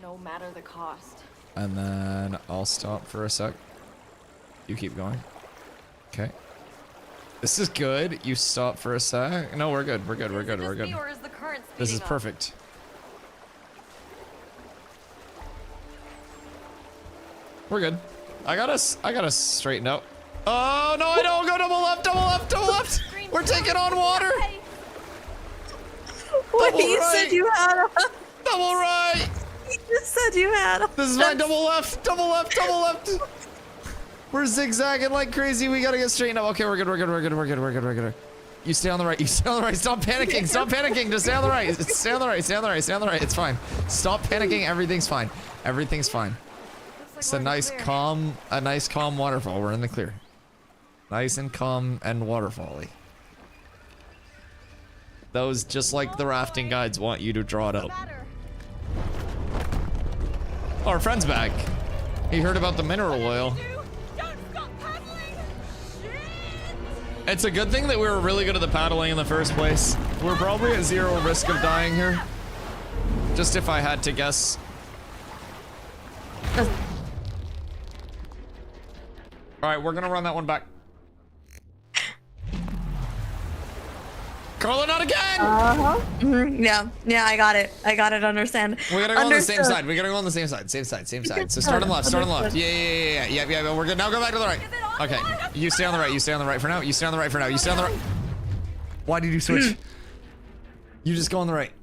No matter the cost. And then I'll stop for a sec. You keep going. Okay. This is good. You stop for a sec. No, we're good. We're good. We're good. We're good. Or is the current This is speeding up? perfect. We're good. I gotta straighten out. Oh no, I don't go double left, double left, double left. We're taking on water. What you said you had a double right. You just said you had a This is my double left, double left, double left. We're zigzagging like crazy. We gotta get straightened up. Okay, we're good, we're good, we're good, we're good, we're good, we're good. You stay on the right, you stay on the right. Stop panicking, stop panicking. Just stay on the right. Stay on the right, stay on the right, stay on the right. It's fine. Stop panicking, everything's fine. Everything's fine. It's a nice calm waterfall. We're in the clear. Nice and calm and waterfall-y. Those, just like the rafting guides want you to draw it out. Oh, our friend's back. He heard about the mineral oil. It's a good thing that we were really good at the paddling in the first place. We're probably at 0 risk of dying here. Just if I had to guess. Alright, we're gonna run that one back. Carla, not again! Yeah, I got it. I got it, understand. We gotta go on the same side. We gotta go on the same side. Same side, same side. So start on the left, start on the left. Yeah. We're good. Now go back to the right. Okay. You stay on the right. You stay on the right for now. You stay on the right for now. You stay on the right. Why did you switch? You just go on the right.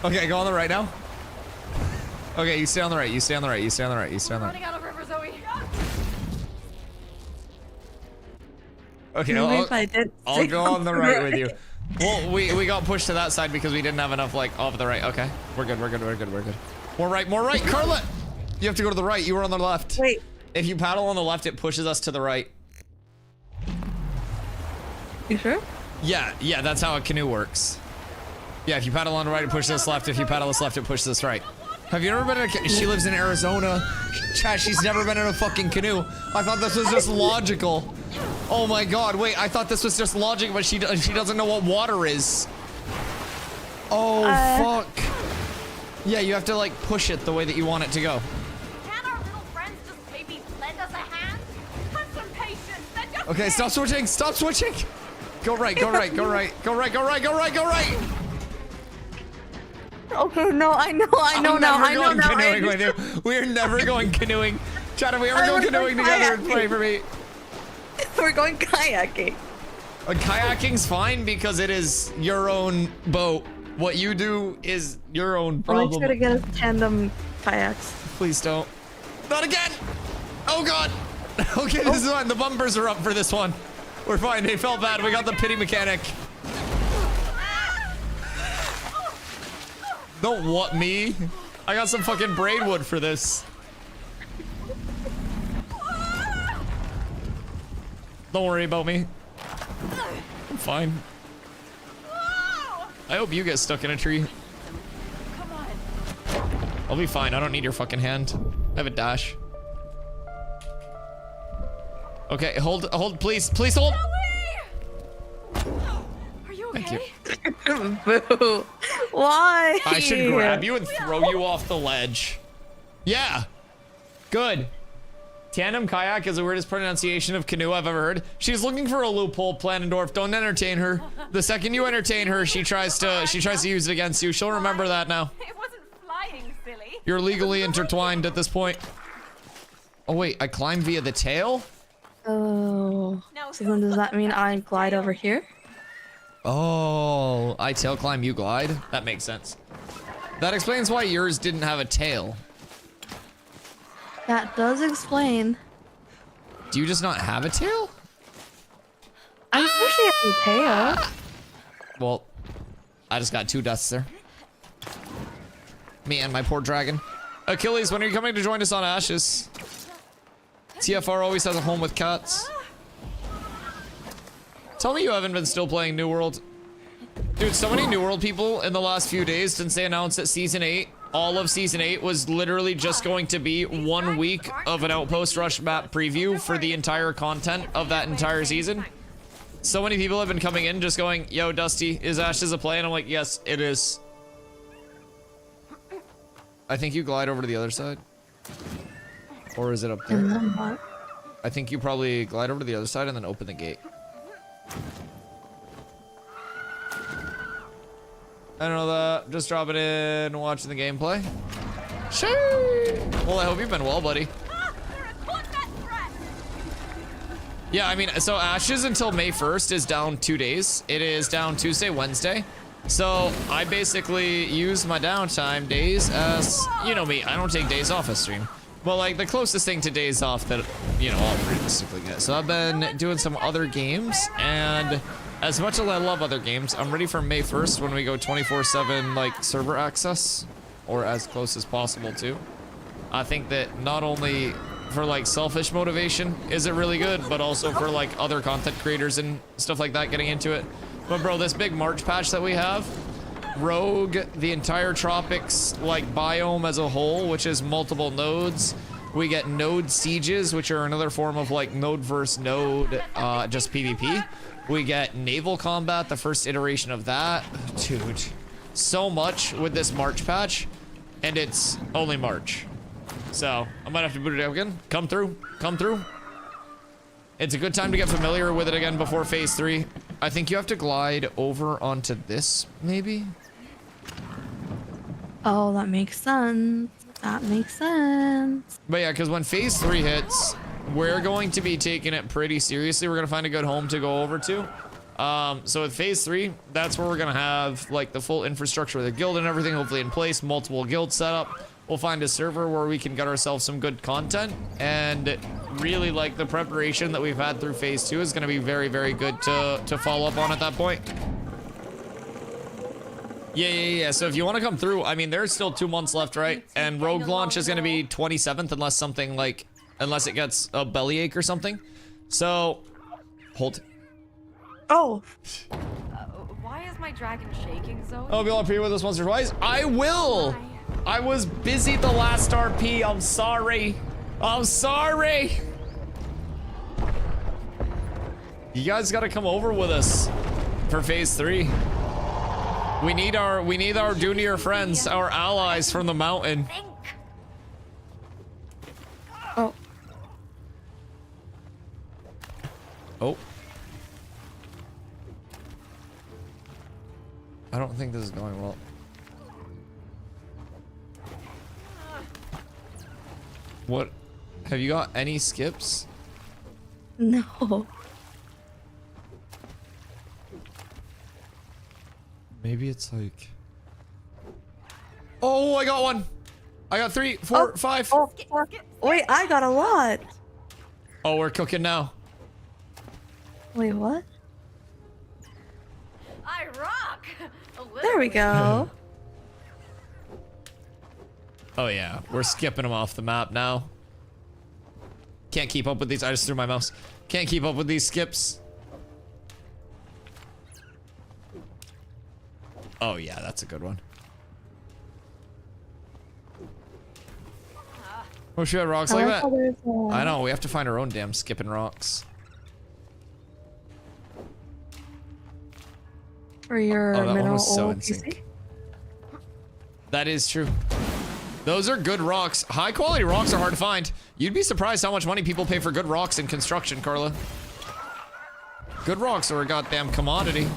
Okay, go on the right now. Okay, you stay on the right. You stay on the right. You stay on the right. You stay on the right. Running out of river, Zoe. Okay, I'll go on the right with you. Well, we got pushed to that side because we didn't have enough, like, off the right. Okay, we're good, we're good, we're good, we're good. More right, Carla! You have to go to the right, you were on the left. Wait. If you paddle on the left, it pushes us to the right. You sure? Yeah, that's how a canoe works. Yeah, if you paddle on the right, it pushes us left. If you paddle us left, it pushes us right. Have you ever been in a she lives in Arizona. Chat, she's never been in a fucking canoe. I thought this was just logical. Oh my god, wait, I thought this was just logic, but she doesn't know what water is. Oh, fuck. Yeah, you have to, like, push it the way that you want it to go. Can our little friends just maybe lend us a hand? Have some patience. Okay, stop switching, stop switching. Go right, go right, go right, go right, go right, go right, go right. Okay, no, I know now. I know now. Canoeing with you. We're never going canoeing. Chad, if we ever go canoeing together, pray for me. We're going kayaking. Kayaking's fine because it is your own boat. What you do is your own problem. I'll make sure to get us tandem kayaks. Please don't. Not again! Oh god! Okay, this is fine. The bumpers are up for this one. We're fine. They felt bad. We got the pity mechanic. Don't what me? I got some fucking braidwood for this. Don't worry about me. I'm fine. I hope you get stuck in a tree. Come on. I'll be fine. I don't need your fucking hand. I have a dash. Okay, hold, please, hold. Are you okay? Thank you. Boo. Why? I should grab you and throw you off the ledge. Yeah. Good. Tandem kayak is the weirdest pronunciation of canoe I've ever heard. She's looking for a loophole, Planendorf. Don't entertain her. The second you entertain her, she tries to use it against you. She'll remember that now. It wasn't flying, silly. You're legally intertwined at this point. Oh wait, I climb via the tail? Oh. So then does that mean I glide over here? Oh, I tail climb, you glide? That makes sense. That explains why yours didn't have a tail. That does explain. Do you just not have a tail? I usually have a tail. Well, I just got 2 deaths there. Me and my poor dragon. Achilles, when are you coming to join us on Ashes? TFR always has a home with cats. Tell me you haven't been still playing New World. Dude, so many New World people in the last few days since they announced that Season 8, all of Season 8 was literally just going to be 1 week of an Outpost Rush map preview for the entire content of that entire season. So many people have been coming in just going, yo, Dusty, is Ashes a play? And I'm like, yes, it is. I think you glide over to the other side. Or is it up there? I think you probably glide over to the other side and then open the gate. I don't know that. Just dropping in, watching the gameplay. Shee. Well, I hope you've been well, buddy. Yeah, I mean, so Ashes until May 1st is down 2 days. It is down Tuesday, Wednesday. So I basically use my downtime days as, you know me, I don't take days off a stream. But like the closest thing to days off that, you know, I'll realistically get. So I've been doing some other games, and as much as I love other games, I'm ready for May 1st when we go 24/7 like server access, or as close as possible to. I think that not only for like selfish motivation is it really good, but also for like other content creators and stuff like that getting into it. But bro, this big March patch that we have, Rogue, the entire tropics like biome as a whole, which is multiple nodes. We get node sieges, which are another form of like node versus node, just PvP. We get naval combat, the first iteration of that. Dude, so much with this March patch, and it's only March. So I might have to boot it up again. Come through, come through. It's a good time to get familiar with it again before phase 3. I think you have to glide over onto this, maybe? Oh, that makes sense. That makes sense. But yeah, because when phase 3 hits, we're going to be taking it pretty seriously. We're going to find a good home to go over to. So with phase 3, that's where we're going to have like the full infrastructure of the guild and everything hopefully in place, multiple guilds set up. We'll find a server where we can get ourselves some good content, and really like the preparation that we've had through phase 2 is going to be very, very good to follow up on at that point. Yeah. So if you want to come through, I mean, there's still 2 months left, right? And Rogue launch is going to be 27th unless it gets a bellyache or something. So, hold. Oh. Why is my dragon shaking, Zoe? Oh, you'll appear with us once or twice? I will! Why? I was busy the last RP. I'm sorry. I'm sorry. You guys gotta come over with us for phase 3. We need our junior friends, our allies from the mountain. Oh. Oh. I don't think this is going well. What? Have you got any skips? No. Maybe it's like... Oh, I got one. I got 3, 4, 5. Oh, wait, I got a lot. Oh, we're cooking now. Wait, what? I rock. There we go. Oh yeah, we're skipping them off the map now. Can't keep up with these. I just threw my mouse. Can't keep up with these skips. Oh yeah, that's a good one. Oh shit, rocks like that? I know, we have to find our own damn skipping rocks. For your that one mineral was so oil in sync. PC? That is true. Those are good rocks. High quality rocks are hard to find. You'd be surprised how much money people pay for good rocks in construction, Carla. Good rocks are a goddamn commodity.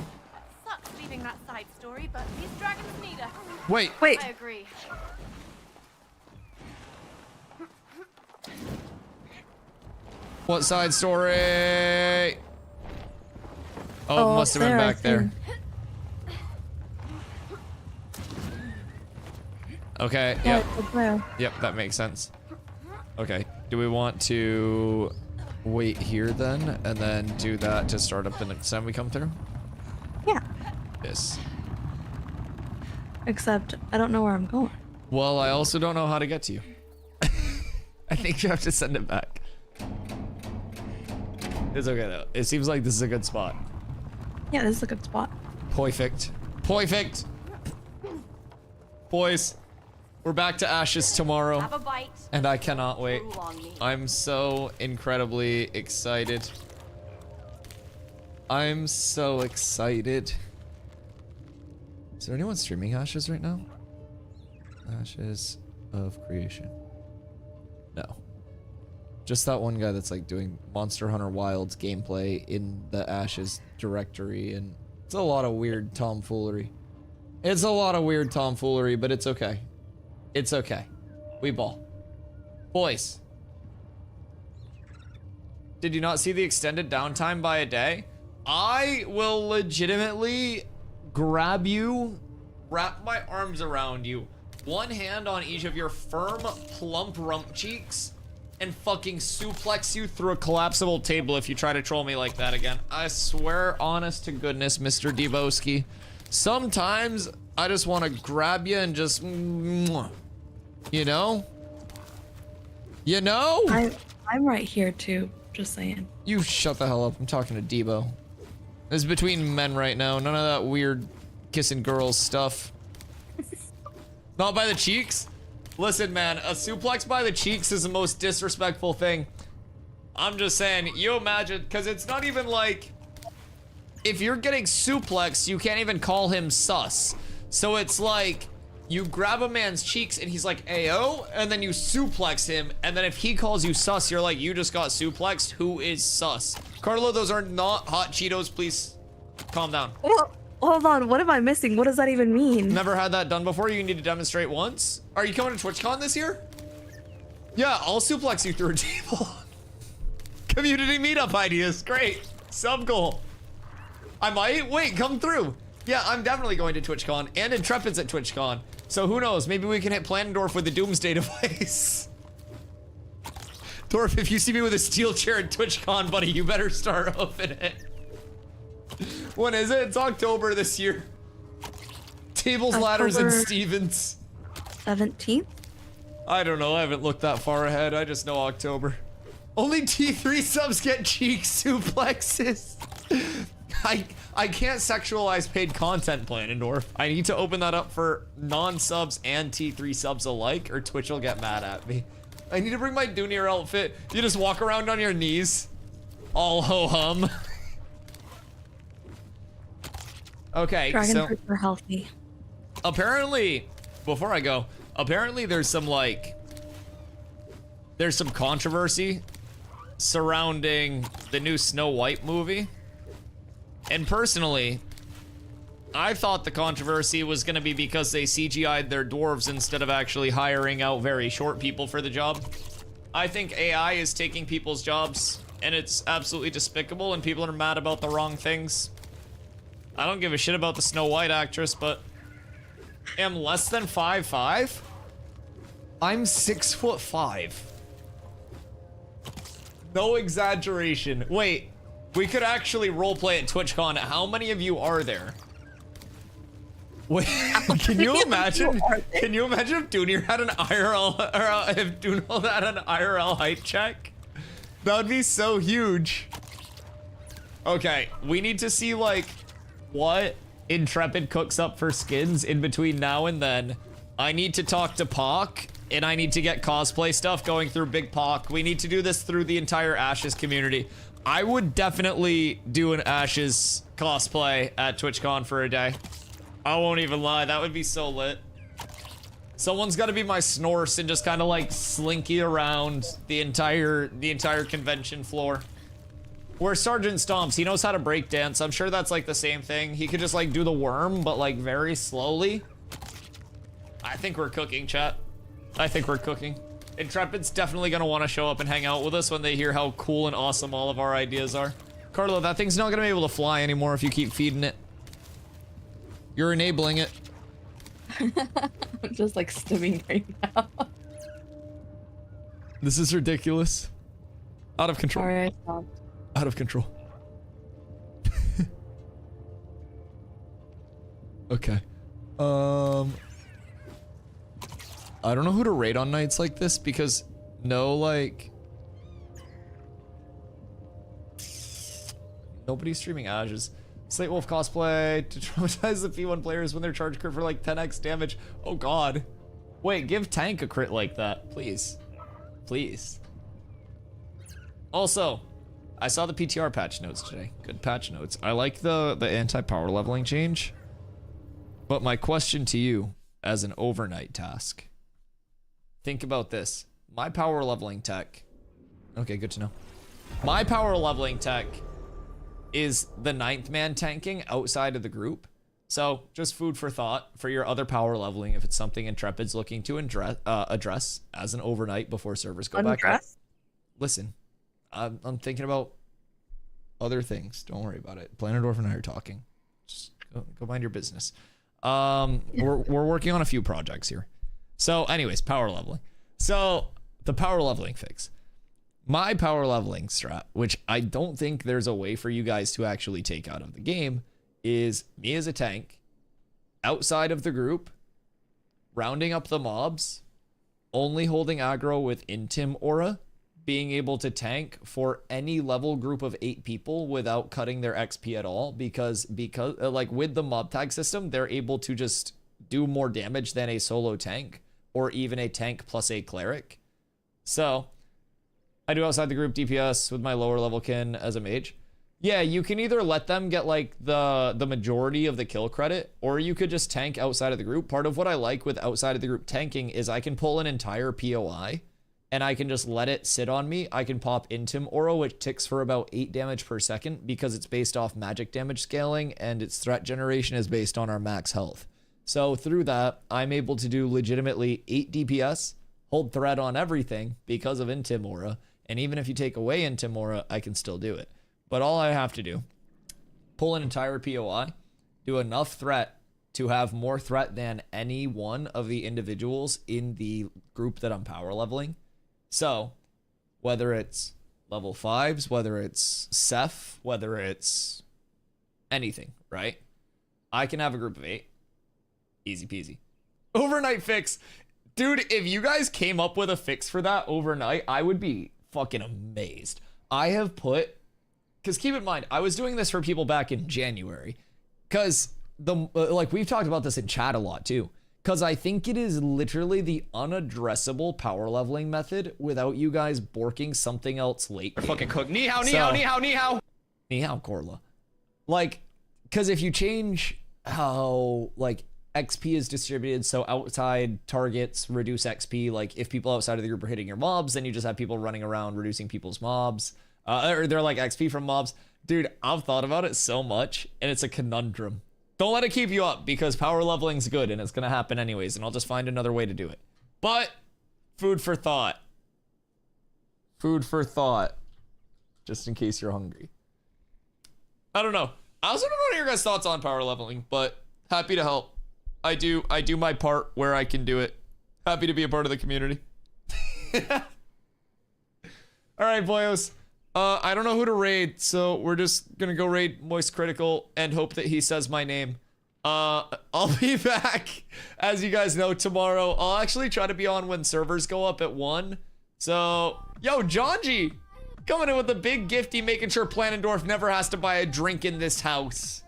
Sucks leaving that side story, but these dragons need us. Wait. I agree. What side story? Oh, it must have been back there. Okay, yep. Yep, that makes sense. Okay, do we want to wait here then, and then do that to start up the next time we come through? Yeah. Yes. Except, I don't know where I'm going. Well, I also don't know how to get to you. I think you have to send it back. It's okay though. It seems like this is a good spot. Yeah, this is a good spot. Perfect. Perfect. Boys, we're back to Ashes tomorrow. Have a bite. And I cannot wait. I'm so incredibly excited. I'm so excited. Is there anyone streaming Ashes right now? Ashes of Creation. No. Just that one guy that's like doing Monster Hunter Wilds gameplay in the Ashes directory, and it's a lot of weird tomfoolery. It's a lot of weird tomfoolery, but it's okay. It's okay. Weeball. Boys. Did you not see the extended downtime by a day? I will legitimately grab you, wrap my arms around you, one hand on each of your firm, plump rump cheeks, and fucking suplex you through a collapsible table if you try to troll me like that again. I swear, honest to goodness, Mr. Deboski. Sometimes I just want to grab you and just, you know? You know? I'm right here too, just saying. You shut the hell up. I'm talking to Debo. This is between men right now. None of that weird kissing girls stuff. Not by the cheeks? Listen, man, a suplex by the cheeks is the most disrespectful thing. I'm just saying, you imagine, because it's not even like, if you're getting suplexed, you can't even call him sus. So it's like, you grab a man's cheeks and he's like, Ayo, and then you suplex him, and then if he calls you sus, you're like, you just got suplexed, who is sus? Carlo, those are not hot Cheetos, please calm down. Well, hold on, what am I missing? What does that even mean? Never had that done before, you need to demonstrate once? Are you coming to TwitchCon this year? Yeah, I'll suplex you through a table. Community meetup ideas, great. Sub goal. I might, wait, come through. Yeah, I'm definitely going to TwitchCon, and Intrepid's at TwitchCon. So who knows, maybe we can hit Planendorf with the Doomsday device. Dorf, if you see me with a steel chair at TwitchCon, buddy, you better start opening it. When is it? It's October this year. Tables, ladders, and Stevens. 17th? I don't know, I haven't looked that far ahead. I just know October. Only T3 subs get cheek suplexes. I can't sexualize paid content, Planendorf. I need to open that up for non-subs and T3 subs alike, or Twitch will get mad at me. I need to bring my Dunir outfit. You just walk around on your knees. All ho-hum. Okay, Dragon so fruits are healthy. apparently, before I go, apparently there's some controversy surrounding the new Snow White movie. And personally, I thought the controversy was gonna be because they CGI'd their dwarves instead of actually hiring out very short people for the job. I think AI is taking people's jobs, and it's absolutely despicable, and people are mad about the wrong things. I don't give a shit about the Snow White actress, but am less than 5'5"? I'm 6'5". No exaggeration. Wait, we could actually roleplay at TwitchCon. How many of you are there? Wait, can you imagine? Can you imagine if Dunir had an IRL, or if Dunir had an IRL height check? That would be so huge. Okay, we need to see like what Intrepid cooks up for skins in between now and then. I need to talk to Pock, and I need to get cosplay stuff going through Big Pock. We need to do this through the entire Ashes community. I would definitely do an Ashes cosplay at TwitchCon for a day. I won't even lie, that would be so lit. Someone's got to be my Snorse and just kind of like slinky around the entire convention floor. Where Sergeant Stomps, he knows how to break dance. I'm sure that's like the same thing. He could just like do the worm, but like very slowly. I think we're cooking, chat. I think we're cooking. Intrepid's definitely gonna want to show up and hang out with us when they hear how cool and awesome all of our ideas are. Carlo, that thing's not gonna be able to fly anymore if you keep feeding it. You're enabling it. I'm just like stimming right now. This is ridiculous. Out of control. Sorry, I stopped. Out of control. Okay. I don't know who to rate on nights like this because nobody's streaming Ashes. Slate Wolf cosplay to traumatize the P1 players when they're charged crit for like 10x damage. Oh god. Wait, give Tank a crit like that, please. Please. Also, I saw the PTR patch notes today. Good patch notes. I like the anti-power leveling change. But my question to you as an overnight task. Think about this. My power leveling tech. Okay, good to know. My power leveling tech is the 9th man tanking outside of the group. So just food for thought for your other power leveling if it's something Intrepid's looking to address as an overnight before servers go back up. Listen, I'm thinking about other things. Don't worry about it. Planendorf and I are talking. Just go mind your business. We're working on a few projects here. So anyways, power leveling. So the power leveling fix. My power leveling strat, which I don't think there's a way for you guys to actually take out of the game, is me as a tank, outside of the group, rounding up the mobs, only holding aggro with Intim aura, being able to tank for any level group of 8 people without cutting their XP at all, because like with the mob tag system, they're able to just do more damage than a solo tank, or even a tank plus a cleric. So I do outside the group DPS with my lower level kin as a mage. Yeah, you can either let them get like the majority of the kill credit, or you could just tank outside of the group. Part of what I like with outside of the group tanking is I can pull an entire POI and I can just let it sit on me. I can pop Intim Aura, which ticks for about 8 damage per second because it's based off magic damage scaling and its threat generation is based on our max health. So through that, I'm able to do legitimately 8 DPS, hold threat on everything because of Intim Aura. And even if you take away Intim Aura, I can still do it. But all I have to do, pull an entire POI, do enough threat to have more threat than any one of the individuals in the group that I'm power leveling. So whether it's level 5s, whether it's Ceph, whether it's anything, right? I can have a group of 8. Easy peasy. Overnight fix. Dude, if you guys came up with a fix for that overnight, I would be fucking amazed. I have put, because keep in mind, I was doing this for people back in January, because like we've talked about this in chat a lot too, because I think it is literally the unaddressable power leveling method without you guys borking something else late game. Fucking cook. Ni hao, ni hao, ni hao, ni hao. Ni hao, Corla. Like, because if you change how like XP is distributed, so outside targets reduce XP, like if people outside of the group are hitting your mobs, then you just have people running around reducing people's mobs, or they're like XP from mobs. Dude, I've thought about it so much and it's a conundrum. Don't let it keep you up because power leveling's good and it's gonna happen anyways, and I'll just find another way to do it. But food for thought. Food for thought. Just in case you're hungry. I don't know. I also don't know your guys' thoughts on power leveling, but happy to help. I do my part where I can do it. Happy to be a part of the community. All right, boyos. I don't know who to raid, so we're just gonna go raid Moist Critical and hope that he says my name. I'll be back, as you guys know, tomorrow. I'll actually try to be on when servers go up at 1. So, yo, Jonji, coming in with a big gifty, making sure Planendorf never has to buy a drink in this house.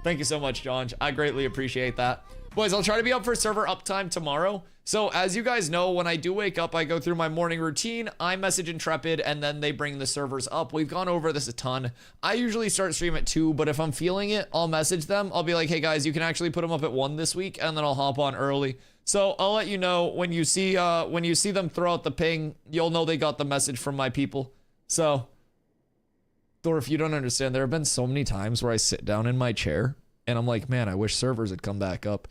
Thank you so much, John. I greatly appreciate that. Boys, I'll try to be up for server uptime tomorrow. So as you guys know, when I do wake up, I go through my morning routine, I message Intrepid, and then they bring the servers up. We've gone over this a ton. I usually start stream at 2, but if I'm feeling it, I'll message them. I'll be like, hey guys, you can actually put them up at 1 this week, and then I'll hop on early. So I'll let you know when you see them throw out the ping, you'll know they got the message from my people. So, Thor, if you don't understand, there have been so many times where I sit down in my chair, and I'm like, man, I wish servers had come back up.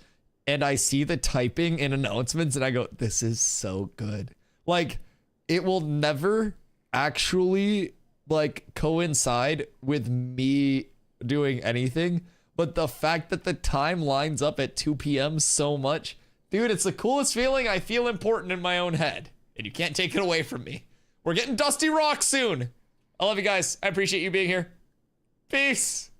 And I see the typing in announcements and I go, this is so good. Like, it will never actually like coincide with me doing anything. But the fact that the time lines up at 2 p.m. so much, dude, it's the coolest feeling. I feel important in my own head and you can't take it away from me. We're getting Dusty Rock soon. I love you guys. I appreciate you being here. Peace.